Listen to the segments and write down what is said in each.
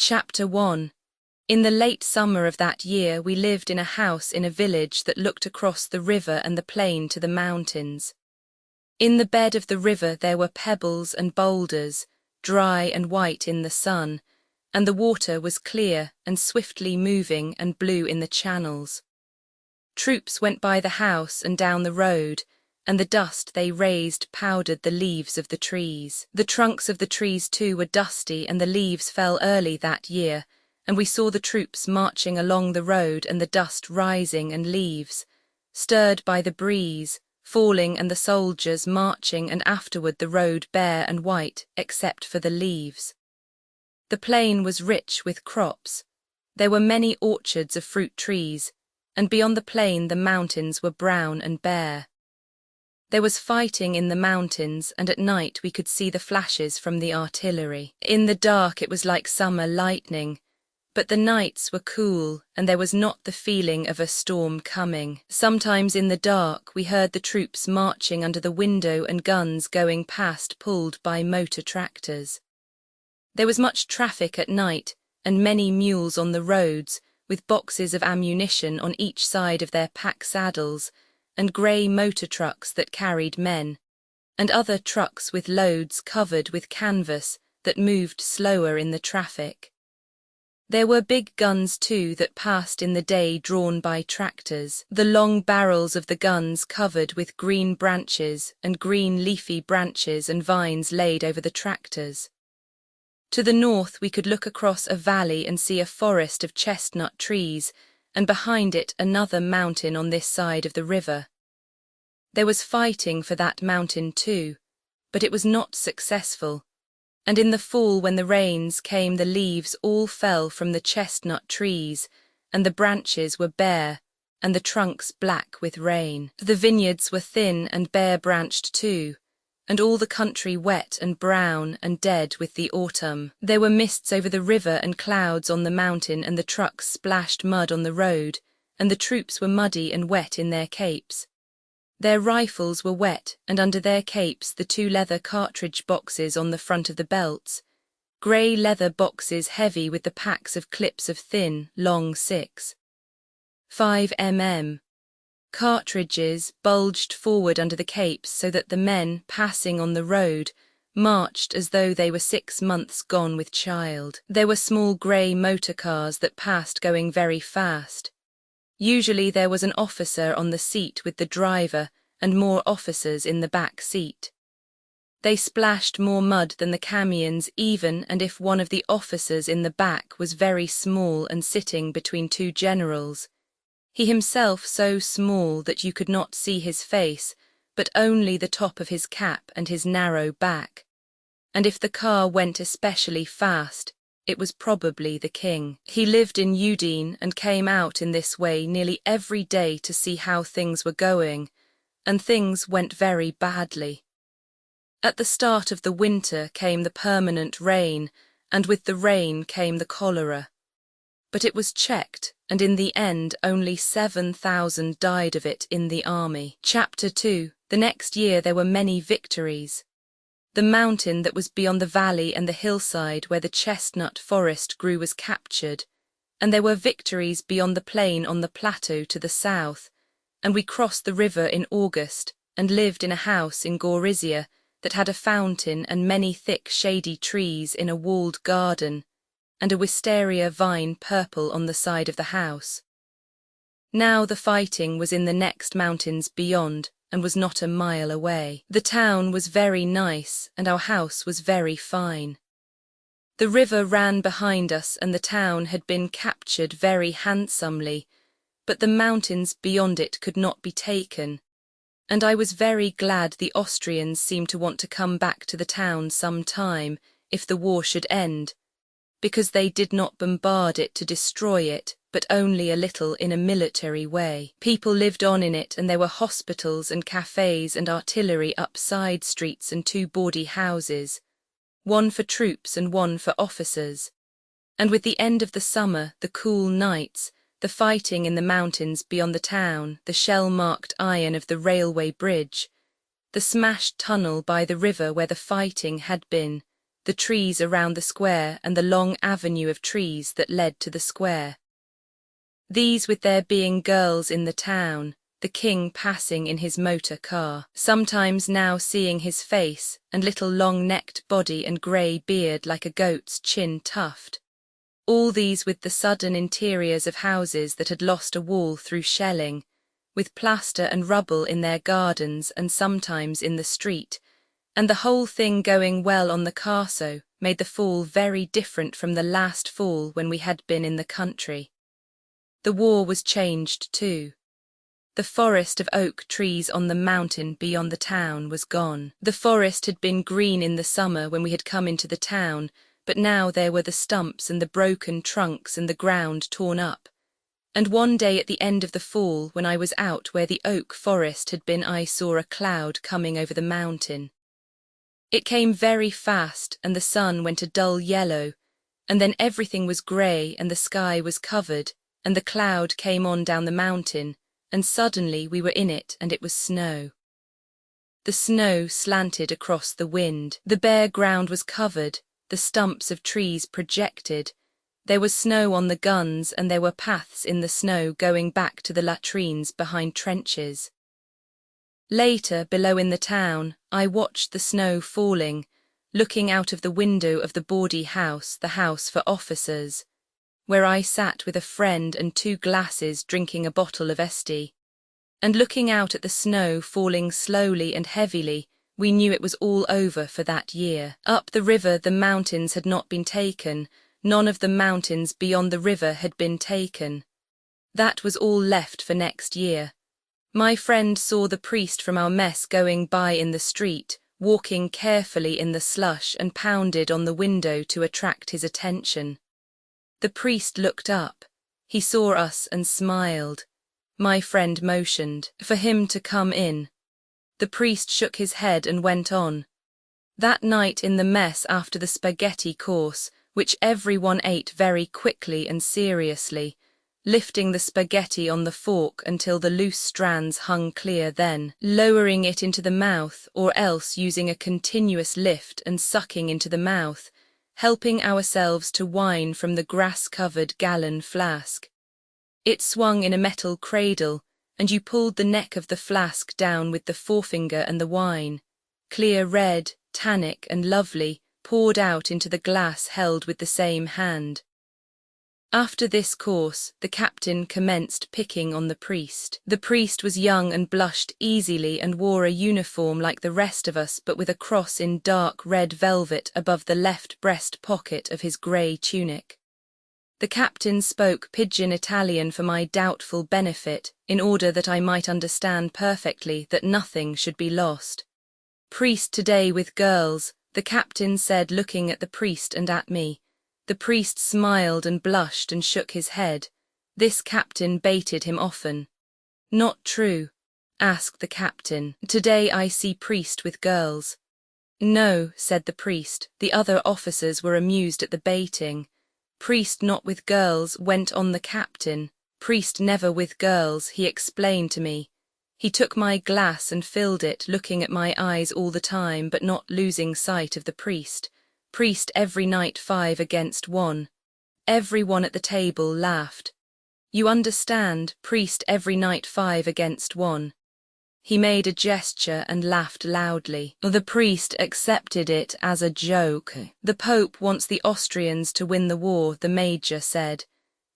Chapter 1. In the late summer of that year we lived in a house in a village that looked across the river and the plain to the mountains. In the bed of the river there were pebbles and boulders, dry and white in the sun, and the water was clear and swiftly moving and blue in the channels. Troops went by the house and down the road, and the dust they raised powdered the leaves of the trees. The trunks of the trees too were dusty, and the leaves fell early that year, and we saw the troops marching along the road and the dust rising and leaves, stirred by the breeze, falling, and the soldiers marching, and afterward the road bare and white except for the leaves. The plain was rich with crops. There were many orchards of fruit trees, and beyond the plain the mountains were brown and bare. There was fighting in the mountains, and at night we could see the flashes from the artillery. In the dark it was like summer lightning, but the nights were cool, and there was not the feeling of a storm coming. Sometimes in the dark we heard the troops marching under the window and guns going past pulled by motor tractors. There was much traffic at night, and many mules on the roads, with boxes of ammunition on each side of their pack saddles, and grey motor trucks that carried men, and other trucks with loads covered with canvas that moved slower in the traffic. There were big guns too that passed in the day drawn by tractors, the long barrels of the guns covered with green branches and green leafy branches and vines laid over the tractors. To the north we could look across a valley and see a forest of chestnut trees, and behind it another mountain on this side of the river. There was fighting for that mountain too, but it was not successful, and in the fall when the rains came the leaves all fell from the chestnut trees, and the branches were bare, and the trunks black with rain. The vineyards were thin and bare-branched too, and all the country wet and brown and dead with the autumn. There were mists over the river and clouds on the mountain, and the trucks splashed mud on the road, and the troops were muddy and wet in their capes. Their rifles were wet, and under their capes the 2 leather cartridge boxes on the front of the belts, grey leather boxes heavy with the packs of clips of thin, long 6.5 mm. Cartridges bulged forward under the capes so that the men, passing on the road, marched as though they were 6 months gone with child. There were small grey motor cars that passed going very fast. Usually there was an officer on the seat with the driver and more officers in the back seat. They splashed more mud than the camions even, and if one of the officers in the back was very small and sitting between 2 generals, he himself so small that you could not see his face, but only the top of his cap and his narrow back. And if the car went especially fast, it was probably the king. He lived in Udine and came out in this way nearly every day to see how things were going, and things went very badly. At the start of the winter came the permanent rain, and with the rain came the cholera. But it was checked, and in the end only 7,000 died of it in the army. Chapter 2. The next year there were many victories. The mountain that was beyond the valley and the hillside where the chestnut forest grew was captured, and there were victories beyond the plain on the plateau to the south, and we crossed the river in August and lived in a house in Gorizia that had a fountain and many thick shady trees in a walled garden, and a wisteria vine purple on the side of the house. Now the fighting was in the next mountains beyond, and was not a mile away. The town was very nice, and our house was very fine. The river ran behind us, and the town had been captured very handsomely, but the mountains beyond it could not be taken, and I was very glad the Austrians seemed to want to come back to the town some time, if the war should end, because they did not bombard it to destroy it, but only a little in a military way. People lived on in it, and there were hospitals and cafes and artillery up side streets and 2 bawdy houses, one for troops and one for officers. And with the end of the summer, the cool nights, the fighting in the mountains beyond the town, the shell-marked iron of the railway bridge, the smashed tunnel by the river where the fighting had been, the trees around the square and the long avenue of trees that led to the square. These with there being girls in the town, the king passing in his motor car, sometimes now seeing his face and little long-necked body and grey beard like a goat's chin tuft. All these with the sudden interiors of houses that had lost a wall through shelling, with plaster and rubble in their gardens and sometimes in the street, and the whole thing going well on the Carso made the fall very different from the last fall when we had been in the country. The war was changed too. The forest of oak trees on the mountain beyond the town was gone. The forest had been green in the summer when we had come into the town, but now there were the stumps and the broken trunks and the ground torn up. And one day at the end of the fall, when I was out where the oak forest had been, I saw a cloud coming over the mountain. It came very fast, and the sun went a dull yellow, and then everything was grey and the sky was covered, and the cloud came on down the mountain, and suddenly we were in it and it was snow. The snow slanted across the wind, the bare ground was covered, the stumps of trees projected. There was snow on the guns and there were paths in the snow going back to the latrines behind trenches. Later, below in the town, I watched the snow falling, looking out of the window of the bawdy house, the house for officers, where I sat with a friend and 2 glasses drinking a bottle of Esti. And looking out at the snow falling slowly and heavily, we knew it was all over for that year. Up the river the mountains had not been taken, none of the mountains beyond the river had been taken. That was all left for next year. My friend saw the priest from our mess going by in the street, walking carefully in the slush, and pounded on the window to attract his attention. The priest looked up. He saw us and smiled. My friend motioned for him to come in. The priest shook his head and went on. That night in the mess after the spaghetti course, which everyone ate very quickly and seriously, lifting the spaghetti on the fork until the loose strands hung clear, then lowering it into the mouth, or else using a continuous lift and sucking into the mouth, helping ourselves to wine from the grass-covered gallon flask. It swung in a metal cradle, and you pulled the neck of the flask down with the forefinger, and the wine, clear red, tannic and lovely, poured out into the glass held with the same hand. After this course, the captain commenced picking on the priest. The priest was young and blushed easily and wore a uniform like the rest of us, but with a cross in dark red velvet above the left breast pocket of his grey tunic. The captain spoke pidgin Italian for my doubtful benefit, in order that I might understand perfectly that nothing should be lost. Priest today with girls, the captain said, looking at the priest and at me. The priest smiled and blushed and shook his head. This captain baited him often. Not true? Asked the captain. Today I see priest with girls. No, said the priest. The other officers were amused at the baiting. Priest not with girls, went on the captain. Priest never with girls, he explained to me. He took my glass and filled it, looking at my eyes all the time but not losing sight of the priest. Priest every night 5 against 1. Everyone at the table laughed. You understand, priest every night 5 against 1. He made a gesture and laughed loudly. The priest accepted it as a joke. The Pope wants the Austrians to win the war, the major said.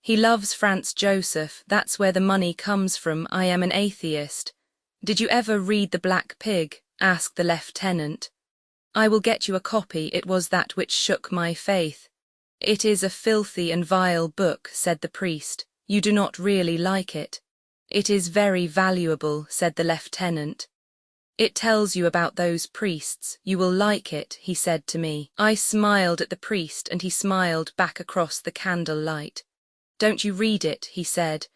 He loves Franz Joseph, that's where the money comes from. I am an atheist. Did you ever read The Black Pig? Asked the lieutenant. I will get you a copy, it was that which shook my faith. It is a filthy and vile book, said the priest. You do not really like it. It is very valuable, said the lieutenant. It tells you about those priests. You will like it, he said to me. I smiled at the priest and he smiled back across the candle light. Don't you read it, he said.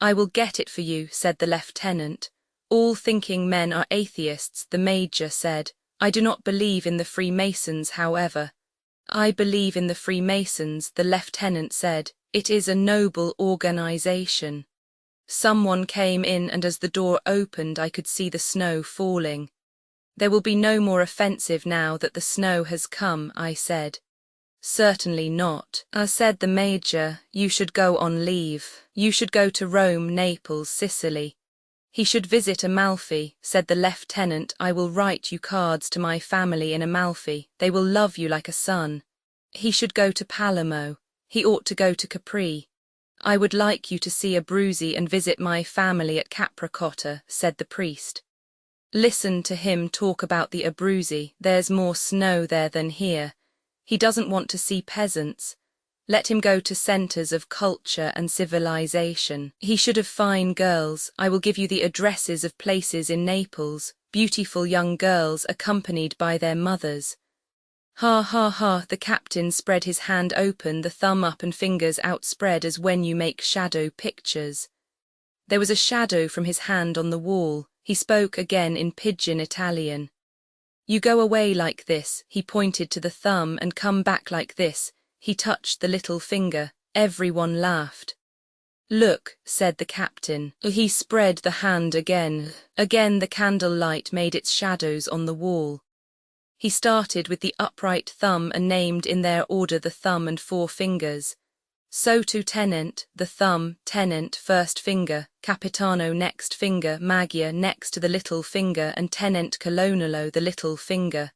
I will get it for you, said the lieutenant. All thinking men are atheists, the major said. I do not believe in the Freemasons, however. I believe in the Freemasons, the lieutenant said. It is a noble organization. Someone came in and as the door opened I could see the snow falling. There will be no more offensive now that the snow has come, I said. Certainly not, said the Major. You should go on leave. You should go to Rome, Naples, Sicily. He should visit Amalfi, said the lieutenant. I will write you cards to my family in Amalfi. They will love you like a son. He should go to Palermo. He ought to go to Capri. I would like you to see Abruzzi and visit my family at Capricotta, said the priest. Listen to him talk about the Abruzzi. There's more snow there than here. He doesn't want to see peasants. Let him go to centers of culture and civilization. He should have fine girls. I will give you the addresses of places in Naples, beautiful young girls accompanied by their mothers. Ha ha ha, the captain spread his hand open, the thumb up and fingers outspread as when you make shadow pictures. There was a shadow from his hand on the wall. He spoke again in pidgin Italian. You go away like this, he pointed to the thumb, and come back like this. He touched the little finger. Everyone laughed. Look, said the captain. He spread the hand again. Again the candle light made its shadows on the wall. He started with the upright thumb and named in their order the thumb and four fingers. Sotto tenent, the thumb, tenent, first finger, capitano next finger, magia next to the little finger, and tenent colonnello the little finger.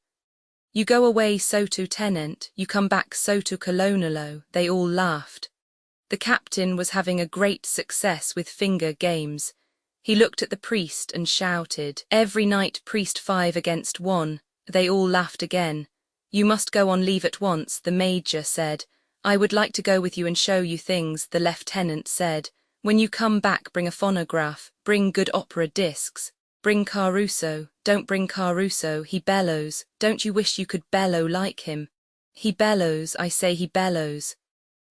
You go away sotto tenent, you come back sotto colonnello. They all laughed. The captain was having a great success with finger games. He looked at the priest and shouted, Every night priest 5 against 1. They all laughed again. You must go on leave at once, the Major said. I would like to go with you and show you things, the lieutenant said. When you come back, bring a phonograph, bring good opera discs. Bring Caruso, don't bring Caruso, he bellows. Don't you wish you could bellow like him? He bellows, I say he bellows.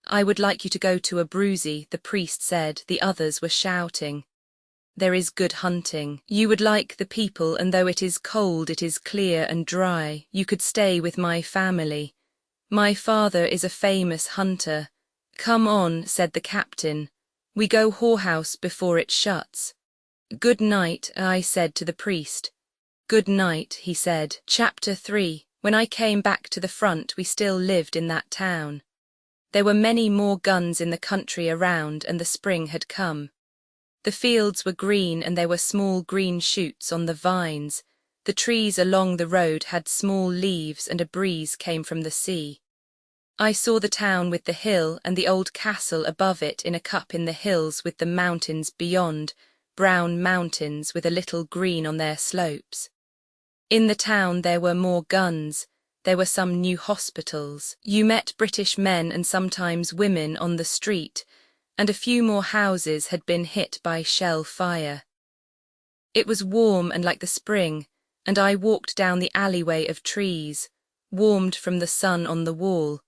I would like you to go to Abruzzi, the priest said. The others were shouting. There is good hunting. You would like the people, and though it is cold, it is clear and dry. You could stay with my family. My father is a famous hunter. Come on, said the captain. We go whorehouse before it shuts. Good night, I said to the priest. Good night, he said. Chapter 3. When I came back to the front, we still lived in that town. There were many more guns in the country around, and the spring had come. The fields were green, and there were small green shoots on the vines. The trees along the road had small leaves, and a breeze came from the sea. I saw the town with the hill and the old castle above it in a cup in the hills with the mountains beyond, brown mountains with a little green on their slopes. In the town there were more guns. There were some new hospitals. You met British men and sometimes women on the street, and a few more houses had been hit by shell fire. It was warm and like the spring, and I walked down the alleyway of trees, warmed from the sun on the wall,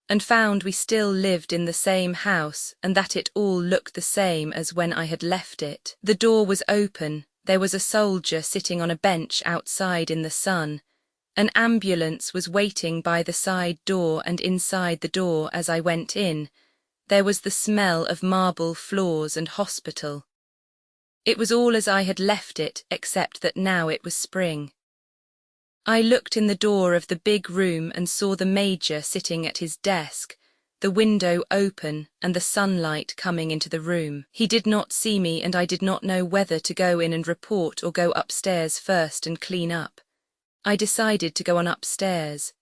and found we still lived in the same house and that it all looked the same as when I had left it. The door was open. There was a soldier sitting on a bench outside in the sun. An ambulance was waiting by the side door, and inside the door as I went in, there was the smell of marble floors and hospital. It was all as I had left it, except that now it was spring. I looked in the door of the big room and saw the Major sitting at his desk, the window open and the sunlight coming into the room. He did not see me, and I did not know whether to go in and report or go upstairs first and clean up. I decided to go on upstairs.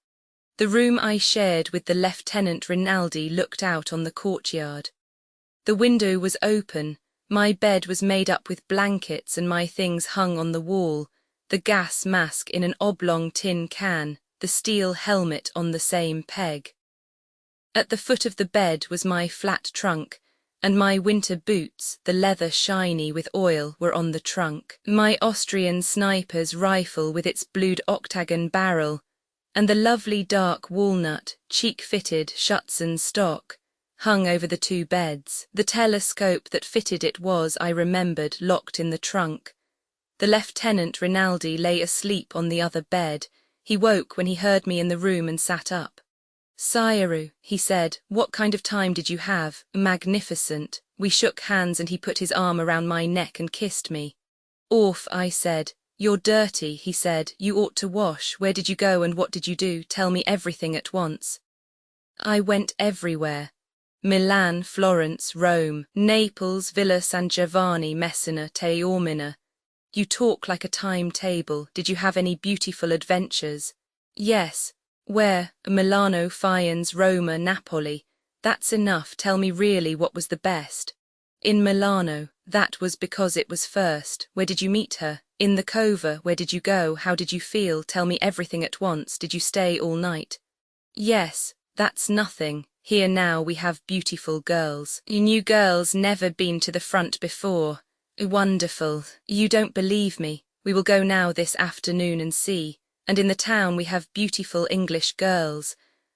The room I shared with the Lieutenant Rinaldi looked out on the courtyard. The window was open, my bed was made up with blankets and my things hung on the wall, the gas mask in an oblong tin can, the steel helmet on the same peg. At the foot of the bed was my flat trunk, and my winter boots, the leather shiny with oil, were on the trunk. My Austrian sniper's rifle with its blued octagon barrel, and the lovely dark walnut, cheek-fitted Schutzen stock, hung over the two beds. The telescope that fitted it was, I remembered, locked in the trunk. The Lieutenant Rinaldi lay asleep on the other bed. He woke when he heard me in the room and sat up. Sire, he said, what kind of time did you have? Magnificent. We shook hands and he put his arm around my neck and kissed me. Orf, I said, You're dirty, he said. You ought to wash. Where did you go and what did you do? Tell me everything at once. I went everywhere. Milan, Florence, Rome, Naples, Villa San Giovanni, Messina, Taormina. You talk like a timetable. Did you have any beautiful adventures? Yes. Where? Milano, Firenze, Roma, Napoli. That's enough. Tell me really what was the best. In Milano. That was because it was first. Where did you meet her? In the Cova. Where did you go? How did you feel? Tell me everything at once. Did you stay all night? Yes. That's nothing. Here now we have beautiful girls. You new girls never been to the front before. Wonderful. You don't believe me. We will go now this afternoon and see. And in the town we have beautiful English girls.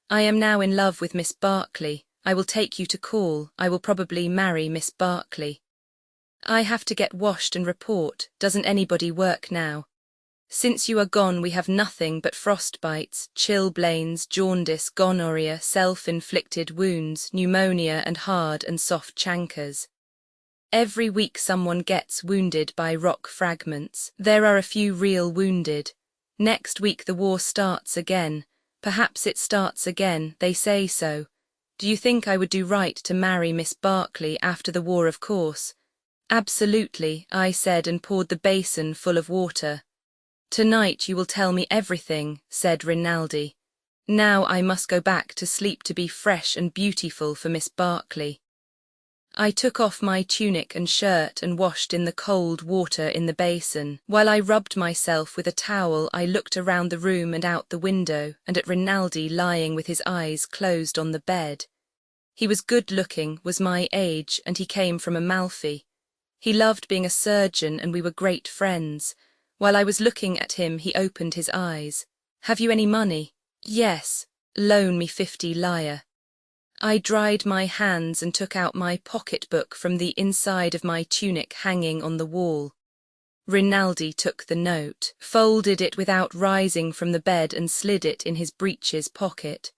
I am now in love with Miss Barclay. I will take you to call. I will probably marry Miss Barclay. I have to get washed and report. Doesn't anybody work now? Since you are gone we have nothing but frostbites, chilblains, jaundice, gonorrhea, self-inflicted wounds, pneumonia and hard and soft chancres. Every week someone gets wounded by rock fragments. There are a few real wounded. Next week the war starts again. Perhaps it starts again, they say so. Do you think I would do right to marry Miss Barclay after the war? Of course. Absolutely, I said and poured the basin full of water. Tonight you will tell me everything, said Rinaldi. Now I must go back to sleep to be fresh and beautiful for Miss Barclay. I took off my tunic and shirt and washed in the cold water in the basin. While I rubbed myself with a towel I looked around the room and out the window and at Rinaldi lying with his eyes closed on the bed. He was good-looking, was my age, and he came from Amalfi. He loved being a surgeon and we were great friends. While I was looking at him he opened his eyes. Have you any money? Yes. Loan me 50 lire. I dried my hands and took out my pocketbook from the inside of my tunic hanging on the wall. Rinaldi took the note, folded it without rising from the bed and slid it in his breeches pocket.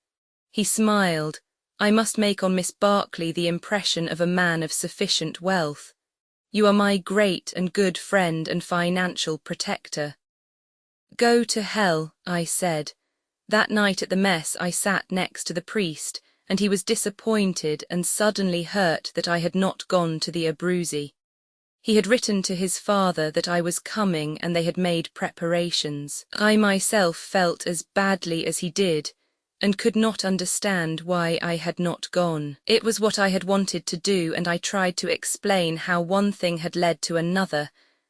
He smiled. I must make on Miss Barclay the impression of a man of sufficient wealth. You are my great and good friend and financial protector. Go to hell, I said. That night at the mess I sat next to the priest, and he was disappointed and suddenly hurt that I had not gone to the Abruzzi. He had written to his father that I was coming and they had made preparations. I myself felt as badly as he did, and could not understand why I had not gone. It was what I had wanted to do, and I tried to explain how one thing had led to another,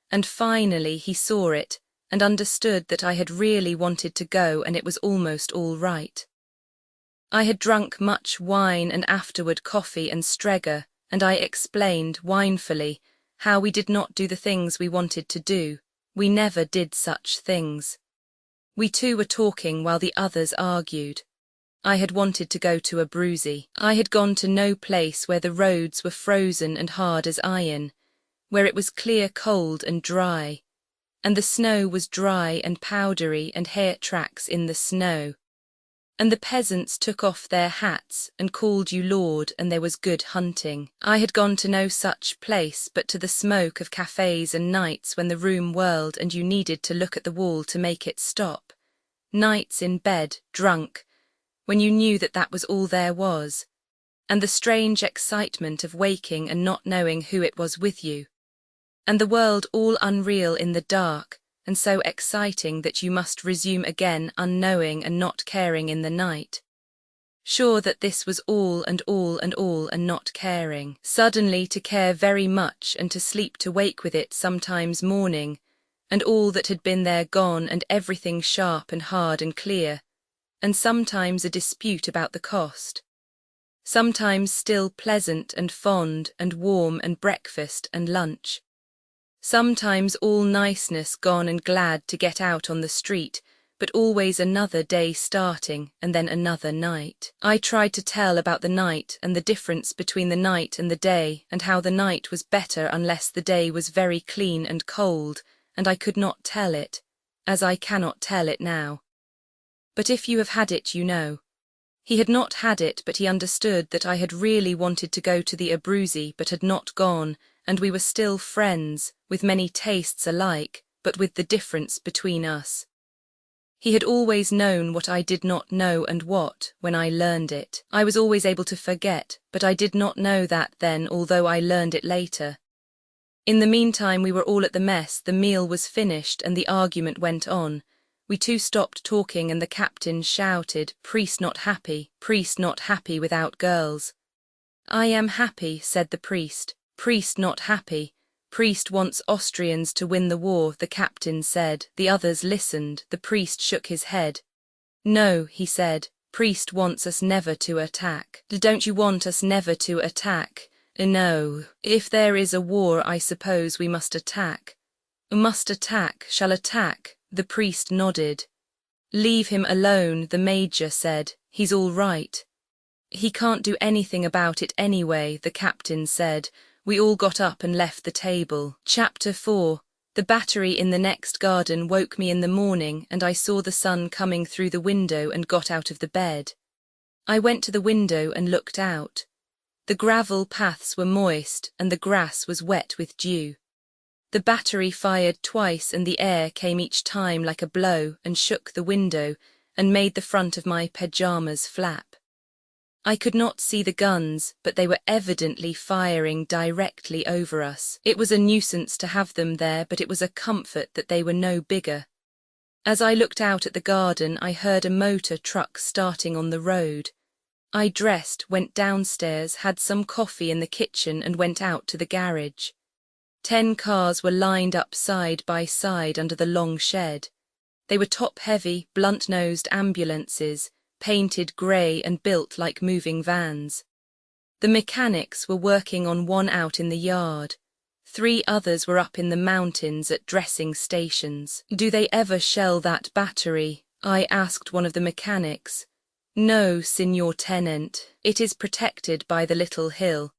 and finally he saw it, and understood that I had really wanted to go and it was almost all right. I had drunk much wine and afterward coffee and Strega, and I explained, winefully, how we did not do the things we wanted to do. We never did such things. We two were talking while the others argued. I had wanted to go to Abruzzi. I had gone to no place where the roads were frozen and hard as iron, where it was clear cold and dry, and the snow was dry and powdery and hair tracks in the snow. And the peasants took off their hats and called you lord, and there was good hunting. I had gone to no such place but to the smoke of cafes and nights when the room whirled and you needed to look at the wall to make it stop. Nights in bed, drunk, when you knew that that was all there was. And the strange excitement of waking and not knowing who it was with you. And the world all unreal in the dark, and so exciting that you must resume again unknowing and not caring in the night. Sure that this was all and all and all and not caring. Suddenly to care very much and to sleep to wake with it sometimes morning, and all that had been there gone and everything sharp and hard and clear, and sometimes a dispute about the cost. Sometimes still pleasant and fond and warm and breakfast and lunch. Sometimes all niceness gone and glad to get out on the street, but always another day starting and then another night. I tried to tell about the night and the difference between the night and the day, and how the night was better unless the day was very clean and cold, and I could not tell it, as I cannot tell it now. But if you have had it you know. He had not had it, but he understood that I had really wanted to go to the Abruzzi but had not gone, and we were still friends, with many tastes alike, but with the difference between us. He had always known what I did not know and what, when I learned it, I was always able to forget, but I did not know that then, although I learned it later. In the meantime we were all at the mess, the meal was finished and the argument went on. We two stopped talking and the captain shouted, "Priest not happy without girls." "I am happy," said the priest. "Priest not happy. Priest wants Austrians to win the war," the captain said. The others listened. The priest shook his head. "No," he said, "priest wants us never to attack." "Don't you want us never to attack?" "No. If there is a war, I suppose we must attack." "Must attack, shall attack," the priest nodded. "Leave him alone," the major said. "He's all right." "He can't do anything about it anyway," the captain said. We all got up and left the table. Chapter 4. The battery in the next garden woke me in the morning, and I saw the sun coming through the window and got out of the bed. I went to the window and looked out. The gravel paths were moist, and the grass was wet with dew. The battery fired twice, and the air came each time like a blow and shook the window and made the front of my pajamas flap. I could not see the guns, but they were evidently firing directly over us. It was a nuisance to have them there, but it was a comfort that they were no bigger. As I looked out at the garden, I heard a motor truck starting on the road. I dressed, went downstairs, had some coffee in the kitchen and went out to the garage. 10 cars were lined up side by side under the long shed. They were top-heavy, blunt-nosed ambulances, painted grey and built like moving vans. The mechanics were working on one out in the yard. 3 others were up in the mountains at dressing stations. "Do they ever shell that battery?" I asked one of the mechanics. "No, Signor Tenant. It is protected by the little hill."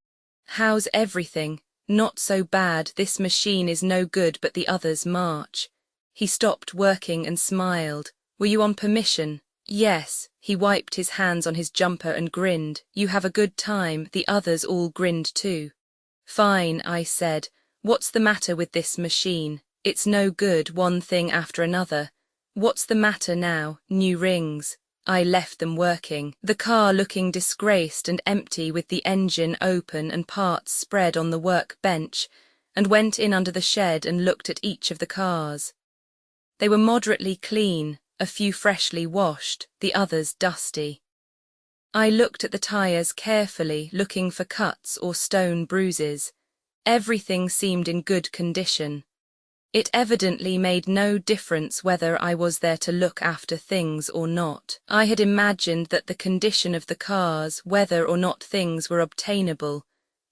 "How's everything?" "Not so bad. This machine is no good, but the others march." He stopped working and smiled. "Were you on permission?" "Yes." He wiped his hands on his jumper and grinned. "You have a good time." The others all grinned too. "Fine," I said. "What's the matter with this machine? It's no good, one thing after another." "What's the matter now?" "New rings." I left them working, the car looking disgraced and empty with the engine open and parts spread on the workbench, and went in under the shed and looked at each of the cars. They were moderately clean, a few freshly washed, the others dusty. I looked at the tires carefully, looking for cuts or stone bruises. Everything seemed in good condition. It evidently made no difference whether I was there to look after things or not. I had imagined that the condition of the cars, whether or not things were obtainable,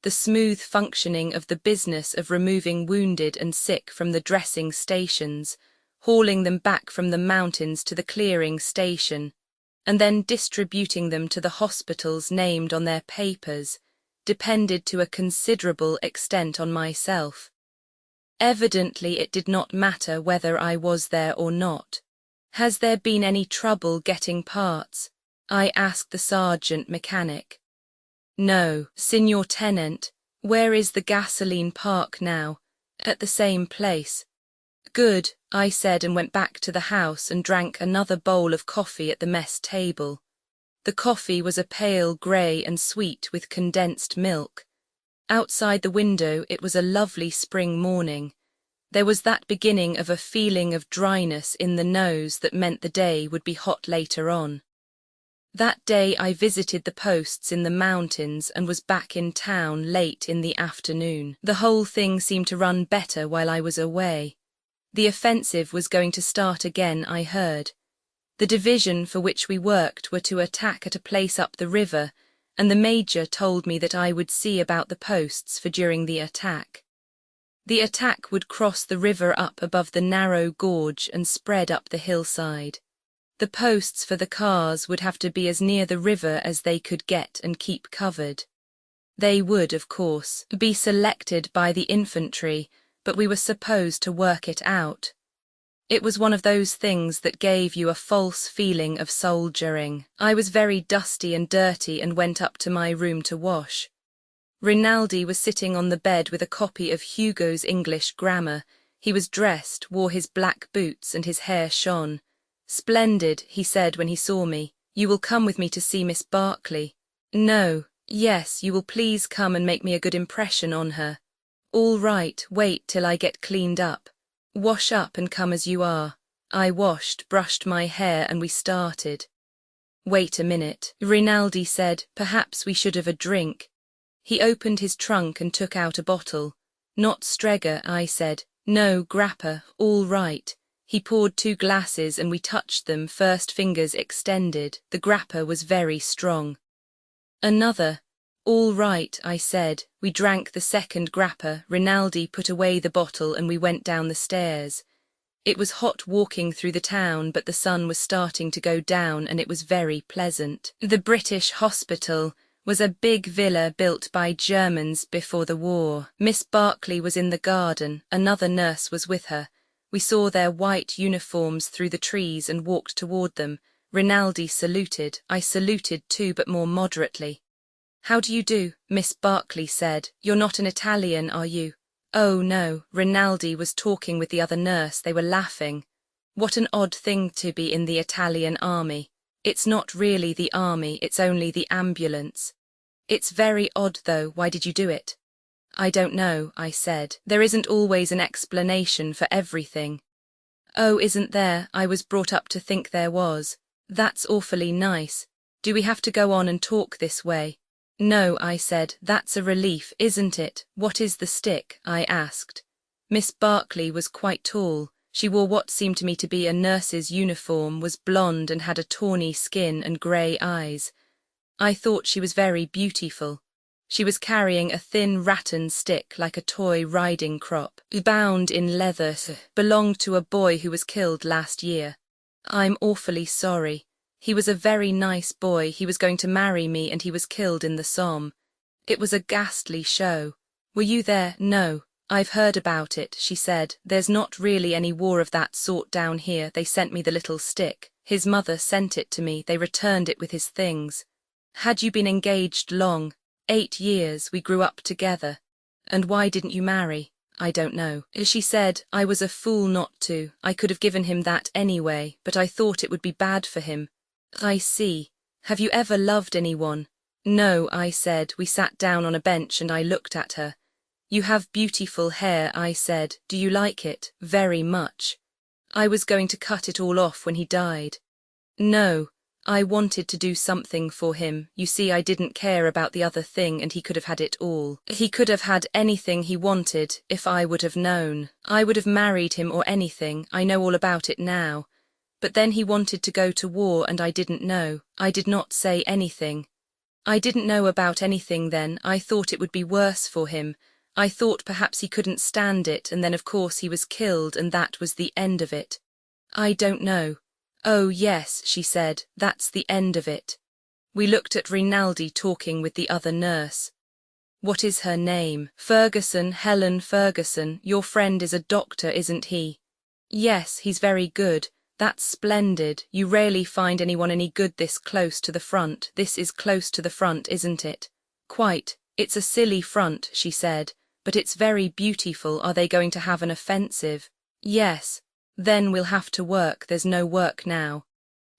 the smooth functioning of the business of removing wounded and sick from the dressing stations, hauling them back from the mountains to the clearing station, and then distributing them to the hospitals named on their papers, depended to a considerable extent on myself. Evidently it did not matter whether I was there or not. "Has there been any trouble getting parts?" I asked the sergeant mechanic. "No, Signor Tenant." "Where is the gasoline park now?" "At the same place." "Good," I said, and went back to the house and drank another bowl of coffee at the mess table. The coffee was a pale grey and sweet with condensed milk. Outside the window it was a lovely spring morning. There was that beginning of a feeling of dryness in the nose that meant the day would be hot later on. That day I visited the posts in the mountains and was back in town late in the afternoon. The whole thing seemed to run better while I was away. The offensive was going to start again, I heard. The division for which we worked were to attack at a place up the river, and the major told me that I would see about the posts for during the attack. The attack would cross the river up above the narrow gorge and spread up the hillside. The posts for the cars would have to be as near the river as they could get and keep covered. They would, of course, be selected by the infantry, but we were supposed to work it out. It was one of those things that gave you a false feeling of soldiering. I was very dusty and dirty and went up to my room to wash. Rinaldi was sitting on the bed with a copy of Hugo's English grammar. He was dressed, wore his black boots, and his hair shone. "Splendid," he said when he saw me. "You will come with me to see Miss Barkley?" "No. Yes, you will please come and make me a good impression on her." "All right, wait till I get cleaned up. Wash up and come as you are." I washed, brushed my hair, and we started. "Wait a minute," Rinaldi said. "Perhaps we should have a drink." He opened his trunk and took out a bottle. "Not Streger," I said. "No, grappa, all right." He poured 2 glasses and we touched them, first fingers extended. The grappa was very strong. "Another." "All right," I said. We drank the second grappa. Rinaldi put away the bottle and we went down the stairs. It was hot walking through the town, but the sun was starting to go down and it was very pleasant. The British Hospital was a big villa built by Germans before the war. Miss Barkley was in the garden. Another nurse was with her. We saw their white uniforms through the trees and walked toward them. Rinaldi saluted. I saluted too, but more moderately. "How do you do?" Miss Barkley said. "You're not an Italian, are you?" "Oh, no." Rinaldi was talking with the other nurse. They were laughing. "What an odd thing to be in the Italian army." "It's not really the army, it's only the ambulance." "It's very odd though. Why did you do it?" "I don't know," I said. "There isn't always an explanation for everything." "Oh, isn't there? I was brought up to think there was." "That's awfully nice. Do we have to go on and talk this way?" "No," I said. "That's a relief, isn't it?" "What is the stick?" I asked. Miss Barkley was quite tall. She wore what seemed to me to be a nurse's uniform, was blonde and had a tawny skin and grey eyes. I thought she was very beautiful. She was carrying a thin rattan stick like a toy riding crop, bound in leather, belonged to a boy who was killed last year. "I'm awfully sorry. He was a very nice boy. He was going to marry me and he was killed in the Somme. It was a ghastly show." "Were you there?" "No. I've heard about it," she said. "There's not really any war of that sort down here. They sent me the little stick. His mother sent it to me. They returned it with his things." "Had you been engaged long?" 8 years. We grew up together." "And why didn't you marry?" "I don't know." She said, "I was a fool not to. I could have given him that anyway, but I thought it would be bad for him." "I see. Have you ever loved anyone?" "No," I said. We sat down on a bench and I looked at her. "You have beautiful hair," I said. "Do you like it?" "Very much." "I was going to cut it all off when he died." "No. I wanted to do something for him. You see, I didn't care about the other thing and he could have had it all. He could have had anything he wanted if I would have known. I would have married him or anything. I know all about it now. But then he wanted to go to war and I didn't know. I did not say anything. I didn't know about anything then. I thought it would be worse for him. I thought perhaps he couldn't stand it, and then of course he was killed and that was the end of it." "I don't know." "Oh yes," she said, "that's the end of it." We looked at Rinaldi talking with the other nurse. "What is her name?" "Ferguson, Helen Ferguson. Your friend is a doctor, isn't he?" "Yes, he's very good." "That's splendid. You rarely find anyone any good this close to the front. This is close to the front, isn't it?" "Quite. It's a silly front," she said, "but it's very beautiful. Are they going to have an offensive?" "Yes." "Then we'll have to work. There's no work now."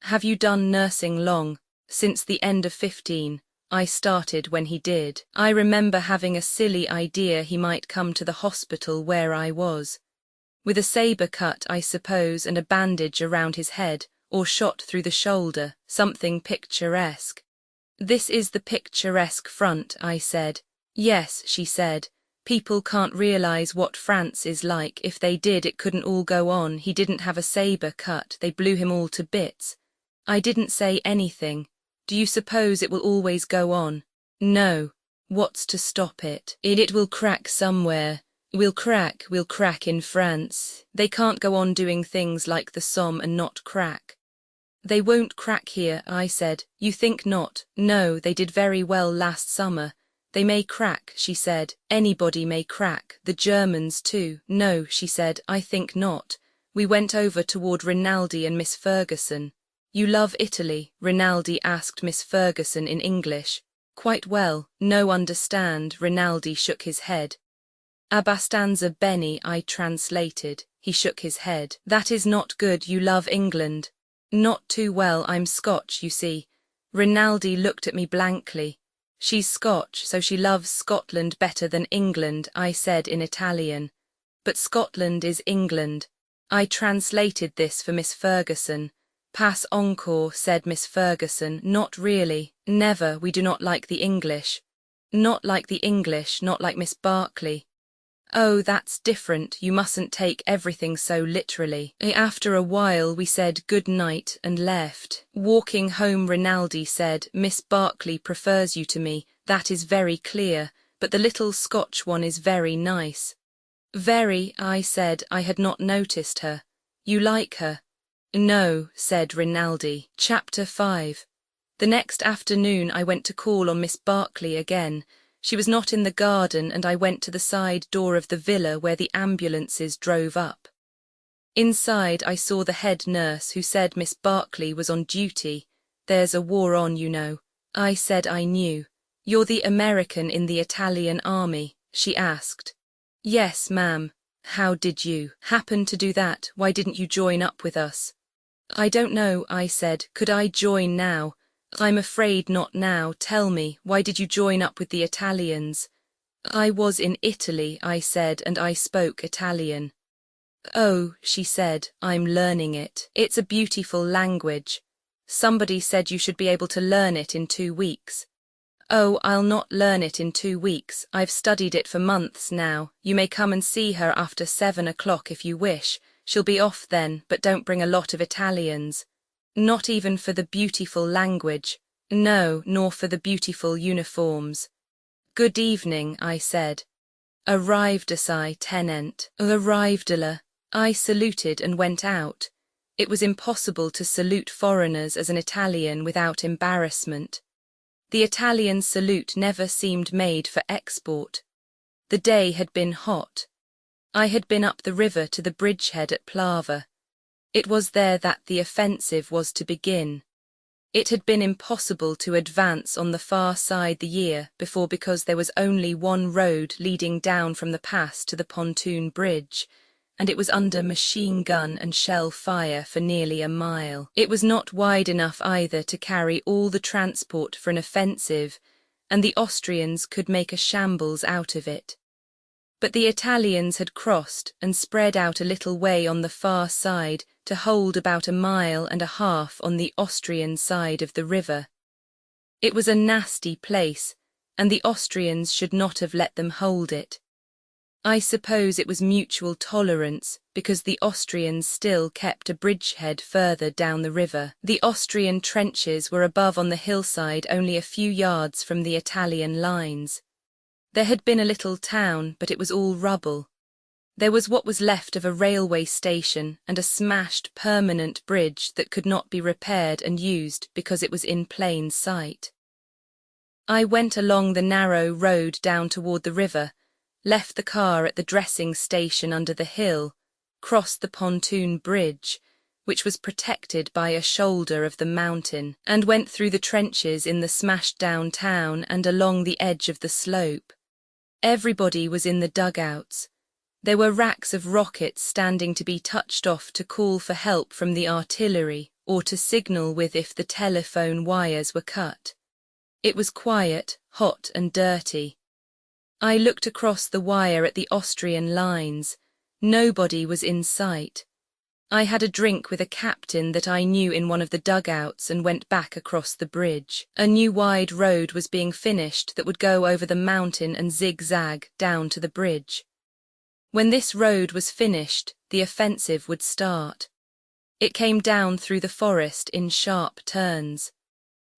"Have you done nursing long?" "Since the end of 15. I started when he did. I remember having a silly idea he might come to the hospital where I was. With a sabre cut, I suppose, and a bandage around his head, or shot through the shoulder, something picturesque." "This is the picturesque front," I said. "Yes," she said. "People can't realize what France is like. If they did, it couldn't all go on. He didn't have a sabre cut. They blew him all to bits." I didn't say anything. "Do you suppose it will always go on?" "No." "What's to stop it? It will crack somewhere. We'll crack in France. They can't go on doing things like the Somme and not crack." "They won't crack here," I said. "You think not?" "No, they did very well last summer." "They may crack," she said. "Anybody may crack, the Germans too." "No," she said, "I think not." We went over toward Rinaldi and Miss Ferguson. "You love Italy?" Rinaldi asked Miss Ferguson in English. "Quite well." "No understand." Rinaldi shook his head. Abbastanza bene, I translated. He shook his head. That is not good, you love England. Not too well, I'm Scotch, you see. Rinaldi looked at me blankly. She's Scotch, so she loves Scotland better than England, I said in Italian. But Scotland is England. I translated this for Miss Ferguson. Pass encore, said Miss Ferguson. Not really. Never, we do not like the English. Not like the English, not like Miss Barclay. Oh, that's different, you mustn't take everything so literally. After a while we said good night and left. Walking home Rinaldi said, Miss Barclay prefers you to me, that is very clear, but the little Scotch one is very nice. Very, I said, I had not noticed her. You like her? No, said Rinaldi. Chapter 5. The next afternoon I went to call on Miss Barclay again. She was not in the garden, and I went to the side door of the villa where the ambulances drove up. Inside I saw the head nurse, who said Miss Barclay was on duty. There's a war on, you know. I said I knew. You're the American in the Italian army, she asked. Yes, ma'am. How did you happen to do that? Why didn't you join up with us? I don't know, I said. Could I join now? I'm afraid not now. Tell me, why did you join up with the Italians? I was in Italy, I said, and I spoke Italian. Oh, she said, I'm learning it. It's a beautiful language. Somebody said you should be able to learn it in 2 weeks. Oh, I'll not learn it in 2 weeks. I've studied it for months now. You may come and see her after 7 o'clock if you wish. She'll be off then, but don't bring a lot of Italians. Not even for the beautiful language. No, nor for the beautiful uniforms. Good evening, I said. Arrivederci, tenent. Arrivederla. I saluted and went out. It was impossible to salute foreigners as an Italian without embarrassment. The Italian salute never seemed made for export. The day had been hot. I had been up the river to the bridgehead at Plava. It was there that the offensive was to begin. It had been impossible to advance on the far side the year before because there was only one road leading down from the pass to the pontoon bridge, and it was under machine gun and shell fire for nearly a mile. It was not wide enough either to carry all the transport for an offensive, and the Austrians could make a shambles out of it. But the Italians had crossed and spread out a little way on the far side to hold about 1.5 miles on the Austrian side of the river. It was a nasty place, and the Austrians should not have let them hold it. I suppose it was mutual tolerance, because the Austrians still kept a bridgehead further down the river. The Austrian trenches were above on the hillside only a few yards from the Italian lines. There had been a little town, but it was all rubble. There was what was left of a railway station and a smashed permanent bridge that could not be repaired and used because it was in plain sight. I went along the narrow road down toward the river, left the car at the dressing station under the hill, crossed the pontoon bridge, which was protected by a shoulder of the mountain, and went through the trenches in the smashed-down town and along the edge of the slope. Everybody was in the dugouts. There were racks of rockets standing to be touched off to call for help from the artillery or to signal with if the telephone wires were cut. It was quiet, hot and dirty. I looked across the wire at the Austrian lines. Nobody was in sight. I had a drink with a captain that I knew in one of the dugouts and went back across the bridge. A new wide road was being finished that would go over the mountain and zigzag down to the bridge. When this road was finished, the offensive would start. It came down through the forest in sharp turns.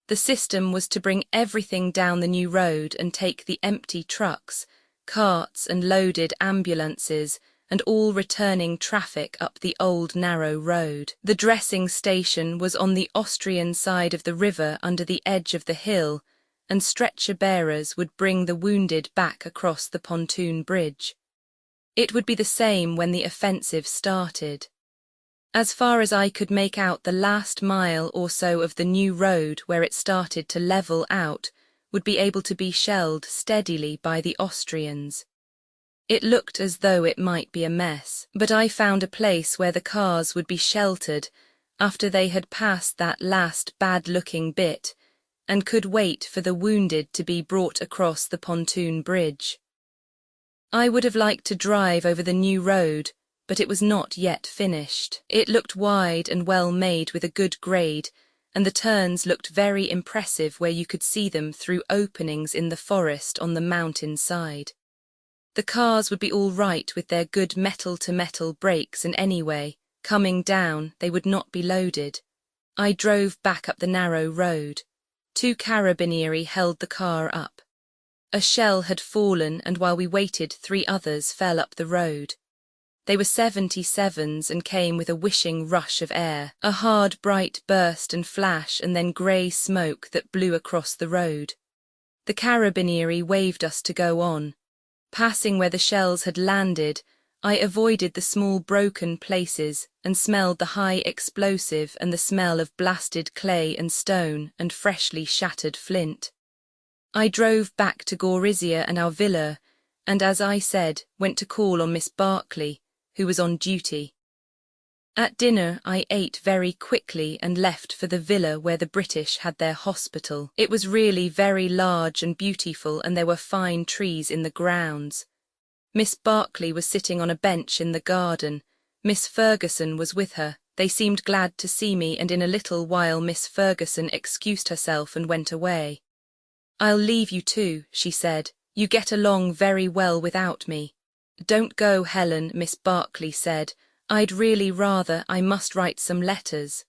The system was to bring everything down the new road and take the empty trucks, carts and loaded ambulances and all returning traffic up the old narrow road. The dressing station was on the Austrian side of the river under the edge of the hill, and stretcher-bearers would bring the wounded back across the pontoon bridge. It would be the same when the offensive started. As far as I could make out, the last mile or so of the new road where it started to level out would be able to be shelled steadily by the Austrians. It looked as though it might be a mess, but I found a place where the cars would be sheltered after they had passed that last bad-looking bit, and could wait for the wounded to be brought across the pontoon bridge. I would have liked to drive over the new road, but it was not yet finished. It looked wide and well made with a good grade, and the turns looked very impressive where you could see them through openings in the forest on the mountain side. The cars would be all right with their good metal-to-metal brakes, and anyway, coming down, they would not be loaded. I drove back up the narrow road. 2 carabinieri held the car up. A shell had fallen, and while we waited, 3 others fell up the road. They were 77s and came with a wishing rush of air, a hard, bright burst and flash, and then grey smoke that blew across the road. The carabinieri waved us to go on. Passing where the shells had landed, I avoided the small broken places and smelled the high explosive and the smell of blasted clay and stone and freshly shattered flint. I drove back to Gorizia and our villa, and as I said, went to call on Miss Barclay, who was on duty. At dinner I ate very quickly and left for the villa where the British had their hospital. It was really very large and beautiful, and there were fine trees in the grounds. Miss Barclay was sitting on a bench in the garden. Miss Ferguson was with her. They seemed glad to see me, and in a little while Miss Ferguson excused herself and went away. "I'll leave you too," she said. "You get along very well without me." "Don't go, Helen," Miss Barclay said. "I'd really rather. I must write some letters."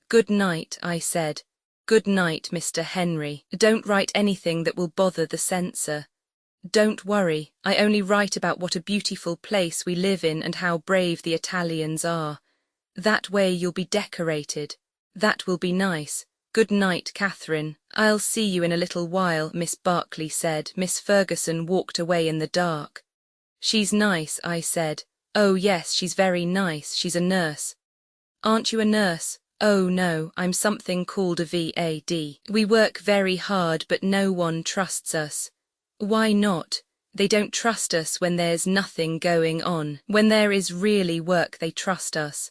"Good night," I said. "Good night, Mr. Henry. Don't write anything that will bother the censor." "Don't worry. I only write about what a beautiful place we live in and how brave the Italians are. That way you'll be decorated. That will be nice. Good night, Catherine. I'll see you in a little while," Miss Barclay said. Miss Ferguson walked away in the dark. "She's nice," I said. "Oh yes, she's very nice. She's a nurse." "Aren't you a nurse?" "Oh no, I'm something called a VAD. We work very hard, but no one trusts us." "Why not?" "They don't trust us when there's nothing going on. When there is really work, they trust us."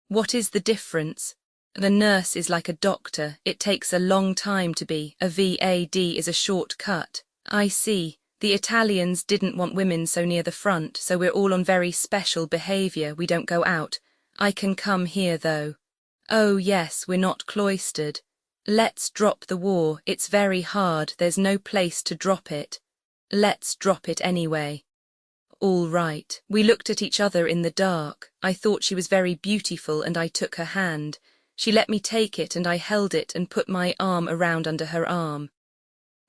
"What is the difference?" "The nurse is like a doctor. It takes a long time to be. A VAD is a short cut." "I see. The Italians didn't want women so near the front, so we're all on very special behaviour. We don't go out. I can come here, though." "Oh yes, we're not cloistered." "Let's drop the war. It's very hard. There's no place to drop it." "Let's drop it anyway." "All right." We looked at each other in the dark. I thought she was very beautiful, and I took her hand. She let me take it, and I held it and put my arm around under her arm.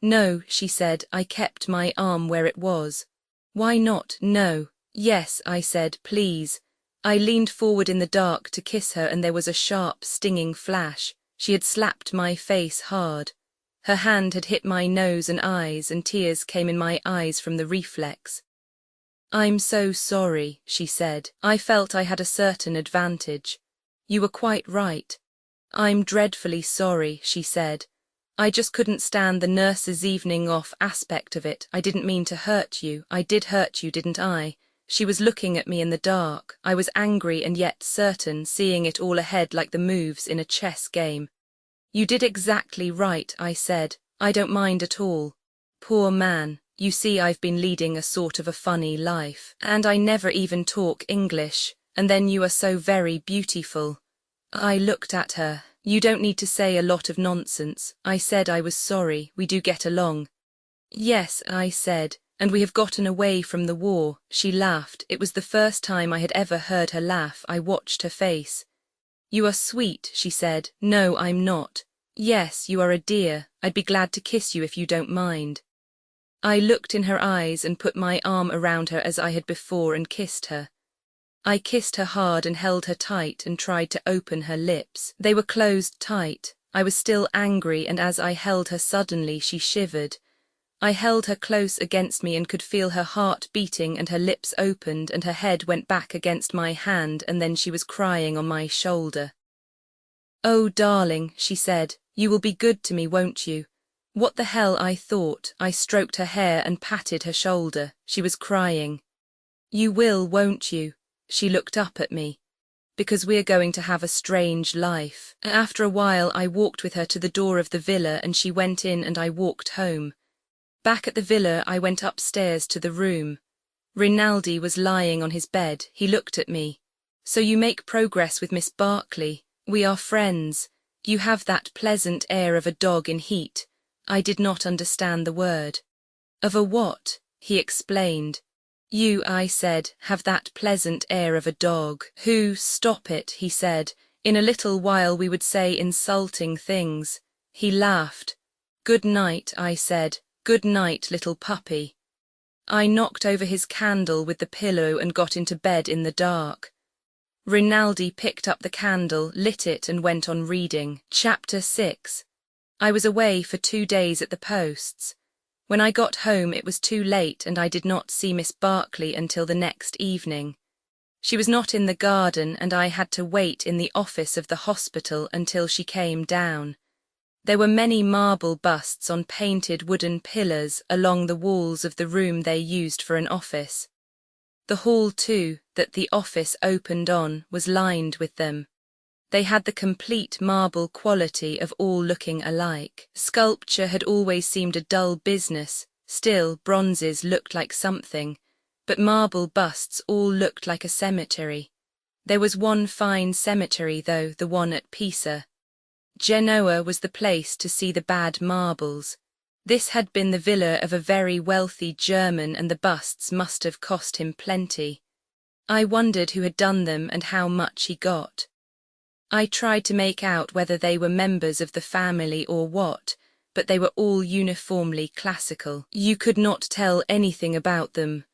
"No," she said. I kept my arm where it was. "Why not?" "No." "Yes," I said, "please." I leaned forward in the dark to kiss her, and there was a sharp, stinging flash. She had slapped my face hard. Her hand had hit my nose and eyes, and tears came in my eyes from the reflex. "I'm so sorry," she said. I felt I had a certain advantage. "You were quite right." "I'm dreadfully sorry," she said. "I just couldn't stand the nurse's evening off aspect of it. I didn't mean to hurt you. I did hurt you, didn't I?" She was looking at me in the dark. I was angry and yet certain, seeing it all ahead like the moves in a chess game. "You did exactly right," I said. "I don't mind at all." "Poor man. You see, I've been leading a sort of a funny life, and I never even talk English, and then you are so very beautiful." I looked at her. "You don't need to say a lot of nonsense." I said I was sorry. "We do get along." "Yes," I said, "and we have gotten away from the war." She laughed. It was the first time I had ever heard her laugh. I watched her face. "You are sweet," she said. "No, I'm not." "Yes, you are a dear. I'd be glad to kiss you if you don't mind." I looked in her eyes and put my arm around her as I had before and kissed her. I kissed her hard and held her tight and tried to open her lips. They were closed tight. I was still angry, and as I held her suddenly she shivered. I held her close against me and could feel her heart beating, and her lips opened and her head went back against my hand, and then she was crying on my shoulder. "Oh, darling," she said, "you will be good to me, won't you?" What the hell, I thought. I stroked her hair and patted her shoulder. She was crying. You will, won't you? She looked up at me. Because we're going to have a strange life. After a while I walked with her to the door of the villa and she went in and I walked home. Back at the villa I went upstairs to the room. Rinaldi was lying on his bed. He looked at me. So you make progress with Miss Barkley. We are friends. You have that pleasant air of a dog in heat. I did not understand the word. Of a what? He explained. You, I said, have that pleasant air of a dog. Who, stop it, he said. In a little while we would say insulting things. He laughed. Good night, I said. Good night, little puppy. I knocked over his candle with the pillow and got into bed in the dark. Rinaldi picked up the candle, lit it and went on reading. Chapter 6. I was away for 2 days at the posts. When I got home it was too late and I did not see Miss Barkley until the next evening. She was not in the garden and I had to wait in the office of the hospital until she came down. There were many marble busts on painted wooden pillars along the walls of the room they used for an office. The hall, too, that the office opened on, was lined with them. They had the complete marble quality of all looking alike. Sculpture had always seemed a dull business, still bronzes looked like something, but marble busts all looked like a cemetery. There was one fine cemetery, though, the one at Pisa. Genoa was the place to see the bad marbles. This had been the villa of a very wealthy German and the busts must have cost him plenty. I wondered who had done them and how much he got. I tried to make out whether they were members of the family or what, but they were all uniformly classical. You could not tell anything about them.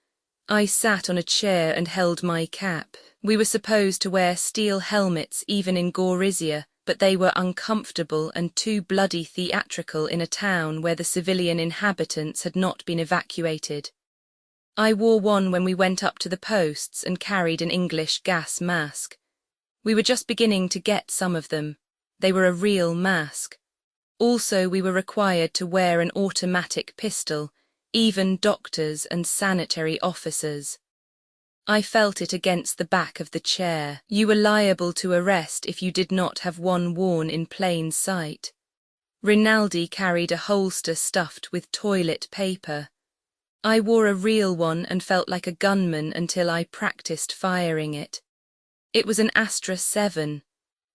I sat on a chair and held my cap. We were supposed to wear steel helmets even in Gorizia, but they were uncomfortable and too bloody theatrical in a town where the civilian inhabitants had not been evacuated. I wore one when we went up to the posts and carried an English gas mask. We were just beginning to get some of them. They were a real mask. Also, we were required to wear an automatic pistol, even doctors and sanitary officers. I felt it against the back of the chair. You were liable to arrest if you did not have one worn in plain sight. Rinaldi carried a holster stuffed with toilet paper. I wore a real one and felt like a gunman until I practiced firing it. It was an Astra 7,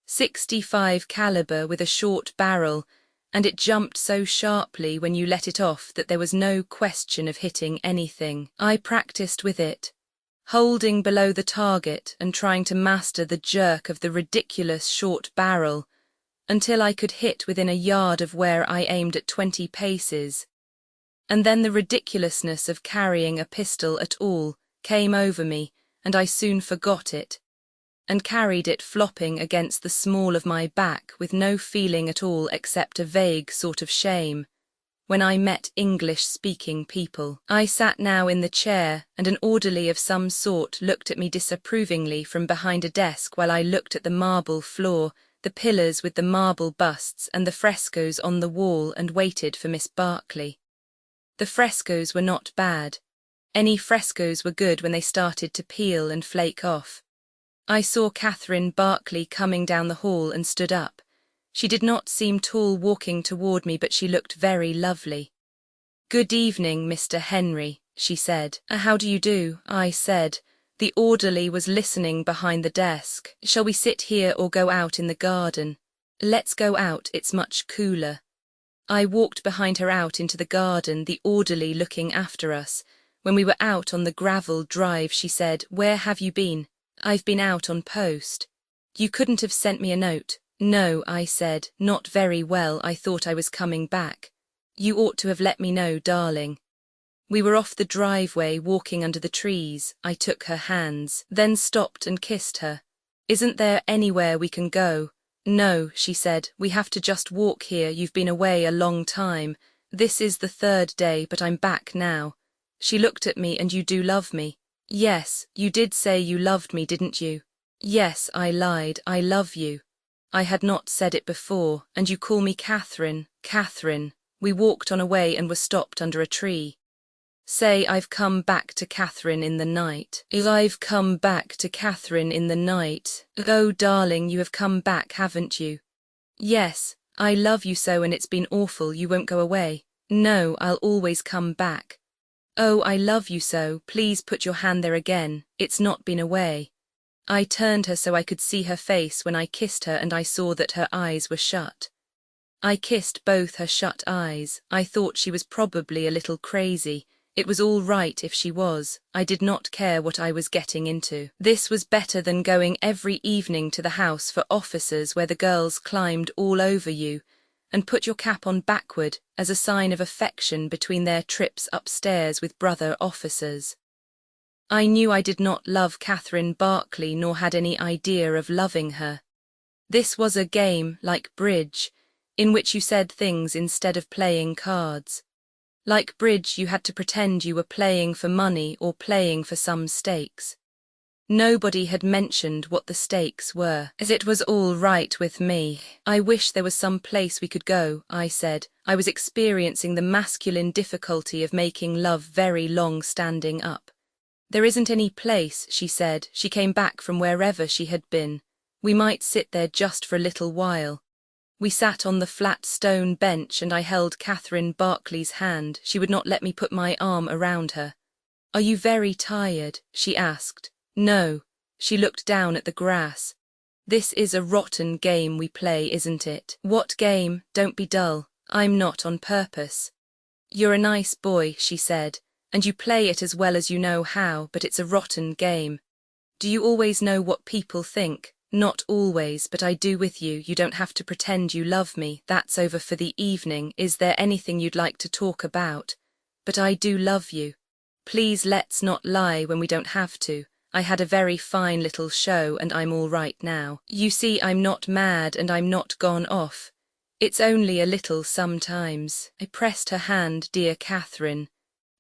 65 caliber with a short barrel, and it jumped so sharply when you let it off that there was no question of hitting anything. I practiced with it, holding below the target and trying to master the jerk of the ridiculous short barrel until I could hit within a yard of where I aimed at 20 paces. And then the ridiculousness of carrying a pistol at all came over me, and I soon forgot it, and carried it flopping against the small of my back with no feeling at all except a vague sort of shame. When I met English-speaking people, I sat now in the chair, and an orderly of some sort looked at me disapprovingly from behind a desk while I looked at the marble floor, the pillars with the marble busts and the frescoes on the wall and waited for Miss Barkley. The frescoes were not bad. Any frescoes were good when they started to peel and flake off. I saw Catherine Barkley coming down the hall and stood up. She did not seem tall walking toward me, but she looked very lovely. "Good evening, Mr. Henry," she said. "How do you do?" I said. The orderly was listening behind the desk. "Shall we sit here or go out in the garden?" "Let's go out, it's much cooler." I walked behind her out into the garden, the orderly looking after us. When we were out on the gravel drive, she said, "Where have you been?" "I've been out on post." "You couldn't have sent me a note?" "No," I said, "not very well. I thought I was coming back." "You ought to have let me know, darling." We were off the driveway, walking under the trees. I took her hands, then stopped and kissed her. "Isn't there anywhere we can go?" "No," she said, "we have to just walk here. You've been away a long time. This is the 3rd day, but I'm back now." She looked at me. "And you do love me?" "Yes, you did say you loved me, didn't you?" "Yes," I lied, "I love you." I had not said it before. "And you call me Catherine?" "Catherine." We walked on away and were stopped under a tree. Say, I've come back to Catherine in the night. I've come back to Catherine in the night. Oh, darling, you have come back, haven't you? Yes, I love you so and it's been awful, you won't go away. No, I'll always come back. Oh, I love you so, please put your hand there again, it's not been away. I turned her so I could see her face when I kissed her and I saw that her eyes were shut. I kissed both her shut eyes. I thought she was probably a little crazy. It was all right if she was. I did not care what I was getting into. This was better than going every evening to the house for officers where the girls climbed all over you and put your cap on backward as a sign of affection between their trips upstairs with brother officers. I knew I did not love Catherine Barclay nor had any idea of loving her. This was a game, like bridge, in which you said things instead of playing cards. Like bridge, you had to pretend you were playing for money or playing for some stakes. Nobody had mentioned what the stakes were, as it was all right with me. I wish there was some place we could go, I said. I was experiencing the masculine difficulty of making love very long standing up. There isn't any place, she said. She came back from wherever she had been. We might sit there just for a little while. We sat on the flat stone bench and I held Catherine Barclay's hand. She would not let me put my arm around her. Are you very tired? She asked. No. She looked down at the grass. This is a rotten game we play, isn't it? What game? Don't be dull. I'm not on purpose. You're a nice boy, she said, and you play it as well as you know how, but it's a rotten game. Do you always know what people think? Not always, but I do with you. You don't have to pretend you love me. That's over for the evening. Is there anything you'd like to talk about? But I do love you. Please let's not lie when we don't have to. I had a very fine little show and I'm all right now. You see, I'm not mad and I'm not gone off. It's only a little sometimes. I pressed her hand, dear Catherine.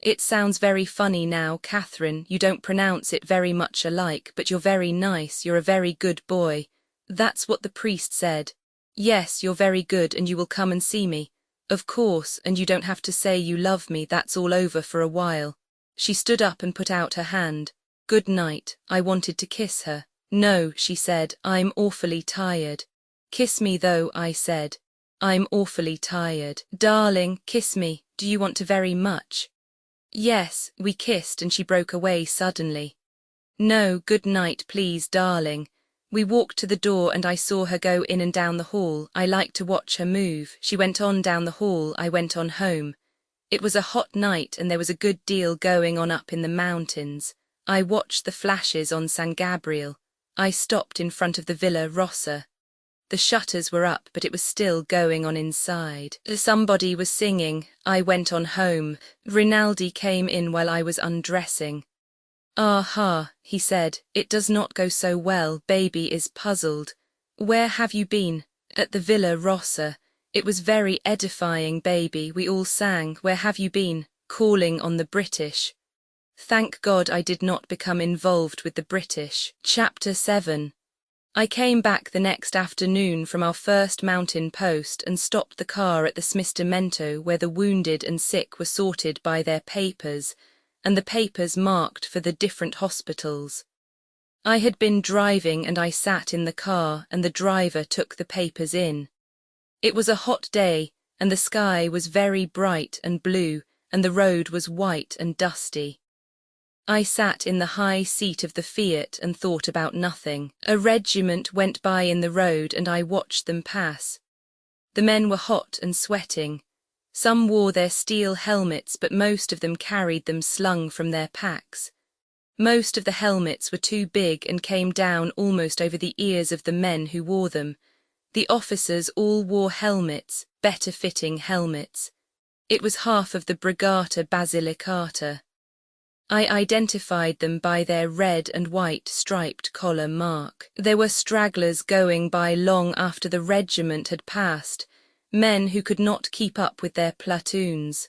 It sounds very funny now, Catherine. You don't pronounce it very much alike, but you're very nice. You're a very good boy. That's what the priest said. Yes, you're very good and you will come and see me. Of course, and you don't have to say you love me. That's all over for a while. She stood up and put out her hand. Good night. I wanted to kiss her. No, she said. I'm awfully tired. Kiss me though, I said. I'm awfully tired. Darling, kiss me. Do you want to very much? Yes, we kissed and she broke away suddenly. No, good night, please, darling. We walked to the door and I saw her go in and down the hall. I liked to watch her move. She went on down the hall, I went on home. It was a hot night and there was a good deal going on up in the mountains. I watched the flashes on San Gabriel. I stopped in front of the Villa Rossa. The shutters were up, but it was still going on inside. Somebody was singing. I went on home. Rinaldi came in while I was undressing. Aha, he said, it does not go so well. Baby is puzzled. Where have you been? At the Villa Rossa. It was very edifying, baby. We all sang. Where have you been? Calling on the British. Thank God I did not become involved with the British. Chapter 7. I came back the next afternoon from our first mountain post and stopped the car at the smistamento where the wounded and sick were sorted by their papers, and the papers marked for the different hospitals. I had been driving and I sat in the car and the driver took the papers in. It was a hot day and the sky was very bright and blue and the road was white and dusty. I sat in the high seat of the Fiat and thought about nothing. A regiment went by in the road and I watched them pass. The men were hot and sweating. Some wore their steel helmets, but most of them carried them slung from their packs. Most of the helmets were too big and came down almost over the ears of the men who wore them. The officers all wore helmets, better-fitting helmets. It was half of the Brigata Basilicata. I identified them by their red and white striped collar mark. There were stragglers going by long after the regiment had passed, men who could not keep up with their platoons.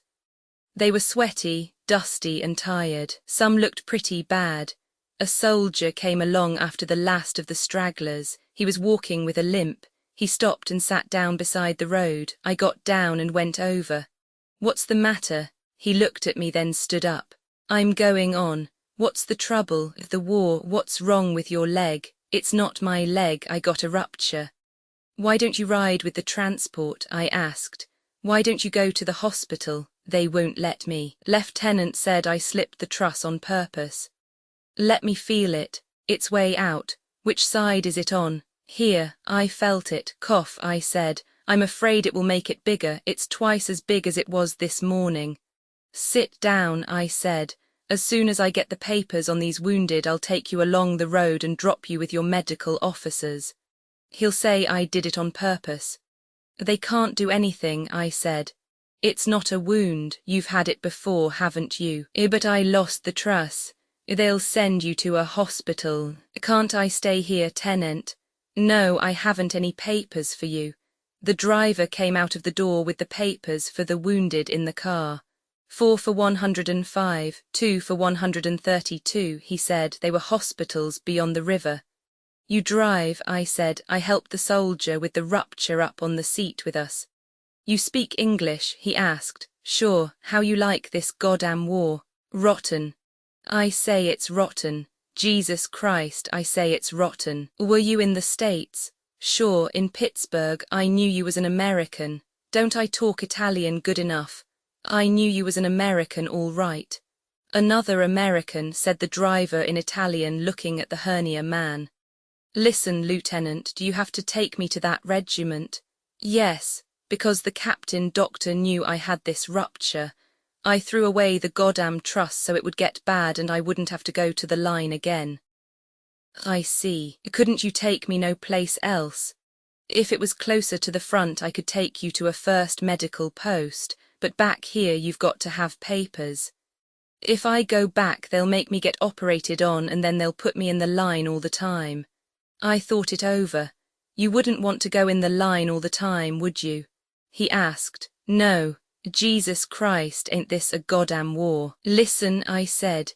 They were sweaty, dusty and tired. Some looked pretty bad. A soldier came along after the last of the stragglers. He was walking with a limp. He stopped and sat down beside the road. I got down and went over. What's the matter? He looked at me, then stood up. I'm going on. What's the trouble? The war. What's wrong with your leg? It's not my leg, I got a rupture. Why don't you ride with the transport? I asked. Why don't you go to the hospital? They won't let me. Lieutenant said I slipped the truss on purpose. Let me feel it. It's way out. Which side is it on? Here, I felt it. Cough, I said. I'm afraid it will make it bigger. It's twice as big as it was this morning. Sit down, I said. As soon as I get the papers on these wounded, I'll take you along the road and drop you with your medical officers. He'll say I did it on purpose. They can't do anything, I said. It's not a wound. You've had it before, haven't you? But I lost the truss. They'll send you to a hospital. Can't I stay here, Tenant? No, I haven't any papers for you. The driver came out of the door with the papers for the wounded in the car. 4 for 105, 2 for 132, he said. They were hospitals beyond the river. You drive, I said. I helped the soldier with the rupture up on the seat with us. You speak English, he asked. Sure. How you like this goddamn war? Rotten. I say it's rotten. Jesus Christ, I say it's rotten. Were you in the States? Sure, in Pittsburgh. I knew you was an American. Don't I talk Italian good enough? I knew you was an American all right. Another American, said the driver in Italian, looking at the hernia man. Listen, Lieutenant, do you have to take me to that regiment? Yes, because the captain doctor knew I had this rupture. I threw away the goddamn truss so it would get bad and I wouldn't have to go to the line again. I see. Couldn't you take me no place else? If it was closer to the front I could take you to a first medical post, but back here you've got to have papers. If I go back they'll make me get operated on and then they'll put me in the line all the time. I thought it over. You wouldn't want to go in the line all the time, would you? He asked. No. Jesus Christ, ain't this a goddamn war? Listen, I said.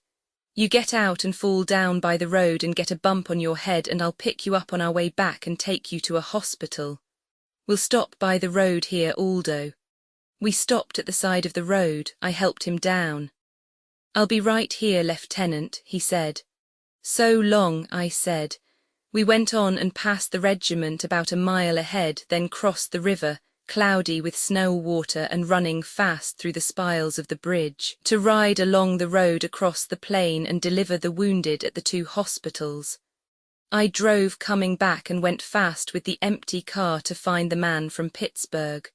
You get out and fall down by the road and get a bump on your head and I'll pick you up on our way back and take you to a hospital. We'll stop by the road here, Aldo. We stopped at the side of the road. I helped him down. I'll be right here, Lieutenant, he said. So long, I said. We went on and passed the regiment about a mile ahead, then crossed the river, cloudy with snow water and running fast through the spiles of the bridge, to ride along the road across the plain and deliver the wounded at the 2 hospitals. I drove coming back and went fast with the empty car to find the man from Pittsburgh.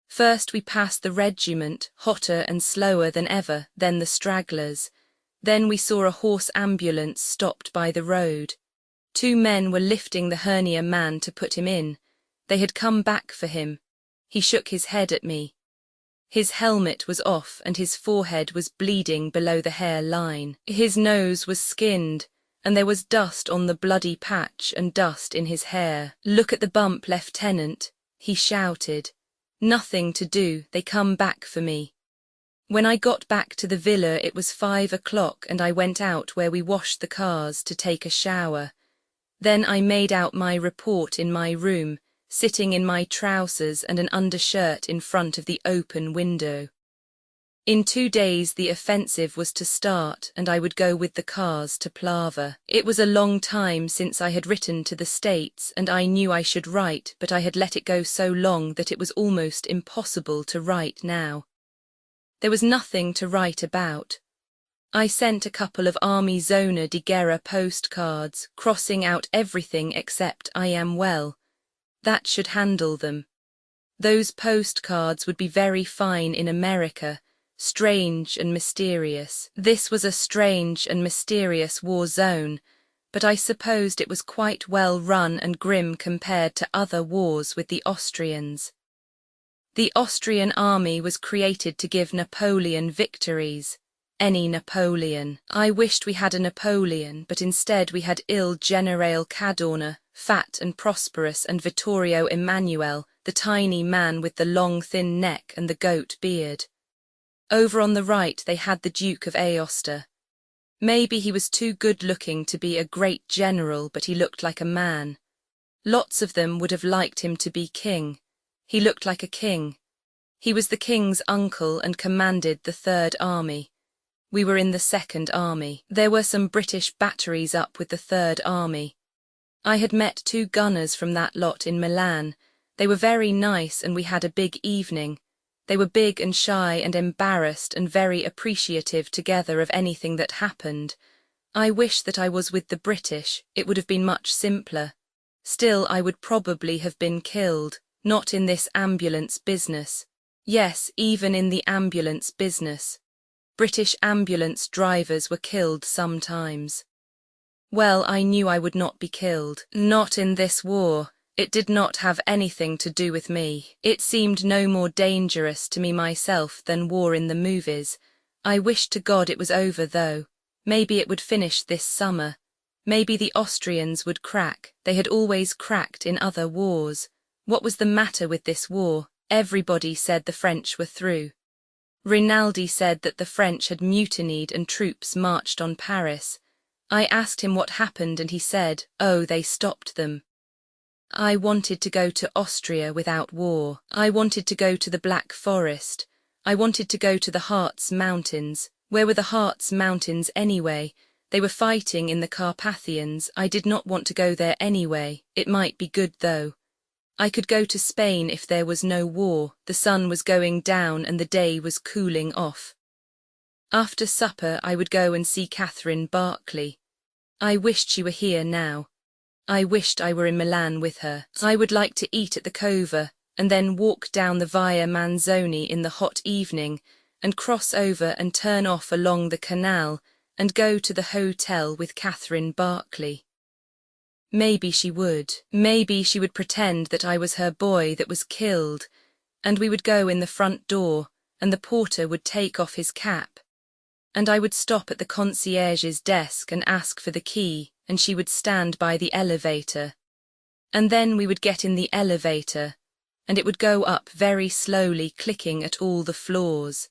First we passed the regiment, hotter and slower than ever, then the stragglers. Then we saw a horse ambulance stopped by the road. 2 men were lifting the hernia man to put him in. They had come back for him. He shook his head at me. His helmet was off and his forehead was bleeding below the hair line. His nose was skinned, and there was dust on the bloody patch and dust in his hair. Look at the bump, Lieutenant, he shouted. Nothing to do, they come back for me. When I got back to the villa it was 5 o'clock and I went out where we washed the cars to take a shower. Then I made out my report in my room, sitting in my trousers and an undershirt in front of the open window. In 2 days the offensive was to start and I would go with the cars to Plava. It was a long time since I had written to the States and I knew I should write, but I had let it go so long that it was almost impossible to write now. There was nothing to write about. I sent a couple of Army Zona de Guerra postcards, crossing out everything except I am well. That should handle them. Those postcards would be very fine in America, strange and mysterious. This was a strange and mysterious war zone, but I supposed it was quite well run and grim compared to other wars with the Austrians. The Austrian army was created to give Napoleon victories. Any Napoleon. I wished we had a Napoleon, but instead we had Il Generale Cadorna, fat and prosperous, and Vittorio Emanuele, the tiny man with the long thin neck and the goat beard. Over on the right they had the Duke of Aosta. Maybe he was too good-looking to be a great general, but he looked like a man. Lots of them would have liked him to be king. He looked like a king. He was the king's uncle and commanded the Third Army. We were in the Second Army. There were some British batteries up with the Third Army. I had met 2 gunners from that lot in Milan. They were very nice and we had a big evening. They were big and shy and embarrassed and very appreciative together of anything that happened. I wish that I was with the British. It would have been much simpler. Still, I would probably have been killed, not in this ambulance business. Yes, even in the ambulance business. British ambulance drivers were killed sometimes. Well, I knew I would not be killed. Not in this war. It did not have anything to do with me. It seemed no more dangerous to me myself than war in the movies. I wished to God it was over though. Maybe it would finish this summer. Maybe the Austrians would crack. They had always cracked in other wars. What was the matter with this war? Everybody said the French were through. Rinaldi said that the French had mutinied and troops marched on Paris. I asked him what happened and he said, oh, they stopped them. I wanted to go to Austria without war. I wanted to go to the Black Forest. I wanted to go to the Harz Mountains. Where were the Harz Mountains anyway? They were fighting in the Carpathians. I did not want to go there anyway. It might be good though. I could go to Spain if there was no war. The sun was going down and the day was cooling off. After supper I would go and see Catherine Barclay. I wished she were here now. I wished I were in Milan with her. I would like to eat at the Cova, and then walk down the Via Manzoni in the hot evening, and cross over and turn off along the canal, and go to the hotel with Catherine Barclay. Maybe she would. Maybe she would pretend that I was her boy that was killed, and we would go in the front door, and the porter would take off his cap. And I would stop at the concierge's desk and ask for the key, and she would stand by the elevator. And then we would get in the elevator, and it would go up very slowly, clicking at all the floors.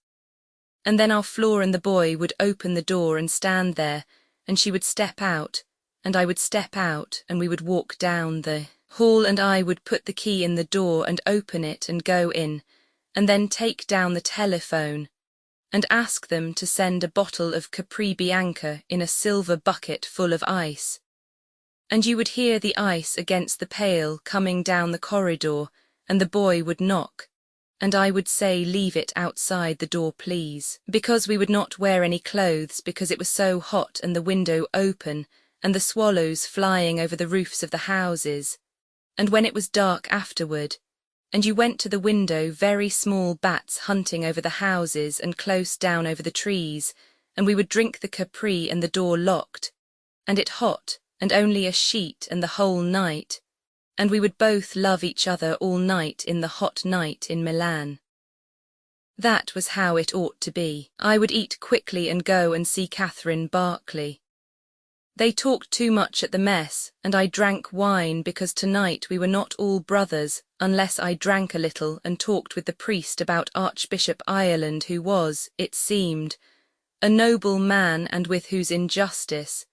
And then our floor and the boy would open the door and stand there, and she would step out, and I would step out, and we would walk down the hall, and I would put the key in the door and open it and go in, and then take down the telephone, and ask them to send a bottle of Capri Bianca in a silver bucket full of ice. And you would hear the ice against the pail coming down the corridor, and the boy would knock, and I would say, leave it outside the door please, because we would not wear any clothes because it was so hot and the window open, and the swallows flying over the roofs of the houses. And when it was dark afterward, and you went to the window, very small bats hunting over the houses and close down over the trees, and we would drink the Capri and the door locked, and it hot, and only a sheet and the whole night, and we would both love each other all night in the hot night in Milan. That was how it ought to be. I would eat quickly and go and see Catherine Barclay. They talked too much at the mess, and I drank wine because tonight we were not all brothers, unless I drank a little and talked with the priest about Archbishop Ireland, who was, it seemed, a noble man and with whose injustice,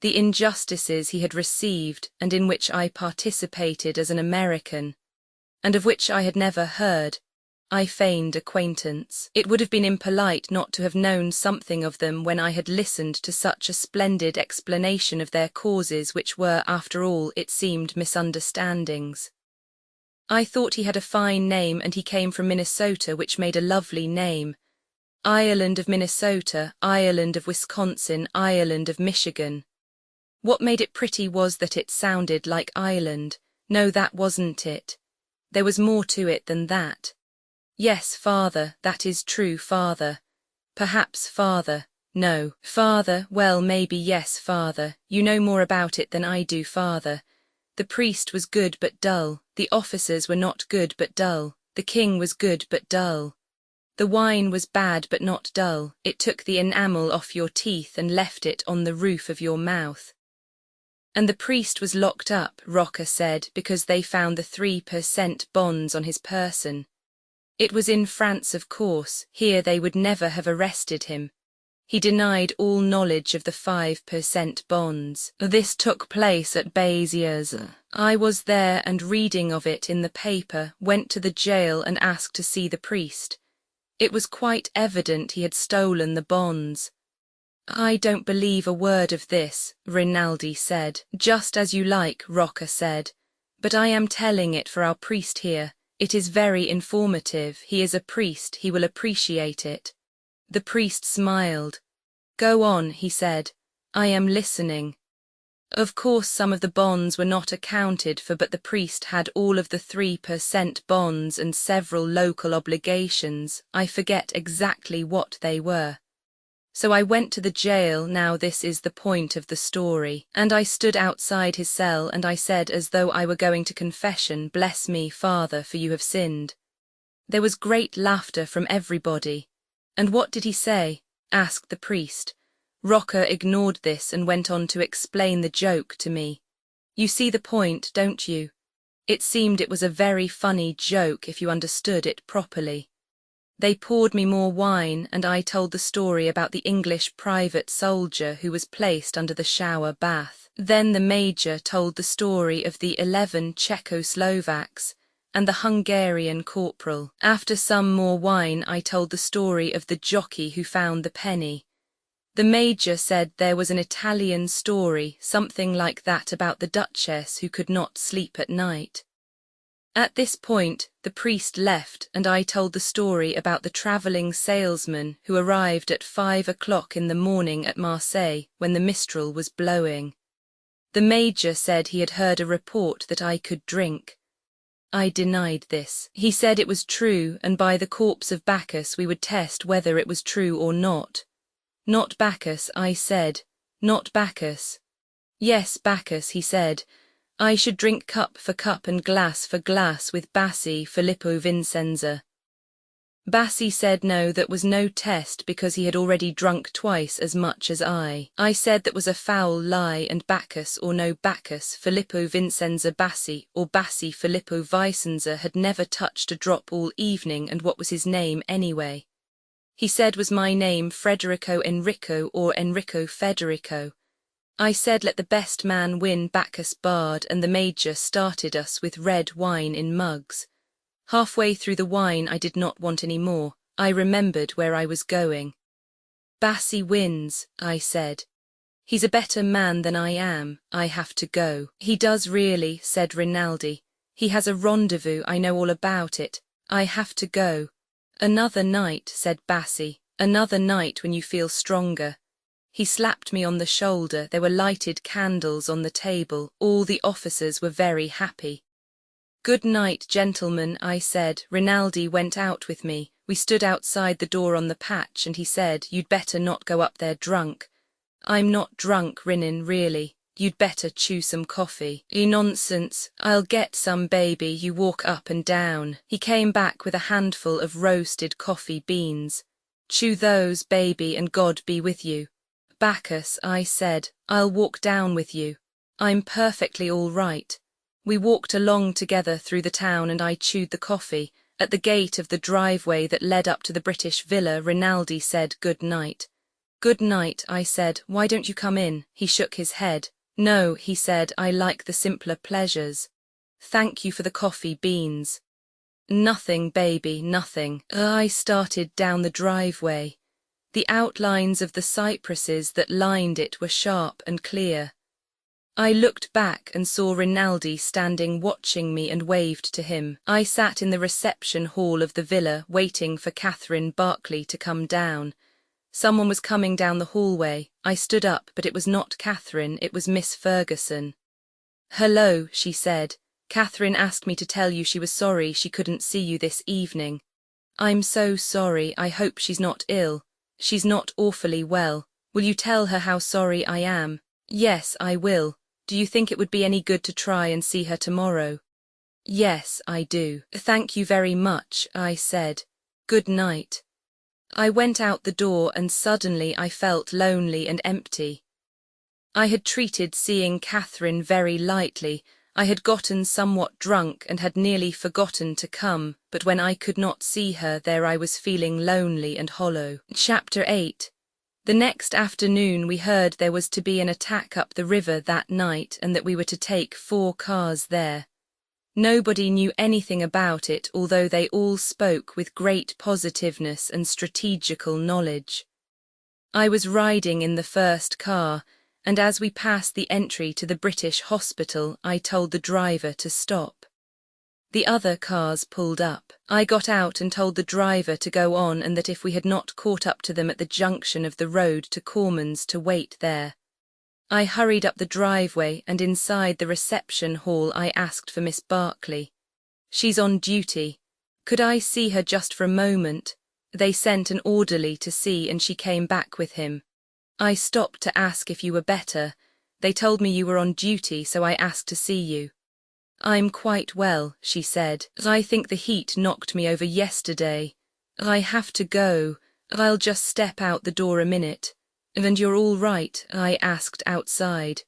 the injustices he had received and in which I participated as an American, and of which I had never heard, I feigned acquaintance. It would have been impolite not to have known something of them when I had listened to such a splendid explanation of their causes, which were, after all, it seemed, misunderstandings. I thought he had a fine name, and he came from Minnesota, which made a lovely name. Ireland of Minnesota, Ireland of Wisconsin, Ireland of Michigan. What made it pretty was that it sounded like Ireland. No, that wasn't it. There was more to it than that. Yes, father, that is true, father. Perhaps, father. No, father, well, maybe yes, father. You know more about it than I do, father. The priest was good but dull. The officers were not good but dull. The king was good but dull. The wine was bad but not dull. It took the enamel off your teeth and left it on the roof of your mouth. And the priest was locked up, Rocker said, because they found the 3% bonds on his person. It was in France, of course. Here they would never have arrested him. He denied all knowledge of the 5% bonds. This took place at Béziers. I was there and reading of it in the paper, went to the jail and asked to see the priest. It was quite evident he had stolen the bonds. I don't believe a word of this, Rinaldi said. Just as you like, Rocca said. But I am telling it for our priest here. It is very informative. He is a priest, he will appreciate it. The priest smiled. Go on, he said. I am listening. Of course some of the bonds were not accounted for, but the priest had all of the 3% bonds and several local obligations. I forget exactly what they were. So I went to the jail, now this is the point of the story, and I stood outside his cell and I said as though I were going to confession, bless me, Father, for you have sinned. There was great laughter from everybody. And what did he say? Asked the priest. Rocca ignored this and went on to explain the joke to me. You see the point, don't you? It seemed it was a very funny joke if you understood it properly. They poured me more wine and I told the story about the English private soldier who was placed under the shower bath. Then the major told the story of the 11 Czechoslovaks and the Hungarian corporal. After some more wine I told the story of the jockey who found the penny. The major said there was an Italian story, something like that about the duchess who could not sleep at night. At this point, the priest left and I told the story about the travelling salesman who arrived at 5 o'clock in the morning at Marseille when the Mistral was blowing. The major said he had heard a report that I could drink. I denied this. He said it was true and by the corpse of Bacchus we would test whether it was true or not. Not Bacchus, I said. Not Bacchus. Yes, Bacchus, he said. I should drink cup for cup and glass for glass with Bassi Filippo Vincenza. Bassi said no, that was no test because he had already drunk twice as much as I. I said that was a foul lie and Bacchus or no Bacchus Filippo Vincenza Bassi or Bassi Filippo Vicenza had never touched a drop all evening, and what was his name anyway? He said was my name Federico Enrico or Enrico Federico. I said let the best man win, Bacchus barred, and the major started us with red wine in mugs. Halfway through the wine I did not want any more. I remembered where I was going. Bassi wins, I said. He's a better man than I am. I have to go. He does really, said Rinaldi. He has a rendezvous, I know all about it. I have to go. Another night, said Bassi. Another night when you feel stronger. He slapped me on the shoulder. There were lighted candles on the table. All the officers were very happy. Good night, gentlemen, I said. Rinaldi went out with me. We stood outside the door on the patch and he said, you'd better not go up there drunk. I'm not drunk, Rinnin, really. You'd better chew some coffee. Nonsense. I'll get some, baby. You walk up and down. He came back with a handful of roasted coffee beans. Chew those, baby, and God be with you. Bacchus, I said, I'll walk down with you. I'm perfectly all right. We walked along together through the town and I chewed the coffee. At the gate of the driveway that led up to the British villa, Rinaldi said good night. Good night, I said. Why don't you come in? He shook his head. No, he said, I like the simpler pleasures. Thank you for the coffee beans. Nothing, baby, nothing. I started down the driveway. The outlines of the cypresses that lined it were sharp and clear. I looked back and saw Rinaldi standing watching me and waved to him. I sat in the reception hall of the villa waiting for Catherine Barclay to come down. Someone was coming down the hallway. I stood up, but it was not Catherine, it was Miss Ferguson. Hello, she said. Catherine asked me to tell you she was sorry she couldn't see you this evening. I'm so sorry, I hope she's not ill. She's not awfully well. Will you tell her how sorry I am? Yes, I will. Do you think it would be any good to try and see her tomorrow? Yes, I do. Thank you very much, I said. Good night. I went out the door and suddenly I felt lonely and empty. I had treated seeing Catherine very lightly. I had gotten somewhat drunk and had nearly forgotten to come, but when I could not see her there I was feeling lonely and hollow. Chapter 8. The next afternoon we heard there was to be an attack up the river that night and that we were to take 4 cars there. Nobody knew anything about it, although they all spoke with great positiveness and strategical knowledge. I was riding in the first car, and as we passed the entry to the British hospital, I told the driver to stop. The other cars pulled up. I got out and told the driver to go on and that if we had not caught up to them at the junction of the road to Corman's to wait there. I hurried up the driveway and inside the reception hall I asked for Miss Barclay. She's on duty. Could I see her just for a moment? They sent an orderly to see and she came back with him. I stopped to ask if you were better. They told me you were on duty, so I asked to see you. I'm quite well, she said. I think the heat knocked me over yesterday. I have to go. I'll just step out the door a minute. And you're all right? I asked outside.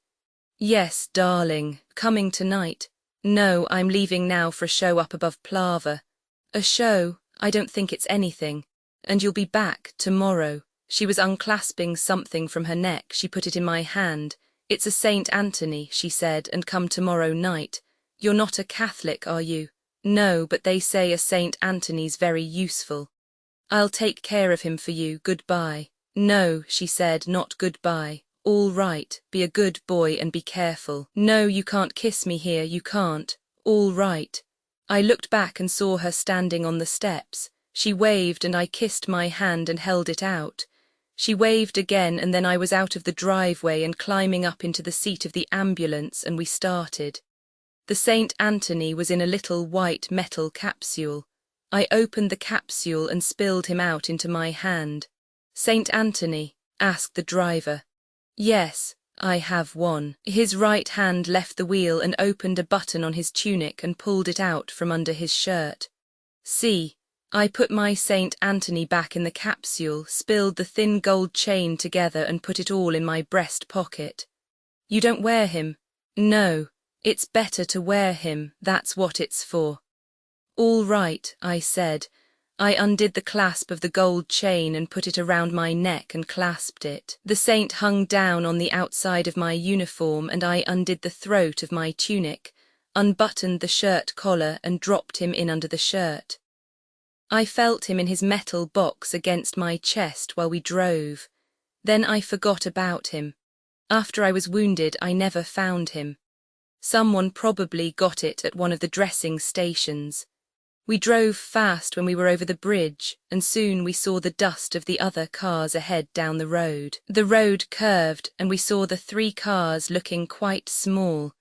Yes, darling. Coming tonight? No, I'm leaving now for a show up above Plava. A show? I don't think it's anything. And you'll be back tomorrow. She was unclasping something from her neck. She put it in my hand. It's a Saint Anthony, she said, and come tomorrow night. You're not a Catholic, are you? No, but they say a Saint Anthony's very useful. I'll take care of him for you. Goodbye. No, she said, not goodbye. All right, be a good boy and be careful. No, you can't kiss me here, you can't. All right. I looked back and saw her standing on the steps. She waved and I kissed my hand and held it out. She waved again and then I was out of the driveway and climbing up into the seat of the ambulance and we started. The Saint Anthony was in a little white metal capsule. I opened the capsule and spilled him out into my hand. Saint Anthony? Asked the driver. Yes, I have one. His right hand left the wheel and opened a button on his tunic and pulled it out from under his shirt. See, I put my Saint Anthony back in the capsule, spilled the thin gold chain together and put it all in my breast pocket. You don't wear him? No, it's better to wear him, that's what it's for. All right, I said. I undid the clasp of the gold chain and put it around my neck and clasped it. The saint hung down on the outside of my uniform and I undid the throat of my tunic, unbuttoned the shirt collar and dropped him in under the shirt. I felt him in his metal box against my chest while we drove. Then I forgot about him. After I was wounded, I never found him. Someone probably got it at one of the dressing stations. We drove fast when we were over the bridge, and soon we saw the dust of the other cars ahead down the road. The road curved, and we saw the 3 cars looking quite small,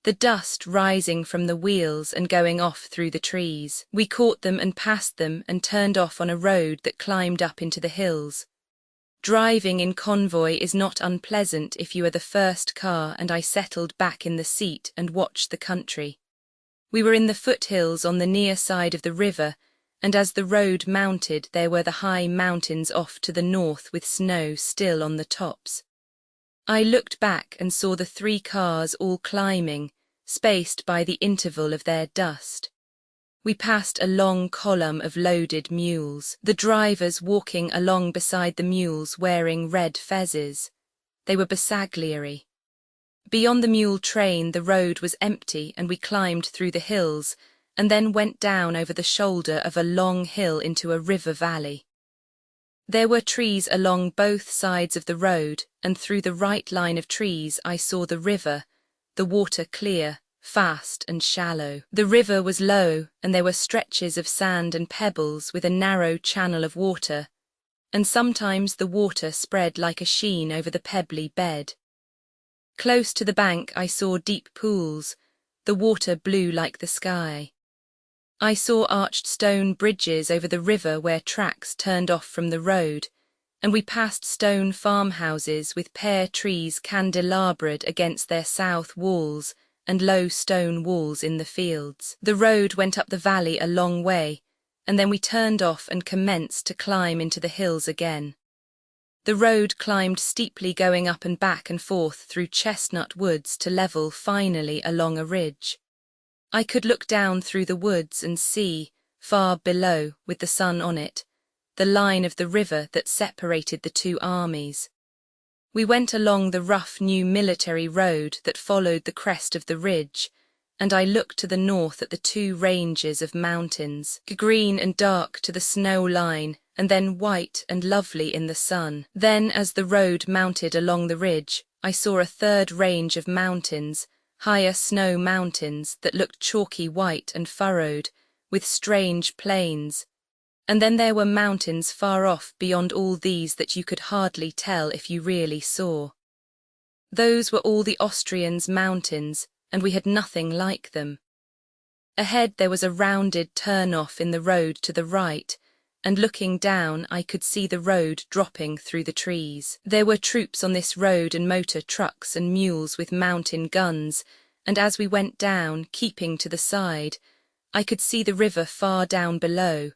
the dust rising from the wheels and going off through the trees. We caught them and passed them and turned off on a road that climbed up into the hills. Driving in convoy is not unpleasant if you are the first car, and I settled back in the seat and watched the country. We were in the foothills on the near side of the river, and as the road mounted there were the high mountains off to the north with snow still on the tops. I looked back and saw the 3 cars all climbing, spaced by the interval of their dust. We passed a long column of loaded mules, the drivers walking along beside the mules wearing red fezzes. They were Bersaglieri. Beyond the mule train the road was empty and we climbed through the hills and then went down over the shoulder of a long hill into a river valley. There were trees along both sides of the road and through the right line of trees I saw the river, the water clear, fast and shallow. The river was low and there were stretches of sand and pebbles with a narrow channel of water, and sometimes the water spread like a sheen over the pebbly bed. Close to the bank I saw deep pools, the water blue like the sky. I saw arched stone bridges over the river where tracks turned off from the road, and we passed stone farmhouses with pear trees candelabraed against their south walls and low stone walls in the fields. The road went up the valley a long way, and then we turned off and commenced to climb into the hills again. The road climbed steeply going up and back and forth through chestnut woods to level finally along a ridge. I could look down through the woods and see, far below, with the sun on it, the line of the river that separated the two armies. We went along the rough new military road that followed the crest of the ridge, and I looked to the north at the two ranges of mountains, green and dark to the snow line, and then white and lovely in the sun. Then, as the road mounted along the ridge, I saw a third range of mountains, higher snow mountains that looked chalky white and furrowed, with strange plains. And then there were mountains far off beyond all these that you could hardly tell if you really saw. Those were all the Austrians' mountains, and we had nothing like them. Ahead there was a rounded turn-off in the road to the right, and looking down I could see the road dropping through the trees. There were troops on this road and motor trucks and mules with mountain guns, and as we went down, keeping to the side, I could see the river far down below,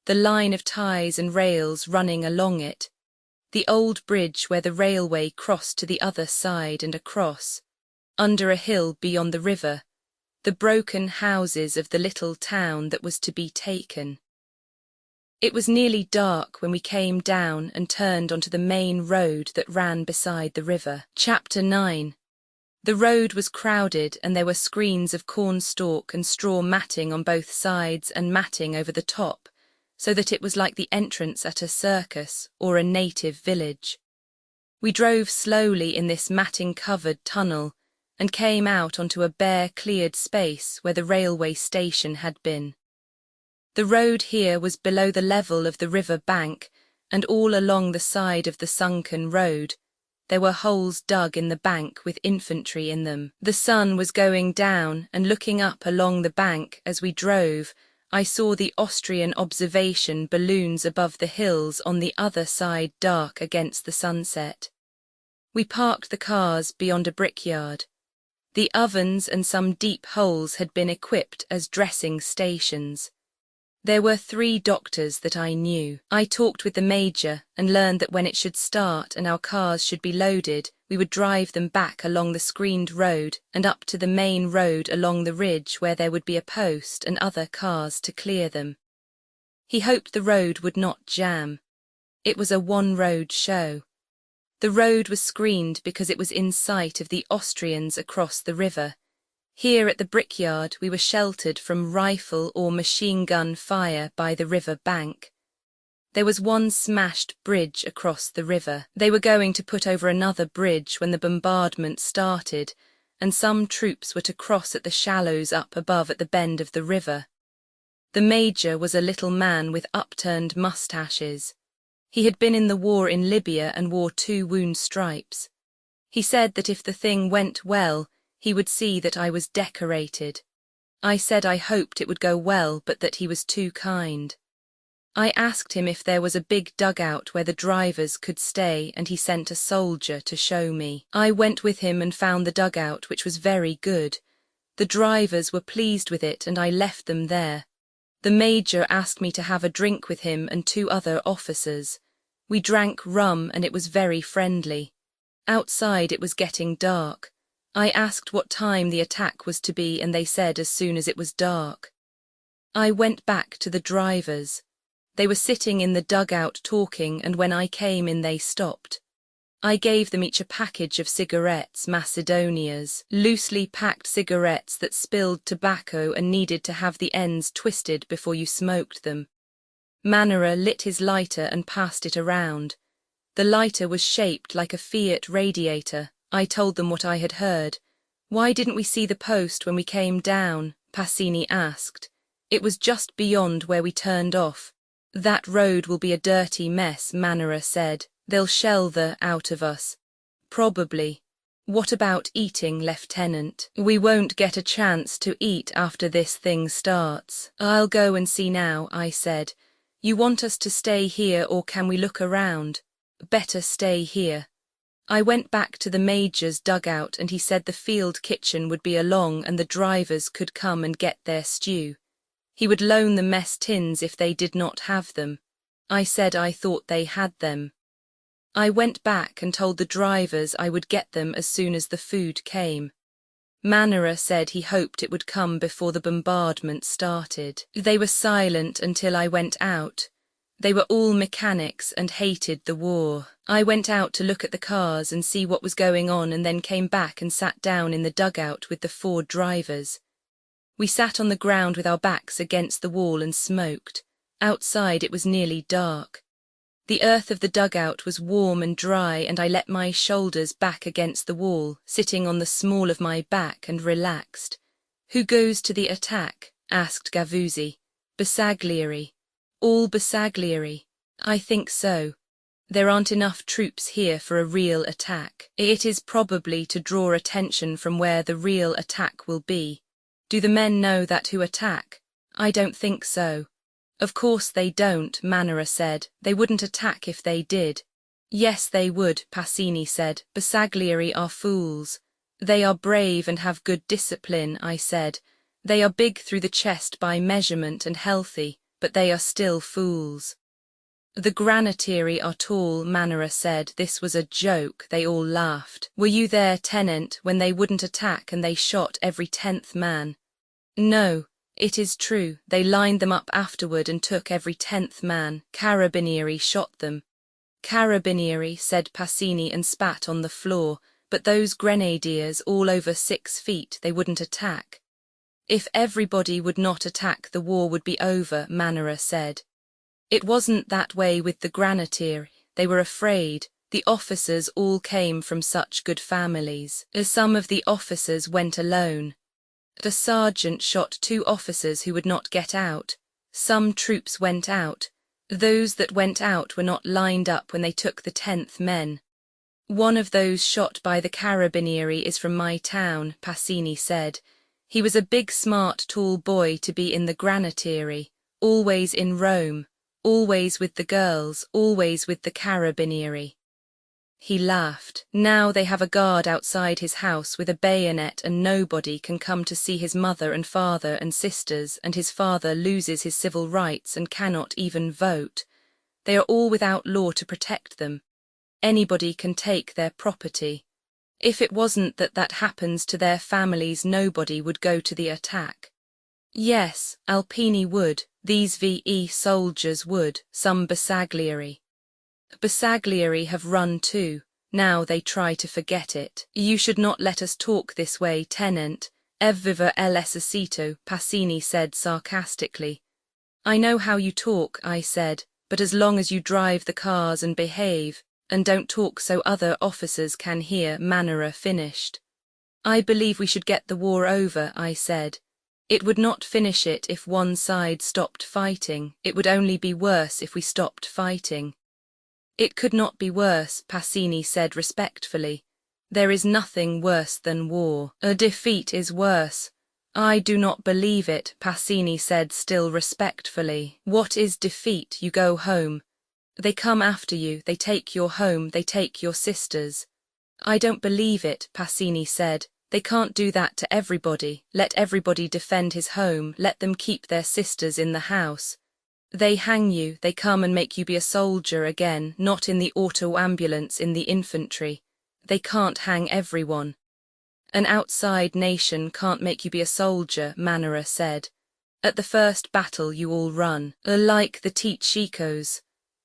the line of ties and rails running along it, the old bridge where the railway crossed to the other side and across, under a hill beyond the river, the broken houses of the little town that was to be taken. It was nearly dark when we came down and turned onto the main road that ran beside the river. Chapter 9. The road was crowded and there were screens of cornstalk and straw matting on both sides and matting over the top, so that it was like the entrance at a circus or a native village. We drove slowly in this matting-covered tunnel and came out onto a bare, cleared space where the railway station had been. The road here was below the level of the river bank, and all along the side of the sunken road there were holes dug in the bank with infantry in them. The sun was going down, and looking up along the bank as we drove, I saw the Austrian observation balloons above the hills on the other side dark against the sunset. We parked the cars beyond a brickyard. The ovens and some deep holes had been equipped as dressing stations. There were 3 doctors that I knew. I talked with the major and learned that when it should start and our cars should be loaded, we would drive them back along the screened road and up to the main road along the ridge where there would be a post and other cars to clear them. He hoped the road would not jam. It was a one-road show. The road was screened because it was in sight of the Austrians across the river. Here at the brickyard we were sheltered from rifle or machine gun fire by the river bank. There was one smashed bridge across the river. They were going to put over another bridge when the bombardment started, and some troops were to cross at the shallows up above at the bend of the river. The major was a little man with upturned moustaches. He had been in the war in Libya and wore 2 wound stripes. He said that if the thing went well, he would see that I was decorated. I said I hoped it would go well, but that he was too kind. I asked him if there was a big dugout where the drivers could stay, and he sent a soldier to show me. I went with him and found the dugout, which was very good. The drivers were pleased with it, and I left them there. The major asked me to have a drink with him and 2 other officers. We drank rum and it was very friendly. Outside it was getting dark. I asked what time the attack was to be and they said as soon as it was dark. I went back to the drivers. They were sitting in the dugout talking, and when I came in they stopped. I gave them each a package of cigarettes, Macedonias, loosely packed cigarettes that spilled tobacco and needed to have the ends twisted before you smoked them. Manera lit his lighter and passed it around. The lighter was shaped like a Fiat radiator. I told them what I had heard. Why didn't we see the post when we came down? Passini asked. It was just beyond where we turned off. That road will be a dirty mess, Manera said. They'll shell the out of us. Probably. What about eating, Lieutenant? We won't get a chance to eat after this thing starts. I'll go and see now, I said. You want us to stay here or can we look around? Better stay here. I went back to the major's dugout and he said the field kitchen would be along and the drivers could come and get their stew. He would loan the mess tins if they did not have them. I said I thought they had them. I went back and told the drivers I would get them as soon as the food came. Manera said he hoped it would come before the bombardment started. They were silent until I went out. They were all mechanics and hated the war. I went out to look at the cars and see what was going on and then came back and sat down in the dugout with the 4 drivers. We sat on the ground with our backs against the wall and smoked. Outside it was nearly dark. The earth of the dugout was warm and dry and I let my shoulders back against the wall, sitting on the small of my back and relaxed. "Who goes to the attack?" asked Gavuzzi. "Bersaglieri." "All Bersaglieri?" "I think so. There aren't enough troops here for a real attack. It is probably to draw attention from where the real attack will be. Do the men know that who attack?" "I don't think so." "Of course they don't," Manera said. "They wouldn't attack if they did." "Yes, they would," Passini said. "Bersaglieri are fools." "They are brave and have good discipline," I said. "They are big through the chest by measurement and healthy, but they are still fools." "The Granatieri are tall," Manera said. This was a joke. They all laughed. "Were you there, Tenent, when they wouldn't attack and they shot every 10th man?" "No. It is true, they lined them up afterward and took every 10th man. Carabinieri shot them." "Carabinieri," said Passini and spat on the floor, "but those grenadiers all over 6 feet, they wouldn't attack." "If everybody would not attack the war would be over," Manera said. "It wasn't that way with the Granatieri. They were afraid. The officers all came from such good families. Some of the officers went alone. The sergeant shot 2 officers who would not get out. Some troops went out. Those that went out were not lined up when they took the 10th men. One of those shot by the Carabinieri is from my town," Passini said. "He was a big, smart, tall boy to be in the Granatieri, always in Rome, always with the girls, always with the Carabinieri." He laughed. "Now they have a guard outside his house with a bayonet and nobody can come to see his mother and father and sisters, and his father loses his civil rights and cannot even vote. They are all without law to protect them. Anybody can take their property. If it wasn't that that happens to their families, nobody would go to the attack." "Yes, Alpini would, these VE soldiers would, some Bersaglieri. Bersaglieri have run too, now they try to forget it." "You should not let us talk this way, Tenent. Evviva l'esercito," Passini said sarcastically. "I know how you talk," I said, "but as long as you drive the cars and behave, and don't talk so other officers can hear," Manera finished. "I believe we should get the war over," I said. "It would not finish it if one side stopped fighting. It would only be worse if we stopped fighting." "It could not be worse," Passini said respectfully. "There is nothing worse than war. A defeat is worse." "I do not believe it," Passini said still respectfully. "What is defeat? You go home. They come after you, they take your home, they take your sisters." "I don't believe it," Passini said. "They can't do that to everybody. Let everybody defend his home, let them keep their sisters in the house. They hang you, they come and make you be a soldier again, not in the auto-ambulance, in the infantry. They can't hang everyone." "An outside nation can't make you be a soldier," Manera said. "At the first battle you all run, like the Chicos.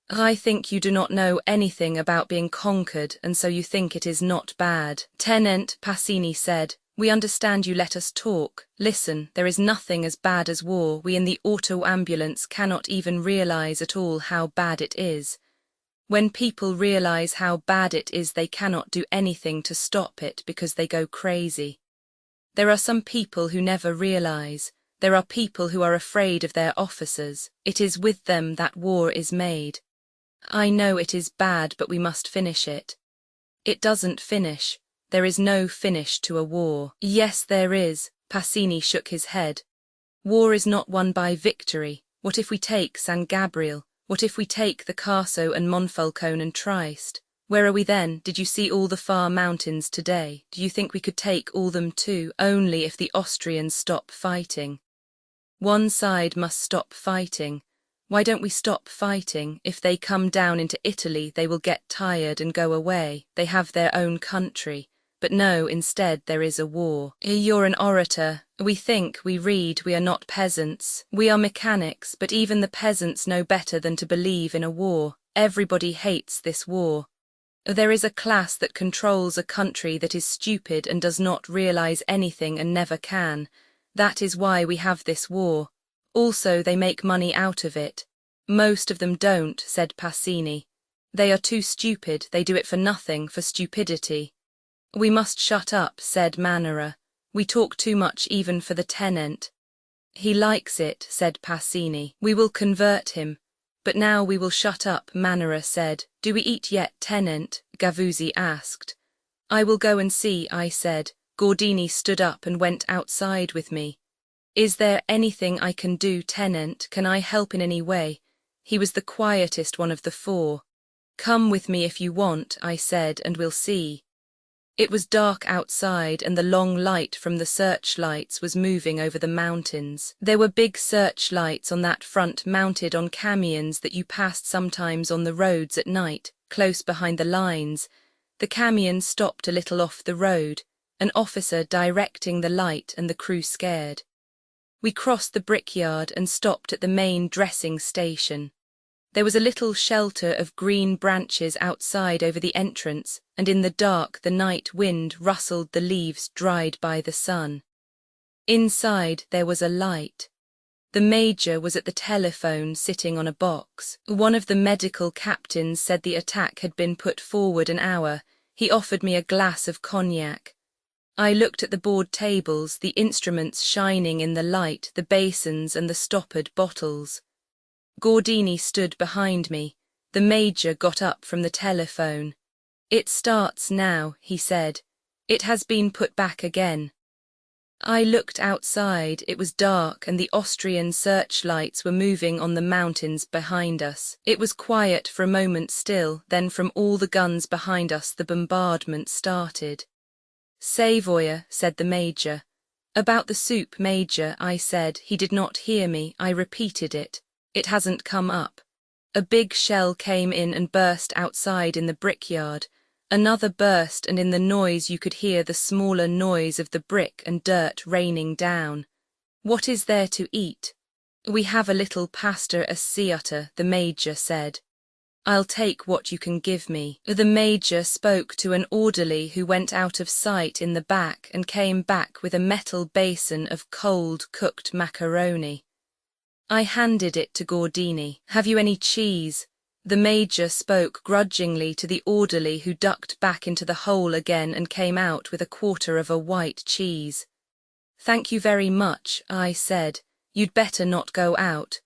I think you do not know anything about being conquered, and so you think it is not bad." "Tenent," Passini said, "we understand you let us talk. Listen, there is nothing as bad as war. We in the auto-ambulance cannot even realize at all how bad it is. When people realize how bad it is, they cannot do anything to stop it because they go crazy. There are some people who never realize. There are people who are afraid of their officers. It is with them that war is made. I know it is bad, but we must finish it." "It doesn't finish. There is no finish to a war." "Yes, there is." Passini shook his head. "War is not won by victory. What if we take San Gabriel? What if we take the Carso and Monfalcone and Trieste? Where are we then? Did you see all the far mountains today? Do you think we could take all them too, only if the Austrians stop fighting? One side must stop fighting. Why don't we stop fighting? If they come down into Italy, they will get tired and go away. They have their own country. But no, instead there is a war. You're an orator. We think, we read, we are not peasants. We are mechanics, but even the peasants know better than to believe in a war. Everybody hates this war. There is a class that controls a country that is stupid and does not realize anything and never can. That is why we have this war. Also, they make money out of it. Most of them don't, said Passini. They are too stupid, they do it for nothing, for stupidity. We must shut up, said Manera. We talk too much even for the tenant. He likes it, said Passini. We will convert him. But now we will shut up, Manera said. Do we eat yet, tenant? Gavuzzi asked. I will go and see, I said. Gordini stood up and went outside with me. Is there anything I can do, tenant? Can I help in any way? He was the quietest one of the four. Come with me if you want, I said, and we'll see. It was dark outside and the long light from the searchlights was moving over the mountains. There were big searchlights on that front mounted on camions that you passed sometimes on the roads at night, close behind the lines. The camion stopped a little off the road, an officer directing the light and the crew scared. We crossed the brickyard and stopped at the main dressing station. There was a little shelter of green branches outside over the entrance, and in the dark the night wind rustled the leaves dried by the sun. Inside there was a light. The major was at the telephone sitting on a box. One of the medical captains said the attack had been put forward an hour. He offered me a glass of cognac. I looked at the board tables, the instruments shining in the light, the basins and the stoppered bottles. Gordini stood behind me. The major got up from the telephone. It starts now, he said. It has been put back again. I looked outside. It was dark and the Austrian searchlights were moving on the mountains behind us. It was quiet for a moment still, then from all the guns behind us the bombardment started. Savoyer, said the major. About the soup, major, I said. He did not hear me. I repeated it. It hasn't come up. A big shell came in and burst outside in the brickyard. Another burst, and in the noise you could hear the smaller noise of the brick and dirt raining down. What is there to eat? We have a little pasta asciutta, the major said. I'll take what you can give me. The major spoke to an orderly who went out of sight in the back and came back with a metal basin of cold cooked macaroni. I handed it to Gordini. Have you any cheese? The major spoke grudgingly to the orderly who ducked back into the hole again and came out with a quarter of a white cheese. Thank you very much, I said. You'd better not go out.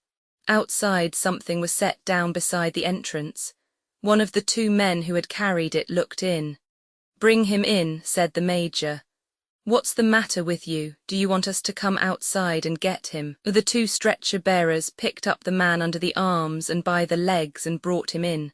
Outside something was set down beside the entrance. One of the two men who had carried it looked in. Bring him in, said the major. What's the matter with you? Do you want us to come outside and get him? The two stretcher-bearers picked up the man under the arms and by the legs and brought him in.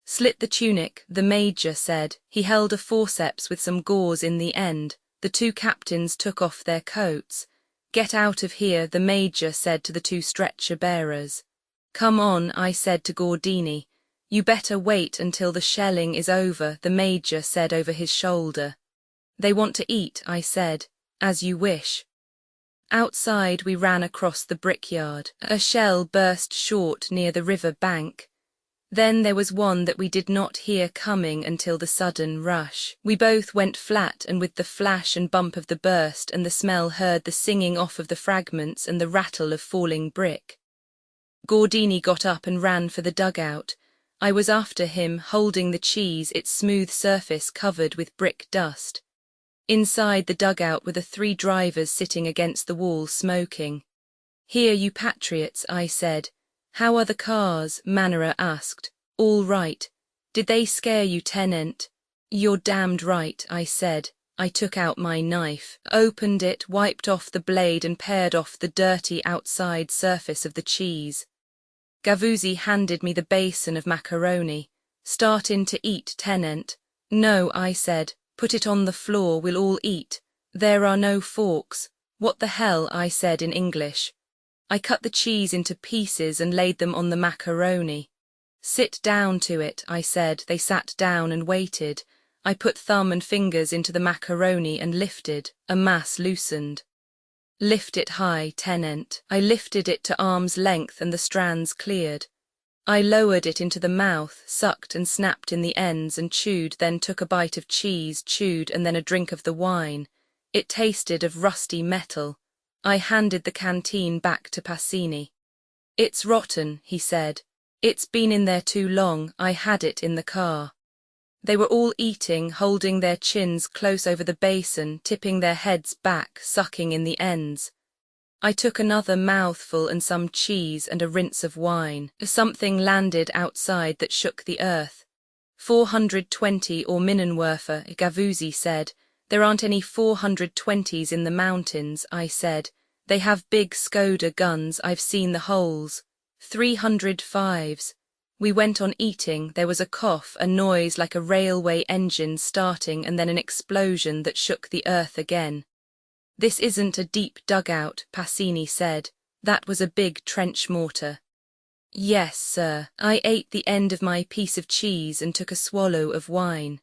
Slit the tunic, the major said. He held a forceps with some gauze in the end. The two captains took off their coats. Get out of here, the major said to the two stretcher-bearers. Come on, I said to Gordini. You better wait until the shelling is over, the major said over his shoulder. They want to eat, I said. As you wish. Outside we ran across the brickyard. A shell burst short near the river bank. Then there was one that we did not hear coming until the sudden rush. We both went flat, and with the flash and bump of the burst and the smell heard the singing off of the fragments and the rattle of falling brick. Gordini got up and ran for the dugout. I was after him, holding the cheese, its smooth surface covered with brick dust. Inside the dugout were the three drivers sitting against the wall smoking. Here, you patriots, I said. How are the cars? Manera asked. All right. Did they scare you, tenant? You're damned right, I said. I took out my knife, opened it, wiped off the blade and pared off the dirty outside surface of the cheese. Gavuzzi handed me the basin of macaroni. Start in to eat, tenant. No, I said. Put it on the floor, we'll all eat. There are no forks. What the hell, I said in English. I cut the cheese into pieces and laid them on the macaroni. Sit down to it, I said. They sat down and waited. I put thumb and fingers into the macaroni and lifted, a mass loosened. Lift it high, tenant. I lifted it to arm's length and the strands cleared. I lowered it into the mouth, sucked and snapped in the ends and chewed, then took a bite of cheese, chewed, and then a drink of the wine. It tasted of rusty metal. I handed the canteen back to Passini. It's rotten, he said. It's been in there too long. I had it in the car. They were all eating, holding their chins close over the basin, tipping their heads back, sucking in the ends. I took another mouthful and some cheese and a rinse of wine. Something landed outside that shook the earth. 420 or Minenwerfer, Gavuzzi said. There aren't any 420s in the mountains, I said. They have big Skoda guns, I've seen the holes. 305s. We went on eating, there was a cough, a noise like a railway engine starting and then an explosion that shook the earth again. This isn't a deep dugout, Passini said. That was a big trench mortar. Yes, sir. I ate the end of my piece of cheese and took a swallow of wine.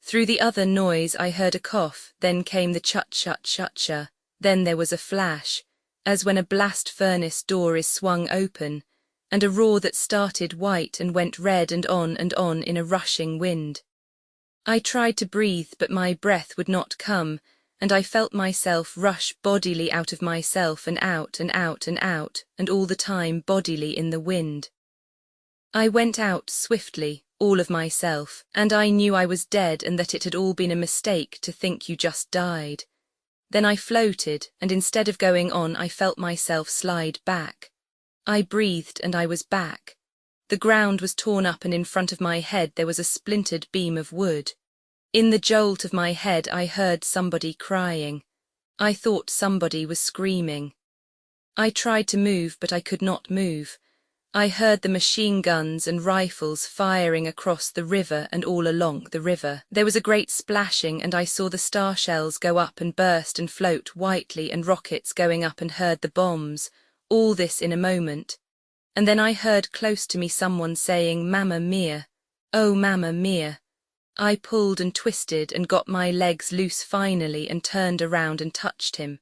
Through the other noise I heard a cough, then came the chut-chut-chut-chut. Then there was a flash, as when a blast furnace door is swung open, and a roar that started white and went red and on in a rushing wind. I tried to breathe, but my breath would not come, and I felt myself rush bodily out of myself and out and out and out, and all the time bodily in the wind. I went out swiftly, all of myself, and I knew I was dead and that it had all been a mistake to think you just died. Then I floated, and instead of going on I felt myself slide back. I breathed and I was back. The ground was torn up and in front of my head there was a splintered beam of wood. In the jolt of my head I heard somebody crying. I thought somebody was screaming. I tried to move but I could not move. I heard the machine guns and rifles firing across the river and all along the river. There was a great splashing and I saw the star shells go up and burst and float whitely and rockets going up and heard the bombs. All this in a moment. And then I heard close to me someone saying, "Mamma mia, oh mamma mia." I pulled and twisted and got my legs loose finally and turned around and touched him.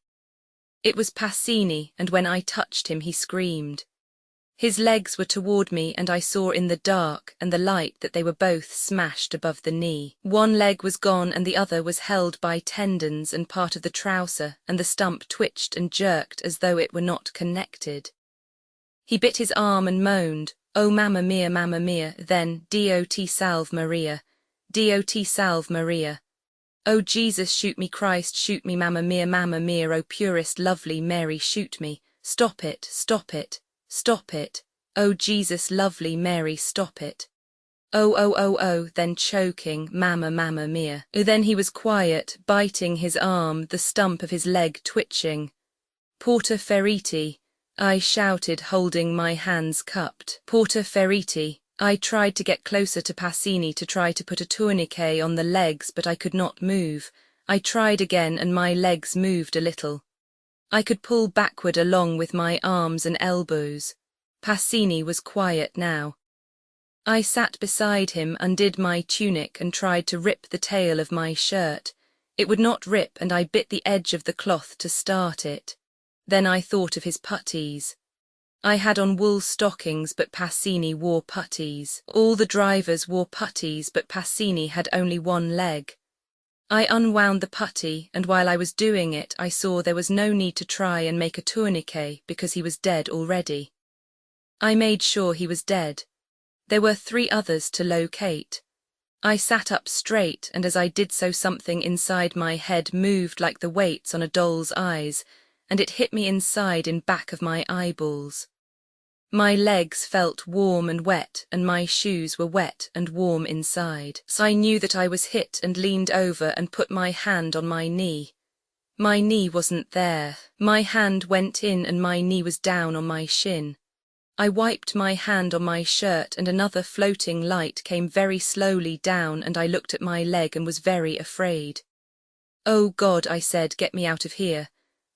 It was Passini, and when I touched him he screamed. His legs were toward me and I saw in the dark and the light that they were both smashed above the knee. One leg was gone and the other was held by tendons and part of the trouser, and the stump twitched and jerked as though it were not connected. He bit his arm and moaned, "Oh mamma mia," then, "Dot salve Maria, Dot salve Maria. Oh Jesus, shoot me, Christ, shoot me, mamma mia, oh purest lovely Mary, shoot me, stop it, stop it. Stop it, oh Jesus, lovely Mary, stop it. Oh, then choking, mamma mia. Then he was quiet, biting his arm, the stump of his leg twitching. Porta feriti, I shouted, holding my hands cupped. Porta feriti. I tried to get closer to Passini to try to put a tourniquet on the legs, but I could not move. I tried again and my legs moved a little. I could pull backward along with my arms and elbows. Passini was quiet now. I sat beside him, undid my tunic and tried to rip the tail of my shirt. It would not rip and I bit the edge of the cloth to start it. Then I thought of his puttees. I had on wool stockings but Passini wore puttees. All the drivers wore puttees but Passini had only one leg. I unwound the putty, and while I was doing it I saw there was no need to try and make a tourniquet because he was dead already. I made sure he was dead. There were 3 others to locate. I sat up straight, and as I did so something inside my head moved like the weights on a doll's eyes, and it hit me inside in back of my eyeballs. My legs felt warm and wet, and my shoes were wet and warm inside. So I knew that I was hit and leaned over and put my hand on my knee. My knee wasn't there. My hand went in and my knee was down on my shin. I wiped my hand on my shirt and another floating light came very slowly down and I looked at my leg and was very afraid. "Oh God," I said, "get me out of here."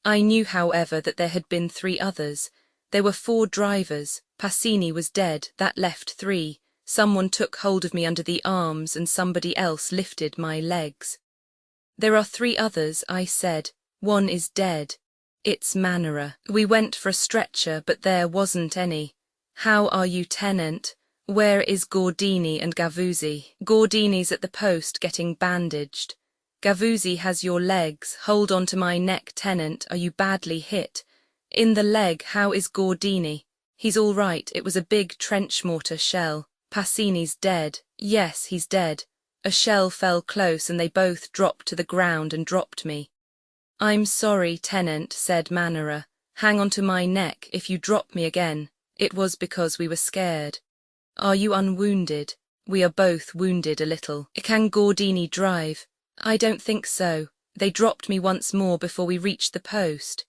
I knew, however, that there had been 3 others. There were 4 drivers. Passini was dead, that left 3. Someone took hold of me under the arms and somebody else lifted my legs. There are 3 others, I said. One is dead. It's Manara. We went for a stretcher, but there wasn't any. How are you, Tenant? Where is Gordini and Gavuzzi? Gordini's at the post getting bandaged. Gavuzzi has your legs. Hold on to my neck, Tenant. Are you badly hit? In the leg. How is Gordini? He's all right. It was a big trench mortar shell. Passini's dead. Yes, he's dead. A shell fell close and they both dropped to the ground and dropped me. I'm sorry, Tenant, said Manara. Hang on to my neck. If you drop me again, it was because we were scared. Are you unwounded? We are both wounded a little. Can Gordini drive? I don't think so. They dropped me once more before we reached the post.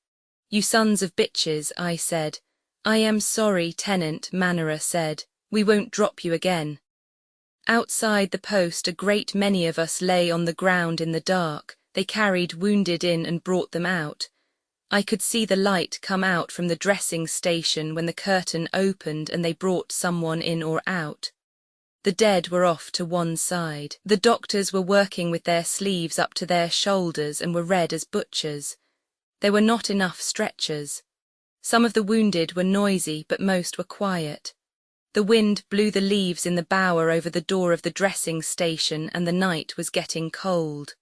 You sons of bitches, I said. I am sorry, Tenant, Manara said. We won't drop you again. Outside the post a great many of us lay on the ground in the dark. They carried wounded in and brought them out. I could see the light come out from the dressing station when the curtain opened and they brought someone in or out. The dead were off to one side. The doctors were working with their sleeves up to their shoulders and were red as butchers. There were not enough stretchers. Some of the wounded were noisy, but most were quiet. The wind blew the leaves in the bower over the door of the dressing station and the night was getting cold.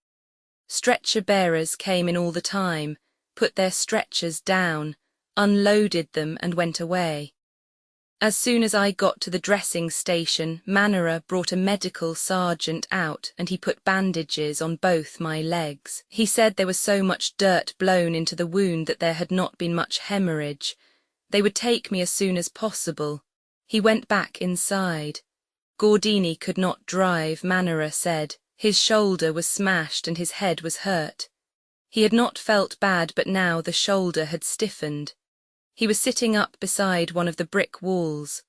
Stretcher bearers came in all the time, put their stretchers down, unloaded them and went away. As soon as I got to the dressing station, Manara brought a medical sergeant out and he put bandages on both my legs. He said there was so much dirt blown into the wound that there had not been much hemorrhage. They would take me as soon as possible. He went back inside. Gordini could not drive, Manara said. His shoulder was smashed and his head was hurt. He had not felt bad, but now the shoulder had stiffened. He was sitting up beside one of the brick walls.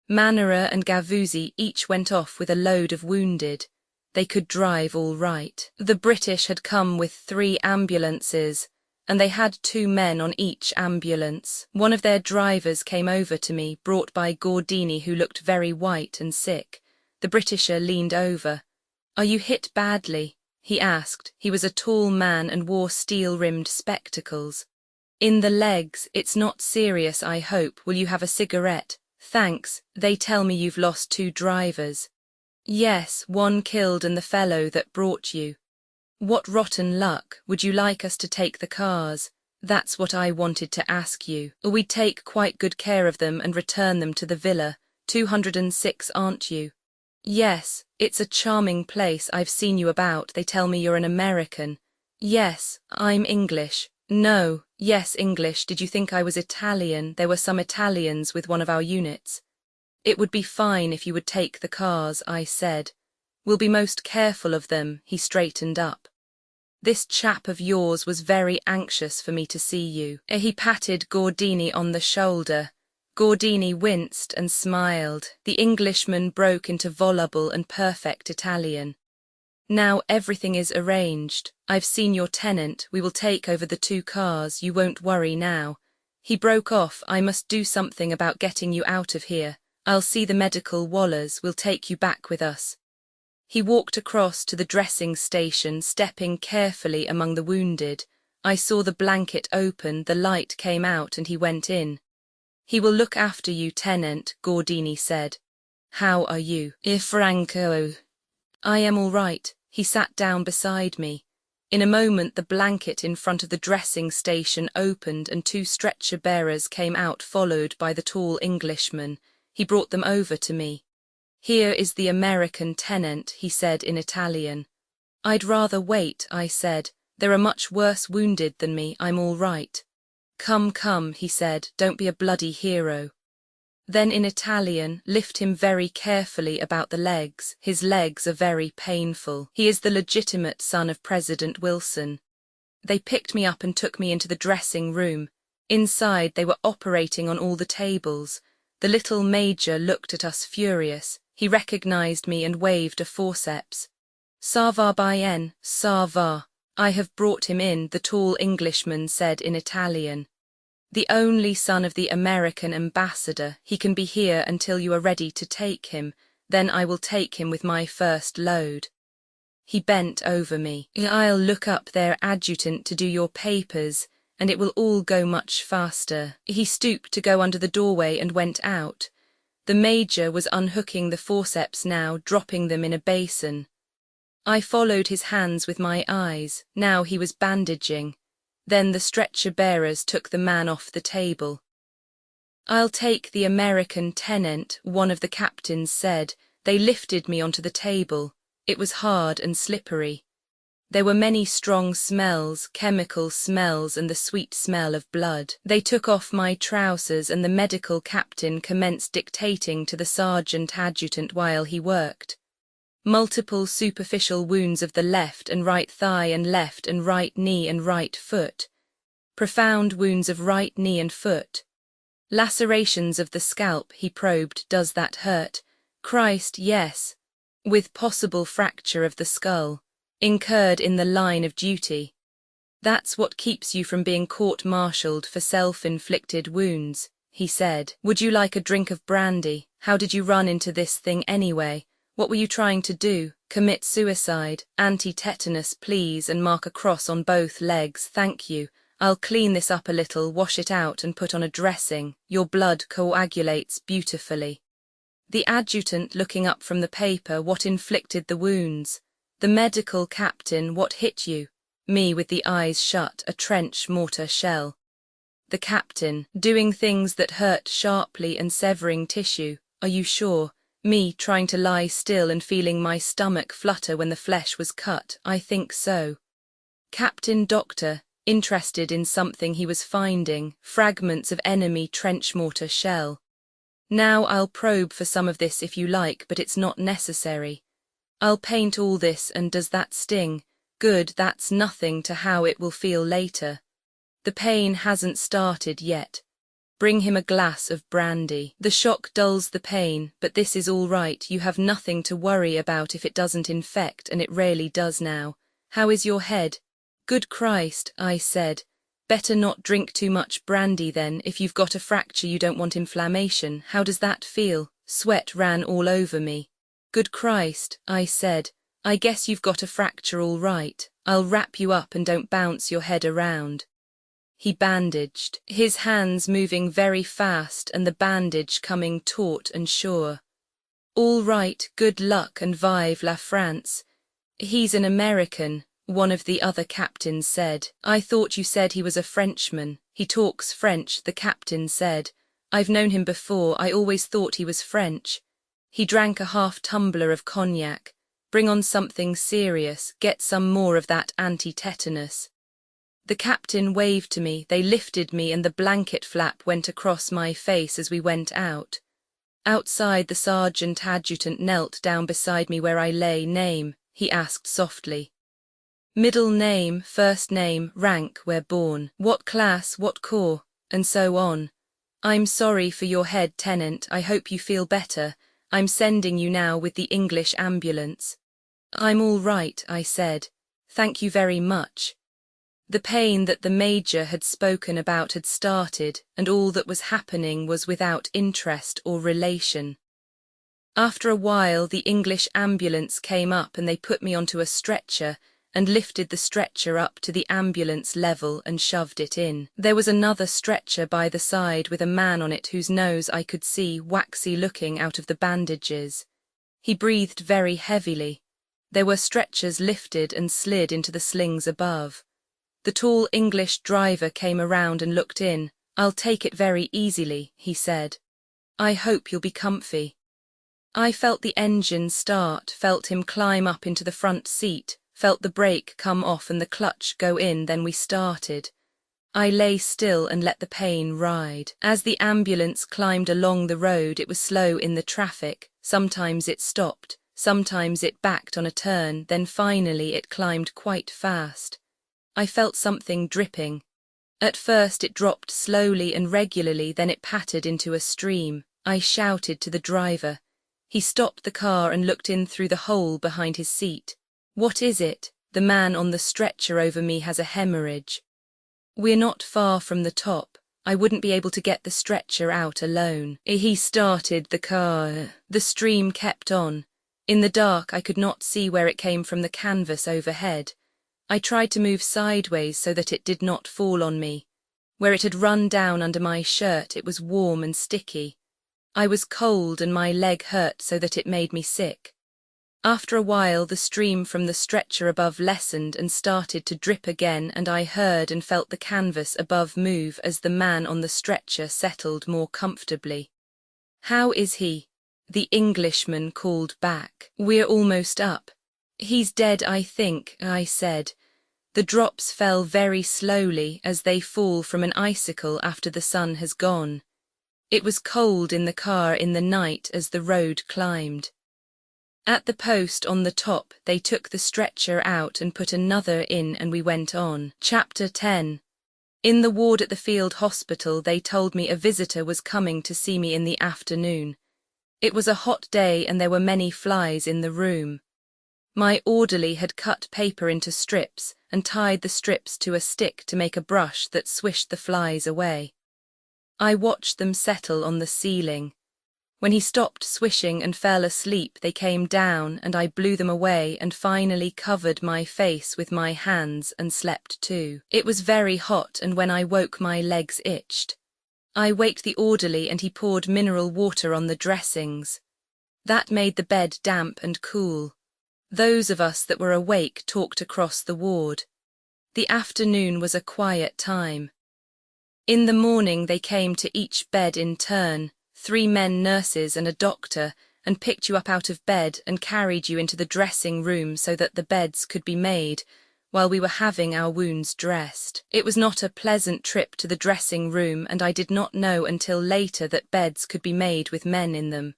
Manara and Gavuzzi each went off with a load of wounded. They could drive all right. The British had come with 3 ambulances, and they had 2 men on each ambulance. One of their drivers came over to me, brought by Gordini, who looked very white and sick. The Britisher leaned over. Are you hit badly? He asked. He was a tall man and wore steel-rimmed spectacles. In the legs. It's not serious, I hope. Will you have a cigarette? Thanks. They tell me you've lost 2 drivers. Yes, 1 killed and the fellow that brought you. What rotten luck. Would you like us to take the cars? That's what I wanted to ask you. We'd take quite good care of them and return them to the villa. 206, aren't you? Yes, it's a charming place. I've seen you about. They tell me you're an American. Yes, I'm English. No, yes, English. Did you think I was Italian? There were some Italians with one of our units. It would be fine if you would take the cars, I said. We'll be most careful of them. He straightened up. This chap of yours was very anxious for me to see you. He patted Gordini on the shoulder. Gordini winced and smiled. The Englishman broke into voluble and perfect Italian. Now everything is arranged. I've seen your tenant. We will take over the 2 cars. You won't worry now. He broke off. I must do something about getting you out of here. I'll see the medical wallers. We'll take you back with us. He walked across to the dressing station, stepping carefully among the wounded. I saw the blanket open, the light came out and he went in. He will look after you, Tenant, Gordini said. How are you? Franco. I am all right. He sat down beside me. In a moment the blanket in front of the dressing station opened and 2 stretcher bearers came out, followed by the tall Englishman. He brought them over to me. Here is the American tenant, he said in Italian. I'd rather wait, I said. There are much worse wounded than me. I'm all right. Come, come, he said. Don't be a bloody hero. Then in Italian, lift him very carefully about the legs. His legs are very painful. He is the legitimate son of President Wilson. They picked me up and took me into the dressing room. Inside they were operating on all the tables. The little major looked at us furious. He recognized me and waved a forceps. Ça va bien, ça va. I have brought him in, the tall Englishman said in Italian. The only son of the American ambassador. He can be here until you are ready to take him. then I will take him with my first load. He bent over me. I'll look up their adjutant to do your papers, and it will all go much faster. He stooped to go under the doorway and went out. The major was unhooking the forceps now, dropping them in a basin. I followed his hands with my eyes. Now he was bandaging. Then the stretcher-bearers took the man off the table. "I'll take the American tenant," one of the captains said. They lifted me onto the table. It was hard and slippery. There were many strong smells, chemical smells, and the sweet smell of blood. They took off my trousers, and the medical captain commenced dictating to the sergeant adjutant while he worked. Multiple superficial wounds of the left and right thigh and left and right knee and right foot. Profound wounds of right knee and foot. Lacerations of the scalp, he probed. "Does that hurt?" "Christ, yes." With possible fracture of the skull. Incurred in the line of duty. "That's what keeps you from being court-martialed for self-inflicted wounds," he said. "Would you like a drink of brandy? How did you run into this thing anyway? What were you trying to do? Commit suicide? Anti-tetanus, please, and mark a cross on both legs, thank you. I'll clean this up a little, wash it out and put on a dressing. Your blood coagulates beautifully." The adjutant looking up from the paper, "What inflicted the wounds?" The medical captain, "What hit you?" Me with the eyes shut, "A trench mortar shell." The captain, "Doing things that hurt sharply and severing tissue. Are you sure?" Me trying to lie still and feeling my stomach flutter when the flesh was cut. "I think so." Captain Doctor, interested in something he was finding, fragments of enemy trench mortar shell. "Now I'll probe for some of this if you like, but it's not necessary. I'll paint all this, and does that sting? Good, that's nothing to how it will feel later. The pain hasn't started yet. Bring him a glass of brandy. The shock dulls the pain, but this is all right. You have nothing to worry about if it doesn't infect, and it rarely does now. How is your head?" "Good Christ," I said. "Better not drink too much brandy then. If you've got a fracture you don't want inflammation. How does that feel?" Sweat ran all over me. "Good Christ," I said. "I guess you've got a fracture all right. I'll wrap you up and don't bounce your head around." He bandaged, his hands moving very fast and the bandage coming taut and sure. "All right, good luck and vive la France." "He's an American," one of the other captains said. "I thought you said he was a Frenchman." "He talks French," the captain said. "I've known him before. I always thought he was French." He drank a half tumbler of cognac. "Bring on something serious. Get some more of that anti-tetanus." The captain waved to me. They lifted me and the blanket flap went across my face as we went out. Outside, the sergeant adjutant knelt down beside me where I lay. "Name?" he asked softly. "Middle name, first name, rank, where born, what class, what corps," and so on. "I'm sorry for your head, Tenant. I hope you feel better. I'm sending you now with the English ambulance." "I'm all right," I said. "Thank you very much." The pain that the major had spoken about had started, and all that was happening was without interest or relation. After a while, the English ambulance came up and they put me onto a stretcher and lifted the stretcher up to the ambulance level and shoved it in. There was another stretcher by the side with a man on it whose nose I could see waxy looking out of the bandages. He breathed very heavily. There were stretchers lifted and slid into the slings above. The tall English driver came around and looked in. "I'll take it very easily," he said. "I hope you'll be comfy." I felt the engine start, felt him climb up into the front seat, felt the brake come off and the clutch go in, then we started. I lay still and let the pain ride. As the ambulance climbed along the road, it was slow in the traffic. Sometimes it stopped, sometimes it backed on a turn, then finally it climbed quite fast. I felt something dripping. At first it dropped slowly and regularly, then it pattered into a stream. I shouted to the driver. He stopped the car and looked in through the hole behind his seat. "What is it?" "The man on the stretcher over me has a hemorrhage." "We're not far from the top. I wouldn't be able to get the stretcher out alone. He started the car. The stream kept on. In the dark, I could not see where it came from the canvas overhead. I tried to move sideways so that it did not fall on me. Where it had run down under my shirt, it was warm and sticky. I was cold and my leg hurt so that it made me sick. After a while, the stream from the stretcher above lessened and started to drip again, and I heard and felt the canvas above move as the man on the stretcher settled more comfortably. "How is he?" the Englishman called back. "We're almost up." "He's dead, I think," I said. The drops fell very slowly as they fall from an icicle after the sun has gone. It was cold in the car in the night as the road climbed. At the post on the top, they took the stretcher out and put another in, and we went on. Chapter 10. In the ward at the field hospital, they told me a visitor was coming to see me in the afternoon. It was a hot day and there were many flies in the room. My orderly had cut paper into strips and tied the strips to a stick to make a brush that swished the flies away. I watched them settle on the ceiling. When he stopped swishing and fell asleep, they came down and I blew them away and finally covered my face with my hands and slept too. It was very hot, and when I woke my legs itched. I waked the orderly and he poured mineral water on the dressings. That made the bed damp and cool. Those of us that were awake talked across the ward. The afternoon was a quiet time. In the morning they came to each bed in turn, 3 men nurses and a doctor, and picked you up out of bed and carried you into the dressing room so that the beds could be made, while we were having our wounds dressed. It was not a pleasant trip to the dressing room, and I did not know until later that beds could be made with men in them.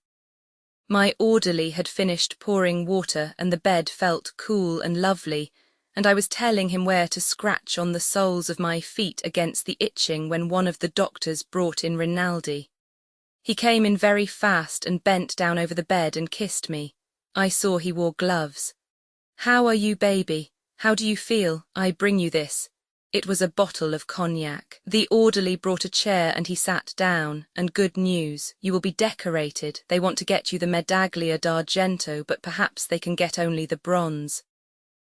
My orderly had finished pouring water and the bed felt cool and lovely, and I was telling him where to scratch on the soles of my feet against the itching when one of the doctors brought in Rinaldi. He came in very fast and bent down over the bed and kissed me. I saw he wore gloves. "How are you, baby? How do you feel? I bring you this." It was a bottle of cognac. The orderly brought a chair and he sat down. "And good news, you will be decorated. They want to get you the Medaglia d'Argento, but perhaps they can get only the bronze."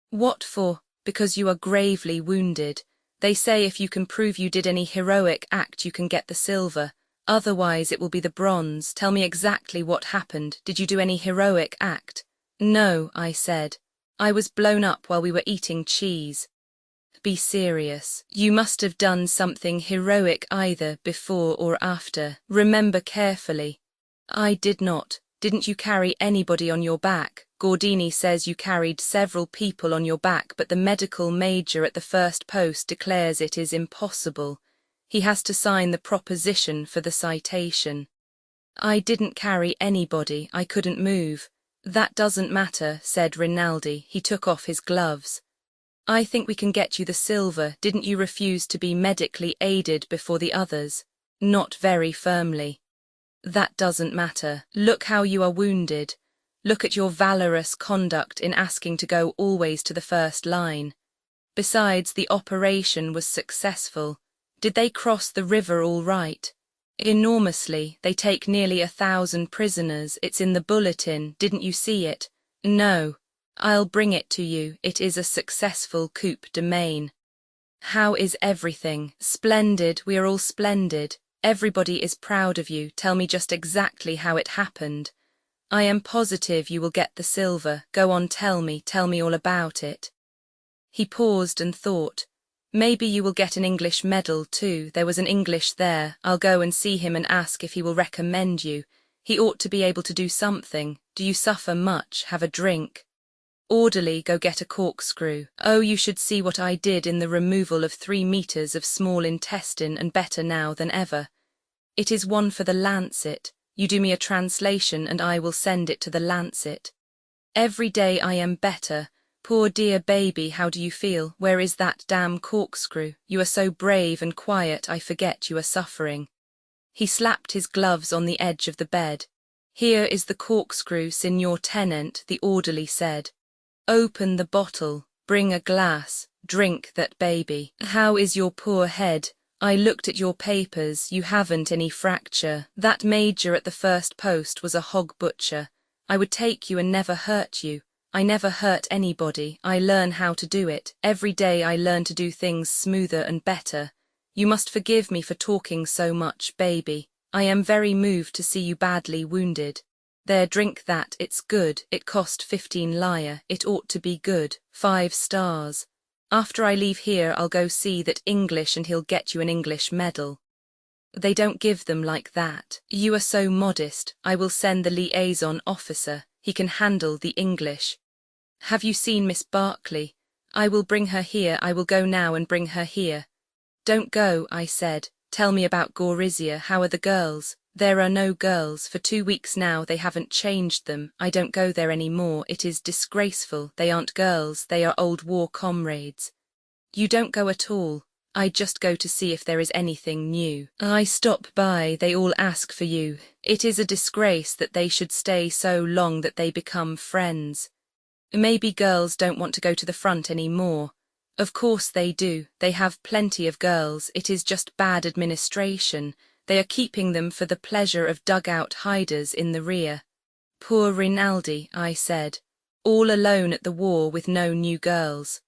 "What for?" "Because you are gravely wounded. They say if you can prove you did any heroic act you can get the silver. Otherwise it will be the bronze. Tell me exactly what happened. Did you do any heroic act?" "No," I said. "I was blown up while we were eating cheese." "Be serious. You must have done something heroic either before or after. Remember carefully." "I did not. Didn't you carry anybody on your back?" "Gordini says you carried several people on your back, but the medical major at the first post declares it is impossible. He has to sign the proposition for the citation." "I didn't carry anybody. I couldn't move." "That doesn't matter," said Rinaldi. He took off his gloves. "I think we can get you the silver. Didn't you refuse to be medically aided before the others?" "Not very firmly." "That doesn't matter. Look how you are wounded. Look at your valorous conduct in asking to go always to the first line. Besides, the operation was successful. Did they cross the river all right?" "Enormously. They take nearly 1,000 prisoners. It's in the bulletin. Didn't you see it?" "No." "I'll bring it to you. It is a successful coup de main." "How is everything?" "Splendid. We are all splendid. Everybody is proud of you. Tell me just exactly how it happened." "I am positive you will get the silver. Go on, tell me all about it." He paused and thought. "Maybe you will get an English medal too. There was an English there. I'll go and see him and ask if he will recommend you. He ought to be able to do something. Do you suffer much? Have a drink." "Orderly, go get a corkscrew." "Oh, you should see what I did in the removal of 3 meters of small intestine, and better now than ever. It is one for the Lancet. You do me a translation and I will send it to the Lancet. Every day I am better. Poor dear baby, how do you feel? Where is that damn corkscrew? You are so brave and quiet, I forget you are suffering." He slapped his gloves on the edge of the bed. "Here is the corkscrew, Signor Tenant," the orderly said. "Open the bottle, bring a glass, drink that baby. How is your poor head? I looked at your papers, you haven't any fracture. That major at the first post was a hog butcher. I would take you and never hurt you. I never hurt anybody. I learn how to do it. Every day I learn to do things smoother and better. You must forgive me for talking so much, baby. I am very moved to see you badly wounded. There, drink that, it's good. It cost 15 lire. It ought to be good. 5 stars. After I leave here I'll go see that English and he'll get you an English medal. They don't give them like that. You are so modest. I will send the liaison officer. He can handle the English. Have you seen Miss Barclay? I will bring her here. I will go now and bring her here. Don't go, I said. Tell me about Gorizia. How are the girls? There are no girls. For 2 weeks now they haven't changed them. I don't go there any more. It is disgraceful. They aren't girls. They are old war comrades. You don't go at all. I just go to see if there is anything new. I stop by. They all ask for you. It is a disgrace that they should stay so long that they become friends. Maybe girls don't want to go to the front any more. Of course they do. They have plenty of girls. It is just bad administration. They are keeping them for the pleasure of dugout hiders in the rear. Poor Rinaldi, I said. All alone at the war with no new girls.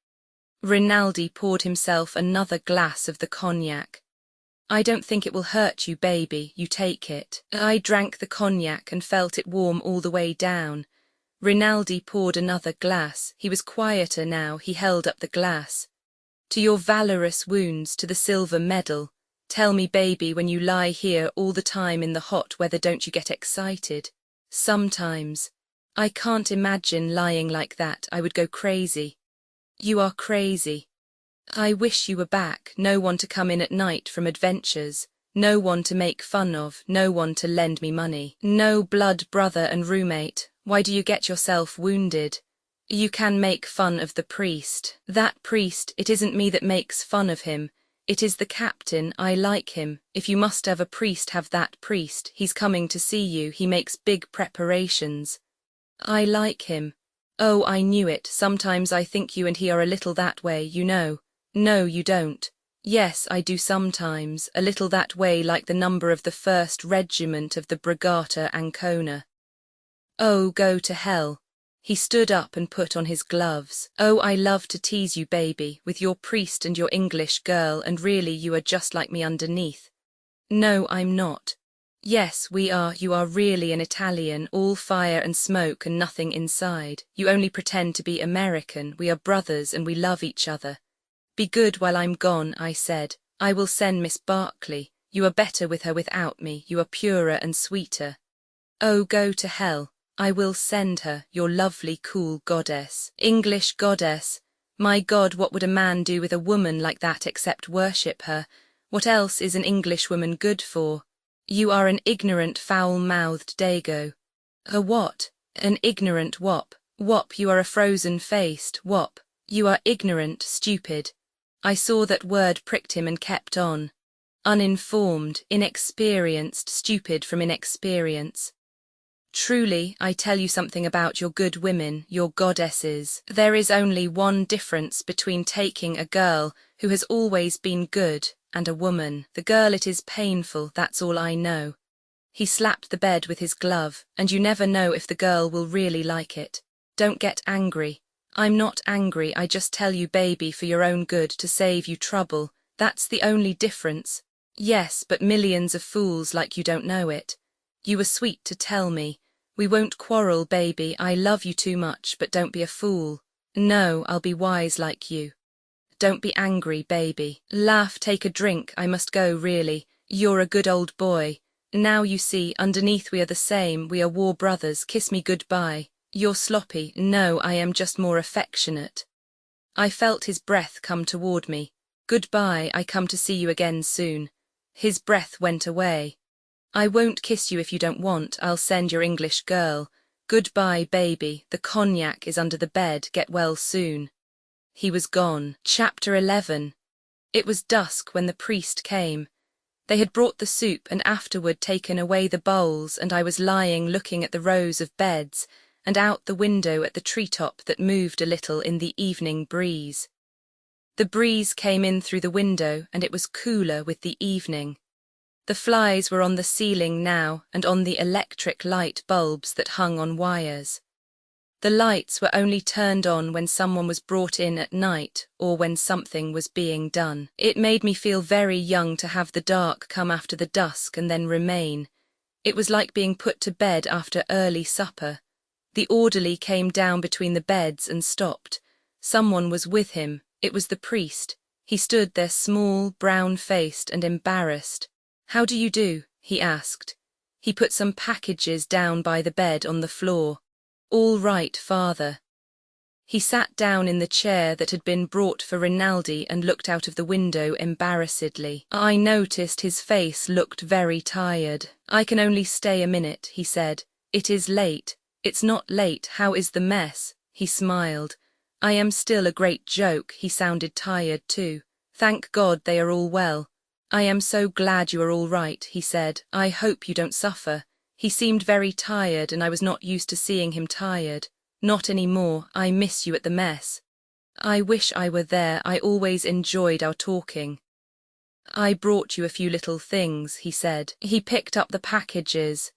Rinaldi poured himself another glass of the cognac. I don't think it will hurt you, baby. You take it. I drank the cognac and felt it warm all the way down. Rinaldi poured another glass. He was quieter now. He held up the glass. To your valorous wounds, to the silver medal. Tell me, baby, when you lie here all the time in the hot weather, don't you get excited? Sometimes. I can't imagine lying like that. I would go crazy. You are crazy. I wish you were back. No one to come in at night from adventures. No one to make fun of. No one to lend me money. No blood brother and roommate. Why do you get yourself wounded? You can make fun of the priest. That priest, it isn't me that makes fun of him. It is the captain. I like him. If you must have a priest, have that priest. He's coming to see you. He makes big preparations. I like him. Oh, I knew it. Sometimes I think you and he are a little that way, you know. No, you don't. Yes, I do sometimes. A little that way, like the number of the 1st Regiment of the Brigata Ancona. Oh, go to hell. He stood up and put on his gloves. Oh, I love to tease you, baby, with your priest and your English girl, and really you are just like me underneath. No, I'm not. Yes, we are. You are really an Italian, all fire and smoke and nothing inside. You only pretend to be American. We are brothers and we love each other. Be good while I'm gone, I said. I will send Miss Barclay. You are better with her without me. You are purer and sweeter. Oh, go to hell. I will send her, your lovely, cool goddess. English goddess. My God, what would a man do with a woman like that except worship her? What else is an Englishwoman good for? You are an ignorant, foul-mouthed dago. A what? An ignorant wop. Wop, you are a frozen-faced wop. You are ignorant, stupid. I saw that word pricked him and kept on. Uninformed, inexperienced, stupid from inexperience. Truly, I tell you something about your good women, your goddesses. There is only one difference between taking a girl who has always been good and a woman. The girl, it is painful, that's all I know. He slapped the bed with his glove, and you never know if the girl will really like it. Don't get angry. I'm not angry, I just tell you, baby, for your own good, to save you trouble. That's the only difference. Yes, but millions of fools like you don't know it. You were sweet to tell me. We won't quarrel, baby. I love you too much, but don't be a fool. No, I'll be wise like you. Don't be angry, baby. Laugh, take a drink. I must go, really. You're a good old boy. Now you see, underneath we are the same. We are war brothers. Kiss me goodbye. You're sloppy. No, I am just more affectionate. I felt his breath come toward me. Goodbye, I come to see you again soon. His breath went away. I won't kiss you if you don't want. I'll send your English girl. Goodbye, baby. The cognac is under the bed. Get well soon. He was gone. Chapter 11. It was dusk when the priest came. They had brought the soup and afterward taken away the bowls, and I was lying looking at the rows of beds and out the window at the treetop that moved a little in the evening breeze. The breeze came in through the window and it was cooler with the evening. The flies were on the ceiling now and on the electric light bulbs that hung on wires. The lights were only turned on when someone was brought in at night or when something was being done. It made me feel very young to have the dark come after the dusk and then remain. It was like being put to bed after early supper. The orderly came down between the beds and stopped. Someone was with him. It was the priest. He stood there small, brown-faced and embarrassed. "How do you do?" he asked. He put some packages down by the bed on the floor. "All right, Father." He sat down in the chair that had been brought for Rinaldi and looked out of the window embarrassedly. I noticed his face looked very tired. "I can only stay a minute," he said. "It is late." "It's not late. How is the mess?" He smiled. "I am still a great joke." He sounded tired too. "Thank God they are all well." "I am so glad you are all right," he said. "I hope you don't suffer." He seemed very tired and I was not used to seeing him tired. "Not any more. I miss you at the mess." "I wish I were there. I always enjoyed our talking." "I brought you a few little things," he said. He picked up the packages.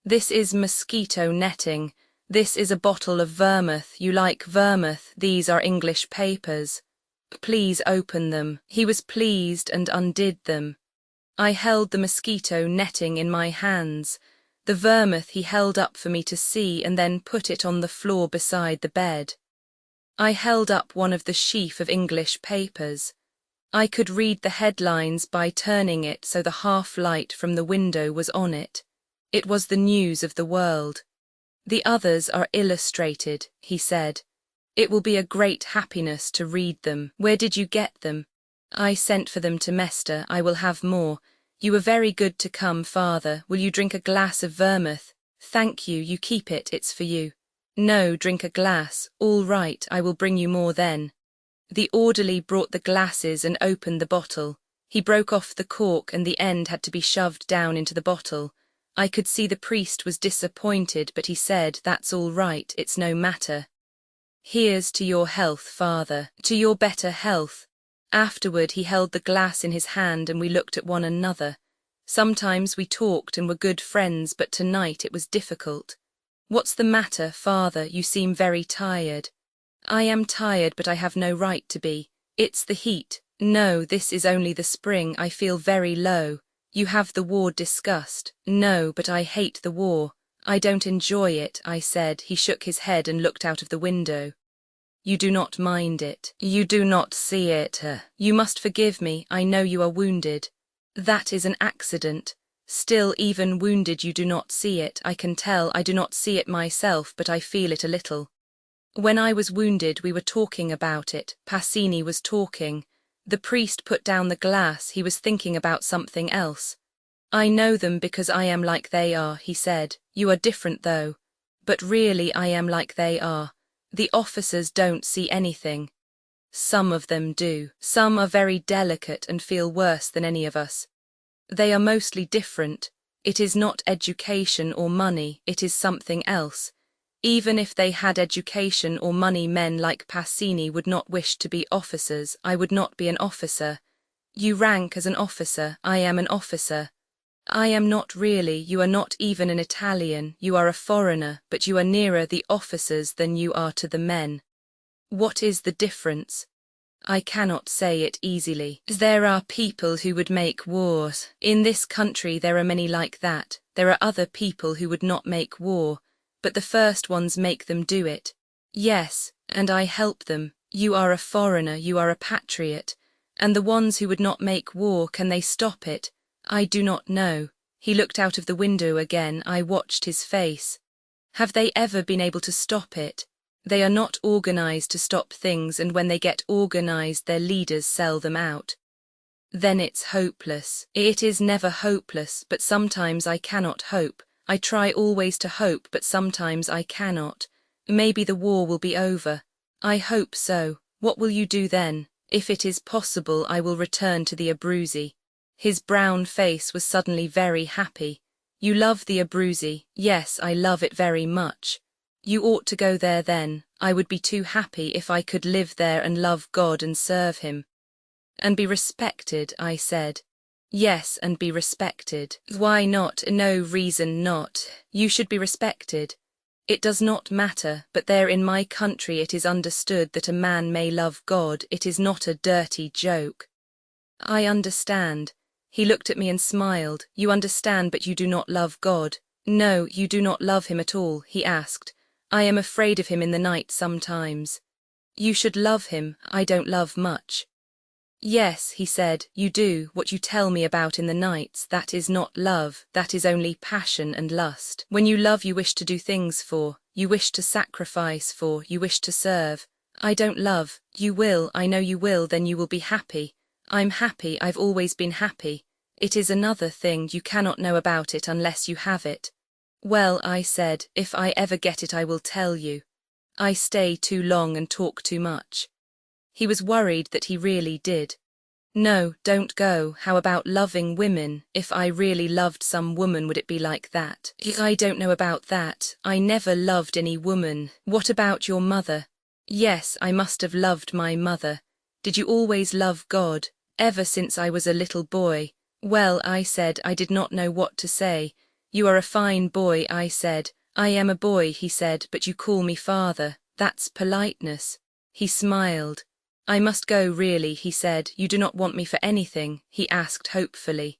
"This is mosquito netting. This is a bottle of vermouth. You like vermouth? These are English papers. Please open them." He was pleased and undid them. I held the mosquito netting in my hands. The vermouth he held up for me to see and then put it on the floor beside the bed. I held up one of the sheaf of English papers. I could read the headlines by turning it so the half-light from the window was on it. It was the news of the world. "The others are illustrated," he said. "It will be a great happiness to read them." "Where did you get them?" "I sent for them to Mester. I will have more." "You were very good to come, Father. Will you drink a glass of vermouth?" "Thank you, you keep it, it's for you." "No, drink a glass." "All right, I will bring you more then." The orderly brought the glasses and opened the bottle. He broke off the cork and the end had to be shoved down into the bottle. I could see the priest was disappointed, but he said, "That's all right, it's no matter." "Here's to your health, Father." "To your better health." Afterward he held the glass in his hand and we looked at one another. Sometimes we talked and were good friends, but tonight it was difficult. "What's the matter, Father? You seem very tired." "I am tired, but I have no right to be. It's the heat." "No, this is only the spring. I feel very low." "You have the war discussed." "No, but I hate the war." "I don't enjoy it," I said. He shook his head and looked out of the window. "You do not mind it. You do not see it. You must forgive me. I know you are wounded." "That is an accident." "Still, even wounded you do not see it. I can tell. I do not see it myself, but I feel it a little." "When I was wounded we were talking about it. Passini was talking." The priest put down the glass. He was thinking about something else. "I know them because I am like they are," he said. "You are different though." "But really I am like they are. The officers don't see anything." "Some of them do. Some are very delicate and feel worse than any of us. They are mostly different. It is not education or money, it is something else. Even if they had education or money, men like Passini would not wish to be officers. I would not be an officer. You rank as an officer. I am an officer." "I am not really. You are not even an Italian. You are a foreigner, but you are nearer the officers than you are to the men." "What is the difference?" "I cannot say it easily. There are people who would make wars. In this country there are many like that. There are other people who would not make war, but the first ones make them do it." "Yes, and I help them. You are a foreigner, you are a patriot. And the ones who would not make war, can they stop it?" "I do not know." He looked out of the window again. I watched his face. "Have they ever been able to stop it?" "They are not organized to stop things, and when they get organized their leaders sell them out." "Then it's hopeless." "It is never hopeless, but sometimes I cannot hope. I try always to hope, but sometimes I cannot. Maybe the war will be over." "I hope so." "What will you do then?" "If it is possible, I will return to the Abruzzi." His brown face was suddenly very happy. "You love the Abruzzi?" "Yes, I love it very much." "You ought to go there then. I would be too happy if I could live there and love God and serve Him." And be respected, I said. Yes, and be respected. Why not? No reason not. You should be respected. It does not matter, but there in my country it is understood that a man may love God. It is not a dirty joke. I understand. He looked at me and smiled. You understand, but you do not love God. No, you do not love him at all, he asked. I am afraid of him in the night sometimes. You should love him. I don't love much. Yes, he said, you do. What you tell me about in the nights, that is not love, that is only passion and lust. When you love, you wish to do things for, you wish to sacrifice for, you wish to serve. I don't love. You will, I know you will, then you will be happy. I'm happy, I've always been happy. It is another thing, you cannot know about it unless you have it. Well, I said, if I ever get it I will tell you. I stay too long and talk too much. He was worried that he really did. No, don't go. How about loving women? If I really loved some woman, would it be like that? I don't know about that. I never loved any woman. What about your mother? Yes, I must have loved my mother. Did you always love God? Ever since I was a little boy. Well, I said, I did not know what to say. You are a fine boy, I said. I am a boy, he said, but you call me father. That's politeness. He smiled. I must go really, he said. You do not want me for anything, he asked hopefully.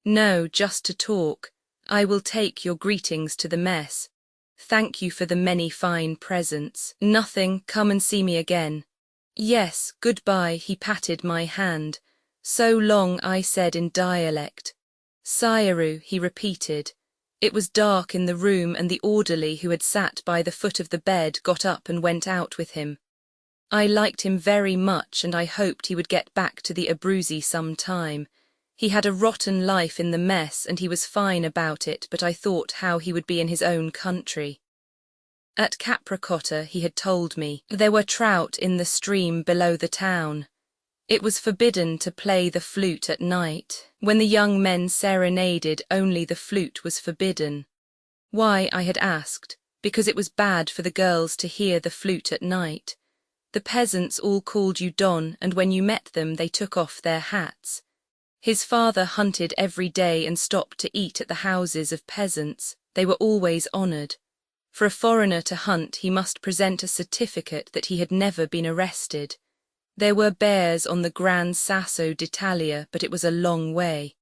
No, just to talk. I will take your greetings to the mess. Thank you for the many fine presents. Nothing, come and see me again. Yes, goodbye, he patted my hand. So long, I said in dialect. Sayaru, he repeated. It was dark in the room and the orderly who had sat by the foot of the bed got up and went out with him. I liked him very much and I hoped he would get back to the Abruzzi some time. He had a rotten life in the mess and he was fine about it, but I thought how he would be in his own country. At Capricotta, he had told me, there were trout in the stream below the town. It was forbidden to play the flute at night. When the young men serenaded, only the flute was forbidden. Why, I had asked. Because it was bad for the girls to hear the flute at night. The peasants all called you Don, and when you met them they took off their hats. His father hunted every day and stopped to eat at the houses of peasants. They were always honoured. For a foreigner to hunt, he must present a certificate that he had never been arrested. There were bears on the Gran Sasso d'Italia, but it was a long way.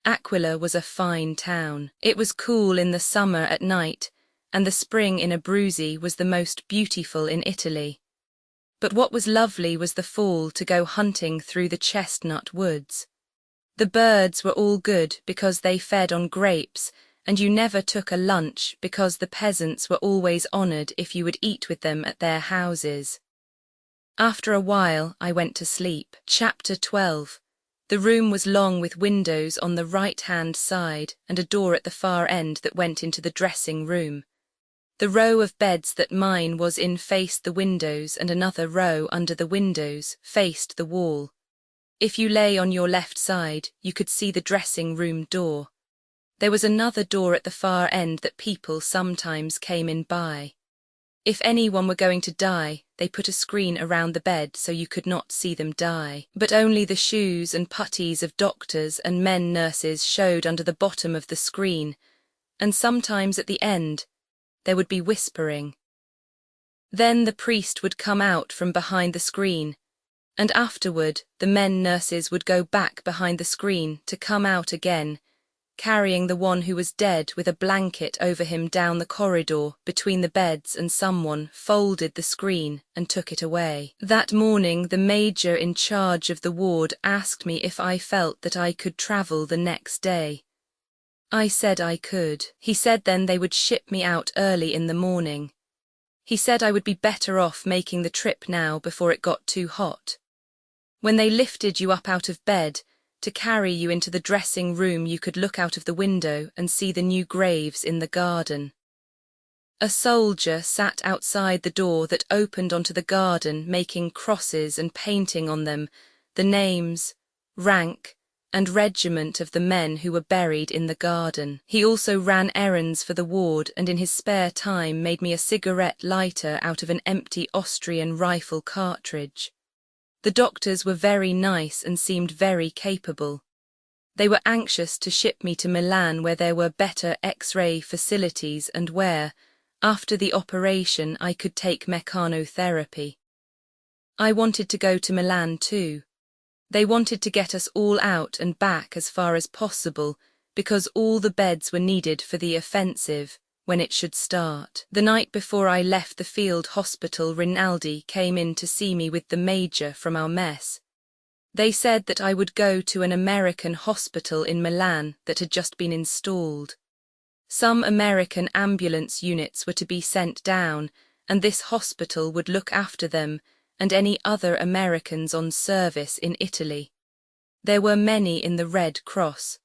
Aquila was a fine town. It was cool in the summer at night, and the spring in Abruzzi was the most beautiful in Italy. But what was lovely was the fall to go hunting through the chestnut woods. The birds were all good because they fed on grapes, and you never took a lunch because the peasants were always honoured if you would eat with them at their houses. After a while, I went to sleep. Chapter 12. The room was long with windows on the right-hand side and a door at the far end that went into the dressing room. The row of beds that mine was in faced the windows and another row under the windows faced the wall. If you lay on your left side, you could see the dressing room door. There was another door at the far end that people sometimes came in by. If anyone were going to die, they put a screen around the bed so you could not see them die, but only the shoes and puttees of doctors and men nurses showed under the bottom of the screen, and sometimes at the end, there would be whispering. Then the priest would come out from behind the screen, and afterward the men nurses would go back behind the screen to come out again, carrying the one who was dead with a blanket over him down the corridor between the beds, and someone folded the screen and took it away. That morning the major in charge of the ward asked me if I felt that I could travel the next day. I said I could. He said then they would ship me out early in the morning. He said I would be better off making the trip now before it got too hot. When they lifted you up out of bed, to carry you into the dressing room, you could look out of the window and see the new graves in the garden. A soldier sat outside the door that opened onto the garden, making crosses and painting on them the names, rank, and regiment of the men who were buried in the garden. He also ran errands for the ward and in his spare time made me a cigarette lighter out of an empty Austrian rifle cartridge. The doctors were very nice and seemed very capable. They were anxious to ship me to Milan where there were better X-ray facilities and where, after the operation, I could take mechanotherapy. I wanted to go to Milan too. They wanted to get us all out and back as far as possible because all the beds were needed for the offensive when it should start. The night before I left the field hospital, Rinaldi came in to see me with the major from our mess. They said that I would go to an American hospital in Milan that had just been installed. Some American ambulance units were to be sent down, and this hospital would look after them and any other Americans on service in Italy. There were many in the Red Cross.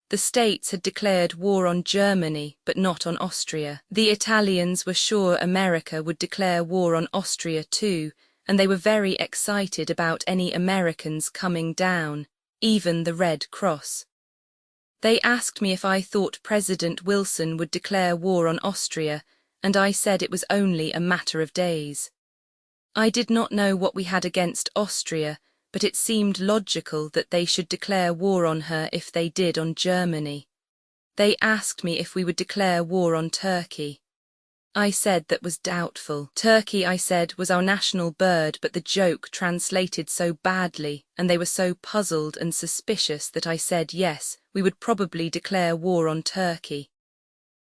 The States had declared war on Germany, but not on Austria. The Italians were sure America would declare war on Austria too, and they were very excited about any Americans coming down, even the Red Cross. They asked me if I thought President Wilson would declare war on Austria, and I said it was only a matter of days. I did not know what we had against Austria, but it seemed logical that they should declare war on her if they did on Germany. They asked me if we would declare war on Turkey. I said that was doubtful. Turkey, I said, was our national bird, but the joke translated so badly, and they were so puzzled and suspicious that I said yes, we would probably declare war on Turkey.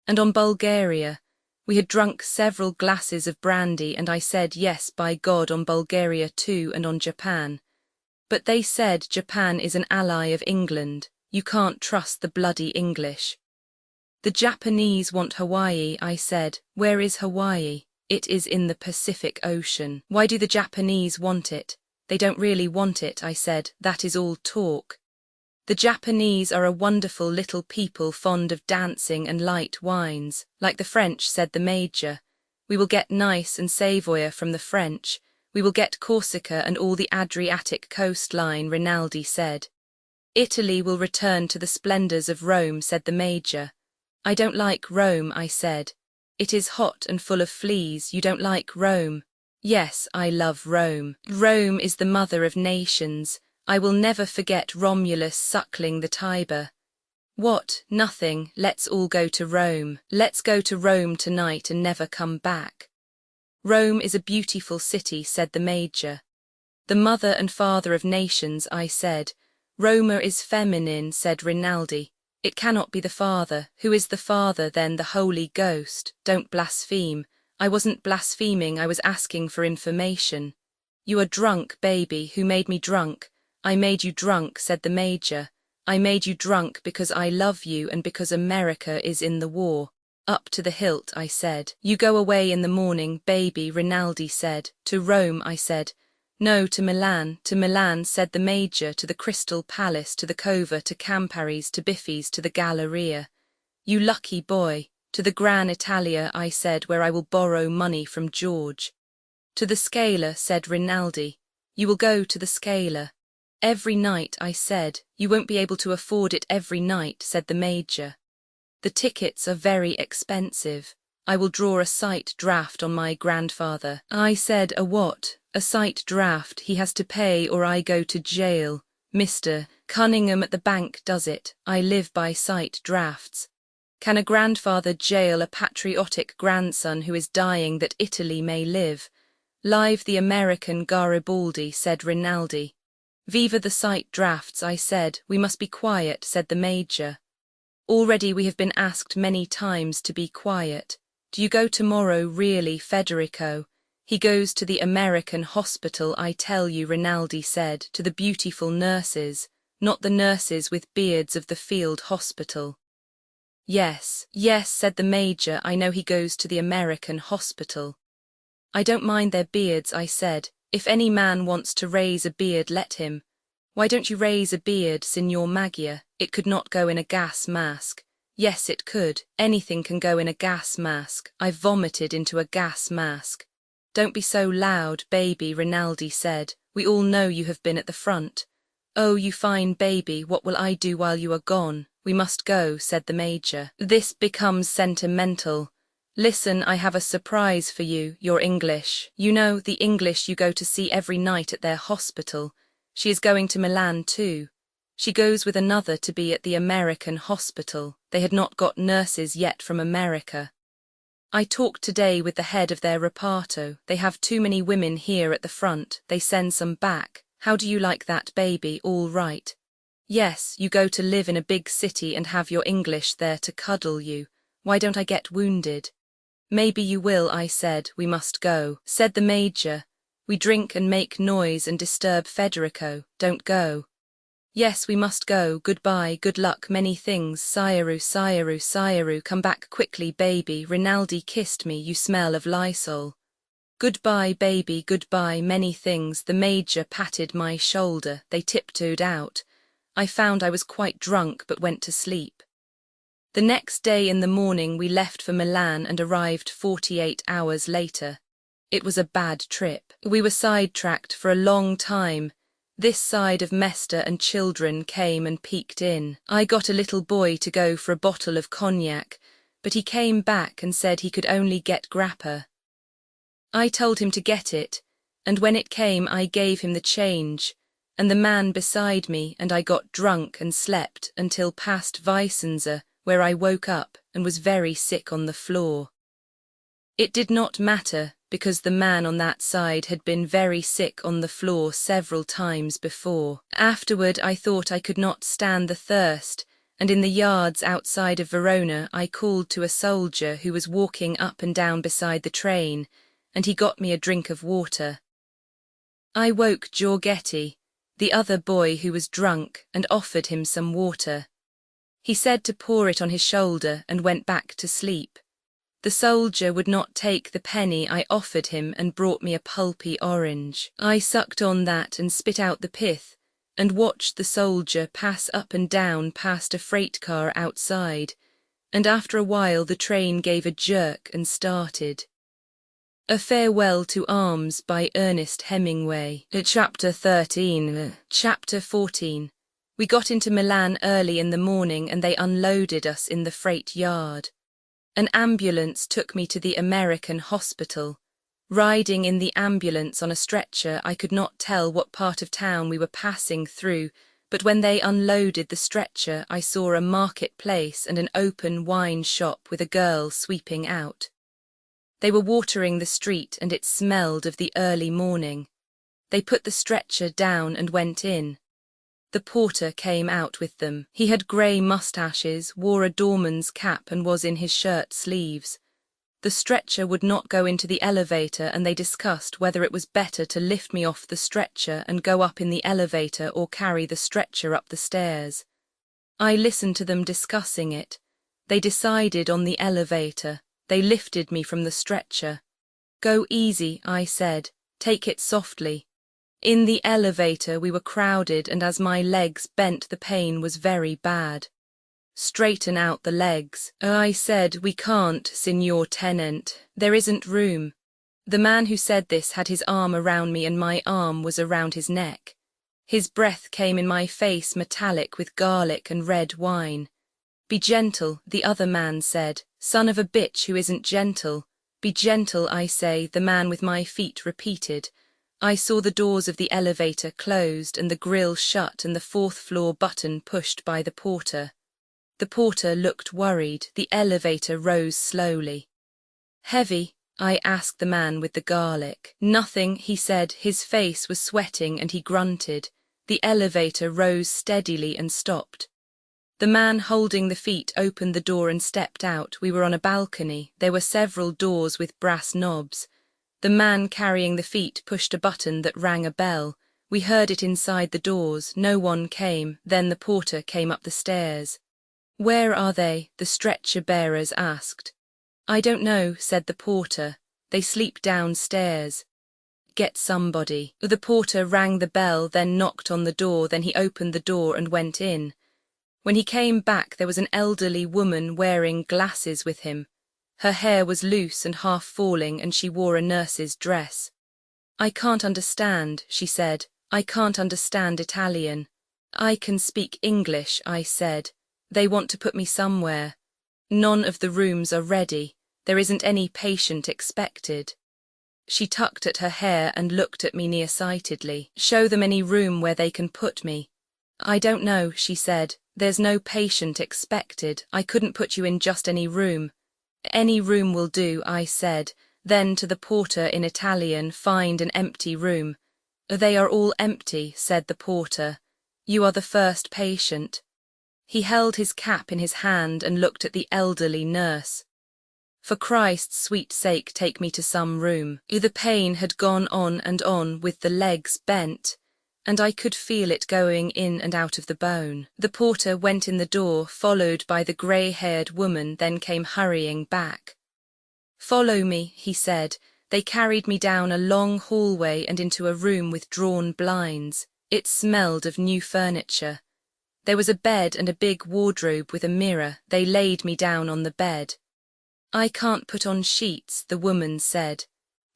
And on Bulgaria, we had drunk several glasses of brandy, and I said yes, by God, on Bulgaria too, and on Japan. But they said Japan is an ally of England. You can't trust the bloody English. The Japanese want Hawaii, I said. Where is Hawaii? It is in the Pacific Ocean. Why do the Japanese want it? They don't really want it, I said. That is all talk. The Japanese are a wonderful little people, fond of dancing and light wines. Like the French, said the major. We will get Nice and Savoy from the French. We will get Corsica and all the Adriatic coastline, Rinaldi said. Italy will return to the splendors of Rome, said the major. I don't like Rome, I said. It is hot and full of fleas. You don't like Rome? Yes, I love Rome. Rome is the mother of nations. I will never forget Romulus suckling the Tiber. What? Nothing. Let's all go to Rome. Let's go to Rome tonight and never come back. Rome is a beautiful city, said the major. The mother and father of nations, I said. Roma is feminine, said Rinaldi. It cannot be the Father. Who is the Father then? The Holy Ghost. Don't blaspheme. I wasn't blaspheming, I was asking for information. You are drunk, baby. Who made me drunk? I made you drunk, said the major. I made you drunk because I love you and because America is in the war. Up to the hilt, I said. You go away in the morning, baby, Rinaldi said. To Rome, I said. No, to Milan, said the major, to the Crystal Palace, to the Cova, to Campari's, to Biffy's, to the Galleria. You lucky boy. To the Gran Italia, I said, where I will borrow money from George. To the Scala, said Rinaldi. You will go to the Scala. Every night, I said. You won't be able to afford it every night, said the major. The tickets are very expensive. I will draw a sight draft on my grandfather. I said, a what? A sight draft. He has to pay or I go to jail. Mr. Cunningham at the bank does it. I live by sight drafts. Can a grandfather jail a patriotic grandson who is dying that Italy may live? Live the American Garibaldi, said Rinaldi. Viva the sight drafts, I said. We must be quiet, said the major. Already we have been asked many times to be quiet. Do you go tomorrow, really, Federico? He goes to the American hospital, I tell you, Rinaldi said, to the beautiful nurses, not the nurses with beards of the field hospital. Yes, yes, said the major, I know he goes to the American hospital. I don't mind their beards, I said. If any man wants to raise a beard, let him. Why don't you raise a beard, Signor Maggia? It could not go in a gas mask. Yes, it could. Anything can go in a gas mask. I vomited into a gas mask. Don't be so loud, baby, Rinaldi said. We all know you have been at the front. Oh, you fine baby, what will I do while you are gone? We must go, said the major. This becomes sentimental. Listen, I have a surprise for you, your English. You know, the English you go to see every night at their hospital. She is going to Milan too. She goes with another to be at the American hospital. They had not got nurses yet from America. I talked today with the head of their reparto. They have too many women here at the front. They send some back. How do you like that, baby? All right. Yes, you go to live in a big city and have your English there to cuddle you. Why don't I get wounded? Maybe you will, I said. We must go, said the major. We drink and make noise and disturb Federico. Don't go. Yes, we must go. Goodbye, good luck, many things. Sayaru, Sayaru, Sayaru, come back quickly, baby. Rinaldi kissed me, you smell of Lysol. Goodbye, baby, goodbye, many things. The major patted my shoulder. They tiptoed out. I found I was quite drunk but went to sleep. The next day in the morning we left for Milan and arrived 48 hours later. It was a bad trip. We were sidetracked for a long time. This side of Mester and children came and peeked in. I got a little boy to go for a bottle of cognac, but he came back and said he could only get grappa. I told him to get it, and when it came I gave him the change, and the man beside me, and I got drunk and slept until past Weissenser, where I woke up and was very sick on the floor. It did not matter, because the man on that side had been very sick on the floor several times before. Afterward I thought I could not stand the thirst, and in the yards outside of Verona I called to a soldier who was walking up and down beside the train, and he got me a drink of water. I woke Giorgetti, the other boy who was drunk, and offered him some water. He said to pour it on his shoulder and went back to sleep. The soldier would not take the penny I offered him and brought me a pulpy orange. I sucked on that and spit out the pith, and watched the soldier pass up and down past a freight car outside, and after a while the train gave a jerk and started. A Farewell to Arms by Ernest Hemingway. Chapter 13. Chapter 14. We got into Milan early in the morning and they unloaded us in the freight yard. An ambulance took me to the American hospital. Riding in the ambulance on a stretcher, I could not tell what part of town we were passing through, but when they unloaded the stretcher, I saw a marketplace and an open wine shop with a girl sweeping out. They were watering the street and it smelled of the early morning. They put the stretcher down and went in. The porter came out with them. He had grey moustaches, wore a doorman's cap and was in his shirt sleeves. The stretcher would not go into the elevator and they discussed whether it was better to lift me off the stretcher and go up in the elevator or carry the stretcher up the stairs. I listened to them discussing it. They decided on the elevator. They lifted me from the stretcher. Go easy, I said. Take it softly. In the elevator we were crowded and as my legs bent the pain was very bad. Straighten out the legs. I said, we can't, Signor Tenant. There isn't room. The man who said this had his arm around me and my arm was around his neck. His breath came in my face metallic with garlic and red wine. Be gentle, the other man said. Son of a bitch who isn't gentle. Be gentle, I say, the man with my feet repeated. I saw the doors of the elevator closed and the grille shut and the fourth floor button pushed by the porter. The porter looked worried. The elevator rose slowly. Heavy? I asked the man with the garlic. Nothing, he said. His face was sweating and he grunted. The elevator rose steadily and stopped. The man holding the feet opened the door and stepped out. We were on a balcony. There were several doors with brass knobs. The man carrying the feet pushed a button that rang a bell. We heard it inside the doors. No one came. Then the porter came up the stairs. Where are they? The stretcher bearers asked. I don't know, said the porter. They sleep downstairs. Get somebody. The porter rang the bell, then knocked on the door, then he opened the door and went in. When he came back there was an elderly woman wearing glasses with him. Her hair was loose and half falling and she wore a nurse's dress. I can't understand, she said. I can't understand Italian. I can speak English, I said. They want to put me somewhere. None of the rooms are ready. There isn't any patient expected. She tugged at her hair and looked at me nearsightedly. Show them any room where they can put me. I don't know, she said. There's no patient expected. I couldn't put you in just any room. Any room will do, I said. Then to the porter in Italian, find an empty room. They are all empty, said the porter. You are the first patient. He held his cap in his hand and looked at the elderly nurse. For Christ's sweet sake, take me to some room. The pain had gone on and on with the legs bent, and I could feel it going in and out of the bone. The porter went in the door, followed by the grey-haired woman, then came hurrying back. Follow me, he said. They carried me down a long hallway and into a room with drawn blinds. It smelled of new furniture. There was a bed and a big wardrobe with a mirror. They laid me down on the bed. I can't put on sheets, the woman said.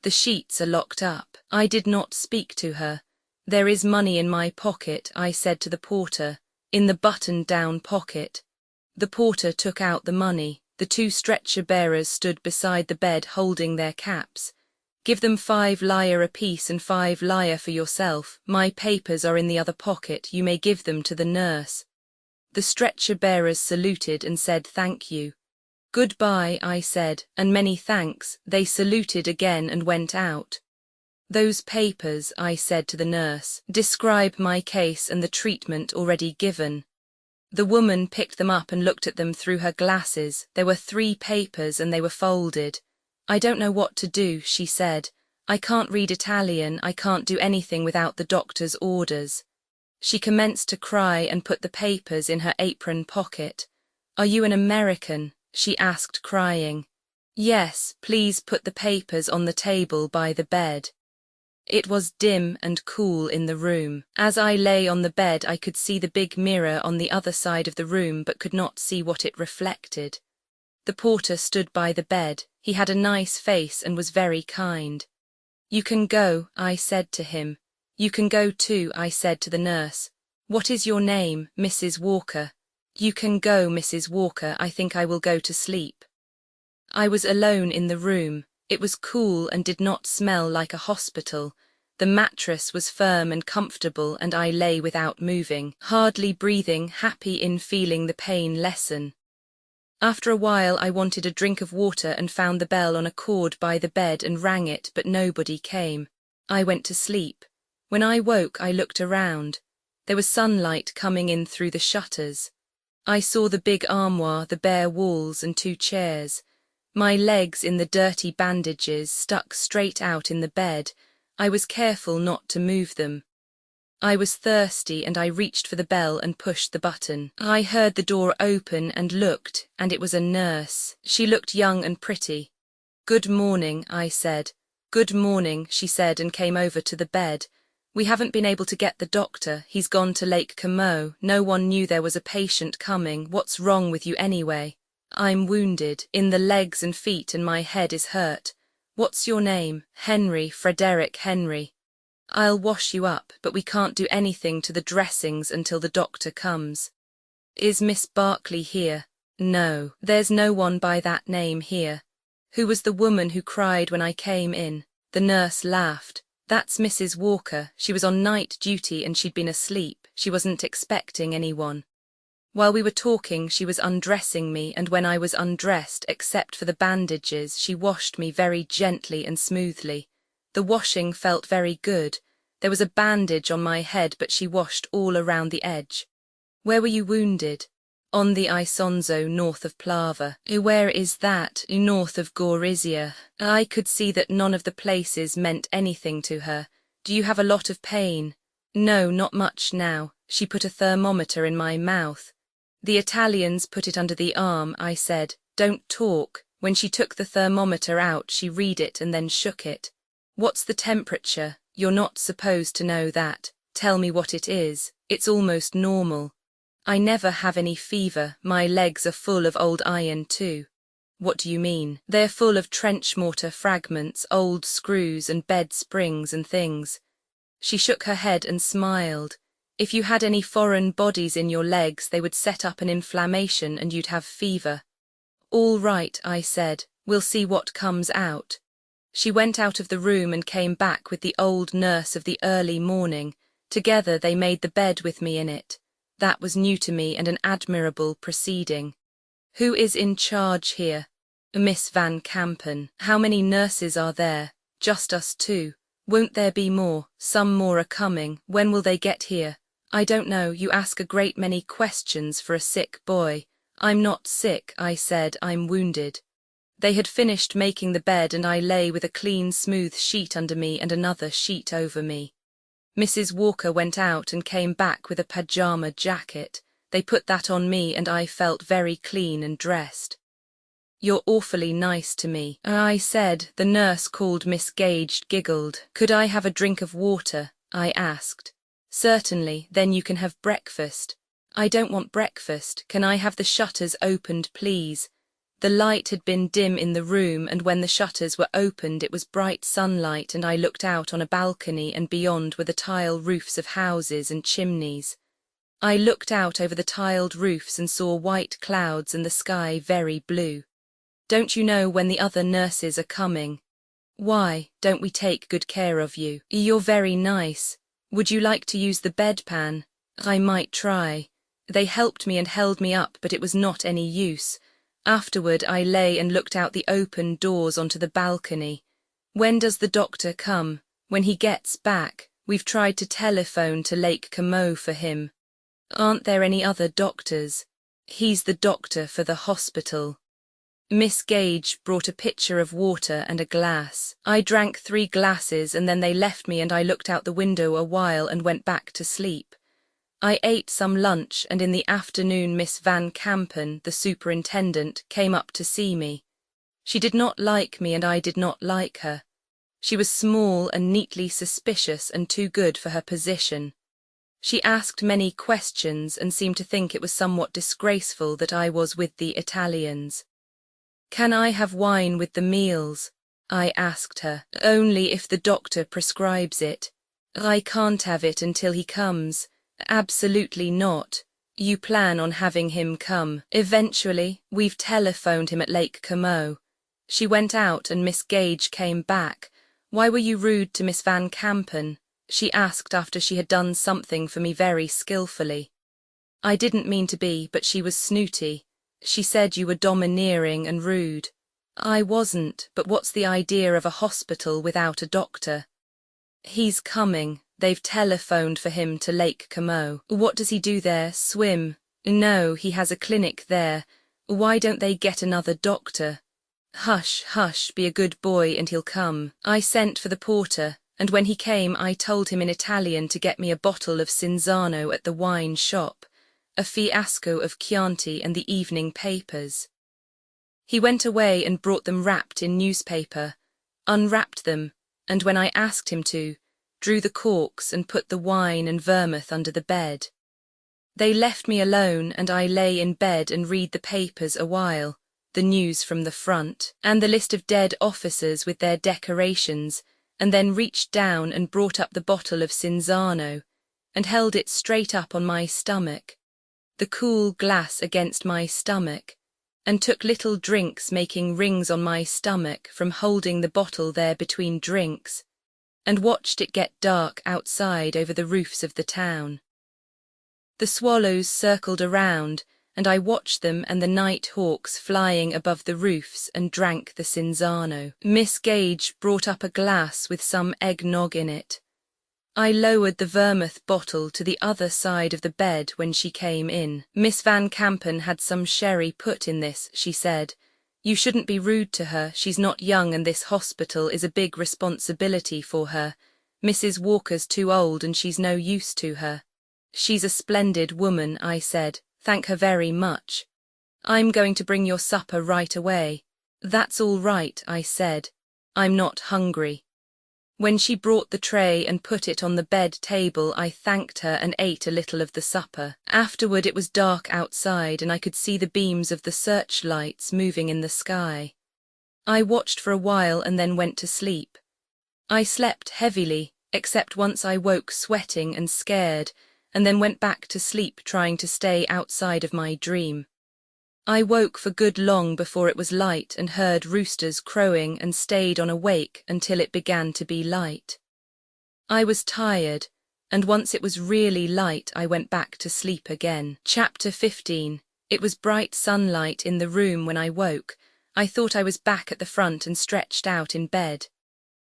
The sheets are locked up. I did not speak to her. There is money in my pocket, I said to the porter, in the buttoned-down pocket. The porter took out the money. The two stretcher-bearers stood beside the bed holding their caps. Give them 5 lire apiece and 5 lire for yourself. My papers are in the other pocket. You may give them to the nurse. The stretcher-bearers saluted and said thank you. Goodbye, I said, and many thanks. They saluted again and went out. Those papers, I said to the nurse, describe my case and the treatment already given. The woman picked them up and looked at them through her glasses. There were 3 papers and they were folded. I don't know what to do, she said. I can't read Italian. I can't do anything without the doctor's orders. She commenced to cry and put the papers in her apron pocket. Are you an American? She asked, crying. Yes, please put the papers on the table by the bed. It was dim and cool in the room. As I lay on the bed, I could see the big mirror on the other side of the room but could not see what it reflected. The porter stood by the bed. He had a nice face and was very kind. You can go, I said to him. You can go too, I said to the nurse. What is your name, Mrs. Walker? You can go, Mrs. Walker. I think I will go to sleep. I was alone in the room. It was cool and did not smell like a hospital. The mattress was firm and comfortable and I lay without moving, hardly breathing, happy in feeling the pain lessen. After a while I wanted a drink of water and found the bell on a cord by the bed and rang it, but nobody came. I went to sleep. When I woke, I looked around. There was sunlight coming in through the shutters. I saw the big armoire, the bare walls and 2 chairs. My legs in the dirty bandages stuck straight out in the bed. I was careful not to move them. I was thirsty and I reached for the bell and pushed the button. I heard the door open and looked, and it was a nurse. She looked young and pretty. Good morning, I said. Good morning, she said and came over to the bed. We haven't been able to get the doctor. He's gone to Lake Como. No one knew there was a patient coming. What's wrong with you anyway? I'm wounded, in the legs and feet, and my head is hurt. What's your name? Henry, Frederick Henry. I'll wash you up, but we can't do anything to the dressings until the doctor comes. Is Miss Barkley here? No, there's no one by that name here. Who was the woman who cried when I came in? The nurse laughed. That's Mrs. Walker. She was on night duty and she'd been asleep. She wasn't expecting anyone. While we were talking, she was undressing me, and when I was undressed, except for the bandages, she washed me very gently and smoothly. The washing felt very good. There was a bandage on my head, but she washed all around the edge. Where were you wounded? On the Isonzo, north of Plava. Where is that? North of Gorizia. I could see that none of the places meant anything to her. Do you have a lot of pain? No, not much now. She put a thermometer in my mouth. The Italians put it under the arm, I said. Don't talk. When she took the thermometer out, she read it and then shook it. What's the temperature? You're not supposed to know that. Tell me what it is. It's almost normal. I never have any fever. My legs are full of old iron too. What do you mean? They're full of trench mortar fragments, old screws and bed springs and things. She shook her head and smiled. If you had any foreign bodies in your legs, they would set up an inflammation and you'd have fever. All right, I said. We'll see what comes out. She went out of the room and came back with the old nurse of the early morning. Together they made the bed with me in it. That was new to me and an admirable proceeding. Who is in charge here? Miss Van Kampen. How many nurses are there? Just us two. Won't there be more? Some more are coming. When will they get here? I don't know. You ask a great many questions for a sick boy. I'm not sick, I said. I'm wounded. They had finished making the bed and I lay with a clean, smooth sheet under me and another sheet over me. Mrs. Walker went out and came back with a pajama jacket. They put that on me and I felt very clean and dressed. You're awfully nice to me, I said. The nurse called Miss Gage giggled. Could I have a drink of water? I asked. Certainly, then you can have breakfast. I don't want breakfast. Can I have the shutters opened, please? The light had been dim in the room, and when the shutters were opened it was bright sunlight, and I looked out on a balcony, and beyond were the tile roofs of houses and chimneys. I looked out over the tiled roofs and saw white clouds and the sky very blue. Don't you know when the other nurses are coming? Why, don't we take good care of you? You're very nice. Would you like to use the bedpan? I might try. They helped me and held me up, but it was not any use. Afterward I lay and looked out the open doors onto the balcony. When does the doctor come? When he gets back. We've tried to telephone to Lake Como for him. Aren't there any other doctors? He's the doctor for the hospital. Miss Gage brought a pitcher of water and a glass. I drank 3 glasses and then they left me and I looked out the window a while and went back to sleep. I ate some lunch and in the afternoon Miss Van Kampen, the superintendent, came up to see me. She did not like me and I did not like her. She was small and neatly suspicious and too good for her position. She asked many questions and seemed to think it was somewhat disgraceful that I was with the Italians. Can I have wine with the meals? I asked her. Only if the doctor prescribes it. I can't have it until he comes. Absolutely not. You plan on having him come. Eventually, we've telephoned him at Lake Como. She went out and Miss Gage came back. Why were you rude to Miss Van Kampen? She asked after she had done something for me very skillfully. I didn't mean to be, but she was snooty. She said you were domineering and rude. I wasn't, but what's the idea of a hospital without a doctor? He's coming. They've telephoned for him to Lake Como. What does he do there? Swim? No, he has a clinic there. Why don't they get another doctor? Hush, hush, be a good boy and he'll come. I sent for the porter, and when he came I told him in Italian to get me a bottle of Cinzano at the wine shop, a fiasco of Chianti and the evening papers. He went away and brought them wrapped in newspaper, unwrapped them, and when I asked him to, drew the corks and put the wine and vermouth under the bed. They left me alone and I lay in bed and read the papers a while, the news from the front, and the list of dead officers with their decorations, and then reached down and brought up the bottle of Cinzano, and held it straight up on my stomach, the cool glass against my stomach, and took little drinks making rings on my stomach from holding the bottle there between drinks, and watched it get dark outside over the roofs of the town. The swallows circled around, and I watched them and the night hawks flying above the roofs and drank the Cinzano. Miss Gage brought up a glass with some eggnog in it. I lowered the vermouth bottle to the other side of the bed when she came in. Miss Van Kampen had some sherry put in this, she said. You shouldn't be rude to her. She's not young and this hospital is a big responsibility for her. Mrs. Walker's too old and she's no use to her. She's a splendid woman, I said. Thank her very much. I'm going to bring your supper right away. That's all right, I said. I'm not hungry. When she brought the tray and put it on the bed table, I thanked her and ate a little of the supper. Afterward it was dark outside and I could see the beams of the searchlights moving in the sky. I watched for a while and then went to sleep. I slept heavily, except once I woke sweating and scared, and then went back to sleep trying to stay outside of my dream. I woke for good long before it was light and heard roosters crowing and stayed on awake until it began to be light. I was tired, and once it was really light I went back to sleep again. Chapter 15. It was bright sunlight in the room when I woke. I thought I was back at the front and stretched out in bed.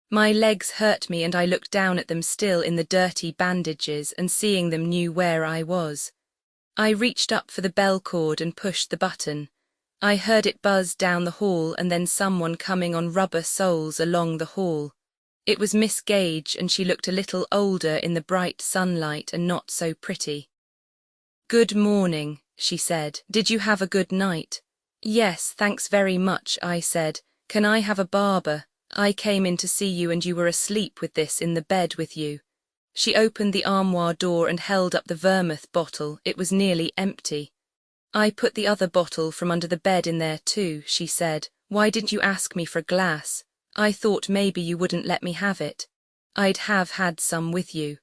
My legs hurt me and I looked down at them still in the dirty bandages and seeing them knew where I was. I reached up for the bell cord and pushed the button. I heard it buzz down the hall and then someone coming on rubber soles along the hall. It was Miss Gage and she looked a little older in the bright sunlight and not so pretty. "Good morning," she said. "Did you have a good night?" "Yes, thanks very much," I said. "Can I have a barber? I came in to see you and you were asleep with this in the bed with you." She opened the armoire door and held up the vermouth bottle. It was nearly empty. "I put the other bottle from under the bed in there too," she said. "Why didn't you ask me for a glass? I thought maybe you wouldn't let me have it. I'd have had some with you.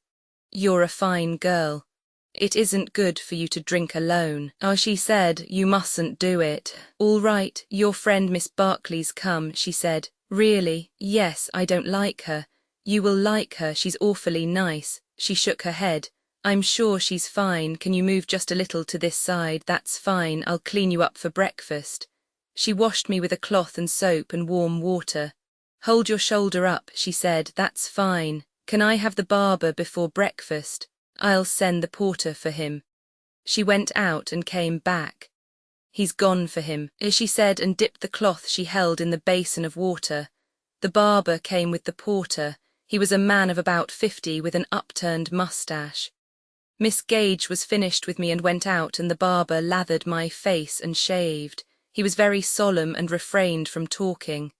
You're a fine girl. It isn't good for you to drink alone." "Oh," she said, "you mustn't do it." "All right, your friend Miss Barclay's come," she said. "Really? Yes, I don't like her." "You will like her, she's awfully nice." She shook her head. "I'm sure she's fine. Can you move just a little to this side? That's fine. I'll clean you up for breakfast." She washed me with a cloth and soap and warm water. "Hold your shoulder up," she said. "That's fine. Can I have the barber before breakfast? I'll send the porter for him." She went out and came back. "He's gone for him," she said, and dipped the cloth she held in the basin of water. The barber came with the porter. He was a man of about 50 with an upturned mustache. Miss Gage was finished with me and went out, and the barber lathered my face and shaved. He was very solemn and refrained from talking.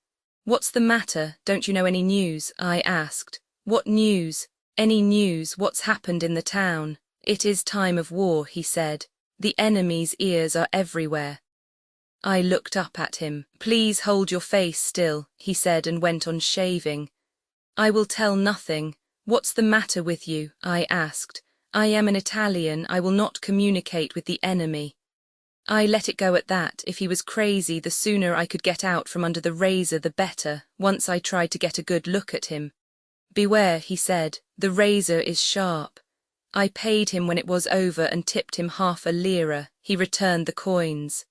"What's the matter? Don't you know any news?" I asked. "What news?" "Any news? What's happened in the town?" "It is time of war," he said. "The enemy's ears are everywhere." I looked up at him. "Please hold your face still," he said, and went on shaving. "I will tell nothing. What's the matter with you?" I asked. "I am an Italian. I will not communicate with the enemy." I let it go at that. If he was crazy, the sooner I could get out from under the razor the better. Once I tried to get a good look at him. "Beware," he said. "The razor is sharp." I paid him when it was over and tipped him half a lira. He returned the coins.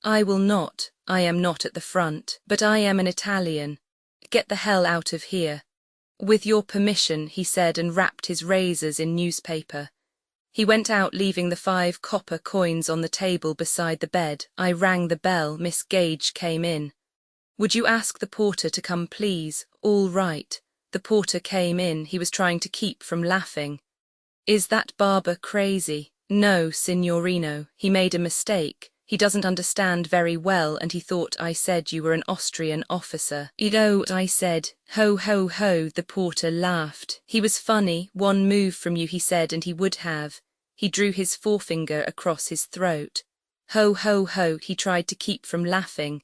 "I will not. I am not at the front. But I am an Italian. Get the hell out of here." "With your permission," he said, and wrapped his razors in newspaper. He went out, leaving the 5 copper coins on the table beside the bed. I rang the bell. Miss Gage came in. "Would you ask the porter to come, please?" "All right." The porter came in. He was trying to keep from laughing. "Is that barber crazy?" "No, signorino. He made a mistake. He doesn't understand very well and he thought I said you were an Austrian officer." "Oh," I said. "Ho, ho, ho." The porter laughed. "He was funny. One move from you," he said, "and he would have." He drew his forefinger across his throat. "Ho, ho, ho." He tried to keep from laughing.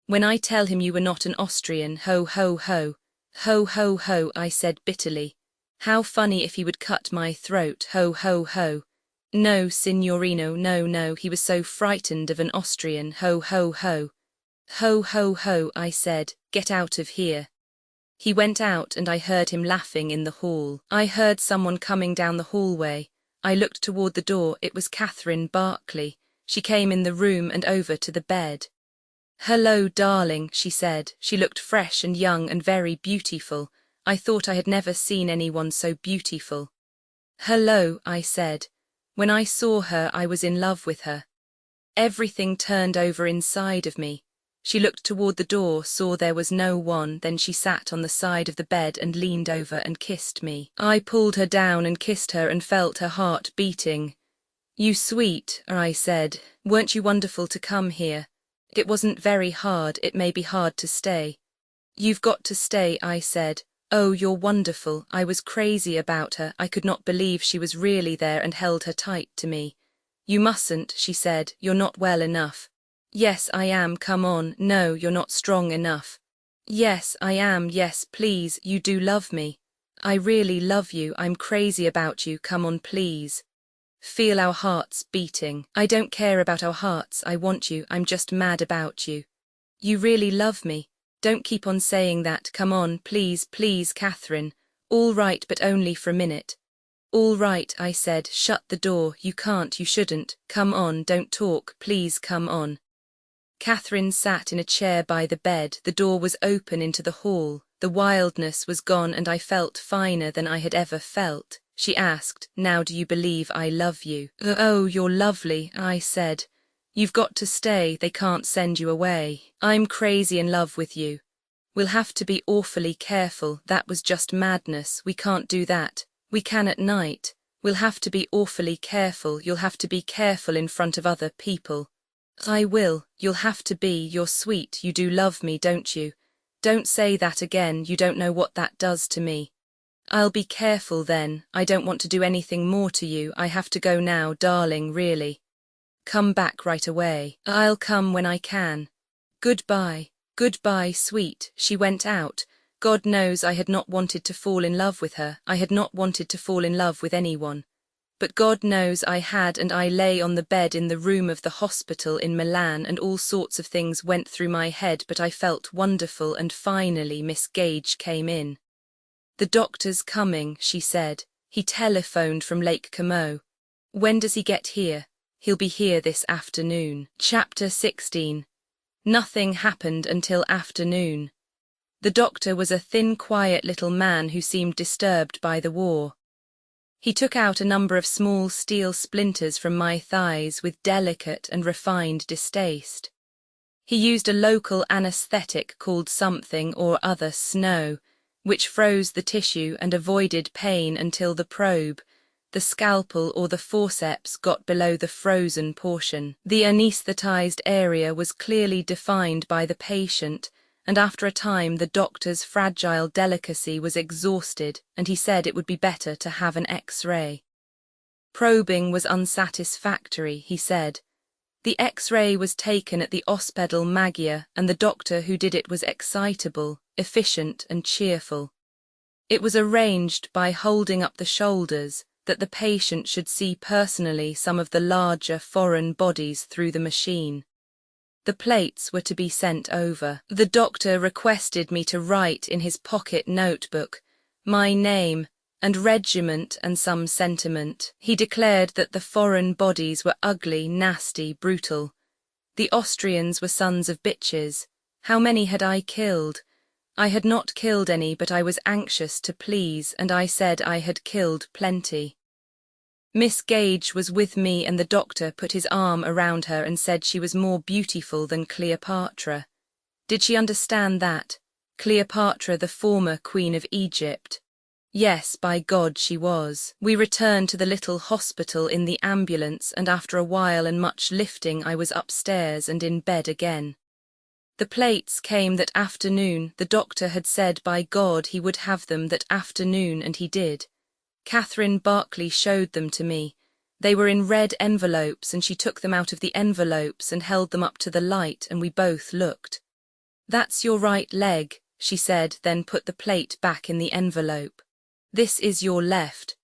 "When I tell him you were not an Austrian, ho, ho, ho." "Ho, ho, ho," I said bitterly. "How funny if he would cut my throat, ho, ho, ho." "No, signorino, no, no, he was so frightened of an Austrian, ho, ho, ho." "Ho, ho, ho," I said, "get out of here." He went out and I heard him laughing in the hall. I heard someone coming down the hallway. I looked toward the door. It was Catherine Barclay. She came in the room and over to the bed. "Hello, darling," she said. She looked fresh and young and very beautiful. I thought I had never seen anyone so beautiful. "Hello," I said. When I saw her, I was in love with her. Everything turned over inside of me. She looked toward the door, saw there was no one, then she sat on the side of the bed and leaned over and kissed me. I pulled her down and kissed her and felt her heart beating. "You sweet," I said. "Weren't you wonderful to come here? It wasn't very hard. It may be hard to stay." "You've got to stay," I said. "Oh, you're wonderful." I was crazy about her. I could not believe she was really there and held her tight to me. "You mustn't," she said. "You're not well enough." "Yes, I am. Come on." "No, you're not strong enough." "Yes, I am. Yes, please. You do love me." "I really love you. I'm crazy about you. Come on, please." Feel our hearts beating. I don't care about our hearts, I want you, I'm just mad about you. You really love me. Don't keep on saying that, come on, please, please, Catherine. All right, but only for a minute. All right, I said, shut the door, you can't, you shouldn't, come on, don't talk, please come on. Catherine sat in a chair by the bed, the door was open into the hall, the wildness was gone and I felt finer than I had ever felt. She asked, now do you believe I love you? Oh, you're lovely, I said. You've got to stay, they can't send you away. I'm crazy in love with you. We'll have to be awfully careful, that was just madness, we can't do that. We can at night. We'll have to be awfully careful, you'll have to be careful in front of other people. I will, you'll have to be, you're sweet, you do love me, don't you? Don't say that again, you don't know what that does to me. I'll be careful then, I don't want to do anything more to you, I have to go now, darling, really. Come back right away. I'll come when I can. Goodbye, goodbye, sweet. She went out. God knows I had not wanted to fall in love with her, I had not wanted to fall in love with anyone. But God knows I had, and I lay on the bed in the room of the hospital in Milan and all sorts of things went through my head, but I felt wonderful, and finally Miss Gage came in. The doctor's coming, she said. He telephoned from Lake Como. When does he get here? He'll be here this afternoon. Chapter 16. Nothing happened until afternoon. The doctor was a thin, quiet little man who seemed disturbed by the war. He took out a number of small steel splinters from my thighs with delicate and refined distaste. He used a local anesthetic called something or other snow, which froze the tissue and avoided pain until the probe, the scalpel or the forceps, got below the frozen portion. The anesthetized area was clearly defined by the patient, and after a time the doctor's fragile delicacy was exhausted, and he said it would be better to have an X-ray. Probing was unsatisfactory, he said. The X-ray was taken at the Ospedal Magia, and the doctor who did it was excitable, efficient and cheerful. It was arranged by holding up the shoulders that the patient should see personally some of the larger foreign bodies through the machine. The plates were to be sent over. The doctor requested me to write in his pocket notebook my name and regiment and some sentiment. He declared that the foreign bodies were ugly, nasty, brutal. The Austrians were sons of bitches. How many had I killed? I had not killed any, but I was anxious to please, and I said I had killed plenty. Miss Gage was with me, and the doctor put his arm around her and said she was more beautiful than Cleopatra. Did she understand that? Cleopatra, the former Queen of Egypt. Yes, by God, she was. We returned to the little hospital in the ambulance, and after a while and much lifting I was upstairs and in bed again. The plates came that afternoon. The doctor had said by God he would have them that afternoon, and he did. Catherine Barclay showed them to me. They were in red envelopes, and she took them out of the envelopes and held them up to the light, and we both looked. That's your right leg, she said, then put the plate back in the envelope. This is your left.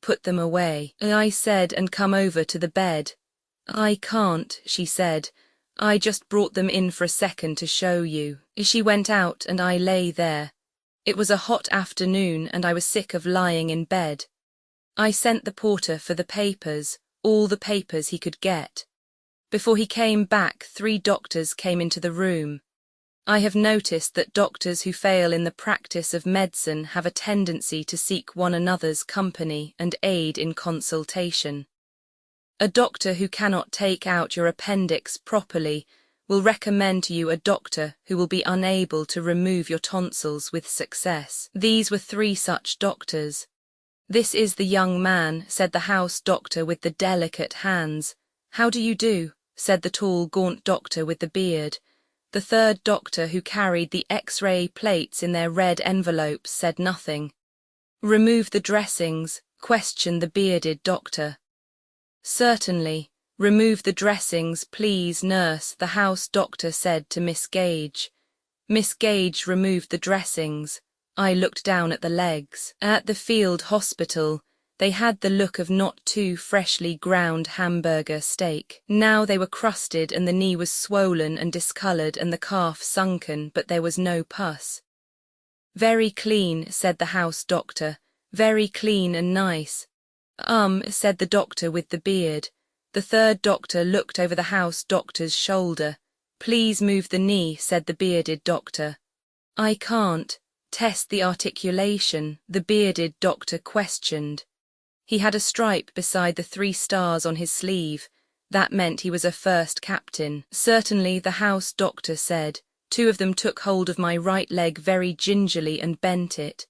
Put them away, I said, and come over to the bed. I can't, she said. I just brought them in for a second to show you. She went out and I lay there. It was a hot afternoon and I was sick of lying in bed. I sent the porter for the papers, all the papers he could get. Before he came back, 3 doctors came into the room. I have noticed that doctors who fail in the practice of medicine have a tendency to seek one another's company and aid in consultation. A doctor who cannot take out your appendix properly will recommend to you a doctor who will be unable to remove your tonsils with success. These were 3 such doctors. This is the young man, said the house doctor with the delicate hands. How do you do, said the tall, gaunt doctor with the beard. The 3rd doctor, who carried the X-ray plates in their red envelopes, said nothing. Remove the dressings, questioned the bearded doctor. Certainly. Remove the dressings, please, nurse, the house doctor said to Miss Gage. Miss Gage removed the dressings. I looked down at the legs. At the field hospital, They had the look of not too freshly ground hamburger steak. Now they were crusted and the knee was swollen and discoloured and the calf sunken, but there was no pus. "Very clean," said the house doctor. "Very clean and nice." Said the doctor with the beard. The third doctor looked over the house doctor's shoulder. "Please move the knee," said the bearded doctor. "I can't." "Test the articulation," the bearded doctor questioned. He had a stripe beside the 3 stars on his sleeve. That meant he was a first captain. "Certainly," the house doctor said. 2 of them took hold of my right leg very gingerly and bent it.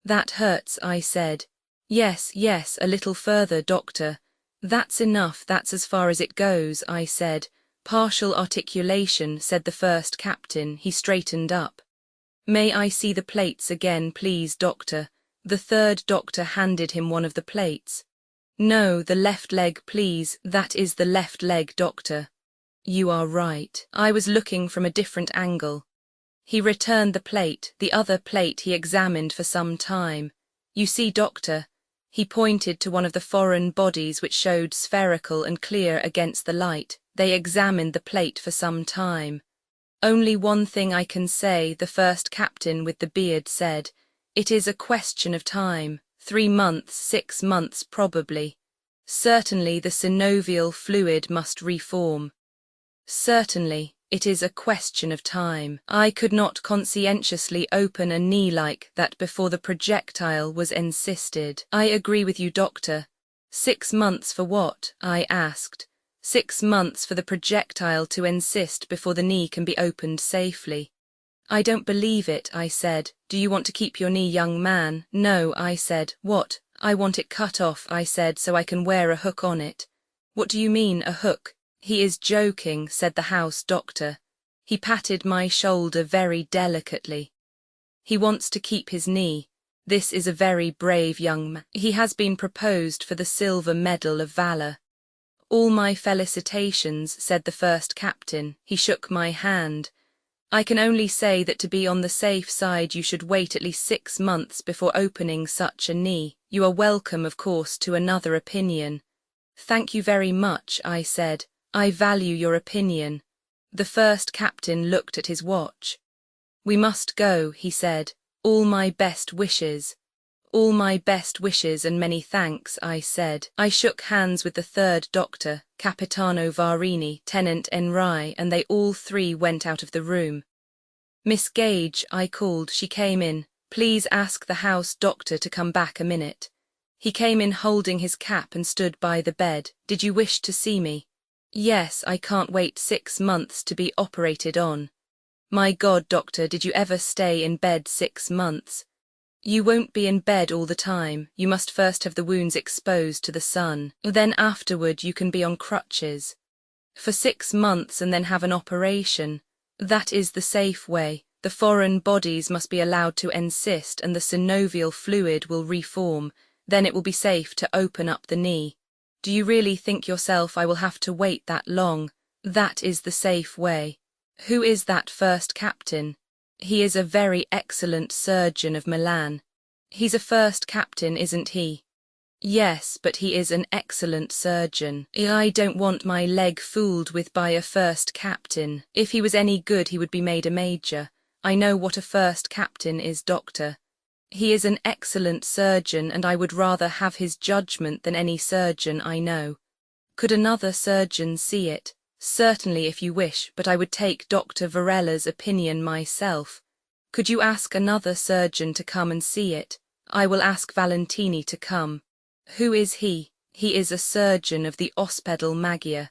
"That hurts," I said. Yes, a little further, doctor." "That's enough, that's as far as it goes," I said. "Partial articulation," said the first captain. He straightened up. "May I see the plates again, please, doctor?" The third doctor handed him one of the plates. "No, the left leg, please. That is the left leg, doctor." "You are right. I was looking from a different angle." He returned the plate. The other plate he examined for some time. "You see, doctor," he pointed to one of the foreign bodies which showed spherical and clear against the light. They examined the plate for some time. "Only one thing I can say," the first captain with the beard said. "It is a question of time. 3 months, 6 months probably. Certainly the synovial fluid must reform. Certainly, it is a question of time. I could not conscientiously open a knee like that before the projectile was encysted." "I agree with you, doctor." 6 months for what?" I asked. 6 months for the projectile to encysted before the knee can be opened safely. "I don't believe it," I said. "Do you want to keep your knee, young man?" "No," I said. "What?" "I want it cut off," I said, "so I can wear a hook on it." "What do you mean, a hook?" "He is joking," said the house doctor. He patted my shoulder very delicately. "He wants to keep his knee. This is a very brave young man. He has been proposed for the Silver Medal of Valor." "All my felicitations," said the first captain. He shook my hand. "I can only say that to be on the safe side you should wait at least 6 months before opening such a knee. You are welcome, of course, to another opinion." "Thank you very much," I said. "I value your opinion." The first captain looked at his watch. "We must go," he said. "All my best wishes." "All my best wishes and many thanks," I said. I shook hands with the third doctor, Capitano Varini, Tenant Enrai, and they all 3 went out of the room. "Miss Gage," I called. She came in. "Please ask the house doctor to come back a minute." He came in holding his cap and stood by the bed. "Did you wish to see me?" "Yes, I can't wait 6 months to be operated on." "My God, doctor, did you ever stay in bed 6 months?" "You won't be in bed all the time. You must first have the wounds exposed to the sun. Then afterward you can be on crutches. For 6 months and then have an operation. That is the safe way. The foreign bodies must be allowed to encysted and the synovial fluid will reform. Then it will be safe to open up the knee." "Do you really think yourself I will have to wait that long?" "That is the safe way." "Who is that first captain?" "He is a very excellent surgeon of Milan." "He's a first captain, isn't he?" "Yes, but he is an excellent surgeon. I don't want my leg fooled with by a first captain. If he was any good he would be made a major. I know what a first captain is, doctor." "He is an excellent surgeon and I would rather have his judgment than any surgeon I know." "Could another surgeon see it?" "Certainly if you wish, but I would take Dr. Varella's opinion myself." "Could you ask another surgeon to come and see it?" "I will ask Valentini to come." "Who is he?" "He is a surgeon of the Ospedal Magia."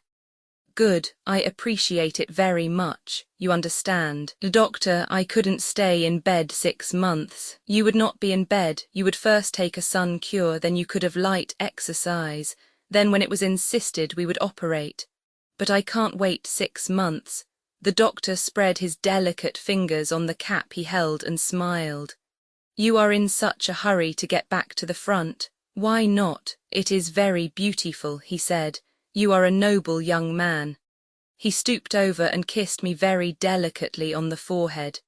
"Good, I appreciate it very much. You understand." "Doctor, I couldn't stay in bed 6 months." "You would not be in bed. You would first take a sun cure, then you could have light exercise. Then when it was encysted we would operate." "But I can't wait 6 months." The doctor spread his delicate fingers on the cap he held and smiled. "You are in such a hurry to get back to the front." "Why not? It is very beautiful," he said. "You are a noble young man." He stooped over and kissed me very delicately on the forehead.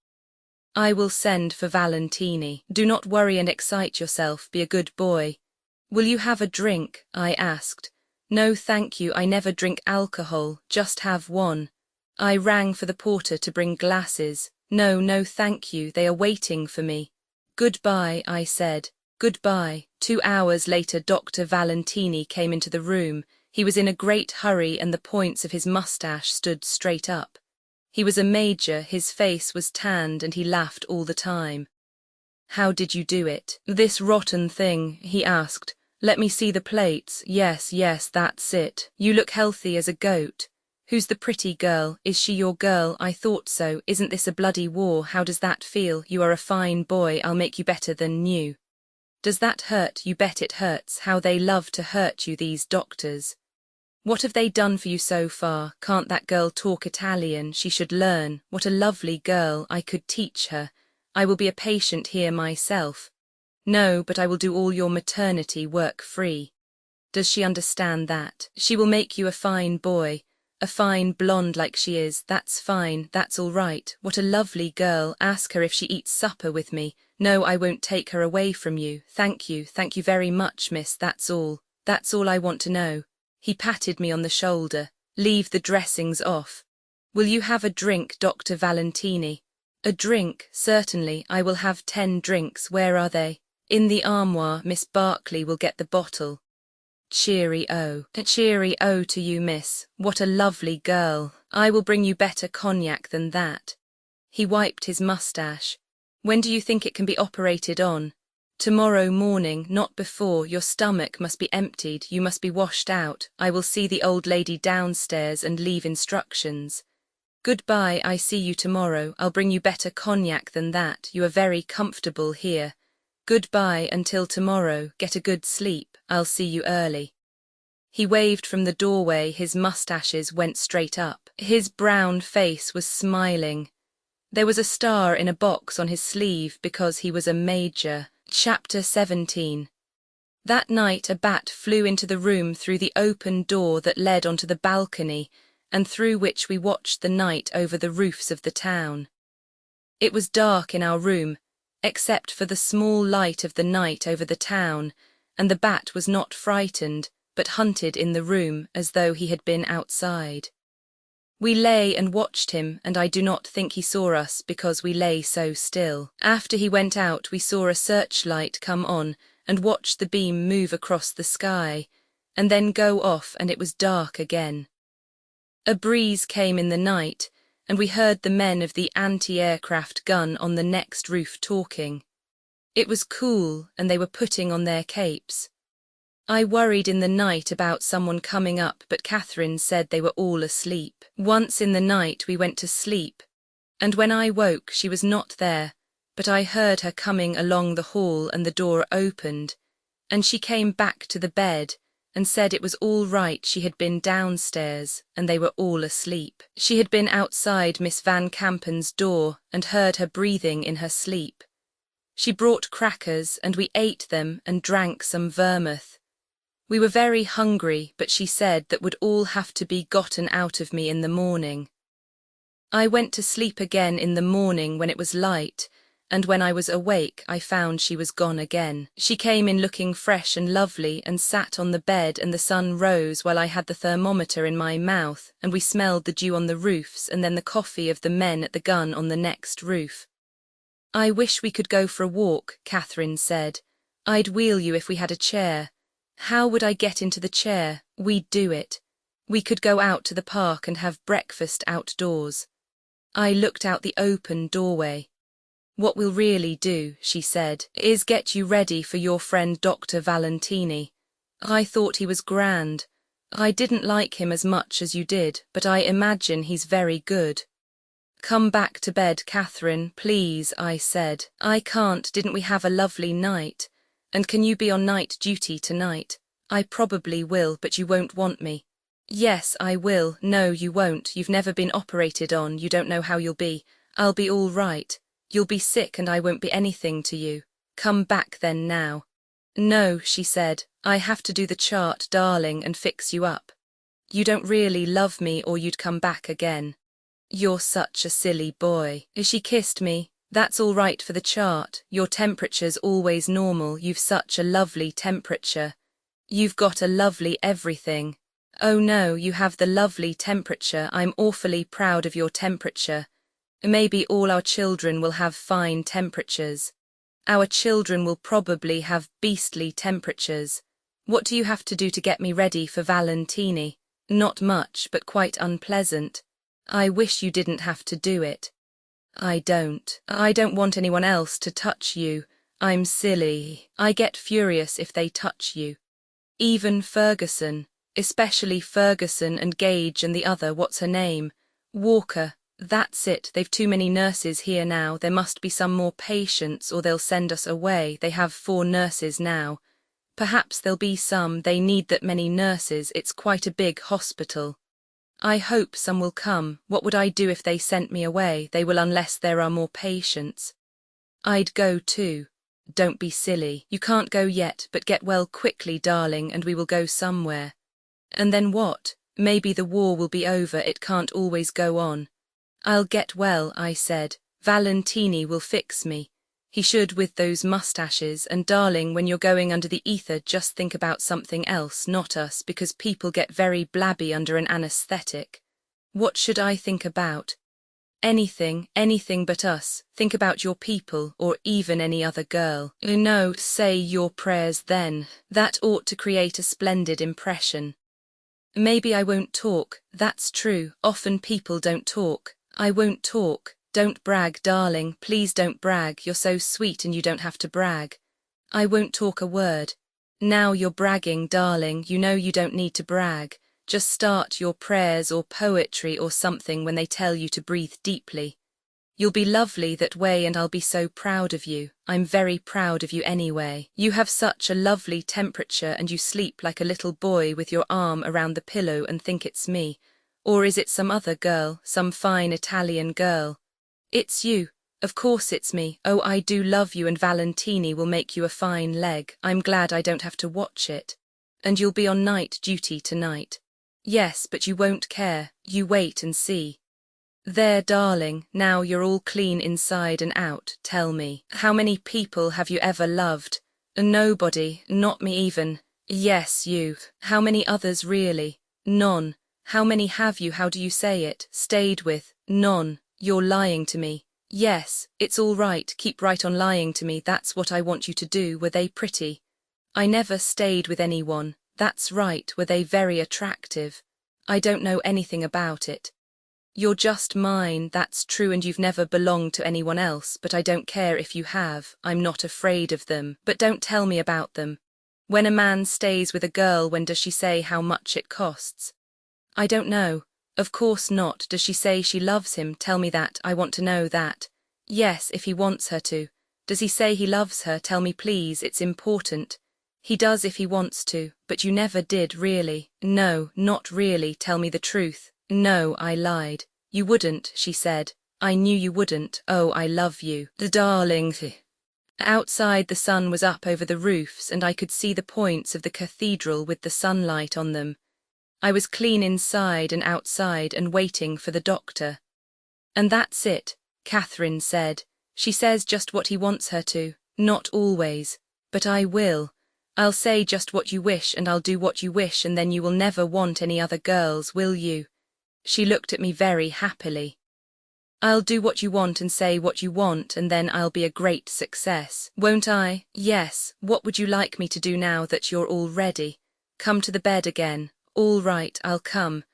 "I will send for Valentini. Do not worry and excite yourself, be a good boy." Will you have a drink? I asked. No thank you, I never drink alcohol, just have one. I rang for the porter to bring glasses. No, no thank you, they are waiting for me. Goodbye, I said. Goodbye. 2 hours later Dr. Valentini came into the room. He was in a great hurry and the points of his moustache stood straight up. He was a major, his face was tanned and he laughed all the time. How did you do it? This rotten thing, he asked. Let me see the plates. Yes, yes, that's it. You look healthy as a goat. Who's the pretty girl? Is she your girl? I thought so. Isn't this a bloody war? How does that feel? You are a fine boy. I'll make you better than new. Does that hurt? You bet it hurts. How they love to hurt you, these doctors. What have they done for you so far? Can't that girl talk Italian? She should learn. What a lovely girl. I could teach her. I will be a patient here myself. No, but I will do all your maternity work free. Does she understand that? She will make you a fine boy. A fine blonde like she is. That's fine. That's all right. What a lovely girl. Ask her if she eats supper with me. No, I won't take her away from you. Thank you. Thank you very much, miss. That's all. That's all I want to know. He patted me on the shoulder. Leave the dressings off. Will you have a drink, Dr. Valentini? A drink, certainly. I will have 10 drinks. Where are they? In the armoire. Miss Barclay will get the bottle. Cheerio. Cheerio to you, miss. What a lovely girl. I will bring you better cognac than that. He wiped his moustache. When do you think it can be operated on? Tomorrow morning, not before. Your stomach must be emptied. You must be washed out. I will see the old lady downstairs and leave instructions. Goodbye, I see you tomorrow. I'll bring you better cognac than that. You are very comfortable here. Goodbye until tomorrow. Get a good sleep. I'll see you early. He waved from the doorway. His moustaches went straight up. His brown face was smiling. There was a star in a box on his sleeve because he was a major. Chapter 17. That night a bat flew into the room through the open door that led onto the balcony and through which we watched the night over the roofs of the town. It was dark in our room, except for the small light of the night over the town, and the bat was not frightened, but hunted in the room as though he had been outside. We lay and watched him, and I do not think he saw us because we lay so still. After he went out, we saw a searchlight come on and watched the beam move across the sky, and then go off, and it was dark again. A breeze came in the night, and we heard the men of the anti-aircraft gun on the next roof talking. It was cool, and they were putting on their capes. I worried in the night about someone coming up, but Catherine said they were all asleep. Once in the night we went to sleep, and when I woke she was not there, but I heard her coming along the hall and the door opened, and she came back to the bed and said it was all right. She had been downstairs and they were all asleep. She had been outside Miss Van Kampen's door and heard her breathing in her sleep. She brought crackers and we ate them and drank some vermouth. We were very hungry, but she said that would all have to be gotten out of me in the morning. I went to sleep again in the morning when it was light, and when I was awake I found she was gone again. She came in looking fresh and lovely and sat on the bed, and the sun rose while I had the thermometer in my mouth, and we smelled the dew on the roofs and then the coffee of the men at the gun on the next roof. I wish we could go for a walk, Catherine said. I'd wheel you if we had a chair. How would I get into the chair? We'd do it. We could go out to the park and have breakfast outdoors. I looked out the open doorway. What we'll really do, she said, is get you ready for your friend Dr. Valentini. I thought he was grand. I didn't like him as much as you did, but I imagine he's very good. Come back to bed, Catherine, please, I said. I can't. Didn't we have a lovely night? And can you be on night duty tonight? I probably will, but you won't want me. Yes, I will. No, you won't. You've never been operated on. You don't know how you'll be. I'll be all right. You'll be sick and I won't be anything to you. Come back then now. No, she said. I have to do the chart, darling, and fix you up. You don't really love me or you'd come back again. You're such a silly boy. She kissed me, That's all right for the chart. Your temperature's always normal. You've such a lovely temperature. You've got a lovely everything. Oh no, you have the lovely temperature. I'm awfully proud of your temperature. Maybe all our children will have fine temperatures. Our children will probably have beastly temperatures. What do you have to do to get me ready for Valentini? Not much, but quite unpleasant. I wish you didn't have to do it. I don't want anyone else to touch you. I'm silly. I get furious if they touch you. Even Ferguson, especially Ferguson and Gage and the other, what's her name? Walker. That's it, they've too many nurses here now. There must be some more patients or they'll send us away. They have 4 nurses now. Perhaps there'll be some. They need that many nurses. It's quite a big hospital. I hope some will come. What would I do if they sent me away? They will unless there are more patients. I'd go too. Don't be silly. You can't go yet, but get well quickly, darling, and we will go somewhere. And then what? Maybe the war will be over. It can't always go on. I'll get well, I said. Valentini will fix me. He should with those mustaches, and darling, when you're going under the ether, just think about something else, not us, because people get very blabby under an anesthetic. What should I think about? Anything but us. Think about your people, or even any other girl. No, say your prayers then. That ought to create a splendid impression. Maybe I won't talk, that's true. Often people don't talk. I won't talk. Don't brag, darling, please don't brag. You're so sweet and you don't have to brag. I won't talk a word. Now you're bragging, darling, you know you don't need to brag. Just start your prayers or poetry or something when they tell you to breathe deeply. You'll be lovely that way and I'll be so proud of you. I'm very proud of you anyway. You have such a lovely temperature and you sleep like a little boy with your arm around the pillow and think it's me. Or is it some other girl, some fine Italian girl? It's you. Of course it's me. Oh, I do love you and Valentini will make you a fine leg. I'm glad I don't have to watch it. And you'll be on night duty tonight. Yes, but you won't care. You wait and see. There, darling, now you're all clean inside and out. Tell me, how many people have you ever loved? Nobody, not me even. Yes, you. How many others really? None. How many have you, how do you say it, stayed with? None. You're lying to me. Yes, it's all right, keep right on lying to me, that's what I want you to do. Were they pretty? I never stayed with anyone. That's right, were they very attractive? I don't know anything about it. You're just mine, that's true, and you've never belonged to anyone else, but I don't care if you have. I'm not afraid of them, but don't tell me about them. When a man stays with a girl, when does she say how much it costs? I don't know. Of course not. Does she say she loves him? Tell me that. I want to know that. Yes, if he wants her to. Does he say he loves her? Tell me please, it's important. He does if he wants to, but you never did really. No, not really, tell me the truth. No, I lied. You wouldn't, she said. I knew you wouldn't. Oh, I love you. The darling. Outside the sun was up over the roofs and I could see the points of the cathedral with the sunlight on them. I was clean inside and outside and waiting for the doctor. And that's it, Catherine said. She says just what he wants her to, not always. But I will. I'll say just what you wish and I'll do what you wish and then you will never want any other girls, will you? She looked at me very happily. I'll do what you want and say what you want and then I'll be a great success, won't I? Yes. What would you like me to do now that you're all ready? Come to the bed again. All right, I'll come.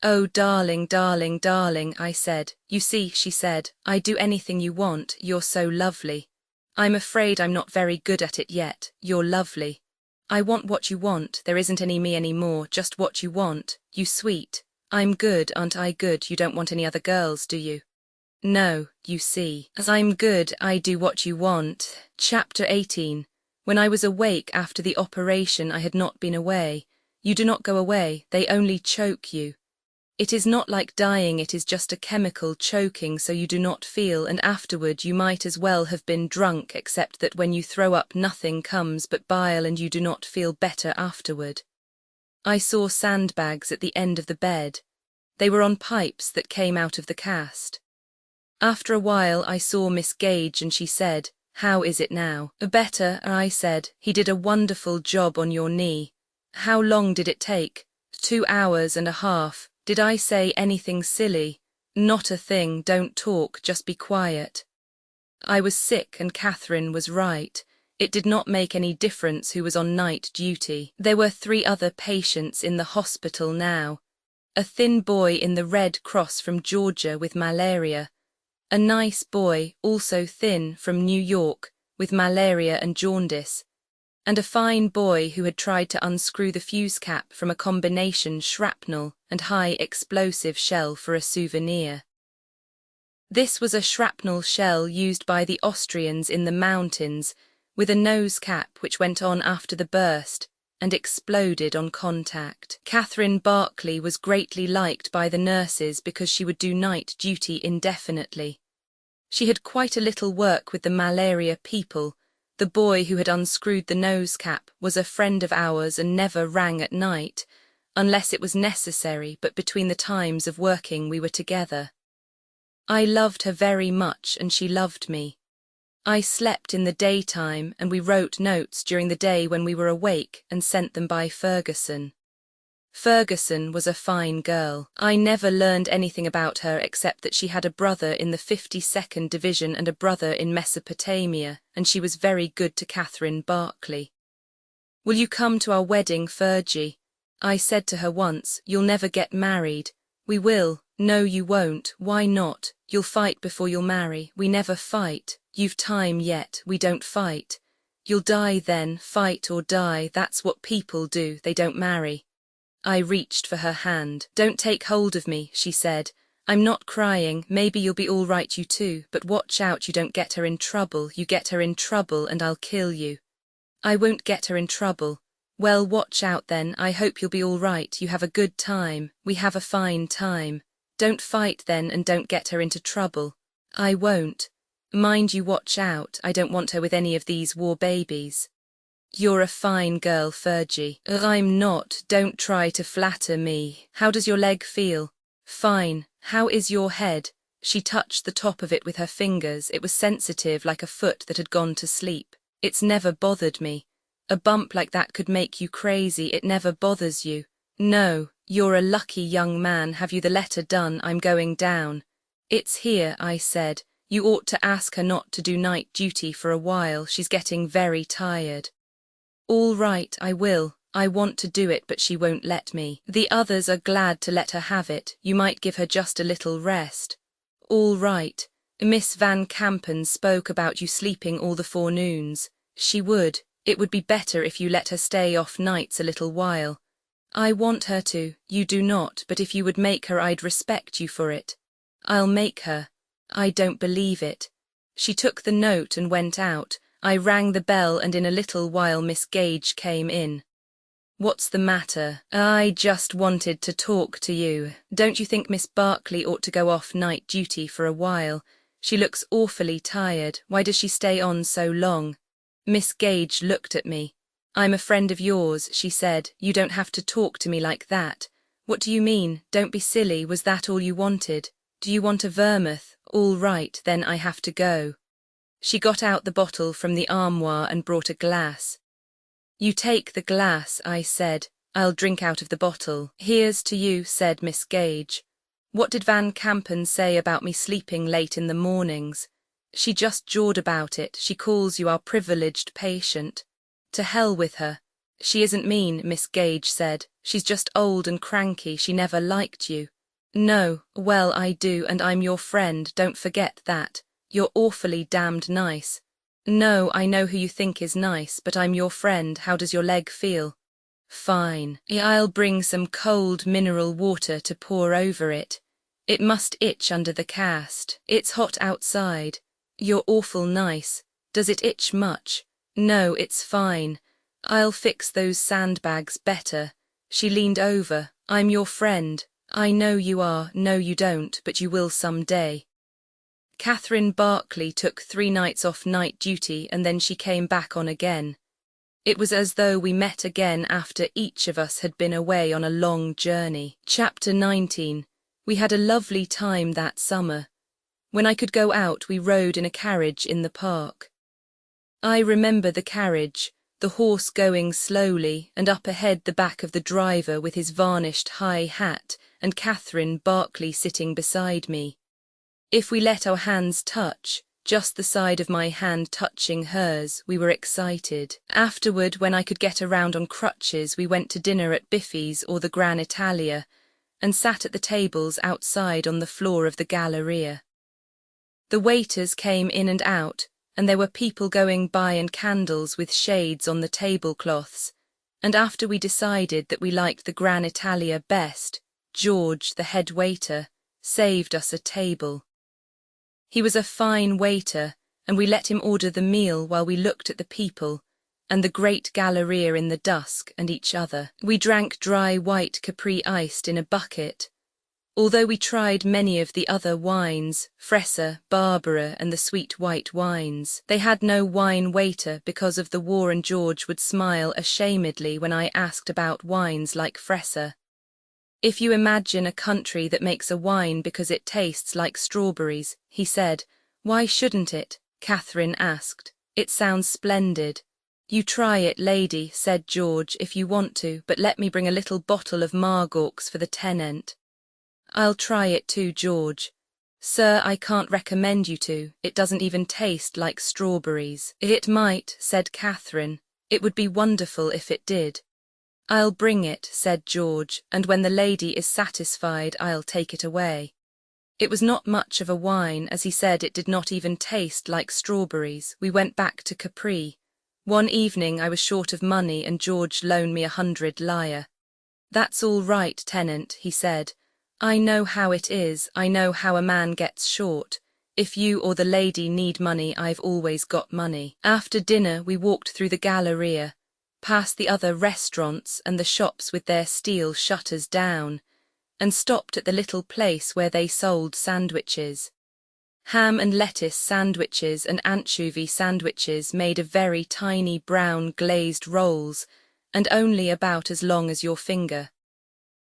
Oh, darling, darling, darling, I said. You see, she said, I do anything you want, you're so lovely. I'm afraid I'm not very good at it yet, you're lovely. I want what you want, there isn't any me anymore, just what you want, you sweet. I'm good, aren't I good? You don't want any other girls, do you? No, you see. As I'm good, I do what you want. Chapter 18. When I was awake after the operation, I had not been away. You do not go away, they only choke you. It is not like dying, it is just a chemical choking so you do not feel, and afterward you might as well have been drunk, except that when you throw up nothing comes but bile and you do not feel better afterward. I saw sandbags at the end of the bed. They were on pipes that came out of the cast. After a while I saw Miss Gage and she said, "How is it now?" "Better," I said. "He did a wonderful job on your knee." "How long did it take?" 2 hours and a half. Did I say anything silly? Not a thing, don't talk, just be quiet. I was sick and Catherine was right. It did not make any difference who was on night duty. There were 3 other patients in the hospital now. A thin boy in the Red Cross from Georgia with malaria. A nice boy, also thin, from New York, with malaria and jaundice. And a fine boy who had tried to unscrew the fuse cap from a combination shrapnel and high explosive shell for a souvenir. This was a shrapnel shell used by the Austrians in the mountains, with a nose cap which went on after the burst and exploded on contact. Catherine Barclay was greatly liked by the nurses because she would do night duty indefinitely. She had quite a little work with the malaria people. The boy who had unscrewed the nose cap was a friend of ours and never rang at night, unless it was necessary, but between the times of working we were together. I loved her very much and she loved me. I slept in the daytime and we wrote notes during the day when we were awake and sent them by Ferguson. Ferguson was a fine girl. I never learned anything about her except that she had a brother in the 52nd Division and a brother in Mesopotamia, and she was very good to Catherine Barclay. "Will you come to our wedding, Fergie?" I said to her once, "You'll never get married." "We will." "No, you won't." "Why not?" "You'll fight before you'll marry." "We never fight." "You've time yet." "We don't fight." "You'll die then." "Fight or die, that's what people do, they don't marry." I reached for her hand. "Don't take hold of me," she said. "I'm not crying, maybe you'll be all right you too, but watch out you don't get her in trouble. You get her in trouble and I'll kill you." "I won't get her in trouble." "Well, watch out then, I hope you'll be all right, you have a good time." "We have a fine time." "Don't fight then and don't get her into trouble." "I won't." "Mind you watch out, I don't want her with any of these war babies." "You're a fine girl, Fergie." "I'm not, don't try to flatter me." "How does your leg feel?" "Fine." "How is your head?" She touched the top of it with her fingers. It was sensitive like a foot that had gone to sleep. "It's never bothered me." "A bump like that could make you crazy, it never bothers you." "No." "You're a lucky young man, have you the letter done? I'm going down." "It's here," I said. "You ought to ask her not to do night duty for a while, she's getting very tired." "All right, I will. I want to do it but she won't let me. The others are glad to let her have it, you might give her just a little rest." "All right. Miss Van Kampen spoke about you sleeping all the forenoons." "She would. It would be better if you let her stay off nights a little while." "I want her to, you do not, but if you would make her I'd respect you for it." "I'll make her." "I don't believe it." She took the note and went out. I rang the bell and in a little while Miss Gage came in. "What's the matter?" "I just wanted to talk to you. Don't you think Miss Barclay ought to go off night duty for a while? She looks awfully tired. Why does she stay on so long?" Miss Gage looked at me. "I'm a friend of yours," she said. "You don't have to talk to me like that." "What do you mean? Don't be silly. Was that all you wanted? Do you want a vermouth? All right, then I have to go." She got out the bottle from the armoire and brought a glass. "You take the glass," I said. "I'll drink out of the bottle." "Here's to you," said Miss Gage. "What did Van Kampen say about me sleeping late in the mornings?" "She just jawed about it. She calls you our privileged patient." "To hell with her." "She isn't mean," Miss Gage said. "She's just old and cranky. She never liked you." "No, well, I do, and I'm your friend, don't forget that. You're awfully damned nice." "No, I know who you think is nice, but I'm your friend. How does your leg feel?" "Fine. I'll bring some cold mineral water to pour over it. It must itch under the cast. It's hot outside." "You're awful nice. Does it itch much?" "No, it's fine. I'll fix those sandbags better." She leaned over. "I'm your friend." "I know you are. No, you don't, but you will some day." Catherine Barclay took 3 nights off night duty and then she came back on again. It was as though we met again after each of us had been away on a long journey. Chapter 19. We had a lovely time that summer. When I could go out, we rode in a carriage in the park. I remember the carriage, the horse going slowly, and up ahead the back of the driver with his varnished high hat, and Catherine Barclay sitting beside me. If we let our hands touch, just the side of my hand touching hers, we were excited. Afterward, when I could get around on crutches, we went to dinner at Biffy's or the Gran Italia, and sat at the tables outside on the floor of the Galleria. The waiters came in and out, and there were people going by and candles with shades on the tablecloths, and after we decided that we liked the Gran Italia best, George, the head waiter, saved us a table. He was a fine waiter, and we let him order the meal while we looked at the people, and the great Galleria in the dusk and each other. We drank dry white Capri iced in a bucket. Although we tried many of the other wines, Fresa, Barbara, and the sweet white wines, they had no wine waiter because of the war, and George would smile ashamedly when I asked about wines like Fresa. If you imagine a country that makes a wine because it tastes like strawberries, he said. Why shouldn't it? Catherine asked. It sounds splendid. You try it, lady, said George, if you want to, but let me bring a little bottle of Margaux for the tenant. I'll try it too, George. Sir, I can't recommend you to. It doesn't even taste like strawberries. It might, said Catherine. It would be wonderful if it did. I'll bring it, said George, and when the lady is satisfied, I'll take it away. It was not much of a wine, as he said it did not even taste like strawberries. We went back to Capri. One evening I was short of money and George loaned me 100 lire. That's all right, tenant, he said. I know how it is, I know how a man gets short. If you or the lady need money, I've always got money. After dinner we walked through the Galleria, past the other restaurants and the shops with their steel shutters down, and stopped at the little place where they sold sandwiches. Ham and lettuce sandwiches and anchovy sandwiches made of very tiny brown glazed rolls, and only about as long as your finger.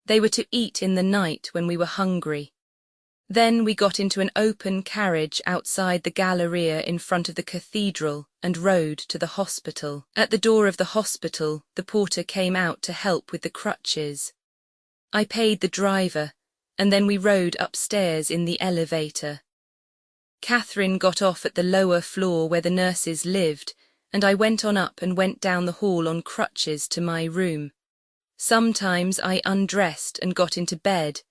They were to eat in the night when we were hungry. Then we got into an open carriage outside the Galleria in front of the cathedral and rode to the hospital. At the door of the hospital, the porter came out to help with the crutches. I paid the driver, and then we rode upstairs in the elevator. Catherine got off at the lower floor where the nurses lived, and I went on up and went down the hall on crutches to my room. Sometimes I undressed and got into bed,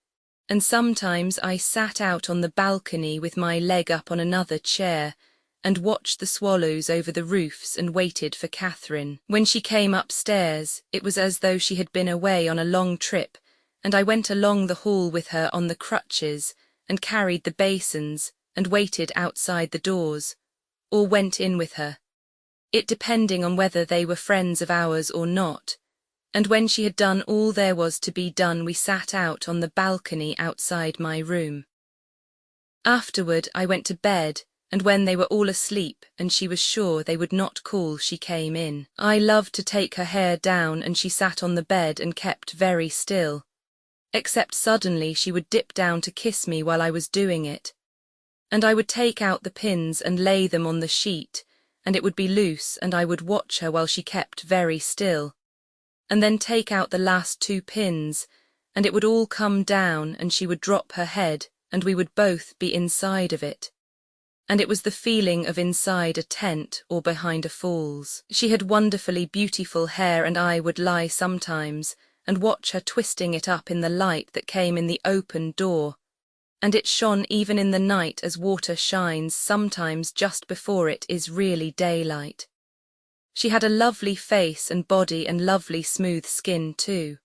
and sometimes I sat out on the balcony with my leg up on another chair and watched the swallows over the roofs and waited for Catherine. When she came upstairs, it was as though she had been away on a long trip, and I went along the hall with her on the crutches and carried the basins and waited outside the doors, or went in with her, it depending on whether they were friends of ours or not. And when she had done all there was to be done, we sat out on the balcony outside my room. Afterward I went to bed, and when they were all asleep and she was sure they would not call, she came in. I loved to take her hair down, and she sat on the bed and kept very still, except suddenly she would dip down to kiss me while I was doing it, and I would take out the pins and lay them on the sheet, and it would be loose, and I would watch her while she kept very still, and then take out the last 2 pins, and it would all come down, and she would drop her head, and we would both be inside of it. And it was the feeling of inside a tent or behind a falls. She had wonderfully beautiful hair, and I would lie sometimes and watch her twisting it up in the light that came in the open door, and it shone even in the night as water shines sometimes just before it is really daylight. She had a lovely face and body and lovely smooth skin too.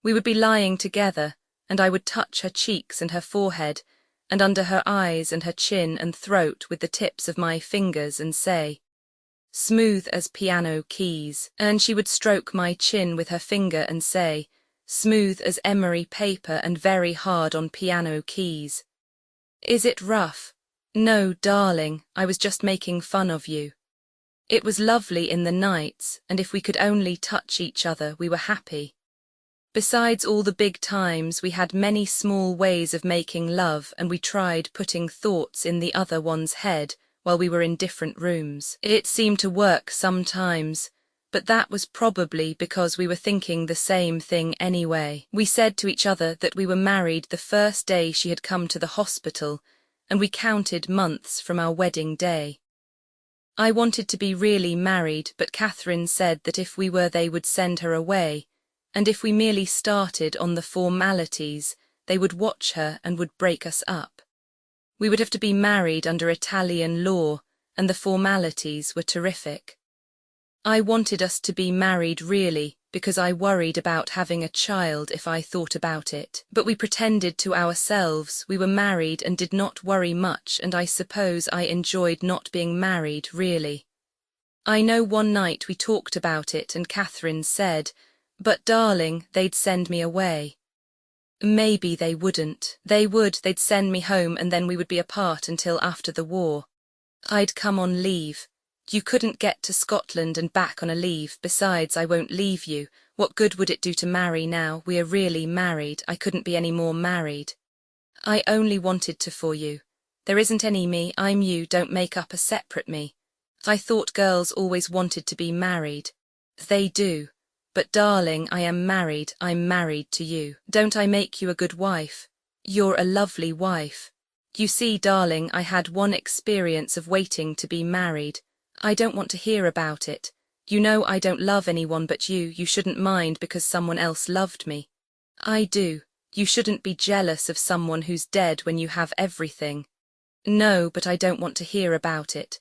We would be lying together, and I would touch her cheeks and her forehead, and under her eyes and her chin and throat with the tips of my fingers, and say, "Smooth as piano keys," and she would stroke my chin with her finger and say, "Smooth as emery paper and very hard on piano keys." Is it rough? No, darling, I was just making fun of you. It was lovely in the nights, and if we could only touch each other, we were happy. Besides all the big times, we had many small ways of making love, and we tried putting thoughts in the other one's head while we were in different rooms. It seemed to work sometimes, but that was probably because we were thinking the same thing anyway. We said to each other that we were married the first day she had come to the hospital, and we counted months from our wedding day. I wanted to be really married, but Catherine said that if we were, they would send her away, and if we merely started on the formalities, they would watch her and would break us up. We would have to be married under Italian law, and the formalities were terrific. I wanted us to be married really, because I worried about having a child if I thought about it. But we pretended to ourselves we were married and did not worry much, and I suppose I enjoyed not being married really. I know one night we talked about it and Catherine said, "But darling, they'd send me away." Maybe they wouldn't. They would, they'd send me home and then we would be apart until after the war. I'd come on leave. You couldn't get to Scotland and back on a leave. Besides, I won't leave you. What good would it do to marry now? We are really married. I couldn't be any more married. I only wanted to for you. There isn't any me, I'm you, don't make up a separate me. I thought girls always wanted to be married. They do. But darling, I am married, I'm married to you. Don't I make you a good wife? You're a lovely wife. You see, darling, I had one experience of waiting to be married. I don't want to hear about it. You know I don't love anyone but you. You shouldn't mind because someone else loved me. I do. You shouldn't be jealous of someone who's dead when you have everything. No, but I don't want to hear about it.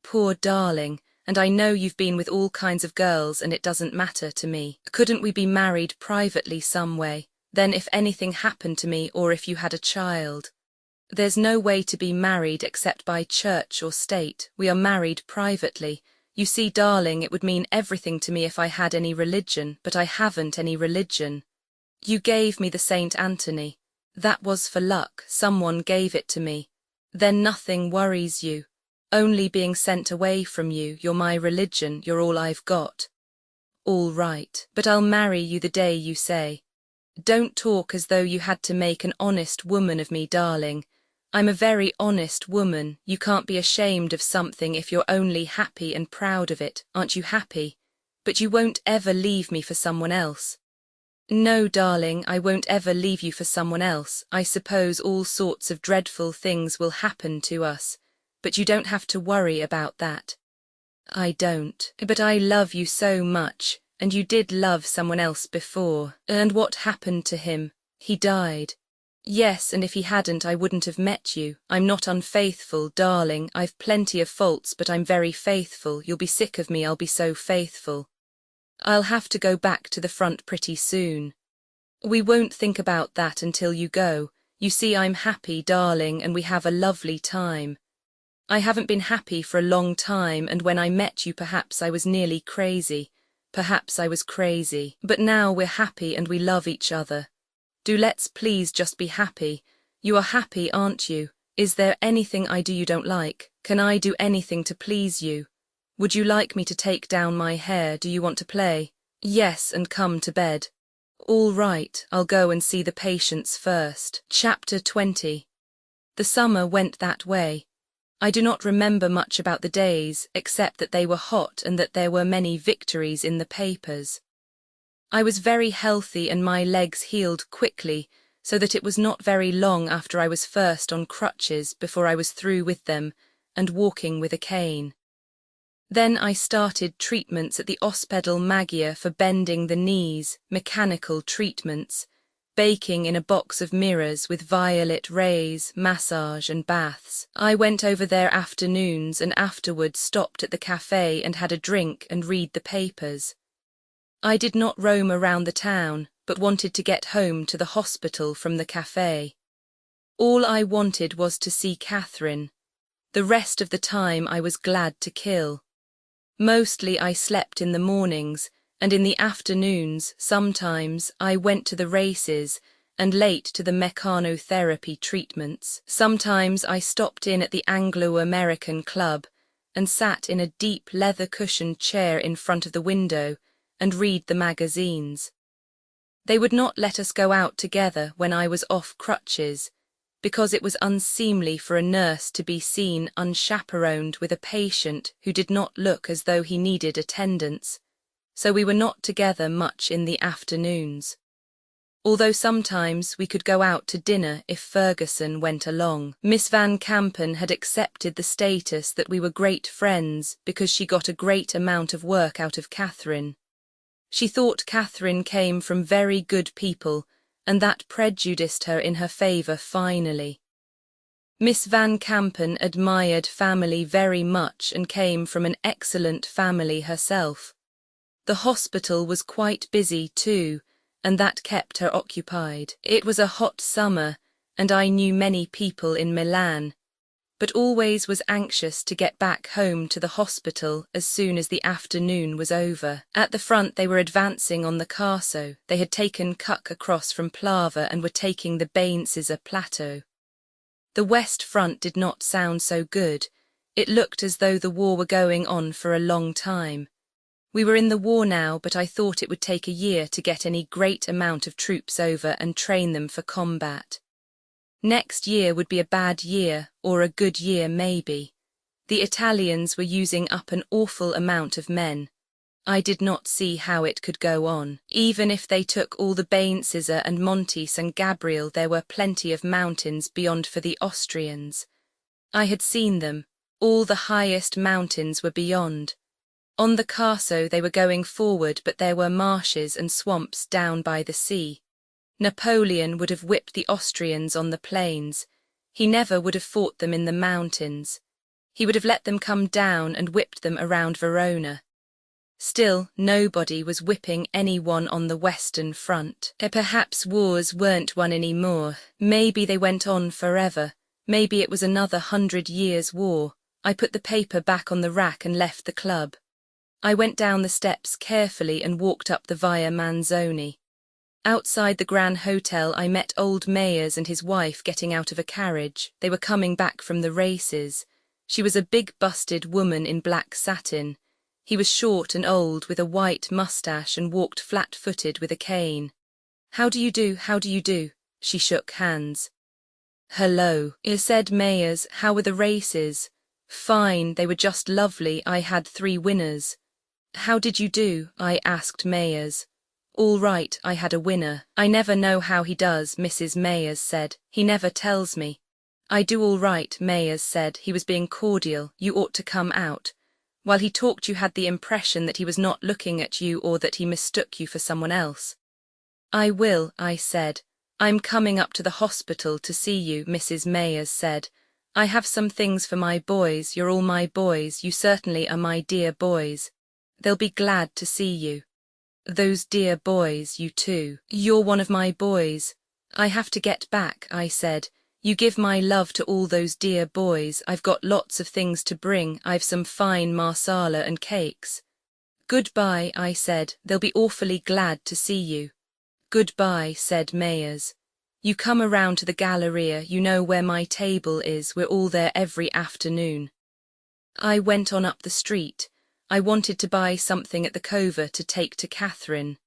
Poor darling, and I know you've been with all kinds of girls and it doesn't matter to me. Couldn't we be married privately some way? Then if anything happened to me or if you had a child. There's no way to be married except by church or state. We are married privately. You see, darling, it would mean everything to me if I had any religion, but I haven't any religion. You gave me the Saint Anthony. That was for luck. Someone gave it to me. Then nothing worries you. Only being sent away from you. You're my religion. You're all I've got. All right, but I'll marry you the day you say. Don't talk as though you had to make an honest woman of me, darling. I'm a very honest woman. You can't be ashamed of something if you're only happy and proud of it. Aren't you happy? But you won't ever leave me for someone else. No, darling, I won't ever leave you for someone else. I suppose all sorts of dreadful things will happen to us, but you don't have to worry about that. I don't. But I love you so much, and you did love someone else before. And what happened to him? He died. Yes, and if he hadn't, I wouldn't have met you. I'm not unfaithful, darling. I've plenty of faults, but I'm very faithful. You'll be sick of me, I'll be so faithful. I'll have to go back to the front pretty soon. We won't think about that until you go. You see, I'm happy, darling, and we have a lovely time. I haven't been happy for a long time, and when I met you, perhaps I was nearly crazy. Perhaps I was crazy. But now we're happy and we love each other. Do let's please just be happy. You are happy, aren't you? Is there anything I do you don't like? Can I do anything to please you? Would you like me to take down my hair? Do you want to play? Yes, and come to bed. All right, I'll go and see the patients first. Chapter 20. The summer went that way. I do not remember much about the days, except that they were hot and that there were many victories in the papers. I was very healthy and my legs healed quickly, so that it was not very long after I was first on crutches before I was through with them and walking with a cane. Then I started treatments at the Ospedal Magia for bending the knees, mechanical treatments, baking in a box of mirrors with violet rays, massage and baths. I went over there afternoons and afterwards stopped at the cafe and had a drink and read the papers. I did not roam around the town, but wanted to get home to the hospital from the cafe. All I wanted was to see Catherine. The rest of the time I was glad to kill. Mostly I slept in the mornings, and in the afternoons, sometimes, I went to the races, and late to the mechanotherapy treatments. Sometimes I stopped in at the Anglo-American Club, and sat in a deep leather-cushioned chair in front of the window, and read the magazines. They would not let us go out together when I was off crutches, because it was unseemly for a nurse to be seen unchaperoned with a patient who did not look as though he needed attendance, so we were not together much in the afternoons. Although sometimes we could go out to dinner if Ferguson went along. Miss Van Campen had accepted the status that we were great friends because she got a great amount of work out of Catherine. She thought Catherine came from very good people, and that prejudiced her in her favour finally. Miss Van Campen admired family very much and came from an excellent family herself. The hospital was quite busy too, and that kept her occupied. It was a hot summer, and I knew many people in Milan, but always was anxious to get back home to the hospital as soon as the afternoon was over. At the front they were advancing on the Carso. They had taken Cuck across from Plava and were taking the Bainsizza plateau. The west front did not sound so good. It looked as though the war were going on for a long time. We were in the war now, but I thought it would take a year to get any great amount of troops over and train them for combat. Next year would be a bad year, or a good year maybe. The Italians were using up an awful amount of men. I did not see how it could go on. Even if they took all the Bainsizza and Monte San Gabriel, there were plenty of mountains beyond for the Austrians. I had seen them. All the highest mountains were beyond. On the Carso they were going forward, but there were marshes and swamps down by the sea. Napoleon would have whipped the Austrians on the plains. He never would have fought them in the mountains. He would have let them come down and whipped them around Verona. Still, nobody was whipping anyone on the Western Front. Perhaps wars weren't won any more. Maybe they went on forever. Maybe it was another 100 years' war. I put the paper back on the rack and left the club. I went down the steps carefully and walked up the Via Manzoni. Outside the Grand Hotel I met old Mayers and his wife getting out of a carriage. They were coming back from the races. She was a big busted woman in black satin. He was short and old with a white moustache and walked flat-footed with a cane. "How do you do, how do you do?" She shook hands. "Hello," said Mayers. "How were the races?" "Fine, they were just lovely. I had 3 winners." "How did you do?" I asked Mayers. "All right, I had a winner." "I never know how he does," Mrs. Mayers said. "He never tells me." "I do all right," Mayers said. He was being cordial. "You ought to come out." While he talked you had the impression that he was not looking at you or that he mistook you for someone else. "I will," I said. "I'm coming up to the hospital to see you," Mrs. Mayers said. "I have some things for my boys. You're all my boys. You certainly are my dear boys. They'll be glad to see you." "Those dear boys, you too." "You're one of my boys." "I have to get back," I said. "You give my love to all those dear boys. I've got lots of things to bring. I've some fine marsala and cakes." "Goodbye," I said. "They'll be awfully glad to see you." "Goodbye," said Mayers. "You come around to the Galleria. You know where my table is. We're all there every afternoon." I went on up the street. I wanted to buy something at the Cova to take to Catherine.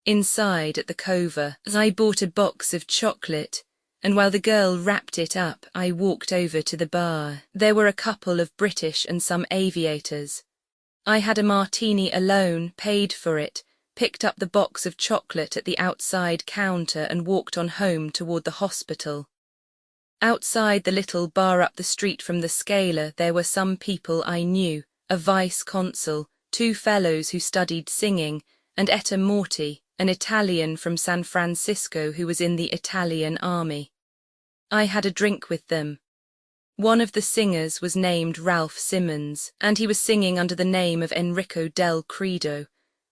Inside at the Cova, I bought a box of chocolate, and while the girl wrapped it up, I walked over to the bar. There were a couple of British and some aviators. I had a martini alone, paid for it, picked up the box of chocolate at the outside counter and walked on home toward the hospital. Outside the little bar up the street from the Scala there were some people I knew, a vice-consul, 2 fellows who studied singing, and Etta Morti, an Italian from San Francisco who was in the Italian army. I had a drink with them. One of the singers was named Ralph Simmons, and he was singing under the name of Enrico del Credo.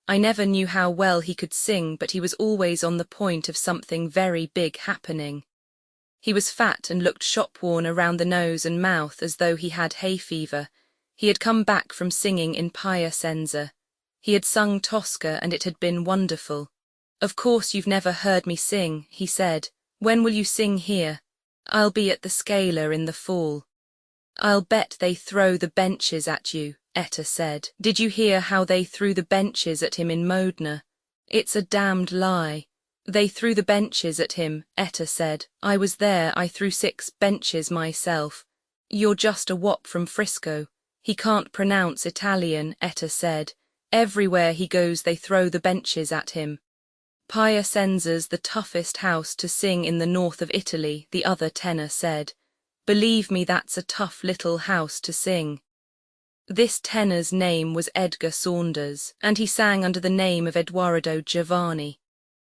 I never knew how well he could sing, but he was always on the point of something very big happening. He was fat and looked shop-worn around the nose and mouth as though he had hay fever. He had come back from singing in Piacenza. He had sung Tosca and it had been wonderful. "Of course you've never heard me sing," he said. "When will you sing here?" "I'll be at the Scala in the fall." "I'll bet they throw the benches at you," Etta said. "Did you hear how they threw the benches at him in Modena?" "It's a damned lie." They threw the benches at him, Etta said. I was there, I threw 6 benches myself. You're just a wop from Frisco. He can't pronounce Italian, Etta said. Everywhere he goes they throw the benches at him. Piacenza's the toughest house to sing in the north of Italy, the other tenor said. Believe me, that's a tough little house to sing. This tenor's name was Edgar Saunders, and he sang under the name of Edoardo Giovanni.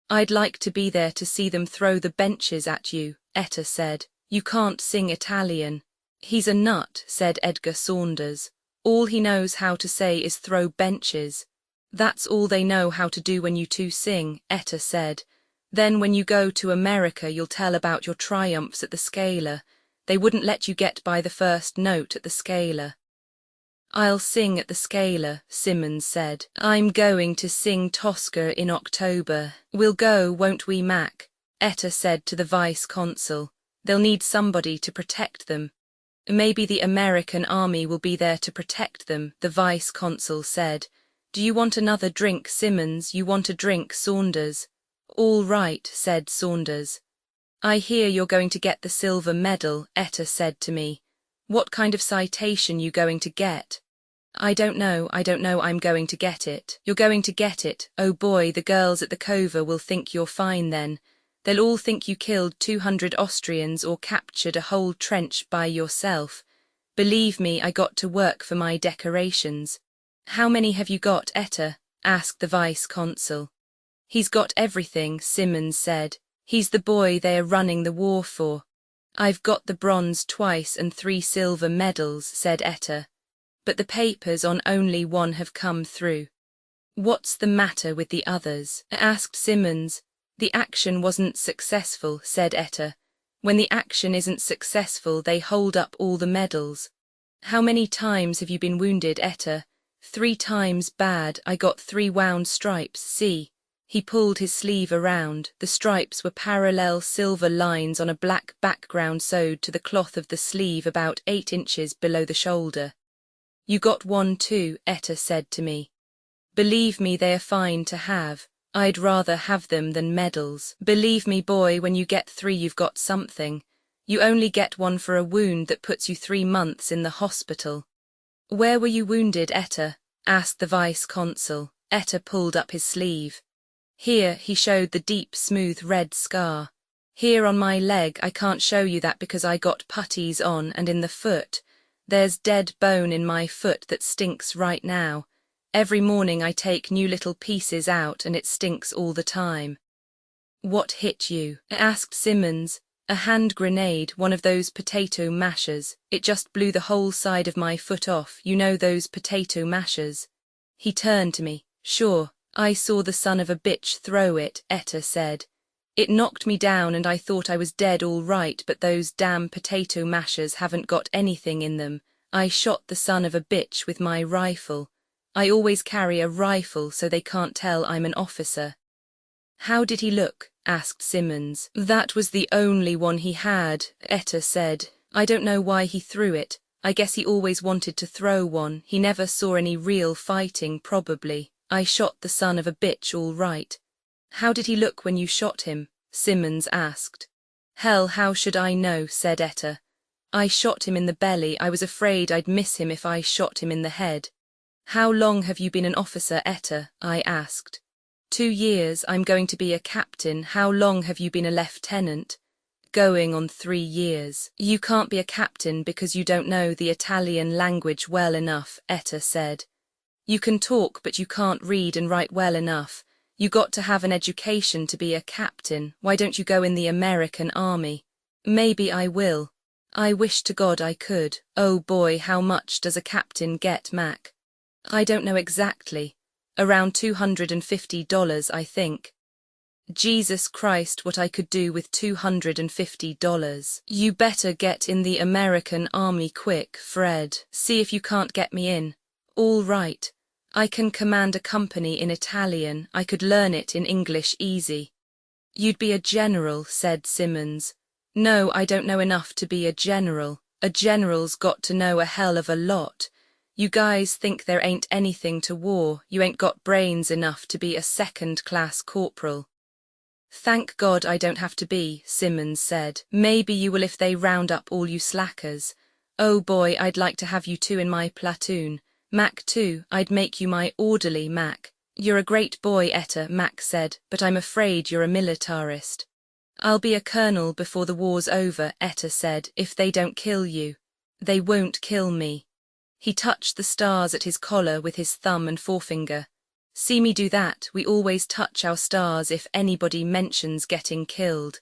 I'd like to be there to see them throw the benches at you, Etta said. You can't sing Italian. He's a nut, said Edgar Saunders. All he knows how to say is throw benches. That's all they know how to do when you two sing, Etta said. Then when you go to America you'll tell about your triumphs at the Scala. They wouldn't let you get by the first note at the Scala. I'll sing at the Scala, Simmons said. I'm going to sing Tosca in October. We'll go, won't we, Mac? Etta said to the vice-consul. They'll need somebody to protect them. Maybe the American army will be there to protect them, the vice-consul said. Do you want another drink, Simmons? You want a drink, Saunders? All right, said Saunders. I hear you're going to get the silver medal, Etta said to me. What kind of citation you going to get? I don't know, I'm going to get it. You're going to get it. Oh boy, the girls at the Cova will think you're fine then. They'll all think you killed 200 Austrians or captured a whole trench by yourself. Believe me, I got to work for my decorations. How many have you got, Etta? Asked the vice-consul. He's got everything, Simmons said. He's the boy they are running the war for. I've got the bronze twice and 3 silver medals, said Etta. But the papers on only one have come through. What's the matter with the others? Asked Simmons. The action wasn't successful, said Etta. When the action isn't successful, they hold up all the medals. How many times have you been wounded, Etta? 3 times bad. I got 3 wound stripes, see. He pulled his sleeve around. The stripes were parallel silver lines on a black background sewed to the cloth of the sleeve about 8 inches below the shoulder. You got 1 too, Etta said to me. Believe me, they are fine to have. I'd rather have them than medals. Believe me, boy, when you get 3 you've got something. You only get 1 for a wound that puts you 3 months in the hospital. Where were you wounded, Etta? Asked the vice-consul. Etta pulled up his sleeve. Here, he showed the deep, smooth red scar. Here on my leg. I can't show you that because I got puttees on, and in the foot. There's dead bone in my foot that stinks right now. Every morning I take new little pieces out and it stinks all the time. What hit you? Asked Simmons. A hand grenade, one of those potato mashers. It just blew the whole side of my foot off, you know those potato mashers. He turned to me. Sure, I saw the son of a bitch throw it, Etta said. It knocked me down and I thought I was dead all right, but those damn potato mashers haven't got anything in them. I shot the son of a bitch with my rifle. I always carry a rifle so they can't tell I'm an officer. How did he look? Asked Simmons. That was the only one he had, Etta said. I don't know why he threw it. I guess he always wanted to throw one. He never saw any real fighting, probably. I shot the son of a bitch all right. How did he look when you shot him? Simmons asked. Hell, how should I know, said Etta. I shot him in the belly. I was afraid I'd miss him if I shot him in the head. How long have you been an officer, Etta? I asked. 2 years. I'm going to be a captain. How long have you been a lieutenant? Going on 3 years. You can't be a captain because you don't know the Italian language well enough, Etta said. You can talk, but you can't read and write well enough. You got to have an education to be a captain. Why don't you go in the American army? Maybe I will. I wish to God I could. Oh boy, how much does a captain get, Mac? I don't know exactly. Around $250, I think. Jesus Christ, what I could do with $250. You better get in the American army quick, Fred. See if you can't get me in. All right. I can command a company in Italian. I could learn it in English easy. You'd be a general, said Simmons. No, I don't know enough to be a general. A general's got to know a hell of a lot. You guys think there ain't anything to war. You ain't got brains enough to be a second-class corporal. Thank God I don't have to be, Simmons said. Maybe you will if they round up all you slackers. Oh boy, I'd like to have you two in my platoon. Mac too, I'd make you my orderly, Mac. You're a great boy, Etta, Mac said, but I'm afraid you're a militarist. I'll be a colonel before the war's over, Etta said, if they don't kill you. They won't kill me. He touched the stars at his collar with his thumb and forefinger. See me do that, we always touch our stars if anybody mentions getting killed.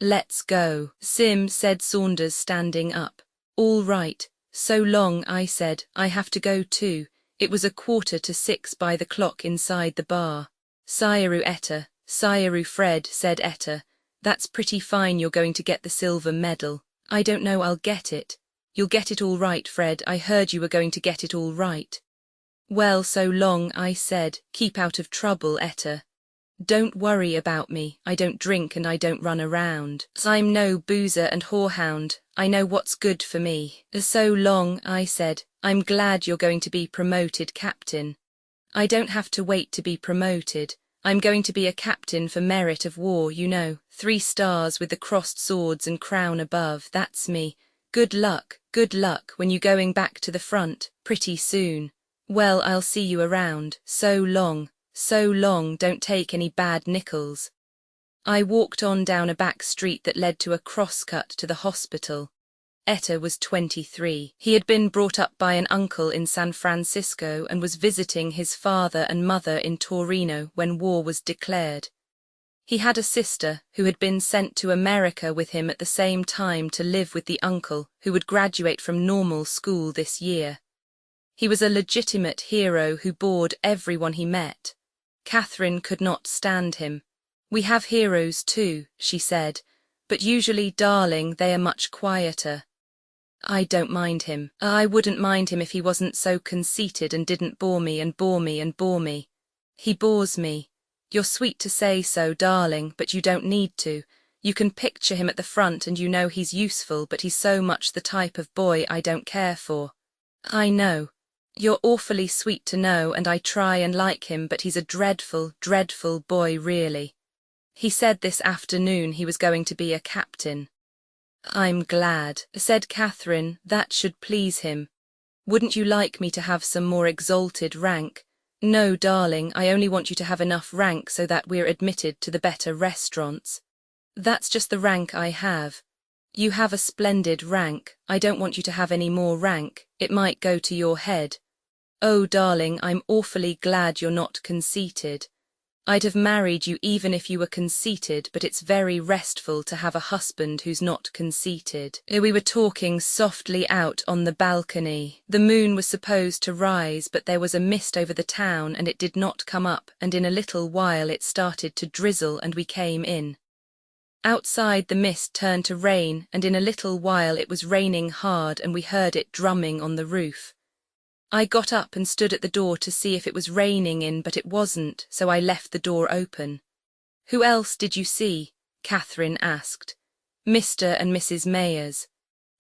Let's go, Sim, said Saunders, standing up. All right, so long, I said, I have to go too. It was 5:45 by the clock inside the bar. Sayaru Etta, Sayaru Fred, said Etta. That's pretty fine, you're going to get the silver medal. I don't know I'll get it. You'll get it all right, Fred, I heard you were going to get it all right. Well, so long, I said, keep out of trouble, Etta. Don't worry about me, I don't drink and I don't run around. I'm no boozer and whorehound, I know what's good for me. So long, I said, I'm glad you're going to be promoted captain. I don't have to wait to be promoted. I'm going to be a captain for merit of war, you know, 3 stars with the crossed swords and crown above, that's me. Good luck when you going back to the front, pretty soon. Well, I'll see you around, so long, don't take any bad nickels. I walked on down a back street that led to a crosscut to the hospital. Etta was 23. He had been brought up by an uncle in San Francisco and was visiting his father and mother in Torino when war was declared. He had a sister who had been sent to America with him at the same time to live with the uncle who would graduate from normal school this year. He was a legitimate hero who bored everyone he met. Catherine could not stand him. We have heroes too, she said, but usually, darling, they are much quieter. I don't mind him. I wouldn't mind him if he wasn't so conceited and didn't bore me and bore me and bore me. He bores me. You're sweet to say so, darling, but you don't need to. You can picture him at the front and you know he's useful, but he's so much the type of boy I don't care for. I know. You're awfully sweet to know, and I try and like him, but he's a dreadful, dreadful boy, really. He said this afternoon he was going to be a captain. I'm glad, said Catherine, that should please him. Wouldn't you like me to have some more exalted rank? No, darling, I only want you to have enough rank so that we're admitted to the better restaurants. That's just the rank I have. You have a splendid rank. I don't want you to have any more rank. It might go to your head. Oh, darling, I'm awfully glad you're not conceited. I'd have married you even if you were conceited, but it's very restful to have a husband who's not conceited. We were talking softly out on the balcony. The moon was supposed to rise, but there was a mist over the town and it did not come up, and in a little while it started to drizzle and we came in. Outside the mist turned to rain, and in a little while it was raining hard and we heard it drumming on the roof. I got up and stood at the door to see if it was raining in, but it wasn't, so I left the door open. Who else did you see? Catherine asked. Mr. and Mrs. Mayers.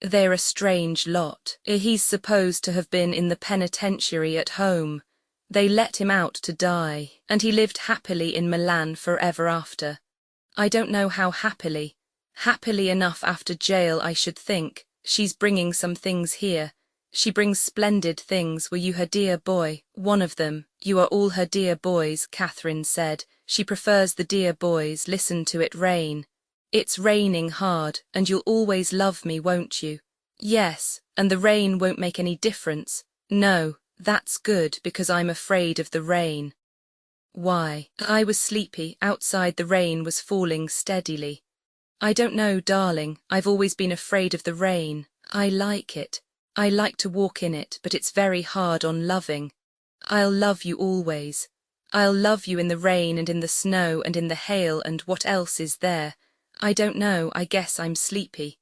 They're a strange lot. He's supposed to have been in the penitentiary at home. They let him out to die, and he lived happily in Milan forever after. I don't know how happily. Happily enough after jail, I should think. She's bringing some things here. She brings splendid things. Were you her dear boy? One of them. You are all her dear boys, Catherine said. She prefers the dear boys. Listen to it rain. It's raining hard, and you'll always love me, won't you? Yes, and the rain won't make any difference. No, that's good, because I'm afraid of the rain. Why? I was sleepy. Outside the rain was falling steadily. I don't know, darling. I've always been afraid of the rain. I like it. I like to walk in it, but it's very hard on loving. I'll love you always. I'll love you in the rain and in the snow and in the hail and what else is there? I don't know, I guess I'm sleepy.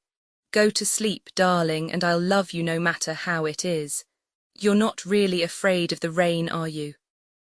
Go to sleep, darling, and I'll love you no matter how it is. You're not really afraid of the rain, are you?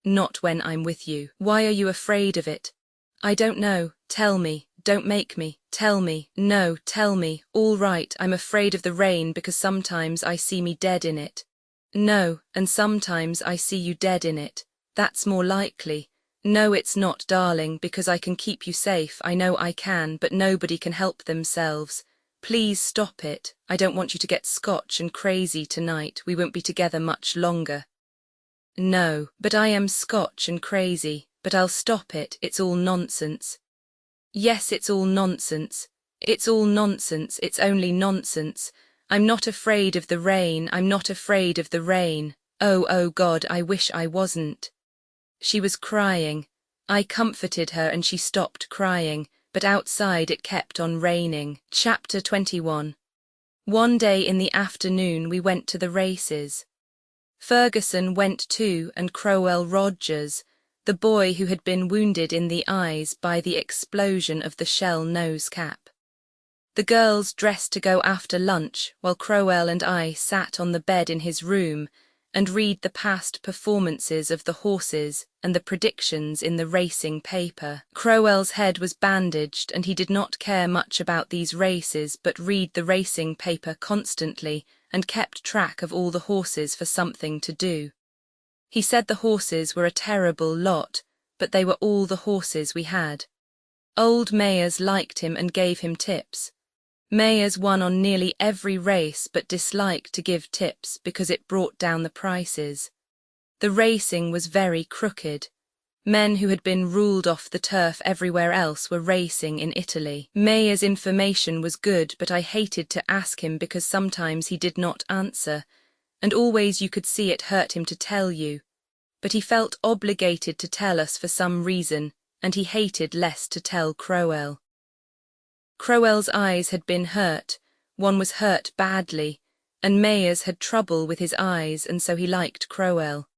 Not when I'm with you. Why are you afraid of it? I don't know. Tell me. Don't make me. Tell me. No, tell me. All right, I'm afraid of the rain because sometimes I see me dead in it. No, and sometimes I see you dead in it. That's more likely. No, it's not, darling, because I can keep you safe. I know I can, but nobody can help themselves. Please stop it. I don't want you to get Scotch and crazy tonight. We won't be together much longer. No, but I am Scotch and crazy, but I'll stop it. It's all nonsense. Yes, it's all nonsense. It's all nonsense. It's only nonsense. I'm not afraid of the rain. I'm not afraid of the rain. Oh God, I wish I wasn't. She was crying. I comforted her and she stopped crying, but outside it kept on raining. Chapter 21. One day in the afternoon we went to the races. Ferguson went too, and Crowell Rogers, the boy who had been wounded in the eyes by the explosion of the shell nose cap. The girls dressed to go after lunch, while Crowell and I sat on the bed in his room and read the past performances of the horses and the predictions in the racing paper. Crowell's head was bandaged and he did not care much about these races but read the racing paper constantly and kept track of all the horses for something to do. He said the horses were a terrible lot, but they were all the horses we had. Old Mayers liked him and gave him tips. Mayers won on nearly every race but disliked to give tips because it brought down the prices. The racing was very crooked. Men who had been ruled off the turf everywhere else were racing in Italy. Mayer's information was good, but I hated to ask him because sometimes he did not answer, and always you could see it hurt him to tell you. But he felt obligated to tell us for some reason, and he hated less to tell Crowell. Crowell's eyes had been hurt, one was hurt badly, and Mayers had trouble with his eyes and so he liked Crowell.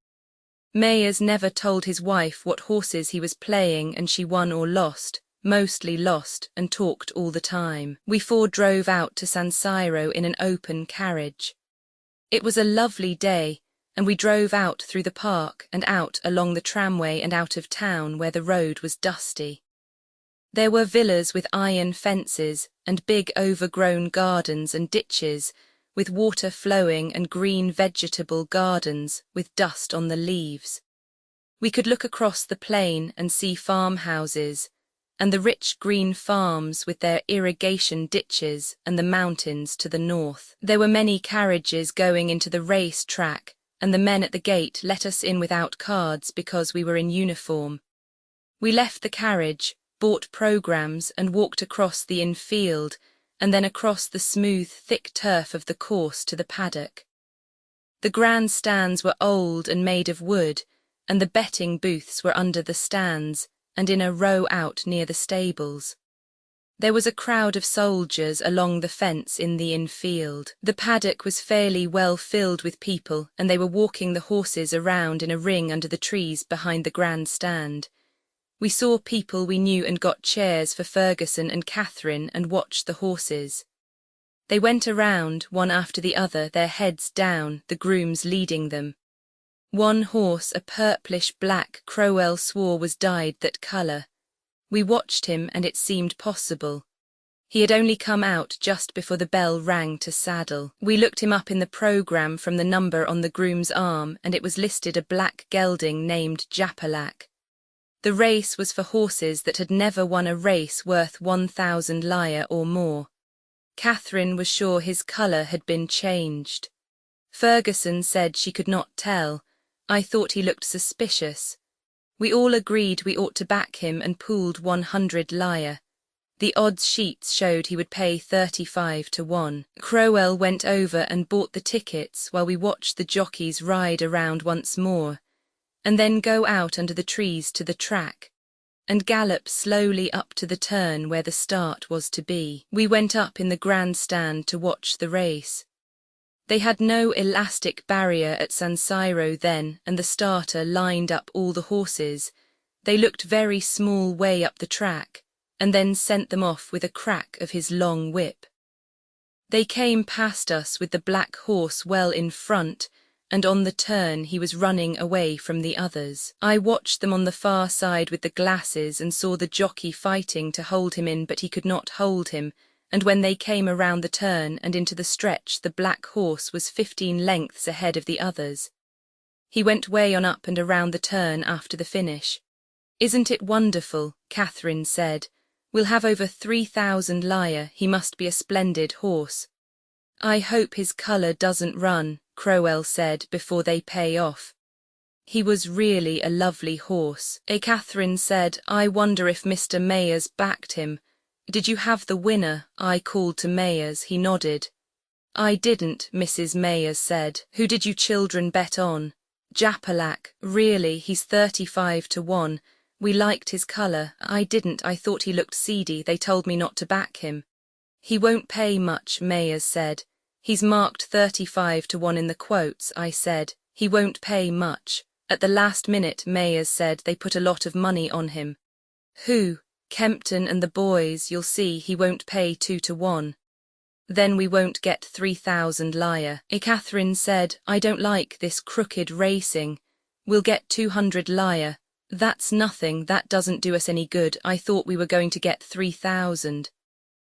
Mayers never told his wife what horses he was playing and she won or lost, mostly lost, and talked all the time. We four drove out to San Siro in an open carriage. It was a lovely day, and we drove out through the park and out along the tramway and out of town where the road was dusty. There were villas with iron fences and big overgrown gardens and ditches, with water flowing and green vegetable gardens with dust on the leaves. We could look across the plain and see farmhouses, and the rich green farms with their irrigation ditches and the mountains to the north. There were many carriages going into the race track, and the men at the gate let us in without cards because we were in uniform. We left the carriage, bought programmes and walked across the infield and then across the smooth, thick turf of the course to the paddock. The grandstands were old and made of wood, and the betting booths were under the stands and in a row out near the stables. There was a crowd of soldiers along the fence in the infield. The paddock was fairly well filled with people, and they were walking the horses around in a ring under the trees behind the grandstand. We saw people we knew and got chairs for Ferguson and Catherine and watched the horses. They went around, one after the other, their heads down, the grooms leading them. One horse, a purplish-black, Crowell swore was dyed that colour. We watched him and it seemed possible. He had only come out just before the bell rang to saddle. We looked him up in the programme from the number on the groom's arm and it was listed a black gelding named Japalac. The race was for horses that had never won a race worth 1,000 lire or more. Catherine was sure his colour had been changed. Ferguson said she could not tell. I thought he looked suspicious. We all agreed we ought to back him and pooled 100 lire. The odds sheets showed he would pay 35 to 1. Crowell went over and bought the tickets while we watched the jockeys ride around once more, and then go out under the trees to the track, and gallop slowly up to the turn where the start was to be. We went up in the grandstand to watch the race. They had no elastic barrier at San Siro then, and the starter lined up all the horses. They looked very small way up the track, and then sent them off with a crack of his long whip. They came past us with the black horse well in front, and on the turn he was running away from the others. I watched them on the far side with the glasses and saw the jockey fighting to hold him in, but he could not hold him, and when they came around the turn and into the stretch, the black horse was 15 lengths ahead of the others. He went way on up and around the turn after the finish. Isn't it wonderful, Catherine said. We'll have over 3,000 lire, he must be a splendid horse. I hope his colour doesn't run, Crowell said before they pay off. He was really a lovely horse. Catherine said, I wonder if Mr. Mayers backed him. Did you have the winner? I called to Mayers, he nodded. I didn't, Mrs. Mayers said. Who did you children bet on? Japalac, really, he's 35-1. We liked his colour. I didn't, I thought he looked seedy, they told me not to back him. He won't pay much, Mayers said. He's marked 35-1 in the quotes, I said. He won't pay much. At the last minute, Mayers said they put a lot of money on him. Who? Kempton and the boys, you'll see he won't pay 2-1. Then we won't get 3,000 lire. Catherine said, I don't like this crooked racing. We'll get 200 lire. That's nothing, that doesn't do us any good. I thought we were going to get 3,000.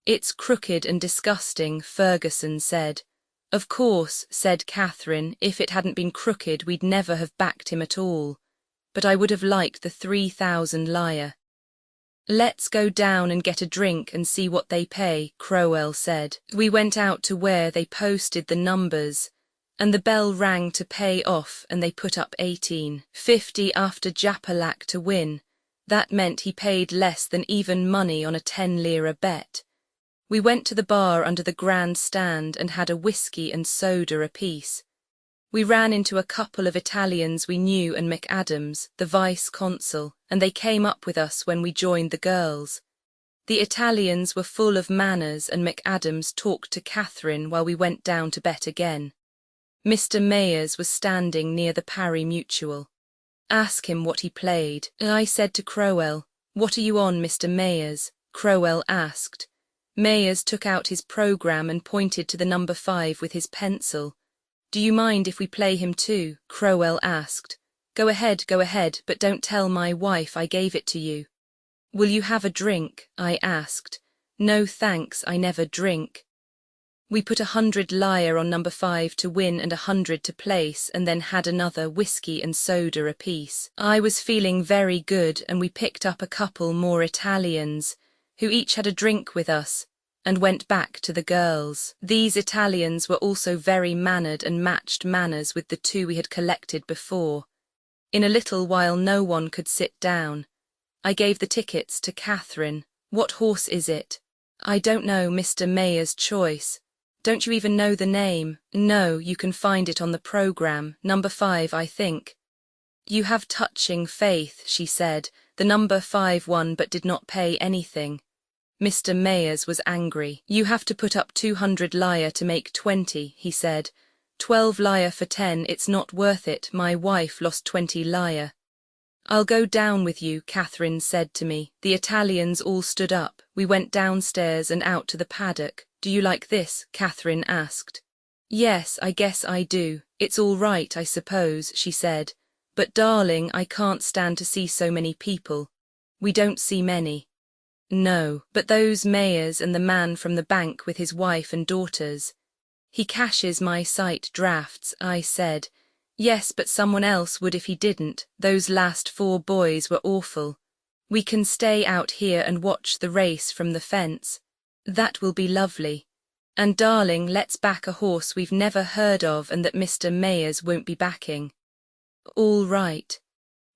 It's crooked and disgusting, Ferguson said. Of course, said Catherine, if it hadn't been crooked we'd never have backed him at all. But I would have liked the 3,000 lire. Let's go down and get a drink and see what they pay, Crowell said. We went out to where they posted the numbers, and the bell rang to pay off and they put up 18.50 after Japalac to win. That meant he paid less than even money on a 10 lira bet. We went to the bar under the grand stand and had a whiskey and soda apiece. We ran into a couple of Italians we knew and McAdams, the vice-consul, and they came up with us when we joined the girls. The Italians were full of manners and McAdams talked to Catherine while we went down to bet again. Mr. Mayers was standing near the Pari Mutual. Ask him what he played. I said to Crowell, What are you on, Mr. Mayers? Crowell asked. Mayers took out his programme and pointed to the number 5 with his pencil. Do you mind if we play him too? Crowell asked. Go ahead, but don't tell my wife I gave it to you. Will you have a drink? I asked. No thanks, I never drink. We put 100 lire on number 5 to win and 100 to place and then had another whiskey and soda apiece. I was feeling very good and we picked up a couple more Italians, who each had a drink with us, and went back to the girls. These Italians were also very mannered and matched manners with the 2 we had collected before. In a little while no one could sit down. I gave the tickets to Catherine. What horse is it? I don't know, Mr. Mayer's choice. Don't you even know the name? No, you can find it on the programme, number 5, I think. You have touching faith, she said. The number 5 won but did not pay anything. Mr. Mayers was angry. You have to put up 200 lire to make 20, he said. 12 lire for 10, it's not worth it, my wife lost 20 lire. I'll go down with you, Catherine said to me. The Italians all stood up. We went downstairs and out to the paddock. Do you like this? Catherine asked. Yes, I guess I do. It's all right, I suppose, she said. But darling, I can't stand to see so many people. We don't see many. No, but those Mayers and the man from the bank with his wife and daughters. He cashes my sight drafts, I said. Yes, but someone else would if he didn't. Those last 4 boys were awful. We can stay out here and watch the race from the fence. That will be lovely. And darling, let's back a horse we've never heard of and that Mr. Mayers won't be backing. All right.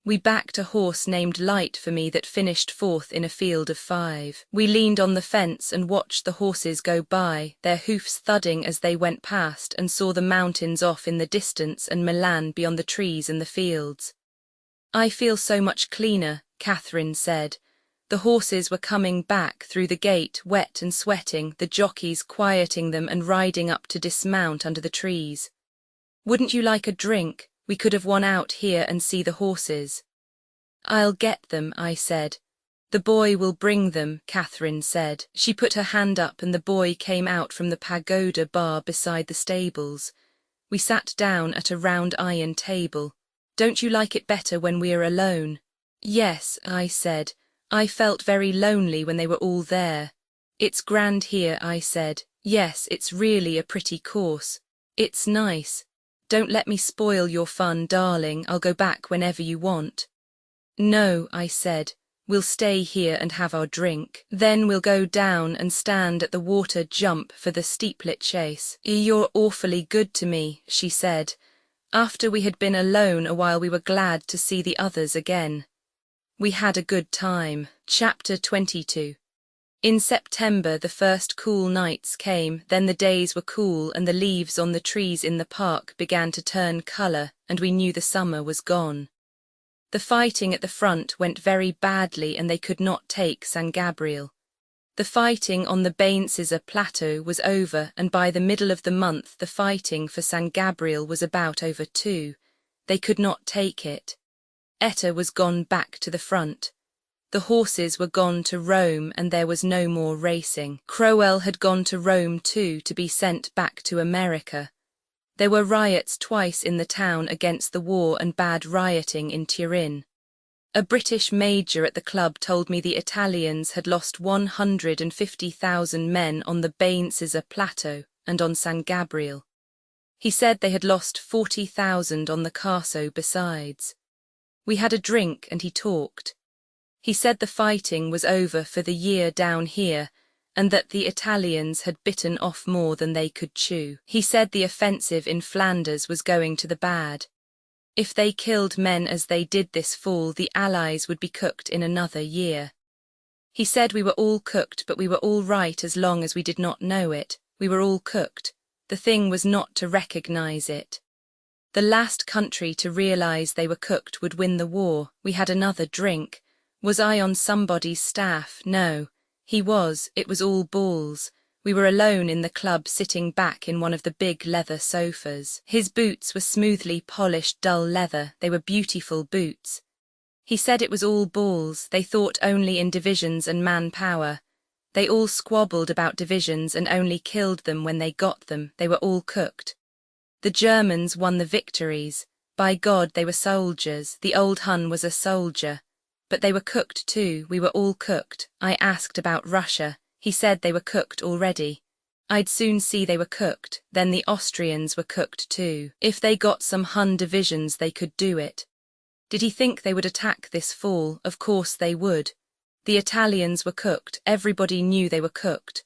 We backed a horse named Light for me that finished 4th in a field of 5. We leaned on the fence and watched the horses go by, their hoofs thudding as they went past, and saw the mountains off in the distance and Milan beyond the trees and the fields. I feel so much cleaner, Catherine said. The horses were coming back through the gate, wet and sweating, the jockeys quieting them and riding up to dismount under the trees. Wouldn't you like a drink? We could have won out here and see the horses. I'll get them, I said. The boy will bring them, Catherine said. She put her hand up and the boy came out from the pagoda bar beside the stables. We sat down at a round iron table. Don't you like it better when we are alone? Yes, I said. I felt very lonely when they were all there. It's grand here, I said. Yes, it's really a pretty course. It's nice. Don't let me spoil your fun, darling. I'll go back whenever you want. No, I said. We'll stay here and have our drink. Then we'll go down and stand at the water jump for the steeplechase. You're awfully good to me, she said. After we had been alone a while, we were glad to see the others again. We had a good time. Chapter 22. In September the first cool nights came, then the days were cool and the leaves on the trees in the park began to turn colour, and we knew the summer was gone. The fighting at the front went very badly and they could not take San Gabriel. The fighting on the Baincisa plateau was over, and by the middle of the month the fighting for San Gabriel was about over too. They could not take it. Etta was gone back to the front. The horses were gone to Rome and there was no more racing. Crowell had gone to Rome too, to be sent back to America. There were riots twice in the town against the war and bad rioting in Turin. A British major at the club told me the Italians had lost 150,000 men on the Baincisa plateau and on San Gabriel. He said they had lost 40,000 on the Carso besides. We had a drink and he talked. He said the fighting was over for the year down here, and that the Italians had bitten off more than they could chew. He said the offensive in Flanders was going to the bad. If they killed men as they did this fall, the Allies would be cooked in another year. He said we were all cooked, but we were all right as long as we did not know it. We were all cooked. The thing was not to recognize it. The last country to realize they were cooked would win the war. We had another drink. Was I on somebody's staff? No. He was. It was all balls. We were alone in the club, sitting back in one of the big leather sofas. His boots were smoothly polished dull leather. They were beautiful boots. He said it was all balls. They thought only in divisions and manpower. They all squabbled about divisions and only killed them when they got them. They were all cooked. The Germans won the victories. By God, they were soldiers. The old Hun was a soldier. But they were cooked too. We were all cooked. I asked about Russia. He said they were cooked already. I'd soon see they were cooked. Then the Austrians were cooked too. If they got some Hun divisions, they could do it. Did he think they would attack this fall? Of course they would. The Italians were cooked. Everybody knew they were cooked.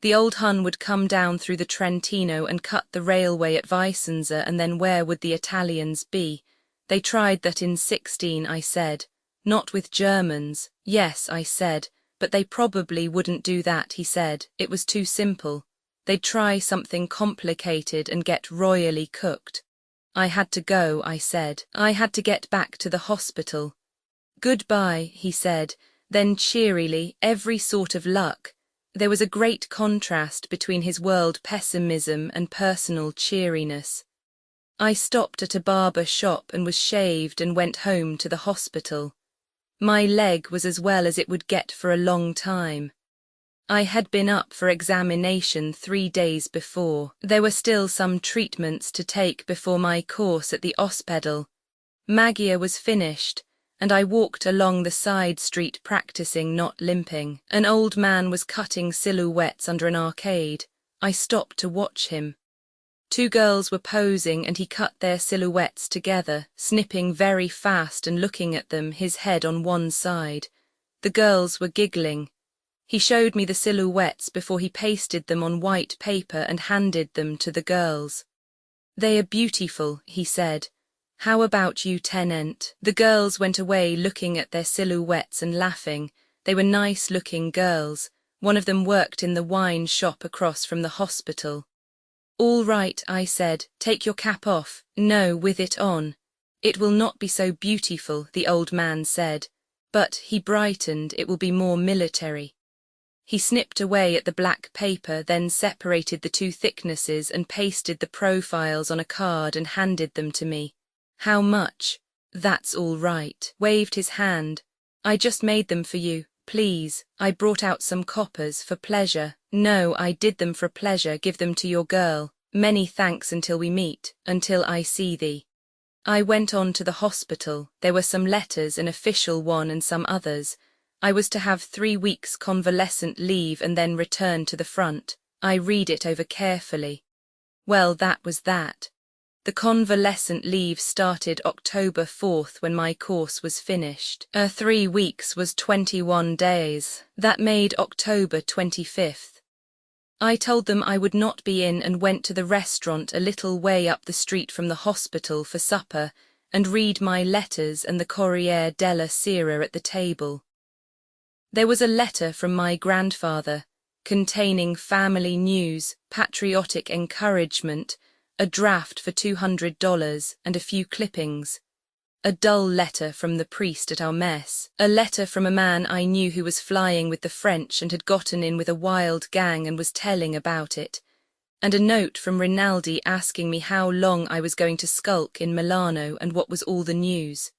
The old Hun would come down through the Trentino and cut the railway at Vicenza, and then where would the Italians be? They tried that in 16, I said. Not with Germans. Yes, I said, but they probably wouldn't do that, he said. It was too simple. They'd try something complicated and get royally cooked. I had to go, I said. I had to get back to the hospital. Goodbye, he said, then cheerily, every sort of luck. There was a great contrast between his world pessimism and personal cheeriness. I stopped at a barber shop and was shaved and went home to the hospital. My leg was as well as it would get for a long time. I had been up for examination 3 days before. There were still some treatments to take before my course at the hospital. Magia was finished, and I walked along the side street practicing not limping. An old man was cutting silhouettes under an arcade. I stopped to watch him. 2 girls were posing and he cut their silhouettes together, snipping very fast and looking at them, his head on one side. The girls were giggling. He showed me the silhouettes before he pasted them on white paper and handed them to the girls. They are beautiful, he said. How about you, Tenant? The girls went away looking at their silhouettes and laughing. They were nice-looking girls. One of them worked in the wine shop across from the hospital. All right, I said, take your cap off. No, with it on. It will not be so beautiful, the old man said. But, he brightened, it will be more military. He snipped away at the black paper, then separated the 2 thicknesses and pasted the profiles on a card and handed them to me. How much? That's all right. Waved his hand. I just made them for you. Please, I brought out some coppers for pleasure. No, I did them for pleasure. Give them to your girl. Many thanks until we meet, until I see thee. I went on to the hospital. There were some letters, an official one and some others. I was to have 3 weeks convalescent leave and then return to the front. I read it over carefully. Well, that was that. The convalescent leave started October 4th when my course was finished. 3 weeks was 21 days. That made October 25th. I told them I would not be in and went to the restaurant a little way up the street from the hospital for supper and read my letters and the Corriere della Sera at the table. There was a letter from my grandfather, containing family news, patriotic encouragement, a draft for $200 and a few clippings. A dull letter from the priest at our mess. A letter from a man I knew who was flying with the French and had gotten in with a wild gang and was telling about it. And a note from Rinaldi asking me how long I was going to skulk in Milano and what was all the news.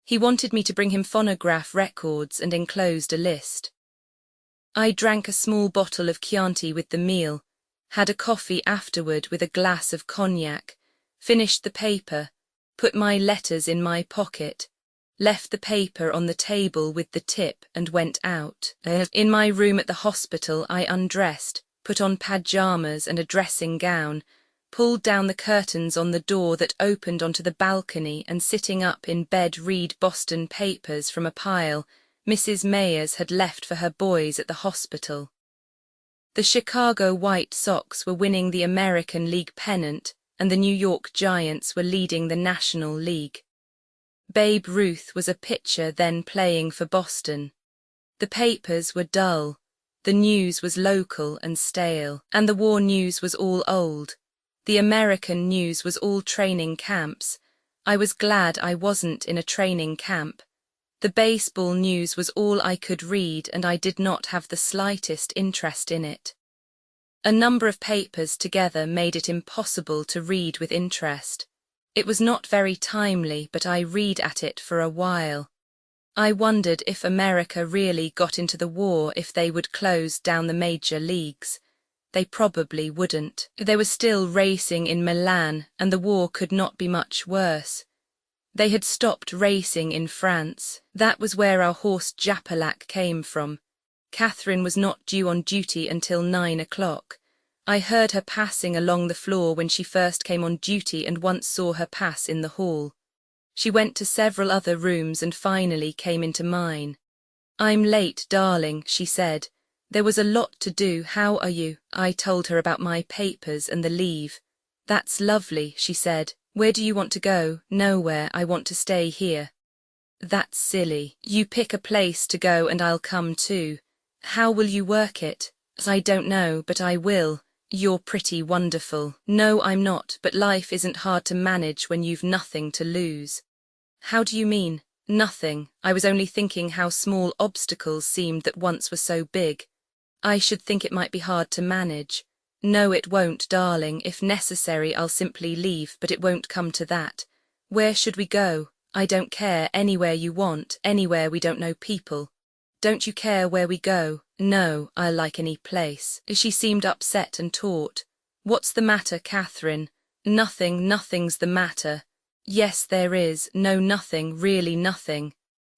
He wanted me to bring him phonograph records and enclosed a list. I drank a small bottle of Chianti with the meal, had a coffee afterward with a glass of cognac, finished the paper, put my letters in my pocket, left the paper on the table with the tip and went out. In my room at the hospital I undressed, put on pajamas and a dressing gown, pulled down the curtains on the door that opened onto the balcony and sitting up in bed read Boston papers from a pile Mrs. Mayers had left for her boys at the hospital. The Chicago White Sox were winning the American League pennant and the New York Giants were leading the National League. Babe Ruth was a pitcher then playing for Boston. The papers were dull, the news was local and stale, and the war news was all old. The American news was all training camps. I was glad I wasn't in a training camp. The baseball news was all I could read and I did not have the slightest interest in it. A number of papers together made it impossible to read with interest. It was not very timely, but I read at it for a while. I wondered if America really got into the war if they would close down the major leagues. They probably wouldn't. There was still racing in Milan and the war could not be much worse. They had stopped racing in France. That was where our horse Japalac came from. Catherine was not due on duty until 9 o'clock. I heard her passing along the floor when she first came on duty and once saw her pass in the hall. She went to several other rooms and finally came into mine. "I'm late, darling," she said. "There was a lot to do. How are you?" I told her about my papers and the leave. "That's lovely," she said. "Where do you want to go?" "Nowhere, I want to stay here." "That's silly. You pick a place to go and I'll come too." "How will you work it?" "I don't know, but I will." "You're pretty wonderful." "No, I'm not, but life isn't hard to manage when you've nothing to lose." "How do you mean?" "Nothing. I was only thinking how small obstacles seemed that once were so big. I should think it might be hard to manage." "No, it won't, darling. If necessary, I'll simply leave, but it won't come to that." "Where should we go?" "I don't care. Anywhere you want, anywhere we don't know people." "Don't you care where we go?" "No, I'll like any place." She seemed upset and taut. "What's the matter, Catherine?" "Nothing, nothing's the matter." "Yes, there is." "No, nothing, really nothing."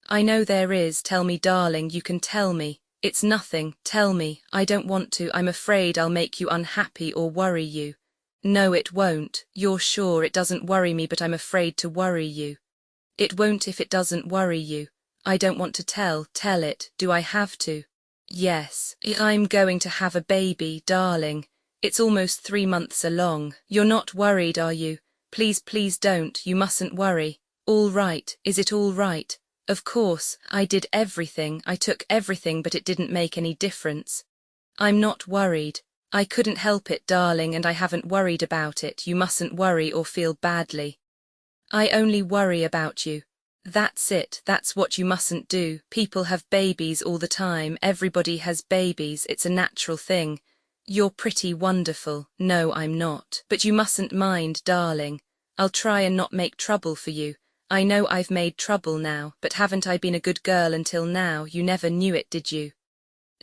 "I know there is. Tell me, darling, you can tell me." "It's nothing. Tell me." "I don't want to. I'm afraid I'll make you unhappy or worry you." "No, it won't." "You're sure?" "It doesn't worry me, but I'm afraid to worry you." "It won't if it doesn't worry you." "I don't want to tell." "Tell it." "Do I have to?" "Yes. I'm going to have a baby, darling. It's almost 3 months along. You're not worried, are you?" "Please, please don't. You mustn't worry." "All right. Is it all right?" "Of course. I did everything. I took everything, but it didn't make any difference." "I'm not worried." "I couldn't help it, darling, and I haven't worried about it. You mustn't worry or feel badly." "I only worry about you." "That's it. That's what you mustn't do. People have babies all the time. Everybody has babies. It's a natural thing." "You're pretty wonderful." "No, I'm not. But you mustn't mind, darling. I'll try and not make trouble for you. I know I've made trouble now, but haven't I been a good girl until now? You never knew it, did you?"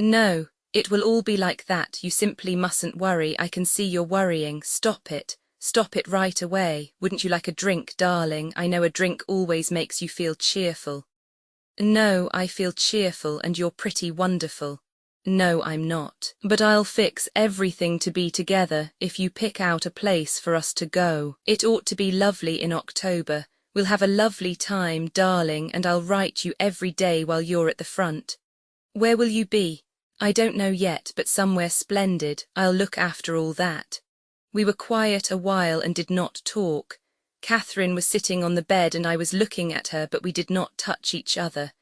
"No, it will all be like that. You simply mustn't worry. I can see you're worrying. Stop it. Stop it right away. Wouldn't you like a drink, darling? I know a drink always makes you feel cheerful." "No, I feel cheerful and you're pretty wonderful." No, I'm not. But I'll fix everything to be together if you pick out a place for us to go. It ought to be lovely in October. We'll have a lovely time, darling, and I'll write you every day while you're at the front. Where will you be? I don't know yet, but somewhere splendid. I'll look after all that. We were quiet a while and did not talk. Catherine was sitting on the bed and I was looking at her, but we did not touch each other.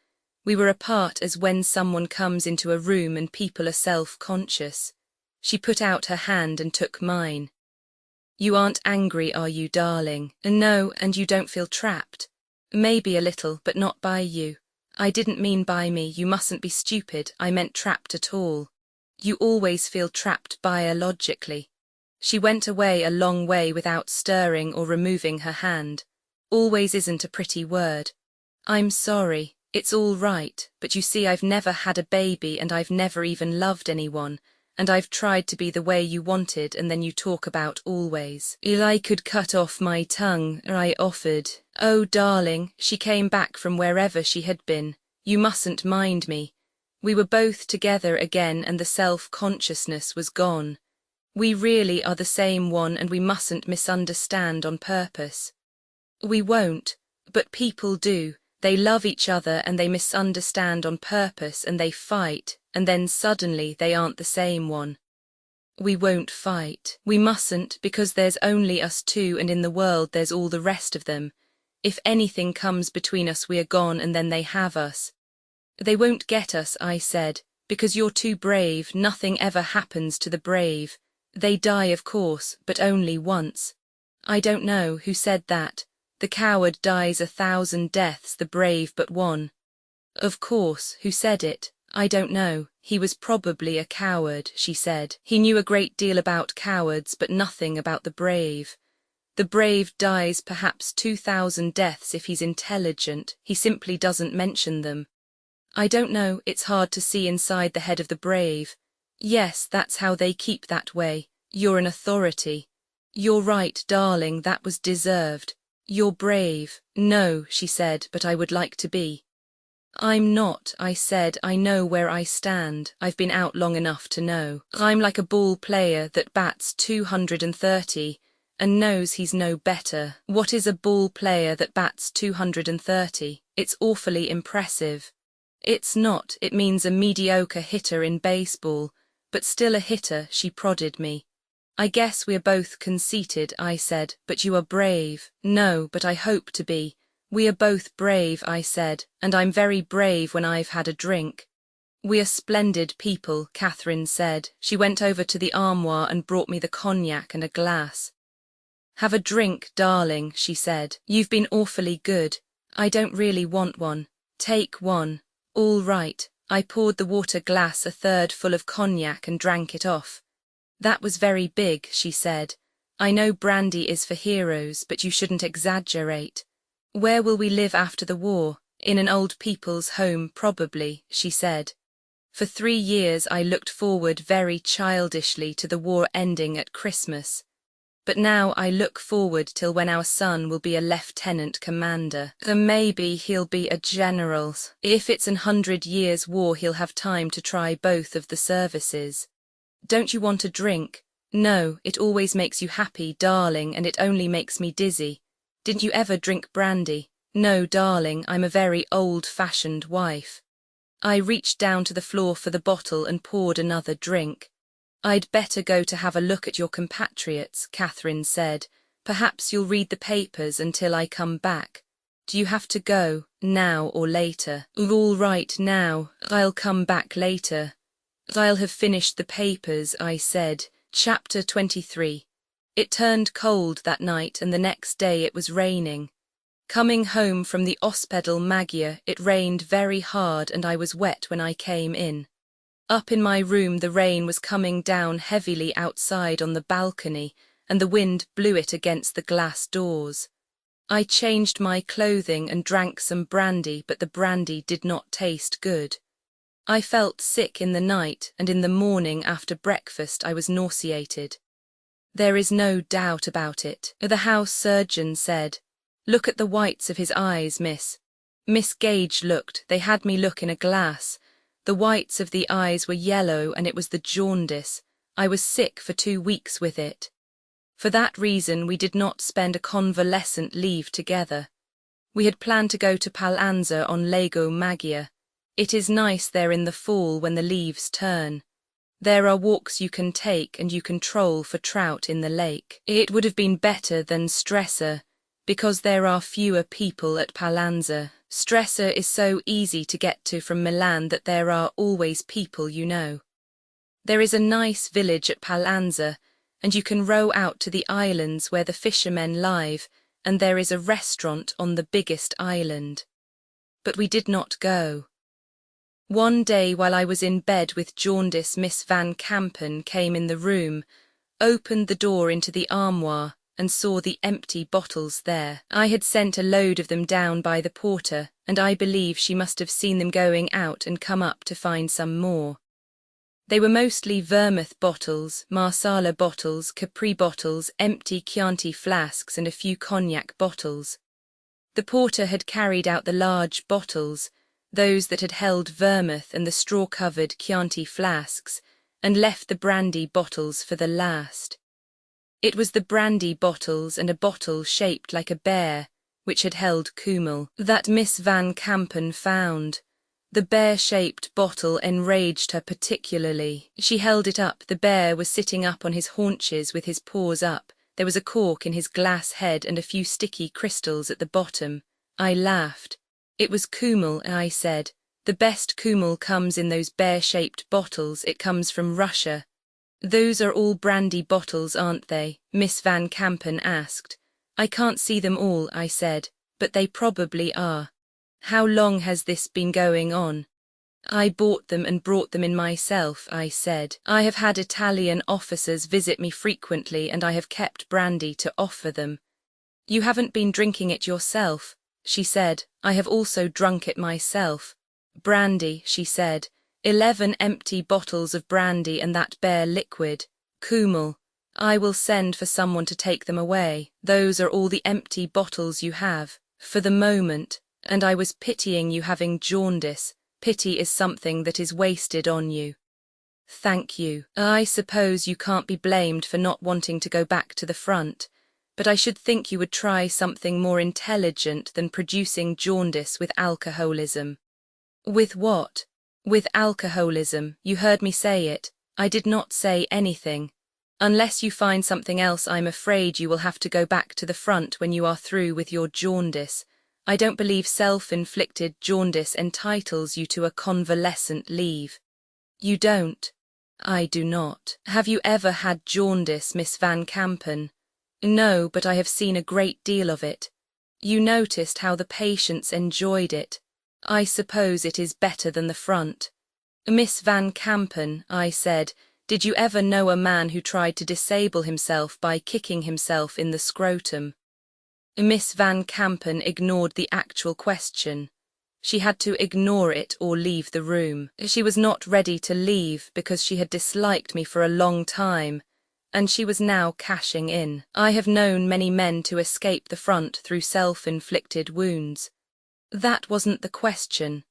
We were apart as when someone comes into a room and people are self-conscious. She put out her hand and took mine. You aren't angry, are you, darling? No, and you don't feel trapped? Maybe a little, but not by you. I didn't mean by me, you mustn't be stupid, I meant trapped at all. You always feel trapped biologically. She went away a long way without stirring or removing her hand. Always isn't a pretty word. I'm sorry, it's all right, but you see I've never had a baby and I've never even loved anyone. And I've tried to be the way you wanted, and then you talk about always. I could cut off my tongue, I offered. Oh, darling, she came back from wherever she had been. You mustn't mind me. We were both together again and the self-consciousness was gone. We really are the same one and we mustn't misunderstand on purpose. We won't, but people do. They love each other and they misunderstand on purpose and they fight, and then suddenly they aren't the same one. We won't fight. We mustn't, because there's only us two and in the world there's all the rest of them. If anything comes between us we are gone and then they have us. They won't get us, I said, because you're too brave. Nothing ever happens to the brave. They die, of course, but only once. I don't know who said that. The coward dies 1,000 deaths, the brave but one. Of course, who said it? I don't know. He was probably a coward, she said. He knew a great deal about cowards, but nothing about the brave. The brave dies perhaps 2,000 deaths if he's intelligent. He simply doesn't mention them. I don't know, it's hard to see inside the head of the brave. Yes, that's how they keep that way. You're an authority. You're right, darling, that was deserved. You're brave. No, she said, but I would like to be. I'm not, I said. I know where I stand. I've been out long enough to know. I'm like a ball player that bats 230 and knows he's no better. What is a ball player that bats 230? It's awfully impressive. It's not, it means a mediocre hitter in baseball, but still a hitter, she prodded me. I guess we're both conceited, I said, but you are brave. No, but I hope to be. We are both brave, I said, and I'm very brave when I've had a drink. We are splendid people, Catherine said. She went over to the armoire and brought me the cognac and a glass. Have a drink, darling, she said. You've been awfully good. I don't really want one. Take one. All right. I poured the water glass 1/3 full of cognac and drank it off. That was very big, she said. I know brandy is for heroes, but you shouldn't exaggerate. Where will we live after the war? In an old people's home, probably, she said. For 3 years I looked forward very childishly to the war ending at Christmas. But now I look forward till when our son will be a lieutenant commander. Then maybe he'll be a general. If it's 100 years' war he'll have time to try both of the services. Don't you want a drink? No, it always makes you happy, darling, and it only makes me dizzy. Didn't you ever drink brandy? No, darling, I'm a very old-fashioned wife. I reached down to the floor for the bottle and poured another drink. I'd better go to have a look at your compatriots, Catherine said. Perhaps you'll read the papers until I come back. Do you have to go, now or later? All right now, I'll come back later. I'll have finished the papers, I said. Chapter 23. It turned cold that night and the next day it was raining. Coming home from the Ospedal Magia, it rained very hard and I was wet when I came in. Up in my room the rain was coming down heavily outside on the balcony and the wind blew it against the glass doors. I changed my clothing and drank some brandy, but the brandy did not taste good. I felt sick in the night, and in the morning after breakfast I was nauseated. There is no doubt about it, the house surgeon said. Look at the whites of his eyes, miss. Miss Gage looked. They had me look in a glass. The whites of the eyes were yellow and it was the jaundice. I was sick for 2 weeks with it. For that reason we did not spend a convalescent leave together. We had planned to go to Pal'anza on Lago Maggiore. It is nice there in the fall when the leaves turn. There are walks you can take and you can troll for trout in the lake. It would have been better than Stresa, because there are fewer people at Pal'anza. Stresa is so easy to get to from Milan that there are always people you know. There is a nice village at Pal'anza, and you can row out to the islands where the fishermen live, and there is a restaurant on the biggest island. But we did not go. One day while I was in bed with jaundice, Miss Van Kampen came in the room, opened the door into the armoire, and saw the empty bottles there. I had sent a load of them down by the porter, and I believe she must have seen them going out and come up to find some more. They were mostly vermouth bottles, Marsala bottles, Capri bottles, empty Chianti flasks and a few cognac bottles. The porter had carried out the large bottles, those that had held vermouth and the straw-covered Chianti flasks, and left the brandy bottles for the last. It was the brandy bottles and a bottle shaped like a bear, which had held Kümmel, that Miss Van Kampen found. The bear-shaped bottle enraged her particularly. She held it up. The bear was sitting up on his haunches with his paws up. There was a cork in his glass head and a few sticky crystals at the bottom. I laughed. It was Kümmel, I said. The best Kümmel comes in those bear-shaped bottles. It comes from Russia. Those are all brandy bottles, aren't they? Miss Van Kampen asked. I can't see them all, I said, but they probably are. How long has this been going on? I bought them and brought them in myself, I said. I have had Italian officers visit me frequently and I have kept brandy to offer them. You haven't been drinking it yourself, she said. I have also drunk it myself. Brandy, she said. 11 empty bottles of brandy and that bear liquid. Kümmel. I will send for someone to take them away. Those are all the empty bottles you have, for the moment. And I was pitying you having jaundice. Pity is something that is wasted on you. Thank you. I suppose you can't be blamed for not wanting to go back to the front, but I should think you would try something more intelligent than producing jaundice with alcoholism. With what? With alcoholism. You heard me say it. I did not say anything. Unless you find something else, I'm afraid you will have to go back to the front when you are through with your jaundice. I don't believe self-inflicted jaundice entitles you to a convalescent leave. You don't? I do not. Have you ever had jaundice, Miss Van Kampen? No, but I have seen a great deal of it. You noticed how the patients enjoyed it. I suppose it is better than the front. Miss Van Kampen, I said, did you ever know a man who tried to disable himself by kicking himself in the scrotum? Miss Van Kampen ignored the actual question. She had to ignore it or leave the room. She was not ready to leave because she had disliked me for a long time, and she was now cashing in. I have known many men to escape the front through self-inflicted wounds. That wasn't the question.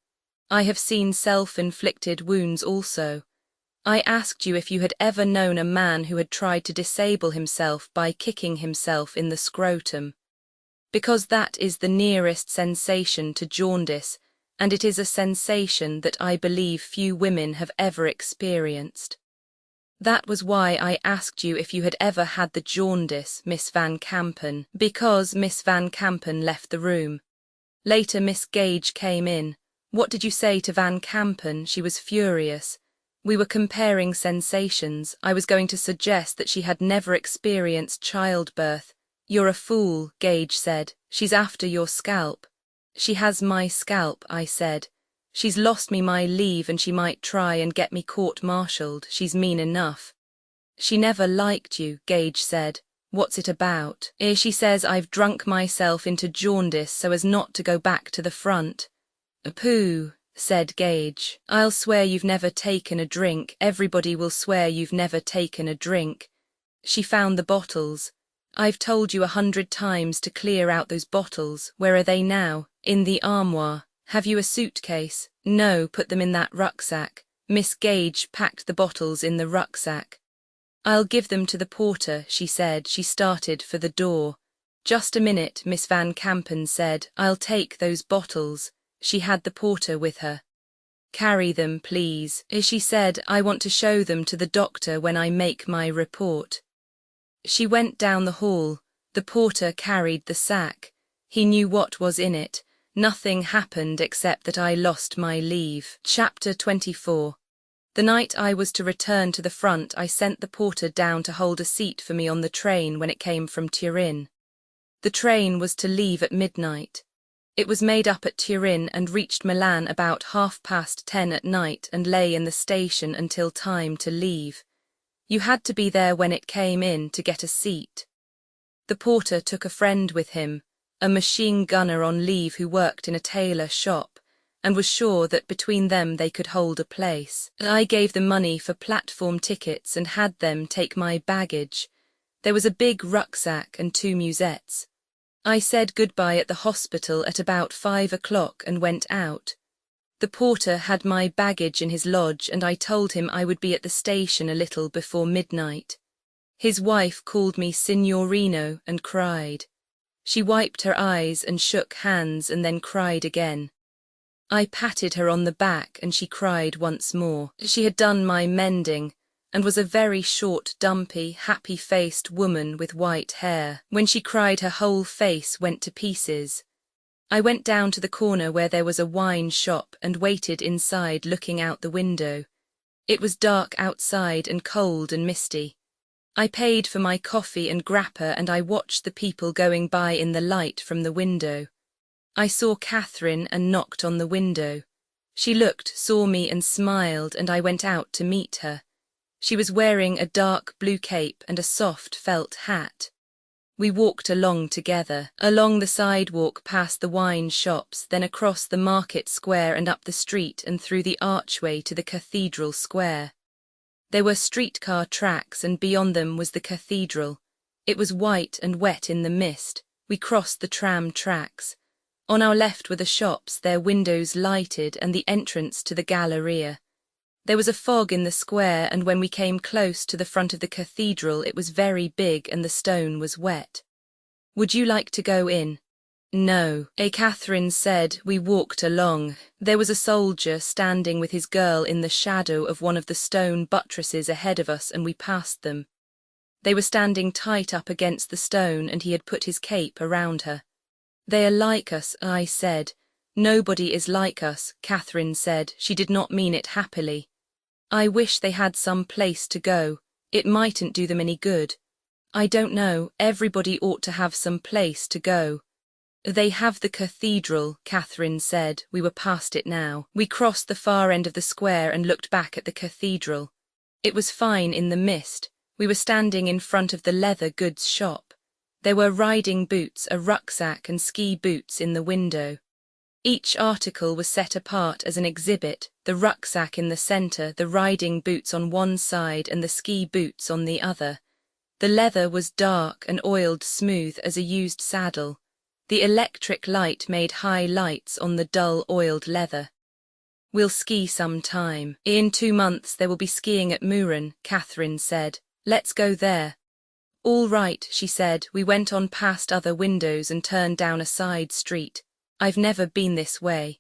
I have seen self-inflicted wounds also. I asked you if you had ever known a man who had tried to disable himself by kicking himself in the scrotum. Because that is the nearest sensation to jaundice, and it is a sensation that I believe few women have ever experienced. That was why I asked you if you had ever had the jaundice, Miss Van Kampen, because Miss Van Kampen left the room. Later Miss Gage came in. What did you say to Van Kampen? She was furious. We were comparing sensations. I was going to suggest that she had never experienced childbirth. You're a fool, Gage said. She's after your scalp. She has my scalp, I said. She's lost me my leave and she might try and get me court-martialed. She's mean enough. She never liked you, Gage said. What's it about? She says I've drunk myself into jaundice so as not to go back to the front. Pooh, said Gage. I'll swear you've never taken a drink. Everybody will swear you've never taken a drink. She found the bottles. I've told you 100 times to clear out those bottles. Where are they now? In the armoire. Have you a suitcase? No, put them in that rucksack. Miss Gage packed the bottles in the rucksack. I'll give them to the porter, she said. She started for the door. Just a minute, Miss Van Campen said. I'll take those bottles. She had the porter with her. Carry them, please, she said. I want to show them to the doctor when I make my report. She went down the hall. The porter carried the sack. He knew what was in it. Nothing happened except that I lost my leave. Chapter 24. The night I was to return to the front, I sent the porter down to hold a seat for me on the train when it came from Turin. The train was to leave at midnight. It was made up at Turin and reached Milan about 10:30 at night and lay in the station until time to leave. You had to be there when it came in to get a seat. The porter took a friend with him, a machine gunner on leave who worked in a tailor shop, and was sure that between them they could hold a place. I gave them money for platform tickets and had them take my baggage. There was a big rucksack and 2 musettes. I said goodbye at the hospital at about 5 o'clock and went out. The porter had my baggage in his lodge and I told him I would be at the station a little before midnight. His wife called me Signorino and cried. She wiped her eyes and shook hands and then cried again. I patted her on the back and she cried once more. She had done my mending and was a very short, dumpy, happy-faced woman with white hair. When she cried, her whole face went to pieces. I went down to the corner where there was a wine shop and waited inside looking out the window. It was dark outside and cold and misty. I paid for my coffee and grappa and I watched the people going by in the light from the window. I saw Catherine and knocked on the window. She looked, saw me and smiled and I went out to meet her. She was wearing a dark blue cape and a soft felt hat. We walked along together, along the sidewalk past the wine shops, then across the market square and up the street and through the archway to the cathedral square. There were streetcar tracks and beyond them was the cathedral. It was white and wet in the mist. We crossed the tram tracks. On our left were the shops, their windows lighted, and the entrance to the Galleria. There was a fog in the square, and when we came close to the front of the cathedral it was very big and the stone was wet. Would you like to go in? No, Catherine said. We walked along. There was a soldier standing with his girl in the shadow of one of the stone buttresses ahead of us and we passed them. They were standing tight up against the stone and he had put his cape around her. They are like us, I said. Nobody is like us, Catherine said. She did not mean it happily. I wish they had some place to go. It mightn't do them any good. I don't know, everybody ought to have some place to go. They have the cathedral, Catherine said. We were past it now. We crossed the far end of the square and looked back at the cathedral. It was fine in the mist. We were standing in front of the leather goods shop. There were riding boots, a rucksack and ski boots in the window. Each article was set apart as an exhibit, the rucksack in the center, the riding boots on one side and the ski boots on the other. The leather was dark and oiled smooth as a used saddle. The electric light made high lights on the dull oiled leather. We'll ski some time. In 2 months there will be skiing at Muren, Catherine said. Let's go there. All right, she said. We went on past other windows and turned down a side street. I've never been this way.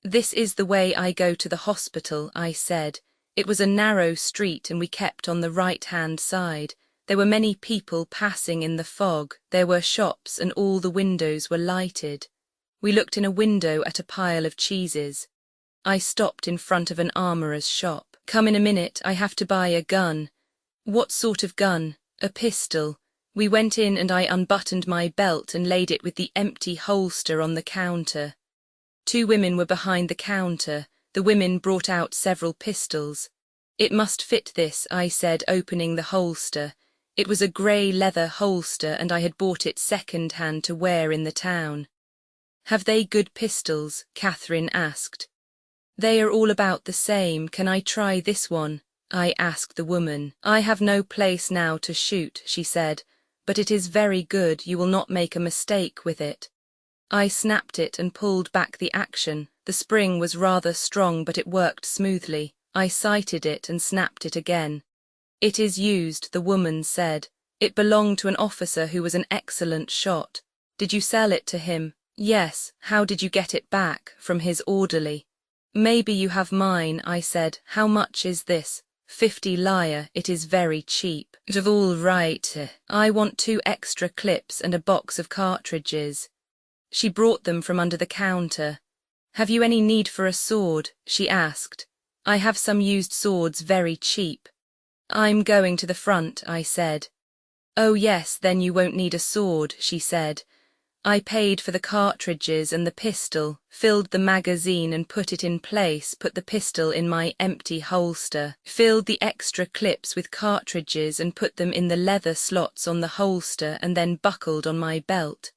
This is the way I go to the hospital, I said. It was a narrow street and we kept on the right-hand side. There were many people passing in the fog. There were shops and all the windows were lighted. We looked in a window at a pile of cheeses. I stopped in front of an armourer's shop. Come in a minute, I have to buy a gun. What sort of gun? A pistol. We went in and I unbuttoned my belt and laid it with the empty holster on the counter. 2 women were behind the counter. The women brought out several pistols. It must fit this, I said, opening the holster. It was a grey leather holster and I had bought it second-hand to wear in the town. Have they good pistols? Catherine asked. They are all about the same. Can I try this one? I asked the woman. I have no place now to shoot, she said, but it is very good. You will not make a mistake with it. I snapped it and pulled back the action. The spring was rather strong, but it worked smoothly. I sighted it and snapped it again. It is used, the woman said. It belonged to an officer who was an excellent shot. Did you sell it to him? Yes. How did you get it back? From his orderly. Maybe you have mine, I said. How much is this? 50 lire. It is very cheap. All right. I want 2 extra clips and a box of cartridges. She brought them from under the counter. Have you any need for a sword? She asked. I have some used swords very cheap. I'm going to the front, I said. Oh yes, then you won't need a sword, she said. I paid for the cartridges and the pistol, filled the magazine and put it in place, put the pistol in my empty holster, filled the extra clips with cartridges and put them in the leather slots on the holster and then buckled on my belt.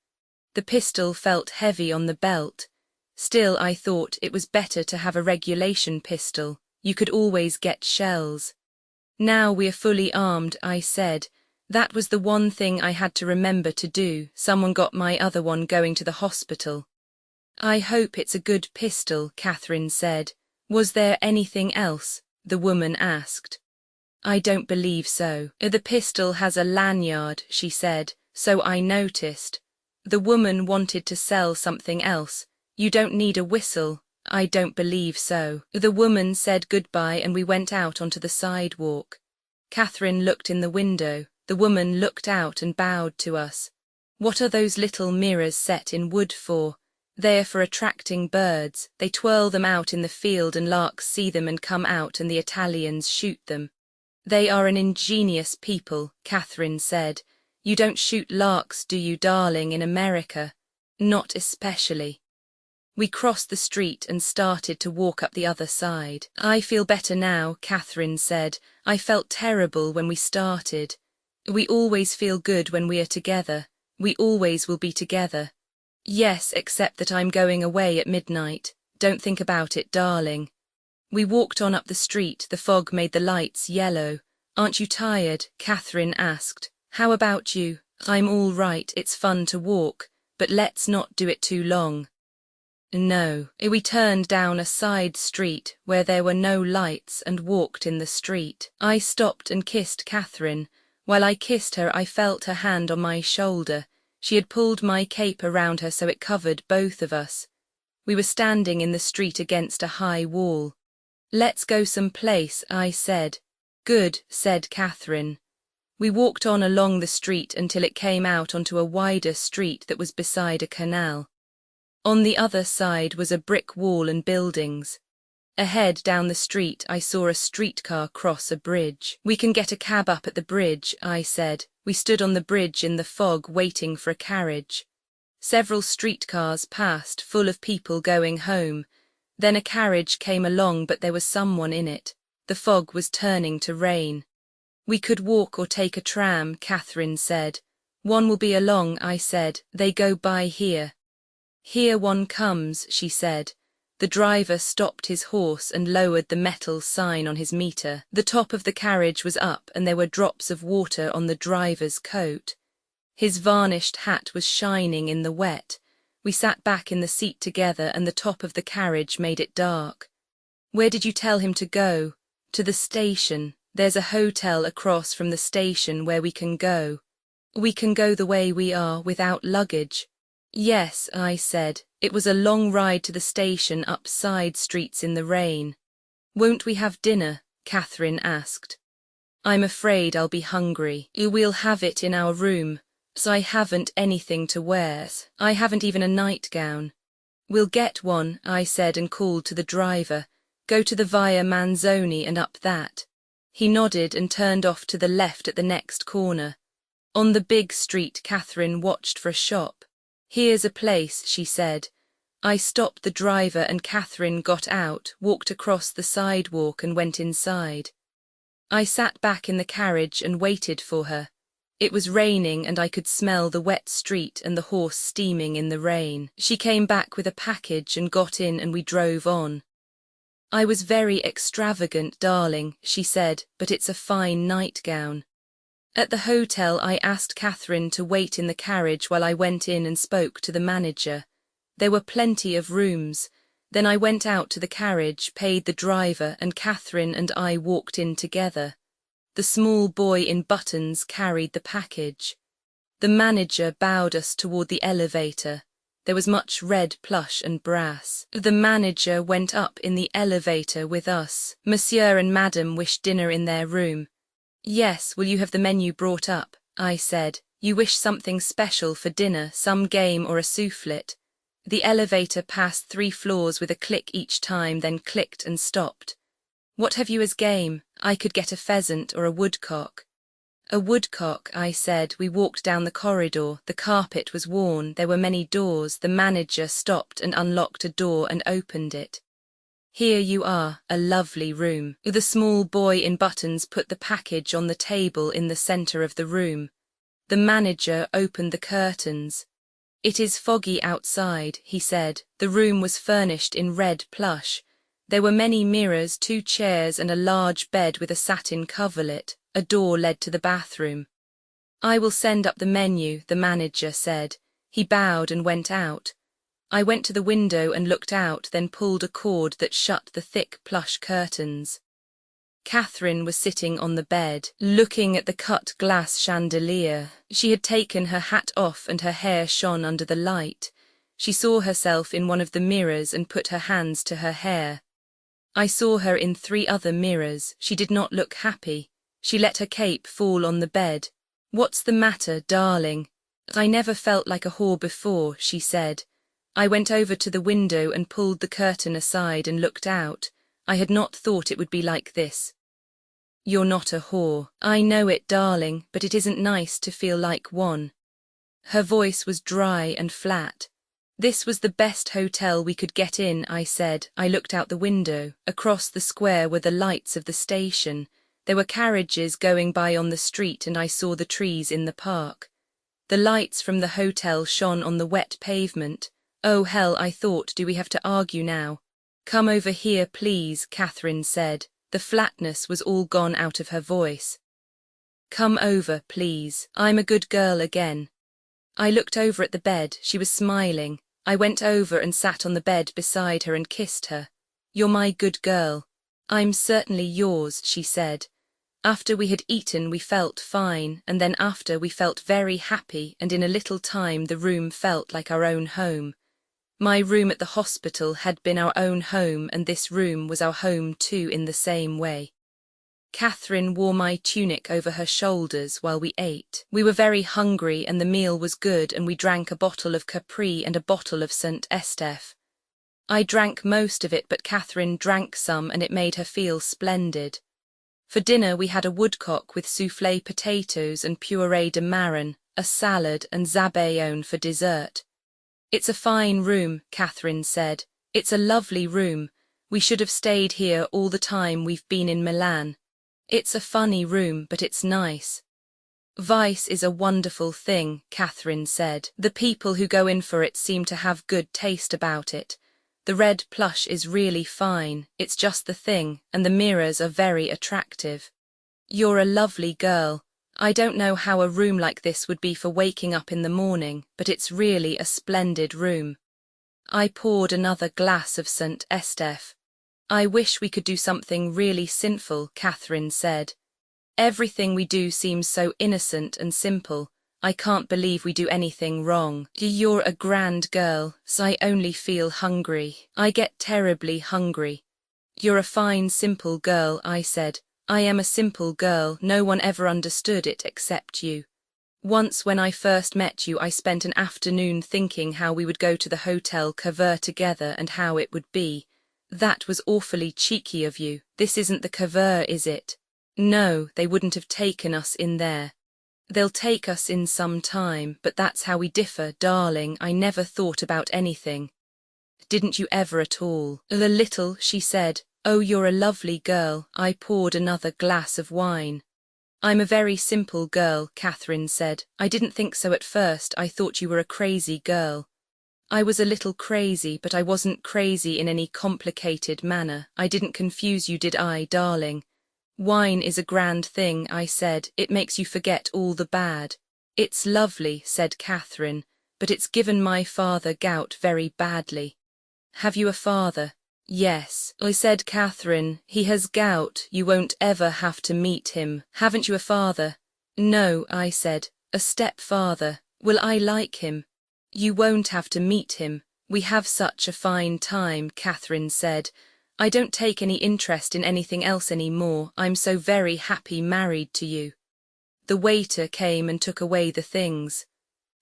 The pistol felt heavy on the belt. Still, I thought it was better to have a regulation pistol. You could always get shells. Now we are fully armed, I said. That was the one thing I had to remember to do. Someone got my other one going to the hospital. I hope it's a good pistol, Catherine said. Was there anything else? The woman asked. I don't believe so. The pistol has a lanyard, she said, so I noticed. The woman wanted to sell something else. You don't need a whistle. I don't believe so. The woman said goodbye and we went out onto the sidewalk. Catherine looked in the window. The woman looked out and bowed to us. What are those little mirrors set in wood for? They are for attracting birds. They twirl them out in the field and larks see them and come out and the Italians shoot them. They are an ingenious people, Catherine said. You don't shoot larks, do you, darling, in America? Not especially. We crossed the street and started to walk up the other side. I feel better now, Catherine said. I felt terrible when we started. We always feel good when we are together. We always will be together. Yes, except that I'm going away at midnight. Don't think about it, darling. We walked on up the street. The fog made the lights yellow. Aren't you tired? Catherine asked. How about you? I'm all right. It's fun to walk, but let's not do it too long. No. We turned down a side street where there were no lights and walked in the street. I stopped and kissed Catherine. While I kissed her, I felt her hand on my shoulder. She had pulled my cape around her so it covered both of us. We were standing in the street against a high wall. Let's go someplace, I said. Good, said Catherine. We walked on along the street until it came out onto a wider street that was beside a canal. On the other side was a brick wall and buildings. Ahead down the street I saw a streetcar cross a bridge. We can get a cab up at the bridge, I said. We stood on the bridge in the fog waiting for a carriage. Several streetcars passed, full of people going home. Then a carriage came along, but there was someone in it. The fog was turning to rain. We could walk or take a tram, Catherine said. One will be along, I said. They go by here. Here one comes, she said. The driver stopped his horse and lowered the metal sign on his meter. The top of the carriage was up and there were drops of water on the driver's coat. His varnished hat was shining in the wet. We sat back in the seat together and the top of the carriage made it dark. Where did you tell him to go? To the station. There's a hotel across from the station where we can go. We can go the way we are without luggage. Yes, I said. It was a long ride to the station up side streets in the rain. Won't we have dinner? Catherine asked. I'm afraid I'll be hungry. We'll have it in our room. So I haven't anything to wear. I haven't even a nightgown. We'll get one, I said and called to the driver. Go to the Via Manzoni and up that. He nodded and turned off to the left at the next corner. On the big street, Catherine watched for a shop. Here's a place, she said. I stopped the driver and Catherine got out, walked across the sidewalk and went inside. I sat back in the carriage and waited for her. It was raining and I could smell the wet street and the horse steaming in the rain. She came back with a package and got in and we drove on. I was very extravagant, darling, she said, but it's a fine nightgown. At the hotel I asked Catherine to wait in the carriage while I went in and spoke to the manager. There were plenty of rooms. Then I went out to the carriage, paid the driver, and Catherine and I walked in together. The small boy in buttons carried the package. The manager bowed us toward the elevator. There was much red plush and brass. The manager went up in the elevator with us. Monsieur and Madame wished dinner in their room. Yes, will you have the menu brought up? I said. You wish something special for dinner, some game or a soufflet. The elevator passed 3 floors with a click each time, then clicked and stopped. What have you as game? I could get a pheasant or a woodcock. A woodcock, I said. We walked down the corridor. The carpet was worn. There were many doors. The manager stopped and unlocked a door and opened it. Here you are, a lovely room. The small boy in buttons put the package on the table in the center of the room. The manager opened the curtains. It is foggy outside, he said. The room was furnished in red plush. There were many mirrors, 2 chairs, and a large bed with a satin coverlet. A door led to the bathroom. I will send up the menu, the manager said. He bowed and went out. I went to the window and looked out, then pulled a cord that shut the thick plush curtains. Catherine was sitting on the bed, looking at the cut glass chandelier. She had taken her hat off and her hair shone under the light. She saw herself in one of the mirrors and put her hands to her hair. I saw her in 3 other mirrors. She did not look happy. She let her cape fall on the bed. What's the matter, darling? I never felt like a whore before, she said. I went over to the window and pulled the curtain aside and looked out. I had not thought it would be like this. You're not a whore. I know it, darling, but it isn't nice to feel like one. Her voice was dry and flat. This was the best hotel we could get in, I said. I looked out the window. Across the square were the lights of the station. There were carriages going by on the street and I saw the trees in the park. The lights from the hotel shone on the wet pavement. Oh hell, I thought, do we have to argue now? Come over here, please, Catherine said. The flatness was all gone out of her voice. Come over, please. I'm a good girl again. I looked over at the bed. She was smiling. I went over and sat on the bed beside her and kissed her. You're my good girl. I'm certainly yours, she said. After we had eaten we felt fine, and then after we felt very happy, and in a little time the room felt like our own home. My room at the hospital had been our own home, and this room was our home too in the same way. Catherine wore my tunic over her shoulders while we ate. We were very hungry and the meal was good, and we drank a bottle of Capri and a bottle of St. Estèphe. I drank most of it, but Catherine drank some and it made her feel splendid. For dinner we had a woodcock with soufflé potatoes and purée de marron, a salad and zabaione for dessert. It's a fine room, Catherine said. It's a lovely room. We should have stayed here all the time we've been in Milan. It's a funny room, but it's nice. Vice is a wonderful thing, Catherine said. The people who go in for it seem to have good taste about it. The red plush is really fine, it's just the thing, and the mirrors are very attractive. You're a lovely girl. I don't know how a room like this would be for waking up in the morning, but it's really a splendid room. I poured another glass of St. Estèphe. I wish we could do something really sinful, Catherine said. Everything we do seems so innocent and simple. I can't believe we do anything wrong. You're a grand girl, so I only feel hungry. I get terribly hungry. You're a fine, simple girl, I said. I am a simple girl. No one ever understood it except you. Once when I first met you, I spent an afternoon thinking how we would go to the Hotel Caveur together and how it would be. That was awfully cheeky of you. This isn't the Caveur, is it? No, they wouldn't have taken us in there. They'll take us in some time, but that's how we differ, darling. I never thought about anything. Didn't you ever at all? A little, she said. Oh, you're a lovely girl. I poured another glass of wine. I'm a very simple girl, Catherine said. I didn't think so at first. I thought you were a crazy girl. I was a little crazy, but I wasn't crazy in any complicated manner. I didn't confuse you, did I, darling? Wine is a grand thing, I said. It makes you forget all the bad. It's lovely, said Catherine, but it's given my father gout very badly. Have you a father? Yes, I said Catherine, he has gout, you won't ever have to meet him. Haven't you a father? No, I said, a stepfather. Will I like him? You won't have to meet him. We have such a fine time, Catherine said. I don't take any interest in anything else any more. I'm so very happy married to you. The waiter came and took away the things.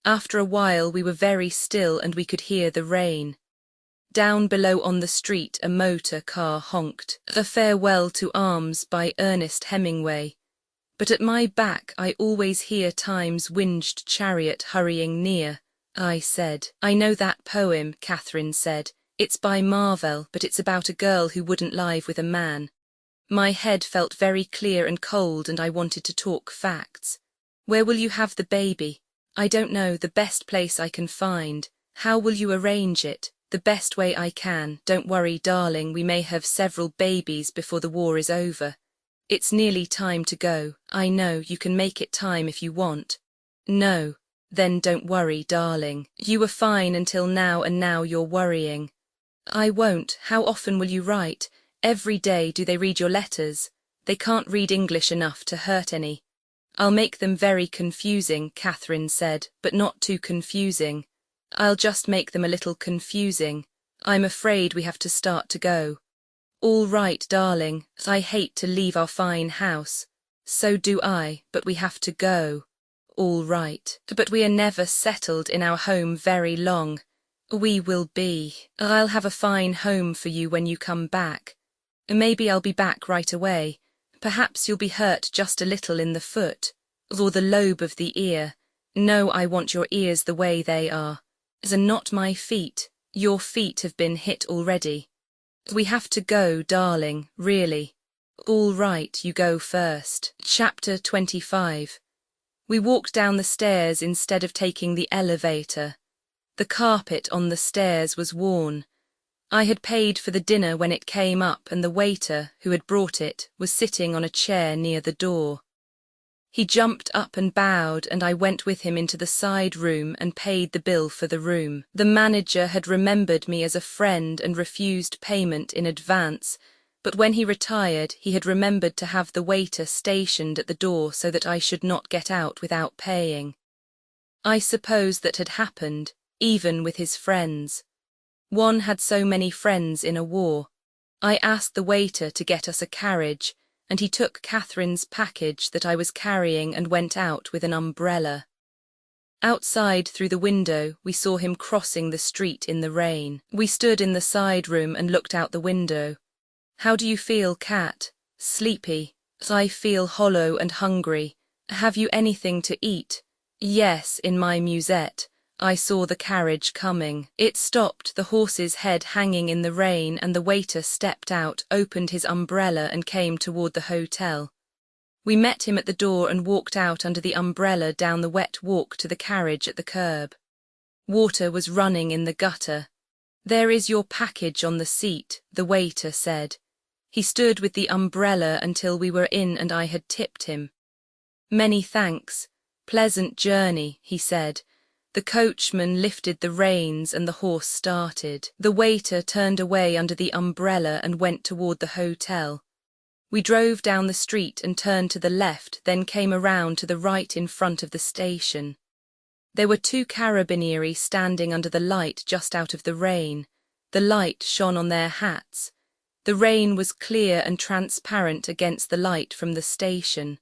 After a while we were very still and we could hear the rain. Down below on the street a motor car honked. A Farewell to Arms by Ernest Hemingway. But at my back I always hear Time's winged chariot hurrying near. I said. I know that poem, Catherine said. It's by Marvell, but it's about a girl who wouldn't live with a man. My head felt very clear and cold and I wanted to talk facts. Where will you have the baby? I don't know, the best place I can find. How will you arrange it? The best way I can. Don't worry, darling, we may have several babies before the war is over. It's nearly time to go. I know, you can make it time if you want. No. Then don't worry, darling. You were fine until now and now you're worrying. I won't. How often will you write? Every day do they read your letters? They can't read English enough to hurt any. I'll make them very confusing, Catherine said, but not too confusing. I'll just make them a little confusing. I'm afraid we have to start to go. All right, darling. I hate to leave our fine house. So do I, but we have to go. All right. But we are never settled in our home very long. We will be. I'll have a fine home for you when you come back. Maybe I'll be back right away. Perhaps you'll be hurt just a little in the foot, or the lobe of the ear. No, I want your ears the way they are. And not my feet. Your feet have been hit already. We have to go, darling, really. All right, you go first. Chapter 25. We walked down the stairs instead of taking the elevator. The carpet on the stairs was worn. I had paid for the dinner when it came up and the waiter, who had brought it, was sitting on a chair near the door. He jumped up and bowed and I went with him into the side room and paid the bill for the room. The manager had remembered me as a friend and refused payment in advance, but when he retired he had remembered to have the waiter stationed at the door so that I should not get out without paying. I suppose that had happened, even with his friends. One had so many friends in a war. I asked the waiter to get us a carriage, and he took Catherine's package that I was carrying and went out with an umbrella. Outside through the window we saw him crossing the street in the rain. We stood in the side room and looked out the window. How do you feel, Cat? Sleepy. I feel hollow and hungry. Have you anything to eat? Yes, in my musette. I saw the carriage coming. It stopped, the horse's head hanging in the rain, and the waiter stepped out, opened his umbrella and came toward the hotel. We met him at the door and walked out under the umbrella down the wet walk to the carriage at the curb. Water was running in the gutter. There is your package on the seat, the waiter said. He stood with the umbrella until we were in and I had tipped him. Many thanks. Pleasant journey, he said. The coachman lifted the reins and the horse started. The waiter turned away under the umbrella and went toward the hotel. We drove down the street and turned to the left, then came around to the right in front of the station. There were 2 carabinieri standing under the light just out of the rain. The light shone on their hats. The rain was clear and transparent against the light from the station.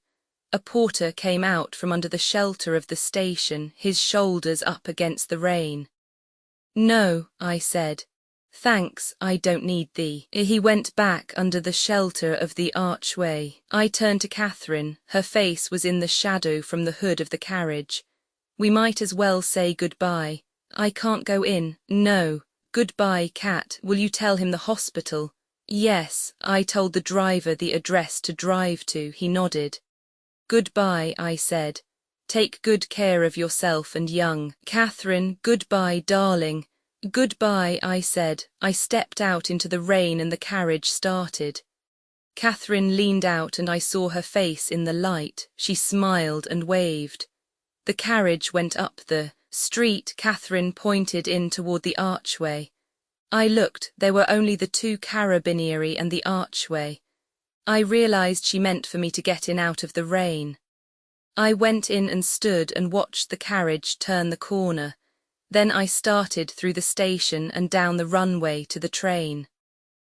A porter came out from under the shelter of the station, his shoulders up against the rain. No, I said. Thanks, I don't need thee. He went back under the shelter of the archway. I turned to Catherine. Her face was in the shadow from the hood of the carriage. We might as well say goodbye. I can't go in. No. Goodbye, Cat. Will you tell him the hospital? Yes, I told the driver the address to drive to. He nodded. Goodbye, I said. Take good care of yourself and young. Catherine, goodbye, darling. Goodbye, I said. I stepped out into the rain and the carriage started. Catherine leaned out and I saw her face in the light. She smiled and waved. The carriage went up the street. Catherine pointed in toward the archway. I looked, there were only the 2 carabinieri and the archway. I realized she meant for me to get in out of the rain. I went in and stood and watched the carriage turn the corner. Then I started through the station and down the runway to the train.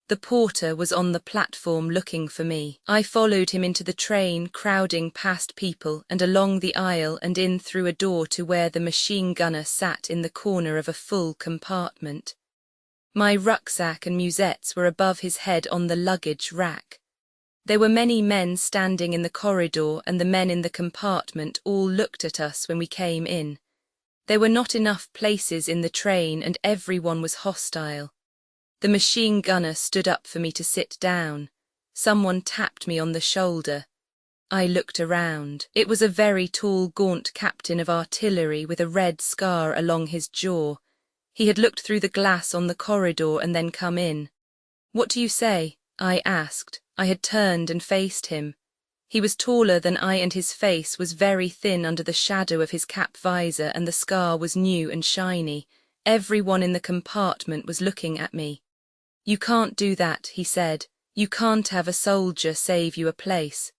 The porter was on the platform looking for me. I followed him into the train, crowding past people and along the aisle and in through a door to where the machine gunner sat in the corner of a full compartment. My rucksack and musettes were above his head on the luggage rack. There were many men standing in the corridor, and the men in the compartment all looked at us when we came in. There were not enough places in the train and everyone was hostile. The machine gunner stood up for me to sit down. Someone tapped me on the shoulder. I looked around. It was a very tall, gaunt captain of artillery with a red scar along his jaw. He had looked through the glass on the corridor and then come in. "What do you say?" I asked. I had turned and faced him. He was taller than I and his face was very thin under the shadow of his cap visor and the scar was new and shiny. Everyone in the compartment was looking at me. "You can't do that," he said. "You can't have a soldier save you a place."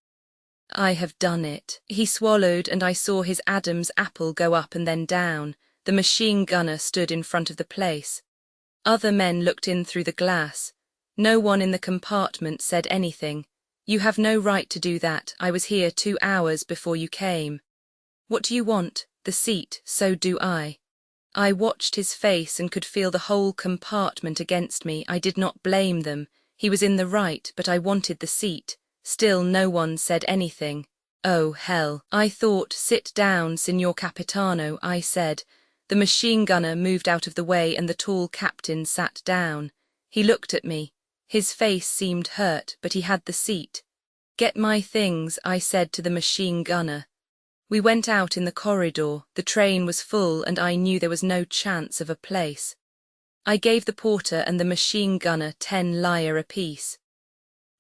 "I have done it." He swallowed and I saw his Adam's apple go up and then down. The machine gunner stood in front of the place. Other men looked in through the glass. No one in the compartment said anything. "You have no right to do that. I was here 2 hours before you came." "What do you want?" "The seat." "So do I." I watched his face and could feel the whole compartment against me. I did not blame them. He was in the right, but I wanted the seat. Still no one said anything. Oh, hell. I thought, "Sit down, Signor Capitano," I said. The machine gunner moved out of the way and the tall captain sat down. He looked at me. His face seemed hurt, but he had the seat. "Get my things," I said to the machine gunner. We went out in the corridor. The train was full and I knew there was no chance of a place. I gave the porter and the machine gunner 10 lire apiece.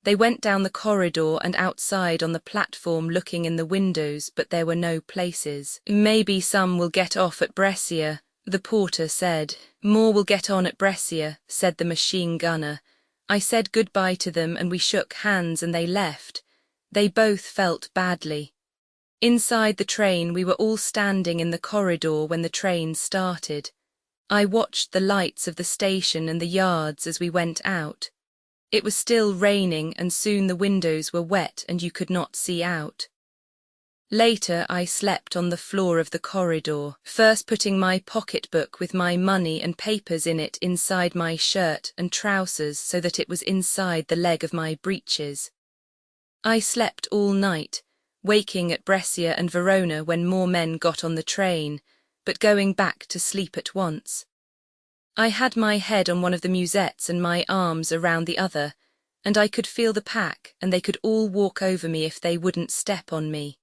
They went down the corridor and outside on the platform looking in the windows, but there were no places. "Maybe some will get off at Brescia," the porter said. "More will get on at Brescia," said the machine gunner. I said goodbye to them and we shook hands and they left. They both felt badly. Inside the train we were all standing in the corridor when the train started. I watched the lights of the station and the yards as we went out. It was still raining and soon the windows were wet and you could not see out. Later I slept on the floor of the corridor, first putting my pocketbook with my money and papers in it inside my shirt and trousers so that it was inside the leg of my breeches. I slept all night, waking at Brescia and Verona when more men got on the train, but going back to sleep at once. I had my head on one of the musettes and my arms around the other, and I could feel the pack and they could all walk over me if they wouldn't step on me.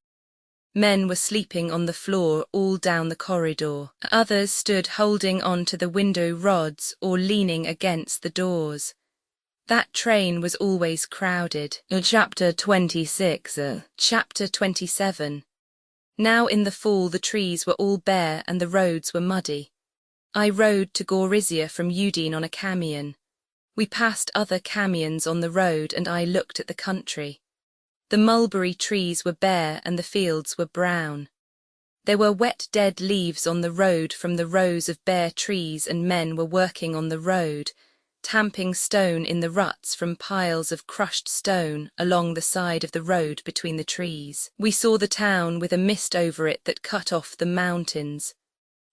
Men were sleeping on the floor all down the corridor. Others stood holding on to the window rods or leaning against the doors. That train was always crowded. Chapter 26. Chapter 27. Now in the fall the trees were all bare and the roads were muddy. I rode to Gorizia from Udine on a camion. We passed other camions on the road and I looked at the country. The mulberry trees were bare and the fields were brown. There were wet dead leaves on the road from the rows of bare trees and men were working on the road, tamping stone in the ruts from piles of crushed stone along the side of the road between the trees. We saw the town with a mist over it that cut off the mountains.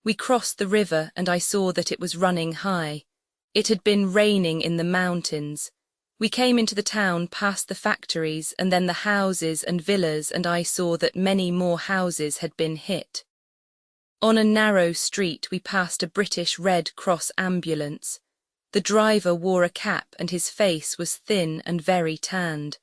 We crossed the river and I saw that it was running high. It had been raining in the mountains. We came into the town past the factories and then the houses and villas and I saw that many more houses had been hit. On a narrow street we passed a British Red Cross ambulance. The driver wore a cap and his face was thin and very tanned.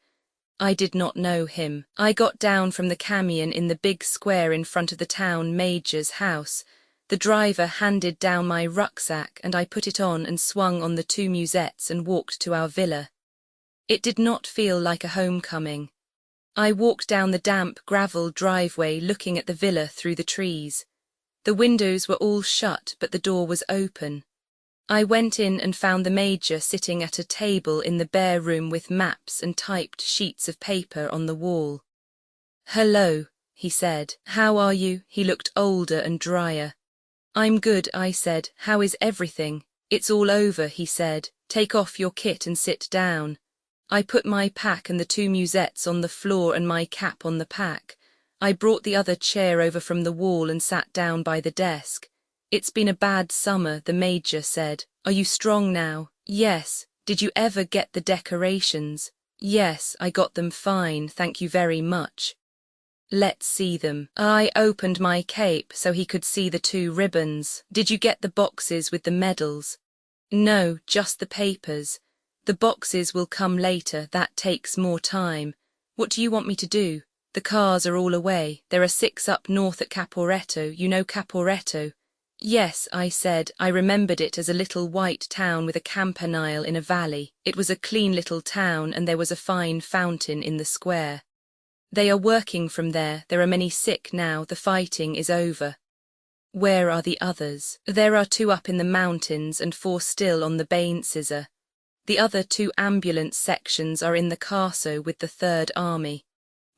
I did not know him. I got down from the camion in the big square in front of the town major's house. The driver handed down my rucksack and I put it on and swung on the 2 musettes and walked to our villa. It did not feel like a homecoming. I walked down the damp gravel driveway looking at the villa through the trees. The windows were all shut, but the door was open. I went in and found the Major sitting at a table in the bare room with maps and typed sheets of paper on the wall. "Hello," he said. "How are you?" He looked older and drier. "I'm good," I said. "How is everything?" "It's all over," he said. "Take off your kit and sit down." I put my pack and the 2 musettes on the floor and my cap on the pack. I brought the other chair over from the wall and sat down by the desk. "It's been a bad summer," the Major said. "Are you strong now?" "Yes." "Did you ever get the decorations?" "Yes, I got them fine, thank you very much." "Let's see them." I opened my cape so he could see the 2 ribbons. "Did you get the boxes with the medals?" "No, just the papers. The boxes will come later, that takes more time. What do you want me to do?" "The cars are all away. There are 6 up north at Caporetto. You know Caporetto?" "Yes," I said. I remembered it as a little white town with a campanile in a valley. It was a clean little town and there was a fine fountain in the square. "They are working from there. There are many sick now. The fighting is over." "Where are the others?" "There are 2 up in the mountains and 4 still on the Bainsizza. The other 2 ambulance sections are in the Carso with the 3rd Army."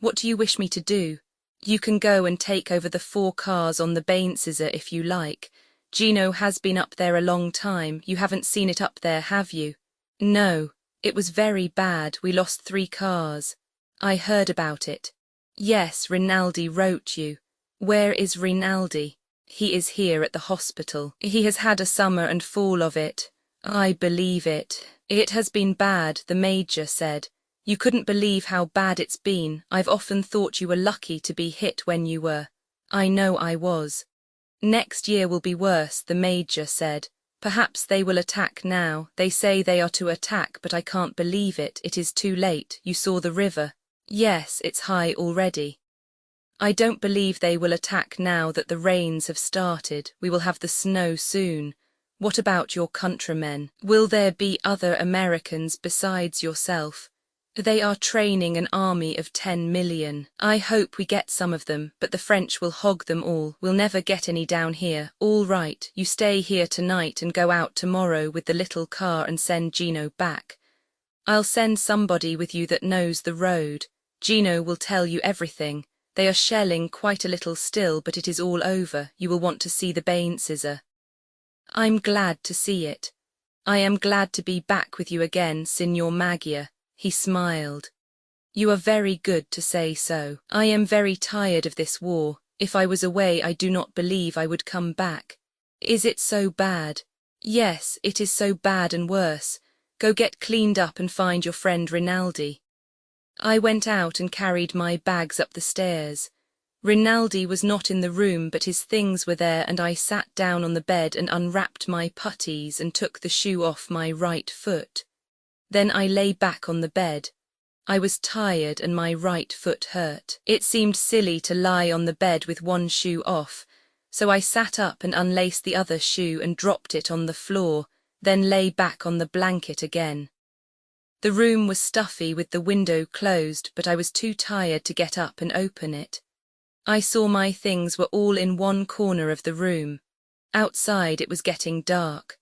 "What do you wish me to do?" "You can go and take over the 4 cars on the Bainsizza if you like. Gino has been up there a long time. You haven't seen it up there, have you?" "No. It was very bad. We lost 3 cars." "I heard about it." "Yes, Rinaldi wrote you." "Where is Rinaldi?" "He is here at the hospital. He has had a summer and fall of it." "I believe it. It has been bad," the Major said. "You couldn't believe how bad it's been. I've often thought you were lucky to be hit when you were." "I know I was." "Next year will be worse," the Major said. "Perhaps they will attack now. They say they are to attack, but I can't believe it. It is too late. You saw the river." "Yes, it's high already." "I don't believe they will attack now that the rains have started. We will have the snow soon. What about your countrymen? Will there be other Americans besides yourself?" "They are training an army of 10 million. I hope we get some of them, but the French will hog them all. We'll never get any down here." "All right, you stay here tonight and go out tomorrow with the little car and send Gino back. I'll send somebody with you that knows the road. Gino will tell you everything. They are shelling quite a little still, but it is all over. You will want to see the Bainsizza." "I'm glad to see it. I am glad to be back with you again, Signor Maggia." He smiled. "You are very good to say so. I am very tired of this war. If I was away, I do not believe I would come back." "Is it so bad?" "Yes, it is so bad and worse. Go get cleaned up and find your friend Rinaldi." I went out and carried my bags up the stairs. Rinaldi was not in the room, but his things were there, and I sat down on the bed and unwrapped my puttees and took the shoe off my right foot. Then I lay back on the bed. I was tired and my right foot hurt. It seemed silly to lie on the bed with one shoe off, so I sat up and unlaced the other shoe and dropped it on the floor, then lay back on the blanket again. The room was stuffy with the window closed, but I was too tired to get up and open it. I saw my things were all in one corner of the room. Outside it was getting dark.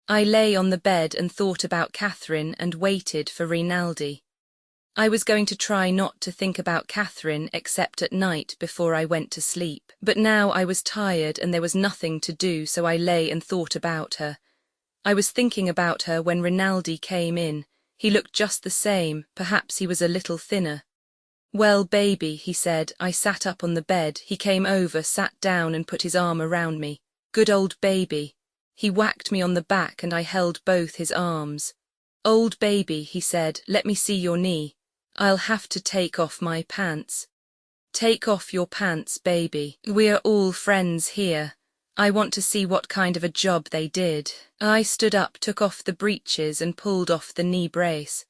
I lay on the bed and thought about Catherine and waited for Rinaldi. I was going to try not to think about Catherine except at night before I went to sleep. But now I was tired and there was nothing to do, so I lay and thought about her. I was thinking about her when Rinaldi came in. He looked just the same, perhaps he was a little thinner. "Well, baby," he said. I sat up on the bed. He came over, sat down and put his arm around me. "Good old baby." He whacked me on the back and I held both his arms. "Old baby," he said, "let me see your knee. I'll have to take off my pants." "Take off your pants, baby. We are all friends here. I want to see what kind of a job they did." I stood up, took off the breeches and pulled off the knee brace.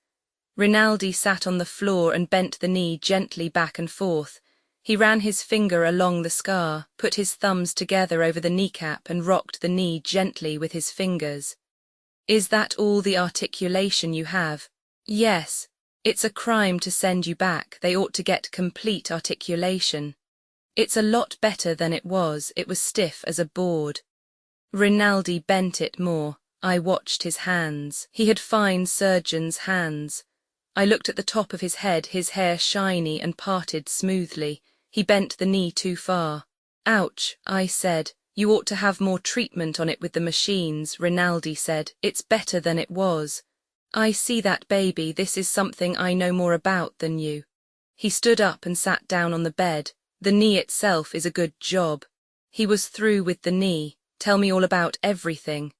Rinaldi sat on the floor and bent the knee gently back and forth. He ran his finger along the scar, put his thumbs together over the kneecap and rocked the knee gently with his fingers. "Is that all the articulation you have?" "Yes. It's a crime to send you back. They ought to get complete articulation." It's a lot better than it was stiff as a board. Rinaldi bent it more. I watched his hands. He had fine surgeon's hands. I looked at the top of his head, his hair shiny and parted smoothly. He bent the knee too far. Ouch, I said. You ought to have more treatment on it with the machines, Rinaldi said. It's better than it was. I see that, baby, this is something I know more about than you. He stood up and sat down on the bed. The knee itself is a good job. He was through with the knee. Tell me all about everything.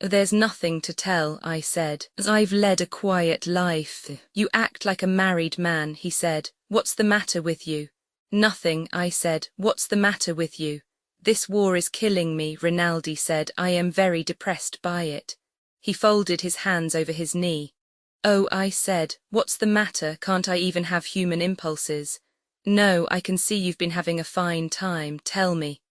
There's nothing to tell, I said. I've led a quiet life. You act like a married man, he said. What's the matter with you? Nothing, I said. What's the matter with you? This war is killing me, Rinaldi said. I am very depressed by it. He folded his hands over his knee. Oh, I said, what's the matter? Can't I even have human impulses? No, I can see you've been having a fine time. Tell me.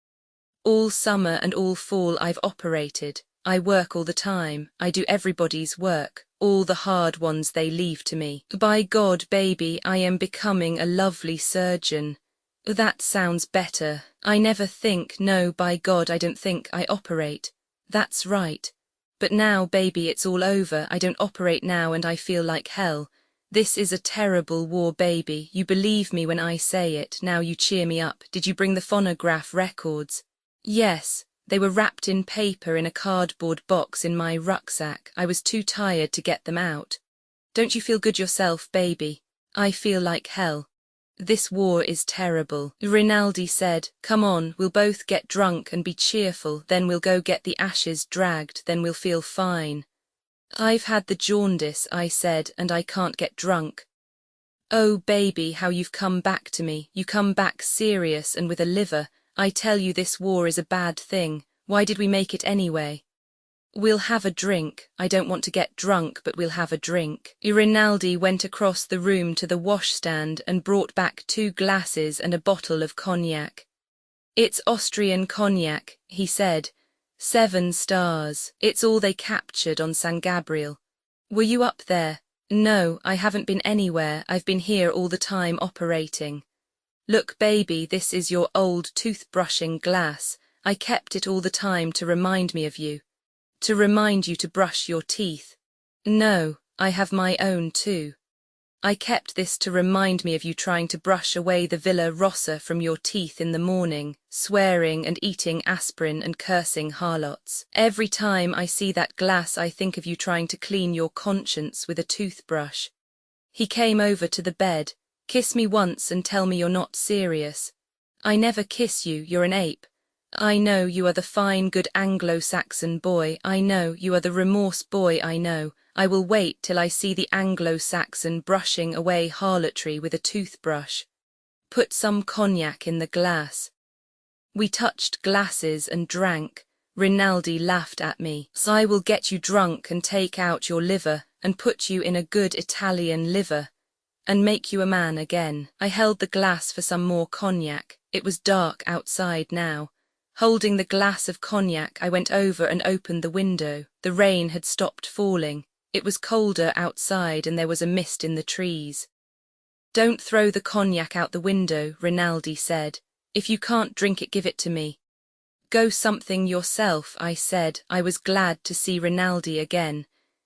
All summer and all fall I've operated. I work all the time. I do everybody's work, all the hard ones they leave to me. By God, baby, I am becoming a lovely surgeon. That sounds better. I never think, no, by God, I don't think I operate. That's right. But now, baby, it's all over. I don't operate now and I feel like hell. This is a terrible war, baby. You believe me when I say it. Now you cheer me up. Did you bring the phonograph records? Yes. They were wrapped in paper in a cardboard box in my rucksack. I was too tired to get them out. Don't you feel good yourself, baby? I feel like hell. This war is terrible. Rinaldi said, come on, we'll both get drunk and be cheerful, then we'll go get the ashes dragged, then we'll feel fine. I've had the jaundice, I said, and I can't get drunk. Oh, baby, how you've come back to me. You come back serious and with a liver. I tell you this war is a bad thing. Why did we make it anyway? We'll have a drink. I don't want to get drunk, but we'll have a drink. Rinaldi went across the room to the washstand and brought back 2 glasses and a bottle of cognac. It's Austrian cognac, he said. 7 stars. It's all they captured on San Gabriel. Were you up there? No, I haven't been anywhere. I've been here all the time operating. Look, baby, this is your old toothbrushing glass. I kept it all the time to remind me of you. To remind you to brush your teeth. No, I have my own too. I kept this to remind me of you trying to brush away the Villa Rossa from your teeth in the morning, swearing and eating aspirin and cursing harlots. Every time I see that glass I think of you trying to clean your conscience with a toothbrush. He came over to the bed. Kiss me once and tell me you're not serious. I never kiss you, you're an ape. I know you are the fine, good Anglo-Saxon boy. I know you are the remorse boy, I know. I will wait till I see the Anglo-Saxon brushing away harlotry with a toothbrush. Put some cognac in the glass. We touched glasses and drank. Rinaldi laughed at me. So I will get you drunk and take out your liver and put you in a good Italian liver and make you a man again. I held the glass for some more cognac. It was dark outside now. Holding the glass of cognac, I went over and opened the window. The rain had stopped falling. It was colder outside and there was a mist in the trees. Don't throw the cognac out the window, Rinaldi said. If you can't drink it, give it to me. Go something yourself, I said. I was glad to see Rinaldi again.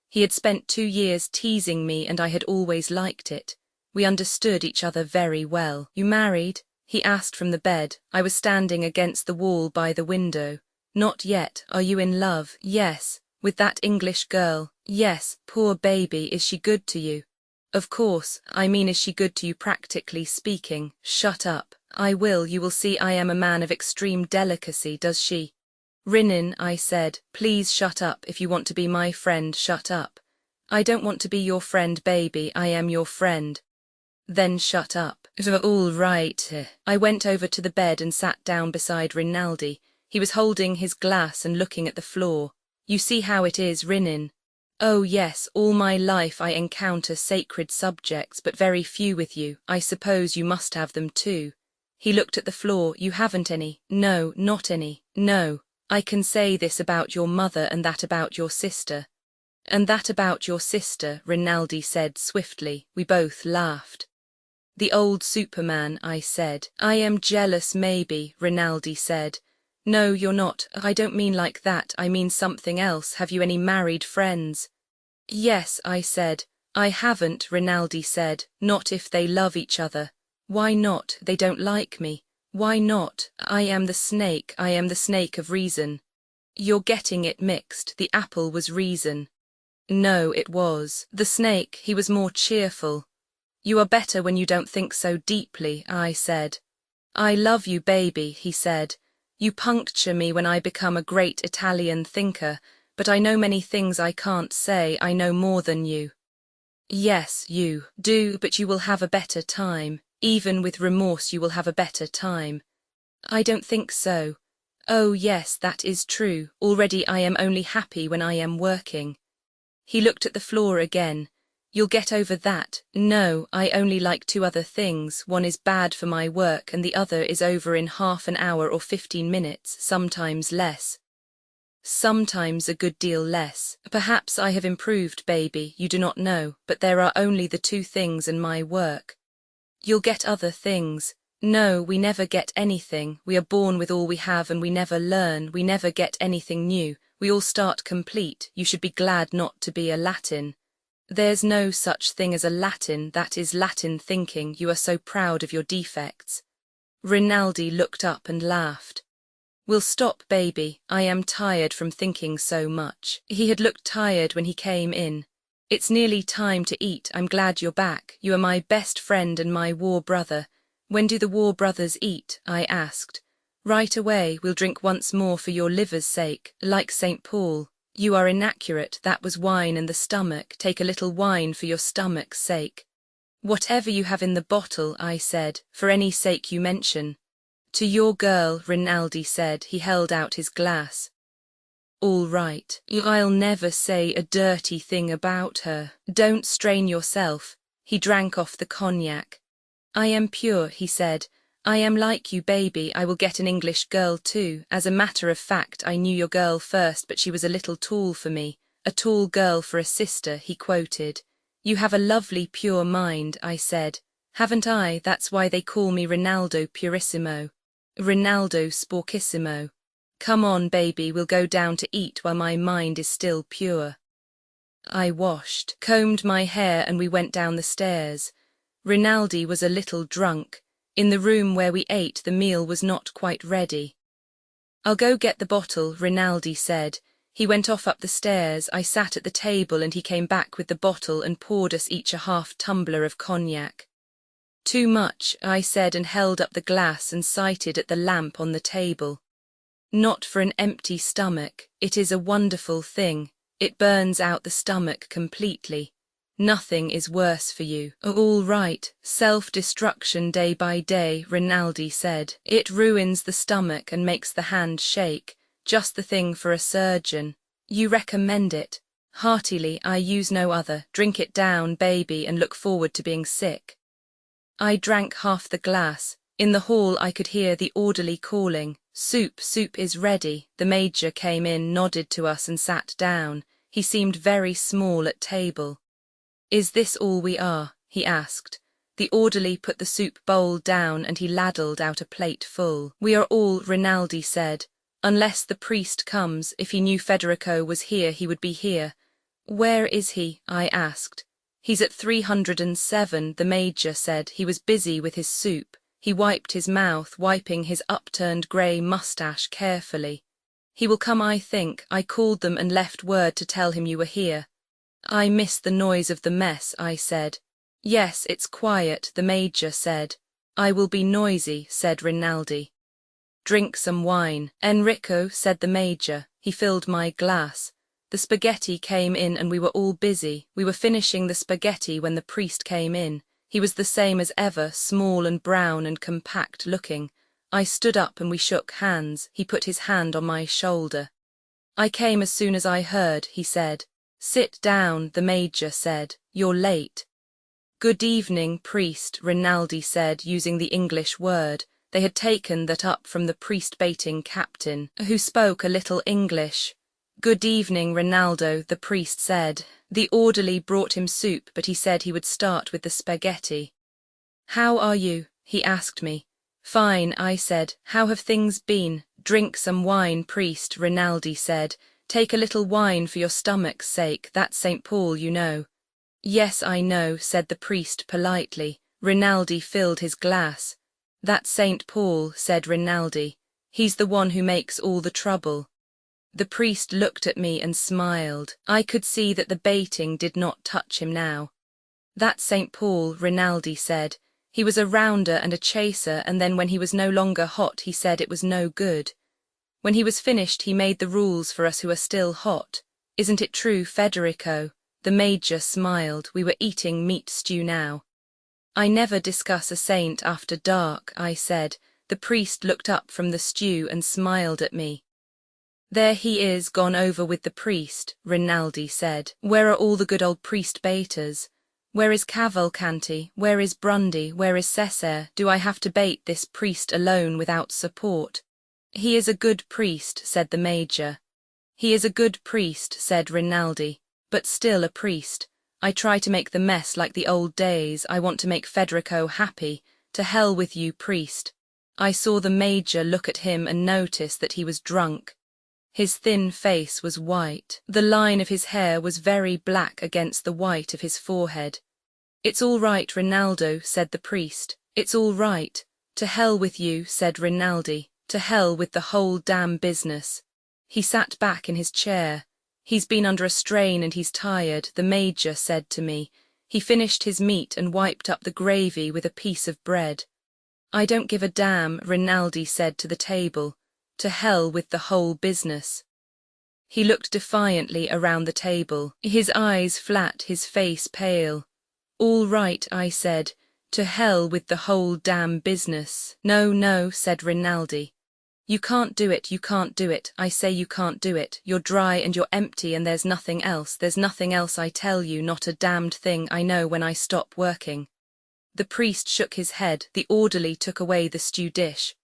He had spent 2 years teasing me and I had always liked it. We understood each other very well. You married? He asked from the bed. I was standing against the wall by the window. Not yet. Are you in love? Yes. With that English girl? Yes. Poor baby, is she good to you? Of course. I mean, is she good to you practically speaking? Shut up. I will. You will see I am a man of extreme delicacy. Does she? Rinnin, I said, please shut up. If you want to be my friend, shut up. I don't want to be your friend, baby. I am your friend. Then shut up. All right. I went over to the bed and sat down beside Rinaldi. He was holding his glass and looking at the floor. You see how it is, Rinnin. Oh yes, all my life I encounter sacred subjects, but very few with you. I suppose you must have them too. He looked at the floor. You haven't any? No, not any. No. I can say this about your mother and that about your sister. And that about your sister, Rinaldi said swiftly. We both laughed. The old Superman, I said. I am jealous maybe, Rinaldi said. No, you're not. I don't mean like that, I mean something else. Have you any married friends? Yes, I said. I haven't, Rinaldi said. Not if they love each other. Why not? They don't like me. Why not? I am the snake of reason. You're getting it mixed. The apple was reason. No, it was. The snake, he was more cheerful. You are better when you don't think so deeply, I said. I love you, baby, he said. You puncture me when I become a great Italian thinker, but I know many things I can't say. I know more than you. Yes, you do, but you will have a better time. Even with remorse you will have a better time. I don't think so. Oh yes, that is true. Already I am only happy when I am working. He looked at the floor again. You'll get over that. No, I only like 2 other things. One is bad for my work and the other is over in half an hour or 15 minutes, sometimes less. Sometimes a good deal less. Perhaps I have improved, baby, you do not know, but there are only the 2 things in my work. You'll get other things. No, we never get anything. We are born with all we have and we never learn. We never get anything new. We all start complete. You should be glad not to be a Latin. There's no such thing as a Latin. That is Latin thinking. You are so proud of your defects. Rinaldi looked up and laughed. We'll stop, baby. I am tired from thinking so much. He had looked tired when he came in. It's nearly time to eat. I'm glad you're back. You are my best friend and my war brother. When do the war brothers eat? I asked. Right away. We'll drink once more for your liver's sake, like St. Paul. You are inaccurate. That was wine in the stomach. Take a little wine for your stomach's sake. Whatever you have in the bottle, I said, for any sake you mention. To your girl, Rinaldi said. He held out his glass. All right. I'll never say a dirty thing about her. Don't strain yourself. He drank off the cognac. I am pure, he said. I am like you, baby. I will get an English girl too. As a matter of fact, I knew your girl first, but she was a little tall for me. A tall girl for a sister, he quoted. You have a lovely pure mind, I said. Haven't I? That's why they call me Rinaldo Purissimo. Rinaldo Sporkissimo. Come on, baby, we'll go down to eat while my mind is still pure. I washed, combed my hair, and we went down the stairs. Rinaldi was a little drunk. In the room where we ate, the meal was not quite ready. I'll go get the bottle, Rinaldi said. He went off up the stairs. I sat at the table and he came back with the bottle and poured us each a half tumbler of cognac. Too much, I said, and held up the glass and sighted at the lamp on the table. Not for an empty stomach. It is a wonderful thing. It burns out the stomach completely. Nothing is worse for you. All right, self-destruction day by day, Rinaldi said. It ruins the stomach and makes the hand shake. Just the thing for a surgeon. You recommend it? Heartily, I use no other. Drink it down, baby, and look forward to being sick. I drank half the glass. In the hall I could hear the orderly calling, "Soup, soup is ready." The major came in, nodded to us and sat down. He seemed very small at table. Is this all we are? He asked. The orderly put the soup bowl down and he ladled out a plate full. We are all, Rinaldi said. Unless the priest comes. If he knew Federico was here, he would be here. Where is he? I asked. He's at 307, the major said. He was busy with his soup. He wiped his mouth, wiping his upturned grey moustache carefully. He will come, I think. I called them and left word to tell him you were here. I miss the noise of the mess, I said. Yes, it's quiet, the major said. I will be noisy, said Rinaldi. Drink some wine. Enrico, said the major. He filled my glass. The spaghetti came in and we were all busy. We were finishing the spaghetti when the priest came in. He was the same as ever, small and brown and compact looking. I stood up and we shook hands. He put his hand on my shoulder. I came as soon as I heard, he said. Sit down, the major said. You're late. Good evening, priest, Rinaldi said, using the English word. They had taken that up from the priest-baiting captain, who spoke a little English. Good evening, Rinaldo, the priest said. The orderly brought him soup, but he said he would start with the spaghetti. How are you? He asked me. Fine, I said. How have things been? Drink some wine, priest, Rinaldi said. Take a little wine for your stomach's sake, that's St. Paul, you know. Yes, I know, said the priest politely. Rinaldi filled his glass. That's St. Paul, said Rinaldi. He's the one who makes all the trouble. The priest looked at me and smiled. I could see that the baiting did not touch him now. That's St. Paul, Rinaldi said. He was a rounder and a chaser, and then when he was no longer hot he said it was no good. When he was finished he made the rules for us who are still hot. Isn't it true, Federico? The Major smiled. We were eating meat stew now. I never discuss a saint after dark, I said. The priest looked up from the stew and smiled at me. There he is, gone over with the priest, Rinaldi said. Where are all the good old priest-baiters? Where is Cavalcanti? Where is Brundy? Where is Cesare? Do I have to bait this priest alone without support? He is a good priest, said the Major. He is a good priest, said Rinaldi, but still a priest. I try to make the mess like the old days. I want to make Federico happy. To hell with you, priest. I saw the Major look at him and notice that he was drunk. His thin face was white. The line of his hair was very black against the white of his forehead. It's all right, Rinaldo, said the priest. It's all right. To hell with you, said Rinaldi. To hell with the whole damn business. He sat back in his chair. He's been under a strain and he's tired, the Major said to me. He finished his meat and wiped up the gravy with a piece of bread. I don't give a damn, Rinaldi said to the table. To hell with the whole business. He looked defiantly around the table, his eyes flat, his face pale. All right, I said. To hell with the whole damn business. No, no, said Rinaldi. You can't do it, you can't do it. I say you can't do it. You're dry and you're empty and there's nothing else. There's nothing else, I tell you, not a damned thing. I know when I stop working. The priest shook his head. The orderly took away the stew dish.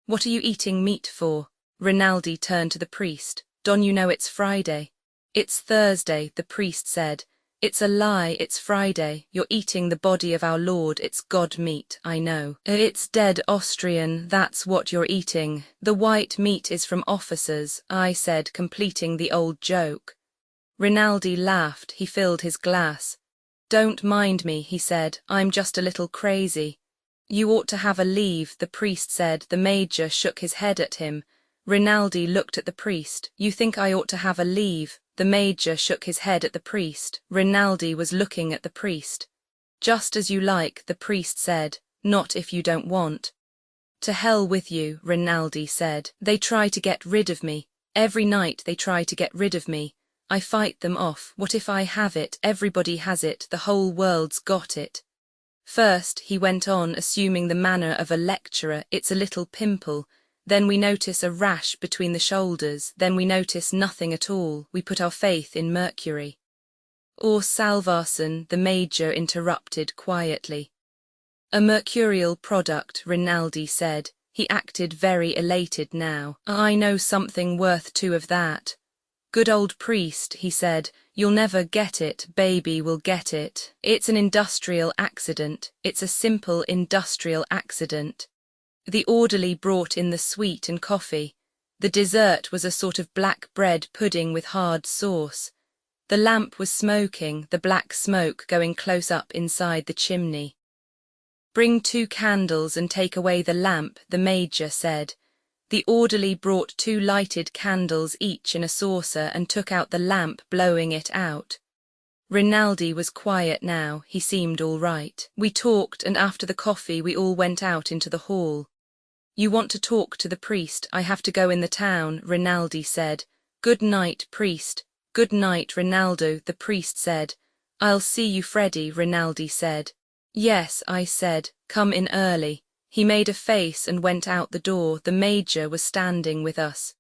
What are you eating meat for? Rinaldi turned to the priest. Don you know it's Friday? It's Thursday, the priest said. It's a lie, it's Friday. You're eating the body of our Lord, it's God meat, I know. It's dead Austrian, that's what you're eating. The white meat is from officers, I said, completing the old joke. Rinaldi laughed, he filled his glass. Don't mind me, he said, I'm just a little crazy. You ought to have a leave, the priest said. The Major shook his head at him. Rinaldi looked at the priest. You think I ought to have a leave? The Major shook his head at the priest. Rinaldi was looking at the priest. Just as you like, the priest said. Not if you don't want. To hell with you, Rinaldi said. They try to get rid of me. Every night they try to get rid of me. I fight them off. What if I have it? Everybody has it. The whole world's got it. First, he went on, assuming the manner of a lecturer, it's a little pimple. Then we notice a rash between the shoulders. Then we notice nothing at all. We put our faith in Mercury. Or Salvarson, the Major interrupted quietly. A mercurial product, Rinaldi said. He acted very elated now. I know something worth two of that. Good old priest, he said. You'll never get it, baby will get it. It's an industrial accident. It's a simple industrial accident. The orderly brought in the sweet and coffee. The dessert was a sort of black bread pudding with hard sauce. The lamp was smoking, the black smoke going close up inside the chimney. Bring 2 candles and take away the lamp, the Major said. The orderly brought 2 lighted candles each in a saucer and took out the lamp, blowing it out. Rinaldi was quiet now, he seemed all right. We talked, and after the coffee we all went out into the hall. You want to talk to the priest? I have to go in the town, Rinaldi said. Good night, priest. Good night, Rinaldo, the priest said. I'll see you, Freddy, Rinaldi said. Yes, I said, come in early. He made a face and went out the door. The Major was standing with us.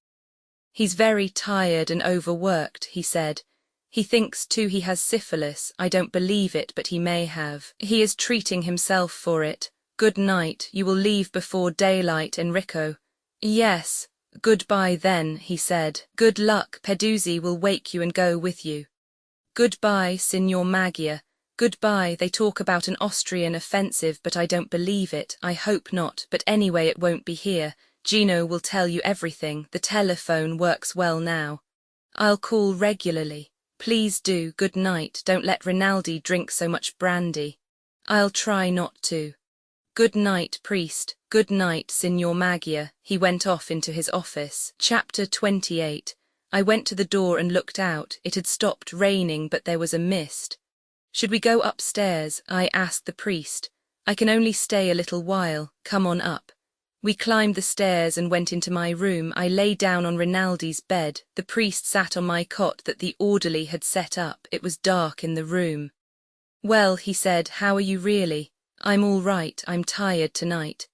He's very tired and overworked, he said. He thinks too he has syphilis. I don't believe it, but he may have. He is treating himself for it. Good night, you will leave before daylight, Enrico. Yes, goodbye then, he said. Good luck, Peduzzi will wake you and go with you. Goodbye, Signor Maggia. Goodbye, they talk about an Austrian offensive, but I don't believe it. I hope not, but anyway it won't be here. Gino will tell you everything. The telephone works well now. I'll call regularly. Please do. Good night. Don't let Rinaldi drink so much brandy. I'll try not to. Good night, priest. Good night, Signor Maggia. He went off into his office. Chapter 28. I went to the door and looked out. It had stopped raining, but there was a mist. Should we go upstairs? I asked the priest. I can only stay a little while. Come on up. We climbed the stairs and went into my room. I lay down on Rinaldi's bed. The priest sat on my cot that the orderly had set up. It was dark in the room. Well, he said, how are you really? I'm all right. I'm tired tonight.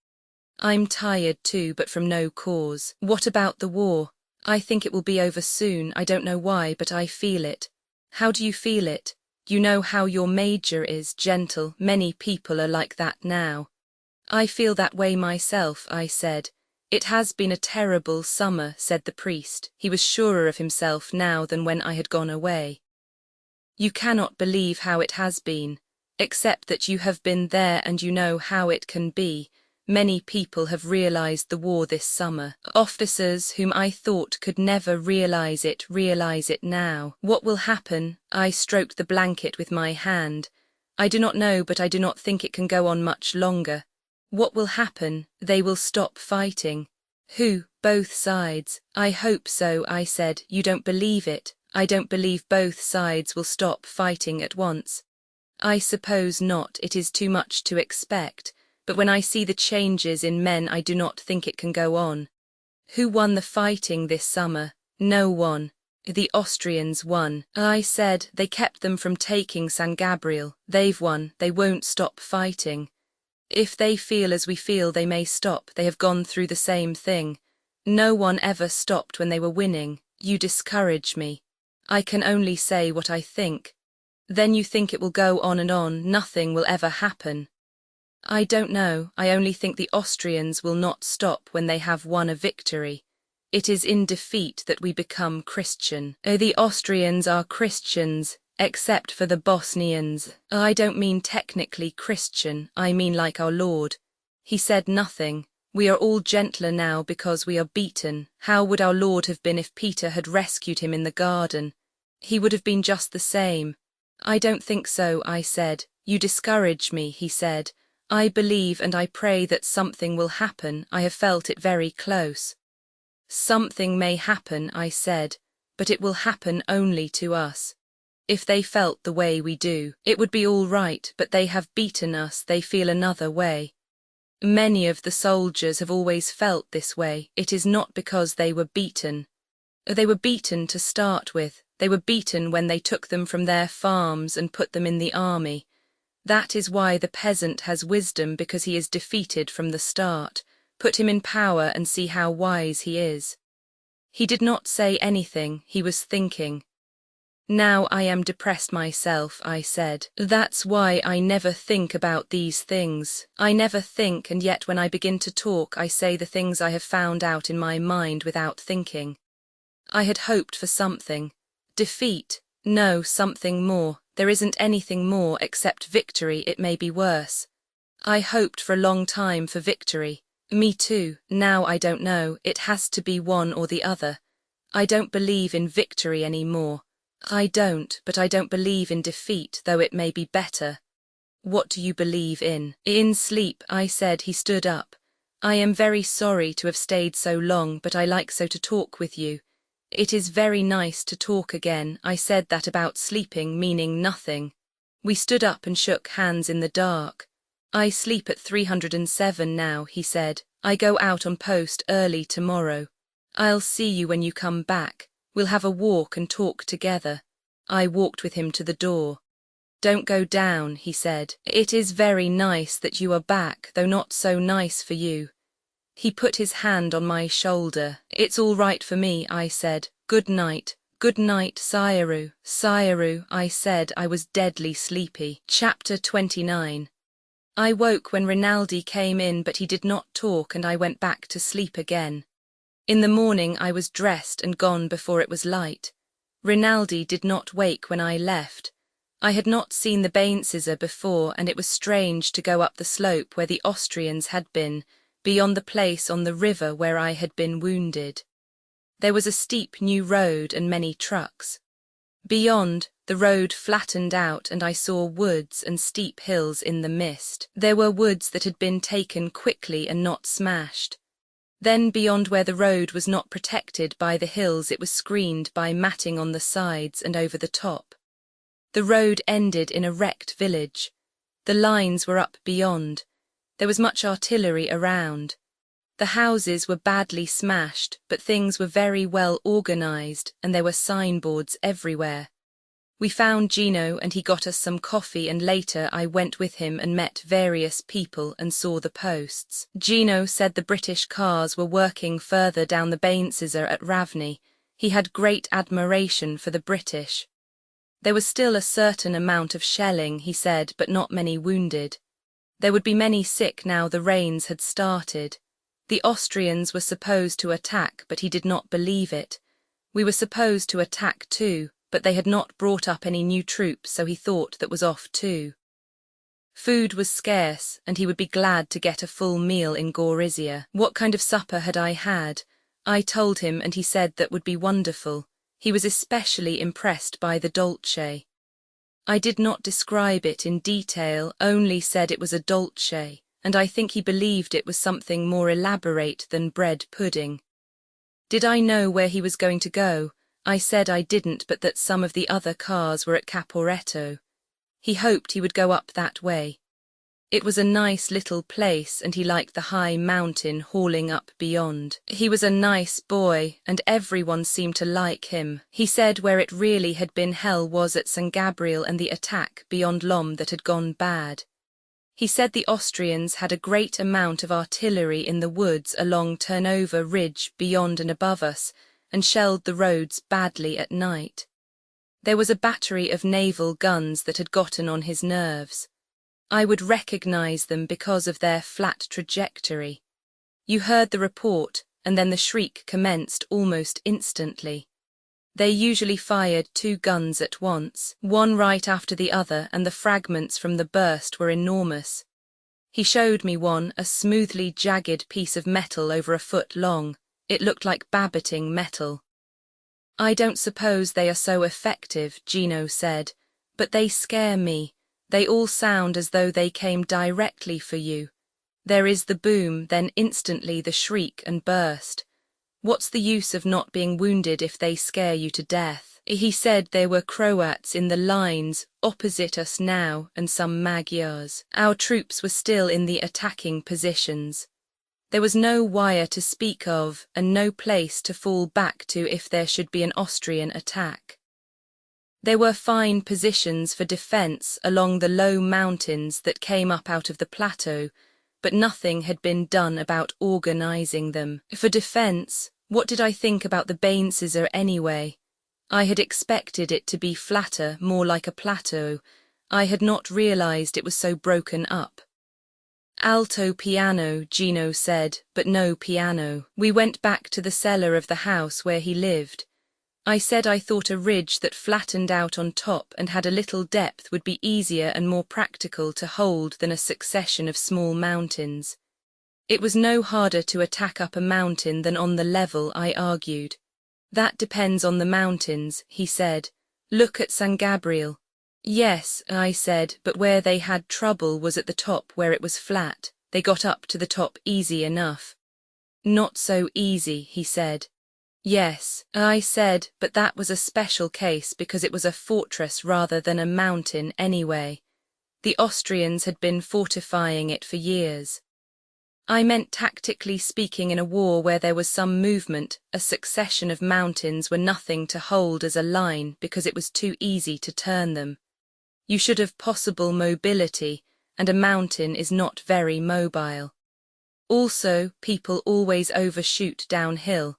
I'm tired too, but from no cause. What about the war? I think it will be over soon. I don't know why, but I feel it. How do you feel it? You know how your major is, gentle. Many people are like that now. I feel that way myself, I said. It has been a terrible summer, said the priest. He was surer of himself now than when I had gone away. You cannot believe how it has been, except that you have been there and you know how it can be. Many people have realized the war this summer. Officers whom I thought could never realize it now. What will happen? I stroked the blanket with my hand. I do not know, but I do not think it can go on much longer. What will happen? They will stop fighting. Who? Both sides. I hope so, I said. You don't believe it. I don't believe both sides will stop fighting at once. I suppose not. It is too much to expect. But when I see the changes in men, I do not think it can go on. Who won the fighting this summer? No one. The Austrians won. I said, they kept them from taking San Gabriel. They've won. They won't stop fighting. If they feel as we feel, they may stop. They have gone through the same thing. No one ever stopped when they were winning. You discourage me. I can only say what I think. Then you think it will go on and on, nothing will ever happen. I don't know. I only think the Austrians will not stop when they have won a victory. It is in defeat that we become Christian. The Austrians are Christians, except for the Bosnians. I don't mean technically Christian, I mean like our Lord. He said nothing. We are all gentler now because we are beaten. How would our Lord have been if Peter had rescued him in the garden? He would have been just the same. I don't think so, I said. You discourage me, he said. I believe and I pray that something will happen. I have felt it very close. Something may happen, I said, but it will happen only to us. If they felt the way we do, it would be all right, but they have beaten us, they feel another way. Many of the soldiers have always felt this way. It is not because they were beaten. They were beaten to start with. They were beaten when they took them from their farms and put them in the army. That is why the peasant has wisdom, because he is defeated from the start. Put him in power and see how wise he is. He did not say anything, he was thinking. Now I am depressed myself, I said. That's why I never think about these things. I never think, and yet when I begin to talk I say the things I have found out in my mind without thinking. I had hoped for something. Defeat? No, something more. There isn't anything more except victory. It may be worse. I hoped for a long time for victory. Me too. Now I don't know. It has to be one or the other. I don't believe in victory anymore. I don't, but I don't believe in defeat, though it may be better. What do you believe in? In sleep, I said. He stood up. I am very sorry to have stayed so long, but I like so to talk with you. It is very nice to talk again. I said that about sleeping, meaning nothing. We stood up and shook hands in the dark. I sleep at 307 now, he said. I go out on post early tomorrow. I'll see you when you come back. We'll have a walk and talk together. I walked with him to the door. Don't go down, he said. It is very nice that you are back, though not so nice for you. He put his hand on my shoulder. It's all right for me, I said. Good night. Good night, Sayaru. Sayaru, I said. I was deadly sleepy. Chapter 29. I woke when Rinaldi came in, but he did not talk, and I went back to sleep again. In the morning I was dressed and gone before it was light. Rinaldi did not wake when I left. I had not seen the Bainsizzer before, and it was strange to go up the slope where the Austrians had been, beyond the place on the river where I had been wounded. There was a steep new road and many trucks. Beyond, the road flattened out and I saw woods and steep hills in the mist. There were woods that had been taken quickly and not smashed. Then beyond where the road was not protected by the hills, it was screened by matting on the sides and over the top. The road ended in a wrecked village. The lines were up beyond. There was much artillery around. The houses were badly smashed, but things were very well organized and there were signboards everywhere. We found Gino and he got us some coffee, and later I went with him and met various people and saw the posts. Gino said the British cars were working further down the Bainsizzer at Ravny. He had great admiration for the British. There was still a certain amount of shelling, he said, but not many wounded. There would be many sick now the rains had started. The Austrians were supposed to attack, but he did not believe it. We were supposed to attack too, but they had not brought up any new troops, so he thought that was off too. Food was scarce, and he would be glad to get a full meal in Gorizia. What kind of supper had I had? I told him, and he said that would be wonderful. He was especially impressed by the dolce. I did not describe it in detail, only said it was a dolce, and I think he believed it was something more elaborate than bread pudding. Did I know where he was going to go? I said I didn't, but that some of the other cars were at Caporetto. He hoped he would go up that way. It was a nice little place, and he liked the high mountain hauling up beyond. He was a nice boy, and everyone seemed to like him. He said where it really had been hell was at San Gabriel and the attack beyond Lom that had gone bad. He said the Austrians had a great amount of artillery in the woods along Turnover Ridge beyond and above us, and shelled the roads badly at night. There was a battery of naval guns that had gotten on his nerves. I would recognize them because of their flat trajectory. You heard the report, and then the shriek commenced almost instantly. They usually fired 2 guns at once, one right after the other, and the fragments from the burst were enormous. He showed me one, a smoothly jagged piece of metal over a foot long. It looked like babbiting metal. I don't suppose they are so effective, Gino said, but they scare me. They all sound as though they came directly for you. There is the boom, then instantly the shriek and burst. What's the use of not being wounded if they scare you to death? He said there were Croats in the lines opposite us now and some Magyars. Our troops were still in the attacking positions. There was no wire to speak of and no place to fall back to if there should be an Austrian attack. There were fine positions for defence along the low mountains that came up out of the plateau, but nothing had been done about organising them. For defence, what did I think about the Bainsizzer anyway? I had expected it to be flatter, more like a plateau. I had not realised it was so broken up. Alto piano, Gino said, but no piano. We went back to the cellar of the house where he lived. I said I thought a ridge that flattened out on top and had a little depth would be easier and more practical to hold than a succession of small mountains. It was no harder to attack up a mountain than on the level, I argued. That depends on the mountains, he said. Look at San Gabriel. Yes, I said, but where they had trouble was at the top where it was flat. They got up to the top easy enough. Not so easy, he said. Yes, I said, but that was a special case because it was a fortress rather than a mountain anyway. The Austrians had been fortifying it for years. I meant tactically speaking in a war where there was some movement, a succession of mountains were nothing to hold as a line because it was too easy to turn them. You should have possible mobility, and a mountain is not very mobile. Also, people always overshoot downhill.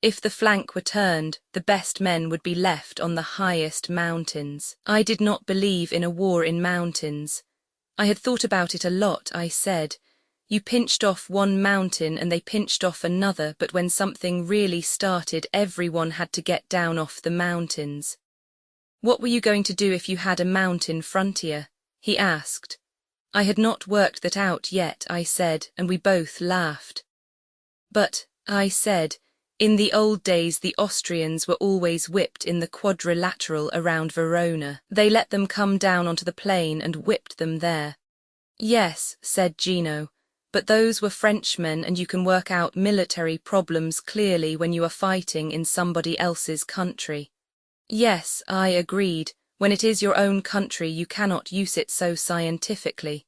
If the flank were turned, the best men would be left on the highest mountains. I did not believe in a war in mountains. I had thought about it a lot, I said. You pinched off one mountain and they pinched off another, but when something really started, everyone had to get down off the mountains. What were you going to do if you had a mountain frontier? He asked. I had not worked that out yet, I said, and we both laughed. But, I said, in the old days the Austrians were always whipped in the quadrilateral around Verona. They let them come down onto the plain and whipped them there. Yes, said Gino, but those were Frenchmen and you can work out military problems clearly when you are fighting in somebody else's country. Yes, I agreed. When it is your own country you cannot use it so scientifically.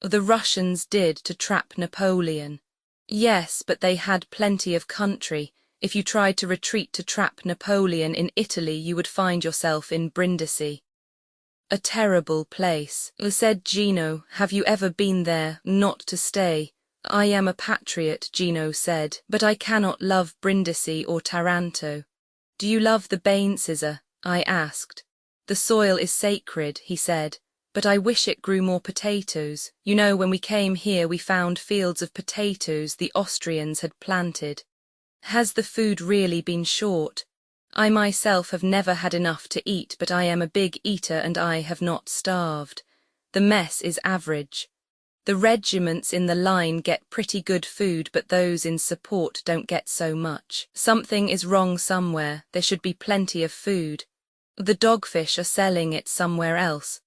The Russians did to trap Napoleon. Yes, but they had plenty of country. If you tried to retreat to trap Napoleon in Italy you would find yourself in Brindisi. A terrible place, said Gino. Have you ever been there, not to stay? I am a patriot, Gino said, but I cannot love Brindisi or Taranto. Do you love the Bain scissor? I asked. The soil is sacred, he said, but I wish it grew more potatoes. You know, when we came here we found fields of potatoes the Austrians had planted. Has the food really been short? I myself have never had enough to eat, but I am a big eater and I have not starved. The mess is average. The regiments in the line get pretty good food, but those in support don't get so much. Something is wrong somewhere. There should be plenty of food. The dogfish are selling it somewhere else.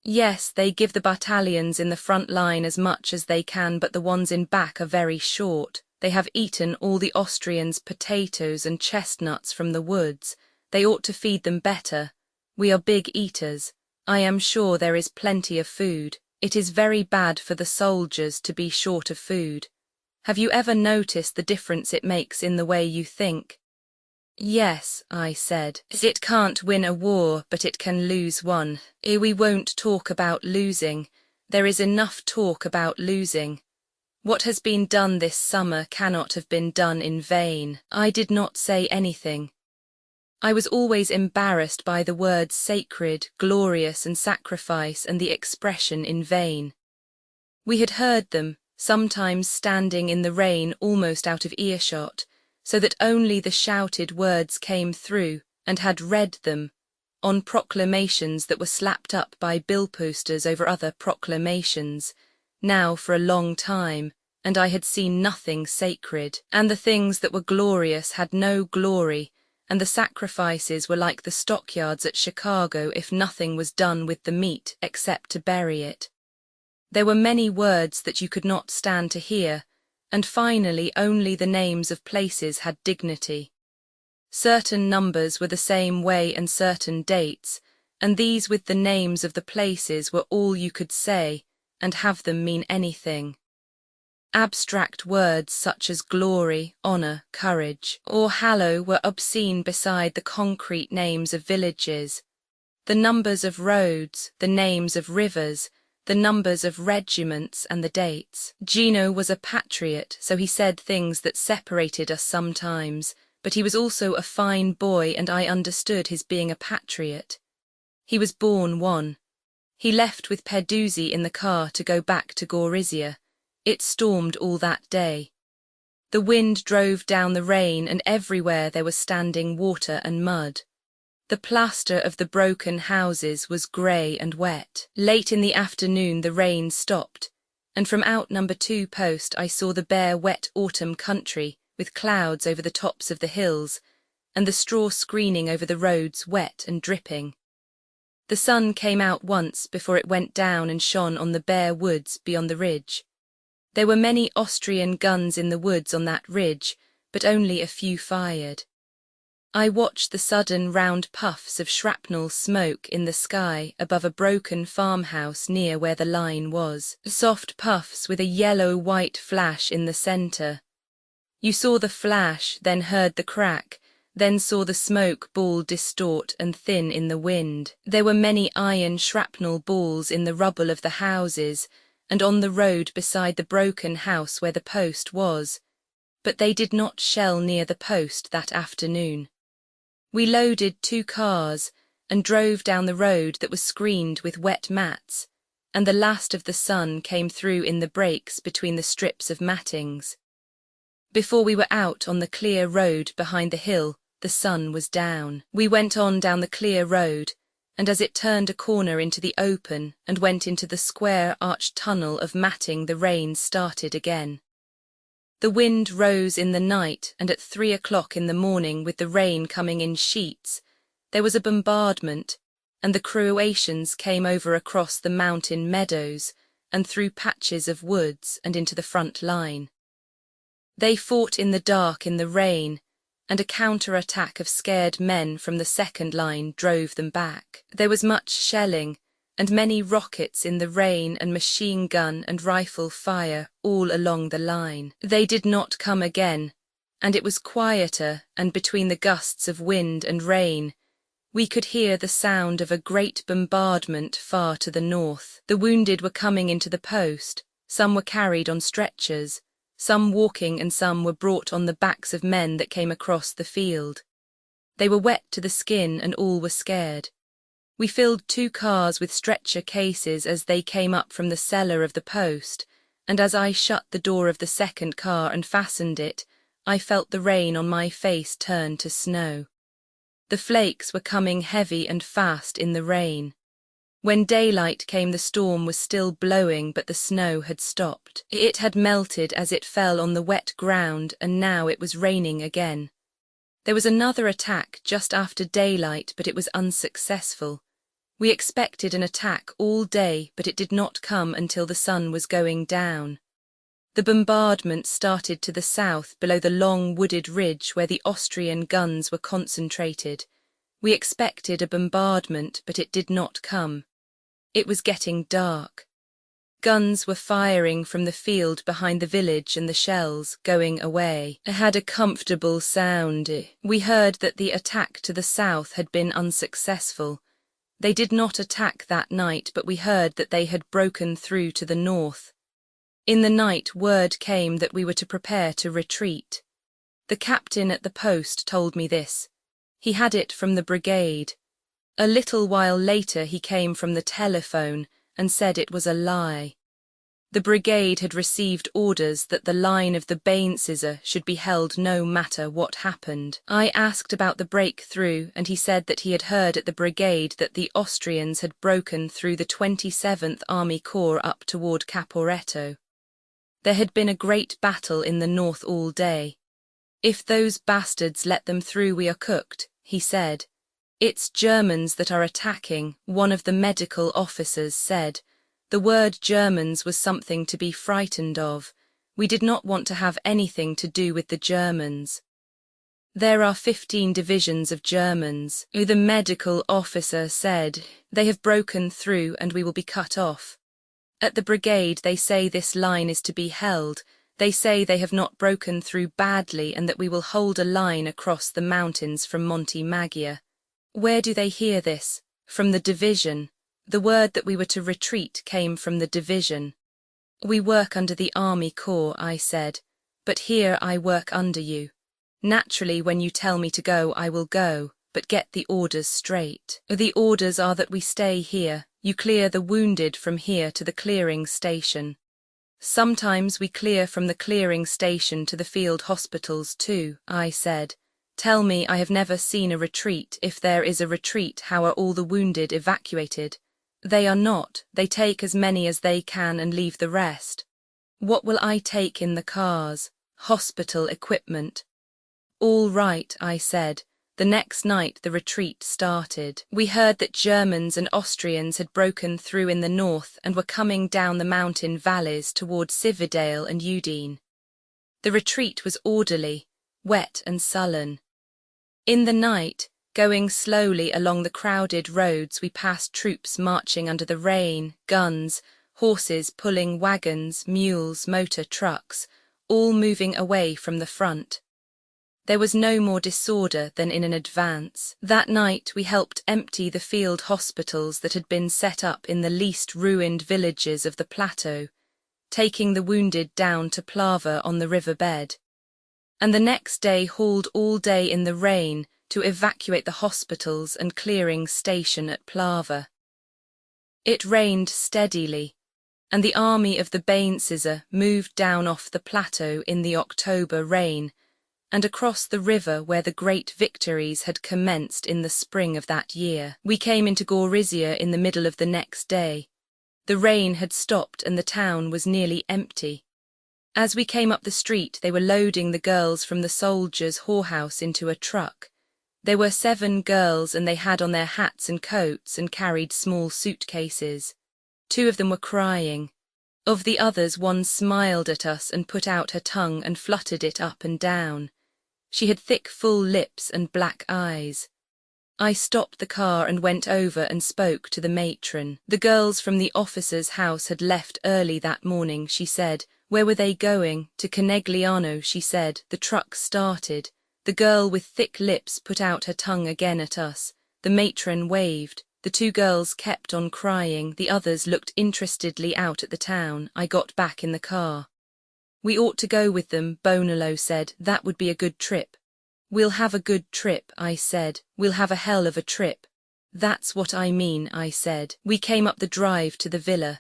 Yes, they give the battalions in the front line as much as they can, but the ones in back are very short. They have eaten all the Austrians' potatoes and chestnuts from the woods. They ought to feed them better. We are big eaters. I am sure there is plenty of food. It is very bad for the soldiers to be short of food. Have you ever noticed the difference it makes in the way you think? Yes, I said. It can't win a war, but it can lose one. We won't talk about losing. There is enough talk about losing. What has been done this summer cannot have been done in vain. I did not say anything. I was always embarrassed by the words sacred, glorious and sacrifice and the expression in vain. We had heard them, sometimes standing in the rain almost out of earshot, so that only the shouted words came through, and had read them, on proclamations that were slapped up by bill posters over other proclamations, now for a long time, and I had seen nothing sacred, and the things that were glorious had no glory, and the sacrifices were like the stockyards at Chicago if nothing was done with the meat except to bury it. There were many words that you could not stand to hear, and finally only the names of places had dignity. Certain numbers were the same way and certain dates, and these with the names of the places were all you could say, and have them mean anything. Abstract words such as glory, honor, courage, or hallow were obscene beside the concrete names of villages, the numbers of roads, the names of rivers, the numbers of regiments and the dates. Gino was a patriot, so he said things that separated us sometimes, but he was also a fine boy and I understood his being a patriot. He was born one. He left with Peduzzi in the car to go back to Gorizia. It stormed all that day. The wind drove down the rain and everywhere there was standing water and mud. The plaster of the broken houses was grey and wet. Late in the afternoon the rain stopped, and from out number 2 post I saw the bare wet autumn country with clouds over the tops of the hills, and the straw screening over the roads wet and dripping. The sun came out once before it went down and shone on the bare woods beyond the ridge. There were many Austrian guns in the woods on that ridge, but only a few fired. I watched the sudden round puffs of shrapnel smoke in the sky above a broken farmhouse near where the line was, soft puffs with a yellow-white flash in the centre. You saw the flash, then heard the crack, then saw the smoke ball distort and thin in the wind. There were many iron shrapnel balls in the rubble of the houses and on the road beside the broken house where the post was, but they did not shell near the post that afternoon. We loaded 2 cars and drove down the road that was screened with wet mats, and the last of the sun came through in the breaks between the strips of mattings. Before we were out on the clear road behind the hill, the sun was down. We went on down the clear road, and as it turned a corner into the open and went into the square arched tunnel of matting, the rain started again. The wind rose in the night, and at 3 o'clock in the morning, with the rain coming in sheets, there was a bombardment, and the Croatians came over across the mountain meadows and through patches of woods and into the front line. They fought in the dark in the rain, and a counter-attack of scared men from the second line drove them back. There was much shelling, and many rockets in the rain, and machine gun and rifle fire all along the line. They did not come again, and it was quieter, and between the gusts of wind and rain, we could hear the sound of a great bombardment far to the north. The wounded were coming into the post, some were carried on stretchers, some walking, and some were brought on the backs of men that came across the field. They were wet to the skin, and all were scared. We filled 2 cars with stretcher cases as they came up from the cellar of the post, and as I shut the door of the second car and fastened it, I felt the rain on my face turn to snow. The flakes were coming heavy and fast in the rain. When daylight came, the storm was still blowing, but the snow had stopped. It had melted as it fell on the wet ground, and now it was raining again. There was another attack just after daylight, but it was unsuccessful. We expected an attack all day, but it did not come until the sun was going down. The bombardment started to the south, below the long wooded ridge where the Austrian guns were concentrated. We expected a bombardment, but it did not come. It was getting dark. Guns were firing from the field behind the village, and the shells going away. It had a comfortable sound. We heard that the attack to the south had been unsuccessful. They did not attack that night, but we heard that they had broken through to the north. In the night, word came that we were to prepare to retreat. The captain at the post told me this. He had it from the brigade. A little while later he came from the telephone and said it was a lie. The brigade had received orders that the line of the Bainsizzer should be held no matter what happened. I asked about the breakthrough, and he said that he had heard at the brigade that the Austrians had broken through the 27th Army Corps up toward Caporetto. There had been a great battle in the north all day. If those bastards let them through, we are cooked, he said. It's Germans that are attacking, one of the medical officers said. The word Germans was something to be frightened of. We did not want to have anything to do with the Germans. There are 15 divisions of Germans. The medical officer said, they have broken through and we will be cut off. At the brigade they say this line is to be held. They say they have not broken through badly and that we will hold a line across the mountains from Monte Maggia. Where do they hear this? From the division. The word that we were to retreat came from the division. We work under the Army Corps, I said, but here I work under you. Naturally, when you tell me to go, I will go, but get the orders straight. The orders are that we stay here. You clear the wounded from here to the clearing station. Sometimes we clear from the clearing station to the field hospitals too, I said. Tell me, I have never seen a retreat. If there is a retreat, how are all the wounded evacuated? They are not. They take as many as they can and leave the rest. What will I take in the cars? Hospital equipment. All right, I said. The next night the retreat started. We heard that Germans and Austrians had broken through in the north and were coming down the mountain valleys toward Cividale and Udine. The retreat was orderly, wet and sullen. In the night, going slowly along the crowded roads, we passed troops marching under the rain, guns, horses pulling wagons, mules, motor trucks, all moving away from the front. There was no more disorder than in an advance. That night we helped empty the field hospitals that had been set up in the least ruined villages of the plateau, taking the wounded down to Plava on the river bed. And the next day hauled all day in the rain to evacuate the hospitals and clearing station at Plava. It rained steadily, and the army of the Bainsizzer moved down off the plateau in the October rain, and across the river where the great victories had commenced in the spring of that year. We came into Gorizia in the middle of the next day. The rain had stopped and the town was nearly empty. As we came up the street, they were loading the girls from the soldiers' whorehouse into a truck. There were 7 girls and they had on their hats and coats and carried small suitcases. 2 of them were crying. Of the others, one smiled at us and put out her tongue and fluttered it up and down. She had thick, full lips and black eyes. I stopped the car and went over and spoke to the matron. The girls from the officer's house had left early that morning, she said. Where were they going? To Conegliano, she said. The truck started. The girl with thick lips put out her tongue again at us. The matron waved. The 2 girls kept on crying. The others looked interestedly out at the town. I got back in the car. We ought to go with them, Bonello said. That would be a good trip. We'll have a good trip, I said. We'll have a hell of a trip. That's what I mean, I said. We came up the drive to the villa.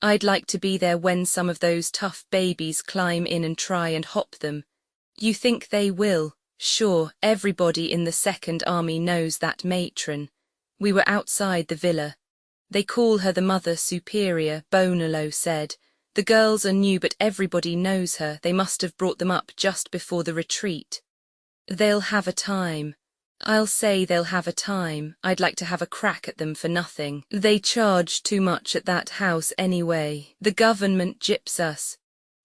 I'd like to be there when some of those tough babies climb in and try and hop them. You think they will? Sure, everybody in the Second Army knows that matron. We were outside the villa. They call her the Mother Superior, Bonello said. The girls are new but everybody knows her. They must have brought them up just before the retreat. They'll have a time. I'll say they'll have a time. I'd like to have a crack at them for nothing. They charge too much at that house anyway. The government gyps us.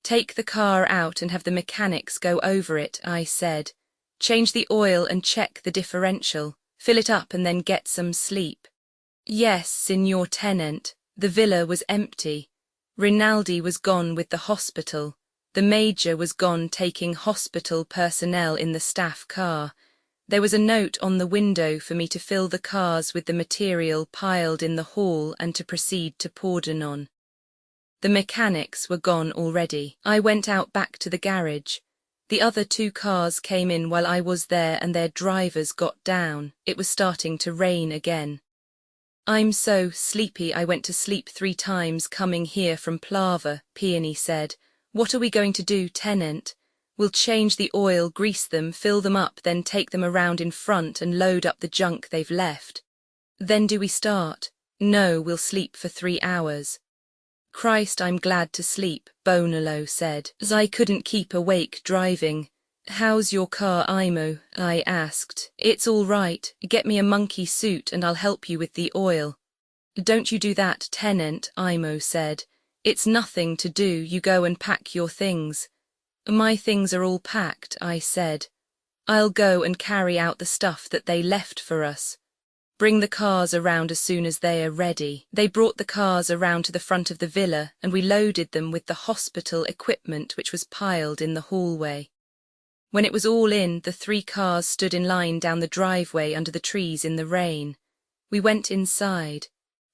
Take the car out and have the mechanics go over it, I said. Change the oil and check the differential. Fill it up and then get some sleep. Yes, Signor Tenant. The villa was empty. Rinaldi was gone with the hospital. The major was gone taking hospital personnel in the staff car. There was a note on the window for me to fill the cars with the material piled in the hall and to proceed to Pordenone. The mechanics were gone already. I went out back to the garage. The other 2 cars came in while I was there and their drivers got down. It was starting to rain again. I'm so sleepy I went to sleep 3 times coming here from Plava, Peony said. What are we going to do, Tenant? We'll change the oil, grease them, fill them up, then take them around in front and load up the junk they've left. Then do we start? No, we'll sleep for 3 hours. Christ, I'm glad to sleep, Bonello said, as I couldn't keep awake driving. How's your car, Imo? I asked. It's all right. Get me a monkey suit and I'll help you with the oil. Don't you do that, Tenant, Imo said. It's nothing to do, you go and pack your things. My things are all packed, I said. I'll go and carry out the stuff that they left for us. Bring the cars around as soon as they are ready. They brought the cars around to the front of the villa and we loaded them with the hospital equipment which was piled in the hallway. When it was all in, the 3 cars stood in line down the driveway under the trees in the rain. We went inside.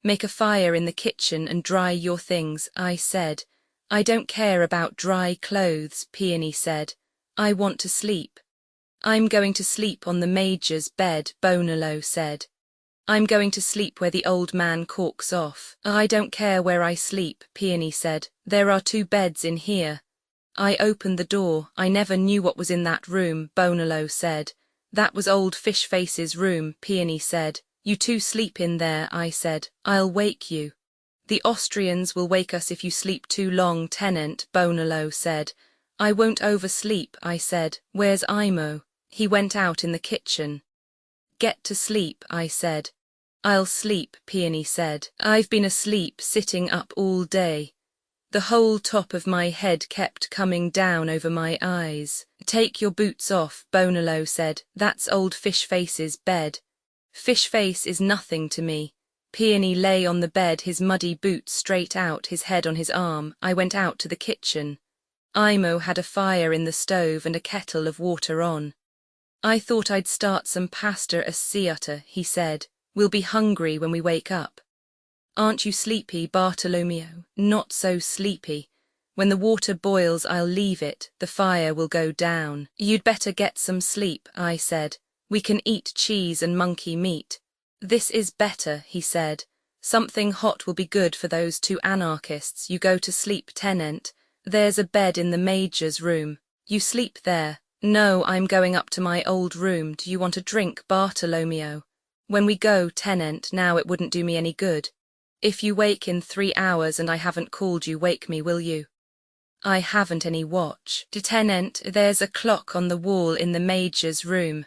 Make a fire in the kitchen and dry your things, I said. I don't care about dry clothes, Peony said. I want to sleep. I'm going to sleep on the major's bed, Bonello said. I'm going to sleep where the old man corks off. I don't care where I sleep, Peony said. There are 2 beds in here. I opened the door. I never knew what was in that room, Bonello said. That was old Fishface's room, Peony said. You 2 sleep in there, I said. I'll wake you. The Austrians will wake us if you sleep too long, Tenant, Bonello said. I won't oversleep, I said. Where's Imo? He went out in the kitchen. Get to sleep, I said. I'll sleep, Peony said. I've been asleep, sitting up all day. The whole top of my head kept coming down over my eyes. Take your boots off, Bonello said. That's old Fishface's bed. Fishface is nothing to me. Peony lay on the bed, his muddy boots straight out, his head on his arm. I went out to the kitchen. Imo had a fire in the stove and a kettle of water on. I thought I'd start some pasta asciutta, he said. We'll be hungry when we wake up. Aren't you sleepy, Bartolomeo? Not so sleepy. When the water boils, I'll leave it. The fire will go down. You'd better get some sleep, I said. We can eat cheese and monkey meat. This is better, he said. Something hot will be good for those 2 anarchists. You go to sleep, Tenant. There's a bed in the major's room. You sleep there. No, I'm going up to my old room. Do you want a drink, Bartolomeo? When we go, tenant, now it wouldn't do me any good. If you wake in 3 hours and I haven't called you, wake me, will you? I haven't any watch. Tenant, there's a clock on the wall in the Major's room.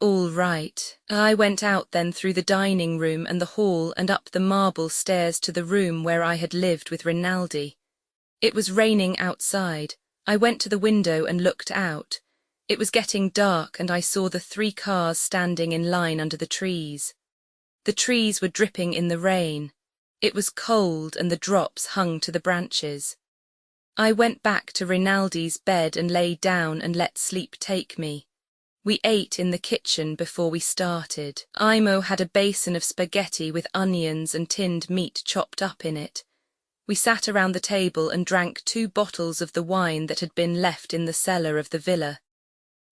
All right. I went out then through the dining room and the hall and up the marble stairs to the room where I had lived with Rinaldi. It was raining outside. I went to the window and looked out. It was getting dark and I saw the 3 cars standing in line under the trees. The trees were dripping in the rain. It was cold and the drops hung to the branches. I went back to Rinaldi's bed and lay down and let sleep take me. We ate in the kitchen before we started. Imo had a basin of spaghetti with onions and tinned meat chopped up in it. We sat around the table and drank 2 bottles of the wine that had been left in the cellar of the villa.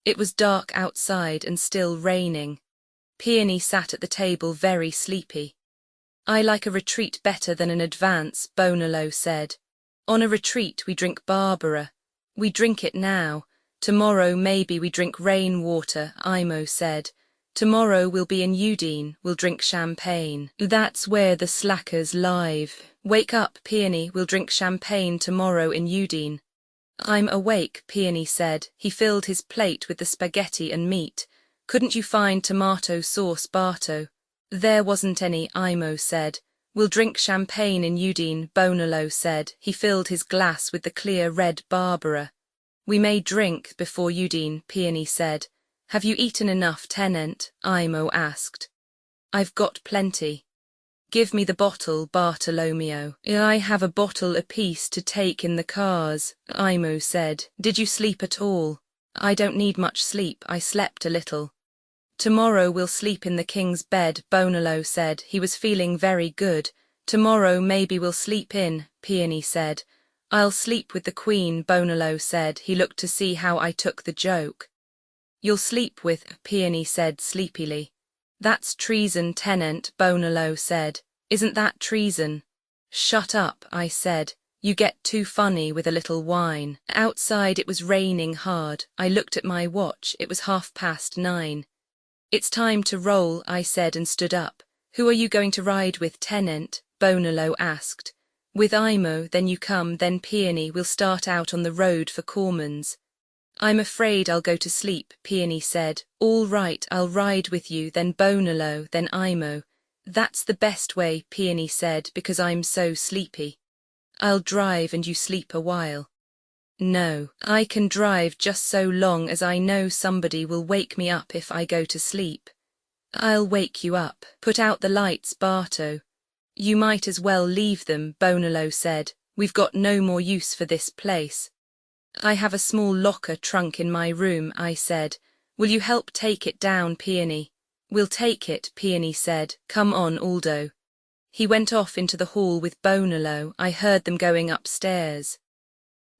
It was dark outside and still raining. Peony sat at the table very sleepy. I like a retreat better than an advance, Bonolo said. On a retreat we drink Barbara. We drink it now. Tomorrow maybe we drink rain water, Imo said. Tomorrow we'll be in Udine, we'll drink champagne. That's where the slackers live. Wake up, Peony, we'll drink champagne tomorrow in Udine. I'm awake, Peony said. He filled his plate with the spaghetti and meat. Couldn't you find tomato sauce, Barto? There wasn't any, Imo said. We'll drink champagne in Udine, Bonolo said. He filled his glass with the clear red Barbara. We may drink before Udine, Peony said. Have you eaten enough, tenant? Imo asked. I've got plenty. Give me the bottle, Bartolomeo. I have a bottle apiece to take in the cars, Imo said. Did you sleep at all? I don't need much sleep, I slept a little. Tomorrow we'll sleep in the king's bed, Bonolo said. He was feeling very good. Tomorrow maybe we'll sleep in, Peony said. I'll sleep with the queen, Bonolo said. He looked to see how I took the joke. You'll sleep with, Peony said sleepily. That's treason, tenant, Bonolo said. Isn't that treason? Shut up, I said. You get too funny with a little wine. Outside it was raining hard. I looked at my watch. It was 9:30. It's time to roll, I said and stood up. Who are you going to ride with, tenant? Bonolo asked. With Imo, then you come, then Peony. We'll start out on the road for Cormans. I'm afraid I'll go to sleep, Peony said. All right, I'll ride with you, then Bonolo, then Imo. That's the best way, Peony said, because I'm so sleepy. I'll drive and you sleep a while. No, I can drive just so long as I know somebody will wake me up if I go to sleep. I'll wake you up. Put out the lights, Barto. You might as well leave them, Bonolo said. We've got no more use for this place. I have a small locker trunk in my room, I said. Will you help take it down, Peony? We'll take it, Peony said. Come on, Aldo. He went off into the hall with Bonolo. I heard them going upstairs.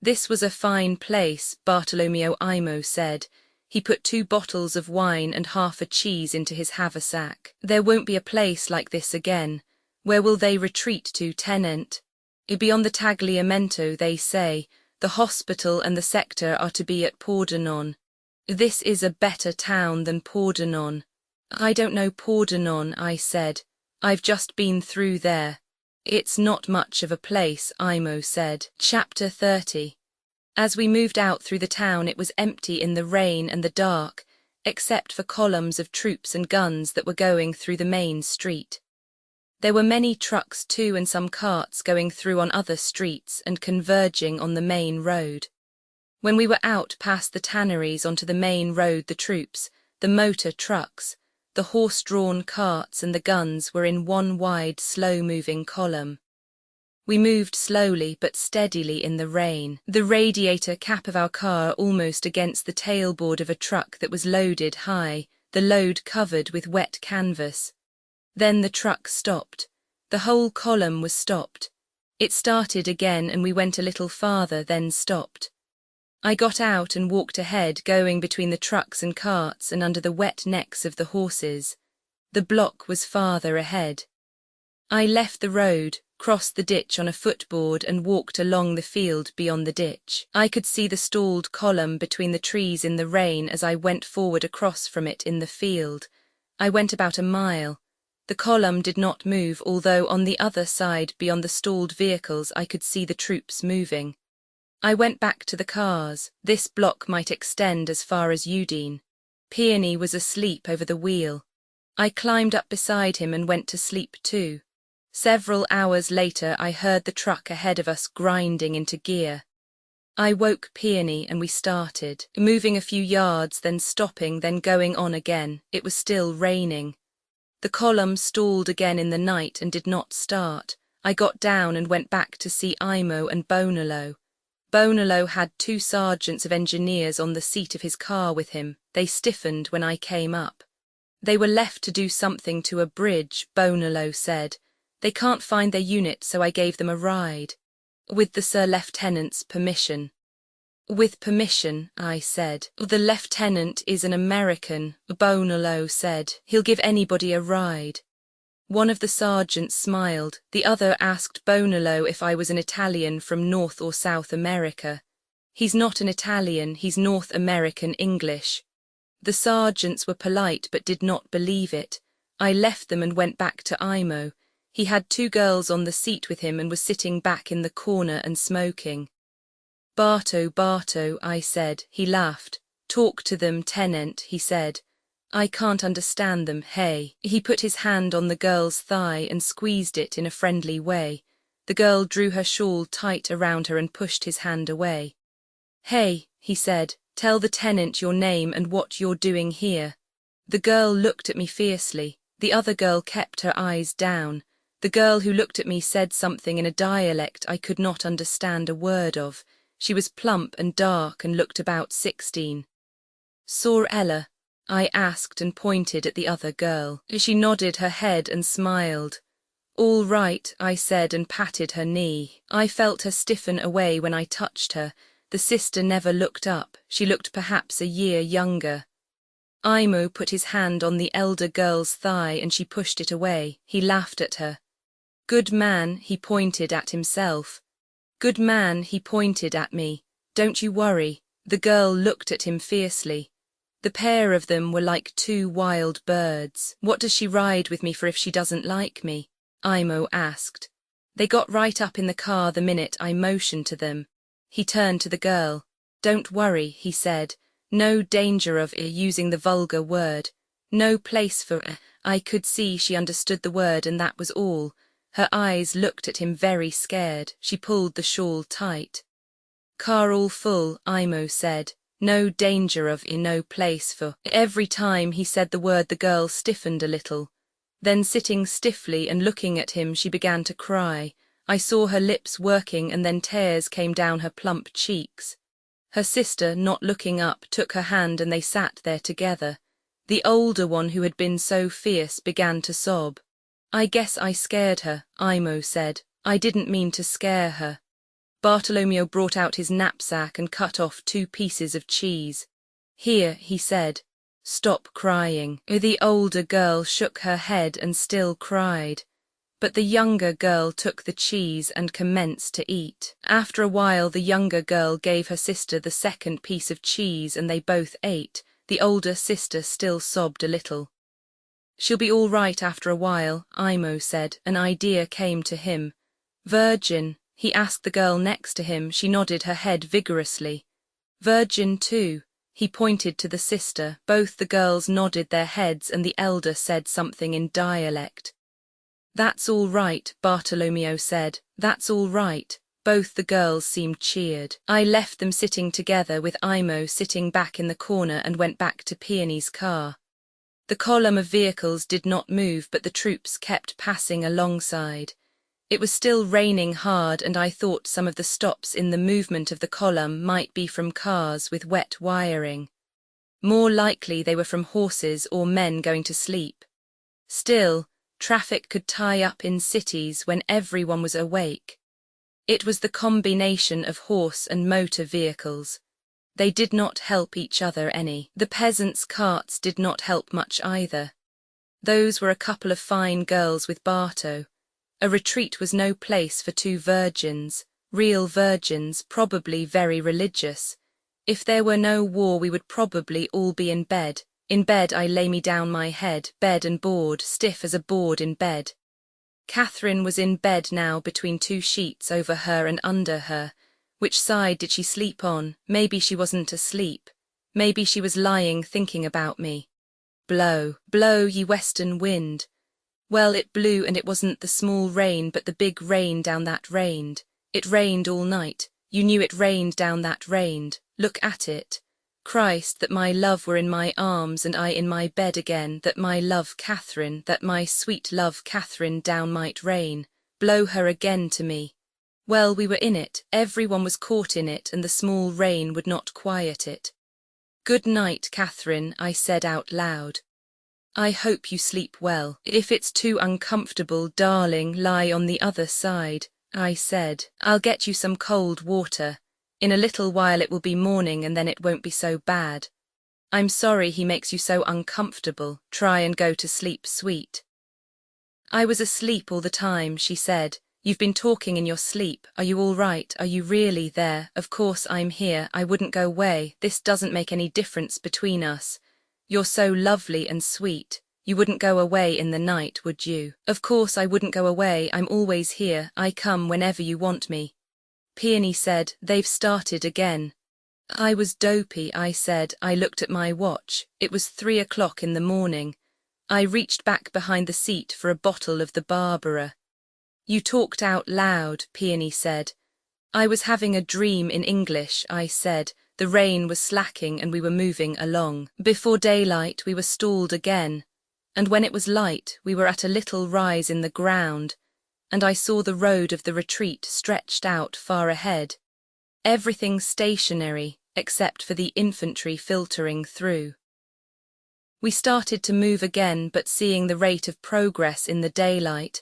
This was a fine place, Bartolomeo Imo said. He put 2 bottles of wine and half a cheese into his haversack. There won't be a place like this again. Where will they retreat to, tenant? Beyond the Tagliamento, they say. The hospital and the sector are to be at Pordenone. This is a better town than Pordenone. I don't know Pordenone, I said. I've just been through there. It's not much of a place, Imo said. Chapter 30. As we moved out through the town, it was empty in the rain and the dark, except for columns of troops and guns that were going through the main street. There were many trucks too and some carts going through on other streets and converging on the main road. When we were out past the tanneries onto the main road, the troops, the motor trucks, the horse-drawn carts and the guns were in one wide, slow-moving column. We moved slowly but steadily in the rain, the radiator cap of our car almost against the tailboard of a truck that was loaded high, the load covered with wet canvas. Then the truck stopped. The whole column was stopped. It started again and we went a little farther, then stopped. I got out and walked ahead, going between the trucks and carts and under the wet necks of the horses. The block was farther ahead. I left the road, crossed the ditch on a footboard and walked along the field beyond the ditch. I could see the stalled column between the trees in the rain as I went forward across from it in the field. I went about a mile. The column did not move, although on the other side beyond the stalled vehicles I could see the troops moving. I went back to the cars. This block might extend as far as Udine. Peony was asleep over the wheel. I climbed up beside him and went to sleep too. Several hours later I heard the truck ahead of us grinding into gear. I woke Peony and we started, moving a few yards, then stopping, then going on again. It was still raining. The column stalled again in the night and did not start. I got down and went back to see Imo and Bonolo. Bonolo had 2 sergeants of engineers on the seat of his car with him. They stiffened when I came up. They were left to do something to a bridge, Bonolo said. They can't find their unit, so I gave them a ride. With the Sir Lieutenant's permission. With permission, I said. The lieutenant is an American, Bonolo said. He'll give anybody a ride. One of the sergeants smiled. The other asked Bonolo if I was an Italian from North or South America. He's not an Italian, he's North American English. The sergeants were polite but did not believe it. I left them and went back to Imo. He had 2 girls on the seat with him and was sitting back in the corner and smoking. Barto, I said. He laughed. Talk to them, Tenant, he said. I can't understand them, hey. He put his hand on the girl's thigh and squeezed it in a friendly way. The girl drew her shawl tight around her and pushed his hand away. Hey, he said, tell the tenant your name and what you're doing here. The girl looked at me fiercely. The other girl kept her eyes down. The girl who looked at me said something in a dialect I could not understand a word of. She was plump and dark and looked about 16. Saw Ella? I asked and pointed at the other girl. She nodded her head and smiled. All right, I said and patted her knee. I felt her stiffen away when I touched her. The sister never looked up. She looked perhaps a year younger. Imo put his hand on the elder girl's thigh and she pushed it away. He laughed at her. Good man, he pointed at himself. Good man, he pointed at me. Don't you worry. The girl looked at him fiercely. The pair of them were like 2 wild birds. What does she ride with me for if she doesn't like me? Imo asked. They got right up in the car the minute I motioned to them. He turned to the girl. Don't worry, he said. No danger of using the vulgar word. No place for I could see she understood the word and that was all. Her eyes looked at him very scared. She pulled the shawl tight. Car all full, Imo said. No danger of no place for. Every time he said the word the girl stiffened a little. Then sitting stiffly and looking at him she began to cry. I saw her lips working and then tears came down her plump cheeks. Her sister, not looking up, took her hand and they sat there together. The older one who had been so fierce began to sob. I guess I scared her, Imo said. I didn't mean to scare her. Bartolomeo brought out his knapsack and cut off 2 pieces of cheese. Here, he said. Stop crying. The older girl shook her head and still cried. But the younger girl took the cheese and commenced to eat. After a while the younger girl gave her sister the 2nd piece of cheese and they both ate. The older sister still sobbed a little. She'll be all right after a while, Imo said. An idea came to him. Virgin, he asked the girl next to him. She nodded her head vigorously. Virgin too. He pointed to the sister. Both the girls nodded their heads and the elder said something in dialect. That's all right, Bartolomeo said. That's all right. Both the girls seemed cheered. I left them sitting together with Imo sitting back in the corner and went back to Peony's car. The column of vehicles did not move, but the troops kept passing alongside. It was still raining hard, and I thought some of the stops in the movement of the column might be from cars with wet wiring. More likely they were from horses or men going to sleep. Still, traffic could tie up in cities when everyone was awake. It was the combination of horse and motor vehicles. They did not help each other any. The peasants' carts did not help much either. Those were a couple of fine girls with Barto. A retreat was no place for two virgins, real virgins, probably very religious. If there were no war, we would probably all be in bed. In bed I lay me down my head, bed and board, stiff as a board in bed. Catherine was in bed now between two sheets over her and under her. Which side did she sleep on? Maybe she wasn't asleep. Maybe she was lying thinking about me. Blow, blow, ye western wind. Well, it blew, and it wasn't the small rain but the big rain down that rained. It rained all night. You knew it rained down that rained. Look at it. Christ, that my love were in my arms and I in my bed again, that my love Catherine, that my sweet love Catherine down might rain. Blow her again to me. Well, we were in it, everyone was caught in it, and the small rain would not quiet it. Good night, Catherine, I said out loud. I hope you sleep well. If it's too uncomfortable, darling, lie on the other side, I said. I'll get you some cold water. In a little while it will be morning and then it won't be so bad. I'm sorry he makes you so uncomfortable. Try and go to sleep, sweet. I was asleep all the time, she said. You've been talking in your sleep. Are you all right? Are you really there? Of course I'm here. I wouldn't go away. This doesn't make any difference between us. You're so lovely and sweet. You wouldn't go away in the night, would you? Of course I wouldn't go away. I'm always here. I come whenever you want me. Peony said, they've started again. I was dopey, I said. I looked at my watch. It was 3 o'clock in the morning. I reached back behind the seat for a bottle of the Barbara. You talked out loud, Peony said. I was having a dream in English, I said. The rain was slacking and we were moving along. Before daylight we were stalled again, and when it was light we were at a little rise in the ground, and I saw the road of the retreat stretched out far ahead. Everything stationary, except for the infantry filtering through. We started to move again, but seeing the rate of progress in the daylight,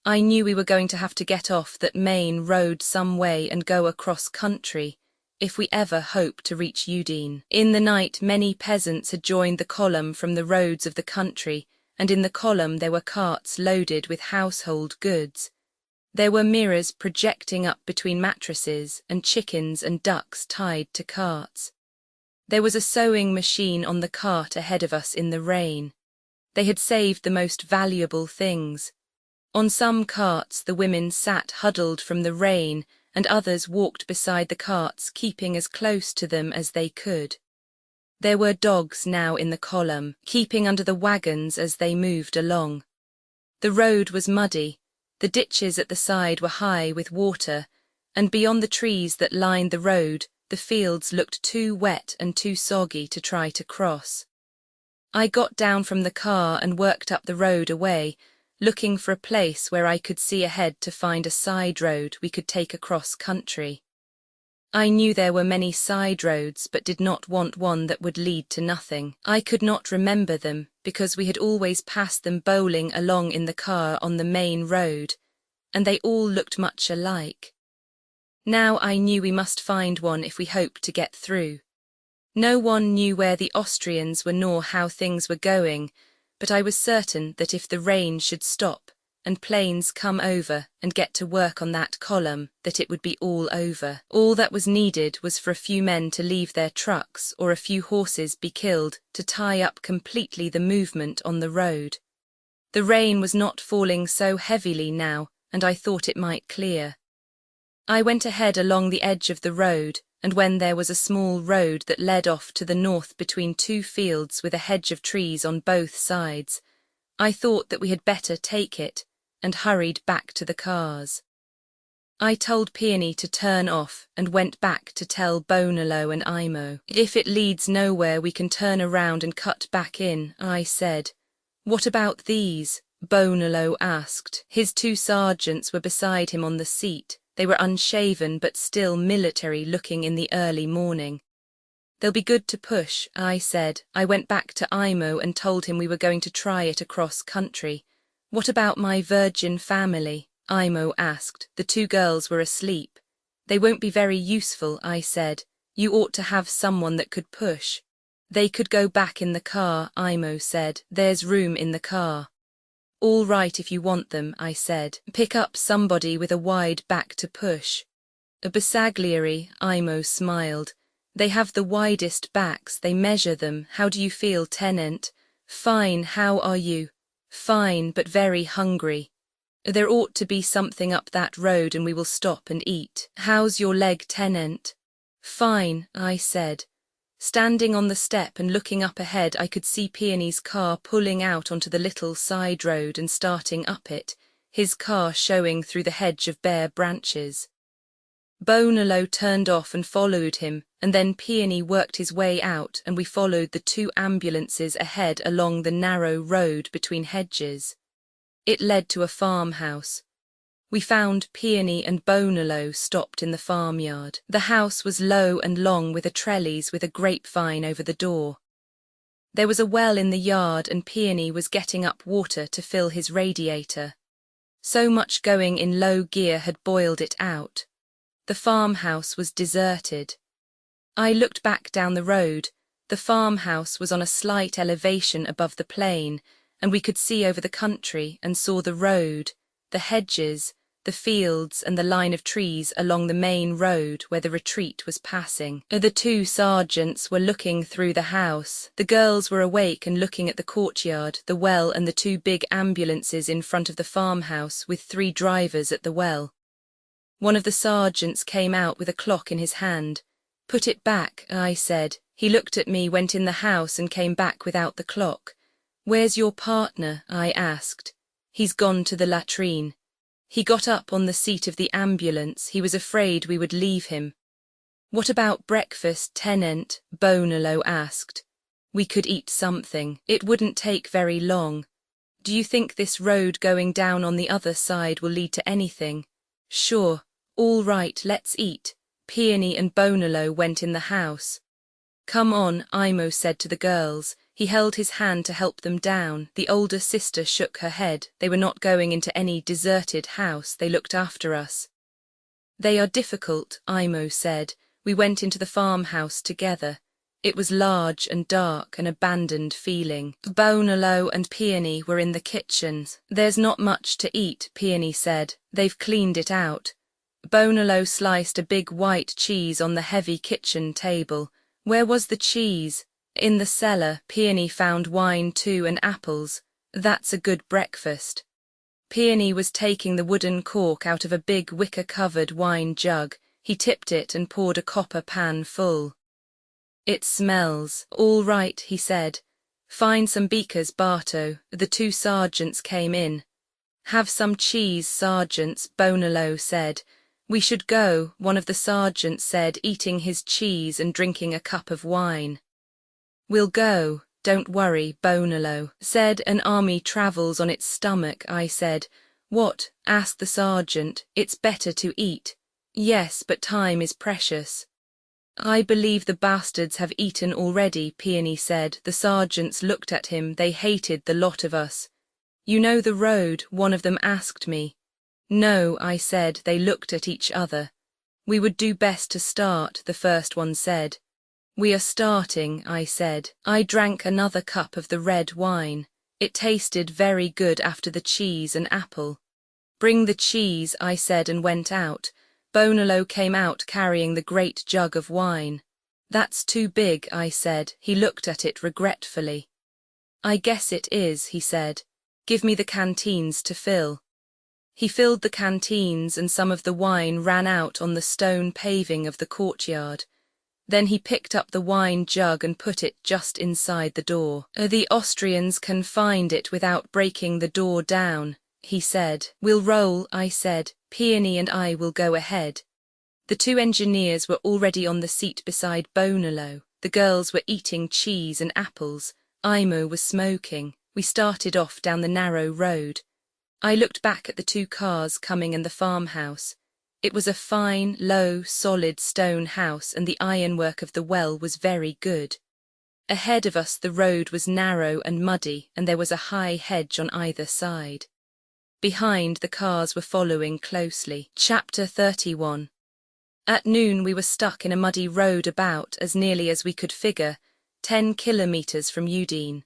I knew we were going to have to get off that main road some way and go across country, if we ever hoped to reach Udine. In the night many peasants had joined the column from the roads of the country, and in the column there were carts loaded with household goods. There were mirrors projecting up between mattresses, and chickens and ducks tied to carts. There was a sewing machine on the cart ahead of us in the rain. They had saved the most valuable things. On some carts the women sat huddled from the rain, and others walked beside the carts, keeping as close to them as they could. There were dogs now in the column, keeping under the wagons as they moved along. The road was muddy, the ditches at the side were high with water, and beyond the trees that lined the road, the fields looked too wet and too soggy to try to cross. I got down from the car and worked up the road away, looking for a place where I could see ahead to find a side road we could take across country. I knew there were many side roads, but did not want one that would lead to nothing. I could not remember them, because we had always passed them bowling along in the car on the main road, and they all looked much alike. Now I knew we must find one if we hoped to get through. No one knew where the Austrians were nor how things were going, but I was certain that if the rain should stop, and planes come over and get to work on that column, that it would be all over. All that was needed was for a few men to leave their trucks or a few horses be killed to tie up completely the movement on the road. The rain was not falling so heavily now, and I thought it might clear. I went ahead along the edge of the road, and when there was a small road that led off to the north between two fields with a hedge of trees on both sides, I thought that we had better take it, and hurried back to the cars. I told Peony to turn off and went back to tell Bonolo and Imo. If it leads nowhere we can turn around and cut back in, I said. What about these? Bonolo asked. His 2 sergeants were beside him on the seat. They were unshaven but still military looking in the early morning. They'll be good to push, I said. I went back to Imo and told him we were going to try it across country. What about my virgin family? Imo asked. The 2 girls were asleep. They won't be very useful, I said. You ought to have someone that could push. They could go back in the car, Imo said. There's room in the car. All right if you want them, I said. Pick up somebody with a wide back to push. A Basaglieri, Imo smiled. They have the widest backs, they measure them. How do you feel, Tenant? Fine, how are you? Fine, but very hungry. There ought to be something up that road and we will stop and eat. How's your leg, Tenant? Fine, I said. Standing on the step and looking up ahead, I could see Peony's car pulling out onto the little side road and starting up it, his car showing through the hedge of bare branches. Bonolo turned off and followed him, and then Peony worked his way out and we followed the 2 ambulances ahead along the narrow road between hedges. It led to a farmhouse. We found Peony and Bonolo stopped in the farmyard. The house was low and long with a trellis with a grapevine over the door. There was a well in the yard and Peony was getting up water to fill his radiator. So much going in low gear had boiled it out. The farmhouse was deserted. I looked back down the road. The farmhouse was on a slight elevation above the plain, and we could see over the country and saw the road, the hedges, the fields and the line of trees along the main road where the retreat was passing. The 2 sergeants were looking through the house. The girls were awake and looking at the courtyard, the well and the 2 big ambulances in front of the farmhouse with 3 drivers at the well. One of the sergeants came out with a clock in his hand. Put it back, I said. He looked at me, went in the house and came back without the clock. Where's your partner? I asked. He's gone to the latrine. He got up on the seat of the ambulance. He was afraid we would leave him. What about breakfast, Tenant? Bonolo asked. We could eat something. It wouldn't take very long. Do you think this road going down on the other side will lead to anything? Sure. All right, let's eat. Peony and Bonolo went in the house. Come on, Imo said to the girls. He held his hand to help them down. The older sister shook her head. They were not going into any deserted house. They looked after us. They are difficult, Imo said. We went into the farmhouse together. It was large and dark, an abandoned feeling. Bonolo and Peony were in the kitchen. There's not much to eat, Peony said. They've cleaned it out. Bonolo sliced a big white cheese on the heavy kitchen table. Where was the cheese? In the cellar. Peony found wine too and apples. That's a good breakfast. Peony was taking the wooden cork out of a big wicker-covered wine jug. He tipped it and poured a copper pan full. It smells. All right, he said. Find some beakers, Barto. The 2 sergeants came in. Have some cheese, sergeants, Bonolo said. We should go, one of the sergeants said, eating his cheese and drinking a cup of wine. We'll go, don't worry, Bonolo said. An army travels on its stomach, I said. What? Asked the sergeant. It's better to eat. Yes, but time is precious. I believe the bastards have eaten already, Peony said. The sergeants looked at him. They hated the lot of us. You know the road? One of them asked me. No, I said. They looked at each other. We would do best to start, the first one said. We are starting, I said. I drank another cup of the red wine. It tasted very good after the cheese and apple. Bring the cheese, I said, and went out. Bonolo came out carrying the great jug of wine. That's too big, I said. He looked at it regretfully. I guess it is, he said. Give me the canteens to fill. He filled the canteens and some of the wine ran out on the stone paving of the courtyard. Then he picked up the wine jug and put it just inside the door. The Austrians can find it without breaking the door down, he said. We'll roll, I said. Peony and I will go ahead. The 2 engineers were already on the seat beside Bonolo. The girls were eating cheese and apples. Imo was smoking. We started off down the narrow road. I looked back at the 2 cars coming and the farmhouse. It was a fine, low, solid stone house and the ironwork of the well was very good. Ahead of us the road was narrow and muddy and there was a high hedge on either side. Behind, the cars were following closely. Chapter 31. At noon we were stuck in a muddy road about, as nearly as we could figure, 10 kilometers from Udine.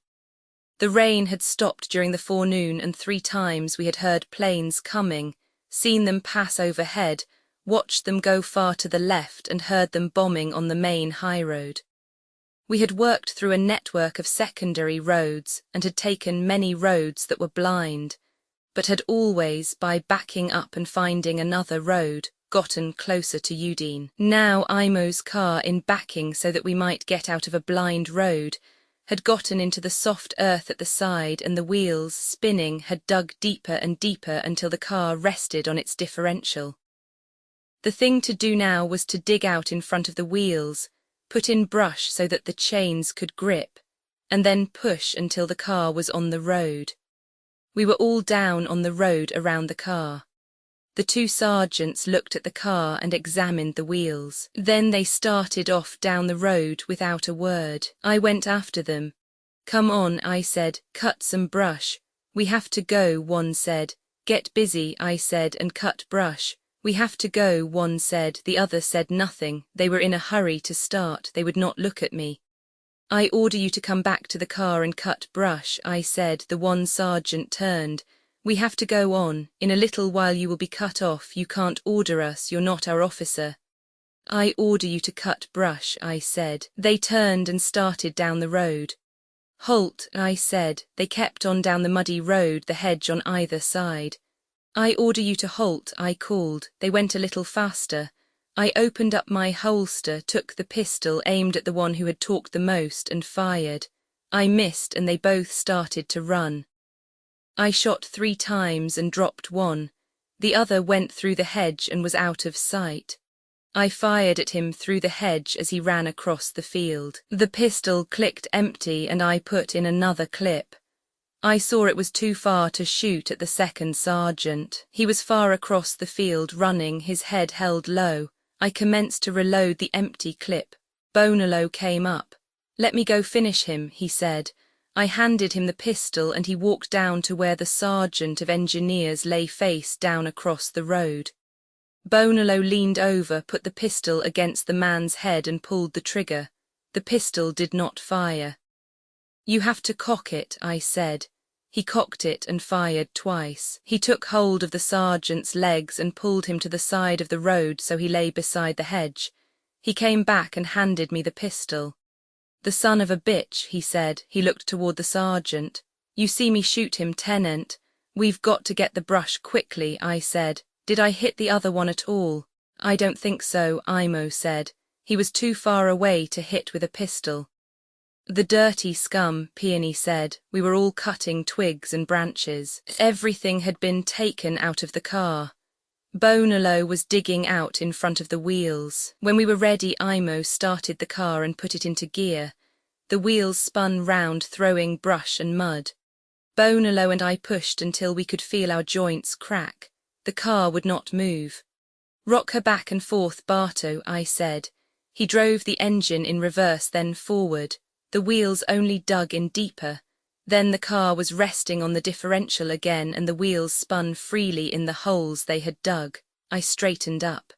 The rain had stopped during the forenoon, and 3 times we had heard planes coming, seen them pass overhead, watched them go far to the left, and heard them bombing on the main highroad. We had worked through a network of secondary roads and had taken many roads that were blind, but had always, by backing up and finding another road, gotten closer to Udine. Now Imo's car, in backing so that we might get out of a blind road, had gotten into the soft earth at the side, and the wheels, spinning, had dug deeper and deeper until the car rested on its differential. The thing to do now was to dig out in front of the wheels, put in brush so that the chains could grip, and then push until the car was on the road. We were all down on the road around the car. The 2 sergeants looked at the car and examined the wheels. Then they started off down the road without a word. I went after them. "Come on," I said, "cut some brush." "We have to go," one said. "Get busy," I said, "and cut brush." "We have to go," one said. The other said nothing. They were in a hurry to start. They would not look at me. "I order you to come back to the car and cut brush," I said. The one sergeant turned. "We have to go on. In a little while you will be cut off. You can't order us. You're not our officer." "I order you to cut brush," I said. They turned and started down the road. "Halt," I said. They kept on down the muddy road, the hedge on either side. "I order you to halt," I called. They went a little faster. I opened up my holster, took the pistol, aimed at the one who had talked the most, and fired. I missed, and they both started to run. I shot 3 times and dropped one. The other went through the hedge and was out of sight. I fired at him through the hedge as he ran across the field. The pistol clicked empty, and I put in another clip. I saw it was too far to shoot at the second sergeant. He was far across the field running, his head held low. I commenced to reload the empty clip. Bonello came up. "Let me go finish him," he said. I handed him the pistol, and he walked down to where the sergeant of engineers lay face down across the road. Bonello leaned over, put the pistol against the man's head and pulled the trigger. The pistol did not fire. "You have to cock it," I said. He cocked it and fired twice. He took hold of the sergeant's legs and pulled him to the side of the road so he lay beside the hedge. He came back and handed me the pistol. "The son of a bitch," he said. He looked toward the sergeant. "You see me shoot him, Tenant. We've got to get the brush quickly," I said. "Did I hit the other one at all?" "I don't think so," Imo said. "He was too far away to hit with a pistol." "The dirty scum," Peony said. We were all cutting twigs and branches. Everything had been taken out of the car. Bonello was digging out in front of the wheels. When we were ready, Imo started the car and put it into gear. The wheels spun round, throwing brush and mud. Bonello and I pushed until we could feel our joints crack. The car would not move. "Rock her back and forth, Barto," I said. He drove the engine in reverse, then forward. The wheels only dug in deeper. Then the car was resting on the differential again, and the wheels spun freely in the holes they had dug. I straightened up.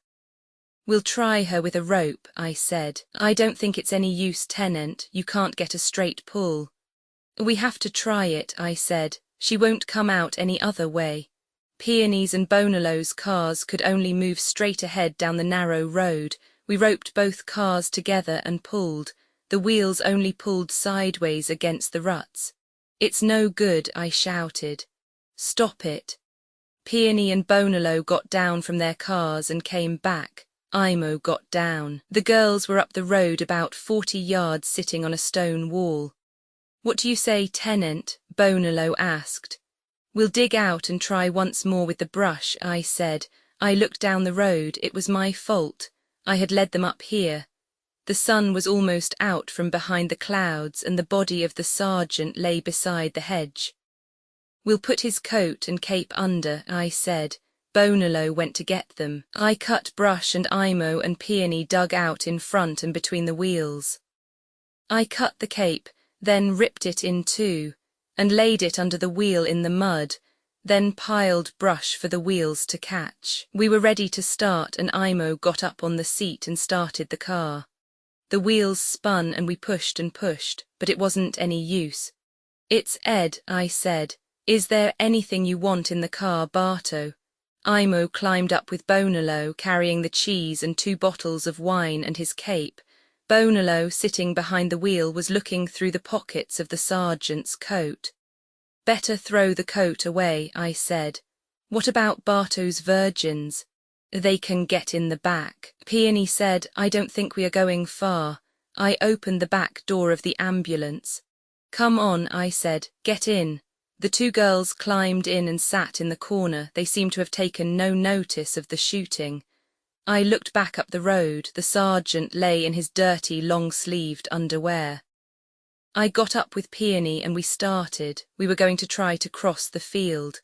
"We'll try her with a rope," I said. "I don't think it's any use, Tenant. You can't get a straight pull." "We have to try it," I said. "She won't come out any other way." Peony's and Bonello's cars could only move straight ahead down the narrow road. We roped both cars together and pulled. The wheels only pulled sideways against the ruts. "It's no good," I shouted. "Stop it." Peony and Bonello got down from their cars and came back. Imo got down. The girls were up the road about 40 yards, sitting on a stone wall. "What do you say, Tenant?" Bonello asked. "We'll dig out and try once more with the brush," I said. I looked down the road. It was my fault. I had led them up here. The sun was almost out from behind the clouds, and the body of the sergeant lay beside the hedge. "We'll put his coat and cape under," I said. Bonello went to get them. I cut brush, and Imo and Peony dug out in front and between the wheels. I cut the cape, then ripped it in two, and laid it under the wheel in the mud, then piled brush for the wheels to catch. We were ready to start, and Imo got up on the seat and started the car. The wheels spun and we pushed and pushed, but it wasn't any use. It's Ed, I said. Is there anything you want in the car, Barto? Imo climbed up with Bonolo, carrying the cheese and 2 bottles of wine and his cape. Bonolo, sitting behind the wheel, was looking through the pockets of the sergeant's coat. Better throw the coat away, I said. What about Barto's virgins? They can get in the back. Peony said, I don't think we are going far. I opened the back door of the ambulance. Come on, I said, get in. The 2 girls climbed in and sat in the corner. They seemed to have taken no notice of the shooting. I looked back up the road. The sergeant lay in his dirty, long-sleeved underwear. I got up with Peony and we started. We were going to try to cross the field.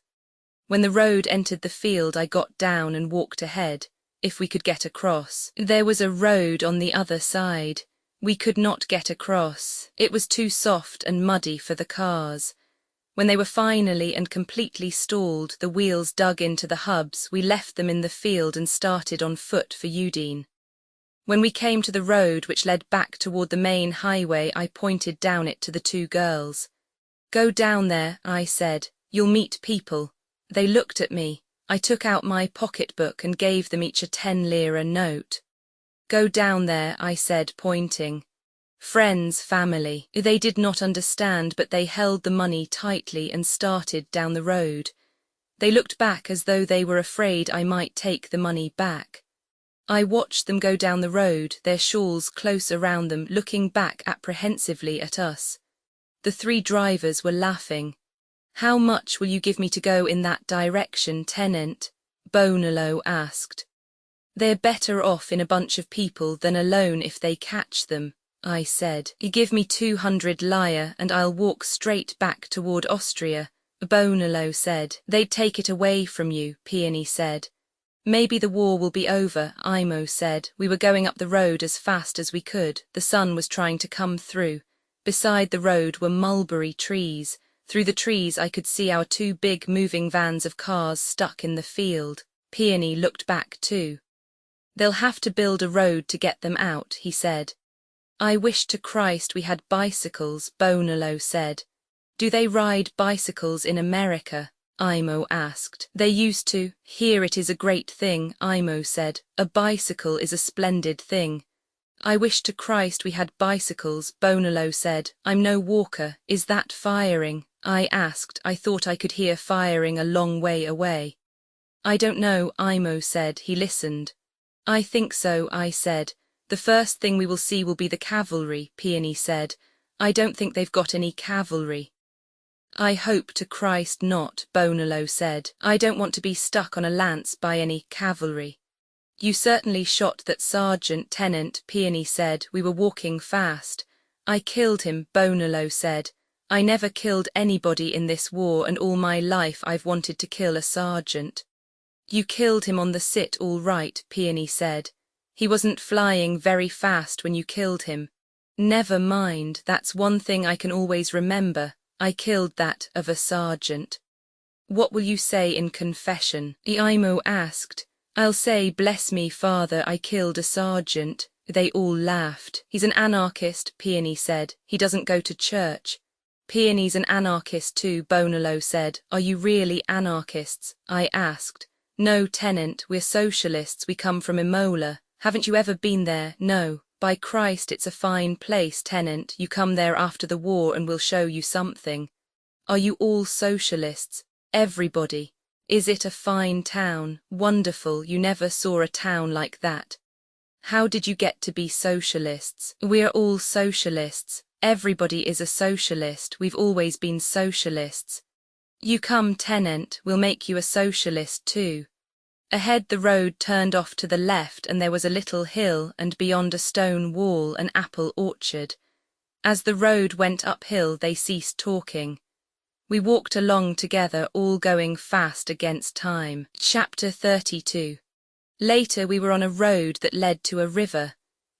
When the road entered the field, I got down and walked ahead, if we could get across. There was a road on the other side. We could not get across. It was too soft and muddy for the cars. When they were finally and completely stalled, the wheels dug into the hubs, we left them in the field and started on foot for Udine. When we came to the road which led back toward the main highway, I pointed down it to the 2 girls. Go down there, I said. You'll meet people. They looked at me. I took out my pocketbook and gave them each a 10-lira note. Go down there, I said, pointing. Friends, family. They did not understand, but they held the money tightly and started down the road. They looked back as though they were afraid I might take the money back. I watched them go down the road, their shawls close around them, looking back apprehensively at us. The 3 drivers were laughing. How much will you give me to go in that direction, Tenant? Bonolo asked. They're better off in a bunch of people than alone if they catch them, I said. Give me 200 lire and I'll walk straight back toward Austria, Bonolo said. They'd take it away from you, Peony said. Maybe the war will be over, Imo said. We were going up the road as fast as we could. The sun was trying to come through. Beside the road were mulberry trees. Through the trees I could see our 2 big moving vans of cars stuck in the field. Peony looked back too. They'll have to build a road to get them out, he said. I wish to Christ we had bicycles, Bonolo said. Do they ride bicycles in America? Imo asked. They used to. Here it is a great thing, Imo said. A bicycle is a splendid thing. I wish to Christ we had bicycles, Bonolo said. I'm no walker. Is that firing? I asked. I thought I could hear firing a long way away. I don't know, Imo said. He listened. I think so, I said. The first thing we will see will be the cavalry, Peony said. I don't think they've got any cavalry. I hope to Christ not, Bonolo said. I don't want to be stuck on a lance by any cavalry. You certainly shot that sergeant, Tenant, Peony said. We were walking fast. I killed him, Bonolo said. I never killed anybody in this war, and all my life I've wanted to kill a sergeant. You killed him on the sit all right, Peony said. He wasn't flying very fast when you killed him. Never mind, that's one thing I can always remember. I killed that of a sergeant. What will you say in confession? Imo asked. I'll say, bless me, father, I killed a sergeant. They all laughed. He's an anarchist, Peony said. He doesn't go to church. Peony's an anarchist too, Bonolo said. Are you really anarchists? I asked. No, Tenant, we're socialists. We come from Imola. Haven't you ever been there? No. By Christ, it's a fine place, Tenant. You come there after the war and we'll show you something. Are you all socialists? Everybody. Is it a fine town? Wonderful. You never saw a town like that. How did you get to be socialists? We're all socialists. Everybody is a socialist. We've always been socialists. You come, Tenant, we'll make you a socialist too. Ahead the road turned off to the left and there was a little hill and beyond a stone wall an apple orchard. As the road went uphill they ceased talking. We walked along together, all going fast against time. Chapter 32. Later we were on a road that led to a river.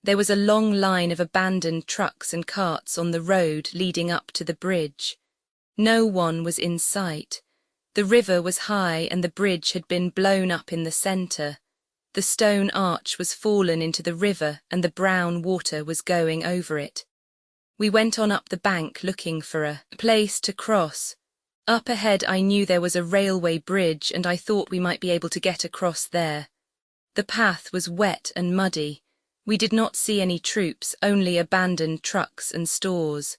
There was a long line of abandoned trucks and carts on the road leading up to the bridge. No one was in sight. The river was high and the bridge had been blown up in the centre. The stone arch was fallen into the river and the brown water was going over it. We went on up the bank looking for a place to cross. Up ahead I knew there was a railway bridge and I thought we might be able to get across there. The path was wet and muddy. We did not see any troops, only abandoned trucks and stores.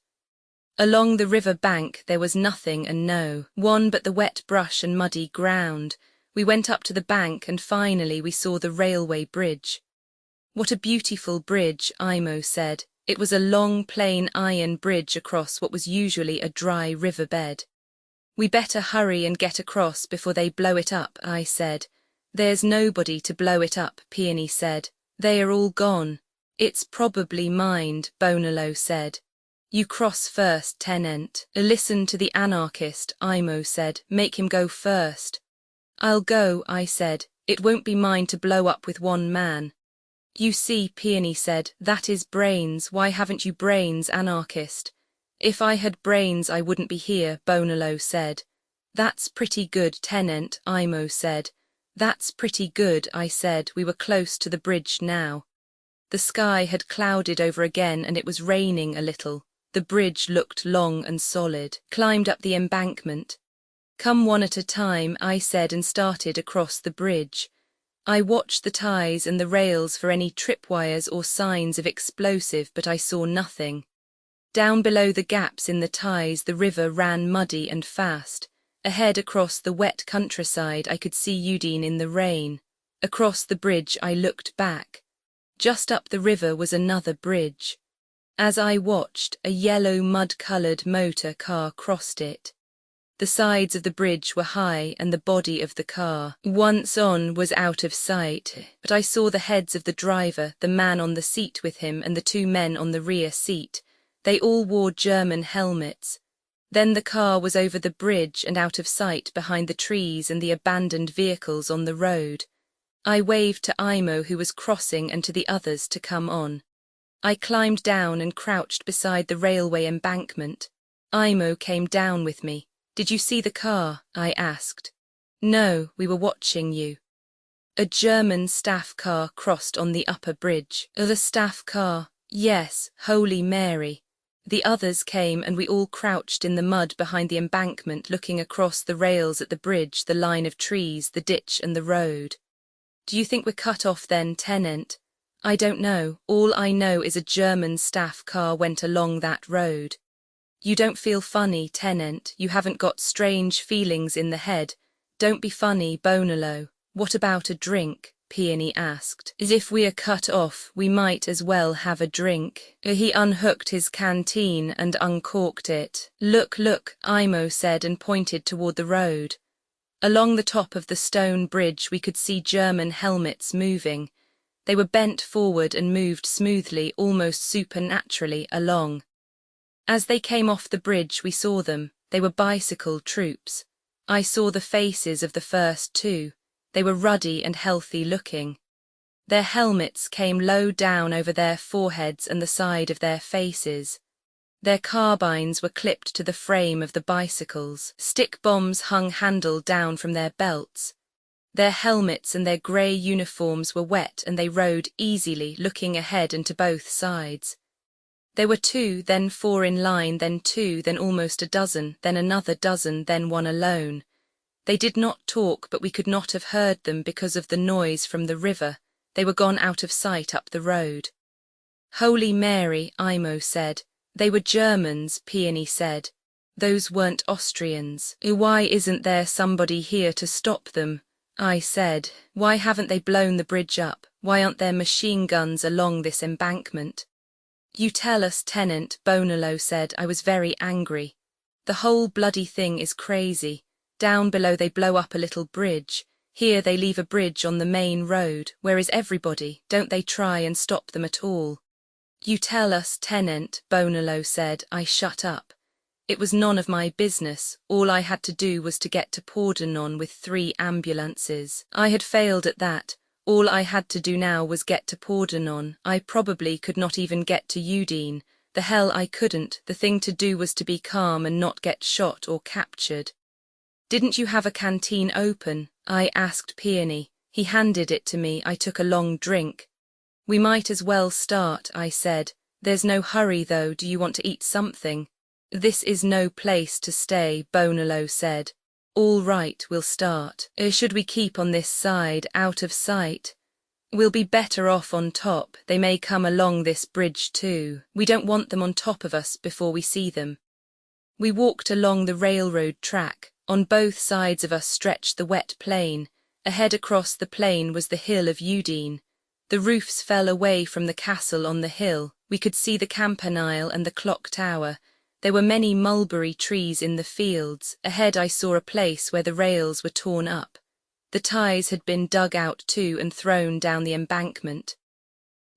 Along the river bank there was nothing and no one but the wet brush and muddy ground. We went up to the bank and finally we saw the railway bridge. What a beautiful bridge, Imo said. It was a long, plain iron bridge across what was usually a dry riverbed. We better hurry and get across before they blow it up, I said. There's nobody to blow it up, Peony said. They are all gone. It's probably mined, Bonalo said. You cross first, Tenent. Listen to the anarchist, Imo said. Make him go first. I'll go, I said. It won't be mine to blow up with one man. You see, Peony said, that is brains. Why haven't you brains, anarchist? If I had brains I wouldn't be here, Bonalo said. That's pretty good, Tenent, Imo said. That's pretty good, I said. We were close to the bridge now. The sky had clouded over again and it was raining a little. The bridge looked long and solid. Climbed up the embankment. Come one at a time, I said, and started across the bridge. I watched the ties and the rails for any tripwires or signs of explosive, but I saw nothing. Down below the gaps in the ties the river ran muddy and fast. Ahead across the wet countryside I could see Udine in the rain. Across the bridge I looked back. Just up the river was another bridge. As I watched, a yellow mud-coloured motor car crossed it. The sides of the bridge were high and the body of the car, once on, was out of sight, but I saw the heads of the driver, the man on the seat with him and the two men on the rear seat. They all wore German helmets. Then the car was over the bridge and out of sight behind the trees and the abandoned vehicles on the road. I waved to Imo who was crossing and to the others to come on. I climbed down and crouched beside the railway embankment. Imo came down with me. Did you see the car? I asked. No, we were watching you. A German staff car crossed on the upper bridge. The staff car? Yes, Holy Mary. The others came and we all crouched in the mud behind the embankment looking across the rails at the bridge, the line of trees, the ditch and the road. Do you think we're cut off then, Tenent? I don't know. All I know is a German staff car went along that road. You don't feel funny, Tenent. You haven't got strange feelings in the head. Don't be funny, Bonalo. What about a drink? Peony asked. As if we are cut off, we might as well have a drink. He unhooked his canteen and uncorked it. Look, look, Imo said and pointed toward the road. Along the top of the stone bridge we could see German helmets moving. They were bent forward and moved smoothly, almost supernaturally, along. As they came off the bridge we saw them. They were bicycle troops. I saw the faces of the first two. They were ruddy and healthy looking. Their helmets came low down over their foreheads and the side of their faces. Their carbines were clipped to the frame of the bicycles. Stick bombs hung handled down from their belts. Their helmets and their grey uniforms were wet and they rode easily, looking ahead and to both sides. There were two, then four in line, then two, then almost a dozen, then another dozen, then one alone. They did not talk, but we could not have heard them because of the noise from the river. They were gone out of sight up the road. Holy Mary, Imo said. They were Germans, Peony said. Those weren't Austrians. Why isn't there somebody here to stop them? I said. Why haven't they blown the bridge up? Why aren't there machine guns along this embankment? You tell us, Tenent, Bonalo said. I was very angry. The whole bloody thing is crazy. Down below they blow up a little bridge. Here they leave a bridge on the main road. Where is everybody? Don't they try and stop them at all? You tell us, Tenent, Bonalo said. I shut up. It was none of my business. All I had to do was to get to Pordenone with 3 ambulances. I had failed at that. All I had to do now was get to Pordenone. I probably could not even get to Udine. The hell I couldn't. The thing to do was to be calm and not get shot or captured. Didn't you have a canteen open? I asked Peony. He handed it to me. I took a long drink. We might as well start, I said. There's no hurry though, do you want to eat something? This is no place to stay, Bonalo said. All right, we'll start. Should we keep on this side, out of sight? We'll be better off on top, they may come along this bridge too. We don't want them on top of us before we see them. We walked along the railroad track. On both sides of us stretched the wet plain. Ahead across the plain was the hill of Udine. The roofs fell away from the castle on the hill. We could see the campanile and the clock tower. There were many mulberry trees in the fields. Ahead I saw a place where the rails were torn up. The ties had been dug out too and thrown down the embankment.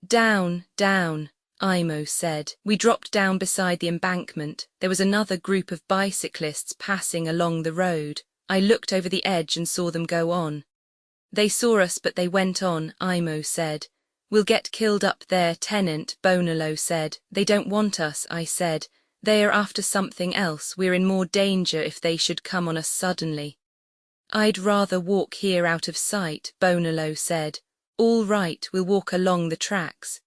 Down, down, Imo said. We dropped down beside the embankment. There was another group of bicyclists passing along the road. I looked over the edge and saw them go on. They saw us but they went on, Imo said. We'll get killed up there, Tenant, Bonalo said. They don't want us, I said. They are after something else. We're in more danger if they should come on us suddenly. I'd rather walk here out of sight, Bonalo said. All right, we'll walk along the tracks.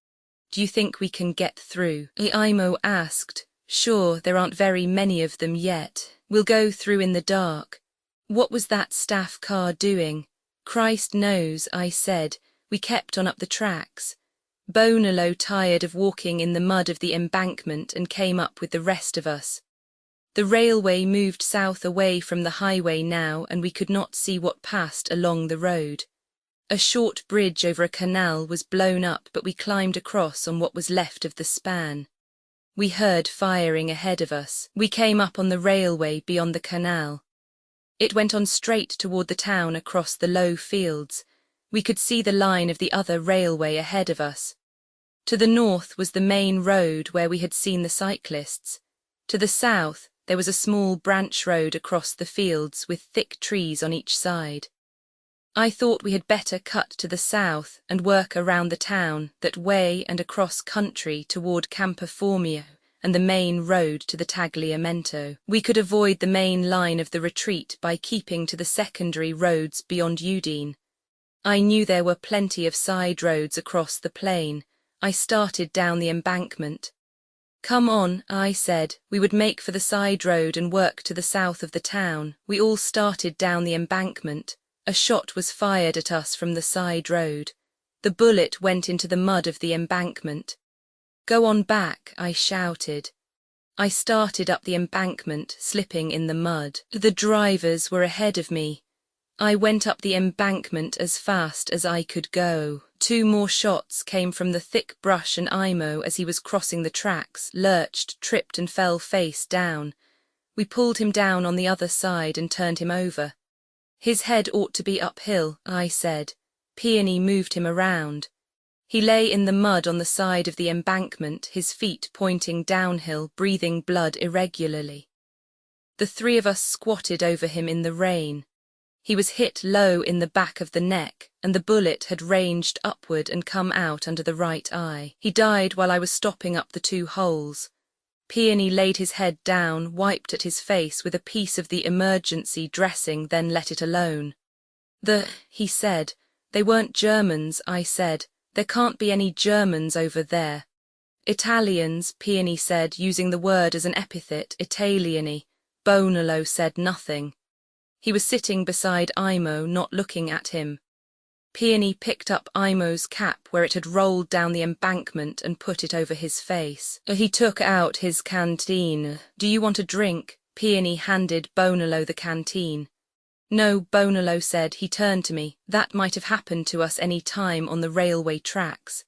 Do you think we can get through? Imo asked. Sure, there aren't very many of them yet. We'll go through in the dark. What was that staff car doing? Christ knows, I said. We kept on up the tracks. Bonalo tired of walking in the mud of the embankment and came up with the rest of us. The railway moved south away from the highway now, and we could not see what passed along the road. A short bridge over a canal was blown up, but we climbed across on what was left of the span. We heard firing ahead of us. We came up on the railway beyond the canal. It went on straight toward the town across the low fields. We could see the line of the other railway ahead of us. To the north was the main road where we had seen the cyclists. To the south, there was a small branch road across the fields with thick trees on each side. I thought we had better cut to the south and work around the town, that way and across country toward Campoformio and the main road to the Tagliamento. We could avoid the main line of the retreat by keeping to the secondary roads beyond Udine. I knew there were plenty of side roads across the plain. I started down the embankment. Come on, I said. We would make for the side road and work to the south of the town. We all started down the embankment. A shot was fired at us from the side road. The bullet went into the mud of the embankment. Go on back, I shouted. I started up the embankment, slipping in the mud. The drivers were ahead of me. I went up the embankment as fast as I could go. 2 more shots came from the thick brush, and Imo, as he was crossing the tracks, lurched, tripped and fell face down. We pulled him down on the other side and turned him over. His head ought to be uphill, I said. Peony moved him around. He lay in the mud on the side of the embankment, his feet pointing downhill, breathing blood irregularly. The 3 of us squatted over him in the rain. He was hit low in the back of the neck, and the bullet had ranged upward and come out under the right eye. He died while I was stopping up the 2 holes. Peony laid his head down, wiped at his face with a piece of the emergency dressing, then let it alone. He said. They weren't Germans, I said. There can't be any Germans over there. Italians, Peony said, using the word as an epithet, Italiani. Bonalo said nothing. He was sitting beside Imo, not looking at him. Peony picked up Imo's cap where it had rolled down the embankment and put it over his face. He took out his canteen. Do you want a drink? Peony handed Bonalo the canteen. No, Bonalo said. He turned to me. That might have happened to us any time on the railway tracks.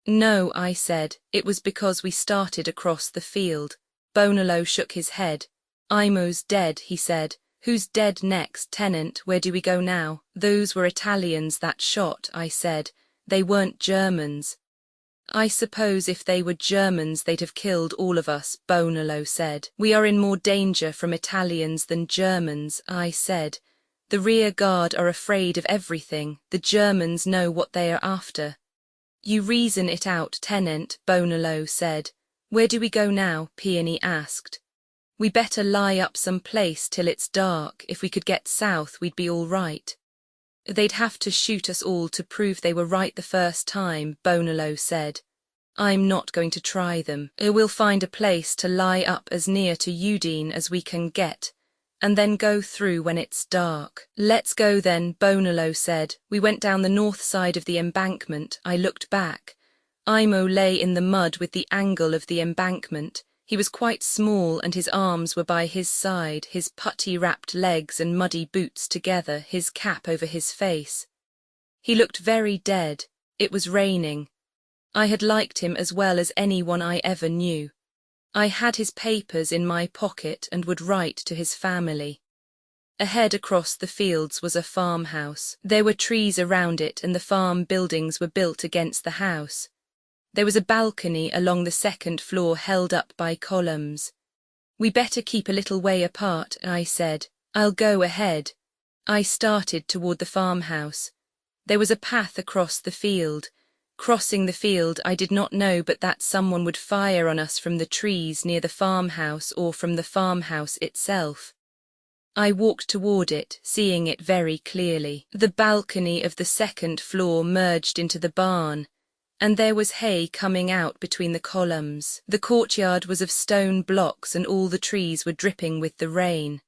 No, I said. It was because we started across the field. Bonalo shook his head. Imo's dead, he said. Who's dead next, Tenant? Where do we go now? Those were Italians that shot, I said. They weren't Germans. I suppose if they were Germans they'd have killed all of us, Bonalo said. We are in more danger from Italians than Germans, I said. The rear guard are afraid of everything. The Germans know what they are after. You reason it out, Tenant, Bonalo said. Where do we go now? Peony asked. We better lie up some place till it's dark. If we could get south, we'd be all right. They'd have to shoot us all to prove they were right the first time, Bonalo said. I'm not going to try them. We'll find a place to lie up as near to Udine as we can get, and then go through when it's dark. Let's go then, Bonolo said. We went down the north side of the embankment. I looked back. Imo lay in the mud with the angle of the embankment. He was quite small and his arms were by his side, his putty-wrapped legs and muddy boots together, his cap over his face. He looked very dead. It was raining. I had liked him as well as anyone I ever knew. I had his papers in my pocket and would write to his family. Ahead across the fields was a farmhouse. There were trees around it and the farm buildings were built against the house. There was a balcony along the second floor held up by columns. We better keep a little way apart, I said. I'll go ahead. I started toward the farmhouse. There was a path across the field. Crossing the field, I did not know but that someone would fire on us from the trees near the farmhouse or from the farmhouse itself. I walked toward it, seeing it very clearly. The balcony of the second floor merged into the barn, and there was hay coming out between the columns. The courtyard was of stone blocks and all the trees were dripping with the rain.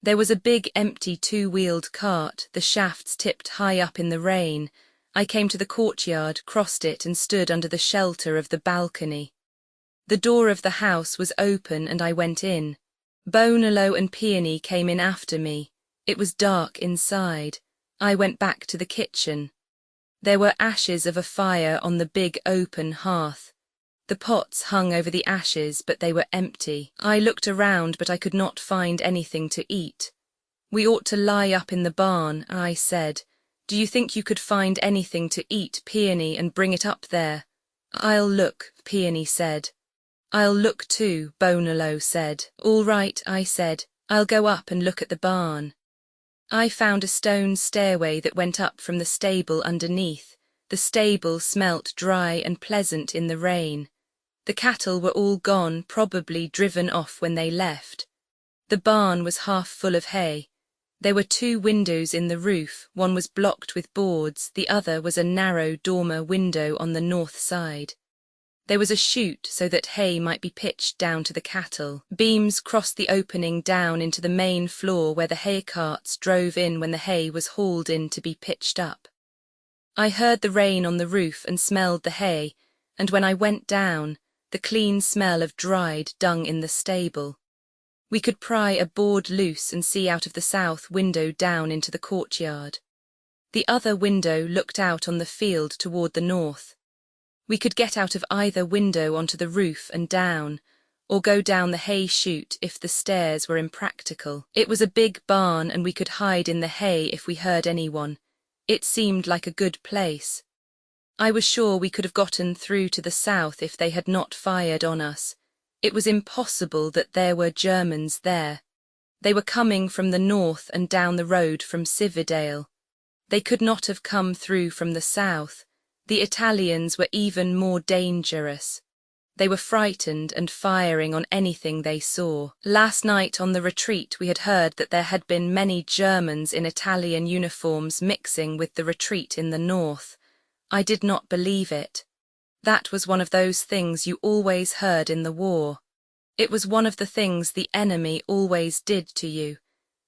There was a big empty two-wheeled cart, the shafts tipped high up in the rain. I came to the courtyard, crossed it and stood under the shelter of the balcony. The door of the house was open and I went in. Bonolo and Peony came in after me. It was dark inside. I went back to the kitchen. There were ashes of a fire on the big open hearth. The pots hung over the ashes, but they were empty. I looked around, but I could not find anything to eat. We ought to lie up in the barn, I said. Do you think you could find anything to eat, Peony, and bring it up there? I'll look, Peony said. I'll look too, Bonolo said. All right, I said. I'll go up and look at the barn. I found a stone stairway that went up from the stable underneath. The stable smelt dry and pleasant in the rain. The cattle were all gone, probably driven off when they left. The barn was half full of hay. There were 2 windows in the roof. One was blocked with boards, the other was a narrow dormer window on the north side. There was a chute so that hay might be pitched down to the cattle. Beams crossed the opening down into the main floor where the hay carts drove in when the hay was hauled in to be pitched up. I heard the rain on the roof and smelled the hay, and when I went down, the clean smell of dried dung in the stable. We could pry a board loose and see out of the south window down into the courtyard. The other window looked out on the field toward the north. We could get out of either window onto the roof and down, or go down the hay chute if the stairs were impractical. It was a big barn and we could hide in the hay if we heard anyone. It seemed like a good place. I was sure we could have gotten through to the south if they had not fired on us. It was impossible that there were Germans there. They were coming from the north and down the road from Cividale. They could not have come through from the south. The Italians were even more dangerous. They were frightened and firing on anything they saw. Last night on the retreat we had heard that there had been many Germans in Italian uniforms mixing with the retreat in the north. I did not believe it. That was one of those things you always heard in the war. It was one of the things the enemy always did to you.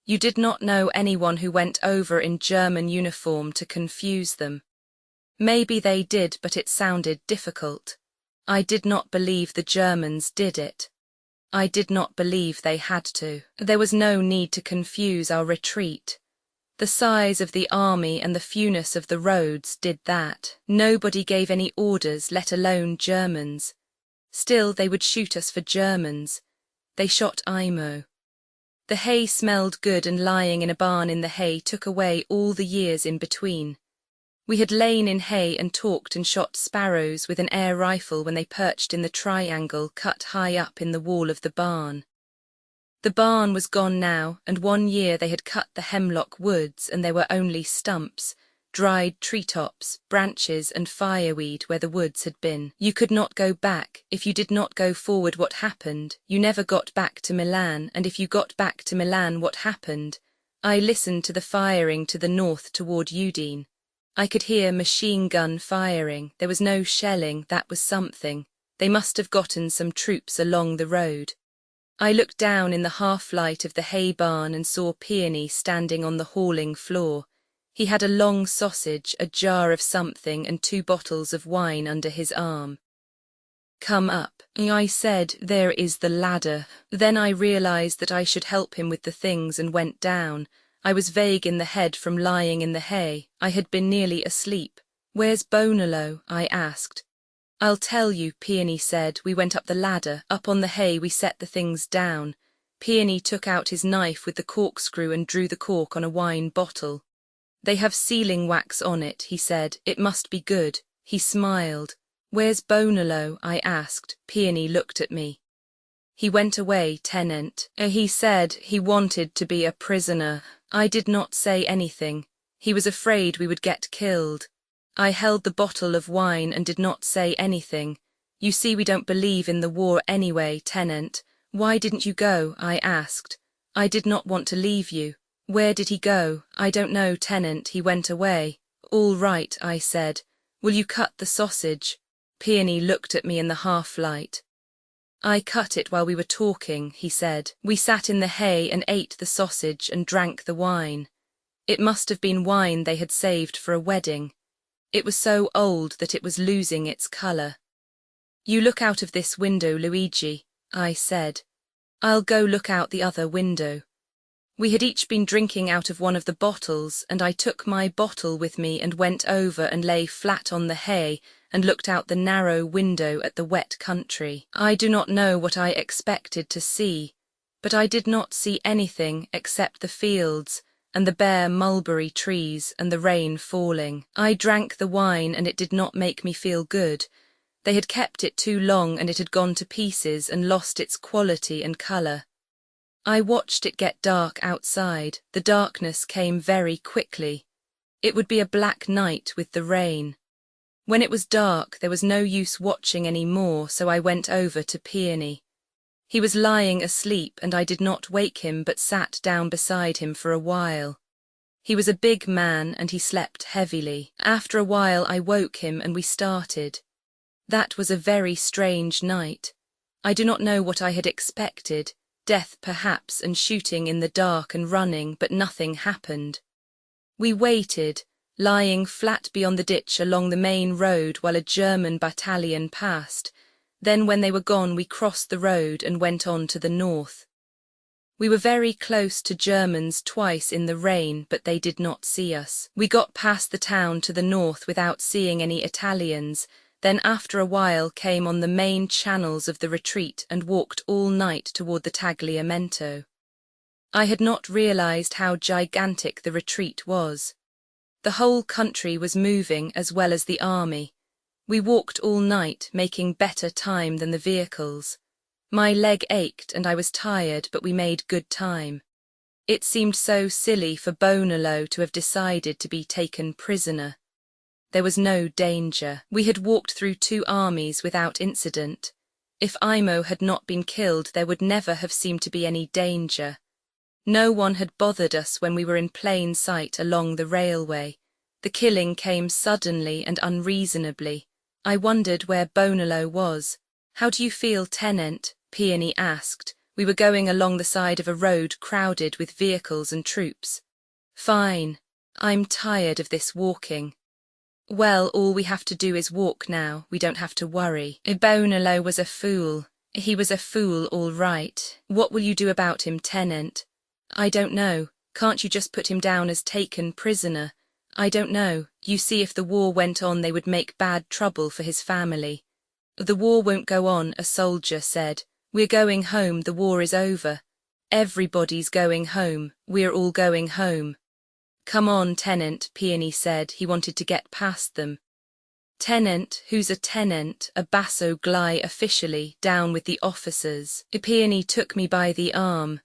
You did not know anyone who went over in German uniform to confuse them. Maybe they did, but it sounded difficult. I did not believe the Germans did it. I did not believe they had to. There was no need to confuse our retreat. The size of the army and the fewness of the roads did that. Nobody gave any orders, let alone Germans. Still, they would shoot us for Germans. They shot Imo. The hay smelled good, and lying in a barn in the hay took away all the years in between. We had lain in hay and talked and shot sparrows with an air rifle when they perched in the triangle cut high up in the wall of the barn. The barn was gone now, and 1 year they had cut the hemlock woods and there were only stumps, dried treetops, branches and fireweed where the woods had been. You could not go back. If you did not go forward, what happened? You never got back to Milan, and if you got back to Milan, what happened? I listened to the firing to the north toward Udine. I could hear machine gun firing. There was no shelling, that was something. They must have gotten some troops along the road. I looked down in the half-light of the hay barn and saw Peony standing on the hauling floor. He had a long sausage, a jar of something and 2 bottles of wine under his arm. "Come up," I said, "there is the ladder." Then I realized that I should help him with the things and went down. I was vague in the head from lying in the hay. I had been nearly asleep. "Where's Bonalo?" I asked. "I'll tell you," Peony said. We went up the ladder. Up on the hay we set the things down. Peony took out his knife with the corkscrew and drew the cork on a wine bottle. "They have sealing wax on it," he said. "It must be good." He smiled. "Where's Bonalo?" I asked. Peony looked at me. "He went away, Tenant. He said he wanted to be a prisoner." I did not say anything. He was afraid we would get killed. I held the bottle of wine and did not say anything. "You see, we don't believe in the war anyway, Tenant. Why didn't you go?" I asked. "I did not want to leave you." "Where did he go?" "I don't know, Tenant. He went away." "All right," I said. "Will you cut the sausage?" Peony looked at me in the half-light. "I cut it while we were talking," he said. We sat in the hay and ate the sausage and drank the wine. It must have been wine they had saved for a wedding. It was so old that it was losing its colour. "You look out of this window, Luigi," I said. "I'll go look out the other window." We had each been drinking out of one of the bottles, and I took my bottle with me and went over and lay flat on the hay and looked out the narrow window at the wet country. I do not know what I expected to see, but I did not see anything except the fields and the bare mulberry trees and the rain falling. I drank the wine and it did not make me feel good. They had kept it too long and it had gone to pieces and lost its quality and colour. I watched it get dark outside. The darkness came very quickly. It would be a black night with the rain. When it was dark, there was no use watching any more, so I went over to Peony. He was lying asleep and I did not wake him but sat down beside him for a while. He was a big man and he slept heavily. After a while I woke him and we started. That was a very strange night. I do not know what I had expected. Death perhaps, and shooting in the dark and running, but nothing happened. We waited, lying flat beyond the ditch along the main road while a German battalion passed. Then when they were gone we crossed the road and went on to the north. We were very close to Germans twice in the rain, but they did not see us. We got past the town to the north without seeing any Italians, then after a while came on the main channels of the retreat and walked all night toward the Tagliamento. I had not realized how gigantic the retreat was. The whole country was moving as well as the army. We walked all night, making better time than the vehicles. My leg ached and I was tired, but we made good time. It seemed so silly for Bonalo to have decided to be taken prisoner. There was no danger. We had walked through 2 armies without incident. If Imo had not been killed, there would never have seemed to be any danger. No one had bothered us when we were in plain sight along the railway. The killing came suddenly and unreasonably. I wondered where Bonalo was. "How do you feel, Tenant?" Peony asked. We were going along the side of a road crowded with vehicles and troops. "Fine. I'm tired of this walking." "Well, all we have to do is walk now. We don't have to worry." Bonalo was a fool. He was a fool, all right. What will you do about him, Tenant? I don't know. Can't you just put him down as taken prisoner? I don't know. You see, if the war went on, they would make bad trouble for his family. The war won't go on, a soldier said. We're going home, the war is over. Everybody's going home. We're all going home. Come on, Tenant, Peony said. He wanted to get past them. Tenant, who's a tenant, a basso glide officially, down with the officers. Peony took me by the arm.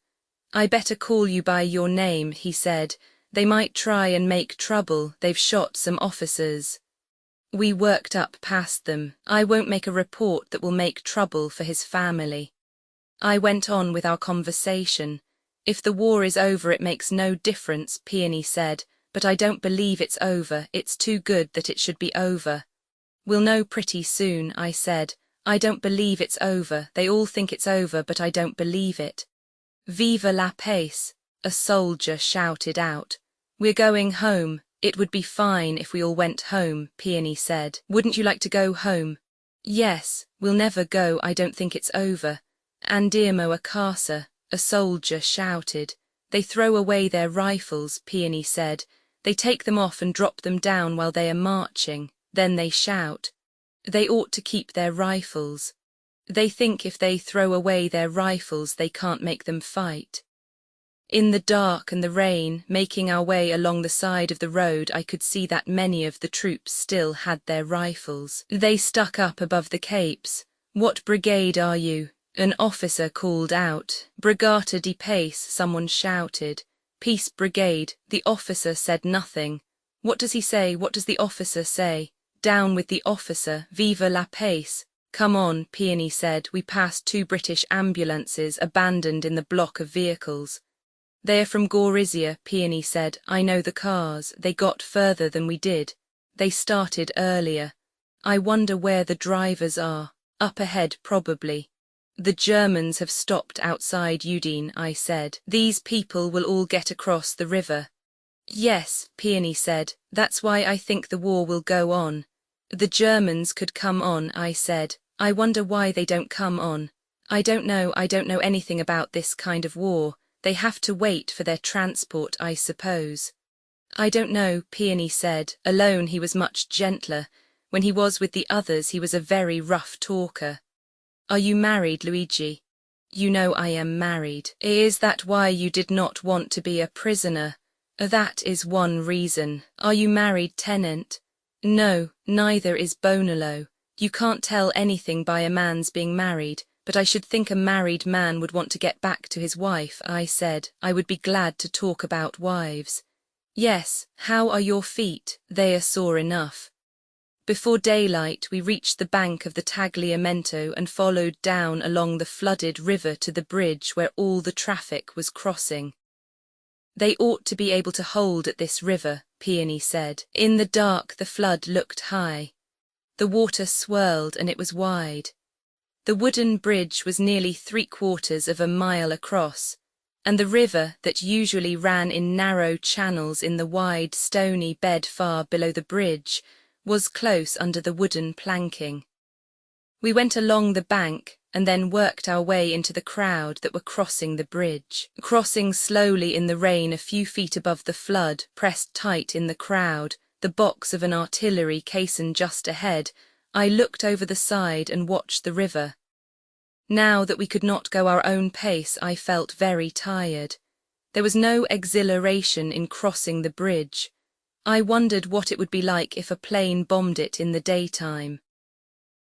I better call you by your name, he said. They might try and make trouble. They've shot some officers. We worked up past them. I won't make a report that will make trouble for his family. I went on with our conversation. If the war is over, it makes no difference, Peony said. but I don't believe it's over. It's too good that it should be over. We'll know pretty soon, I said. I don't believe it's over. They all think it's over, but I don't believe it. Viva la pace, a soldier shouted out. We're going home. It would be fine if we all went home, Peony said. Wouldn't you like to go home? Yes, we'll never go. I don't think it's over. Andirmo a casa, a soldier shouted. They throw away their rifles, Peony said. They take them off and drop them down while they are marching. Then they shout. They ought to keep their rifles. They think if they throw away their rifles they can't make them fight. In the dark and the rain, making our way along the side of the road, I could see that many of the troops still had their rifles. They stuck up above the capes. What brigade are you? An officer called out. Brigata di Pace, someone shouted. Peace Brigade. The officer said nothing. What does he say? What does the officer say? Down with the officer. Viva la Pace. Come on, Peony said. We passed 2 British ambulances abandoned in the block of vehicles. They are from Gorizia, Peony said. I know the cars. They got further than we did. They started earlier. I wonder where the drivers are. Up ahead, probably. The Germans have stopped outside Udine, I said. These people will all get across the river. Yes, Peony said. That's why I think the war will go on. The Germans could come on, I said. I wonder why they don't come on. I don't know anything about this kind of war. They have to wait for their transport, I suppose. I don't know, Peony said. Alone he was much gentler. When he was with the others he was a very rough talker. Are you married, Luigi? You know I am married. Is that why you did not want to be a prisoner? That is one reason. Are you married, Tenant? No, neither is Bonello. You can't tell anything by a man's being married, but I should think a married man would want to get back to his wife, I said. I would be glad to talk about wives. Yes, how are your feet? They are sore enough. Before daylight we reached the bank of the Tagliamento and followed down along the flooded river to the bridge where all the traffic was crossing. They ought to be able to hold at this river, Peony said. In the dark the flood looked high. The water swirled and it was wide. The wooden bridge was nearly 3/4 of a mile across, and the river that usually ran in narrow channels in the wide stony bed far below the bridge was close under the wooden planking. We went along the bank and then worked our way into the crowd that were crossing the bridge. Crossing slowly in the rain a few feet above the flood, pressed tight in the crowd, the box of an artillery caisson just ahead, I looked over the side and watched the river. Now that we could not go our own pace, I felt very tired. There was no exhilaration in crossing the bridge. I wondered what it would be like if a plane bombed it in the daytime.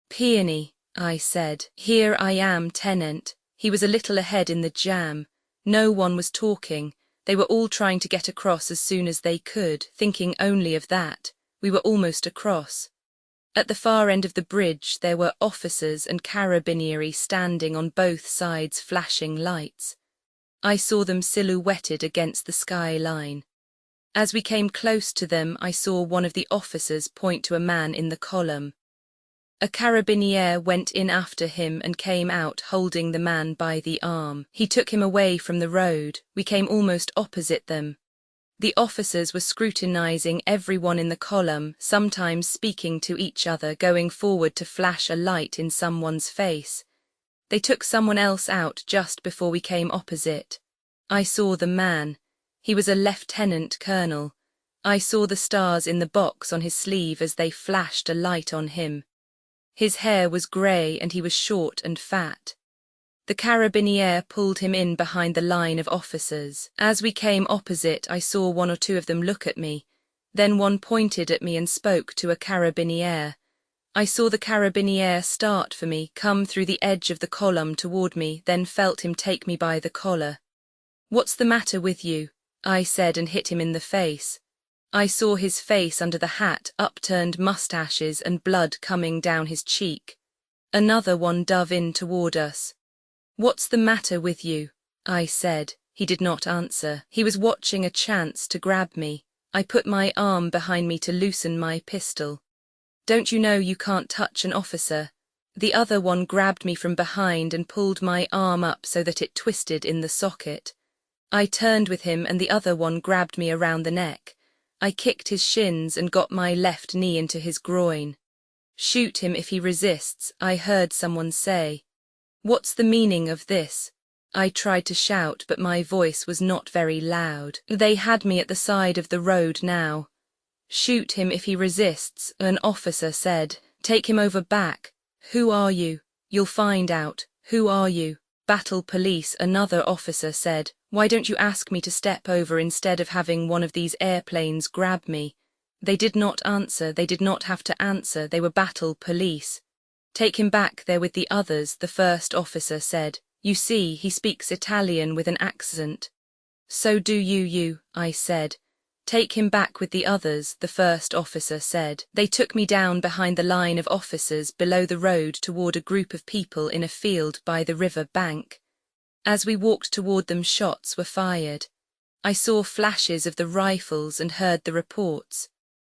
Peony, I said. Here I am, Tenant. He was a little ahead in the jam. No one was talking. They were all trying to get across as soon as they could, thinking only of that. We were almost across. At the far end of the bridge there were officers and carabinieri standing on both sides, flashing lights. I saw them silhouetted against the sky line. As we came close to them, I saw one of the officers point to a man in the column. A carabiniere went in after him and came out holding the man by the arm. He took him away from the road. We came almost opposite them. The officers were scrutinizing everyone in the column, sometimes speaking to each other, going forward to flash a light in someone's face. They took someone else out just before we came opposite. I saw the man. He was a lieutenant colonel. I saw the stars in the box on his sleeve as they flashed a light on him. His hair was grey and he was short and fat. The carabiniere pulled him in behind the line of officers. As we came opposite, I saw 1 or 2 of them look at me. Then one pointed at me and spoke to a carabiniere. I saw the carabiniere start for me, come through the edge of the column toward me, then felt him take me by the collar. "What's the matter with you?" I said and hit him in the face. I saw his face under the hat, upturned mustaches and blood coming down his cheek. Another one dove in toward us. "What's the matter with you?" I said. He did not answer. He was watching a chance to grab me. I put my arm behind me to loosen my pistol. Don't you know you can't touch an officer? The other one grabbed me from behind and pulled my arm up so that it twisted in the socket. I turned with him and the other one grabbed me around the neck. I kicked his shins and got my left knee into his groin. Shoot him if he resists, I heard someone say. What's the meaning of this? I tried to shout, but my voice was not very loud. They had me at the side of the road now. Shoot him if he resists, an officer said. Take him over back. Who are you? You'll find out. Who are you? Battle police, another officer said. Why don't you ask me to step over instead of having one of these airplanes grab me? They did not answer, they did not have to answer, they were battle police. Take him back there with the others, the first officer said. You see, he speaks Italian with an accent. So do you, I said. Take him back with the others, the first officer said. They took me down behind the line of officers below the road toward a group of people in a field by the river bank. As we walked toward them, shots were fired. I saw flashes of the rifles and heard the reports.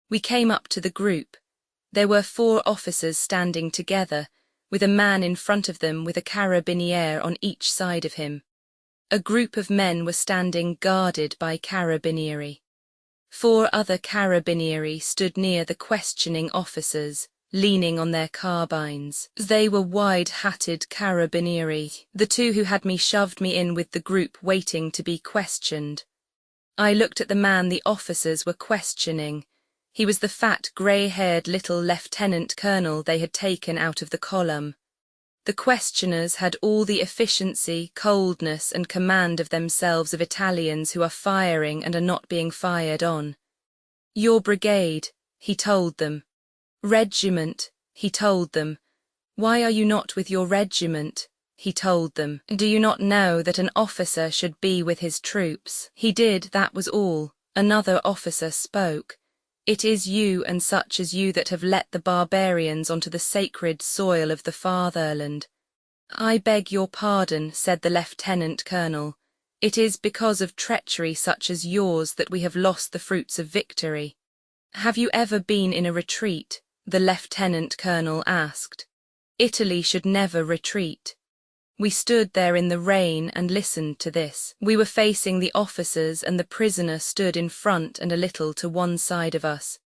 We came up to the group. There were 4 officers standing together, with a man in front of them with a carabiniere on each side of him. A group of men were standing guarded by carabinieri. 4 other carabinieri stood near the questioning officers, leaning on their carbines. They were wide-hatted carabinieri, the 2 who had me shoved me in with the group waiting to be questioned. I looked at the man the officers were questioning. He was the fat, grey-haired little lieutenant colonel they had taken out of the column. The questioners had all the efficiency, coldness, and command of themselves of Italians who are firing and are not being fired on. Your brigade, he told them. Regiment, he told them. Why are you not with your regiment? He told them. Do you not know that an officer should be with his troops? He did, that was all. Another officer spoke. It is you and such as you that have let the barbarians onto the sacred soil of the fatherland. I beg your pardon, said the lieutenant colonel. It is because of treachery such as yours that we have lost the fruits of victory. Have you ever been in a retreat? The lieutenant colonel asked. Italy should never retreat. We stood there in the rain and listened to this. We were facing the officers and the prisoner stood in front and a little to one side of us.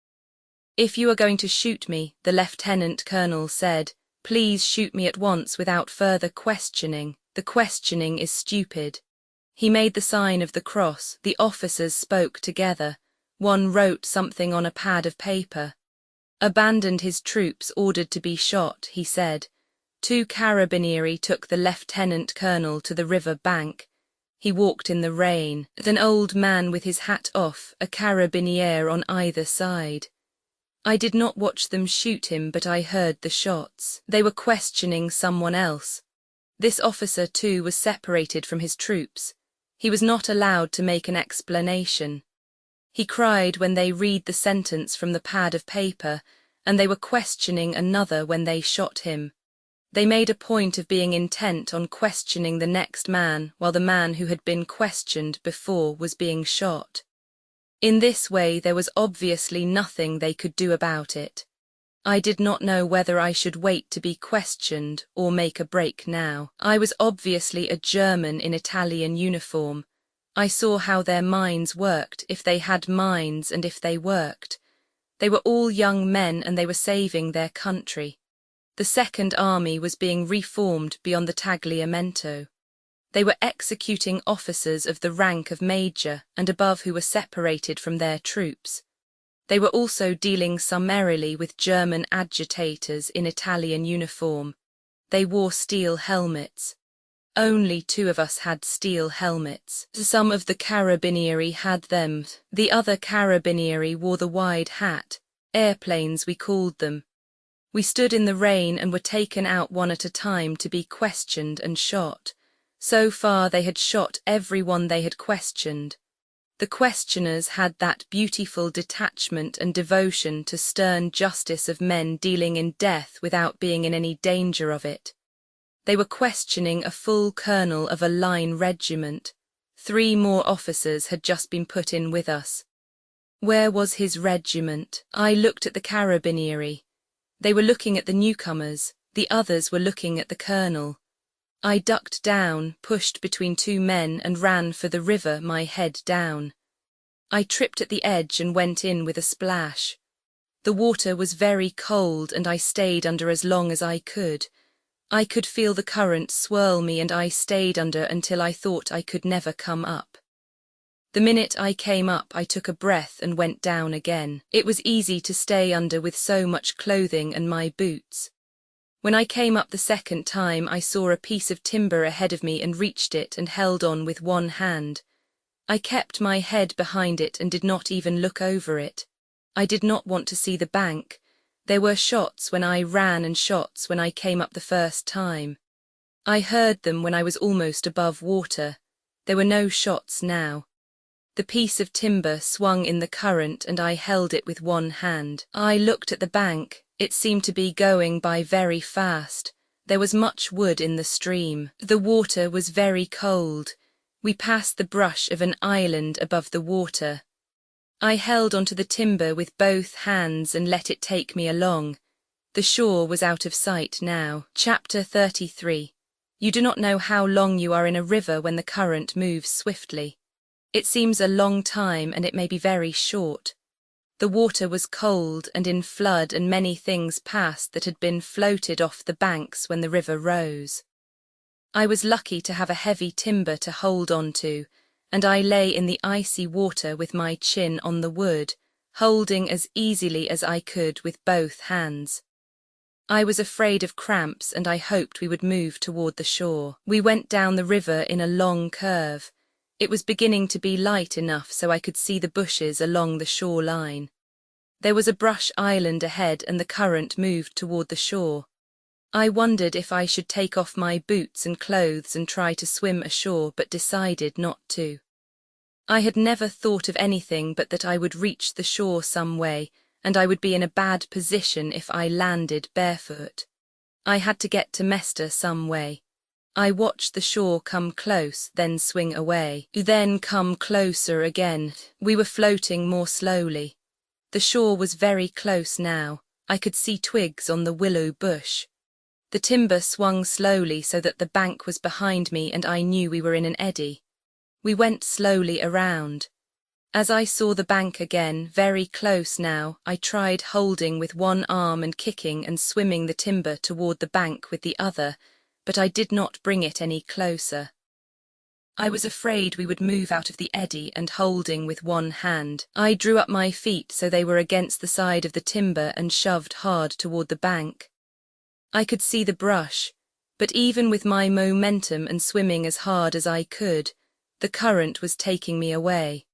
If you are going to shoot me, the lieutenant colonel said, please shoot me at once without further questioning. The questioning is stupid. He made the sign of the cross. The officers spoke together. One wrote something on a pad of paper. Abandoned his troops ordered to be shot, he said. 2 carabinieri took the lieutenant colonel to the river bank. He walked in the rain. An old man with his hat off, a carabiniere on either side. I did not watch them shoot him, but I heard the shots. They were questioning someone else. This officer too was separated from his troops. He was not allowed to make an explanation. He cried when they read the sentence from the pad of paper, and they were questioning another when they shot him. They made a point of being intent on questioning the next man while the man who had been questioned before was being shot. In this way there was obviously nothing they could do about it. I did not know whether I should wait to be questioned or make a break now. I was obviously a German in Italian uniform. I saw how their minds worked, if they had minds and if they worked. They were all young men and they were saving their country. The Second Army was being reformed beyond the Tagliamento. They were executing officers of the rank of major and above who were separated from their troops. They were also dealing summarily with German agitators in Italian uniform. They wore steel helmets. Only 2 of us had steel helmets. Some of the carabinieri had them. The other carabinieri wore the wide hat. Airplanes we called them. We stood in the rain and were taken out one at a time to be questioned and shot. So far they had shot everyone they had questioned. The questioners had that beautiful detachment and devotion to stern justice of men dealing in death without being in any danger of it. They were questioning a full colonel of a line regiment. 3 more officers had just been put in with us. Where was his regiment? I looked at the carabinieri. They were looking at the newcomers, the others were looking at the colonel. I ducked down, pushed between two men and ran for the river, my head down. I tripped at the edge and went in with a splash. The water was very cold and I stayed under as long as I could. I could feel the current swirl me and I stayed under until I thought I could never come up. The minute I came up I took a breath and went down again. It was easy to stay under with so much clothing and my boots. When I came up the second time I saw a piece of timber ahead of me and reached it and held on with one hand. I kept my head behind it and did not even look over it. I did not want to see the bank. There were shots when I ran and shots when I came up the first time. I heard them when I was almost above water. There were no shots now. The piece of timber swung in the current and I held it with one hand. I looked at the bank. It seemed to be going by very fast. There was much wood in the stream. The water was very cold. We passed the brush of an island above the water. I held onto the timber with both hands and let it take me along. The shore was out of sight now. Chapter 33. You do not know how long you are in a river when the current moves swiftly. It seems a long time and it may be very short. The water was cold and in flood and many things passed that had been floated off the banks when the river rose. I was lucky to have a heavy timber to hold on to, and I lay in the icy water with my chin on the wood, holding as easily as I could with both hands. I was afraid of cramps and I hoped we would move toward the shore. We went down the river in a long curve. It was beginning to be light enough so I could see the bushes along the shoreline. There was a brush island ahead and the current moved toward the shore. I wondered if I should take off my boots and clothes and try to swim ashore but decided not to. I had never thought of anything but that I would reach the shore some way and I would be in a bad position if I landed barefoot. I had to get to Mester some way. I watched the shore come close, then swing away, then come closer again. We were floating more slowly. The shore was very close now. I could see twigs on the willow bush. The timber swung slowly so that the bank was behind me and I knew we were in an eddy. We went slowly around. As I saw the bank again, very close now, I tried holding with one arm and kicking and swimming the timber toward the bank with the other, but I did not bring it any closer. I was afraid we would move out of the eddy and holding with one hand. I drew up my feet so they were against the side of the timber and shoved hard toward the bank. I could see the brush, but even with my momentum and swimming as hard as I could, the current was taking me away.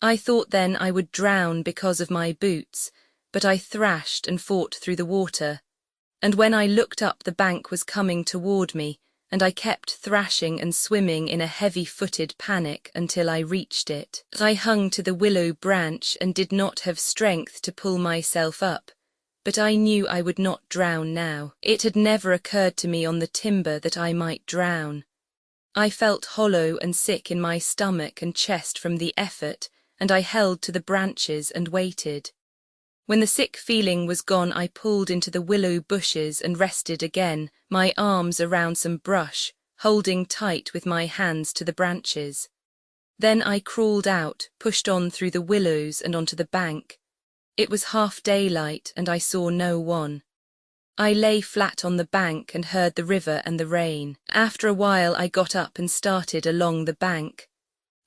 I thought then I would drown because of my boots, but I thrashed and fought through the water. And when I looked up the bank was coming toward me, and I kept thrashing and swimming in a heavy-footed panic until I reached it. I hung to the willow branch and did not have strength to pull myself up, but I knew I would not drown now. It had never occurred to me on the timber that I might drown. I felt hollow and sick in my stomach and chest from the effort, and I held to the branches and waited. When the sick feeling was gone, I pulled into the willow bushes and rested again, my arms around some brush, holding tight with my hands to the branches. Then I crawled out, pushed on through the willows and onto the bank. It was half daylight and I saw no one. I lay flat on the bank and heard the river and the rain. After a while I got up and started along the bank.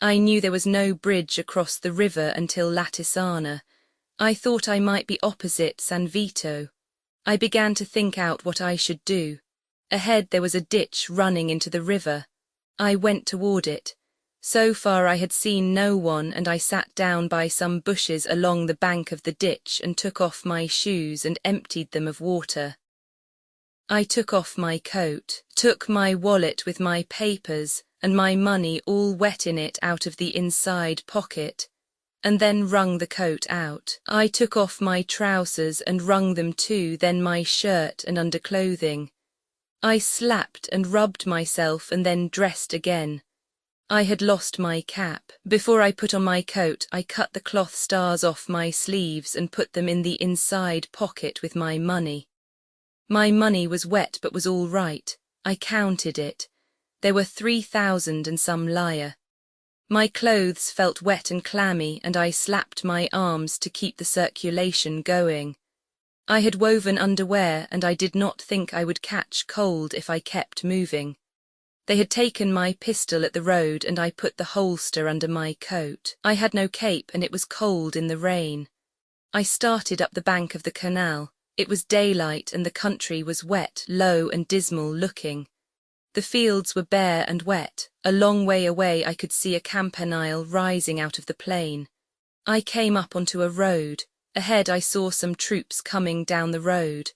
I knew there was no bridge across the river until Latisana. I thought I might be opposite San Vito. I began to think out what I should do. Ahead there was a ditch running into the river. I went toward it. So far I had seen no one and I sat down by some bushes along the bank of the ditch and took off my shoes and emptied them of water. I took off my coat, took my wallet with my papers and my money all wet in it out of the inside pocket, and then wrung the coat out. I took off my trousers and wrung them too, then my shirt and underclothing. I slapped and rubbed myself and then dressed again. I had lost my cap. Before I put on my coat, I cut the cloth stars off my sleeves and put them in the inside pocket with my money. My money was wet but was all right. I counted it. There were 3,000 and some lire. My clothes felt wet and clammy, and I slapped my arms to keep the circulation going. I had woven underwear, and I did not think I would catch cold if I kept moving. They had taken my pistol at the road, and I put the holster under my coat. I had no cape, and it was cold in the rain. I started up the bank of the canal. It was daylight, and the country was wet, low and dismal looking. The fields were bare and wet. A long way away I could see a campanile rising out of the plain. I came up onto a road. Ahead I saw some troops coming down the road.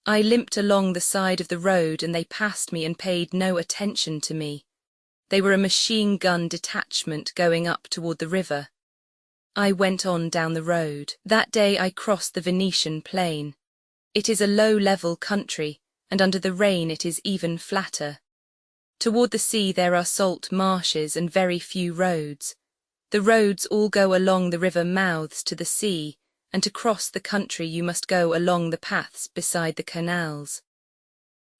I limped along the side of the road, and they passed me and paid no attention to me. They were a machine gun detachment going up toward the river. I went on down the road. That day I crossed the Venetian plain. It is a low-level country, and under the rain it is even flatter. Toward the sea there are salt marshes and very few roads. The roads all go along the river mouths to the sea, and to cross the country you must go along the paths beside the canals.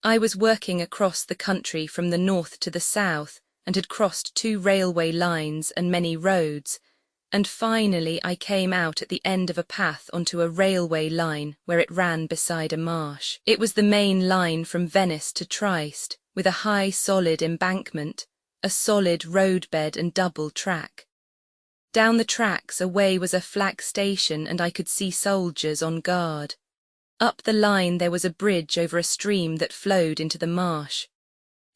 I was working across the country from the north to the south, and had crossed 2 railway lines and many roads, and finally I came out at the end of a path onto a railway line where it ran beside a marsh. It was the main line from Venice to Trieste, with a high solid embankment, a solid roadbed and double track. Down the tracks away was a flag station, and I could see soldiers on guard. Up the line there was a bridge over a stream that flowed into the marsh.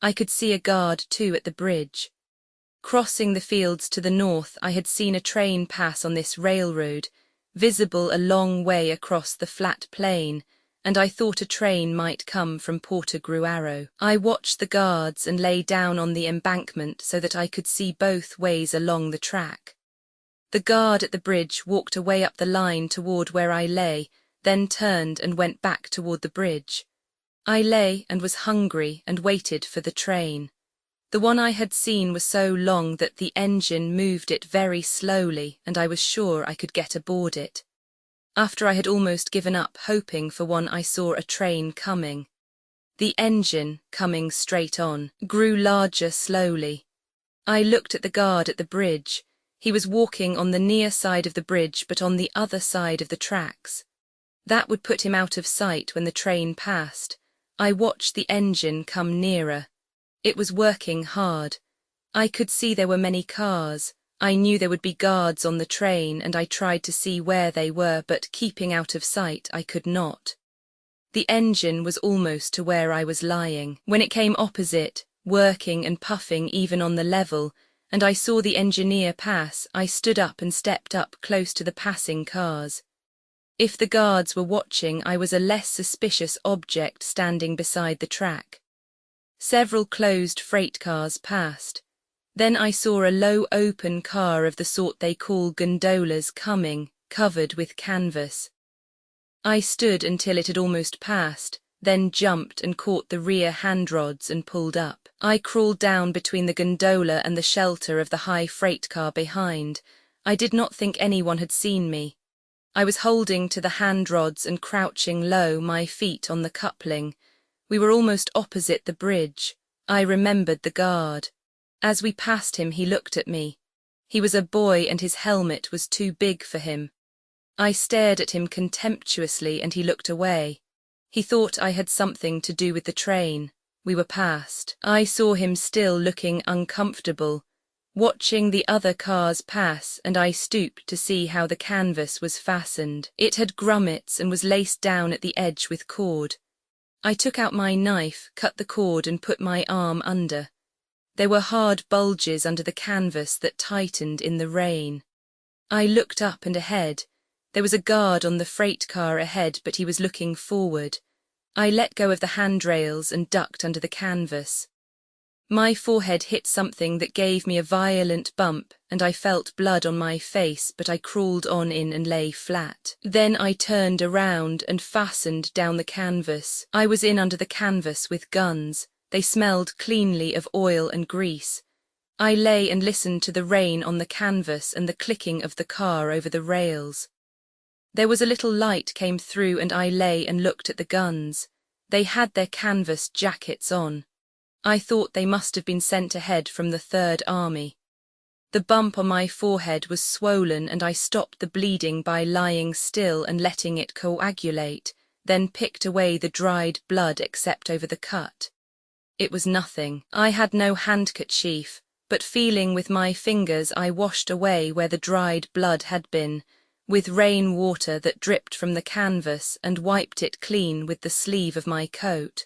I could see a guard too at the bridge. Crossing the fields to the north I had seen a train pass on this railroad, visible a long way across the flat plain, and I thought a train might come from Portogruaro. I watched the guards and lay down on the embankment so that I could see both ways along the track. The guard at the bridge walked away up the line toward where I lay, then turned and went back toward the bridge. I lay and was hungry and waited for the train. The one I had seen was so long that the engine moved it very slowly, and I was sure I could get aboard it. After I had almost given up hoping for one, I saw a train coming. The engine, coming straight on, grew larger slowly. I looked at the guard at the bridge. He was walking on the near side of the bridge, but on the other side of the tracks. That would put him out of sight when the train passed. I watched the engine come nearer. It was working hard. I could see there were many cars. I knew there would be guards on the train, and I tried to see where they were, but keeping out of sight I could not. The engine was almost to where I was lying. When it came opposite, working and puffing even on the level, and I saw the engineer pass, I stood up and stepped up close to the passing cars. If the guards were watching, I was a less suspicious object standing beside the track. Several closed freight cars passed. Then I saw a low open car of the sort they call gondolas coming, covered with canvas. I stood until it had almost passed, then jumped and caught the rear handrods and pulled up. I crawled down between the gondola and the shelter of the high freight car behind. I did not think anyone had seen me. I was holding to the handrods and crouching low, my feet on the coupling. We were almost opposite the bridge. I remembered the guard. As we passed him, he looked at me. He was a boy, and his helmet was too big for him. I stared at him contemptuously, and he looked away. He thought I had something to do with the train. We were past. I saw him still looking uncomfortable, watching the other cars pass, and I stooped to see how the canvas was fastened. It had grommets and was laced down at the edge with cord. I took out my knife, cut the cord, and put my arm under. There were hard bulges under the canvas that tightened in the rain. I looked up and ahead. There was a guard on the freight car ahead, but he was looking forward. I let go of the handrails and ducked under the canvas. My forehead hit something that gave me a violent bump, and I felt blood on my face, but I crawled on in and lay flat. Then I turned around and fastened down the canvas. I was in under the canvas with guns. They smelled cleanly of oil and grease. I lay and listened to the rain on the canvas and the clicking of the car over the rails. There was a little light came through and I lay and looked at the guns. They had their canvas jackets on. I thought they must have been sent ahead from the Third Army. The bump on my forehead was swollen and I stopped the bleeding by lying still and letting it coagulate, then picked away the dried blood except over the cut. It was nothing. I had no handkerchief, but feeling with my fingers I washed away where the dried blood had been, with rain water that dripped from the canvas, and wiped it clean with the sleeve of my coat.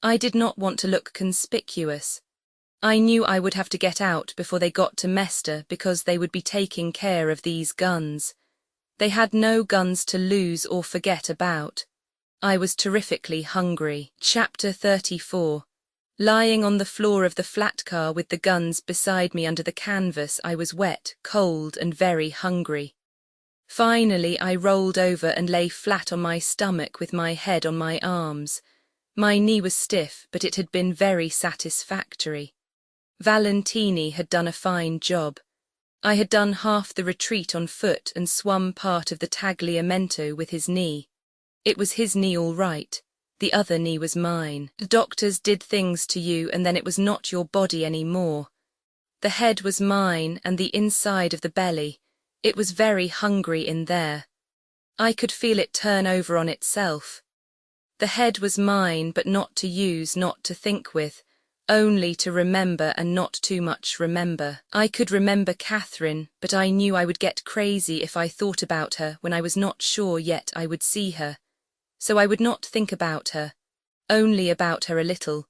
I did not want to look conspicuous. I knew I would have to get out before they got to Mester because they would be taking care of these guns. They had no guns to lose or forget about. I was terrifically hungry. Chapter 34. Lying on the floor of the flat car with the guns beside me under the canvas, I was wet, cold, and very hungry. Finally, I rolled over and lay flat on my stomach with my head on my arms. My knee was stiff, but it had been very satisfactory. Valentini had done a fine job. I had done half the retreat on foot and swum part of the Tagliamento with his knee. It was his knee all right. The other knee was mine. The doctors did things to you and then it was not your body any more. The head was mine and the inside of the belly. It was very hungry in there. I could feel it turn over on itself. The head was mine, but not to use, not to think with, only to remember and not too much remember. I could remember Catherine, but I knew I would get crazy if I thought about her when I was not sure yet I would see her. So I would not think about her, only about her a little,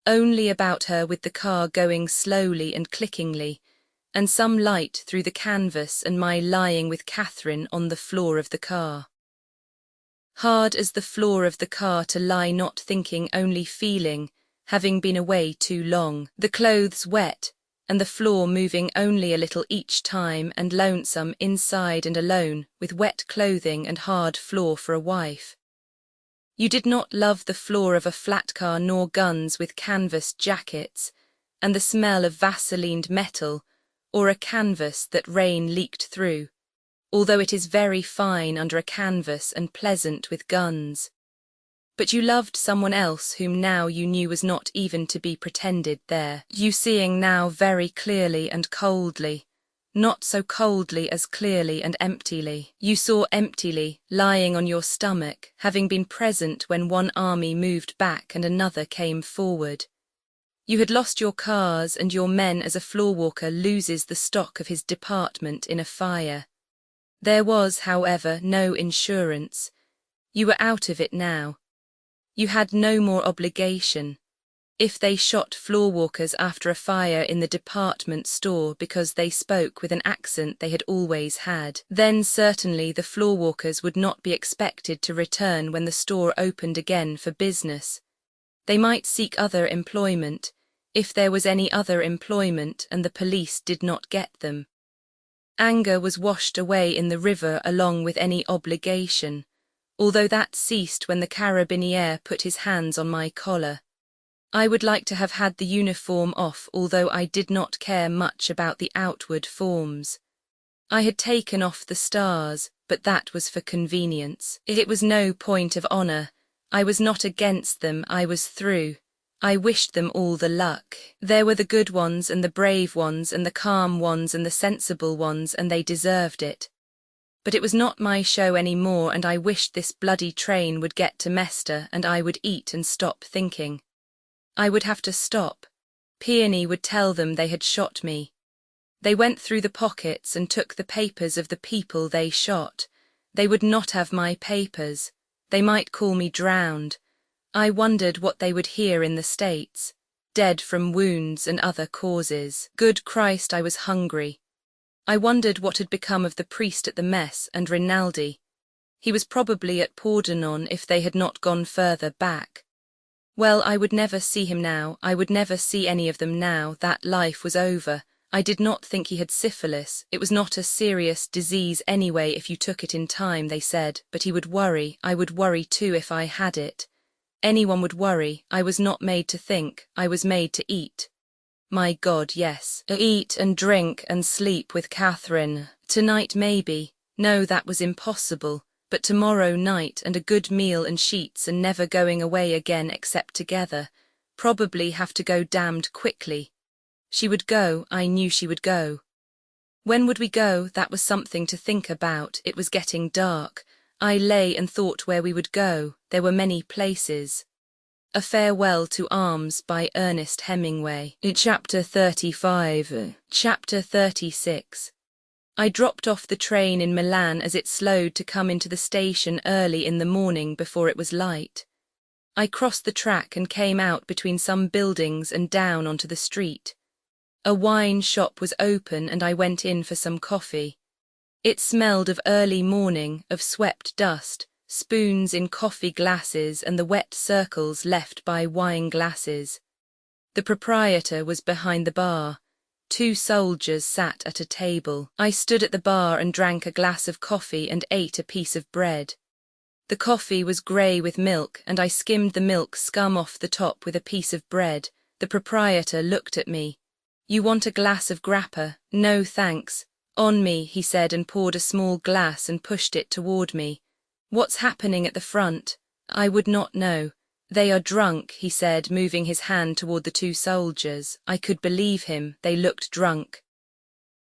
only about her with the car going slowly and clickingly, and some light through the canvas and my lying with Catherine on the floor of the car. Hard as the floor of the car to lie not thinking, only feeling, having been away too long, the clothes wet, and the floor moving only a little each time, and lonesome inside and alone, with wet clothing and hard floor for a wife. You did not love the floor of a flat car nor guns with canvas jackets, and the smell of Vaselined metal, or a canvas that rain leaked through, although it is very fine under a canvas and pleasant with guns. But you loved someone else whom now you knew was not even to be pretended there, you seeing now very clearly and coldly, not so coldly as clearly and emptily. You saw emptily, lying on your stomach, having been present when one army moved back and another came forward. You had lost your cars and your men as a floorwalker loses the stock of his department in a fire. There was, however, no insurance. You were out of it now. You had no more obligation. If they shot floorwalkers after a fire in the department store because they spoke with an accent they had always had, then certainly the floorwalkers would not be expected to return when the store opened again for business. They might seek other employment, if there was any other employment and the police did not get them. Anger was washed away in the river along with any obligation, although that ceased when the carabiniere put his hands on my collar. I would like to have had the uniform off, although I did not care much about the outward forms. I had taken off the stars, but that was for convenience. It was no point of honour. I was not against them, I was through. I wished them all the luck. There were the good ones and the brave ones and the calm ones and the sensible ones, and they deserved it. But it was not my show any more, and I wished this bloody train would get to Mester and I would eat and stop thinking. I would have to stop. Peony would tell them they had shot me. They went through the pockets and took the papers of the people they shot. They would not have my papers. They might call me drowned. I wondered what they would hear in the States. Dead from wounds and other causes. Good Christ, I was hungry. I wondered what had become of the priest at the mess and Rinaldi. He was probably at Pordenone if they had not gone further back. Well, I would never see him now. I would never see any of them now. That life was over. I did not think he had syphilis. It was not a serious disease anyway if you took it in time, they said, but he would worry. I would worry too if I had it. Anyone would worry. I was not made to think. I was made to eat. My God, yes. Eat and drink and sleep with Catherine. Tonight maybe. No, that was impossible. But tomorrow night and a good meal and sheets and never going away again except together. Probably have to go damned quickly. She would go, I knew she would go. When would we go? That was something to think about. It was getting dark. I lay and thought where we would go. There were many places. A Farewell to Arms by Ernest Hemingway. Chapter 35. Chapter 36. I dropped off the train in Milan as it slowed to come into the station early in the morning before it was light. I crossed the track and came out between some buildings and down onto the street. A wine shop was open and I went in for some coffee. It smelled of early morning, of swept dust, spoons in coffee glasses and the wet circles left by wine glasses. The proprietor was behind the bar. 2 soldiers sat at a table. I stood at the bar and drank a glass of coffee and ate a piece of bread. The coffee was grey with milk and I skimmed the milk scum off the top with a piece of bread. The proprietor looked at me. You want a glass of grappa? No, thanks. On me, he said and poured a small glass and pushed it toward me. What's happening at the front? I would not know. They are drunk, he said, moving his hand toward the 2 soldiers. I could believe him, they looked drunk.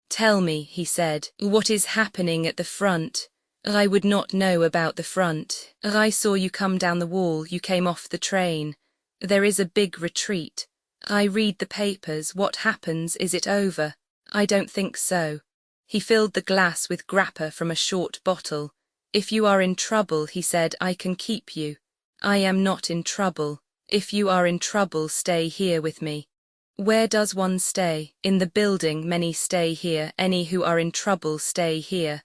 Tell me, he said, what is happening at the front? I would not know about the front. I saw you come down the wall, you came off the train. There is a big retreat. I read the papers, what happens, is it over? I don't think so. He filled the glass with grappa from a short bottle. If you are in trouble, he said, I can keep you. I am not in trouble. If you are in trouble, stay here with me. Where does one stay? In the building, many stay here. Any who are in trouble stay here.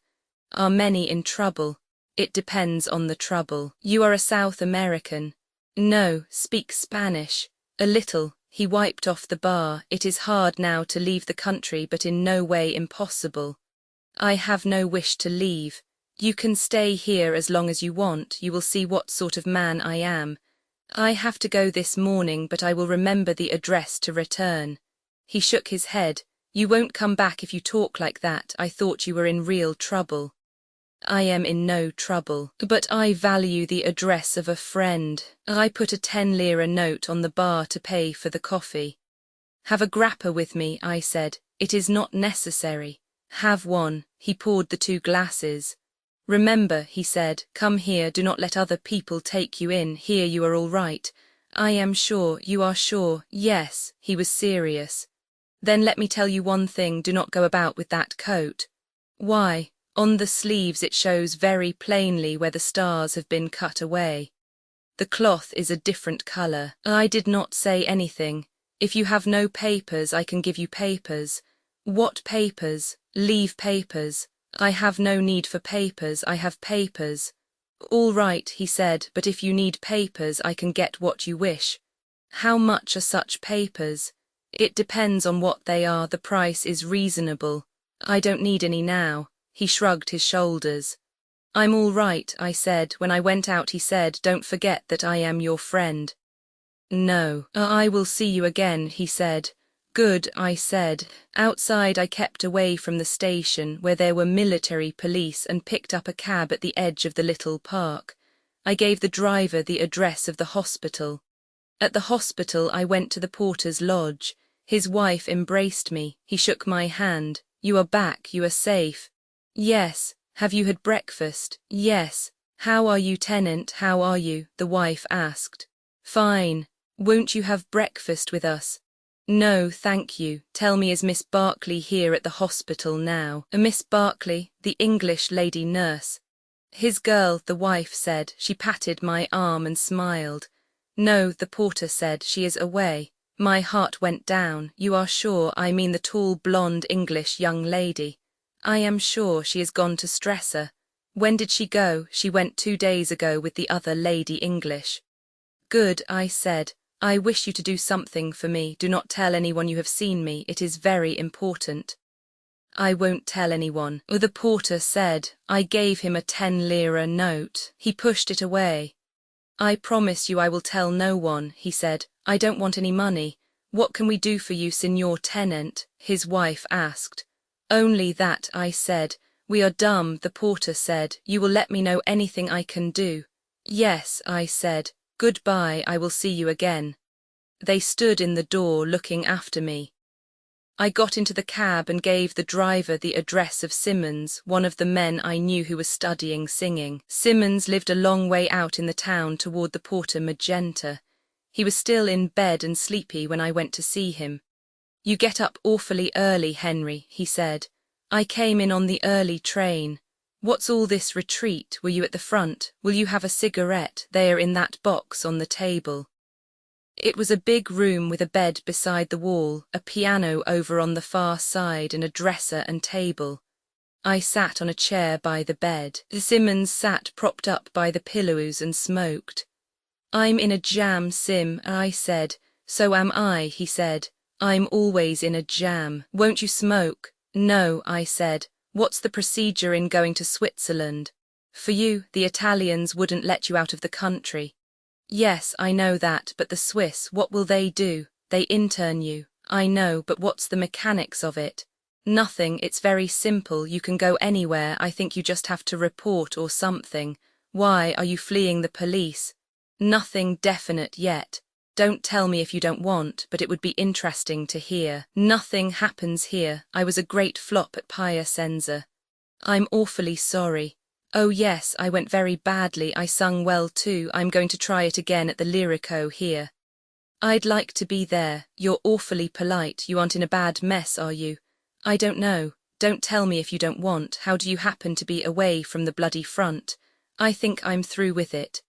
Are many in trouble? It depends on the trouble. You are a South American. No, speak Spanish. A little. He wiped off the bar. It is hard now to leave the country, but in no way impossible. I have no wish to leave. You can stay here as long as you want. You will see what sort of man I am. I have to go this morning, but I will remember the address to return. He shook his head. You won't come back if you talk like that. I thought you were in real trouble. I am in no trouble, but I value the address of a friend. I put a 10 lira note on the bar to pay for the coffee. Have a grappa with me, I said. It is not necessary. Have one. He poured the 2 glasses. Remember, he said, come here, do not let other people take you in, here you are all right. I am sure, you are sure, yes, he was serious. Then let me tell you one thing, do not go about with that coat. Why? On the sleeves it shows very plainly where the stars have been cut away. The cloth is a different colour. I did not say anything. If you have no papers, I can give you papers. What papers? Leave papers. I have no need for papers, I have papers. All right, he said, but if you need papers, I can get what you wish. How much are such papers? It depends on what they are, the price is reasonable. I don't need any now. He shrugged his shoulders. I'm all right, I said. When I went out, he said, don't forget that I am your friend. No, I will see you again, he said. Good, I said. Outside I kept away from the station where there were military police and picked up a cab at the edge of the little park. I gave the driver the address of the hospital. At the hospital I went to the porter's lodge. His wife embraced me. He shook my hand. You are back, you are safe. Yes. Have you had breakfast? Yes. How are you, tenant, how are you? The wife asked. Fine. Won't you have breakfast with us? No, thank you. Tell me, is Miss Barclay here at the hospital now? Miss Barclay, the English lady nurse. His girl, the wife said. She patted my arm and smiled. No, the porter said, she is away. My heart went down. You are sure? I mean the tall, blonde English young lady. I am sure she has gone to Stresser. When did she go? She went 2 days ago with the other lady English. Good, I said. I wish you to do something for me. Do not tell anyone you have seen me. It is very important. I won't tell anyone. The porter said. I gave him a 10 lira note. He pushed it away. I promise you I will tell no one, he said. I don't want any money. "What can we do for you, Signor Tenant?" his wife asked. "Only that," I said. "We are dumb," the porter said. "You will let me know anything I can do." "Yes," I said. "Goodbye, I will see you again." They stood in the door looking after me. I got into the cab and gave the driver the address of Simmons, one of the men I knew who was studying singing. Simmons lived a long way out in the town toward the Porta Magenta. He was still in bed and sleepy when I went to see him. "You get up awfully early, Henry," he said. "I came in on the early train. What's all this retreat? Were you at the front? Will you have a cigarette? They are in that box on the table." It was a big room with a bed beside the wall, a piano over on the far side, and a dresser and table. I sat on a chair by the bed. Simmons sat propped up by the pillows and smoked. "I'm in a jam, Sim," I said. "So am I," he said. "I'm always in a jam. Won't you smoke?" "No," I said. "What's the procedure in going to Switzerland?" "For you, the Italians wouldn't let you out of the country." "Yes, I know that, but the Swiss, what will they do? They intern you." "I know, but what's the mechanics of it?" "Nothing, it's very simple, you can go anywhere, I think you just have to report or something." "Why, are you fleeing the police?" "Nothing definite yet. Don't tell me if you don't want, but it would be interesting to hear." "Nothing happens here, I was a great flop at Piacenza." "I'm awfully sorry." "Oh yes, I went very badly, I sung well too, I'm going to try it again at the Lyrico here." "I'd like to be there, you're awfully polite, you aren't in a bad mess, are you?" "I don't know, don't tell me if you don't want, how do you happen to be away from the bloody front?" "I think I'm through with it."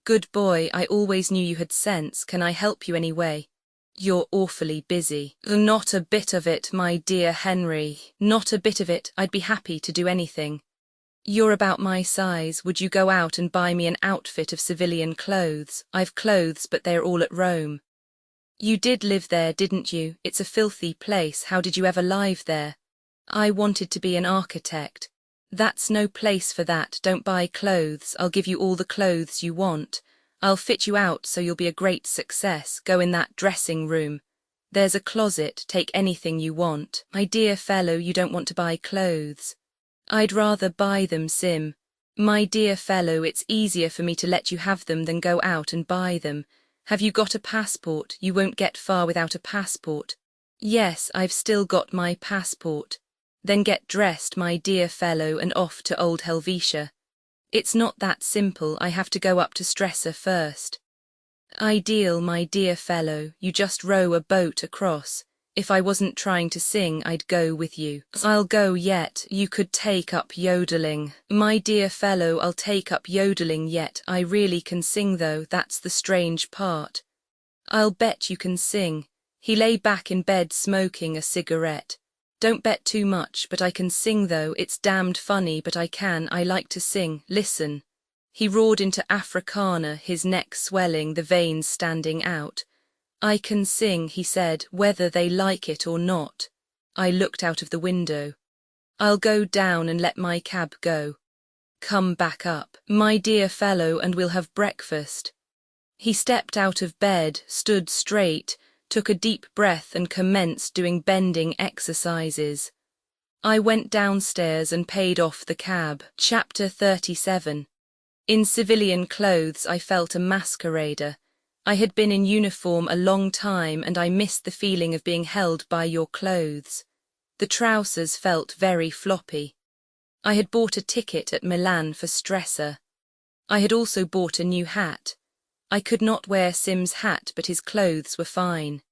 "Good boy, I always knew you had sense, can I help you any way?" "You're awfully busy." "Not a bit of it, my dear Henry, not a bit of it, I'd be happy to do anything." "You're about my size, would you go out and buy me an outfit of civilian clothes? I've clothes, but they're all at Rome." "You did live there, didn't you? It's a filthy place, how did you ever live there?" "I wanted to be an architect." "That's no place for that, don't buy clothes, I'll give you all the clothes you want. I'll fit you out so you'll be a great success, go in that dressing room. There's a closet, take anything you want." "My dear fellow, you don't want to buy clothes." "I'd rather buy them, Sim." "My dear fellow, it's easier for me to let you have them than go out and buy them. Have you got a passport? You won't get far without a passport." "Yes, I've still got my passport." "Then get dressed, my dear fellow, and off to old Helvetia." "It's not that simple, I have to go up to Stresa first." "Ideal, my dear fellow, you just row a boat across. If I wasn't trying to sing, I'd go with you." "I'll go yet, you could take up yodeling." "My dear fellow, I'll take up yodeling yet, I really can sing though, that's the strange part." "I'll bet you can sing." He lay back in bed smoking a cigarette. "Don't bet too much, but I can sing though, it's damned funny, but I like to sing, listen." He roared into Afrikaner, his neck swelling, the veins standing out. "I can sing," he said, "whether they like it or not." I looked out of the window. "I'll go down and let my cab go." "Come back up, my dear fellow, and we'll have breakfast." He stepped out of bed, stood straight, took a deep breath and commenced doing bending exercises. I went downstairs and paid off the cab. Chapter 37. In civilian clothes I felt a masquerader. I had been in uniform a long time and I missed the feeling of being held by your clothes. The trousers felt very floppy. I had bought a ticket at Milan for Stresa. I had also bought a new hat. I could not wear Sim's hat, but his clothes were fine.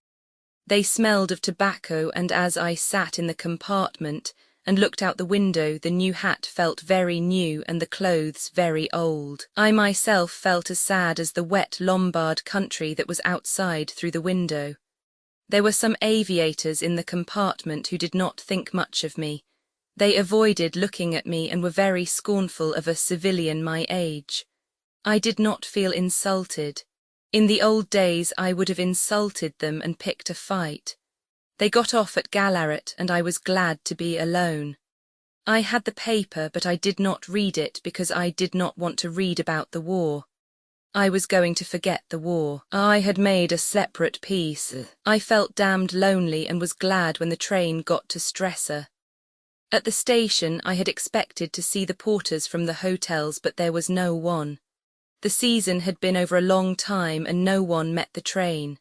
They smelled of tobacco, and as I sat in the compartment and looked out the window, the new hat felt very new and the clothes very old. I myself felt as sad as the wet Lombard country that was outside through the window. There were some aviators in the compartment who did not think much of me. They avoided looking at me and were very scornful of a civilian my age. I did not feel insulted. In the old days I would have insulted them and picked a fight. They got off at Galaret and I was glad to be alone. I had the paper, but I did not read it because I did not want to read about the war. I was going to forget the war. I had made a separate peace. I felt damned lonely and was glad when the train got to Stresa. At the station, I had expected to see the porters from the hotels, but there was no one. The season had been over a long time and no one met the train.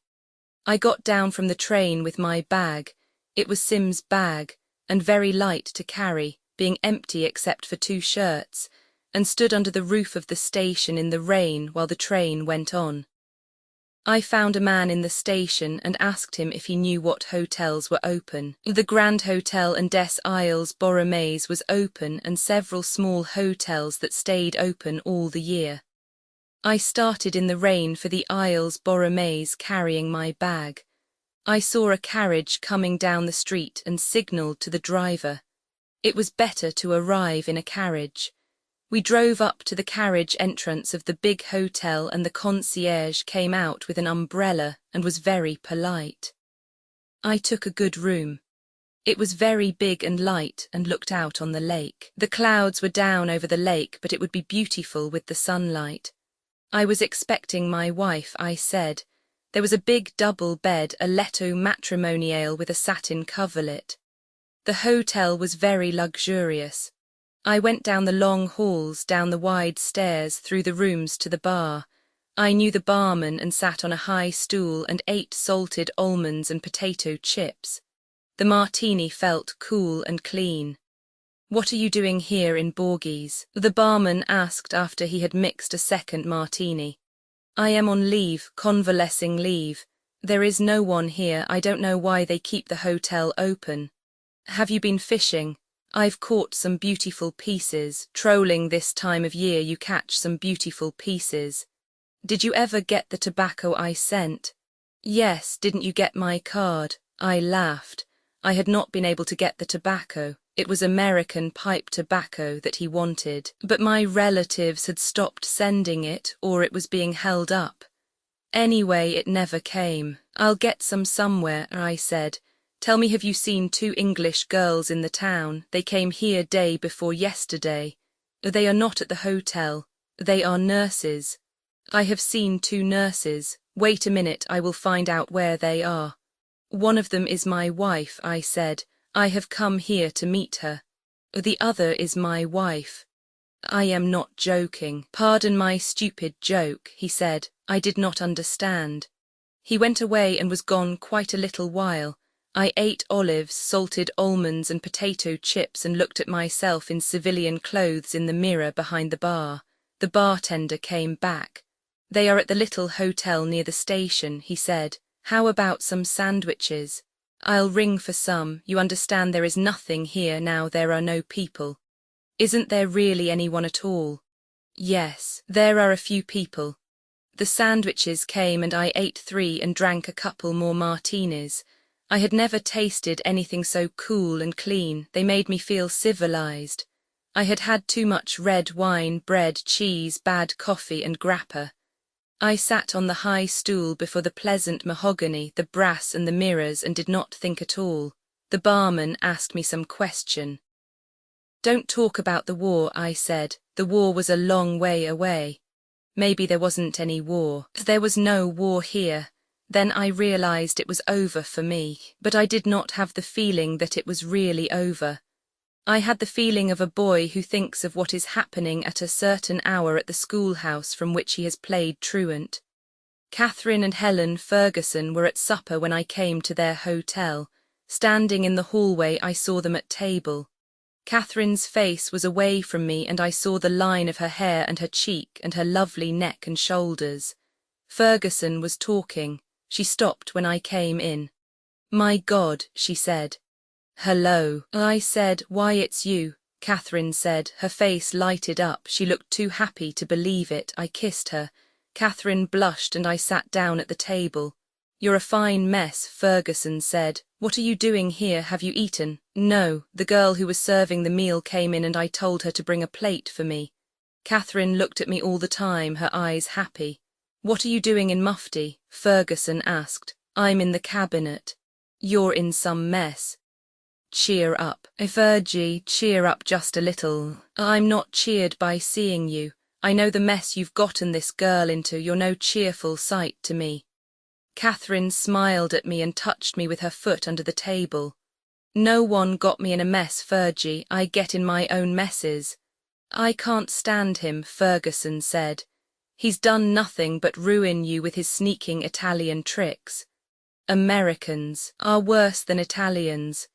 I got down from the train with my bag. It was Sim's bag, and very light to carry, being empty except for 2 shirts, and stood under the roof of the station in the rain while the train went on. I found a man in the station and asked him if he knew what hotels were open. The Grand Hotel and Des Isles Borromeus was open, and several small hotels that stayed open all the year. I started in the rain for the Isles Borromeus carrying my bag. I saw a carriage coming down the street and signalled to the driver. It was better to arrive in a carriage. We drove up to the carriage entrance of the big hotel, and the concierge came out with an umbrella and was very polite. I took a good room. It was very big and light and looked out on the lake. The clouds were down over the lake, but it would be beautiful with the sunlight. I was expecting my wife, I said. There was a big double bed, a letto matrimoniale with a satin coverlet. The hotel was very luxurious. I went down the long halls, down the wide stairs, through the rooms to the bar. I knew the barman and sat on a high stool and ate salted almonds and potato chips. The martini felt cool and clean. "What are you doing here in Borghese?" the barman asked after he had mixed a second martini. "I am on leave, convalescing leave. There is no one here. I don't know why they keep the hotel open." "Have you been fishing?" "I've caught some beautiful pieces. Trolling this time of year you catch some beautiful pieces." "Did you ever get the tobacco I sent?" "Yes, didn't you get my card?" I laughed. I had not been able to get the tobacco. It was American pipe tobacco that he wanted. But my relatives had stopped sending it, or it was being held up. Anyway, it never came. "I'll get some somewhere," I said. "Tell me, have you seen 2 English girls in the town? They came here day before yesterday." "They are not at the hotel. They are nurses." "I have seen 2 nurses. Wait a minute, I will find out where they are." "One of them is my wife," I said. "I have come here to meet her." "The other is my wife." "I am not joking." "Pardon my stupid joke," he said. "I did not understand." He went away and was gone quite a little while. I ate olives, salted almonds and potato chips and looked at myself in civilian clothes in the mirror behind the bar. The bartender came back. "They are at the little hotel near the station," he said. "How about some sandwiches?" "I'll ring for some. You understand there is nothing here now there are no people." "Isn't there really anyone at all?" "Yes, there are a few people." The sandwiches came and I ate 3 and drank a couple more martinis. I had never tasted anything so cool and clean. They made me feel civilized. I had had too much red wine, bread, cheese, bad coffee and grappa. I sat on the high stool before the pleasant mahogany, the brass and the mirrors, and did not think at all. The barman asked me some question. "Don't talk about the war," I said. "The war was a long way away." "Maybe there wasn't any war." "There was no war here." Then I realized it was over for me, but I did not have the feeling that it was really over. I had the feeling of a boy who thinks of what is happening at a certain hour at the schoolhouse from which he has played truant. Catherine and Helen Ferguson were at supper when I came to their hotel. Standing in the hallway, I saw them at table. Catherine's face was away from me, and I saw the line of her hair and her cheek and her lovely neck and shoulders. Ferguson was talking. She stopped when I came in. "My God," she said. "Hello," I said. "Why, it's you," Catherine said. Her face lighted up. She looked too happy to believe it. I kissed her. Catherine blushed and I sat down at the table. "You're a fine mess," Ferguson said. "What are you doing here? Have you eaten?" "No, the girl who was serving the meal came in and I told her to bring a plate for me." Catherine looked at me all the time, her eyes happy. "What are you doing in Mufti?" Ferguson asked. "I'm in the cabinet." "You're in some mess." "Cheer up. Fergie, cheer up just a little." "I'm not cheered by seeing you. I know the mess you've gotten this girl into, you're no cheerful sight to me. Catherine smiled at me and touched me with her foot under the table. No one got me in a mess, Fergie, I get in my own messes. I can't stand him, Ferguson said. He's done nothing but ruin you with his sneaking Italian tricks. Americans are worse than Italians.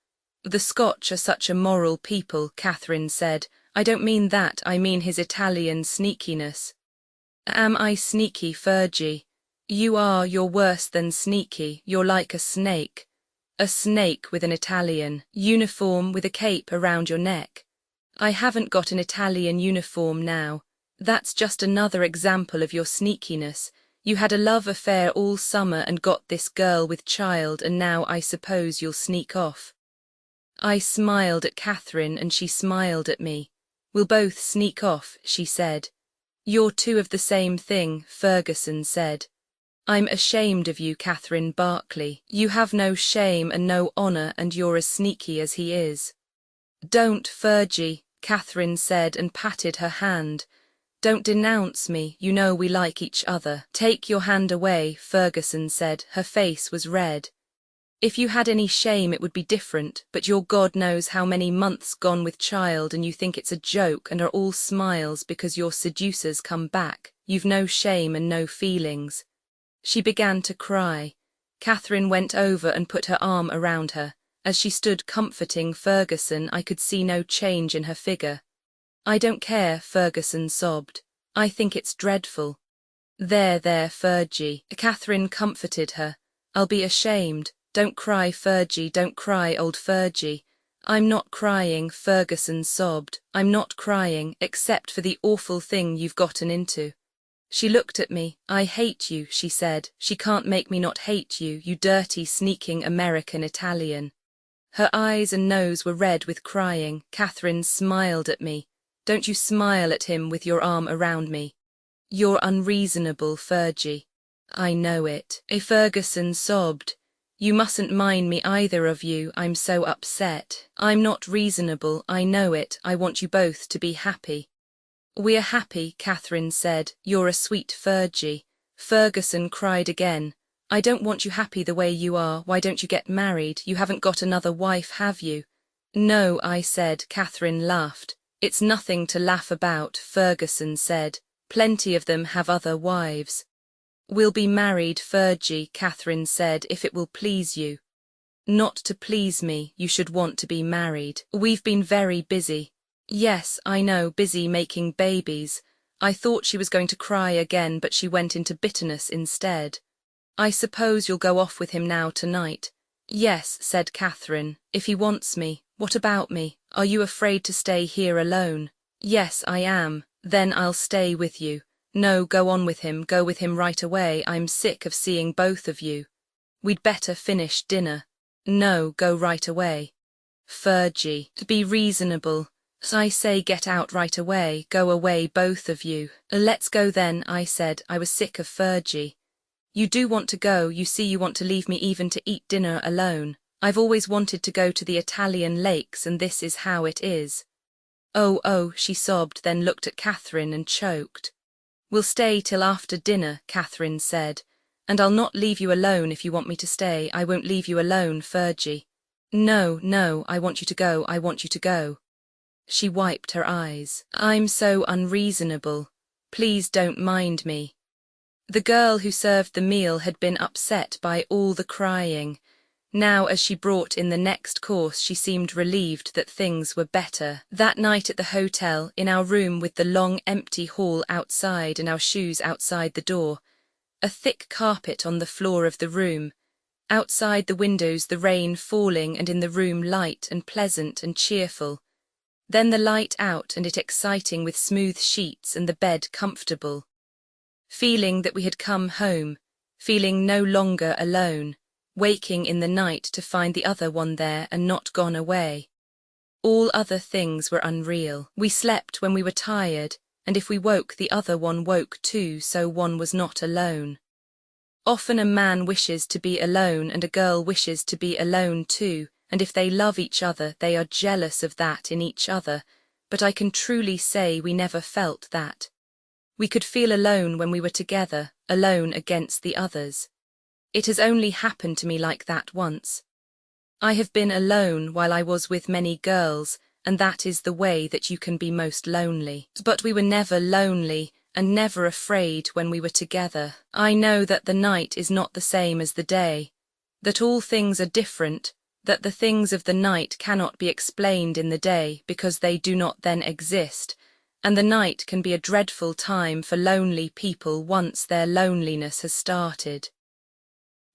The Scotch are such a moral people, Catherine said. I don't mean that, I mean his Italian sneakiness. Am I sneaky, Fergie? You are, you're worse than sneaky, you're like a snake. A snake with an Italian uniform with a cape around your neck. I haven't got an Italian uniform now. That's just another example of your sneakiness. You had a love affair all summer and got this girl with child, and now I suppose you'll sneak off. I smiled at Catherine and she smiled at me. We'll both sneak off, she said. You're two of the same thing, Ferguson said. I'm ashamed of you, Catherine Barclay. You have no shame and no honour, and you're as sneaky as he is. Don't, Fergie, Catherine said and patted her hand. Don't denounce me, you know we like each other. Take your hand away, Ferguson said. Her face was red. If you had any shame it would be different, but you're God knows how many months gone with child and you think it's a joke and are all smiles because your seducers come back. You've no shame and no feelings. She began to cry. Catherine went over and put her arm around her. As she stood comforting Ferguson, I could see no change in her figure. I don't care, Ferguson sobbed. I think it's dreadful. There, Fergie. Catherine comforted her. I'll be ashamed. Don't cry, Fergie, don't cry, old Fergie. I'm not crying, Ferguson sobbed. I'm not crying, except for the awful thing you've gotten into. She looked at me. I hate you, she said. She can't make me not hate you, you dirty, sneaking American Italian. Her eyes and nose were red with crying. Catherine smiled at me. Don't you smile at him with your arm around me. You're unreasonable, Fergie. I know it. Ferguson sobbed. You mustn't mind me, either of you, I'm so upset. I'm not reasonable, I know it, I want you both to be happy. We're happy, Catherine said. You're a sweet Fergie. Ferguson cried again. I don't want you happy the way you are. Why don't you get married? You haven't got another wife, have you? No, I said. Catherine laughed. It's nothing to laugh about, Ferguson said. Plenty of them have other wives. We'll be married, Fergie, Catherine said, if it will please you. Not to please me, you should want to be married. We've been very busy. Yes, I know, busy making babies. I thought she was going to cry again, but she went into bitterness instead. I suppose you'll go off with him now tonight. Yes, said Catherine, if he wants me. What about me? Are you afraid to stay here alone? Yes, I am. Then I'll stay with you. No, go on with him, go with him right away. I'm sick of seeing both of you. We'd better finish dinner. No, go right away. Fergie, be reasonable. I say get out right away, go away both of you. Let's go then, I said. I was sick of Fergie. You do want to go, you see you want to leave me even to eat dinner alone. I've always wanted to go to the Italian lakes and this is how it is. Oh, she sobbed, then looked at Catherine and choked. We'll stay till after dinner, Catherine said. And I'll not leave you alone if you want me to stay. I won't leave you alone, Fergie. No, I want you to go, I want you to go. She wiped her eyes. I'm so unreasonable. Please don't mind me. The girl who served the meal had been upset by all the crying. Now as she brought in the next course she seemed relieved that things were better. That night at the hotel, in our room with the long empty hall outside and our shoes outside the door, a thick carpet on the floor of the room, outside the windows the rain falling and in the room light and pleasant and cheerful, then the light out and it exciting with smooth sheets and the bed comfortable. Feeling that we had come home, feeling no longer alone, waking in the night to find the other one there and not gone away. All other things were unreal. We slept when we were tired, and if we woke the other one woke too, so one was not alone. Often a man wishes to be alone and a girl wishes to be alone too, and if they love each other they are jealous of that in each other, but I can truly say we never felt that. We could feel alone when we were together, alone against the others. It has only happened to me like that once. I have been alone while I was with many girls, and that is the way that you can be most lonely. But we were never lonely and never afraid when we were together. I know that the night is not the same as the day, that all things are different, that the things of the night cannot be explained in the day because they do not then exist, and the night can be a dreadful time for lonely people once their loneliness has started.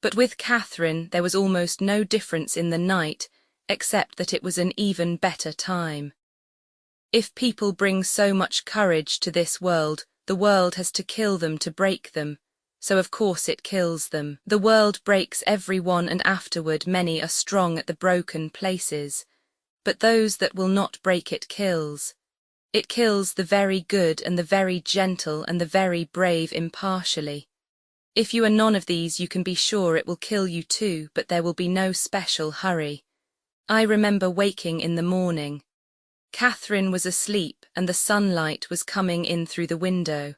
But with Catherine there was almost no difference in the night, except that it was an even better time. If people bring so much courage to this world, the world has to kill them to break them, so of course it kills them. The world breaks every one and afterward many are strong at the broken places, but those that will not break it kills. It kills the very good and the very gentle and the very brave impartially. If you are none of these you can be sure it will kill you too, but there will be no special hurry. I remember waking in the morning. Catherine was asleep and the sunlight was coming in through the window.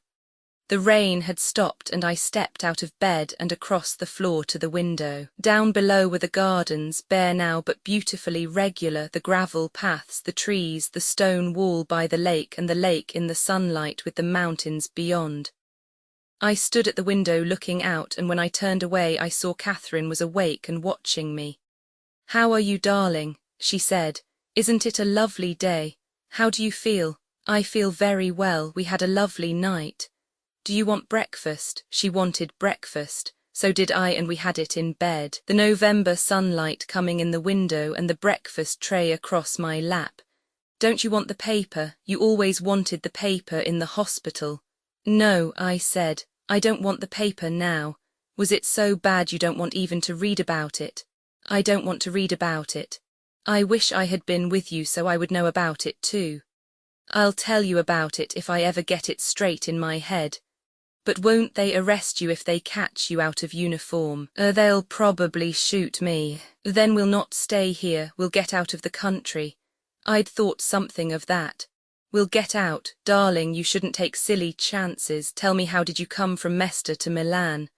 The rain had stopped and I stepped out of bed and across the floor to the window. Down below were the gardens, bare now but beautifully regular, the gravel paths, the trees, the stone wall by the lake and the lake in the sunlight with the mountains beyond. I stood at the window looking out, and when I turned away I saw Catherine was awake and watching me. "How are you, darling?" she said. "Isn't it a lovely day? How do you feel?" "I feel very well. We had a lovely night." "Do you want breakfast?" She wanted breakfast. So did I, and we had it in bed. The November sunlight coming in the window and the breakfast tray across my lap. "Don't you want the paper? You always wanted the paper in the hospital." "No," I said, "I don't want the paper now." "Was it so bad you don't want even to read about it?" "I don't want to read about it. I wish I had been with you so I would know about it too. I'll tell you about it if I ever get it straight in my head." "But won't they arrest you if they catch you out of uniform?" They'll probably shoot me." "Then we'll not stay here, we'll get out of the country." "I'd thought something of that." "We'll get out." "Darling, you shouldn't take silly chances. Tell me, how did you come from Mestre to Milan?"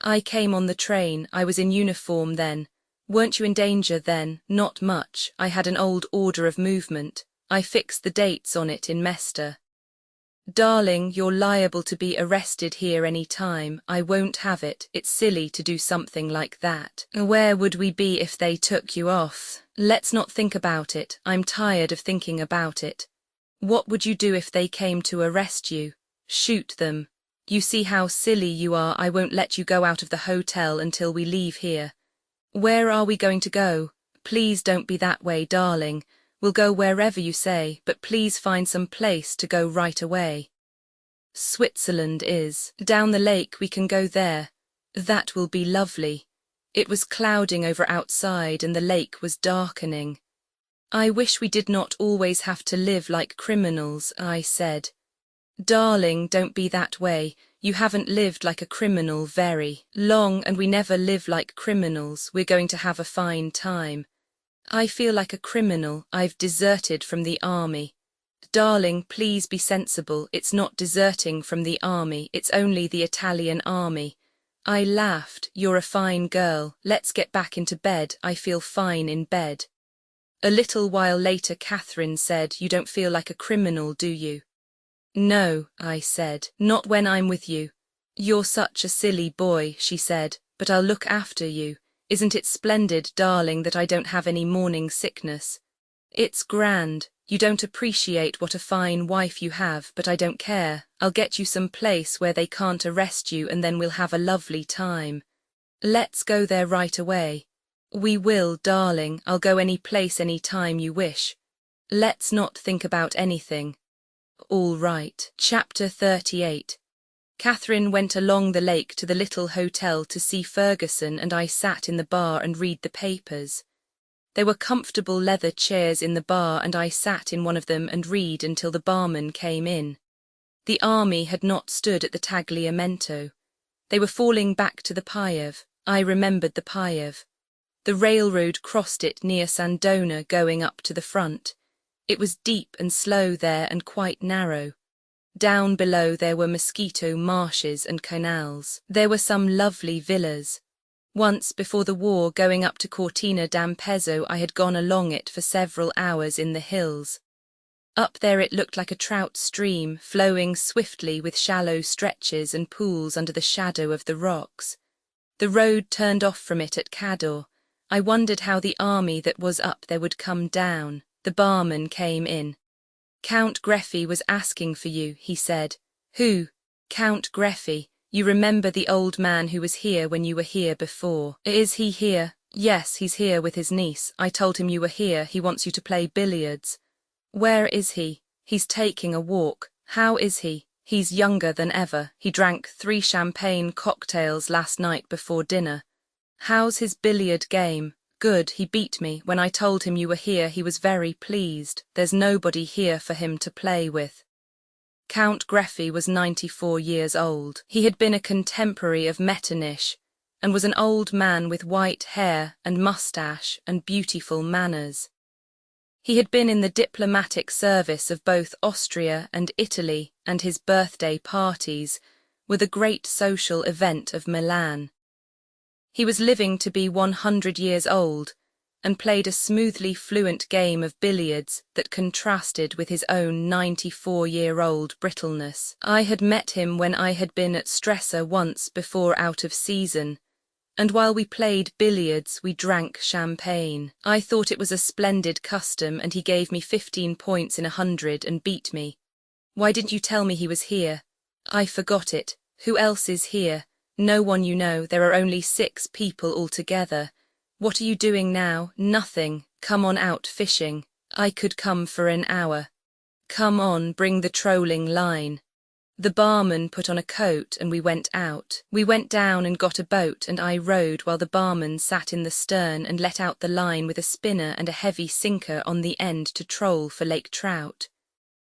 "I came on the train. I was in uniform then." "Weren't you in danger then?" "Not much. I had an old order of movement. I fixed the dates on it in Mestre." "Darling, you're liable to be arrested here any time. I won't have it. It's silly to do something like that." "Where would we be if they took you off?" "Let's not think about it. I'm tired of thinking about it." "What would you do if they came to arrest you?" "Shoot them." "You see how silly you are. I won't let you go out of the hotel until we leave here." "Where are we going to go?" "Please don't be that way, darling. We'll go wherever you say, but please find some place to go right away." "Switzerland is down the lake. We can go there." "That will be lovely." It was clouding over outside and the lake was darkening. "I wish we did not always have to live like criminals," I said. "Darling, don't be that way. You haven't lived like a criminal very long, and we never live like criminals. We're going to have a fine time." "I feel like a criminal. I've deserted from the army." "Darling, please be sensible. It's not deserting from the army. It's only the Italian army." I laughed. "You're a fine girl. Let's get back into bed. I feel fine in bed." A little while later Catherine said, "You don't feel like a criminal, do you?" "No," I said, "not when I'm with you." "You're such a silly boy," she said, "but I'll look after you. Isn't it splendid, darling, that I don't have any morning sickness?" "It's grand. You don't appreciate what a fine wife you have, but I don't care. I'll get you some place where they can't arrest you and then we'll have a lovely time." "Let's go there right away." "We will, darling. I'll go any place any time you wish." "Let's not think about anything." "All right." Chapter 38. Catherine went along the lake to the little hotel to see Ferguson, and I sat in the bar and read the papers. There were comfortable leather chairs in the bar and I sat in one of them and read until the barman came in. The army had not stood at the Tagliamento. They were falling back to the Piave. I remembered the Piave. The railroad crossed it near Sandona going up to the front. It was deep and slow there and quite narrow. Down below there were mosquito marshes and canals. There were some lovely villas. Once, before the war, going up to Cortina d'Ampezzo, I had gone along it for several hours in the hills. Up there it looked like a trout stream, flowing swiftly with shallow stretches and pools under the shadow of the rocks. The road turned off from it at Cador. I wondered how the army that was up there would come down. The barman came in. "Count Greffy was asking for you," he said. "Who?" "Count Greffy. You remember the old man who was here when you were here before." "Is he here?" "Yes, he's here with his niece. I told him you were here. He wants you to play billiards." "Where is he?" "He's taking a walk." "How is he?" "He's younger than ever. He drank 3 champagne cocktails last night before dinner." "How's his billiard game?" "Good, he beat me. When I told him you were here, he was very pleased. There's nobody here for him to play with." Count Greffy was 94 years old. He had been a contemporary of Metternich, and was an old man with white hair and moustache and beautiful manners. He had been in the diplomatic service of both Austria and Italy, and his birthday parties were the great social event of Milan. He was living to be 100 years old, and played a smoothly fluent game of billiards that contrasted with his own 94-year-old brittleness. I had met him when I had been at Stresa once before out of season, and while we played billiards we drank champagne. I thought it was a splendid custom, and he gave me 15 points in 100 and beat me. "Why didn't you tell me he was here?" "I forgot it. Who else is here?" "No one you know. There are only 6 people altogether." "What are you doing now?" "Nothing. Come on out fishing." "I could come for an hour." "Come on, bring the trolling line." The barman put on a coat and we went out. We went down and got a boat, and I rowed while the barman sat in the stern and let out the line with a spinner and a heavy sinker on the end to troll for lake trout.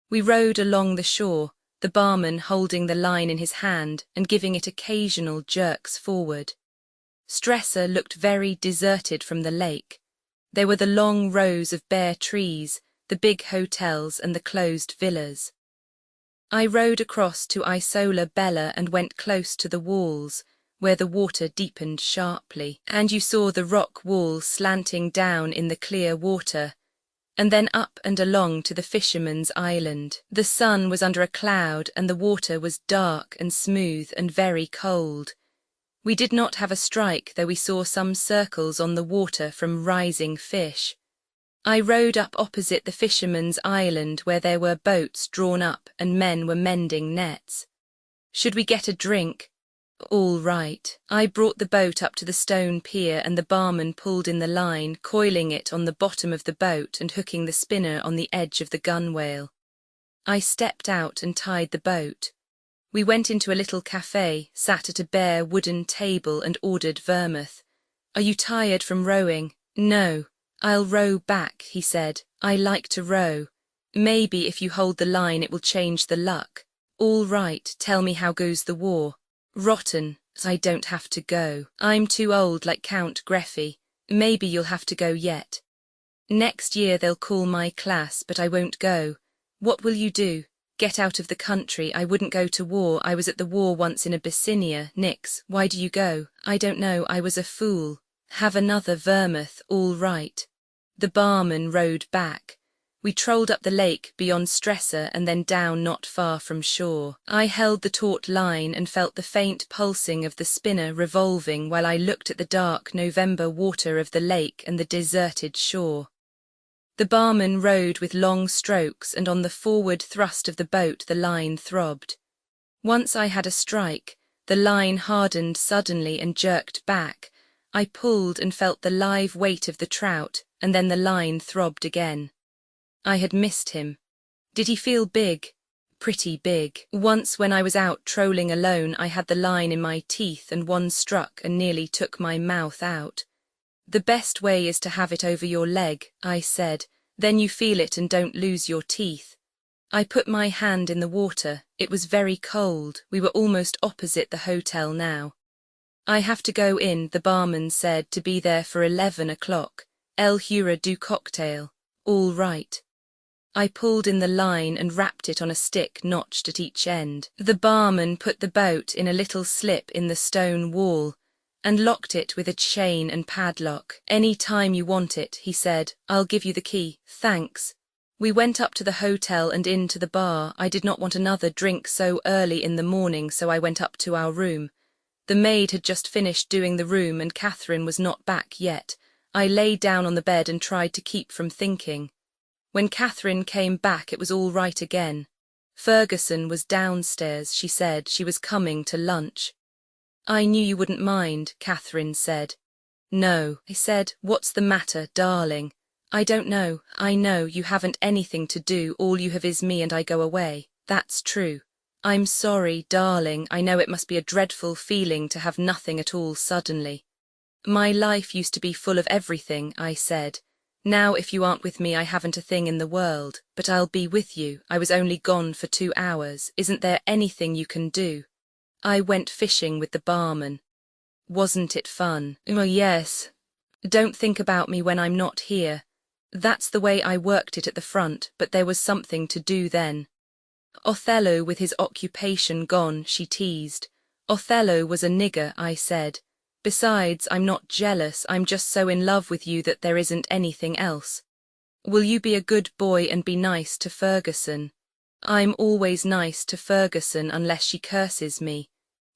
We rowed along the shore, the barman holding the line in his hand and giving it occasional jerks forward. Stresa looked very deserted from the lake. There were the long rows of bare trees, the big hotels and the closed villas. I rowed across to Isola Bella and went close to the walls, where the water deepened sharply, and you saw the rock walls slanting down in the clear water, and then up and along to the fisherman's island. The sun was under a cloud and the water was dark and smooth and very cold. We did not have a strike, though we saw some circles on the water from rising fish. I rowed up opposite the fisherman's island where there were boats drawn up and men were mending nets. "Should we get a drink?" "All right." I brought the boat up to the stone pier and the barman pulled in the line, coiling it on the bottom of the boat and hooking the spinner on the edge of the gunwale. I stepped out and tied the boat. We went into a little cafe, sat at a bare wooden table and ordered vermouth. "Are you tired from rowing?" "No." "I'll row back," he said. "I like to row. Maybe if you hold the line it will change the luck." "All right, tell me how goes the war." "Rotten, I don't have to go. I'm too old like Count Greffy. Maybe you'll have to go yet. Next year they'll call my class, but I won't go." "What will you do?" "Get out of the country. I wouldn't go to war. I was at the war once in Abyssinia." "Nix. Why do you go?" "I don't know. I was a fool." "Have another vermouth." "All right." The barman rowed back. We trolled up the lake beyond Stresa and then down not far from shore. I held the taut line and felt the faint pulsing of the spinner revolving while I looked at the dark November water of the lake and the deserted shore. The barman rowed with long strokes, and on the forward thrust of the boat the line throbbed. Once I had a strike. The line hardened suddenly and jerked back. I pulled and felt the live weight of the trout, and then the line throbbed again. I had missed him. Did he feel big? Pretty big. Once when I was out trolling alone, I had the line in my teeth and one struck and nearly took my mouth out. "The best way is to have it over your leg," I said. "Then you feel it and don't lose your teeth." I put my hand in the water. It was very cold. We were almost opposite the hotel now. "I have to go in," the barman said, "to be there for 11 o'clock. El Hura du cocktail." "All right." I pulled in the line and wrapped it on a stick notched at each end. The barman put the boat in a little slip in the stone wall and locked it with a chain and padlock. "Any time you want it," he said. "I'll give you the key." "Thanks." We went up to the hotel and into the bar. I did not want another drink so early in the morning, so I went up to our room. The maid had just finished doing the room and Catherine was not back yet. I lay down on the bed and tried to keep from thinking. When Catherine came back, it was all right again. Ferguson was downstairs, she said. She was coming to lunch. "I knew you wouldn't mind," Catherine said. "No," I said. "What's the matter, darling?" "I don't know. I know you haven't anything to do. All you have is me and I go away." "That's true." "I'm sorry, darling. I know it must be a dreadful feeling to have nothing at all suddenly." "My life used to be full of everything," I said. "Now if you aren't with me I haven't a thing in the world. But I'll be with you. I was only gone for 2 hours. Isn't there anything you can do?" "I went fishing with the barman." "Wasn't it fun?" "Oh, yes. Don't think about me when I'm not here. That's the way I worked it at the front, but there was something to do then." "Othello with his occupation gone," she teased. "Othello was a nigger," I said. "Besides, I'm not jealous, I'm just so in love with you that there isn't anything else." "Will you be a good boy and be nice to Ferguson?" "I'm always nice to Ferguson unless she curses me."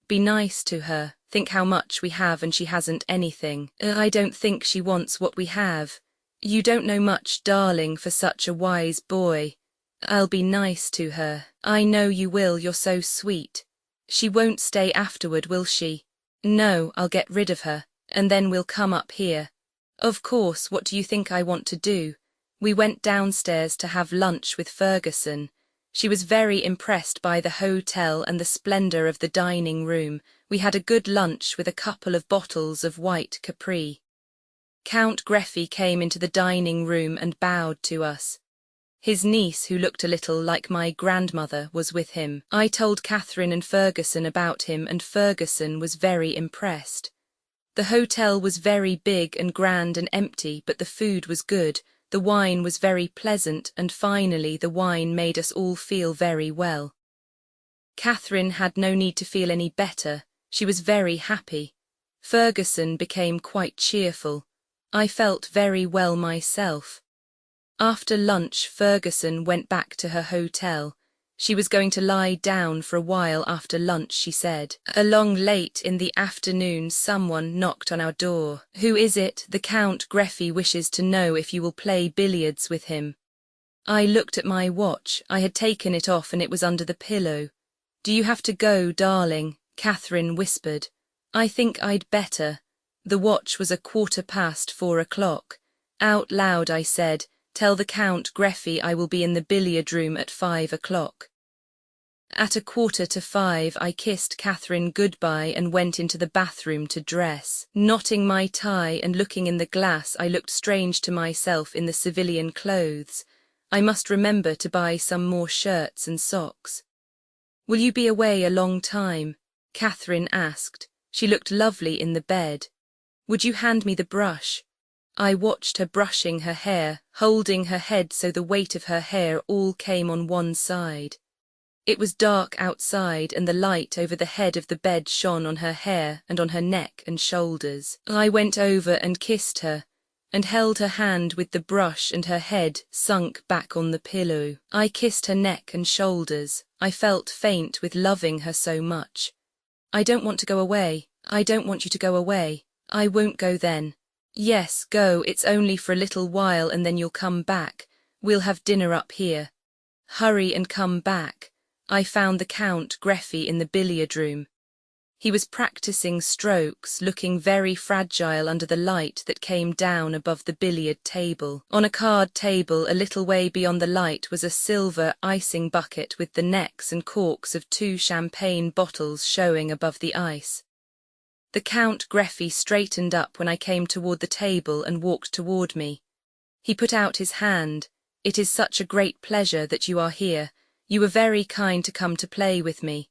"Be nice to her. Think how much we have and she hasn't anything." "I don't think she wants what we have." "You don't know much, darling, for such a wise boy." "I'll be nice to her." "I know you will, you're so sweet." "She won't stay afterward, will she?" "No, I'll get rid of her, and then we'll come up here." "Of course, what do you think I want to do?" We went downstairs to have lunch with Ferguson. She was very impressed by the hotel and the splendor of the dining room. We had a good lunch with a couple of bottles of white Capri. Count Greffy came into the dining room and bowed to us. His niece, who looked a little like my grandmother, was with him. I told Catherine and Ferguson about him, and Ferguson was very impressed. The hotel was very big and grand and empty, but the food was good, the wine was very pleasant, and finally the wine made us all feel very well. Catherine had no need to feel any better. She was very happy. Ferguson became quite cheerful. I felt very well myself. After lunch, Ferguson went back to her hotel. She was going to lie down for a while after lunch, she said. Along late in the afternoon, someone knocked on our door. "Who is it? The Count Greffy wishes to know if you will play billiards with him." I looked at my watch. I had taken it off and it was under the pillow. "Do you have to go, darling?" Catherine whispered. "I think I'd better." The watch was 4:15. Out loud I said, "Tell the Count Greffy I will be in the billiard room at 5:00. At 4:45 I kissed Catherine goodbye and went into the bathroom to dress. Knotting my tie and looking in the glass, I looked strange to myself in the civilian clothes. I must remember to buy some more shirts and socks. "Will you be away a long time?" Catherine asked. She looked lovely in the bed. "Would you hand me the brush?" I watched her brushing her hair, holding her head so the weight of her hair all came on one side. It was dark outside and the light over the head of the bed shone on her hair and on her neck and shoulders. I went over and kissed her, and held her hand with the brush and her head sunk back on the pillow. I kissed her neck and shoulders. I felt faint with loving her so much. "I don't want to go away. I don't want you to go away." "I won't go then." "Yes, go, it's only for a little while and then you'll come back. We'll have dinner up here." "Hurry and come back." I found the Count Greffy in the billiard room. He was practicing strokes, looking very fragile under the light that came down above the billiard table. On a card table a little way beyond the light was a silver icing bucket with the necks and corks of 2 champagne bottles showing above the ice. The Count Greffy straightened up when I came toward the table and walked toward me. He put out his hand. "It is such a great pleasure that you are here. You were very kind to come to play with me.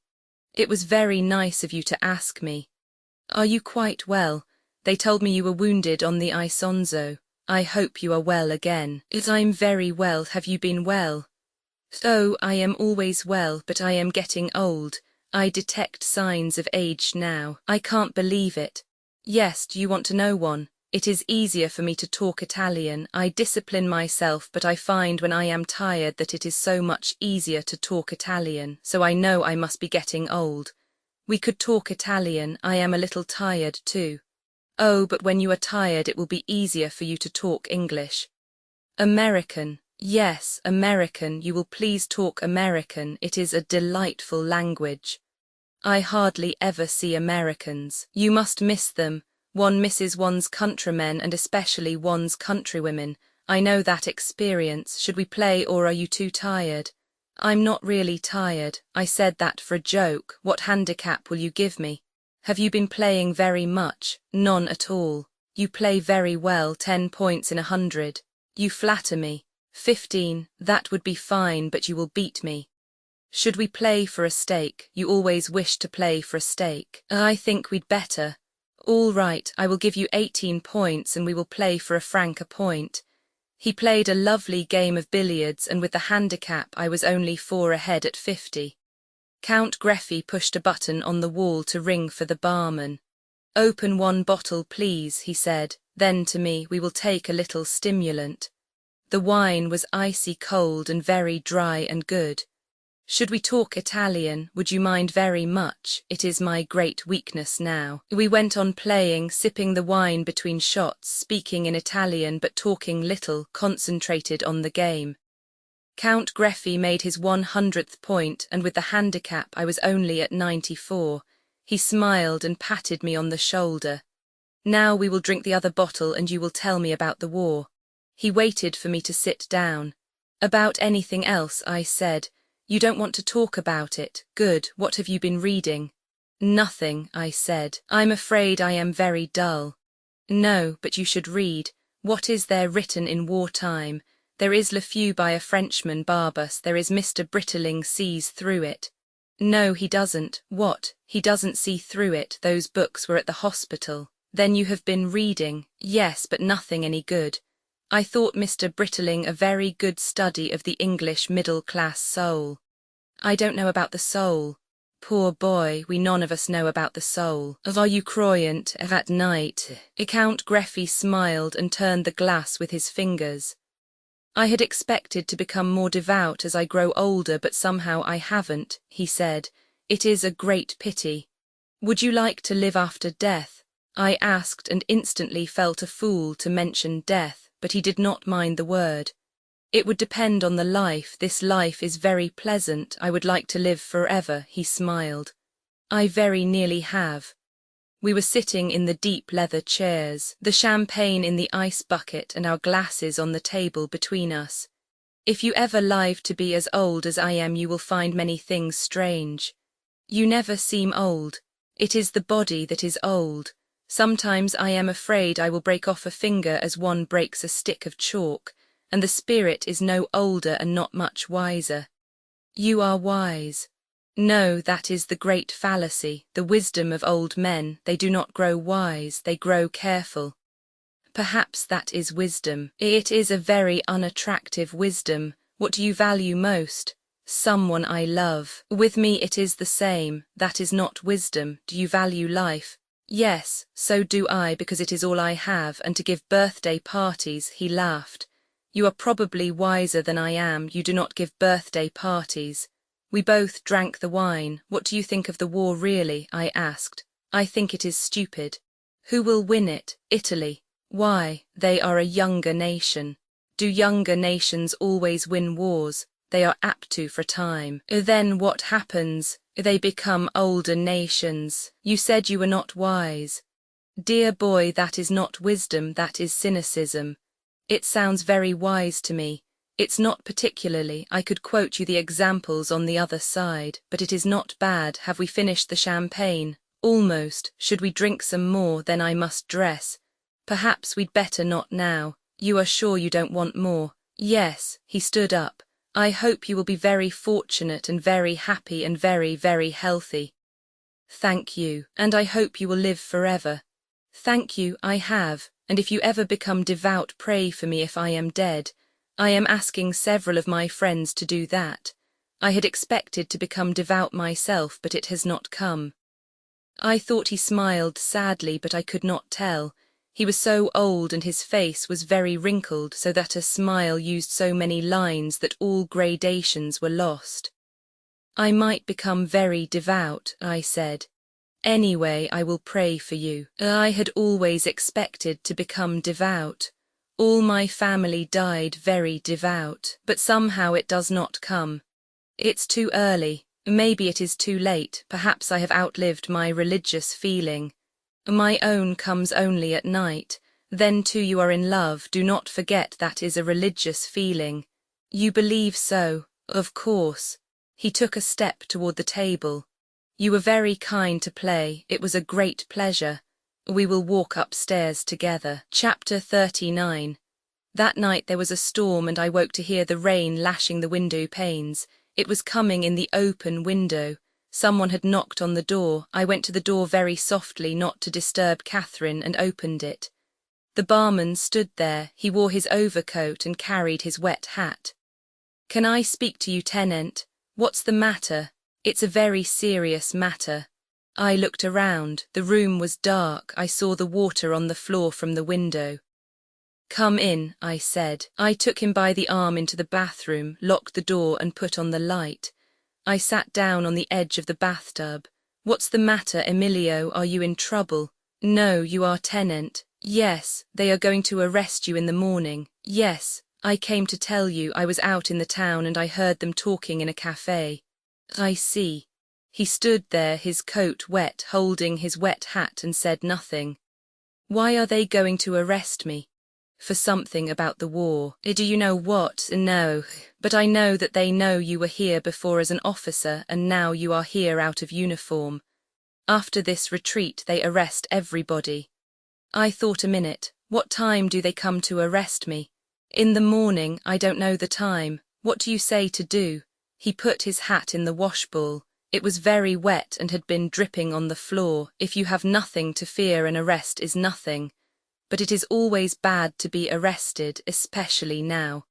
It was very nice of you to ask me. Are you quite well? They told me you were wounded on the Isonzo." I hope you are well again. I'm very well. Have you been well? Oh, I am always well, but I am getting old. I detect signs of age now. I can't believe it. Yes, do you want to know one? It is easier for me to talk Italian. I discipline myself, but I find when I am tired that it is so much easier to talk Italian, so I know I must be getting old. We could talk Italian. I am a little tired too. Oh, but when you are tired it will be easier for you to talk English. American. Yes, American. You will please talk American. It is a delightful language. I hardly ever see Americans. You must miss them. One misses one's countrymen and especially one's countrywomen. I know that experience. Should we play or are you too tired? I'm not really tired. I said that for a joke. What handicap will you give me? Have you been playing very much? None at all. You play very well, 10 points in 100. You flatter me. 15, that would be fine, but you will beat me. Should we play for a stake? You always wish to play for a stake. I think we'd better. All right, I will give you 18 points and we will play for a franc a point. He played a lovely game of billiards and with the handicap I was only 4 ahead at 50. Count Greffy pushed a button on the wall to ring for the barman. Open 1 bottle, please, he said. Then to me, we will take a little stimulant. The wine was icy cold and very dry and good. Should we talk Italian? Would you mind very much? It is my great weakness now. We went on playing, sipping the wine between shots, speaking in Italian but talking little, concentrated on the game. Count Greffy made his 100th point, and with the handicap I was only at 94. He smiled and patted me on the shoulder. Now we will drink the other bottle and you will tell me about the war. He waited for me to sit down. About anything else, I said. You don't want to talk about it. Good, what have you been reading? Nothing, I said. I'm afraid I am very dull. No, but you should read. What is there written in wartime? There is Le Feu by a Frenchman, Barbus. There is Mr. Brittling sees through it. No, he doesn't. What? He doesn't see through it. Those books were at the hospital. Then you have been reading. Yes, but nothing any good. I thought Mr. Brittling a very good study of the English middle-class soul. I don't know about the soul. Poor boy, we none of us know about the soul. Are you croyant at night? Count Greffy smiled and turned the glass with his fingers. I had expected to become more devout as I grow older, but somehow I haven't, he said. It is a great pity. Would you like to live after death? I asked and instantly felt a fool to mention death. But he did not mind the word. It would depend on the life. This life is very pleasant. I would like to live forever, he smiled. I very nearly have. We were sitting in the deep leather chairs, the champagne in the ice bucket and our glasses on the table between us. If you ever live to be as old as I am, you will find many things strange. You never seem old. It is the body that is old. Sometimes I am afraid I will break off a finger as one breaks a stick of chalk, and the spirit is no older and not much wiser. You are wise. No, that is the great fallacy, the wisdom of old men. They do not grow wise, they grow careful. Perhaps that is wisdom. It is a very unattractive wisdom. What do you value most? Someone I love. With me it is the same. That is not wisdom. Do you value life? Yes, so do I, because it is all I have, and to give birthday parties, he laughed. You are probably wiser than I am. You do not give birthday parties. We both drank the wine. What do you think of the war really? I asked. I think it is stupid. Who will win it? Italy. Why? They are a younger nation. Do younger nations always win wars? They are apt to for a time. Then what happens? They become older nations. You said you were not wise. Dear boy, that is not wisdom, that is cynicism. It sounds very wise to me. It's not particularly. I could quote you the examples on the other side, but it is not bad. Have we finished the champagne? Almost. Should we drink some more? Then I must dress. Perhaps we'd better not now. You are sure you don't want more? Yes. He stood up. I hope you will be very fortunate and very happy and very, very healthy. Thank you, and I hope you will live forever. Thank you, I have. and if you ever become devout, pray for me if I am dead. I am asking several of my friends to do that. I had expected to become devout myself, but it has not come." I thought he smiled sadly, but I could not tell. He was so old and his face was very wrinkled, so that a smile used so many lines that all gradations were lost. "I might become very devout," I said. "Anyway, I will pray for you." I had always expected to become devout. All my family died very devout, but somehow it does not come. It's too early. Maybe it is too late. Perhaps I have outlived my religious feeling. My own comes only at night. Then too you are in love. Do not forget that is a religious feeling. You believe so, of course. He took a step toward the table. "You were very kind to play. It was a great pleasure. We will walk upstairs together." Chapter 39. That night there was a storm and I woke to hear the rain lashing the window panes. It was coming in the open window. Someone had knocked on the door. I went to the door very softly, not to disturb Catherine, and opened it. The barman stood there. He wore his overcoat and carried his wet hat. "Can I speak to you, tenant? What's the matter?" "It's a very serious matter." I looked around. The room was dark. I saw the water on the floor from the window. "Come in," I said. I took him by the arm into the bathroom, locked the door and put on the light. I sat down on the edge of the bathtub. "What's the matter, Emilio? Are you in trouble?" "No, you are tenant." "Yes, they are going to arrest you in the morning." "Yes, I came to tell you. I was out in the town and I heard them talking in a cafe." "I see." He stood there, his coat wet, holding his wet hat, and said nothing. "Why are they going to arrest me?" "For something about the war." "Do you know what?" "No, but I know that they know you were here before as an officer and now you are here out of uniform. After this retreat they arrest everybody." I thought a minute. "What time do they come to arrest me?" "In the morning. I don't know the time. What do you say to do?" He put his hat in the washbowl. It was very wet and had been dripping on the floor. If you have nothing to fear, an arrest is nothing. But it is always bad to be arrested, especially now.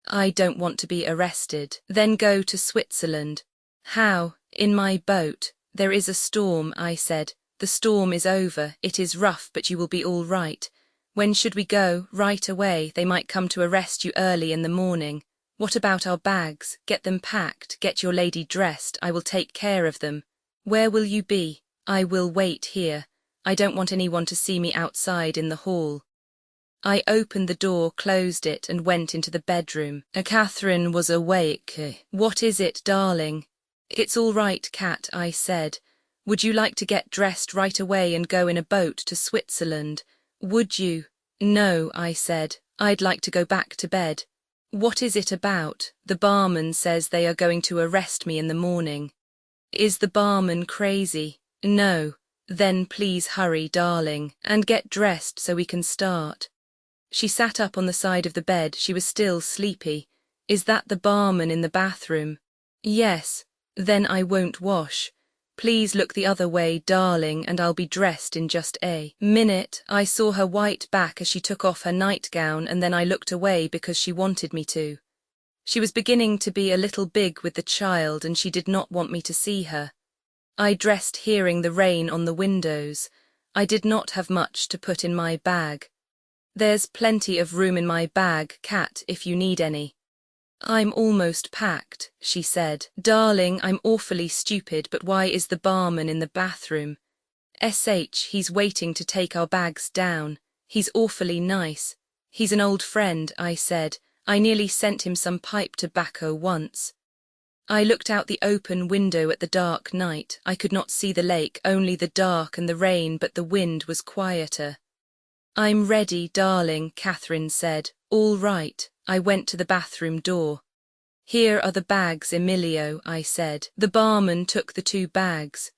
"I don't want to be arrested." "Then go to Switzerland." "How?" "In my boat." "There is a storm," I said. "The storm is over. It is rough, but you will be all right." "When should we go?" "Right away. They might come to arrest you early in the morning." "What about our bags?" "Get them packed. Get your lady dressed. I will take care of them." "Where will you be?" "I will wait here. I don't want anyone to see me outside in the hall." I opened the door, closed it, and went into the bedroom. Catherine was awake. "What is it, darling?" "It's all right, Cat," I said. "Would you like to get dressed right away and go in a boat to Switzerland?" "Would you?" "No," I said. "I'd like to go back to bed." "What is it about?" "The barman says they are going to arrest me in the morning." "Is the barman crazy?" "No." "Then please hurry, darling, and get dressed so we can start." She sat up on the side of the bed. She was still sleepy. "Is that the barman in the bathroom?" "Yes." "Then I won't wash. Please look the other way, darling, and I'll be dressed in just a minute." I saw her white back as she took off her nightgown, and then I looked away because she wanted me to. She was beginning to be a little big with the child, and she did not want me to see her. I dressed hearing the rain on the windows. I did not have much to put in my bag. "There's plenty of room in my bag, Cat, if you need any." "I'm almost packed," she said. "Darling, I'm awfully stupid, but why is the barman in the bathroom?" He's waiting to take our bags down. He's awfully nice." "He's an old friend," I said. "I nearly sent him some pipe tobacco once." I looked out the open window at the dark night. I could not see the lake, only the dark and the rain, but the wind was quieter. "I'm ready, darling," Catherine said. "All right." I went to the bathroom door. "Here are the bags, Emilio," I said. The barman took the 2 bags.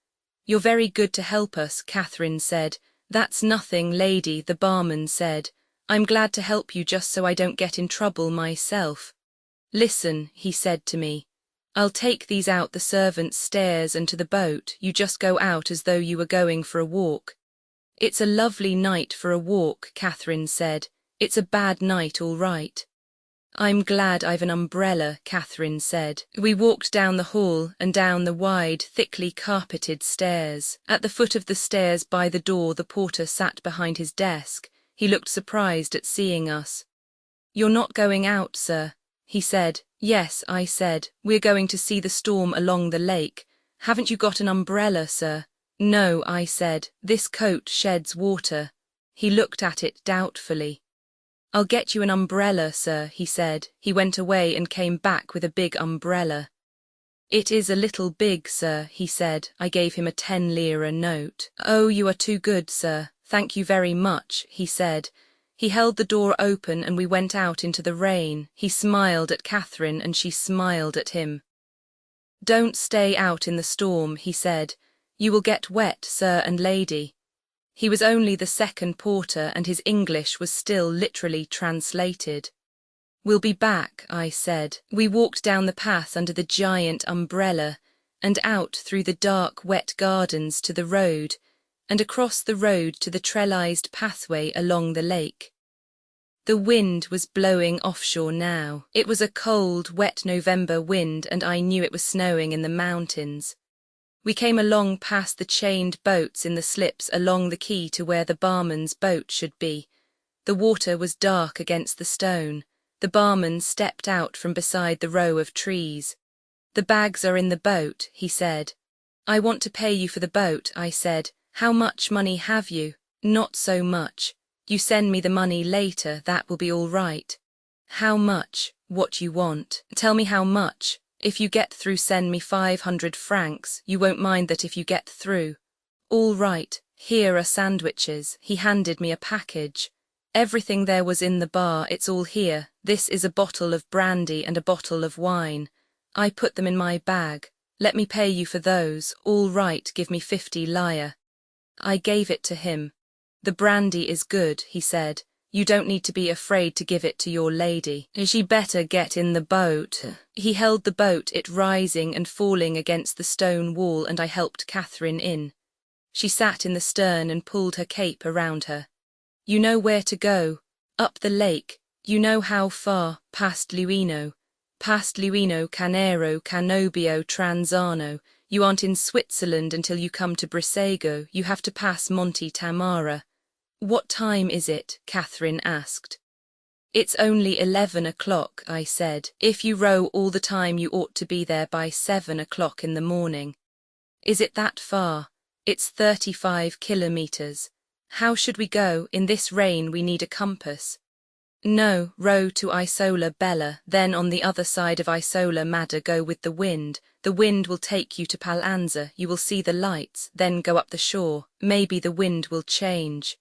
"You're very good to help us," Catherine said. "That's nothing, lady," the barman said. "I'm glad to help you just so I don't get in trouble myself." "Listen," he said to me. "I'll take these out the servants' stairs and to the boat. You just go out as though you were going for a walk." It's a lovely night for a walk, Catherine said. It's a bad night, all right. I'm glad I've an umbrella, Catherine said. We walked down the hall and down the wide, thickly carpeted stairs. At the foot of the stairs by the door the porter sat behind his desk. He looked surprised at seeing us. "You're not going out, sir?" he said. "Yes," I said. "We're going to see the storm along the lake. Haven't you got an umbrella, sir?" "No," I said. "This coat sheds water." He looked at it doubtfully. "I'll get you an umbrella, sir," he said. He went away and came back with a big umbrella. "It is a little big, sir," he said. I gave him a 10-lira note. "Oh, you are too good, sir. Thank you very much," he said. He held the door open and we went out into the rain. He smiled at Catherine and she smiled at him. "Don't stay out in the storm," he said. "You will get wet, sir and lady." He was only the second porter and his English was still literally translated. "We'll be back," I said. We walked down the path under the giant umbrella and out through the dark, wet gardens to the road and across the road to the trellised pathway along the lake. The wind was blowing offshore now. It was a cold, wet November wind and I knew it was snowing in the mountains. We came along past the chained boats in the slips along the quay to where the barman's boat should be. The water was dark against the stone. The barman stepped out from beside the row of trees. "The bags are in the boat," he said. "I want to pay you for the boat," I said. "How much money have you?" "Not so much. You send me the money later, that will be all right." "How much?" "What you want." "Tell me how much. If you get through, send me 500 francs. You won't mind that if you get through." "All right. Here are sandwiches." He handed me a package. "Everything there was in the bar, it's all here. This is a bottle of brandy and a bottle of wine. I put them in my bag. Let me pay you for those." "All right, give me 50 lire." I gave it to him. "The brandy is good," he said. "You don't need to be afraid to give it to your lady. She better get in the boat." He held the boat, it rising and falling against the stone wall, and I helped Catherine in. She sat in the stern and pulled her cape around her. "You know where to go. Up the lake. You know how far. Past Luino. Past Luino, Canero, Canobio, Tranzano. You aren't in Switzerland until you come to Brisego. You have to pass Monte Tamara." "What time is it?" Catherine asked. "It's only 11 o'clock, I said. "If you row all the time you ought to be there by 7 o'clock in the morning." "Is it that far?" "It's 35 kilometers. How should we go? In this rain we need a compass." "No, row to Isola Bella, then on the other side of Isola Madda go with the wind. The wind will take you to Palanza, you will see the lights, then go up the shore. Maybe the wind will change."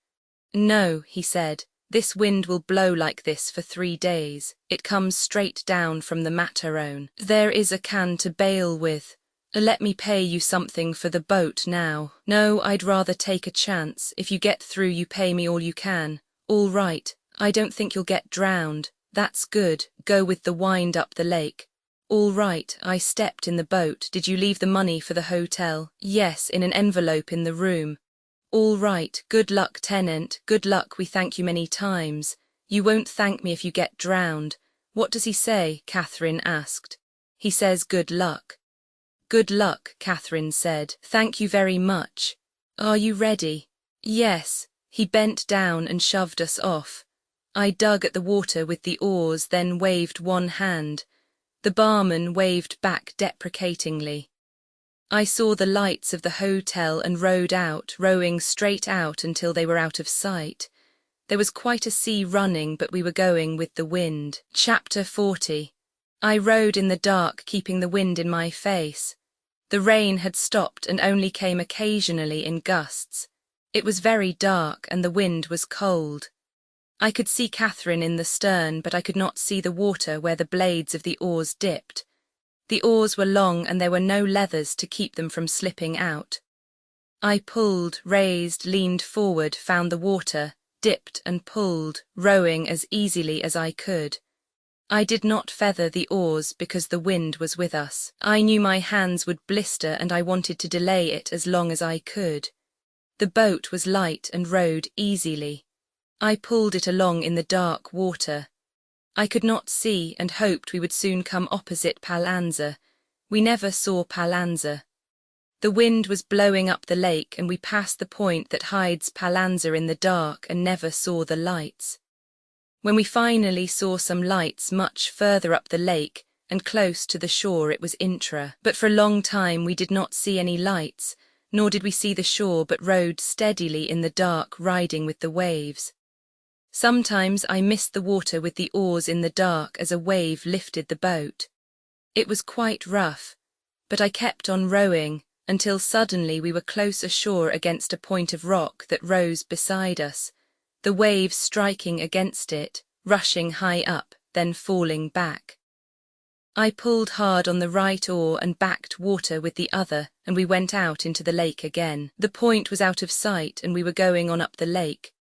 "No," he said, "this wind will blow like this for 3 days. It comes straight down from the Matterhorn. There is a can to bail with. Let me pay you something for the boat now." "No, I'd rather take a chance. If you get through you pay me all you can." "All right. I don't think you'll get drowned." "That's good. Go with the wind up the lake." "All right." I stepped in the boat. "Did you leave the money for the hotel?" "Yes, in an envelope in the room." "All right. Good luck, tenant. Good luck. We thank you many times." "You won't thank me if you get drowned." "What does he say?" Catherine asked. "He says good luck." "Good luck," Catherine said. "Thank you very much." "Are you ready?" "Yes." He bent down and shoved us off. I dug at the water with the oars, then waved one hand. The barman waved back deprecatingly. I saw the lights of the hotel and rowed out, rowing straight out until they were out of sight. There was quite a sea running, but we were going with the wind. Chapter 40. I rowed in the dark, keeping the wind in my face. The rain had stopped and only came occasionally in gusts. It was very dark and the wind was cold. I could see Catherine in the stern, but I could not see the water where the blades of the oars dipped. The oars were long and there were no leathers to keep them from slipping out. I pulled, raised, leaned forward, found the water, dipped and pulled, rowing as easily as I could. I did not feather the oars because the wind was with us. I knew my hands would blister and I wanted to delay it as long as I could. The boat was light and rowed easily. I pulled it along in the dark water. I could not see and hoped we would soon come opposite Pallanza. We never saw Pallanza. The wind was blowing up the lake and we passed the point that hides Pallanza in the dark and never saw the lights. When we finally saw some lights much further up the lake and close to the shore, it was Intra. But for a long time we did not see any lights, nor did we see the shore, but rowed steadily in the dark, riding with the waves. Sometimes I missed the water with the oars in the dark as a wave lifted the boat. It was quite rough, but I kept on rowing until suddenly we were close ashore against a point of rock that rose beside us, the waves striking against it, rushing high up, then falling back. I pulled hard on the right oar and backed water with the other, and we went out into the lake again. The point was out of sight and we were going on up the lake.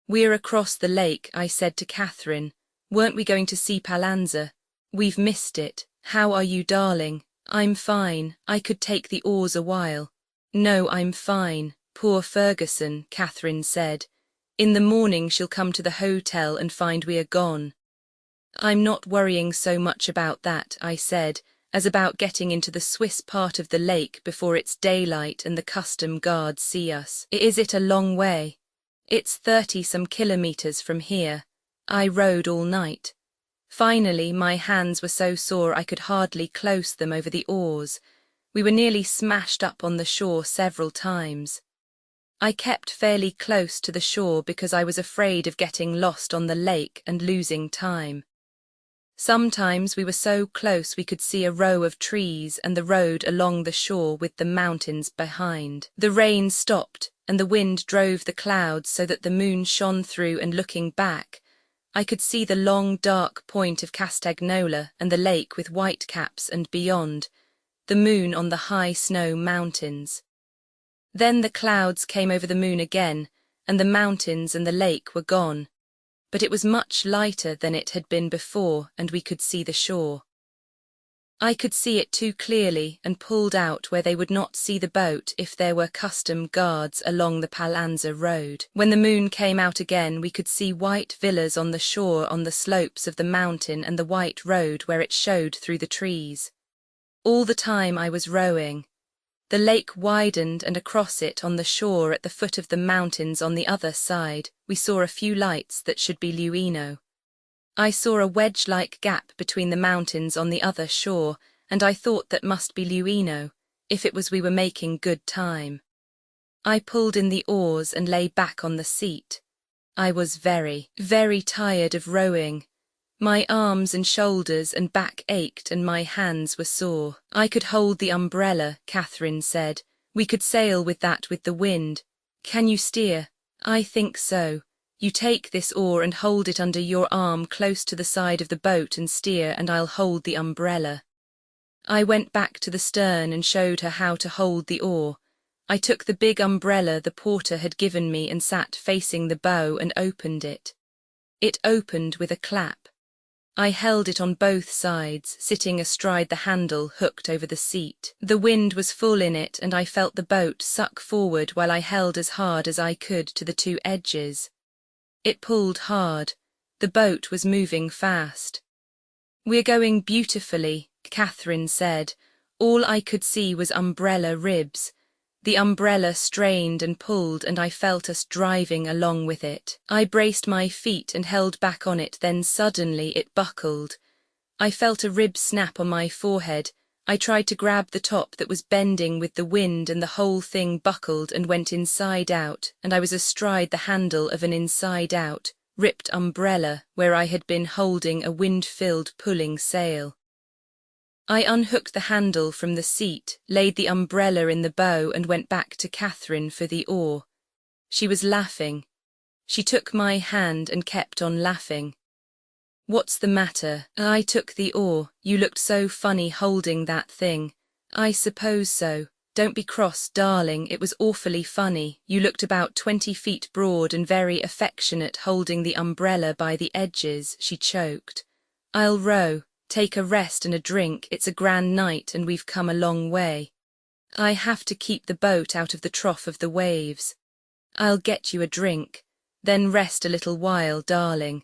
"We're across the lake," I said to Catherine. "Weren't we going to see Pallanza? We've missed it. How are you, darling?" "I'm fine. I could take the oars a while." "No, I'm fine. Poor Ferguson," Catherine said. "In the morning she'll come to the hotel and find we are gone." "I'm not worrying so much about that," I said, "as about getting into the Swiss part of the lake before it's daylight and the custom guards see us." "Is it a long way?" "It's 30-some kilometers from here. I rowed all night." Finally, my hands were so sore I could hardly close them over the oars. We were nearly smashed up on the shore several times. I kept fairly close to the shore because I was afraid of getting lost on the lake and losing time. Sometimes we were so close we could see a row of trees and the road along the shore with the mountains behind. The rain stopped and the wind drove the clouds so that the moon shone through, and looking back, I could see the long dark point of Castagnola and the lake with whitecaps, and beyond, the moon on the high snow mountains. Then the clouds came over the moon again, and the mountains and the lake were gone. But it was much lighter than it had been before, and we could see the shore. I could see it too clearly and pulled out where they would not see the boat if there were custom guards along the Pallanza road. When the moon came out again, we could see white villas on the shore on the slopes of the mountain and the white road where it showed through the trees. All the time I was rowing. The lake widened, and across it on the shore at the foot of the mountains on the other side, we saw a few lights that should be Luino. I saw a wedge-like gap between the mountains on the other shore, and I thought that must be Luino, if it was we were making good time. I pulled in the oars and lay back on the seat. I was very, very tired of rowing. My arms and shoulders and back ached and my hands were sore. "I could hold the umbrella," Catherine said. "We could sail with that with the wind. Can you steer?" "I think so. You take this oar and hold it under your arm close to the side of the boat and steer, and I'll hold the umbrella." I went back to the stern and showed her how to hold the oar. I took the big umbrella the porter had given me and sat facing the bow and opened it. It opened with a clap. I held it on both sides, sitting astride the handle hooked over the seat. The wind was full in it, and I felt the boat suck forward while I held as hard as I could to the two edges. It pulled hard. The boat was moving fast. "We're going beautifully," Catherine said. All I could see was umbrella ribs. The umbrella strained and pulled, and I felt us driving along with it. I braced my feet and held back on it, then suddenly it buckled. I felt a rib snap on my forehead. I tried to grab the top that was bending with the wind, and the whole thing buckled and went inside out, and I was astride the handle of an inside-out, ripped umbrella where I had been holding a wind-filled pulling sail. I unhooked the handle from the seat, laid the umbrella in the bow, and went back to Catherine for the oar. She was laughing. She took my hand and kept on laughing. "What's the matter?" I took the oar. "You looked so funny holding that thing." "I suppose so. Don't be cross, darling. It was awfully funny. You looked about 20 feet broad and very affectionate holding the umbrella by the edges," she choked. "I'll row. Take a rest and a drink. It's a grand night and we've come a long way. I have to keep the boat out of the trough of the waves." I'll get you a drink. Then rest a little while, darling.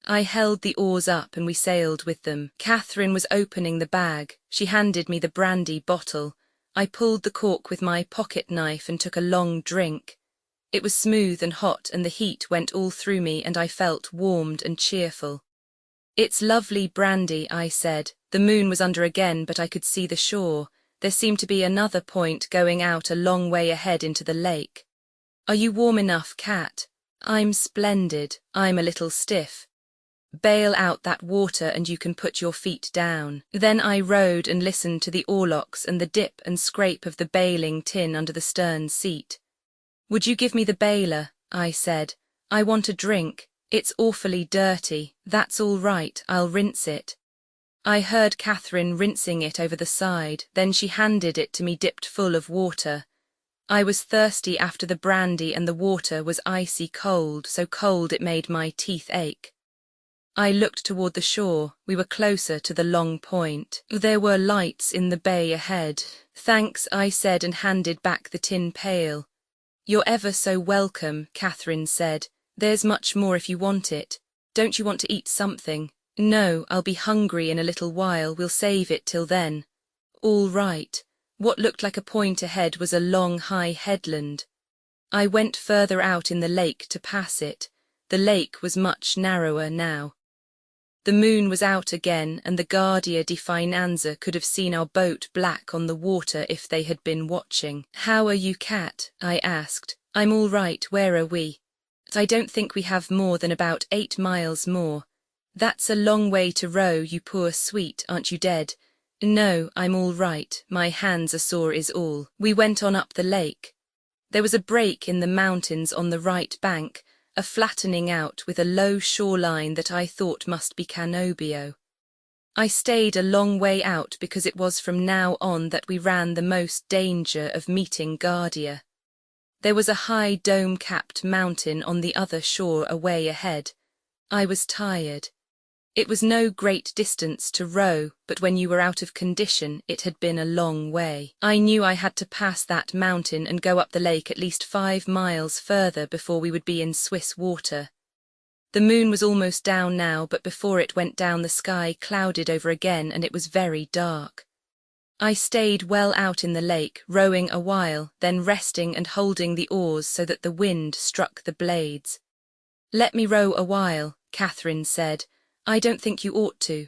I held the oars up and we sailed with them. Catherine was opening the bag. She handed me the brandy bottle. I pulled the cork with my pocket knife and took a long drink. It was smooth and hot and the heat went all through me and I felt warmed and cheerful. It's lovely brandy, I said. The moon was under again, but I could see the shore. There seemed to be another point going out a long way ahead into the lake. Are you warm enough, Cat? I'm splendid. I'm a little stiff. Bail out that water and you can put your feet down. Then I rowed and listened to the oarlocks and the dip and scrape of the bailing tin under the stern seat. Would you give me the bailer? I said. I want a drink. It's awfully dirty. That's all right, I'll rinse it. I heard Catherine rinsing it over the side, then she handed it to me dipped full of water. I was thirsty after the brandy and the water was icy cold, so cold it made my teeth ache. I looked toward the shore. We were closer to the long point. There were lights in the bay ahead. Thanks, I said and handed back the tin pail. You're ever so welcome, Catherine said. There's much more if you want it. Don't you want to eat something? No, I'll be hungry in a little while. We'll save it till then. All right. What looked like a point ahead was a long, high headland. I went further out in the lake to pass it. The lake was much narrower now. The moon was out again, and the Guardia di Finanza could have seen our boat black on the water if they had been watching. How are you, Cat? I asked. I'm all right. Where are we? I don't think we have more than about 8 miles more. That's a long way to row, you poor sweet. Aren't you dead? No, I'm all right. My hands are sore is all. We went on up the lake. There was a break in the mountains on the right bank, a flattening out with a low shoreline that I thought must be Cannobio. I stayed a long way out because it was from now on that we ran the most danger of meeting Guardia. There was a high dome-capped mountain on the other shore away ahead. I was tired. It was no great distance to row, but when you were out of condition, it had been a long way. I knew I had to pass that mountain and go up the lake at least 5 miles further before we would be in Swiss water. The moon was almost down now, but before it went down the sky clouded over again and it was very dark. I stayed well out in the lake, rowing a while, then resting and holding the oars so that the wind struck the blades. Let me row a while, Catherine said. I don't think you ought to.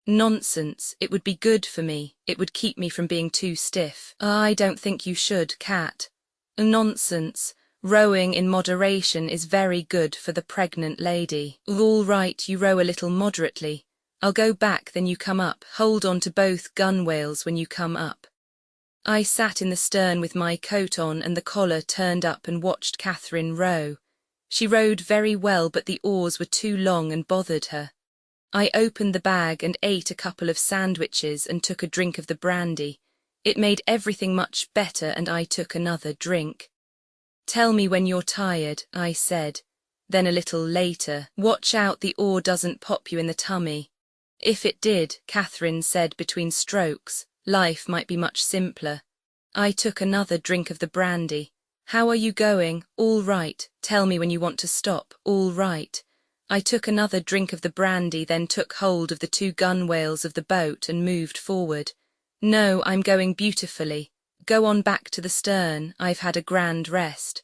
Nonsense, it would be good for me. It would keep me from being too stiff. I don't think you should, Cat. Nonsense. Rowing in moderation is very good for the pregnant lady. All right, you row a little moderately. I'll go back, then you come up. Hold on to both gunwales when you come up. I sat in the stern with my coat on and the collar turned up and watched Catherine row. She rowed very well, but the oars were too long and bothered her. I opened the bag and ate a couple of sandwiches and took a drink of the brandy. It made everything much better and I took another drink. Tell me when you're tired, I said. Then a little later, watch out the oar doesn't pop you in the tummy. If it did, Catherine said between strokes, life might be much simpler. I took another drink of the brandy. How are you going? All right. Tell me when you want to stop. All right. I took another drink of the brandy, then took hold of the 2 gunwales of the boat and moved forward. No, I'm going beautifully. Go on back to the stern. I've had a grand rest.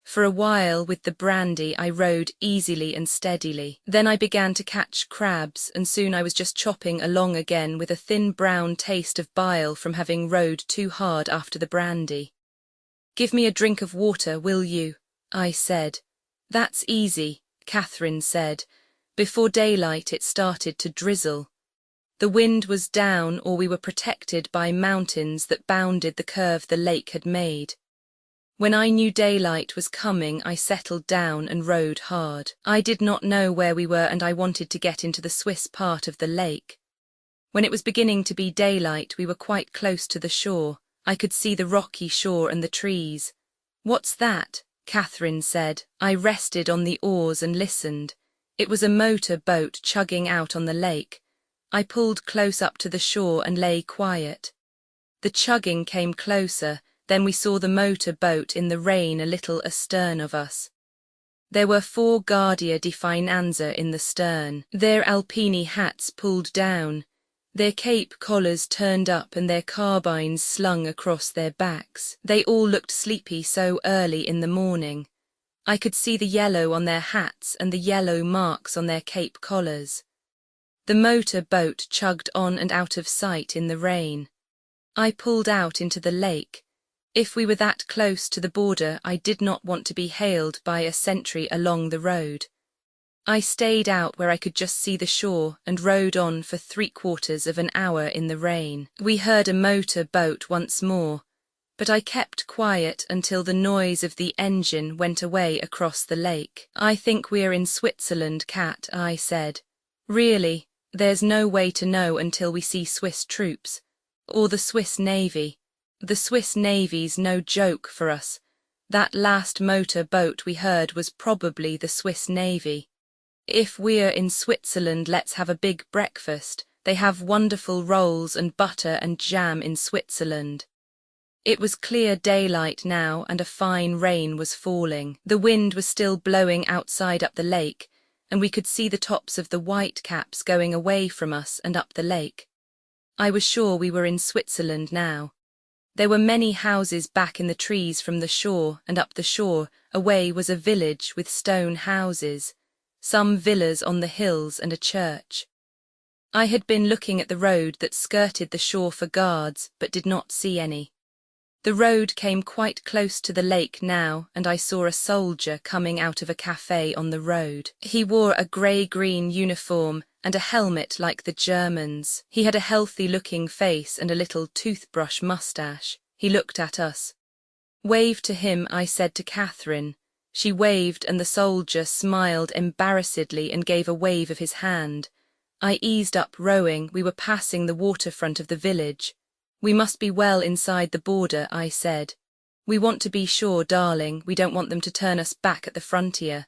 For a while with the brandy I rowed easily and steadily. Then I began to catch crabs and soon I was just chopping along again with a thin brown taste of bile from having rowed too hard after the brandy. Give me a drink of water, will you? I said. That's easy, Catherine said. Before daylight it started to drizzle. The wind was down, or we were protected by mountains that bounded the curve the lake had made. When I knew daylight was coming, I settled down and rowed hard. I did not know where we were and I wanted to get into the Swiss part of the lake. When it was beginning to be daylight, we were quite close to the shore. I could see the rocky shore and the trees. What's that? Catherine said. I rested on the oars and listened. It was a motor boat chugging out on the lake. I pulled close up to the shore and lay quiet. The chugging came closer, Then we saw the motor boat in the rain a little astern of us. There were 4 Guardia di Finanza in the stern, their Alpini hats pulled down, their cape collars turned up and their carbines slung across their backs. They all looked sleepy so early in the morning. I could see the yellow on their hats and the yellow marks on their cape collars. The motor boat chugged on and out of sight in the rain. I pulled out into the lake. If we were that close to the border, I did not want to be hailed by a sentry along the road. I stayed out where I could just see the shore and rowed on for 3/4 of an hour in the rain. We heard a motor boat once more, but I kept quiet until the noise of the engine went away across the lake. "I think we're in Switzerland, Cat," I said. "Really, there's no way to know until we see Swiss troops, or the Swiss Navy. The Swiss Navy's no joke for us. That last motor boat we heard was probably the Swiss Navy. If we're in Switzerland, let's have a big breakfast. They have wonderful rolls and butter and jam in Switzerland." It was clear daylight now and a fine rain was falling. The wind was still blowing outside up the lake, and we could see the tops of the white caps going away from us and up the lake. I was sure we were in Switzerland now. There were many houses back in the trees from the shore, and up the shore away was a village with stone houses, some villas on the hills and a church. I had been looking at the road that skirted the shore for guards, but did not see any. The road came quite close to the lake now, and I saw a soldier coming out of a cafe on the road. He wore a grey-green uniform and a helmet like the Germans. He had a healthy-looking face and a little toothbrush moustache. He looked at us. "Wave to him," I said to Catherine. She waved and the soldier smiled embarrassedly and gave a wave of his hand. I eased up rowing. We were passing the waterfront of the village. "We must be well inside the border," I said. "We want to be sure, darling. We don't want them to turn us back at the frontier."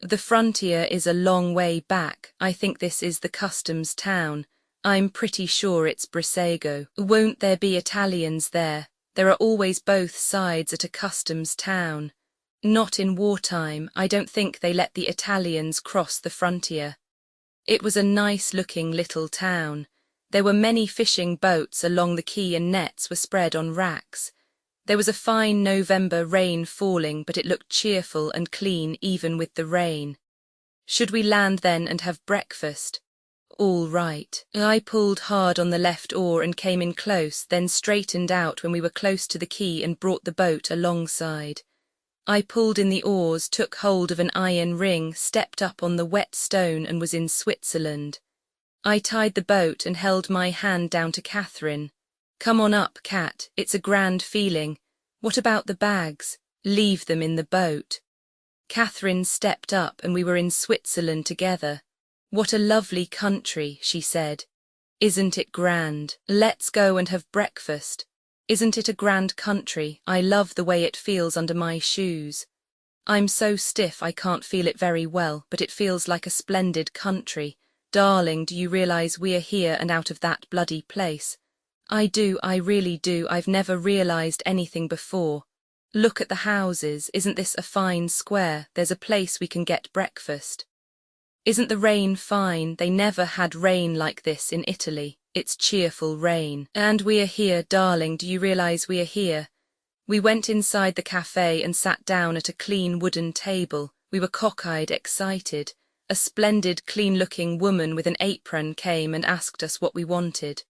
"The frontier is a long way back. I think this is the customs town. I'm pretty sure it's Brissago." "Won't there be Italians there? There are always both sides at a customs town." "Not in wartime. I don't think they let the Italians cross the frontier." It was a nice-looking little town. There were many fishing boats along the quay and nets were spread on racks. There was a fine November rain falling, but it looked cheerful and clean even with the rain. "Should we land then and have breakfast?" "All right." I pulled hard on the left oar and came in close, then straightened out when we were close to the quay and brought the boat alongside. I pulled in the oars, took hold of an iron ring, stepped up on the wet stone and was in Switzerland. I tied the boat and held my hand down to Catherine. "Come on up, Cat, it's a grand feeling. What about the bags? Leave them in the boat." Catherine stepped up and we were in Switzerland together. "What a lovely country," she said. "Isn't it grand? Let's go and have breakfast. Isn't it a grand country? I love the way it feels under my shoes. I'm so stiff I can't feel it very well, but it feels like a splendid country. Darling, do you realize we're here and out of that bloody place?" "I do, I really do. I've never realized anything before. Look at the houses. Isn't this a fine square? There's a place we can get breakfast. Isn't the rain fine? They never had rain like this in Italy. It's cheerful rain. And we are here, darling. Do you realize we are here?" We went inside the cafe and sat down at a clean wooden table. We were cockeyed, excited. A splendid, clean-looking woman with an apron came and asked us what we wanted.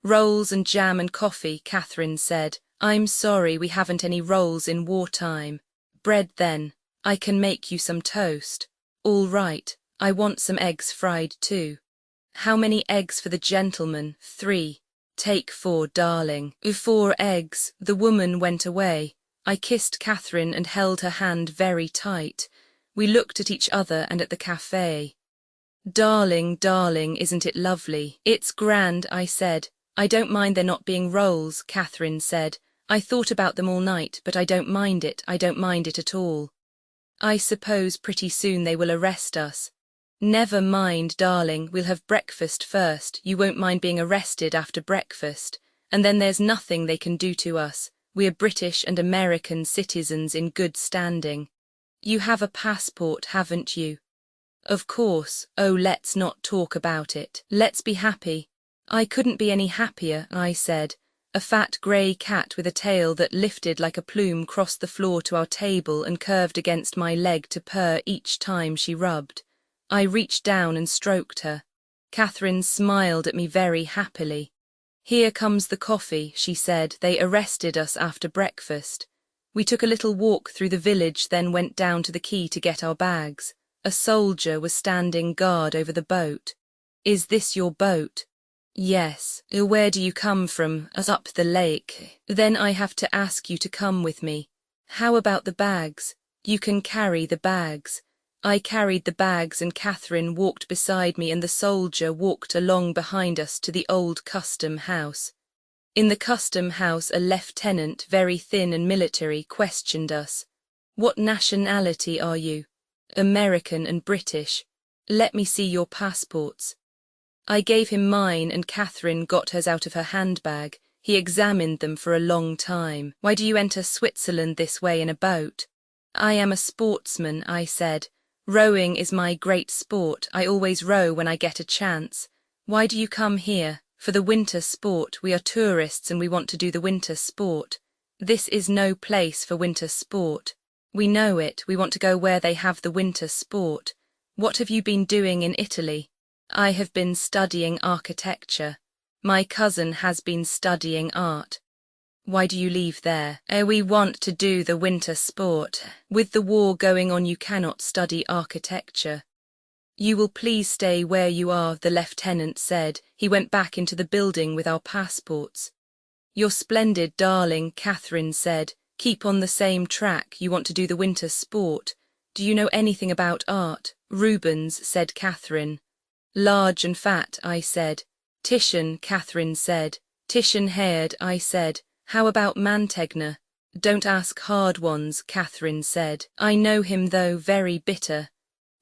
"Rolls and jam and coffee," Catherine said. "I'm sorry we haven't any rolls in wartime." "Bread then. I can make you some toast." "All right. I want some eggs fried too." "How many eggs for the gentleman?" "3. "Take 4, darling." "4 eggs." The woman went away. I kissed Catherine and held her hand very tight. We looked at each other and at the cafe. "Darling, darling, isn't it lovely?" "It's grand," I said. "I don't mind there not being rolls," Catherine said. "I thought about them all night, but I don't mind it. I don't mind it at all. I suppose pretty soon they will arrest us." "Never mind, darling, we'll have breakfast first. You won't mind being arrested after breakfast. And then there's nothing they can do to us. We're British and American citizens in good standing. You have a passport, haven't you? Of course. Oh, let's not talk about it. Let's be happy. I couldn't be any happier, I said. A fat grey cat with a tail that lifted like a plume crossed the floor to our table and curved against my leg to purr each time she rubbed. I reached down and stroked her. Catherine smiled at me very happily. Here comes the coffee, she said. They arrested us after breakfast. We took a little walk through the village, then went down to the quay to get our bags. A soldier was standing guard over the boat. Is this your boat? Yes. Where do you come from? Up the lake. Then I have to ask you to come with me. How about the bags? You can carry the bags. I carried the bags and Catherine walked beside me and the soldier walked along behind us to the old custom house. In the custom house a lieutenant, very thin and military, questioned us. What nationality are you? American and British. Let me see your passports. I gave him mine and Catherine got hers out of her handbag. He examined them for a long time. Why do you enter Switzerland this way in a boat? I am a sportsman, I said. Rowing is my great sport. I always row when I get a chance. Why do you come here? For the winter sport. We are tourists and we want to do the winter sport. This is no place for winter sport. We know it. We want to go where they have the winter sport. What have you been doing in Italy? I have been studying architecture. My cousin has been studying art. Why do you leave there? We want to do the winter sport. With the war going on, you cannot study architecture. You will please stay where you are, the lieutenant said. He went back into the building with our passports. You're splendid, darling, Catherine said. Keep on the same track. You want to do the winter sport. Do you know anything about art? Rubens, said Catherine. Large and fat, I said. Titian, Catherine said. Titian-haired, I said. How about Mantegna? Don't ask hard ones, Catherine said. I know him though, very bitter.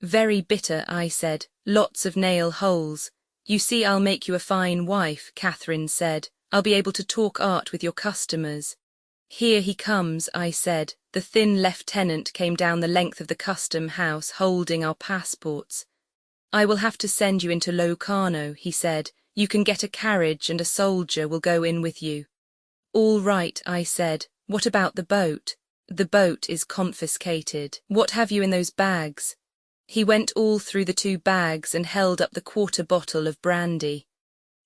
Very bitter, I said. Lots of nail holes. You see, I'll make you a fine wife, Catherine said. I'll be able to talk art with your customers. Here he comes, I said. The thin lieutenant came down the length of the custom house holding our passports. I will have to send you into Locarno, he said. You can get a carriage and a soldier will go in with you. All right, I said. What about the boat? The boat is confiscated. What have you in those bags? He went all through the 2 bags and held up the quarter bottle of brandy.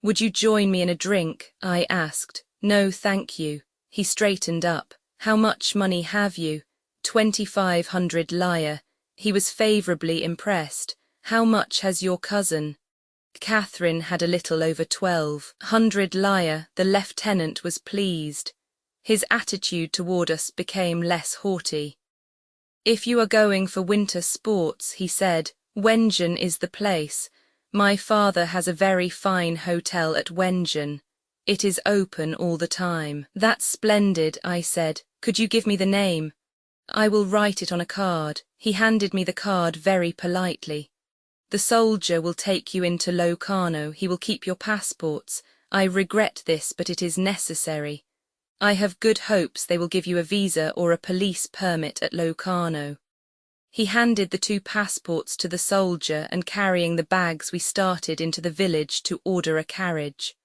Would you join me in a drink? I asked. No, thank you. He straightened up. How much money have you? 2,500 lire. He was favourably impressed. How much has your cousin? Catherine had a little over 1,200 lire. The lieutenant was pleased. His attitude toward us became less haughty. If you are going for winter sports, he said, Wengen is the place. My father has a very fine hotel at Wengen. It is open all the time. That's splendid, I said. Could you give me the name? I will write it on a card. He handed me the card very politely. The soldier will take you into Locarno. He will keep your passports. I regret this, but it is necessary. I have good hopes they will give you a visa or a police permit at Locarno. He handed the 2 passports to the soldier and carrying the bags we started into the village to order a carriage.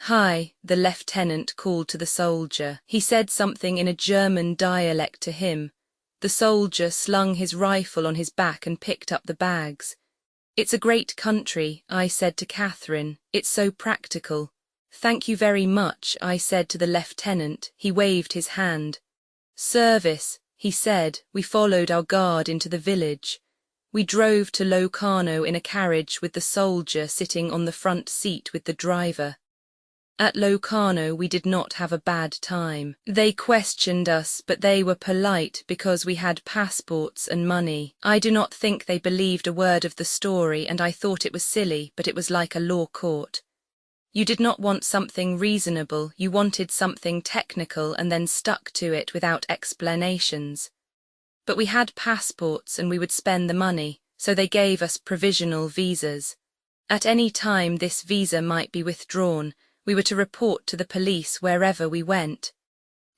Hi, the lieutenant called to the soldier. He said something in a German dialect to him. The soldier slung his rifle on his back and picked up the bags. It's a great country, I said to Catherine. It's so practical. Thank you very much, I said to the lieutenant. He waved his hand. Service, he said. We followed our guard into the village. We drove to Locarno in a carriage with the soldier sitting on the front seat with the driver. At Locarno we did not have a bad time. They questioned us, but they were polite because we had passports and money. I do not think they believed a word of the story, and I thought it was silly, but it was like a law court. You did not want something reasonable, you wanted something technical and then stuck to it without explanations. But we had passports and we would spend the money, so they gave us provisional visas. At any time this visa might be withdrawn. We were to report to the police wherever we went.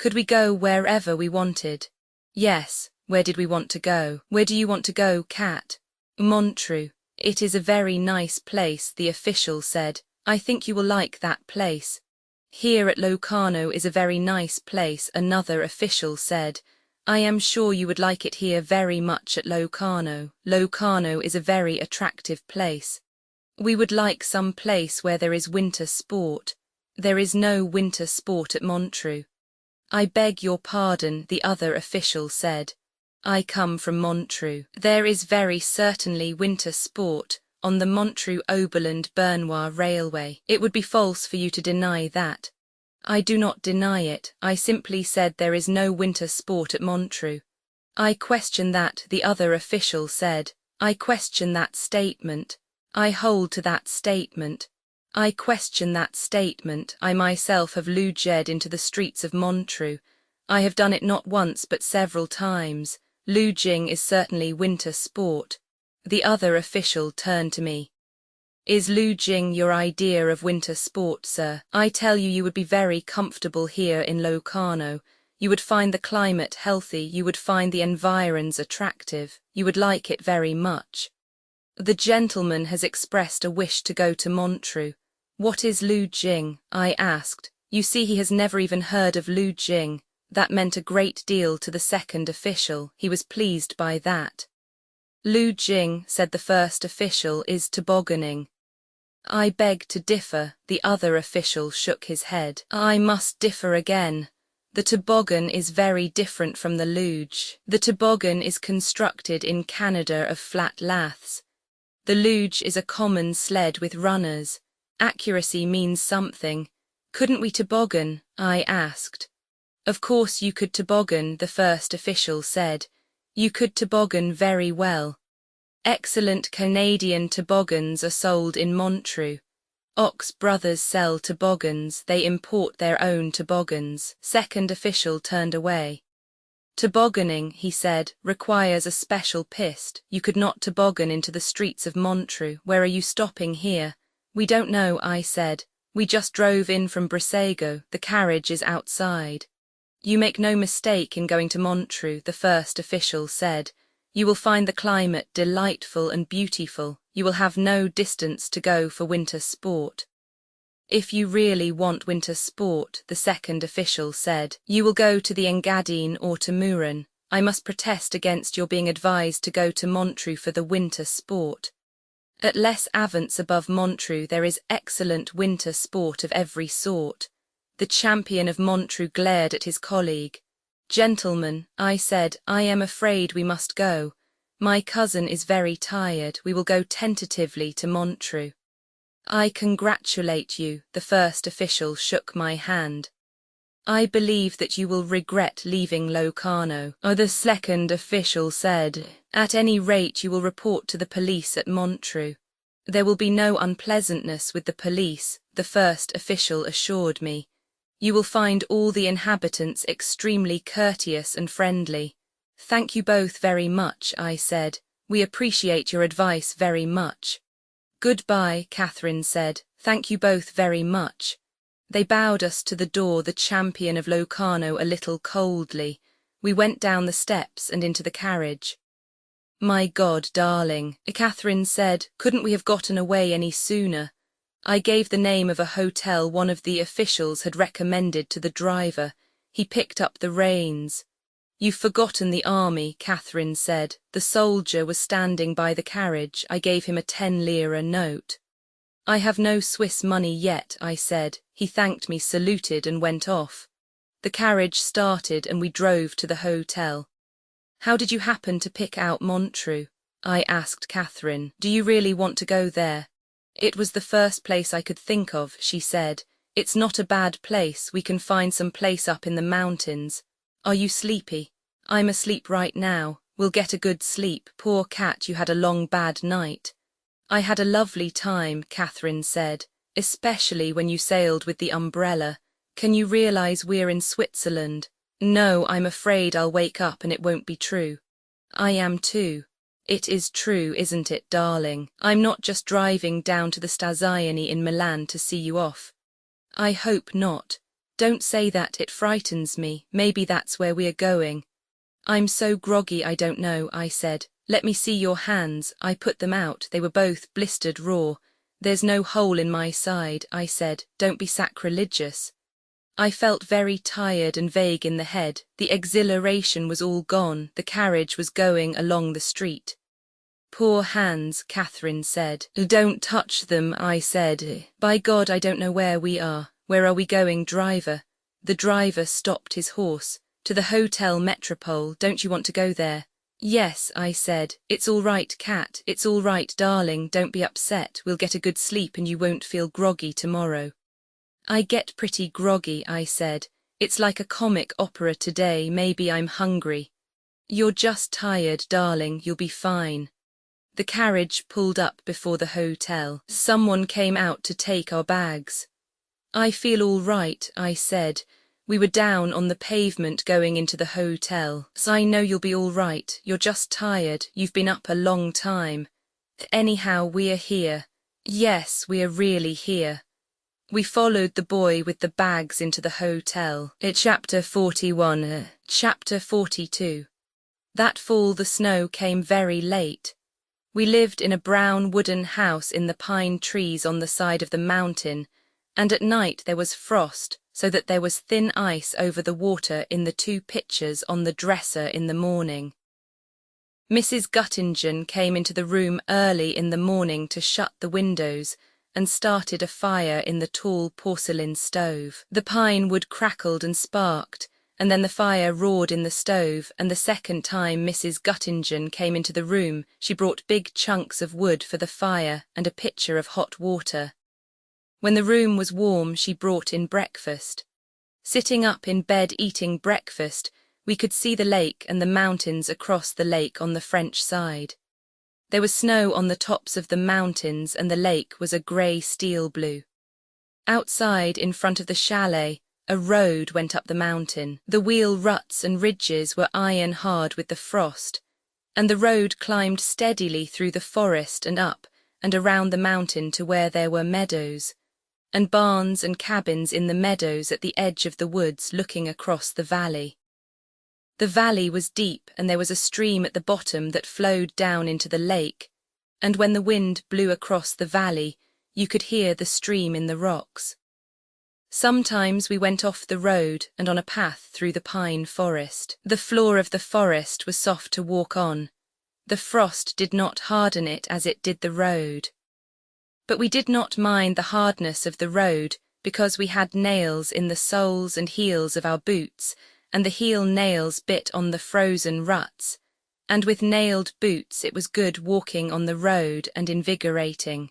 Could we go wherever we wanted? Yes, where did we want to go? Where do you want to go, Cat? Montreux. It is a very nice place, the official said. I think you will like that place. Here at Locarno is a very nice place, another official said. I am sure you would like it here very much at Locarno. Locarno is a very attractive place. We would like some place where there is winter sport. There is no winter sport at Montreux. I beg your pardon, the other official said. I come from Montreux. There is very certainly winter sport on the Montreux-Oberland-Bernois Railway. It would be false for you to deny that. I do not deny it. I simply said there is no winter sport at Montreux. I question that, the other official said. I question that statement. I hold to that statement. I question that statement. I myself have luged into the streets of Montreux. I have done it not once but several times. Luging is certainly winter sport. The other official turned to me. Is luging your idea of winter sport, sir? I tell you, you would be very comfortable here in Locarno. You would find the climate healthy, you would find the environs attractive, you would like it very much. The gentleman has expressed a wish to go to Montreux. What is luging? I asked. You see, he has never even heard of luging. That meant a great deal to the second official. He was pleased by that. Luging, said the first official, is tobogganing. I beg to differ, the other official shook his head. I must differ again. The toboggan is very different from the luge. The toboggan is constructed in Canada of flat laths. The luge is a common sled with runners. Accuracy means something. Couldn't we toboggan? I asked. Of course you could toboggan, the first official said. You could toboggan very well. Excellent Canadian toboggans are sold in Montreux. Ox Brothers sell toboggans, they import their own toboggans. Second official turned away. Tobogganing, he said, requires a special piste. You could not toboggan into the streets of Montreux. Where are you stopping here? We don't know, I said. We just drove in from Brissago. The carriage is outside. You make no mistake in going to Montreux, the first official said. You will find the climate delightful and beautiful. You will have no distance to go for winter sport. If you really want winter sport, the second official said, you will go to the Engadine or to Mouron. I must protest against your being advised to go to Montreux for the winter sport. At Les Avants above Montreux there is excellent winter sport of every sort. The champion of Montreux glared at his colleague. Gentlemen, I said, I am afraid we must go. My cousin is very tired. We will go tentatively to Montreux. I congratulate you, the first official shook my hand. I believe that you will regret leaving Locarno, the second official said. At any rate you will report to the police at Montreux. There will be no unpleasantness with the police, the first official assured me. You will find all the inhabitants extremely courteous and friendly. Thank you both very much, I said. We appreciate your advice very much. Goodbye, Catherine said. Thank you both very much. They bowed us to the door, the champion of Locarno a little coldly. We went down the steps and into the carriage. My God, darling, Catherine said, couldn't we have gotten away any sooner? I gave the name of a hotel one of the officials had recommended to the driver. He picked up the reins. You've forgotten the army, Catherine said. The soldier was standing by the carriage. I gave him a 10-lire note. I have no Swiss money yet, I said. He thanked me, saluted and went off. The carriage started and we drove to the hotel. How did you happen to pick out Montreux? I asked Catherine. Do you really want to go there? It was the first place I could think of, she said. It's not a bad place. We can find some place up in the mountains. Are you sleepy? I'm asleep right now. We'll get a good sleep. Poor cat, you had a long bad night. I had a lovely time, Catherine said, especially when you sailed with the umbrella. Can you realize we're in Switzerland? No, I'm afraid I'll wake up and it won't be true. I am too. It is true, isn't it, darling? I'm not just driving down to the Stazioni in Milan to see you off. I hope not. "Don't say that, it frightens me. Maybe that's where we are going." "I'm so groggy I don't know," I said. "Let me see your hands." I put them out. They were both blistered raw. "There's no hole in my side," I said. "Don't be sacrilegious." I felt very tired and vague in the head. The exhilaration was all gone. The carriage was going along the street. "Poor hands," Catherine said. "Don't touch them," I said. "By God, I don't know where we are. Where are we going, driver?" The driver stopped his horse. "To the Hotel Metropole. Don't you want to go there?" "Yes," I said. "It's all right, Cat. It's all right, darling. Don't be upset. We'll get a good sleep and you won't feel groggy tomorrow." "I get pretty groggy," I said. "It's like a comic opera today. Maybe I'm hungry." "You're just tired, darling. You'll be fine." The carriage pulled up before the hotel. Someone came out to take our bags. "I feel all right," I said. We were down on the pavement going into the hotel. "So I know you'll be all right. You're just tired. You've been up a long time. Anyhow, we are here." "Yes, we are really here." We followed the boy with the bags into the hotel. Chapter 41. Chapter 42. That fall the snow came very late. We lived in a brown wooden house in the pine trees on the side of the mountain, and at night there was frost, so that there was thin ice over the water in the 2 pitchers on the dresser in the morning. Mrs. Guttingen came into the room early in the morning to shut the windows, and started a fire in the tall porcelain stove. The pine wood crackled and sparked, and then the fire roared in the stove, and the second time Mrs. Guttingen came into the room, she brought big chunks of wood for the fire and a pitcher of hot water. When the room was warm, she brought in breakfast. Sitting up in bed eating breakfast, we could see the lake and the mountains across the lake on the French side. There was snow on the tops of the mountains and the lake was a grey steel blue. Outside, in front of the chalet, a road went up the mountain. The wheel ruts and ridges were iron hard with the frost, and the road climbed steadily through the forest and up and around the mountain to where there were meadows, and barns and cabins in the meadows at the edge of the woods looking across the valley. The valley was deep and there was a stream at the bottom that flowed down into the lake, and when the wind blew across the valley, you could hear the stream in the rocks. Sometimes we went off the road and on a path through the pine forest. The floor of the forest was soft to walk on. The frost did not harden it as it did the road. But we did not mind the hardness of the road because we had nails in the soles and heels of our boots, and the heel nails bit on the frozen ruts, and with nailed boots it was good walking on the road and invigorating.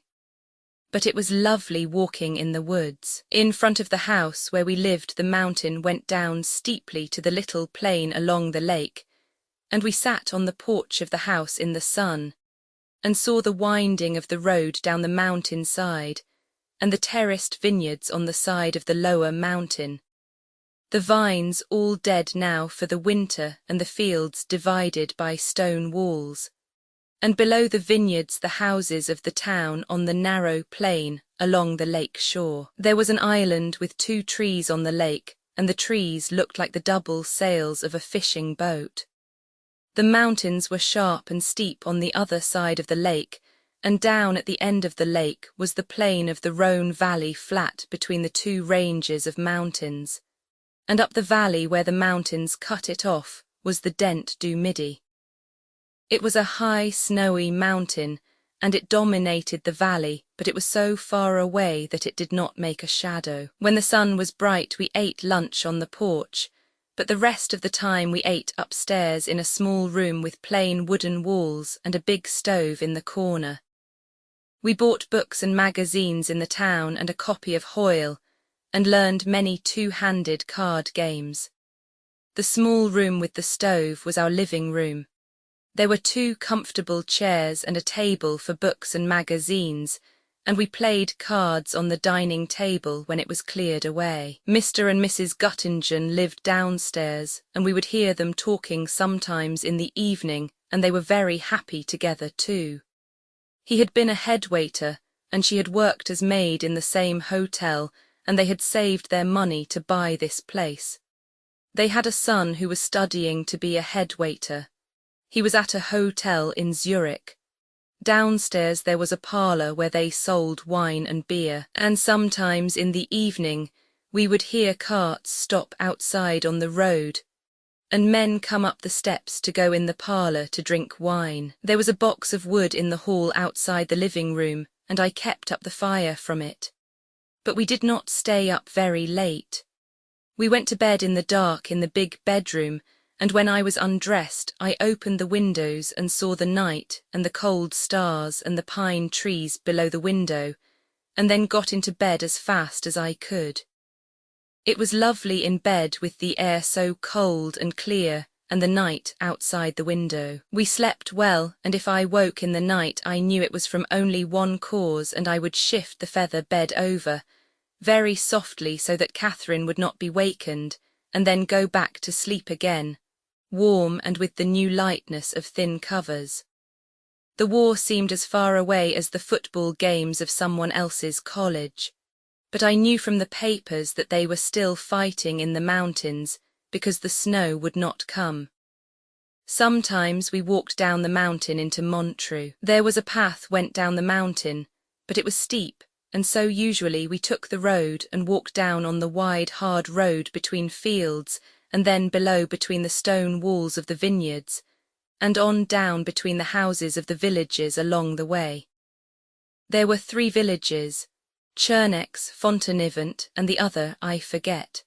But it was lovely walking in the woods. In front of the house where we lived, the mountain went down steeply to the little plain along the lake, and we sat on the porch of the house in the sun, and saw the winding of the road down the mountain side, and the terraced vineyards on the side of the lower mountain. The vines all dead now for the winter and the fields divided by stone walls, and below the vineyards the houses of the town on the narrow plain along the lake shore. There was an island with 2 trees on the lake, and the trees looked like the double sails of a fishing boat. The mountains were sharp and steep on the other side of the lake, and down at the end of the lake was the plain of the Rhone Valley flat between the 2 ranges of mountains, and up the valley where the mountains cut it off was the Dent du Midi. It was a high, snowy mountain, and it dominated the valley, but it was so far away that it did not make a shadow. When the sun was bright, we ate lunch on the porch, but the rest of the time we ate upstairs in a small room with plain wooden walls and a big stove in the corner. We bought books and magazines in the town and a copy of Hoyle, and learned many 2-handed card games. The small room with the stove was our living room. There were 2 comfortable chairs and a table for books and magazines, and we played cards on the dining table when it was cleared away. Mr. and Mrs. Guttingen lived downstairs, and we would hear them talking sometimes in the evening, and they were very happy together too. He had been a head waiter, and she had worked as maid in the same hotel, and they had saved their money to buy this place. They had a son who was studying to be a head waiter. He was at a hotel in Zurich. Downstairs there was a parlour where they sold wine and beer, and sometimes in the evening we would hear carts stop outside on the road, and men come up the steps to go in the parlour to drink wine. There was a box of wood in the hall outside the living room, and I kept up the fire from it. But we did not stay up very late. We went to bed in the dark in the big bedroom, and when I was undressed, I opened the windows and saw the night and the cold stars and the pine trees below the window, and then got into bed as fast as I could. It was lovely in bed with the air so cold and clear and the night outside the window. We slept well, and if I woke in the night I knew it was from only one cause, and I would shift the feather bed over, very softly so that Catherine would not be wakened, and then go back to sleep again, warm and with the new lightness of thin covers. The war seemed as far away as the football games of someone else's college. But I knew from the papers that they were still fighting in the mountains because the snow would not come. Sometimes we walked down the mountain into Montreux. There was a path went down the mountain, but it was steep, and so usually we took the road and walked down on the wide, hard road between fields, and then below between the stone walls of the vineyards, and on down between the houses of the villages along the way. There were 3 villages, Chernex, Fontenivant, and the other I forget.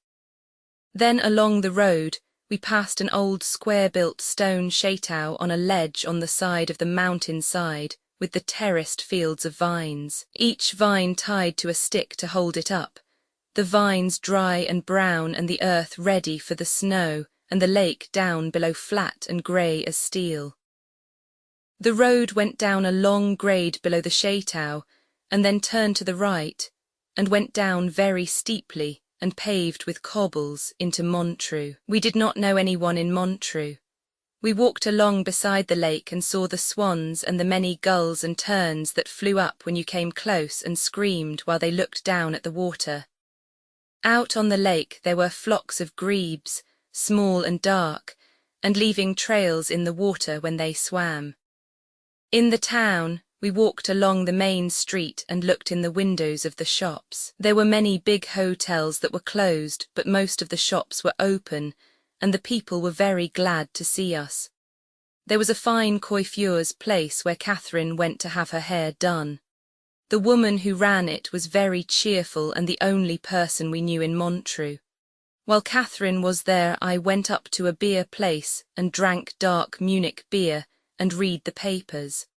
Then along the road we passed an old square-built stone chateau on a ledge on the side of the mountain side with the terraced fields of vines, each vine tied to a stick to hold it up, the vines dry and brown and the earth ready for the snow, and the lake down below flat and grey as steel. The road went down a long grade below the chateau, and then turned to the right, and went down very steeply and paved with cobbles into Montreux. We did not know anyone in Montreux. We walked along beside the lake and saw the swans and the many gulls and terns that flew up when you came close and screamed while they looked down at the water. Out on the lake there were flocks of grebes, small and dark, and leaving trails in the water when they swam. In the town, we walked along the main street and looked in the windows of the shops. There were many big hotels that were closed, but most of the shops were open, and the people were very glad to see us. There was a fine coiffeur's place where Catherine went to have her hair done. The woman who ran it was very cheerful and the only person we knew in Montreux. While Catherine was there, I went up to a beer place and drank dark Munich beer and read the papers.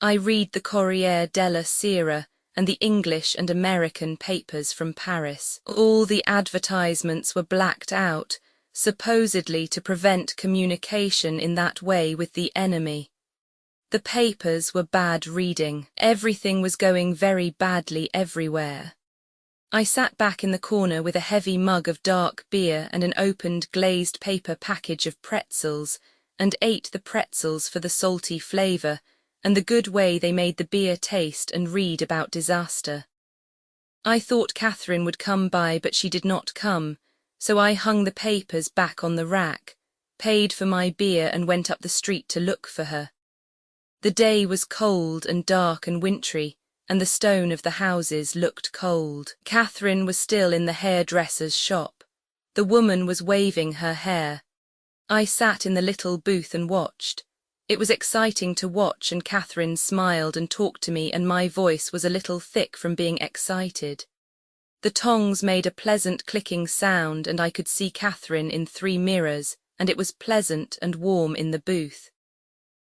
I read the Corriere della Sera and the English and American papers from Paris. All the advertisements were blacked out, supposedly to prevent communication in that way with the enemy. The papers were bad reading. Everything was going very badly everywhere. I sat back in the corner with a heavy mug of dark beer and an opened glazed paper package of pretzels, and ate the pretzels for the salty flavour and the good way they made the beer taste, and read about disaster. I thought Catherine would come by, but she did not come, so I hung the papers back on the rack, paid for my beer and went up the street to look for her. The day was cold and dark and wintry, and the stone of the houses looked cold. Catherine was still in the hairdresser's shop. The woman was waving her hair. I sat in the little booth and watched. It was exciting to watch, and Catherine smiled and talked to me, and my voice was a little thick from being excited. The tongs made a pleasant clicking sound, and I could see Catherine in 3 mirrors, and it was pleasant and warm in the booth.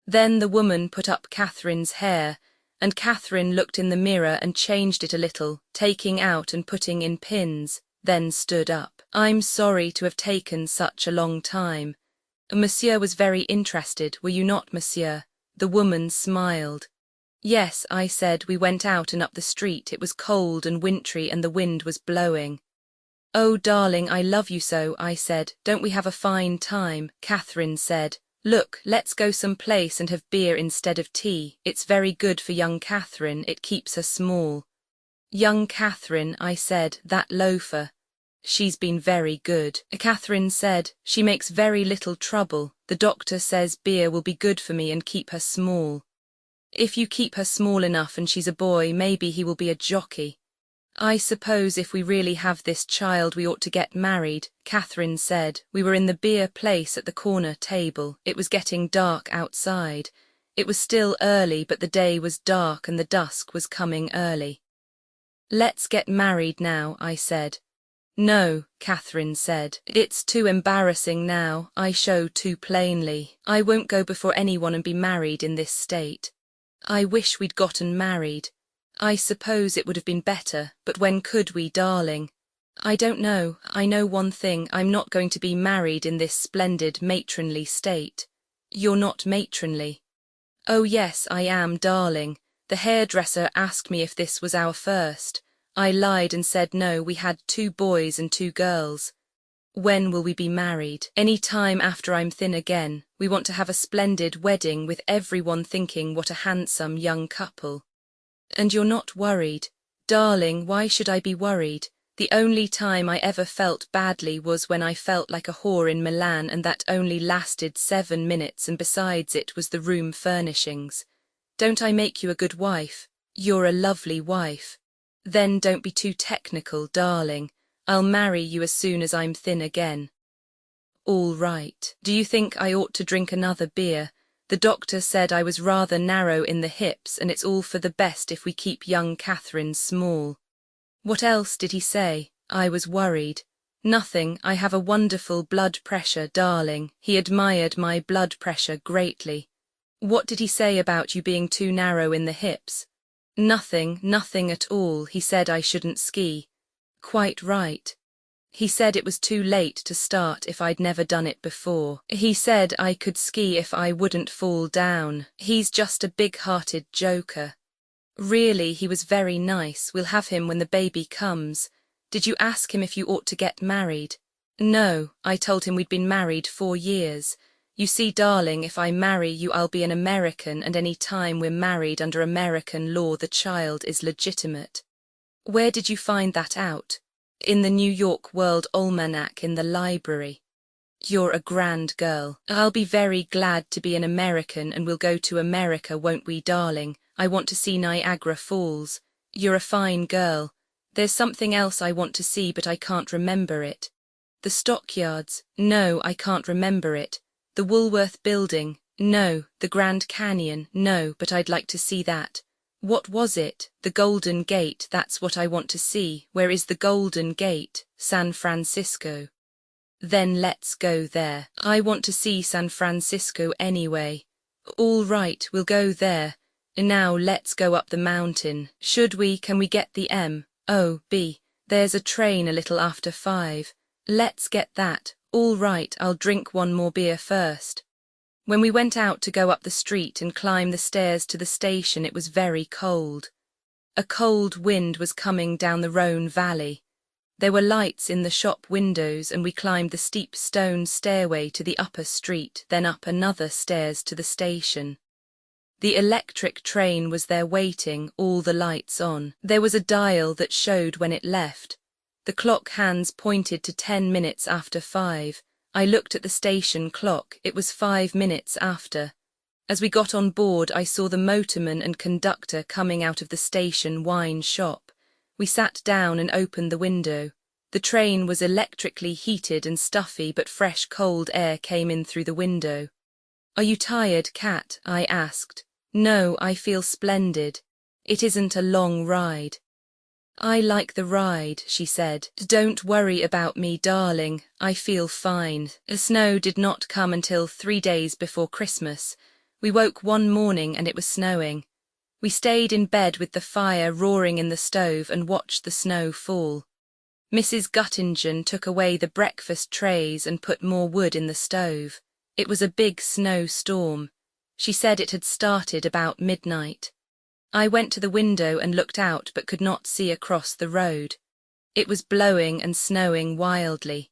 Then the woman put up Catherine's hair, and Catherine looked in the mirror and changed it a little, taking out and putting in pins, then stood up. "I'm sorry to have taken such a long time. Monsieur was very interested, were you not, monsieur?" The woman smiled. "Yes," I said. "We went out and up the street. It was cold and wintry and the wind was blowing." "Oh, darling, I love you so," I said. "Don't we have a fine time?" Catherine said, "Look, let's go some place and have beer instead of tea. It's very good for young Catherine, it keeps her small." Young Catherine, I said, that loafer. She's been very good. Catherine said, she makes very little trouble. The doctor says beer will be good for me and keep her small. If you keep her small enough and she's a boy, maybe he will be a jockey. I suppose if we really have this child we ought to get married, Catherine said. We were in the beer place at the corner table. It was getting dark outside. It was still early, but the day was dark and the dusk was coming early. Let's get married now, I said. No, Catherine said. It's too embarrassing now. I show too plainly. I won't go before anyone and be married in this state. I wish we'd gotten married. I suppose it would have been better, but when could we, darling? I don't know. I know one thing, I'm not going to be married in this splendid matronly state. You're not matronly. Oh yes, I am, darling. The hairdresser asked me if this was our first. I lied and said no, we had 2 boys and 2 girls. When will we be married? Any time after I'm thin again. We want to have a splendid wedding with everyone thinking what a handsome young couple. And you're not worried? Darling, why should I be worried? The only time I ever felt badly was when I felt like a whore in Milan, and that only lasted 7 minutes, and besides it was the room furnishings. Don't I make you a good wife? You're a lovely wife. Then don't be too technical, darling. I'll marry you as soon as I'm thin again. All right. Do you think I ought to drink another beer? The doctor said I was rather narrow in the hips, and it's all for the best if we keep young Catherine small. What else did he say? I was worried. Nothing, I have a wonderful blood pressure, darling. He admired my blood pressure greatly. What did he say about you being too narrow in the hips? Nothing, nothing at all. He said I shouldn't ski. Quite right. He said it was too late to start if I'd never done it before. He said I could ski if I wouldn't fall down. He's just a big-hearted joker. Really, he was very nice. We'll have him when the baby comes. Did you ask him if you ought to get married? No, I told him we'd been married 4 years. You see, darling, if I marry you I'll be an American, and any time we're married under American law the child is legitimate. Where did you find that out? In the New York World Almanac in the library. You're a grand girl. I'll be very glad to be an American, and we'll go to America, won't we, darling? I want to see Niagara Falls. You're a fine girl. There's something else I want to see, but I can't remember it. The stockyards. No, I can't remember it. The Woolworth Building. No. The Grand Canyon. No, but I'd like to see that. What was it? The Golden Gate. That's what I want to see. Where is the Golden Gate? San Francisco. Then let's go there. I want to see San Francisco anyway. All right, we'll go there. Now let's go up the mountain. Should we? Can we get the M.O.B.? There's a train a little after 5. Let's get that. All right, I'll drink one more beer first. When we went out to go up the street and climb the stairs to the station, it was very cold. A cold wind was coming down the Rhone Valley. There were lights in the shop windows, and we climbed the steep stone stairway to the upper street, then up another stairs to the station. The electric train was there waiting, all the lights on. There was a dial that showed when it left. The clock hands pointed to 10 minutes after 5. I looked at the station clock. It was 5 minutes after. As we got on board, I saw the motorman and conductor coming out of the station wine shop. We sat down and opened the window. The train was electrically heated and stuffy, but fresh cold air came in through the window. Are you tired, Cat? I asked. No, I feel splendid. It isn't a long ride. I like the ride, she said. Don't worry about me, darling. I feel fine. The snow did not come until 3 days before Christmas. We woke one morning and it was snowing. We stayed in bed with the fire roaring in the stove and watched the snow fall. Mrs. Guttingen took away the breakfast trays and put more wood in the stove. It was a big snowstorm. She said it had started about midnight. I went to the window and looked out but could not see across the road. It was blowing and snowing wildly.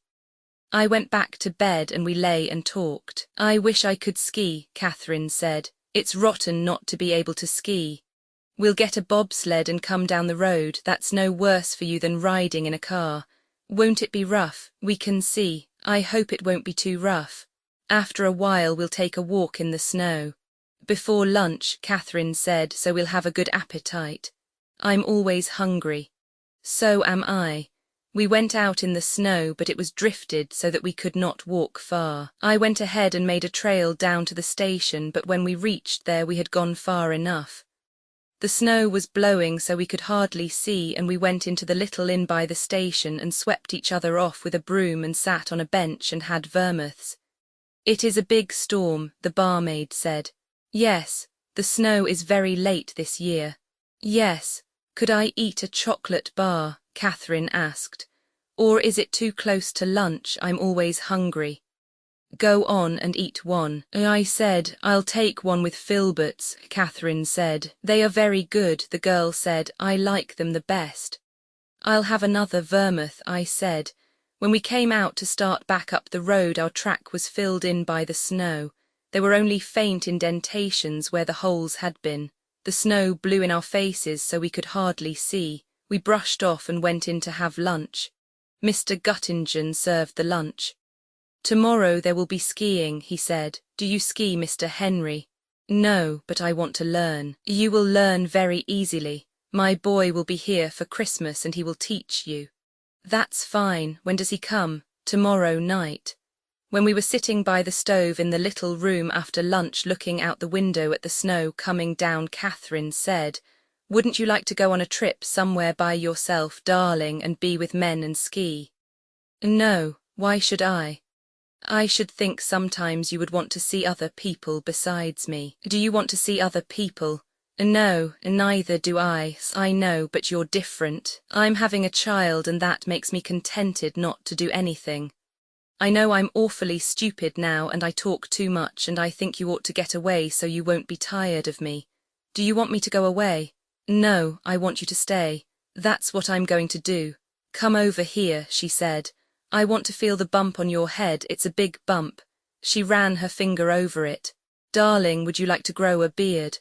I went back to bed and we lay and talked. I wish I could ski, Catherine said. It's rotten not to be able to ski. We'll get a bobsled and come down the road. That's no worse for you than riding in a car. Won't it be rough? We can see. I hope it won't be too rough. After a while we'll take a walk in the snow. Before lunch, Catherine said, so we'll have a good appetite. I'm always hungry. So am I. We went out in the snow, but it was drifted so that we could not walk far. I went ahead and made a trail down to the station, but when we reached there we had gone far enough. The snow was blowing so we could hardly see, and we went into the little inn by the station and swept each other off with a broom and sat on a bench and had vermouths. It is a big storm, the barmaid said. Yes, the snow is very late this year. Yes. Could I eat a chocolate bar? Catherine asked. Or is it too close to lunch? I'm always hungry. Go on and eat one. I said, I'll take one with filberts, Catherine said. They are very good, the girl said. I like them the best. I'll have another vermouth, I said. When we came out to start back up the road, our track was filled in by the snow. There were only faint indentations where the holes had been. The snow blew in our faces so we could hardly see. We brushed off and went in to have lunch. Mr. Guttingen served the lunch. Tomorrow there will be skiing, he said. Do you ski, Mr. Henry? No, but I want to learn. You will learn very easily. My boy will be here for Christmas and he will teach you. That's fine. When does he come? Tomorrow night. When we were sitting by the stove in the little room after lunch looking out the window at the snow coming down, Catherine said, Wouldn't you like to go on a trip somewhere by yourself, darling, and be with men and ski? No, why should I? I should think sometimes you would want to see other people besides me. Do you want to see other people? No, neither do I. I know, but you're different. I'm having a child and that makes me contented not to do anything. I know I'm awfully stupid now and I talk too much and I think you ought to get away so you won't be tired of me. Do you want me to go away? No, I want you to stay. That's what I'm going to do. Come over here, she said. I want to feel the bump on your head. It's a big bump. She ran her finger over it. Darling, would you like to grow a beard?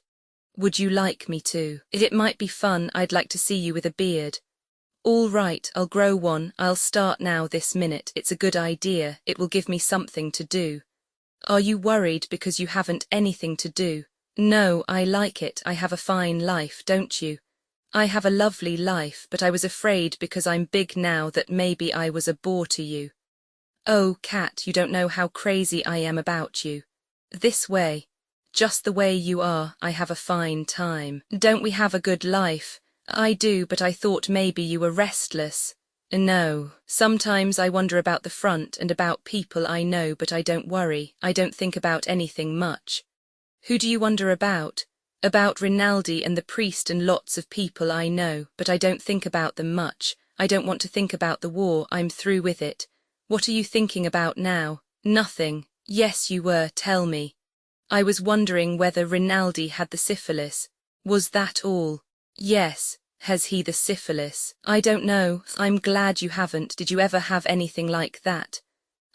Would you like me to? It might be fun. I'd like to see you with a beard. All right, I'll grow one. I'll start now this minute. It's a good idea. It will give me something to do. Are you worried because you haven't anything to do? No, I like it. I have a fine life, don't you? I have a lovely life, but I was afraid because I'm big now that maybe I was a bore to you. Oh, Cat, you don't know how crazy I am about you. This way. Just the way you are, I have a fine time. Don't we have a good life? I do, but I thought maybe you were restless. No, sometimes I wonder about the front and about people I know, but I don't worry. I don't think about anything much. Who do you wonder about? About Rinaldi and the priest and lots of people I know, but I don't think about them much. I don't want to think about the war. I'm through with it. What are you thinking about now? Nothing. Yes, you were. Tell me. I was wondering whether Rinaldi had the syphilis. Was that all? Yes. Has he the syphilis? I don't know. I'm glad you haven't. Did you ever have anything like that?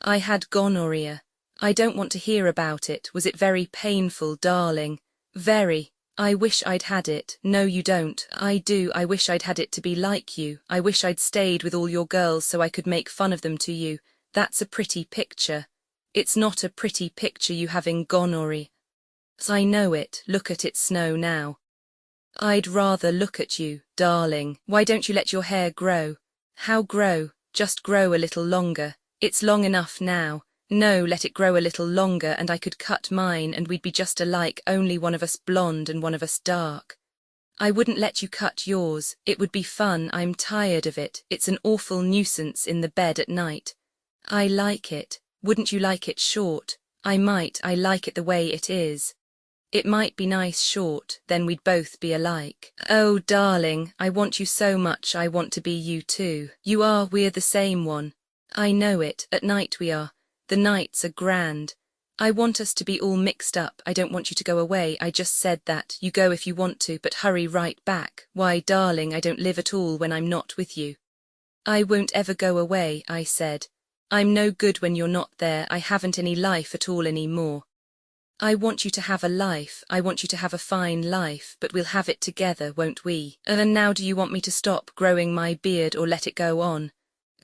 I had gonorrhea. I don't want to hear about it. Was it very painful, darling? Very. I wish I'd had it. No, you don't. I do. I wish I'd had it to be like you. I wish I'd stayed with all your girls so I could make fun of them to you. That's a pretty picture. It's not a pretty picture, you having gonorrhea. I know it. Look at it snow now. I'd rather look at you, darling. Why don't you let your hair grow? How grow? Just grow a little longer. It's long enough now. No, let it grow a little longer and I could cut mine and we'd be just alike, only one of us blonde and one of us dark. I wouldn't let you cut yours. It would be fun. I'm tired of it. It's an awful nuisance in the bed at night. I like it. Wouldn't you like it short? I might. I like it the way it is. It might be nice short, then we'd both be alike. Oh, darling, I want you so much. I want to be you too. You are. We're the same one. I know it. At night we are. The nights are grand. I want us to be all mixed up. I don't want you to go away. I just said that. You go if you want to, but hurry right back. Why, darling, I don't live at all when I'm not with you. I won't ever go away, I said. I'm no good when you're not there. I haven't any life at all any more. I want you to have a life, I want you to have a fine life, but we'll have it together, won't we? And now do you want me to stop growing my beard or let it go on?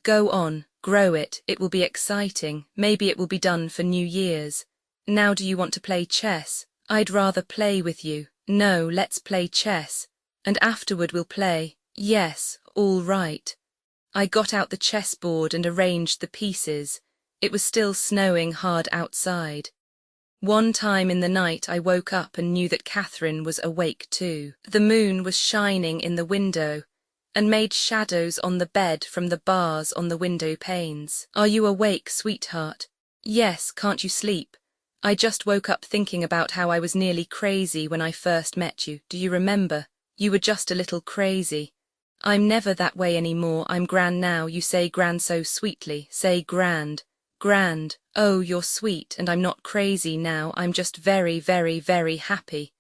Go on, grow it, it will be exciting, maybe it will be done for New Year's. Now do you want to play chess? I'd rather play with you. No, let's play chess. And afterward we'll play. Yes, all right. I got out the chessboard and arranged the pieces. It was still snowing hard outside. One time in the night I woke up and knew that Catherine was awake too. The moon was shining in the window and made shadows on the bed from the bars on the window panes. Are you awake, sweetheart? Yes, can't you sleep? I just woke up thinking about how I was nearly crazy when I first met you. Do you remember? You were just a little crazy. I'm never that way anymore. I'm grand now. You say grand so sweetly. Say grand. Grand. Oh, you're sweet, and I'm not crazy now. I'm just very, very, very happy.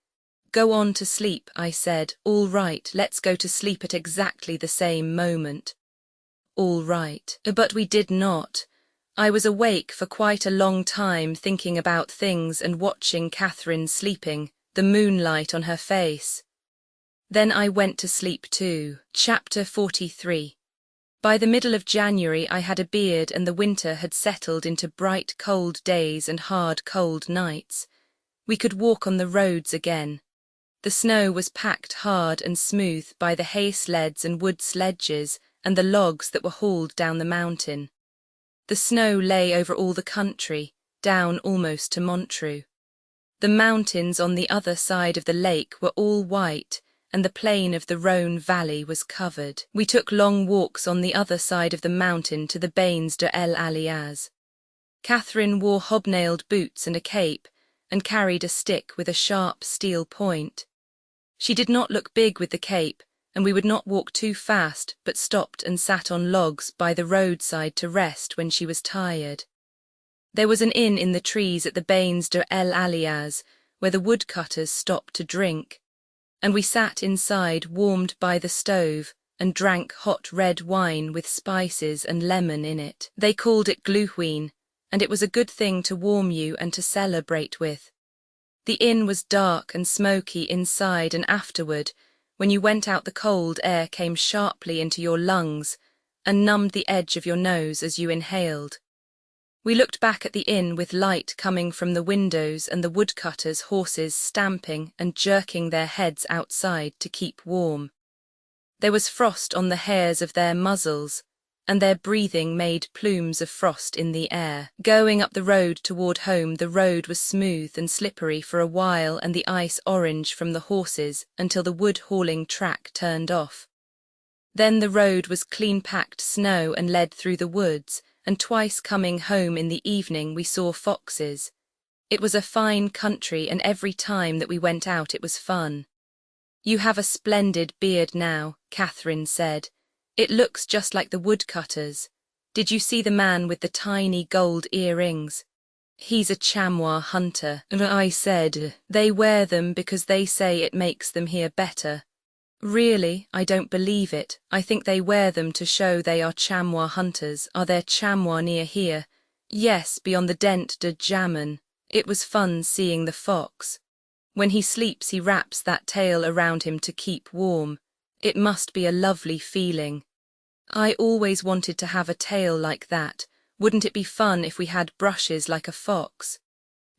Go on to sleep, I said. All right, let's go to sleep at exactly the same moment. All right. But we did not. I was awake for quite a long time thinking about things and watching Catherine sleeping, the moonlight on her face. Then I went to sleep too. Chapter 43. By the middle of January I had a beard and the winter had settled into bright cold days and hard cold nights. We could walk on the roads again. The snow was packed hard and smooth by the hay sleds and wood sledges and the logs that were hauled down the mountain. The snow lay over all the country, down almost to Montreux. The mountains on the other side of the lake were all white, and the plain of the Rhône valley was covered. We took long walks on the other side of the mountain to the Bains de l'Alliaz. Catherine wore hobnailed boots and a cape, and carried a stick with a sharp steel point. She did not look big with the cape, and we would not walk too fast, but stopped and sat on logs by the roadside to rest when she was tired. There was an inn in the trees at the Bains de l'Alliaz, where the woodcutters stopped to drink, and we sat inside warmed by the stove and drank hot red wine with spices and lemon in it. They called it glühwein, and it was a good thing to warm you and to celebrate with. The inn was dark and smoky inside, and afterward, when you went out, the cold air came sharply into your lungs and numbed the edge of your nose as you inhaled. We looked back at the inn with light coming from the windows and the woodcutters' horses stamping and jerking their heads outside to keep warm. There was frost on the hairs of their muzzles, and their breathing made plumes of frost in the air. Going up the road toward home, the road was smooth and slippery for a while and the ice orange from the horses until the wood-hauling track turned off. Then the road was clean-packed snow and led through the woods, and twice coming home in the evening we saw foxes. It was a fine country, and every time that we went out it was fun. You have a splendid beard now, Catherine said. It looks just like the woodcutters. Did you see the man with the tiny gold earrings? He's a chamois hunter. I said, they wear them because they say it makes them hear better. Really, I don't believe it. I think they wear them to show they are chamois hunters. Are there chamois near here? Yes, beyond the Dent de Jammen. It was fun seeing the fox. When he sleeps he wraps that tail around him to keep warm. It must be a lovely feeling. I always wanted to have a tail like that. Wouldn't it be fun if we had brushes like a fox?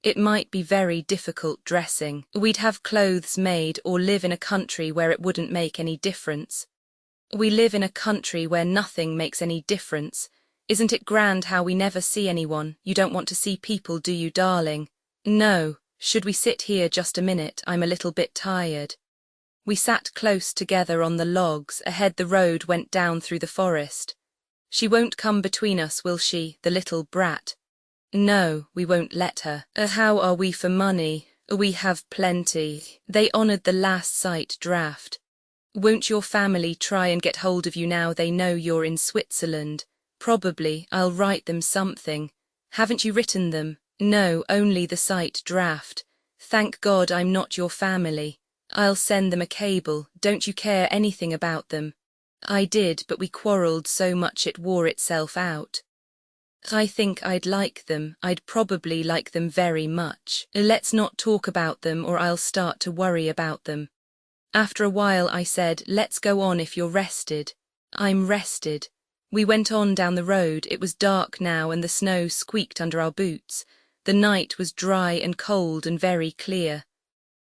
It might be very difficult dressing. We'd have clothes made or live in a country where it wouldn't make any difference. We live in a country where nothing makes any difference. Isn't it grand how we never see anyone? You don't want to see people, do you, darling? No. Should we sit here just a minute? I'm a little bit tired. We sat close together on the logs. Ahead the road went down through the forest. She won't come between us, will she, the little brat? No, we won't let her. How are we for money? We have plenty. They honoured the last sight draft. Won't your family try and get hold of you now they know you're in Switzerland? Probably. I'll write them something. Haven't you written them? No, only the sight draft. Thank God I'm not your family. I'll send them a cable. Don't you care anything about them? I did, but we quarrelled so much it wore itself out. I think I'd like them. I'd probably like them very much. Let's not talk about them or I'll start to worry about them. After a while I said, let's go on if you're rested. I'm rested. We went on down the road. It was dark now and the snow squeaked under our boots. The night was dry and cold and very clear.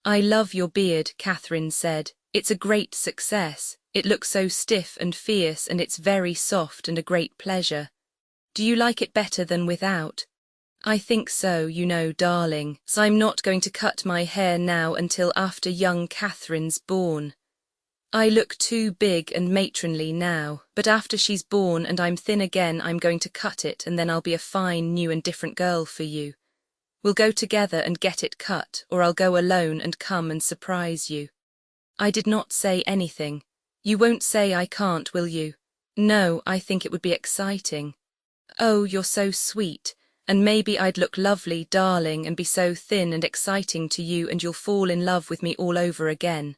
I love your beard, Catherine said. It's a great success. It looks so stiff and fierce and it's very soft and a great pleasure. Do you like it better than without? I think so, you know, darling. So I'm not going to cut my hair now until after young Catherine's born. I look too big and matronly now, but after she's born and I'm thin again, I'm going to cut it and then I'll be a fine, new and different girl for you. We'll go together and get it cut, or I'll go alone and come and surprise you. I did not say anything. You won't say I can't, will you? No, I think it would be exciting. Oh, you're so sweet, and maybe I'd look lovely, darling, and be so thin and exciting to you and you'll fall in love with me all over again.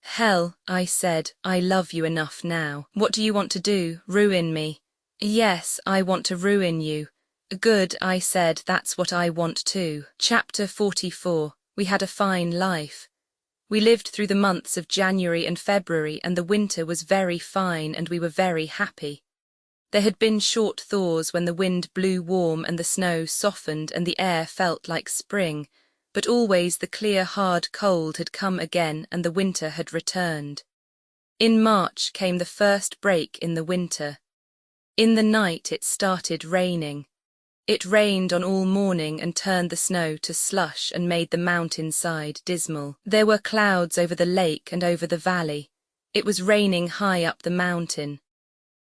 Hell, I said, I love you enough now. What do you want to do, ruin me? Yes, I want to ruin you. Good, I said, that's what I want too. Chapter 44. We had a fine life. We lived through the months of January and February and the winter was very fine and we were very happy. There had been short thaws when the wind blew warm and the snow softened and the air felt like spring, but always the clear hard cold had come again and the winter had returned. In March came the first break in the winter. In the night it started raining. It rained on all morning and turned the snow to slush and made the mountainside dismal. There were clouds over the lake and over the valley. It was raining high up the mountain.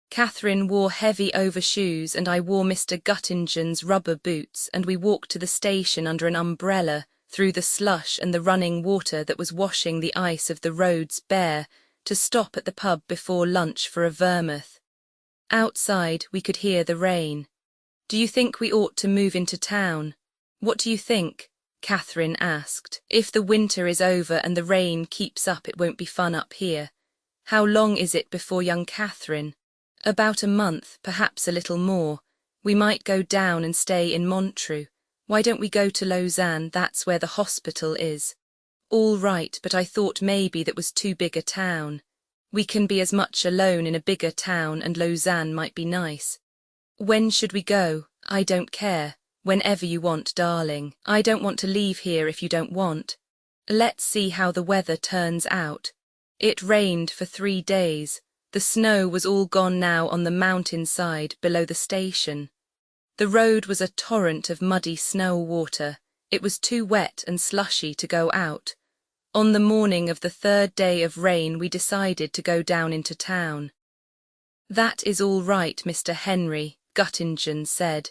Catherine wore heavy overshoes and I wore Mr. Guttingen's rubber boots and we walked to the station under an umbrella through the slush and the running water that was washing the ice of the roads bare to stop at the pub before lunch for a vermouth. Outside we could hear the rain. Do you think we ought to move into town? What do you think? Catherine asked. If the winter is over and the rain keeps up it won't be fun up here. How long is it before young Catherine? About a month, perhaps a little more. We might go down and stay in Montreux. Why don't we go to Lausanne? That's where the hospital is. All right, but I thought maybe that was too big a town. We can be as much alone in a bigger town and Lausanne might be nice. When should we go? I don't care. Whenever you want, darling. I don't want to leave here if you don't want. Let's see how the weather turns out. It rained for 3 days. The snow was all gone now on the mountainside below the station. The road was a torrent of muddy snow water. It was too wet and slushy to go out. On the morning of the 3rd day of rain we decided to go down into town. That is all right, Mr. Henry, Guttingen said.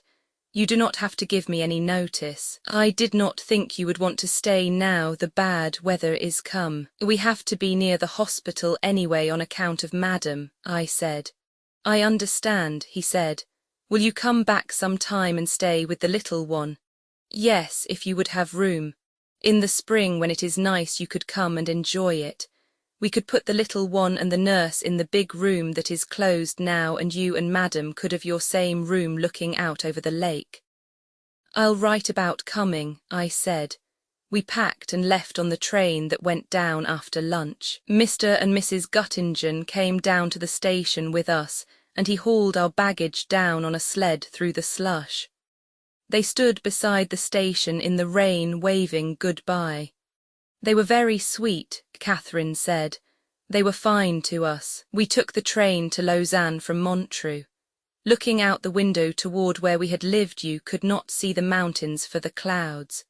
You do not have to give me any notice. I did not think you would want to stay now the bad weather is come. We have to be near the hospital anyway on account of Madam, I said. I understand, he said. Will you come back some time and stay with the little one? Yes, if you would have room. In the spring when it is nice you could come and enjoy it. We could put the little one and the nurse in the big room that is closed now and you and Madam could have your same room looking out over the lake. I'll write about coming, I said. We packed and left on the train that went down after lunch. Mr. and Mrs. Guttingen came down to the station with us and he hauled our baggage down on a sled through the slush. They stood beside the station in the rain waving goodbye. They were very sweet, Catherine said. They were fine to us. We took the train to Lausanne from Montreux. Looking out the window toward where we had lived you could not see the mountains for the clouds.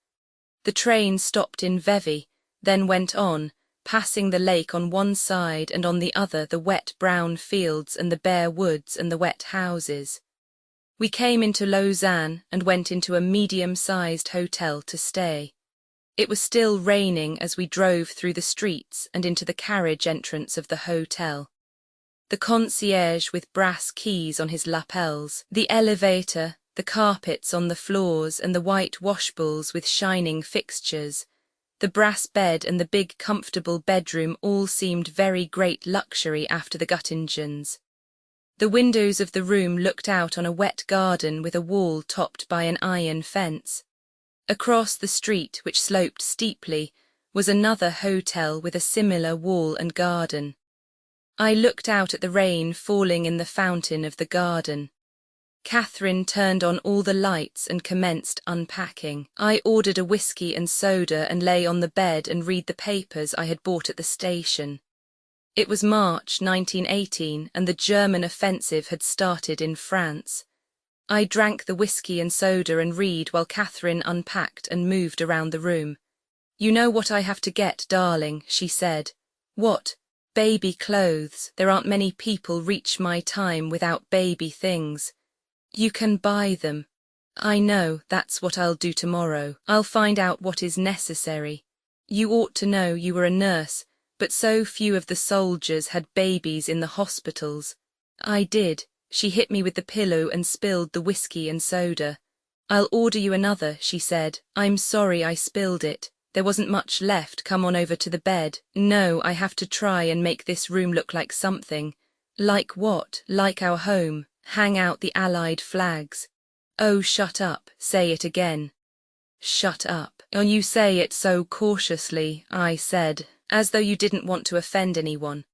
The train stopped in Vevey, then went on, passing the lake on one side and on the other the wet brown fields and the bare woods and the wet houses. We came into Lausanne and went into a medium-sized hotel to stay. It was still raining as we drove through the streets and into the carriage entrance of the hotel. The concierge with brass keys on his lapels, the elevator, the carpets on the floors and the white washbowls with shining fixtures, the brass bed and the big comfortable bedroom all seemed very great luxury after the Guttingens. The windows of the room looked out on a wet garden with a wall topped by an iron fence. Across the street, which sloped steeply, was another hotel with a similar wall and garden. I looked out at the rain falling in the fountain of the garden. Catherine turned on all the lights and commenced unpacking. I ordered a whiskey and soda and lay on the bed and read the papers I had bought at the station. It was March 1918 and the German offensive had started in France. I drank the whiskey and soda and read while Catherine unpacked and moved around the room. "You know what I have to get, darling," she said. "What? Baby clothes. There aren't many people reach my time without baby things. You can buy them. I know, that's what I'll do tomorrow. I'll find out what is necessary. You ought to know, you were a nurse, but so few of the soldiers had babies in the hospitals." I did. She hit me with the pillow and spilled the whiskey and soda. "I'll order you another," she said. "I'm sorry I spilled it. There wasn't much left. Come on over to the bed." "No, I have to try and make this room look like something." "Like what?" "Like our home. Hang out the Allied flags." "Oh, shut up. Say it again." "Shut up." "Oh, you say it so cautiously," I said, "as though you didn't want to offend anyone."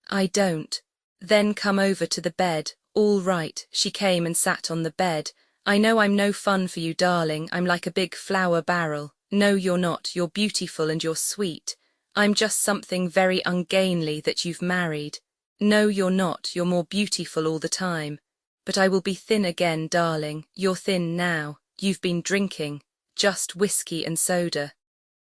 "I don't." "Then come over to the bed." "All right." She came and sat on the bed. "I know I'm no fun for you, darling. I'm like a big flour barrel." "No, you're not. You're beautiful and you're sweet. I'm just something very ungainly that you've married." "No, you're not. You're more beautiful all the time. But I will be thin again, darling. You're thin now. You've been drinking. Just whiskey and soda."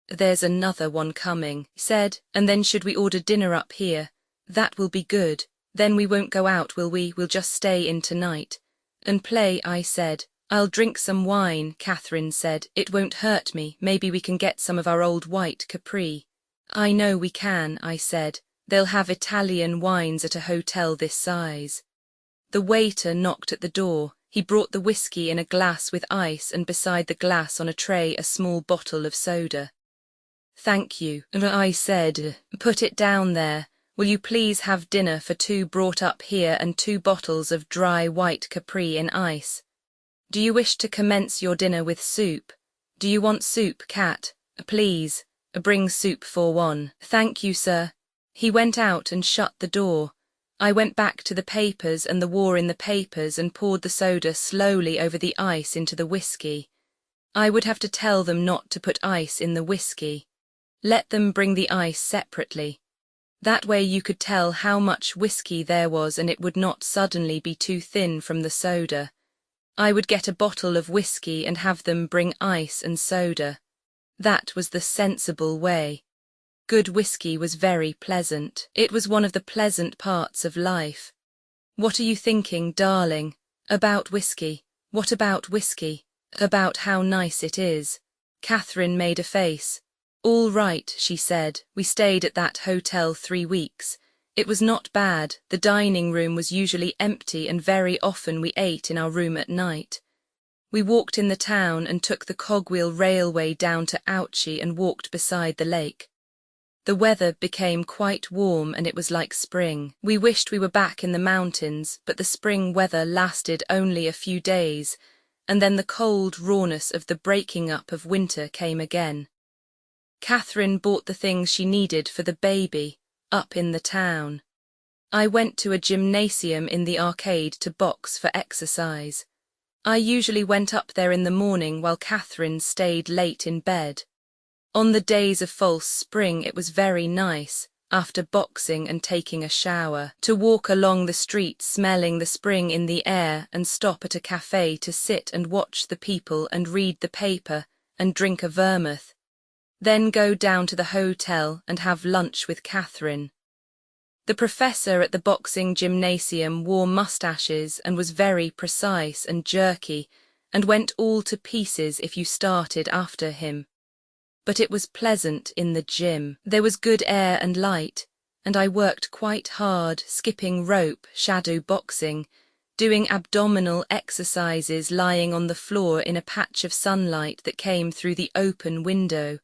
"There's another one coming," he said. "And then should we order dinner up here? That will be good. Then we won't go out, will we? We'll just stay in tonight." "And play," I said. "I'll drink some wine," Catherine said. "It won't hurt me. Maybe we can get some of our old white Capri." "I know we can," I said. "They'll have Italian wines at a hotel this size." The waiter knocked at the door. He brought the whiskey in a glass with ice and beside the glass on a tray a small bottle of soda. "Thank you," I said. "Put it down there. Will you please have dinner for two brought up here and 2 bottles of dry white Capri in ice? Do you wish to commence your dinner with soup? Do you want soup, Cat? Please, bring soup for 1. "Thank you, sir." He went out and shut the door. I went back to the papers and the war in the papers and poured the soda slowly over the ice into the whiskey. I would have to tell them not to put ice in the whiskey. Let them bring the ice separately. That way you could tell how much whiskey there was and it would not suddenly be too thin from the soda. I would get a bottle of whiskey and have them bring ice and soda. That was the sensible way. Good whiskey was very pleasant. It was one of the pleasant parts of life. "What are you thinking, darling?" "About whiskey." "What about whiskey?" "About how nice it is." Catherine made a face. "All right," she said. "We stayed at that hotel 3 weeks. It was not bad. The dining room was usually empty and very often we ate in our room at night. We walked in the town and took the cogwheel railway down to Ouchy and walked beside the lake. The weather became quite warm and it was like spring. We wished we were back in the mountains, but the spring weather lasted only a few days, and then the cold rawness of the breaking up of winter came again. Catherine bought the things she needed for the baby, up in the town. I went to a gymnasium in the arcade to box for exercise. I usually went up there in the morning while Catherine stayed late in bed. On the days of false spring it was very nice, after boxing and taking a shower, to walk along the street smelling the spring in the air and stop at a cafe to sit and watch the people and read the paper and drink a vermouth. Then go down to the hotel and have lunch with Catherine. The professor at the boxing gymnasium wore mustaches and was very precise and jerky and went all to pieces if you started after him. But it was pleasant in the gym. There was good air and light, and I worked quite hard, skipping rope, shadow boxing, doing abdominal exercises lying on the floor in a patch of sunlight that came through the open window,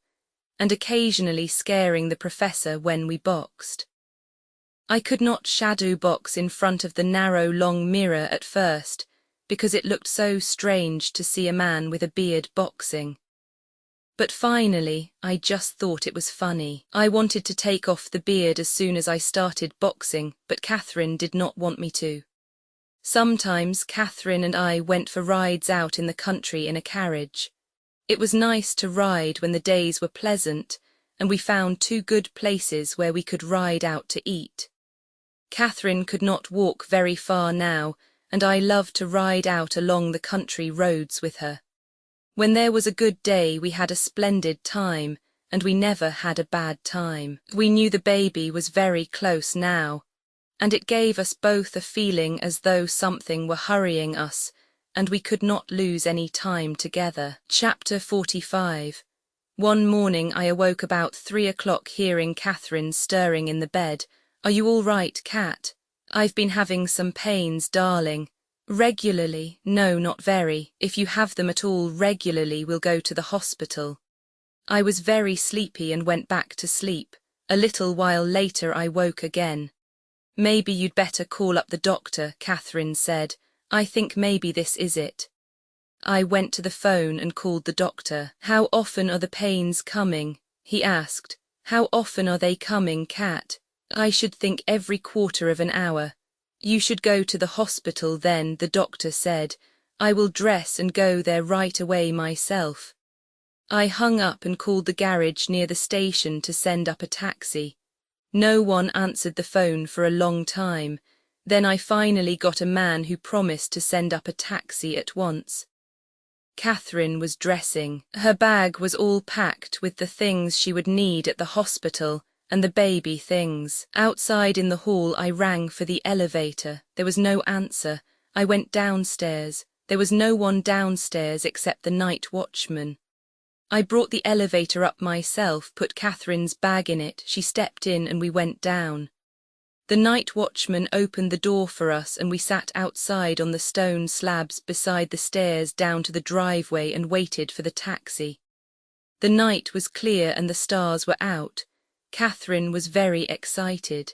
and occasionally scaring the professor when we boxed. I could not shadow box in front of the narrow long mirror at first, because it looked so strange to see a man with a beard boxing. But finally, I just thought it was funny. I wanted to take off the beard as soon as I started boxing, but Catherine did not want me to. Sometimes Catherine and I went for rides out in the country in a carriage. It was nice to ride when the days were pleasant, and we found 2 good places where we could ride out to eat. Catherine could not walk very far now, and I loved to ride out along the country roads with her. When there was a good day, we had a splendid time, and we never had a bad time. We knew the baby was very close now, and it gave us both a feeling as though something were hurrying us, and we could not lose any time together. Chapter 45. One morning I awoke about 3 o'clock hearing Catherine stirring in the bed. "Are you all right, Cat?" "I've been having some pains, darling." "Regularly?" "No, not very. If you have them at all regularly, we'll go to the hospital." I was very sleepy and went back to sleep. A little while later I woke again. "Maybe you'd better call up the doctor," Catherine said. "I think maybe this is it." I went to the phone and called the doctor. "How often are the pains coming?" he asked. "How often are they coming, Cat?" "I should think every quarter of an hour." "You should go to the hospital then," the doctor said. "I will dress and go there right away myself." I hung up and called the garage near the station to send up a taxi. No one answered the phone for a long time. Then I finally got a man who promised to send up a taxi at once. Catherine was dressing. Her bag was all packed with the things she would need at the hospital, and the baby things. Outside in the hall I rang for the elevator. There was no answer. I went downstairs. There was no one downstairs except the night watchman. I brought the elevator up myself, put Catherine's bag in it. She stepped in and we went down. The night watchman opened the door for us and we sat outside on the stone slabs beside the stairs down to the driveway and waited for the taxi. The night was clear and the stars were out. Catherine was very excited.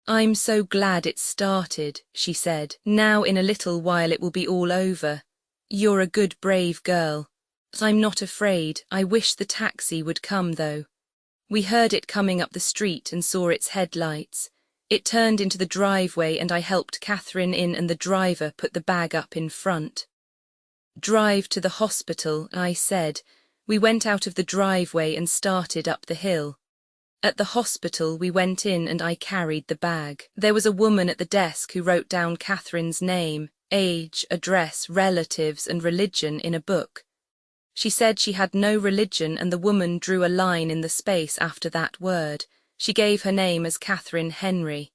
"I'm so glad it started," she said. "Now in a little while it will be all over. You're a good brave girl." "I'm not afraid. I wish the taxi would come though." We heard it coming up the street and saw its headlights. It turned into the driveway and I helped Catherine in and the driver put the bag up in front. "Drive to the hospital," I said. We went out of the driveway and started up the hill. At the hospital we went in and I carried the bag. There was a woman at the desk who wrote down Catherine's name, age, address, relatives and religion in a book. She said she had no religion and the woman drew a line in the space after that word. She gave her name as Catherine Henry.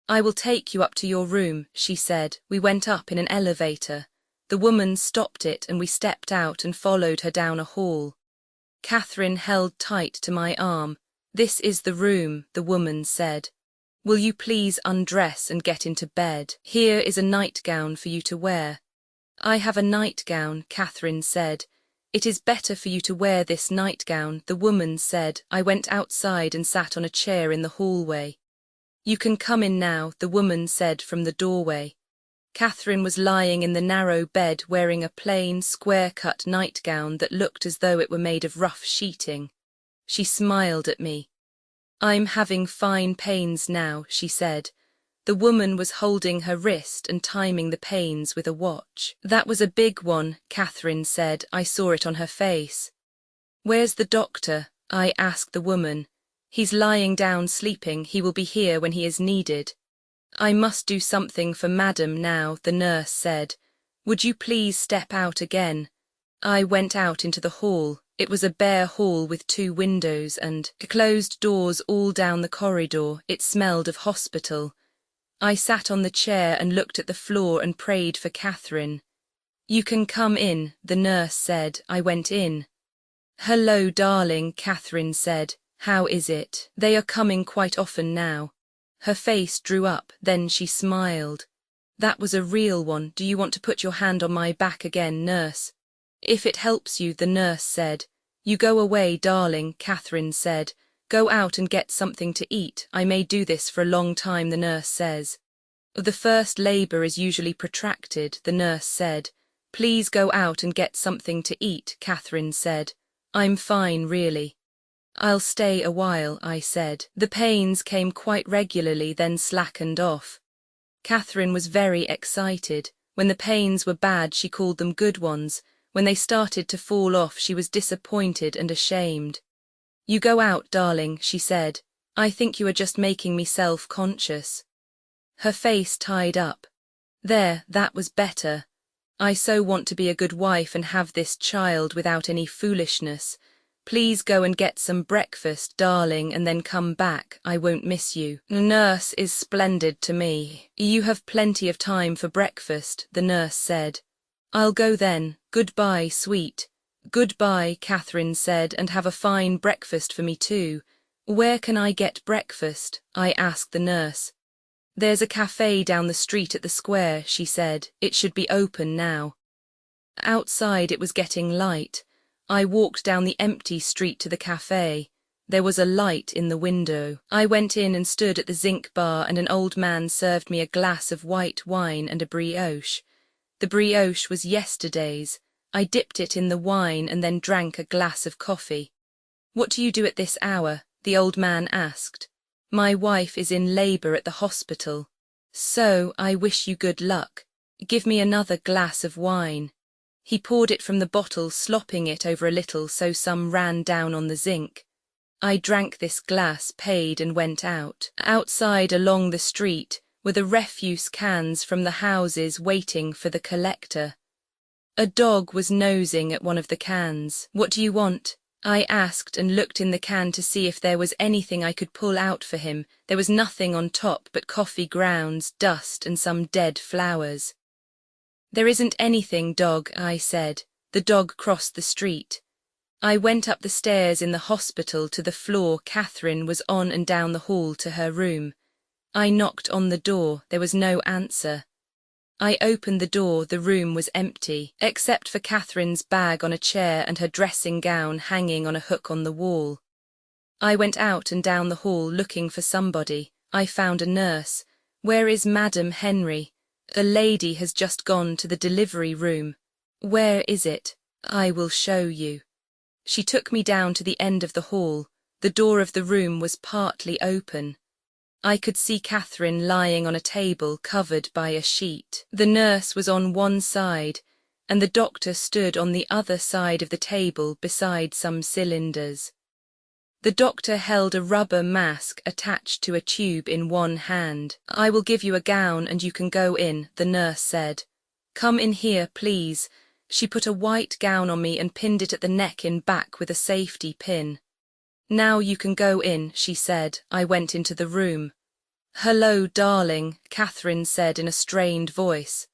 "I will take you up to your room," she said. We went up in an elevator. The woman stopped it and we stepped out and followed her down a hall. Catherine held tight to my arm. "This is the room," the woman said. "Will you please undress and get into bed? Here is a nightgown for you to wear." "I have a nightgown," Catherine said. "It is better for you to wear this nightgown," the woman said. I went outside and sat on a chair in the hallway. "You can come in now," the woman said from the doorway. Catherine was lying in the narrow bed wearing a plain, square-cut nightgown that looked as though it were made of rough sheeting. She smiled at me. "I'm having fine pains now," she said. The woman was holding her wrist and timing the pains with a watch. "That was a big one," Catherine said. I saw it on her face. "Where's the doctor?" I asked the woman. "He's lying down sleeping. He will be here when he is needed." "I must do something for Madam now," the nurse said. "Would you please step out again?" I went out into the hall. It was a bare hall with 2 windows and closed doors all down the corridor. It smelled of hospital. I sat on the chair and looked at the floor and prayed for Catherine. "You can come in," the nurse said. I went in. "Hello, darling," Catherine said. "How is it?" "They are coming quite often now." Her face drew up, then she smiled. "That was a real one. Do you want to put your hand on my back again, nurse?" "If it helps you," the nurse said. "You go away, darling," Catherine said. Go out and get something to eat. I may do this for a long time, the nurse says. The first labor is usually protracted, the nurse said. Please go out and get something to eat, Catherine said. I'm fine, really. I'll stay a while, I said. The pains came quite regularly, then slackened off. Catherine was very excited. When the pains were bad, she called them good ones. When they started to fall off, she was disappointed and ashamed. You go out, darling, she said. I think you are just making me self-conscious. Her face tied up. There, that was better. I so want to be a good wife and have this child without any foolishness. Please go and get some breakfast, darling, and then come back. I won't miss you. Nurse is splendid to me. You have plenty of time for breakfast, the nurse said. I'll go then. Goodbye, sweet. Goodbye, Catherine said, and have a fine breakfast for me too. Where can I get breakfast? I asked the nurse. There's a cafe down the street at the square, she said. It should be open now. Outside it was getting light. I walked down the empty street to the cafe. There was a light in the window. I went in and stood at the zinc bar, and an old man served me a glass of white wine and a brioche. The brioche was yesterday's. I dipped it in the wine and then drank a glass of coffee. What do you do at this hour? The old man asked. My wife is in labor at the hospital. So, I wish you good luck. Give me another glass of wine. He poured it from the bottle, slopping it over a little so some ran down on the zinc. I drank this glass, paid, and went out. Outside along the street were the refuse cans from the houses waiting for the collector. A dog was nosing at one of the cans. What do you want? I asked and looked in the can to see if there was anything I could pull out for him. There was nothing on top but coffee grounds, dust, and some dead flowers. There isn't anything, dog, I said. The dog crossed the street. I went up the stairs in the hospital to the floor Catherine was on and down the hall to her room. I knocked on the door. There was no answer. I opened the door. The room was empty, except for Catherine's bag on a chair and her dressing gown hanging on a hook on the wall. I went out and down the hall looking for somebody. I found a nurse. Where is Madame Henry? A lady has just gone to the delivery room. Where is it? I will show you. She took me down to the end of the hall. The door of the room was partly open. I could see Catherine lying on a table covered by a sheet. The nurse was on one side, and the doctor stood on the other side of the table beside some cylinders. The doctor held a rubber mask attached to a tube in one hand. I will give you a gown and you can go in, the nurse said. Come in here, please. She put a white gown on me and pinned it at the neck in back with a safety pin. Now you can go in, she said. I went into the room. Hello, darling, Catherine said in a strained voice.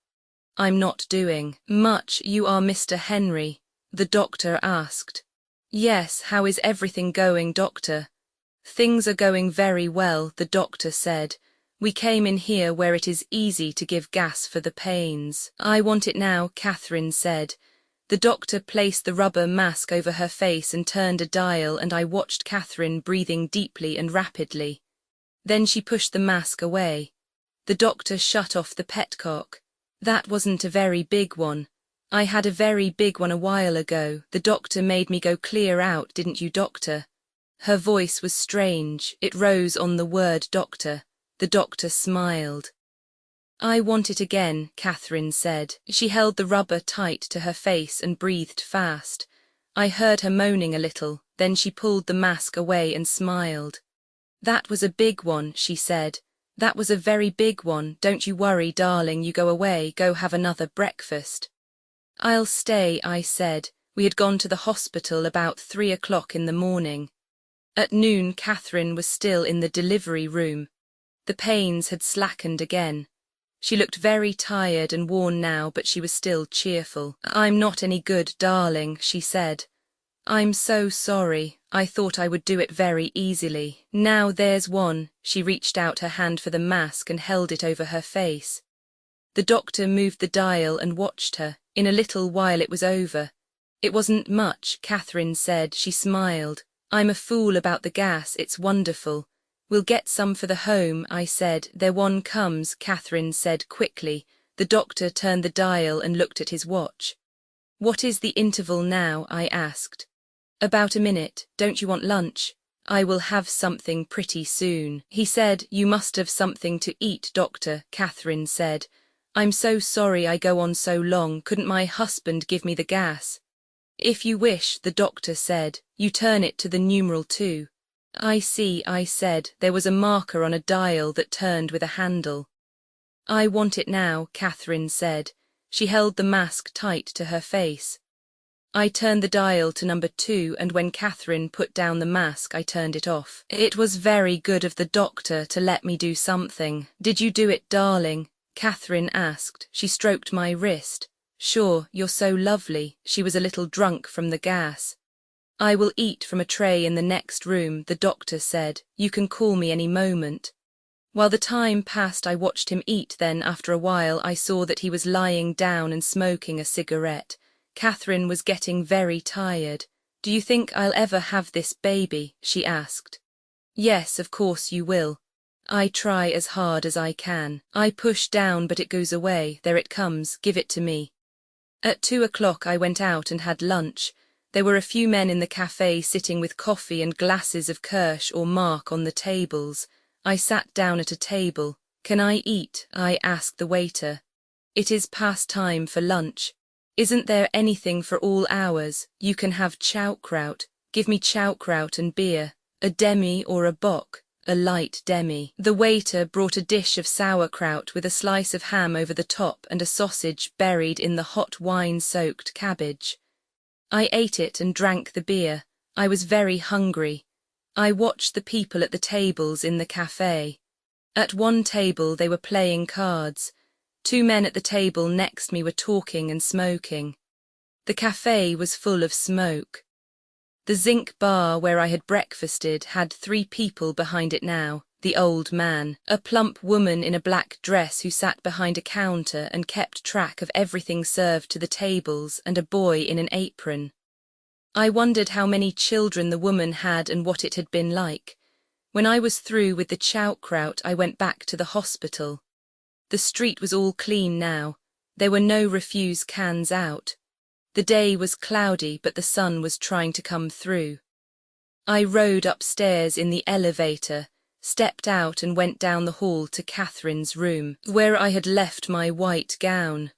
I'm not doing much. You are Mr. Henry? The doctor asked. Yes, how is everything going, doctor? Things are going very well, the doctor said. We came in here where it is easy to give gas for the pains. I want it now, Catherine said. The doctor placed the rubber mask over her face and turned a dial, and I watched Catherine breathing deeply and rapidly. Then she pushed the mask away. The doctor shut off the petcock. That wasn't a very big one. I had a very big one a while ago. The doctor made me go clear out, didn't you, doctor? Her voice was strange. It rose on the word doctor. The doctor smiled. I want it again, Catherine said. She held the rubber tight to her face and breathed fast. I heard her moaning a little, then she pulled the mask away and smiled. That was a big one, she said. That was a very big one. Don't you worry, darling, you go away, go have another breakfast. I'll stay, I said. We had gone to the hospital about 3 o'clock in the morning. At noon, Catherine was still in the delivery room. The pains had slackened again. She looked very tired and worn now, but she was still cheerful. I'm not any good, darling, she said. I'm so sorry. I thought I would do it very easily. Now there's one. She reached out her hand for the mask and held it over her face. The doctor moved the dial and watched her. In a little while it was over. It wasn't much, Catherine said. She smiled. I'm a fool about the gas, it's wonderful. We'll get some for the home, I said. There one comes, Catherine said quickly. The doctor turned the dial and looked at his watch. What is the interval now? I asked. About a minute. Don't you want lunch? I will have something pretty soon. He said, You must have something to eat, doctor, Catherine said. I'm so sorry I go on so long. Couldn't my husband give me the gas? If you wish, the doctor said. You turn it to the numeral 2. I see, I said. There was a marker on a dial that turned with a handle. I want it now, Catherine said. She held the mask tight to her face. I turned the dial to number 2, and when Catherine put down the mask, I turned it off. It was very good of the doctor to let me do something. Did you do it, darling? Catherine asked. She stroked my wrist. Sure, you're so lovely. She was a little drunk from the gas. I will eat from a tray in the next room, the doctor said. You can call me any moment. While the time passed, I watched him eat. Then, after a while, I saw that he was lying down and smoking a cigarette. Catherine was getting very tired. Do you think I'll ever have this baby? She asked. Yes, of course you will. I try as hard as I can. I push down, but it goes away. There it comes. Give it to me. At 2 o'clock I went out and had lunch. There were a few men in the cafe sitting with coffee and glasses of Kirsch or Mark on the tables. I sat down at a table. Can I eat? I asked the waiter. It is past time for lunch. Isn't there anything for all hours? You can have sauerkraut. Give me sauerkraut and beer. A demi or a bock? A light demi. The waiter brought a dish of sauerkraut with a slice of ham over the top and a sausage buried in the hot wine-soaked cabbage. I ate it and drank the beer. I was very hungry. I watched the people at the tables in the cafe. At one table they were playing cards. 2 men at the table next me were talking and smoking. The cafe was full of smoke. The zinc bar where I had breakfasted had 3 people behind it now. The old man, a plump woman in a black dress who sat behind a counter and kept track of everything served to the tables, and a boy in an apron. I wondered how many children the woman had and what it had been like. When I was through with the sauerkraut, I went back to the hospital. The street was all clean now. There were no refuse cans out. The day was cloudy, but the sun was trying to come through. I rode upstairs in the elevator, stepped out and went down the hall to Catherine's room, where I had left my white gown.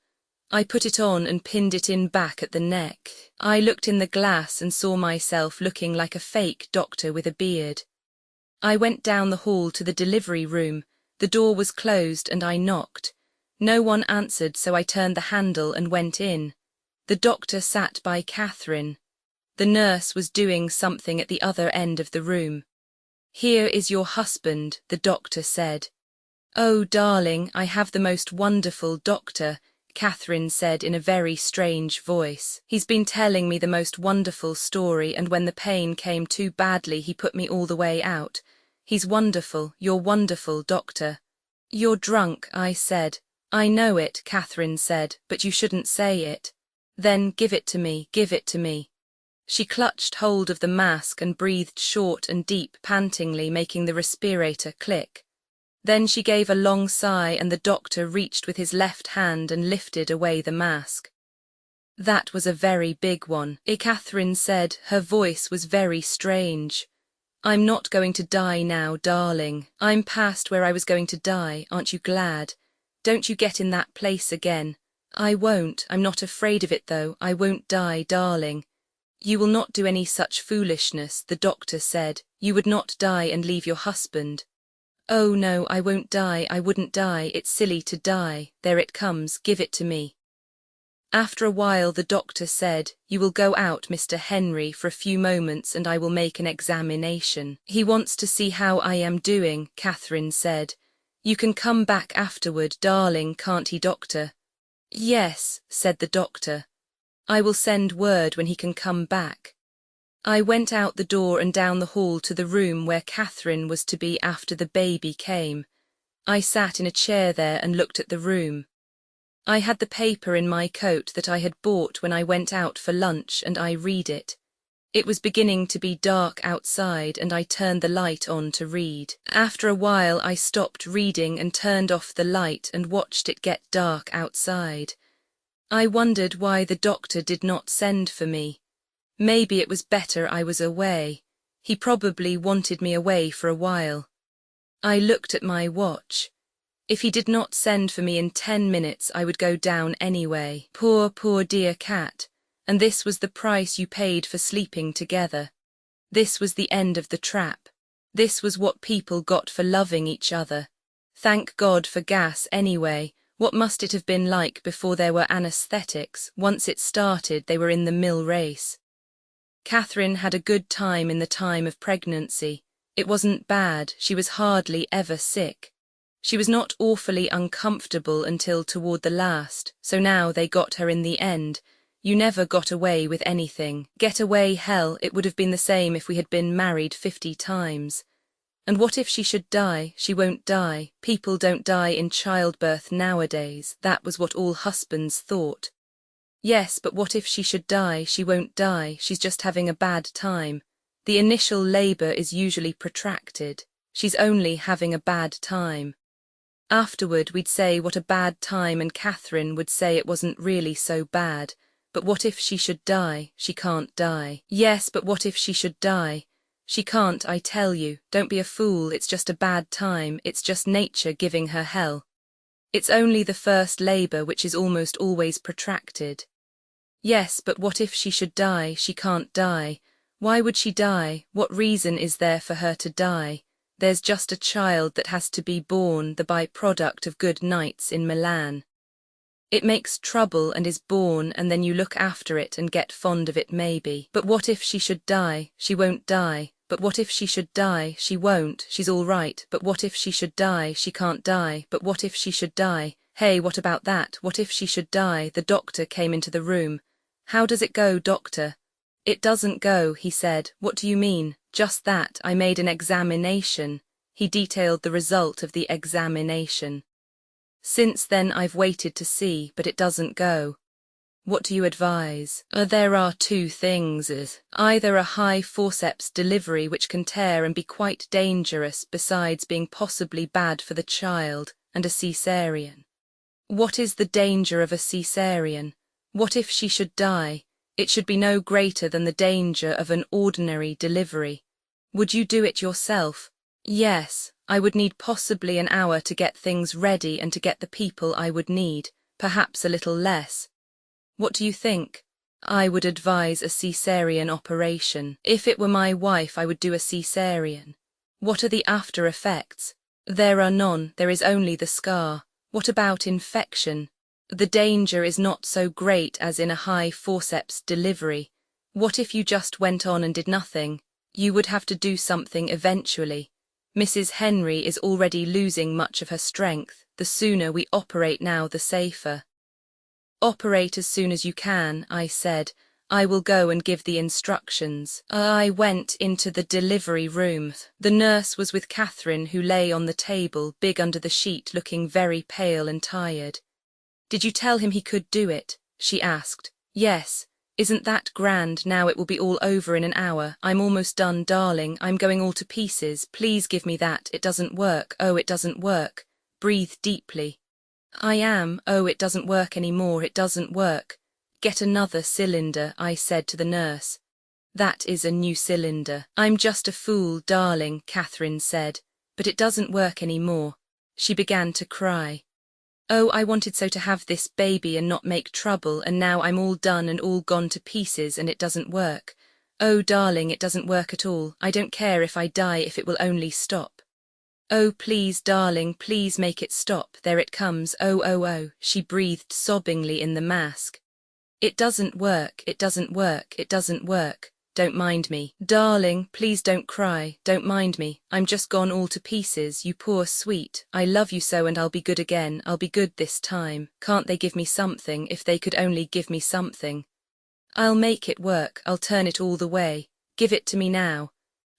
I put it on and pinned it in back at the neck. I looked in the glass and saw myself looking like a fake doctor with a beard. I went down the hall to the delivery room. The door was closed and I knocked. No one answered, so I turned the handle and went in. The doctor sat by Catherine. The nurse was doing something at the other end of the room. Here is your husband, the doctor said. Oh, darling, I have the most wonderful doctor, Catherine said in a very strange voice. He's been telling me the most wonderful story, and when the pain came too badly, he put me all the way out. He's wonderful, you're wonderful, doctor. You're drunk, I said. I know it, Catherine said, but you shouldn't say it. Then give it to me, give it to me. She clutched hold of the mask and breathed short and deep, pantingly, making the respirator click. Then she gave a long sigh, and the doctor reached with his left hand and lifted away the mask. That was a very big one, Catherine said. Her voice was very strange. I'm not going to die now, darling. I'm past where I was going to die, aren't you glad? Don't you get in that place again. I won't. I'm not afraid of it, though. I won't die, darling. You will not do any such foolishness, the doctor said. You would not die and leave your husband. Oh no, I won't die. I wouldn't die. It's silly to die. There it comes. Give it to me. After a while the doctor said, You will go out, Mr. Henry, for a few moments and I will make an examination. He wants to see how I am doing, Catherine said. You can come back afterward, darling, can't he, doctor? Yes, said the doctor. I will send word when he can come back. I went out the door and down the hall to the room where Catherine was to be after the baby came. I sat in a chair there and looked at the room. I had the paper in my coat that I had bought when I went out for lunch, and I read it. It was beginning to be dark outside and I turned the light on to read. After a while I stopped reading and turned off the light and watched it get dark outside. I wondered why the doctor did not send for me. Maybe it was better I was away. He probably wanted me away for a while. I looked at my watch. If he did not send for me in 10 minutes, I would go down anyway. Poor, poor dear cat. And this was the price you paid for sleeping together. This was the end of the trap. This was what people got for loving each other. Thank God for gas anyway. What must it have been like before there were anesthetics? Once it started, they were in the mill race. Catherine had a good time in the time of pregnancy. It wasn't bad, she was hardly ever sick. She was not awfully uncomfortable until toward the last, so now they got her in the end. You never got away with anything. Get away, hell, it would have been the same if we had been married 50 times. And what if she should die? She won't die. People don't die in childbirth nowadays. That was what all husbands thought. Yes, but what if she should die? She won't die. She's just having a bad time. The initial labor is usually protracted. She's only having a bad time. Afterward, we'd say what a bad time, and Catherine would say it wasn't really so bad. But what if she should die? She can't die. Yes, but what if she should die? She can't, I tell you. Don't be a fool. It's just a bad time. It's just nature giving her hell. It's only the first labor, which is almost always protracted. Yes, but what if she should die? She can't die. Why would she die? What reason is there for her to die? There's just a child that has to be born, the byproduct of good nights in Milan. It makes trouble and is born, and then you look after it and get fond of it maybe. But what if she should die? She won't die. But what if she should die? She won't. She's all right. But what if she should die? She can't die. But what if she should die? Hey, what about that? What if she should die? The doctor came into the room. How does it go, doctor? It doesn't go, he said. What do you mean? Just that, I made an examination. He detailed the result of the examination. Since then I've waited to see, but it doesn't go. What do you advise? There are two things. Either a high forceps delivery which can tear and be quite dangerous besides being possibly bad for the child, and a caesarean. What is the danger of a caesarean? What if she should die? It should be no greater than the danger of an ordinary delivery. Would you do it yourself? Yes, I would need possibly an hour to get things ready and to get the people I would need, perhaps a little less. What do you think? I would advise a caesarean operation. If it were my wife, I would do a caesarean. What are the after effects? There are none, there is only the scar. What about infection? The danger is not so great as in a high forceps delivery. What if you just went on and did nothing? You would have to do something eventually. Mrs. Henry is already losing much of her strength. The sooner we operate now, the safer. Operate as soon as you can, I said. I will go and give the instructions. I went into the delivery room. The nurse was with Catherine, who lay on the table, big under the sheet, looking very pale and tired. Did you tell him he could do it? She asked. Yes. Isn't that grand? Now it will be all over in an hour. I'm almost done, darling. I'm going all to pieces. Please give me that. It doesn't work. Oh, it doesn't work. Breathe deeply. I am. Oh, it doesn't work anymore. It doesn't work. Get another cylinder, I said to the nurse. That is a new cylinder. I'm just a fool, darling, Catherine said. But it doesn't work anymore. She began to cry. Oh, I wanted so to have this baby and not make trouble, and now I'm all done and all gone to pieces and it doesn't work. Oh, darling, it doesn't work at all. I don't care if I die if it will only stop. Oh, please, darling, please make it stop. There it comes. Oh, oh, oh, she breathed sobbingly in the mask. It doesn't work, it doesn't work, it doesn't work. Don't mind me. Darling, please don't cry. Don't mind me. I'm just gone all to pieces, you poor sweet. I love you so, and I'll be good again. I'll be good this time. Can't they give me something? If they could only give me something. I'll make it work. I'll turn it all the way. Give it to me now.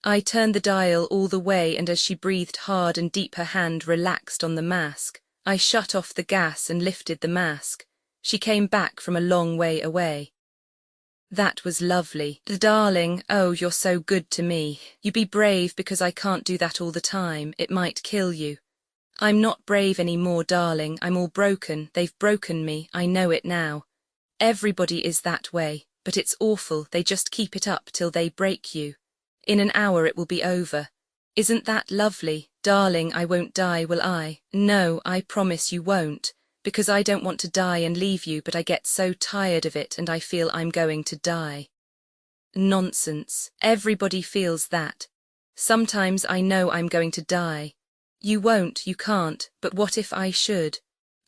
I turned the dial all the way, and as she breathed hard and deep, her hand relaxed on the mask. I shut off the gas and lifted the mask. She came back from a long way away. That was lovely. Darling, oh, you're so good to me. You be brave because I can't do that all the time. It might kill you. I'm not brave anymore, darling. I'm all broken. They've broken me. I know it now. Everybody is that way, but it's awful. They just keep it up till they break you. In an hour it will be over. Isn't that lovely? Darling, I won't die, will I? No, I promise you won't. Because I don't want to die and leave you, but I get so tired of it and I feel I'm going to die. Nonsense. Everybody feels that. Sometimes I know I'm going to die. You won't, you can't, but what if I should?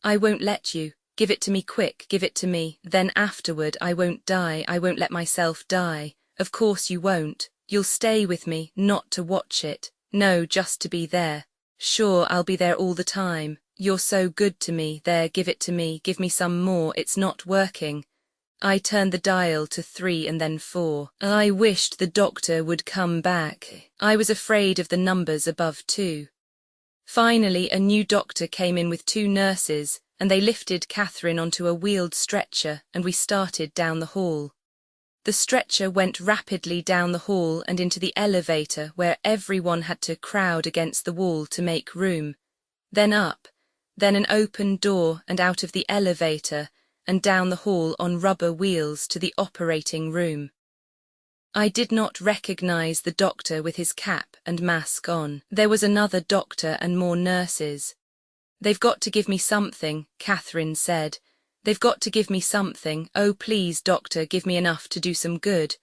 I won't let you. Give it to me quick, give it to me. Then afterward I won't die, I won't let myself die. Of course you won't. You'll stay with me, not to watch it. No, just to be there. Sure, I'll be there all the time. You're so good to me. There, give it to me. Give me some more. It's not working. I turned the dial to 3 and then 4. I wished the doctor would come back. I was afraid of the numbers above 2. Finally, a new doctor came in with 2 nurses, and they lifted Catherine onto a wheeled stretcher, and we started down the hall. The stretcher went rapidly down the hall and into the elevator where everyone had to crowd against the wall to make room. Then up. Then an open door and out of the elevator and down the hall on rubber wheels to the operating room. I did not recognize the doctor with his cap and mask on. There was another doctor and more nurses. They've got to give me something, Catherine said. They've got to give me something. Oh, please, doctor, give me enough to do some good.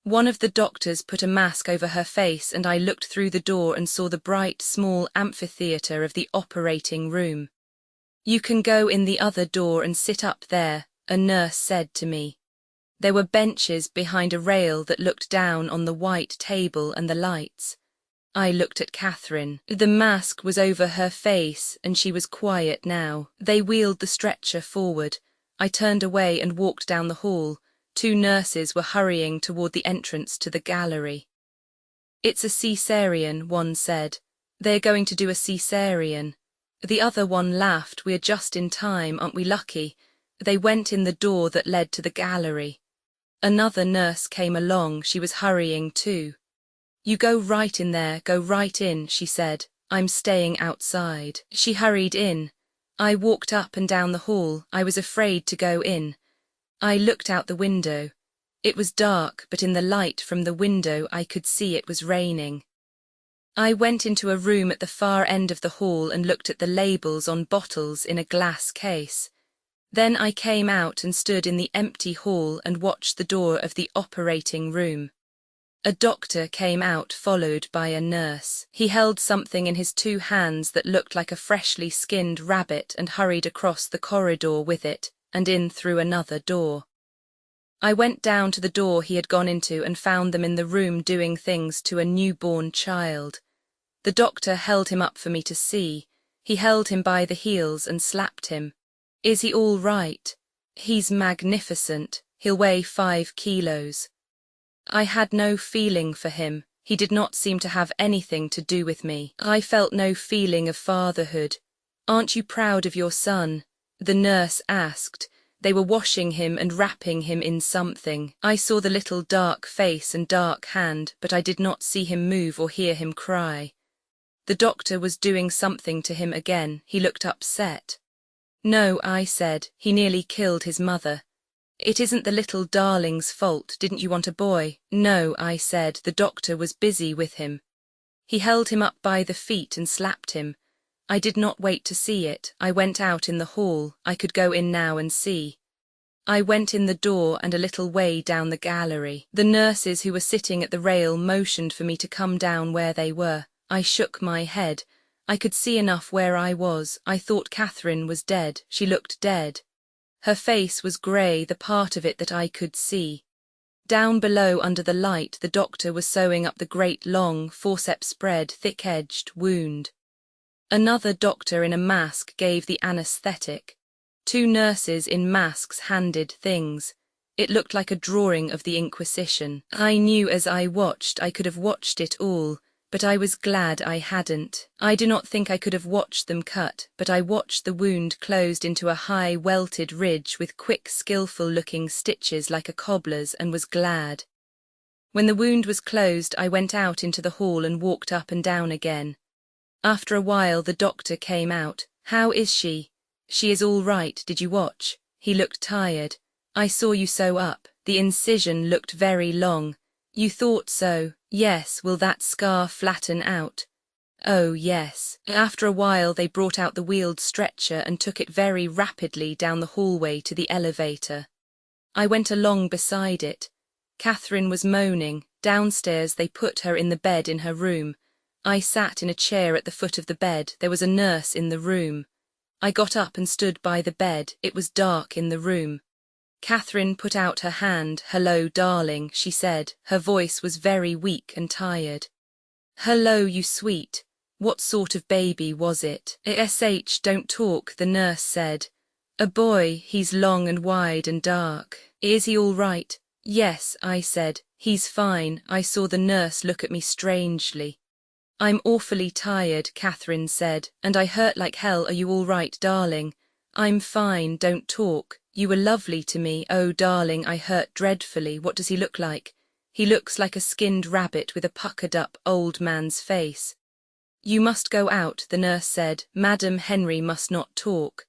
One of the doctors put a mask over her face and I looked through the door and saw the bright, small amphitheater of the operating room. You can go in the other door and sit up there, a nurse said to me. There were benches behind a rail that looked down on the white table and the lights. I looked at Catherine. The mask was over her face and she was quiet now. They wheeled the stretcher forward. I turned away and walked down the hall. 2 nurses were hurrying toward the entrance to the gallery. It's a cesarean, one said. They're going to do a cesarean. The other one laughed. We're just in time, aren't we lucky? They went in the door that led to the gallery. Another nurse came along. She was hurrying too. You go right in there, go right in, she said. I'm staying outside. She hurried in. I walked up and down the hall. I was afraid to go in. I looked out the window. It was dark, but in the light from the window I could see it was raining. I went into a room at the far end of the hall and looked at the labels on bottles in a glass case. Then I came out and stood in the empty hall and watched the door of the operating room. A doctor came out, followed by a nurse. He held something in his 2 hands that looked like a freshly skinned rabbit and hurried across the corridor with it and in through another door. I went down to the door he had gone into and found them in the room doing things to a newborn child. The doctor held him up for me to see. He held him by the heels and slapped him. Is he all right? He's magnificent. He'll weigh 5 kilos. I had no feeling for him. He did not seem to have anything to do with me. I felt no feeling of fatherhood. Aren't you proud of your son? The nurse asked. They were washing him and wrapping him in something. I saw the little dark face and dark hand, but I did not see him move or hear him cry. The doctor was doing something to him again. He looked upset. No, I said. He nearly killed his mother. It isn't the little darling's fault. Didn't you want a boy? No, I said. The doctor was busy with him. He held him up by the feet and slapped him. I did not wait to see it. I went out in the hall. I could go in now and see. I went in the door and a little way down the gallery. The nurses who were sitting at the rail motioned for me to come down where they were. I shook my head. I could see enough where I was. I thought Catherine was dead. She looked dead. Her face was grey, the part of it that I could see. Down below under the light, the doctor was sewing up the great long, forceps-spread, thick-edged wound. Another doctor in a mask gave the anaesthetic. 2 nurses in masks handed things. It looked like a drawing of the Inquisition. I knew as I watched I could have watched it all. but I was glad I hadn't. I do not think I could have watched them cut, but I watched the wound closed into a high, welted ridge with quick, skillful-looking stitches like a cobbler's, and was glad. When the wound was closed, I went out into the hall and walked up and down again. After a while the doctor came out. "How is she?" "She is all right. Did you watch?" He looked tired. "I saw you sew up. The incision looked very long." "You thought so?" "Yes. Will that scar flatten out?" "Oh, yes." After a while they brought out the wheeled stretcher and took it very rapidly down the hallway to the elevator. I went along beside it. Catherine was moaning. Downstairs they put her in the bed in her room. I sat in a chair at the foot of the bed. There was a nurse in the room. I got up and stood by the bed. It was dark in the room. Catherine put out her hand. "Hello, darling," she said. Her voice was very weak and tired. "Hello, you sweet. What sort of baby was it?" Don't talk," the nurse said. "A boy. He's long and wide and dark." "Is he all right?" "Yes," I said. "He's fine." I saw the nurse look at me strangely. "I'm awfully tired," Catherine said, "and I hurt like hell. Are you all right, darling?" "I'm fine. Don't talk. You were lovely to me." "Oh, darling, I hurt dreadfully. What does he look like?" "He looks like a skinned rabbit with a puckered-up old man's face." "You must go out," the nurse said. "Madam Henry must not talk."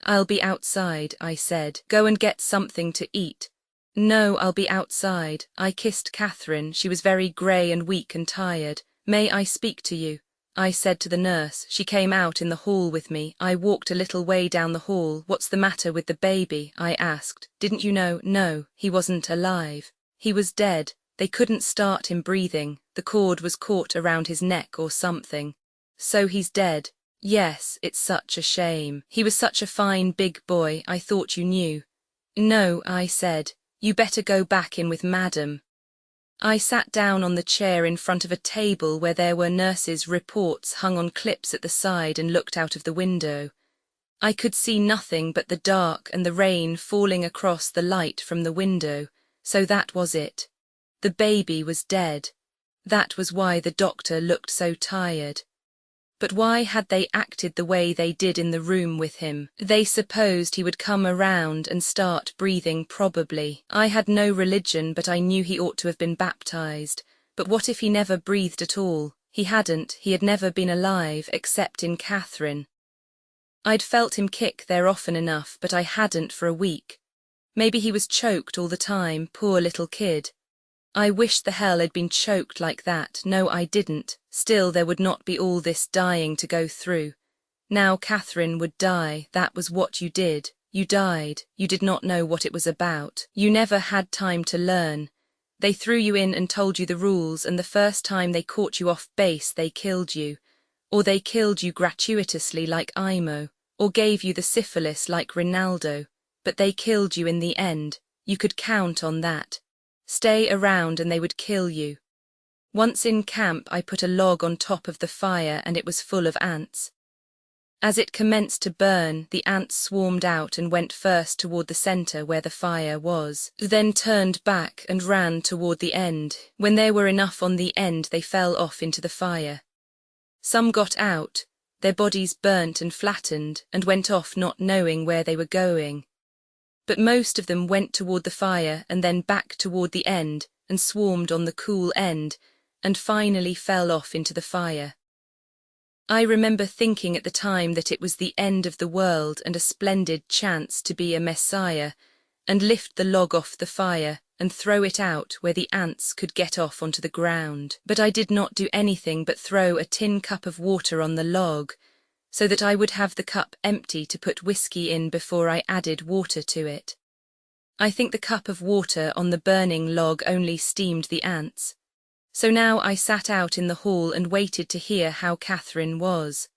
"I'll be outside," I said. "Go and get something to eat." "No, I'll be outside." I kissed Catherine. She was very grey and weak and tired. "May I speak to you?" I said to the nurse. She came out in the hall with me. I walked a little way down the hall. "What's the matter with the baby?" I asked. "Didn't you know?" "No, he wasn't alive. He was dead. They couldn't start him breathing. The cord was caught around his neck or something." "So he's dead?" "Yes, it's such a shame. He was such a fine big boy. I thought you knew." "No," I said. "You better go back in with Madam." I sat down on the chair in front of a table where there were nurses' reports hung on clips at the side and looked out of the window. I could see nothing but the dark and the rain falling across the light from the window. So that was it. The baby was dead. That was why the doctor looked so tired. But why had they acted the way they did in the room with him? They supposed he would come around and start breathing probably. I had no religion, but I knew he ought to have been baptized. But what if he never breathed at all? He hadn't. He had never been alive, except in Catherine. I'd felt him kick there often enough, but I hadn't for a week. Maybe he was choked all the time, poor little kid. I wished the hell I'd been choked like that. No, I didn't. Still, there would not be all this dying to go through. Now Catherine would die. That was what you did. You died. You did not know what it was about. You never had time to learn. They threw you in and told you the rules, and the first time they caught you off base, they killed you. Or they killed you gratuitously like Imo, or gave you the syphilis like Ronaldo. But they killed you in the end. You could count on that. Stay around and they would kill you. Once in camp, I put a log on top of the fire and it was full of ants. As it commenced to burn, the ants swarmed out and went first toward the center where the fire was, then turned back and ran toward the end. When there were enough on the end, they fell off into the fire. Some got out, their bodies burnt and flattened, and went off not knowing where they were going. But most of them went toward the fire and then back toward the end and swarmed on the cool end and finally fell off into the fire. I remember thinking at the time that it was the end of the world and a splendid chance to be a messiah and lift the log off the fire and throw it out where the ants could get off onto the ground. But I did not do anything but throw a tin cup of water on the log, so that I would have the cup empty to put whiskey in before I added water to it. I think the cup of water on the burning log only steamed the ants. So now I sat out in the hall and waited to hear how Catherine was.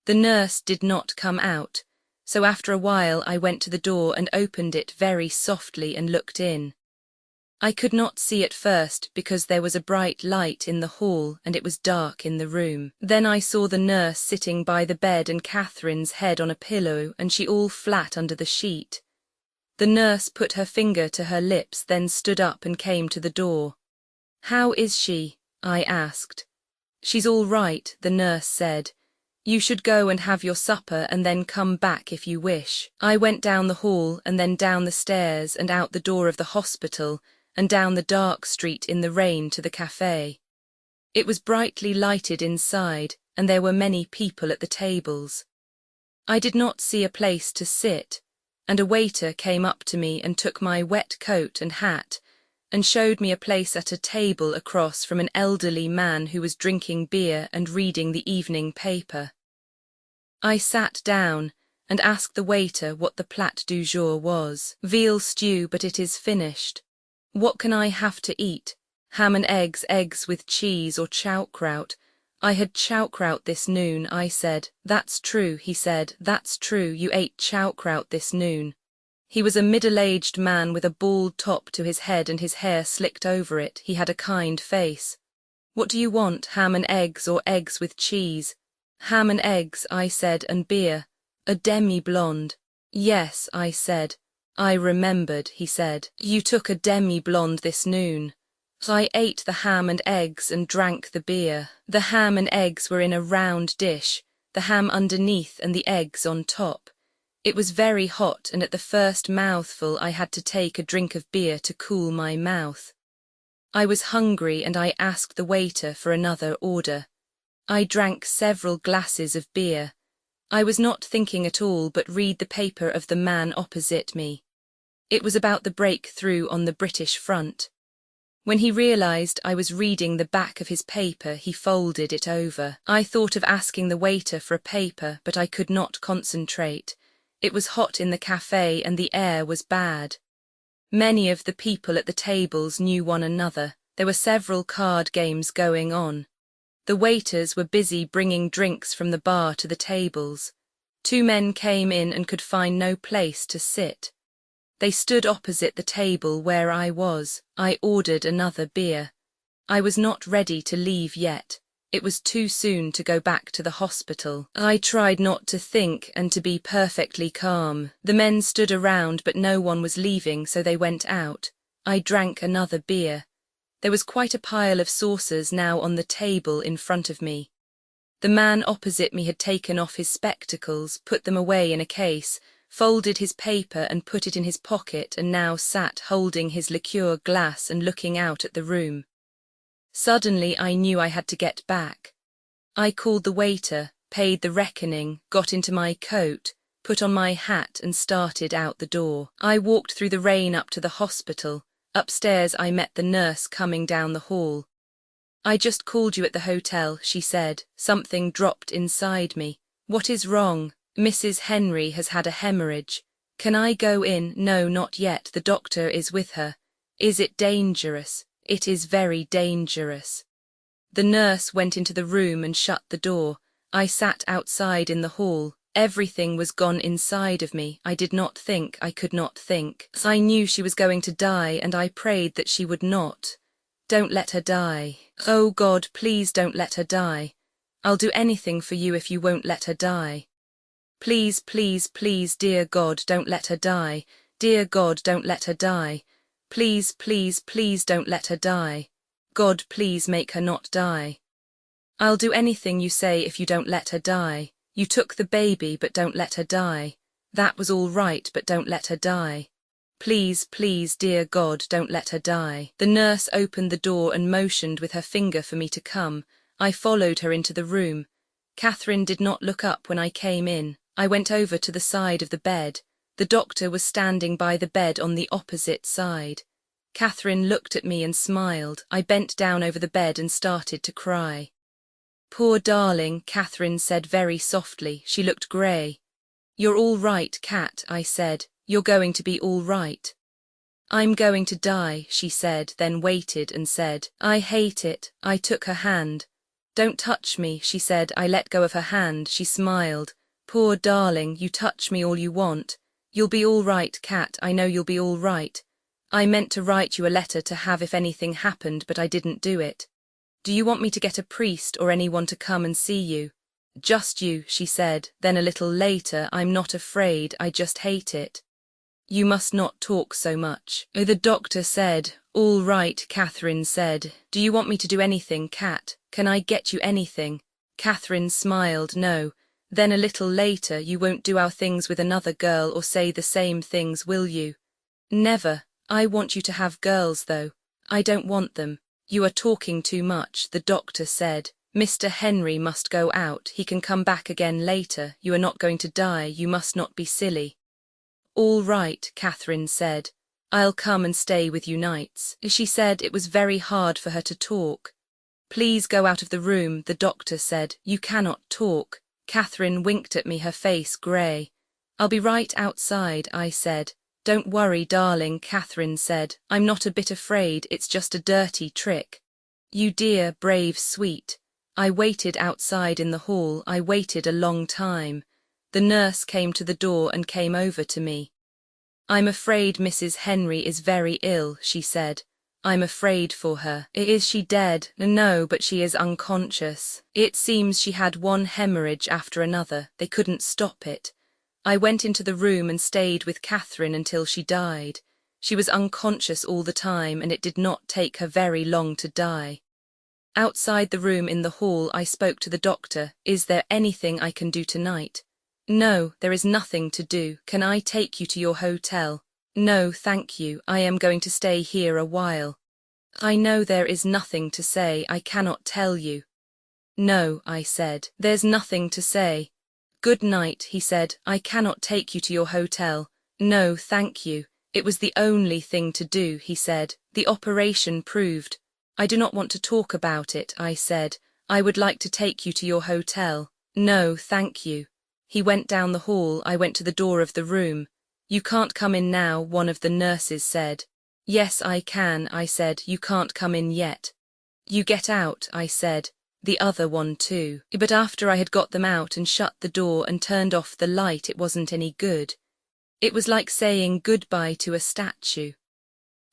The nurse did not come out, so after a while I went to the door and opened it very softly and looked in. I could not see at first because there was a bright light in the hall and it was dark in the room. Then I saw the nurse sitting by the bed and Catherine's head on a pillow and she all flat under the sheet. The nurse put her finger to her lips, then stood up and came to the door. "How is she?" I asked. She's all right, the nurse said. You should go and have your supper and then come back if you wish. I went down the hall and then down the stairs and out the door of the hospital and down the dark street in the rain to the cafe. It was brightly lighted inside and there were many people at the tables. I did not see a place to sit, and a waiter came up to me and took my wet coat and hat and showed me a place at a table across from an elderly man who was drinking beer and reading the evening paper. I sat down and asked the waiter what the plat du jour was. Veal stew, but it is finished. What can I have to eat? Ham and eggs, eggs with cheese or sauerkraut. I had sauerkraut this noon, I said. That's true, he said. That's true, you ate sauerkraut this noon. He was a middle-aged man with a bald top to his head and his hair slicked over it. He had a kind face. What do you want, ham and eggs or eggs with cheese? Ham and eggs, I said, and beer. A demi-blonde. Yes, I said. I remembered, he said. You took a demi-blonde this noon. I ate the ham and eggs and drank the beer. The ham and eggs were in a round dish, the ham underneath and the eggs on top. It was very hot, and at the first mouthful I had to take a drink of beer to cool my mouth. I was hungry and I asked the waiter for another order. I drank several glasses of beer. I was not thinking at all but read the paper of the man opposite me. It was about the breakthrough on the British front. When he realized I was reading the back of his paper, he folded it over. I thought of asking the waiter for a paper, but I could not concentrate. It was hot in the cafe and the air was bad. Many of the people at the tables knew one another. There were several card games going on. The waiters were busy bringing drinks from the bar to the tables. 2 men came in and could find no place to sit. They stood opposite the table where I was. I ordered another beer. I was not ready to leave yet. It was too soon to go back to the hospital. I tried not to think and to be perfectly calm. The men stood around but no one was leaving, so they went out. I drank another beer. There was quite a pile of saucers now on the table in front of me. The man opposite me had taken off his spectacles, put them away in a case, folded his paper and put it in his pocket, and now sat holding his liqueur glass and looking out at the room. Suddenly I knew I had to get back. I called the waiter, paid the reckoning, got into my coat, put on my hat and started out the door. I walked through the rain up to the hospital. Upstairs I met the nurse coming down the hall. I just called you at the hotel, she said. Something dropped inside me. What is wrong? Mrs. Henry has had a hemorrhage. Can I go in? No, not yet. The doctor is with her. Is it dangerous? It is very dangerous. The nurse went into the room and shut the door. I sat outside in the hall. Everything was gone inside of me. I did not think. I could not think. I knew she was going to die and I prayed that she would not. Don't let her die. Oh God, please don't let her die. I'll do anything for you if you won't let her die. Please, please, please, dear God, don't let her die. Dear God, don't let her die. Please, please, please don't let her die. God, please make her not die. I'll do anything you say if you don't let her die. You took the baby, but don't let her die. That was all right, but don't let her die. Please, please, dear God, don't let her die. The nurse opened the door and motioned with her finger for me to come. I followed her into the room. Catherine did not look up when I came in. I went over to the side of the bed. The doctor was standing by the bed on the opposite side. Catherine looked at me and smiled. I bent down over the bed and started to cry. Poor darling, Catherine said very softly. She looked grey. You're all right, Cat, I said. You're going to be all right. I'm going to die, she said, then waited and said, I hate it. I took her hand. Don't touch me, she said. I let go of her hand. She smiled. Poor darling, you touch me all you want. You'll be all right, Cat, I know you'll be all right. I meant to write you a letter to have if anything happened, but I didn't do it. Do you want me to get a priest or anyone to come and see you? Just you, she said, then a little later, I'm not afraid, I just hate it. You must not talk so much. The doctor said, all right, Catherine said. Do you want me to do anything, Cat? Can I get you anything? Catherine smiled. No. Then a little later, you won't do our things with another girl or say the same things, will you? Never. I want you to have girls, though. I don't want them. You are talking too much, the doctor said. Mr. Henry must go out. He can come back again later. You are not going to die. You must not be silly. All right, Catherine said. I'll come and stay with you nights. She said it was very hard for her to talk. Please go out of the room, the doctor said. You cannot talk. Catherine winked at me, her face grey. I'll be right outside, I said. Don't worry, darling, Catherine said. I'm not a bit afraid, it's just a dirty trick. You dear, brave, sweet. I waited outside in the hall. I waited a long time. The nurse came to the door and came over to me. I'm afraid Mrs. Henry is very ill, she said. I'm afraid for her. Is she dead? No, but she is unconscious. It seems she had one hemorrhage after another. They couldn't stop it. I went into the room and stayed with Catherine until she died. She was unconscious all the time, and it did not take her very long to die. Outside the room in the hall, I spoke to the doctor. Is there anything I can do tonight? No, there is nothing to do. Can I take you to your hotel? No, thank you. I am going to stay here a while. I know there is nothing to say. I cannot tell you. No, I said. There's nothing to say. Good night, he said. I cannot take you to your hotel. No, thank you. It was the only thing to do, he said. The operation proved. I do not want to talk about it, I said. I would like to take you to your hotel. No, thank you. He went down the hall. I went to the door of the room. You can't come in now, one of the nurses said. Yes, I can, I said. You can't come in yet. You get out, I said. The other one too. But after I had got them out and shut the door and turned off the light, it wasn't any good. It was like saying goodbye to a statue.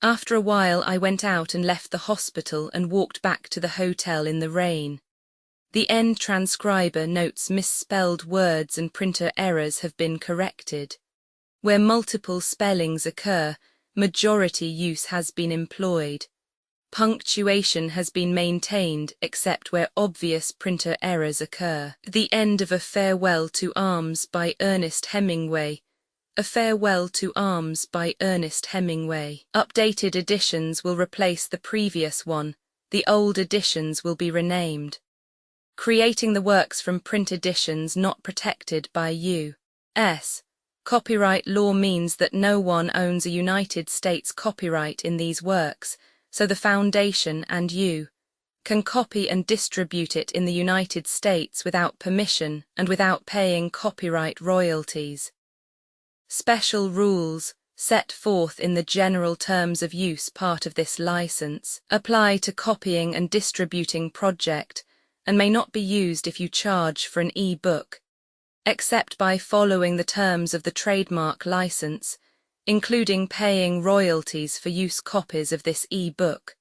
After a while I went out and left the hospital and walked back to the hotel in the rain. The end transcriber notes misspelled words and printer errors have been corrected. Where multiple spellings occur, majority use has been employed. Punctuation has been maintained except where obvious printer errors occur. The end of A Farewell to Arms by Ernest Hemingway. A Farewell to Arms by Ernest Hemingway. Updated editions will replace the previous one. The old editions will be renamed. Creating the works from print editions not protected by U.S. Copyright law means that no one owns a United States copyright in these works, so the Foundation and you can copy and distribute it in the United States without permission and without paying copyright royalties. Special rules, set forth in the general terms of use part of this license, apply to copying and distributing project, and may not be used if you charge for an e-book, except by following the terms of the trademark license, including paying royalties for use copies of this e-book.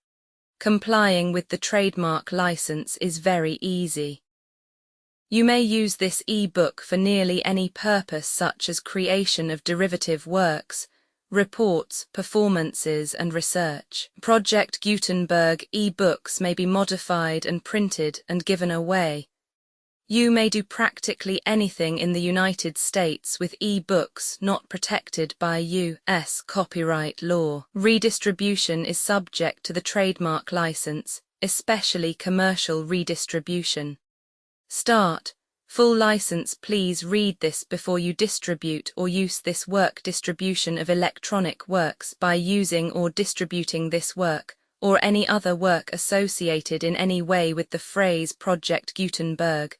Complying with the trademark license is very easy. You may use this e-book for nearly any purpose such as creation of derivative works, reports, performances, and research. Project Gutenberg e-books may be modified and printed and given away. You may do practically anything in the United States with e-books not protected by U.S. copyright law. Redistribution is subject to the trademark license, especially commercial redistribution. Start. Full license. Please read this before you distribute or use this work. Distribution of electronic works by using or distributing this work, or any other work associated in any way with the phrase Project Gutenberg.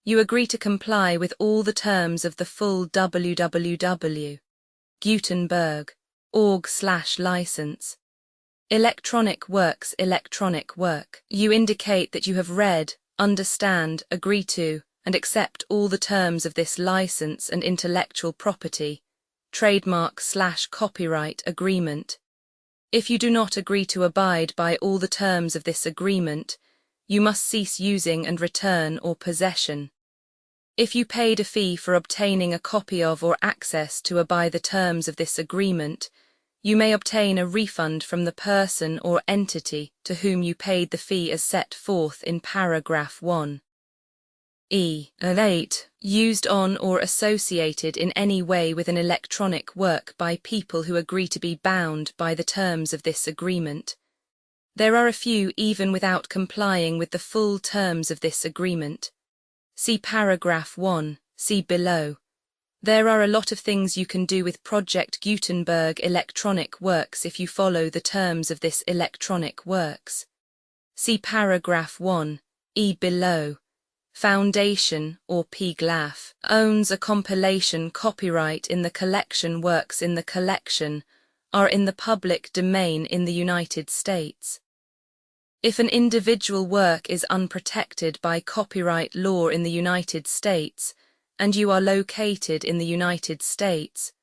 You agree to comply with all the terms of the full www.gutenberg.org/license. Electronic works. Electronic work. You indicate that you have read, understand, agree to, and accept all the terms of this license and intellectual property, trademark/copyright agreement. If you do not agree to abide by all the terms of this agreement, you must cease using and return or possession. If you paid a fee for obtaining a copy of or access to by the terms of this agreement, you may obtain a refund from the person or entity to whom you paid the fee as set forth in paragraph 1. 8. Used on or associated in any way with an electronic work by people who agree to be bound by the terms of this agreement. There are a few even without complying with the full terms of this agreement. See paragraph 1, see below. There are a lot of things you can do with Project Gutenberg electronic works if you follow the terms of this electronic works. See paragraph 1, below. Foundation, or PGLAF, owns a compilation copyright in the collection. Works in the collection are in the public domain in the United States. If an individual work is unprotected by copyright law in the United States, and you are located in the United States,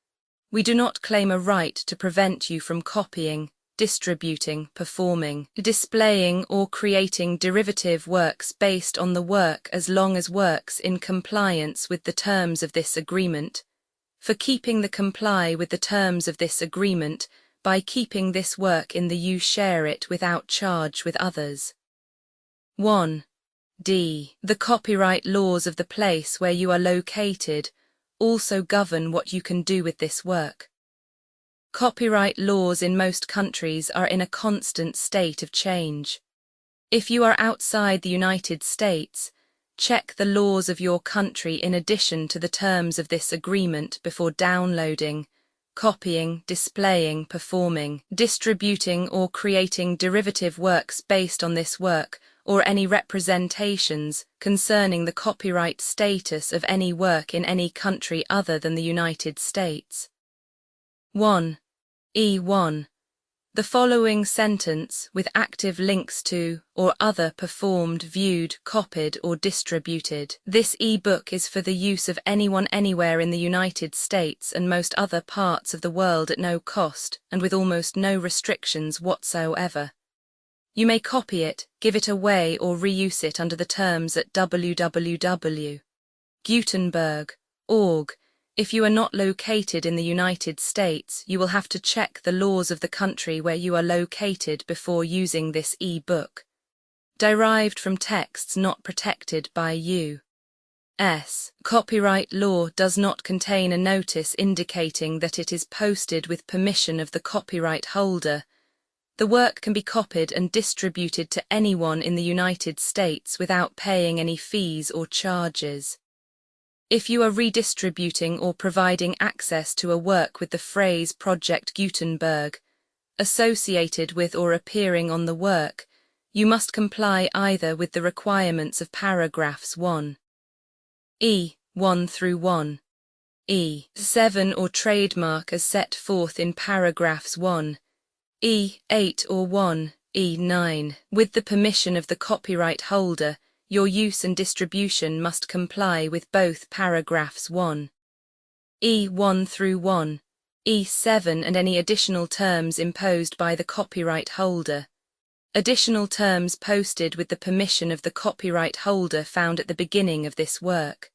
we do not claim a right to prevent you from copying, distributing, performing, displaying, or creating derivative works based on the work as long as works in compliance with the terms of this agreement, for keeping the comply with the terms of this agreement by keeping this work in the you share it without charge with others. 1. The copyright laws of the place where you are located also govern what you can do with this work. Copyright laws in most countries are in a constant state of change. If you are outside the United States, check the laws of your country in addition to the terms of this agreement before downloading, copying, displaying, performing, distributing, or creating derivative works based on this work, or any representations concerning the copyright status of any work in any country other than the United States. 1. 1. The following sentence with active links to or other performed, viewed, copied, or distributed. This e-book is for the use of anyone anywhere in the United States and most other parts of the world at no cost and with almost no restrictions whatsoever. You may copy it, give it away, or reuse it under the terms at www.gutenberg.org. If you are not located in the United States, you will have to check the laws of the country where you are located before using this e-book. Derived from texts not protected by U.S. copyright law does not contain a notice indicating that it is posted with permission of the copyright holder. The work can be copied and distributed to anyone in the United States without paying any fees or charges. If you are redistributing or providing access to a work with the phrase Project Gutenberg associated with or appearing on the work, you must comply either with the requirements of paragraphs 1. 1 through 1. 7 or trademark as set forth in paragraphs 1. 8 or 1, 9. With the permission of the copyright holder, your use and distribution must comply with both paragraphs 1. 1 through 1, 7 and any additional terms imposed by the copyright holder. Additional terms posted with the permission of the copyright holder found at the beginning of this work.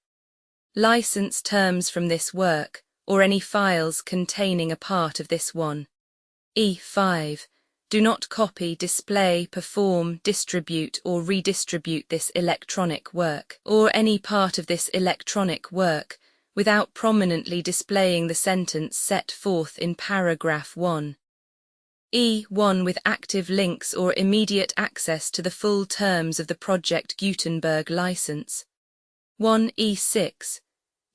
License terms from this work, or any files containing a part of this one. 5. Do not copy, display, perform, distribute, or redistribute this electronic work, or any part of this electronic work, without prominently displaying the sentence set forth in paragraph 1. 1 with active links or immediate access to the full terms of the Project Gutenberg license. 1 6.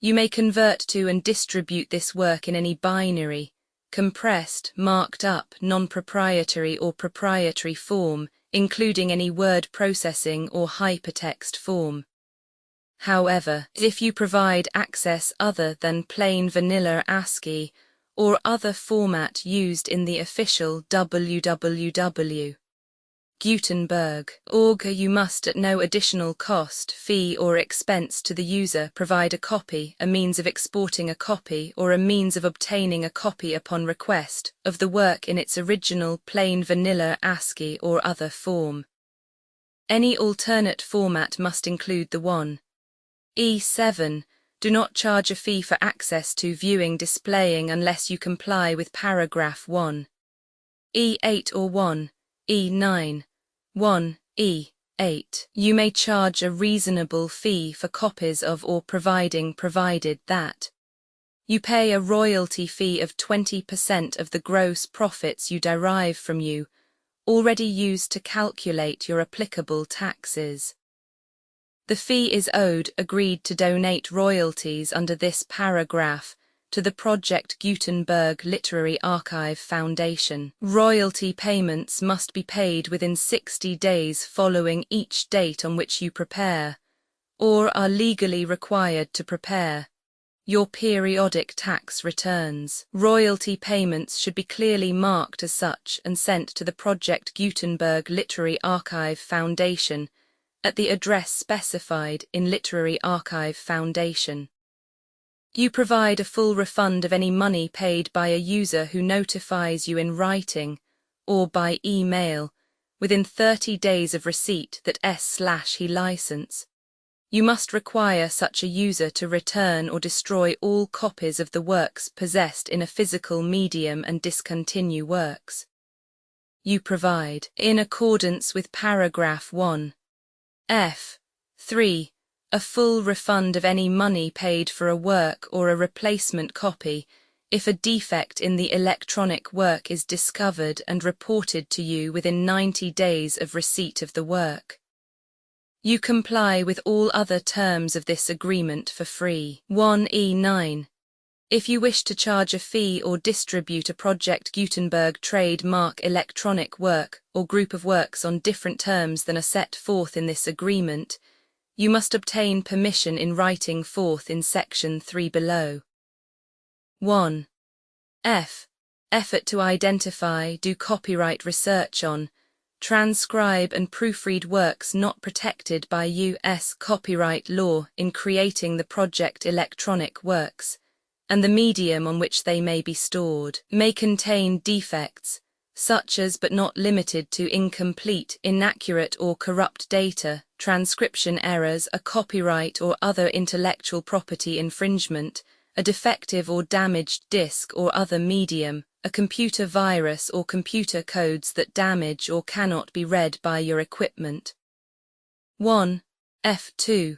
You may convert to and distribute this work in any binary, compressed, marked up, non-proprietary or proprietary form, including any word processing or hypertext form. However, if you provide access other than plain vanilla ASCII or other format used in the official www.gutenberg.org, you must at no additional cost, fee or expense to the user provide a copy, a means of exporting a copy, or a means of obtaining a copy upon request of the work in its original plain vanilla ASCII or other form. Any alternate format must include the 1. 7. Do not charge a fee for access to viewing displaying unless you comply with paragraph 1. E8 or 1, E9, 1, E8. You may charge a reasonable fee for copies of or provided that you pay a royalty fee of 20% of the gross profits you derive from you, already used to calculate your applicable taxes. The fee is owed agreed to donate royalties under this paragraph to the Project Gutenberg Literary Archive Foundation. Royalty payments must be paid within 60 days following each date on which you prepare, or are legally required to prepare, your periodic tax returns. Royalty payments should be clearly marked as such and sent to the Project Gutenberg Literary Archive Foundation at the address specified in Literary Archive Foundation. You provide a full refund of any money paid by a user who notifies you in writing or by email within 30 days of receipt that S/he license. You must require such a user to return or destroy all copies of the works possessed in a physical medium and discontinue works you provide, in accordance with paragraph 1. F3. A full refund of any money paid for a work or a replacement copy if a defect in the electronic work is discovered and reported to you within 90 days of receipt of the work. You comply with all other terms of this agreement for free. 1E9. If you wish to charge a fee or distribute a Project Gutenberg trademark electronic work or group of works on different terms than are set forth in this agreement, you must obtain permission in writing forth in section 3 below. 1. Effort to identify, do copyright research on, transcribe and proofread works not protected by U.S. copyright law in creating the project electronic works, and the medium on which they may be stored, may contain defects, such as but not limited to incomplete, inaccurate or corrupt data, transcription errors, a copyright or other intellectual property infringement, a defective or damaged disk or other medium, a computer virus or computer codes that damage or cannot be read by your equipment. 1. F2.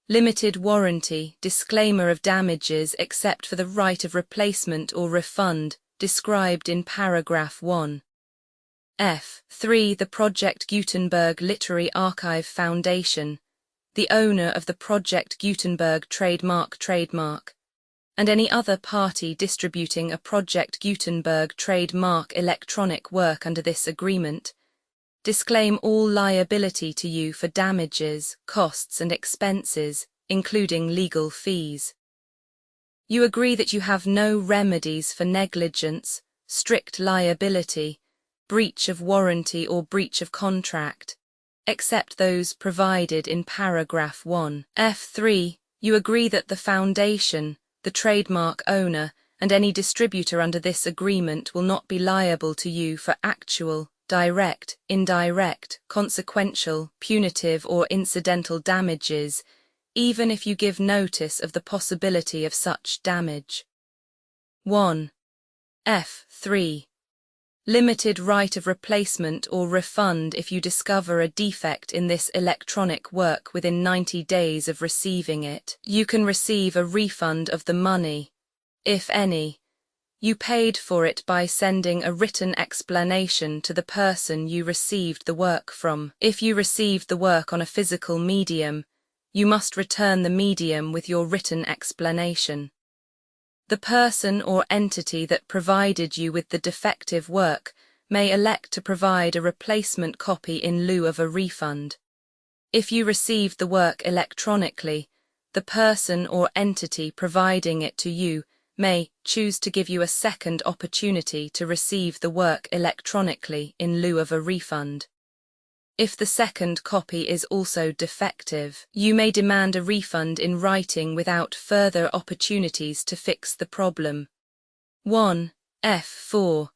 Limited warranty, disclaimer of damages except for the right of replacement or refund, described in paragraph 1. F3. The Project Gutenberg Literary Archive Foundation, the owner of the Project Gutenberg trademark, and any other party distributing a Project Gutenberg trademark electronic work under this agreement, disclaim all liability to you for damages, costs and expenses, including legal fees. You agree that you have no remedies for negligence, strict liability, breach of warranty or breach of contract, except those provided in paragraph 1. F3. You agree that the foundation, the trademark owner, and any distributor under this agreement will not be liable to you for actual, direct, indirect, consequential, punitive or incidental damages, even if you give notice of the possibility of such damage. 1. F3. Limited right of replacement or refund if you discover a defect in this electronic work within 90 days of receiving it. You can receive a refund of the money, if any, you paid for it by sending a written explanation to the person you received the work from. If you received the work on a physical medium, you must return the medium with your written explanation. The person or entity that provided you with the defective work may elect to provide a replacement copy in lieu of a refund. If you received the work electronically, the person or entity providing it to you may choose to give you a second opportunity to receive the work electronically in lieu of a refund. If the second copy is also defective, you may demand a refund in writing without further opportunities to fix the problem. 1. F4.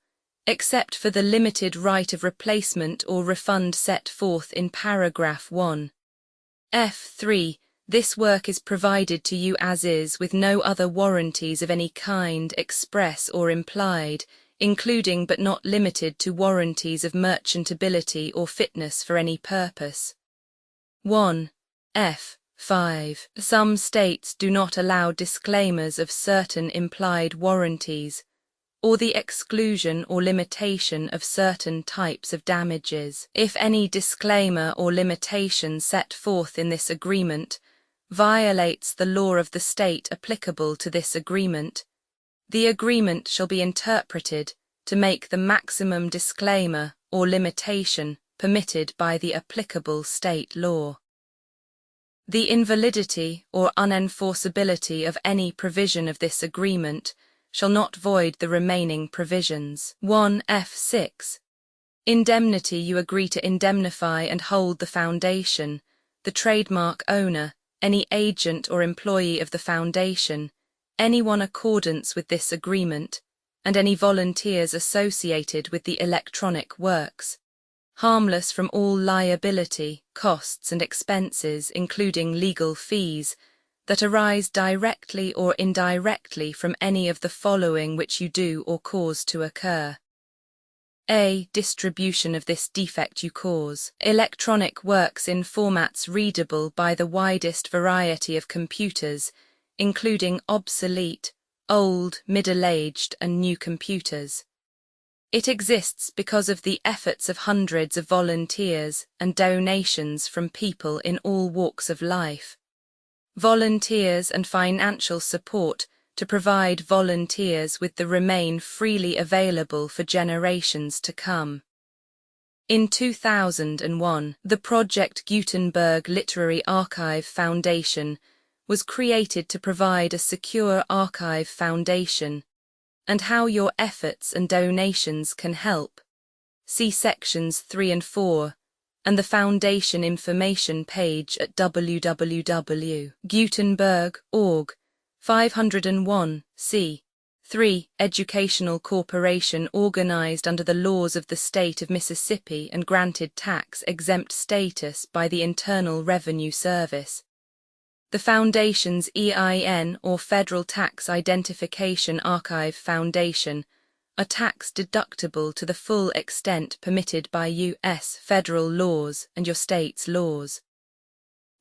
Except for the limited right of replacement or refund set forth in paragraph 1. F3. This work is provided to you as is with no other warranties of any kind, express or implied, including but not limited to warranties of merchantability or fitness for any purpose. 1. F. 5. Some states do not allow disclaimers of certain implied warranties, or the exclusion or limitation of certain types of damages. If any disclaimer or limitation set forth in this agreement violates the law of the state applicable to this agreement, the agreement shall be interpreted to make the maximum disclaimer or limitation permitted by the applicable state law. The invalidity or unenforceability of any provision of this agreement shall not void the remaining provisions. 1 F6. Indemnity. You agree to indemnify and hold the foundation, the trademark owner, any agent or employee of the foundation, anyone accordance with this agreement, and any volunteers associated with the electronic works, harmless from all liability, costs and expenses, including legal fees, that arise directly or indirectly from any of the following which you do or cause to occur. A. Distribution of this defect you cause. Electronic works in formats readable by the widest variety of computers, including obsolete, old, middle-aged and new computers. It exists because of the efforts of hundreds of volunteers and donations from people in all walks of life. Volunteers and financial support to provide volunteers with the remain freely available for generations to come. In 2001, the Project Gutenberg Literary Archive Foundation was created to provide a secure archive foundation, and how your efforts and donations can help. See sections 3 and 4, and the Foundation information page at www.gutenberg.org. 501, c. 3. Educational corporation organized under the laws of the state of Mississippi and granted tax-exempt status by the Internal Revenue Service. The Foundation's EIN or Federal Tax Identification Archive Foundation are tax-deductible to the full extent permitted by U.S. federal laws and your state's laws.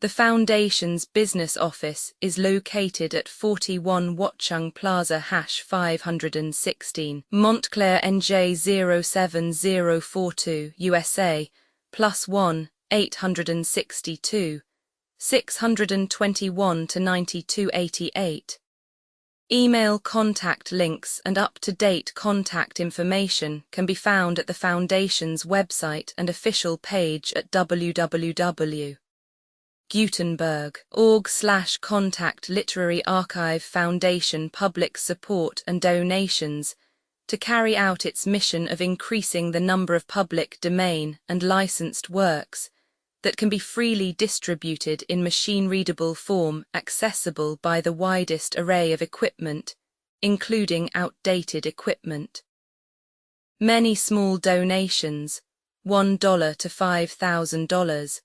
The Foundation's business office is located at 41 Watchung Plaza #516, Montclair, NJ 07042, USA, +1 862 621 to 9288. Email contact links and up-to-date contact information can be found at the Foundation's website and official page at www.gutenberg.org/contact Literary Archive Foundation public support and donations to carry out its mission of increasing the number of public domain and licensed works that can be freely distributed in machine-readable form accessible by the widest array of equipment, including outdated equipment. Many small donations, $1 to $5,000,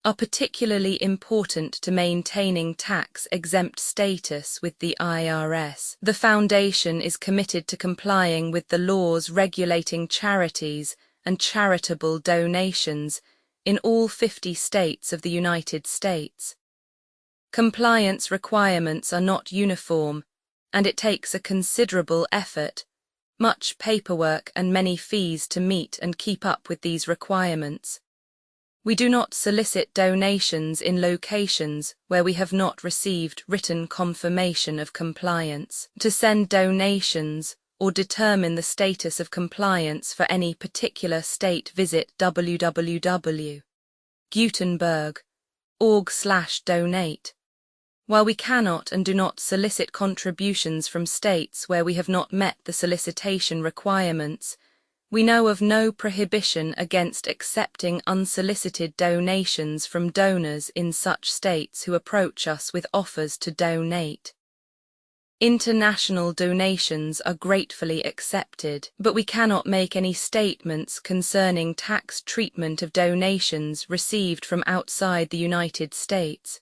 are particularly important to maintaining tax-exempt status with the IRS. The Foundation is committed to complying with the laws regulating charities and charitable donations in all 50 states of the United States. Compliance requirements are not uniform, and it takes a considerable effort, much paperwork and many fees to meet and keep up with these requirements. We do not solicit donations in locations where we have not received written confirmation of compliance. To send donations or determine the status of compliance for any particular state, visit www.gutenberg.org/donate. While we cannot and do not solicit contributions from states where we have not met the solicitation requirements, we know of no prohibition against accepting unsolicited donations from donors in such states who approach us with offers to donate. International donations are gratefully accepted, but we cannot make any statements concerning tax treatment of donations received from outside the United States.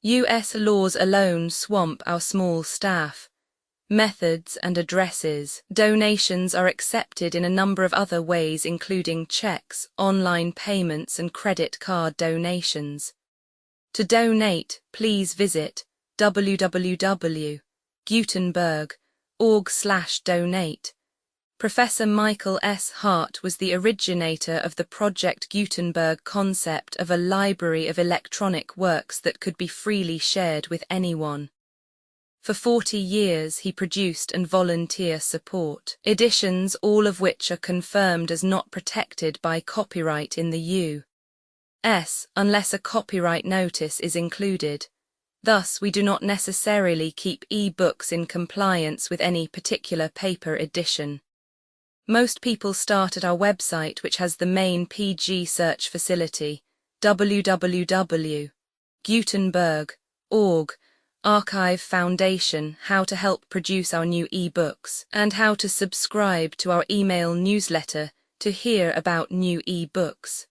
US laws alone swamp our small staff. Methods and addresses. Donations are accepted in a number of other ways, including checks, online payments, and credit card donations. To donate, please visit www.gutenberg.org/donate. Professor Michael S. Hart was the originator of the Project Gutenberg concept of a library of electronic works that could be freely shared with anyone. For 40 years he produced and volunteer support editions, all of which are confirmed as not protected by copyright in the U.S. unless a copyright notice is included. Thus, we do not necessarily keep e-books in compliance with any particular paper edition. Most people start at our website, which has the main PG search facility, www.gutenberg.org, Archive Foundation, how to help produce our new e-books, and how to subscribe to our email newsletter to hear about new e-books.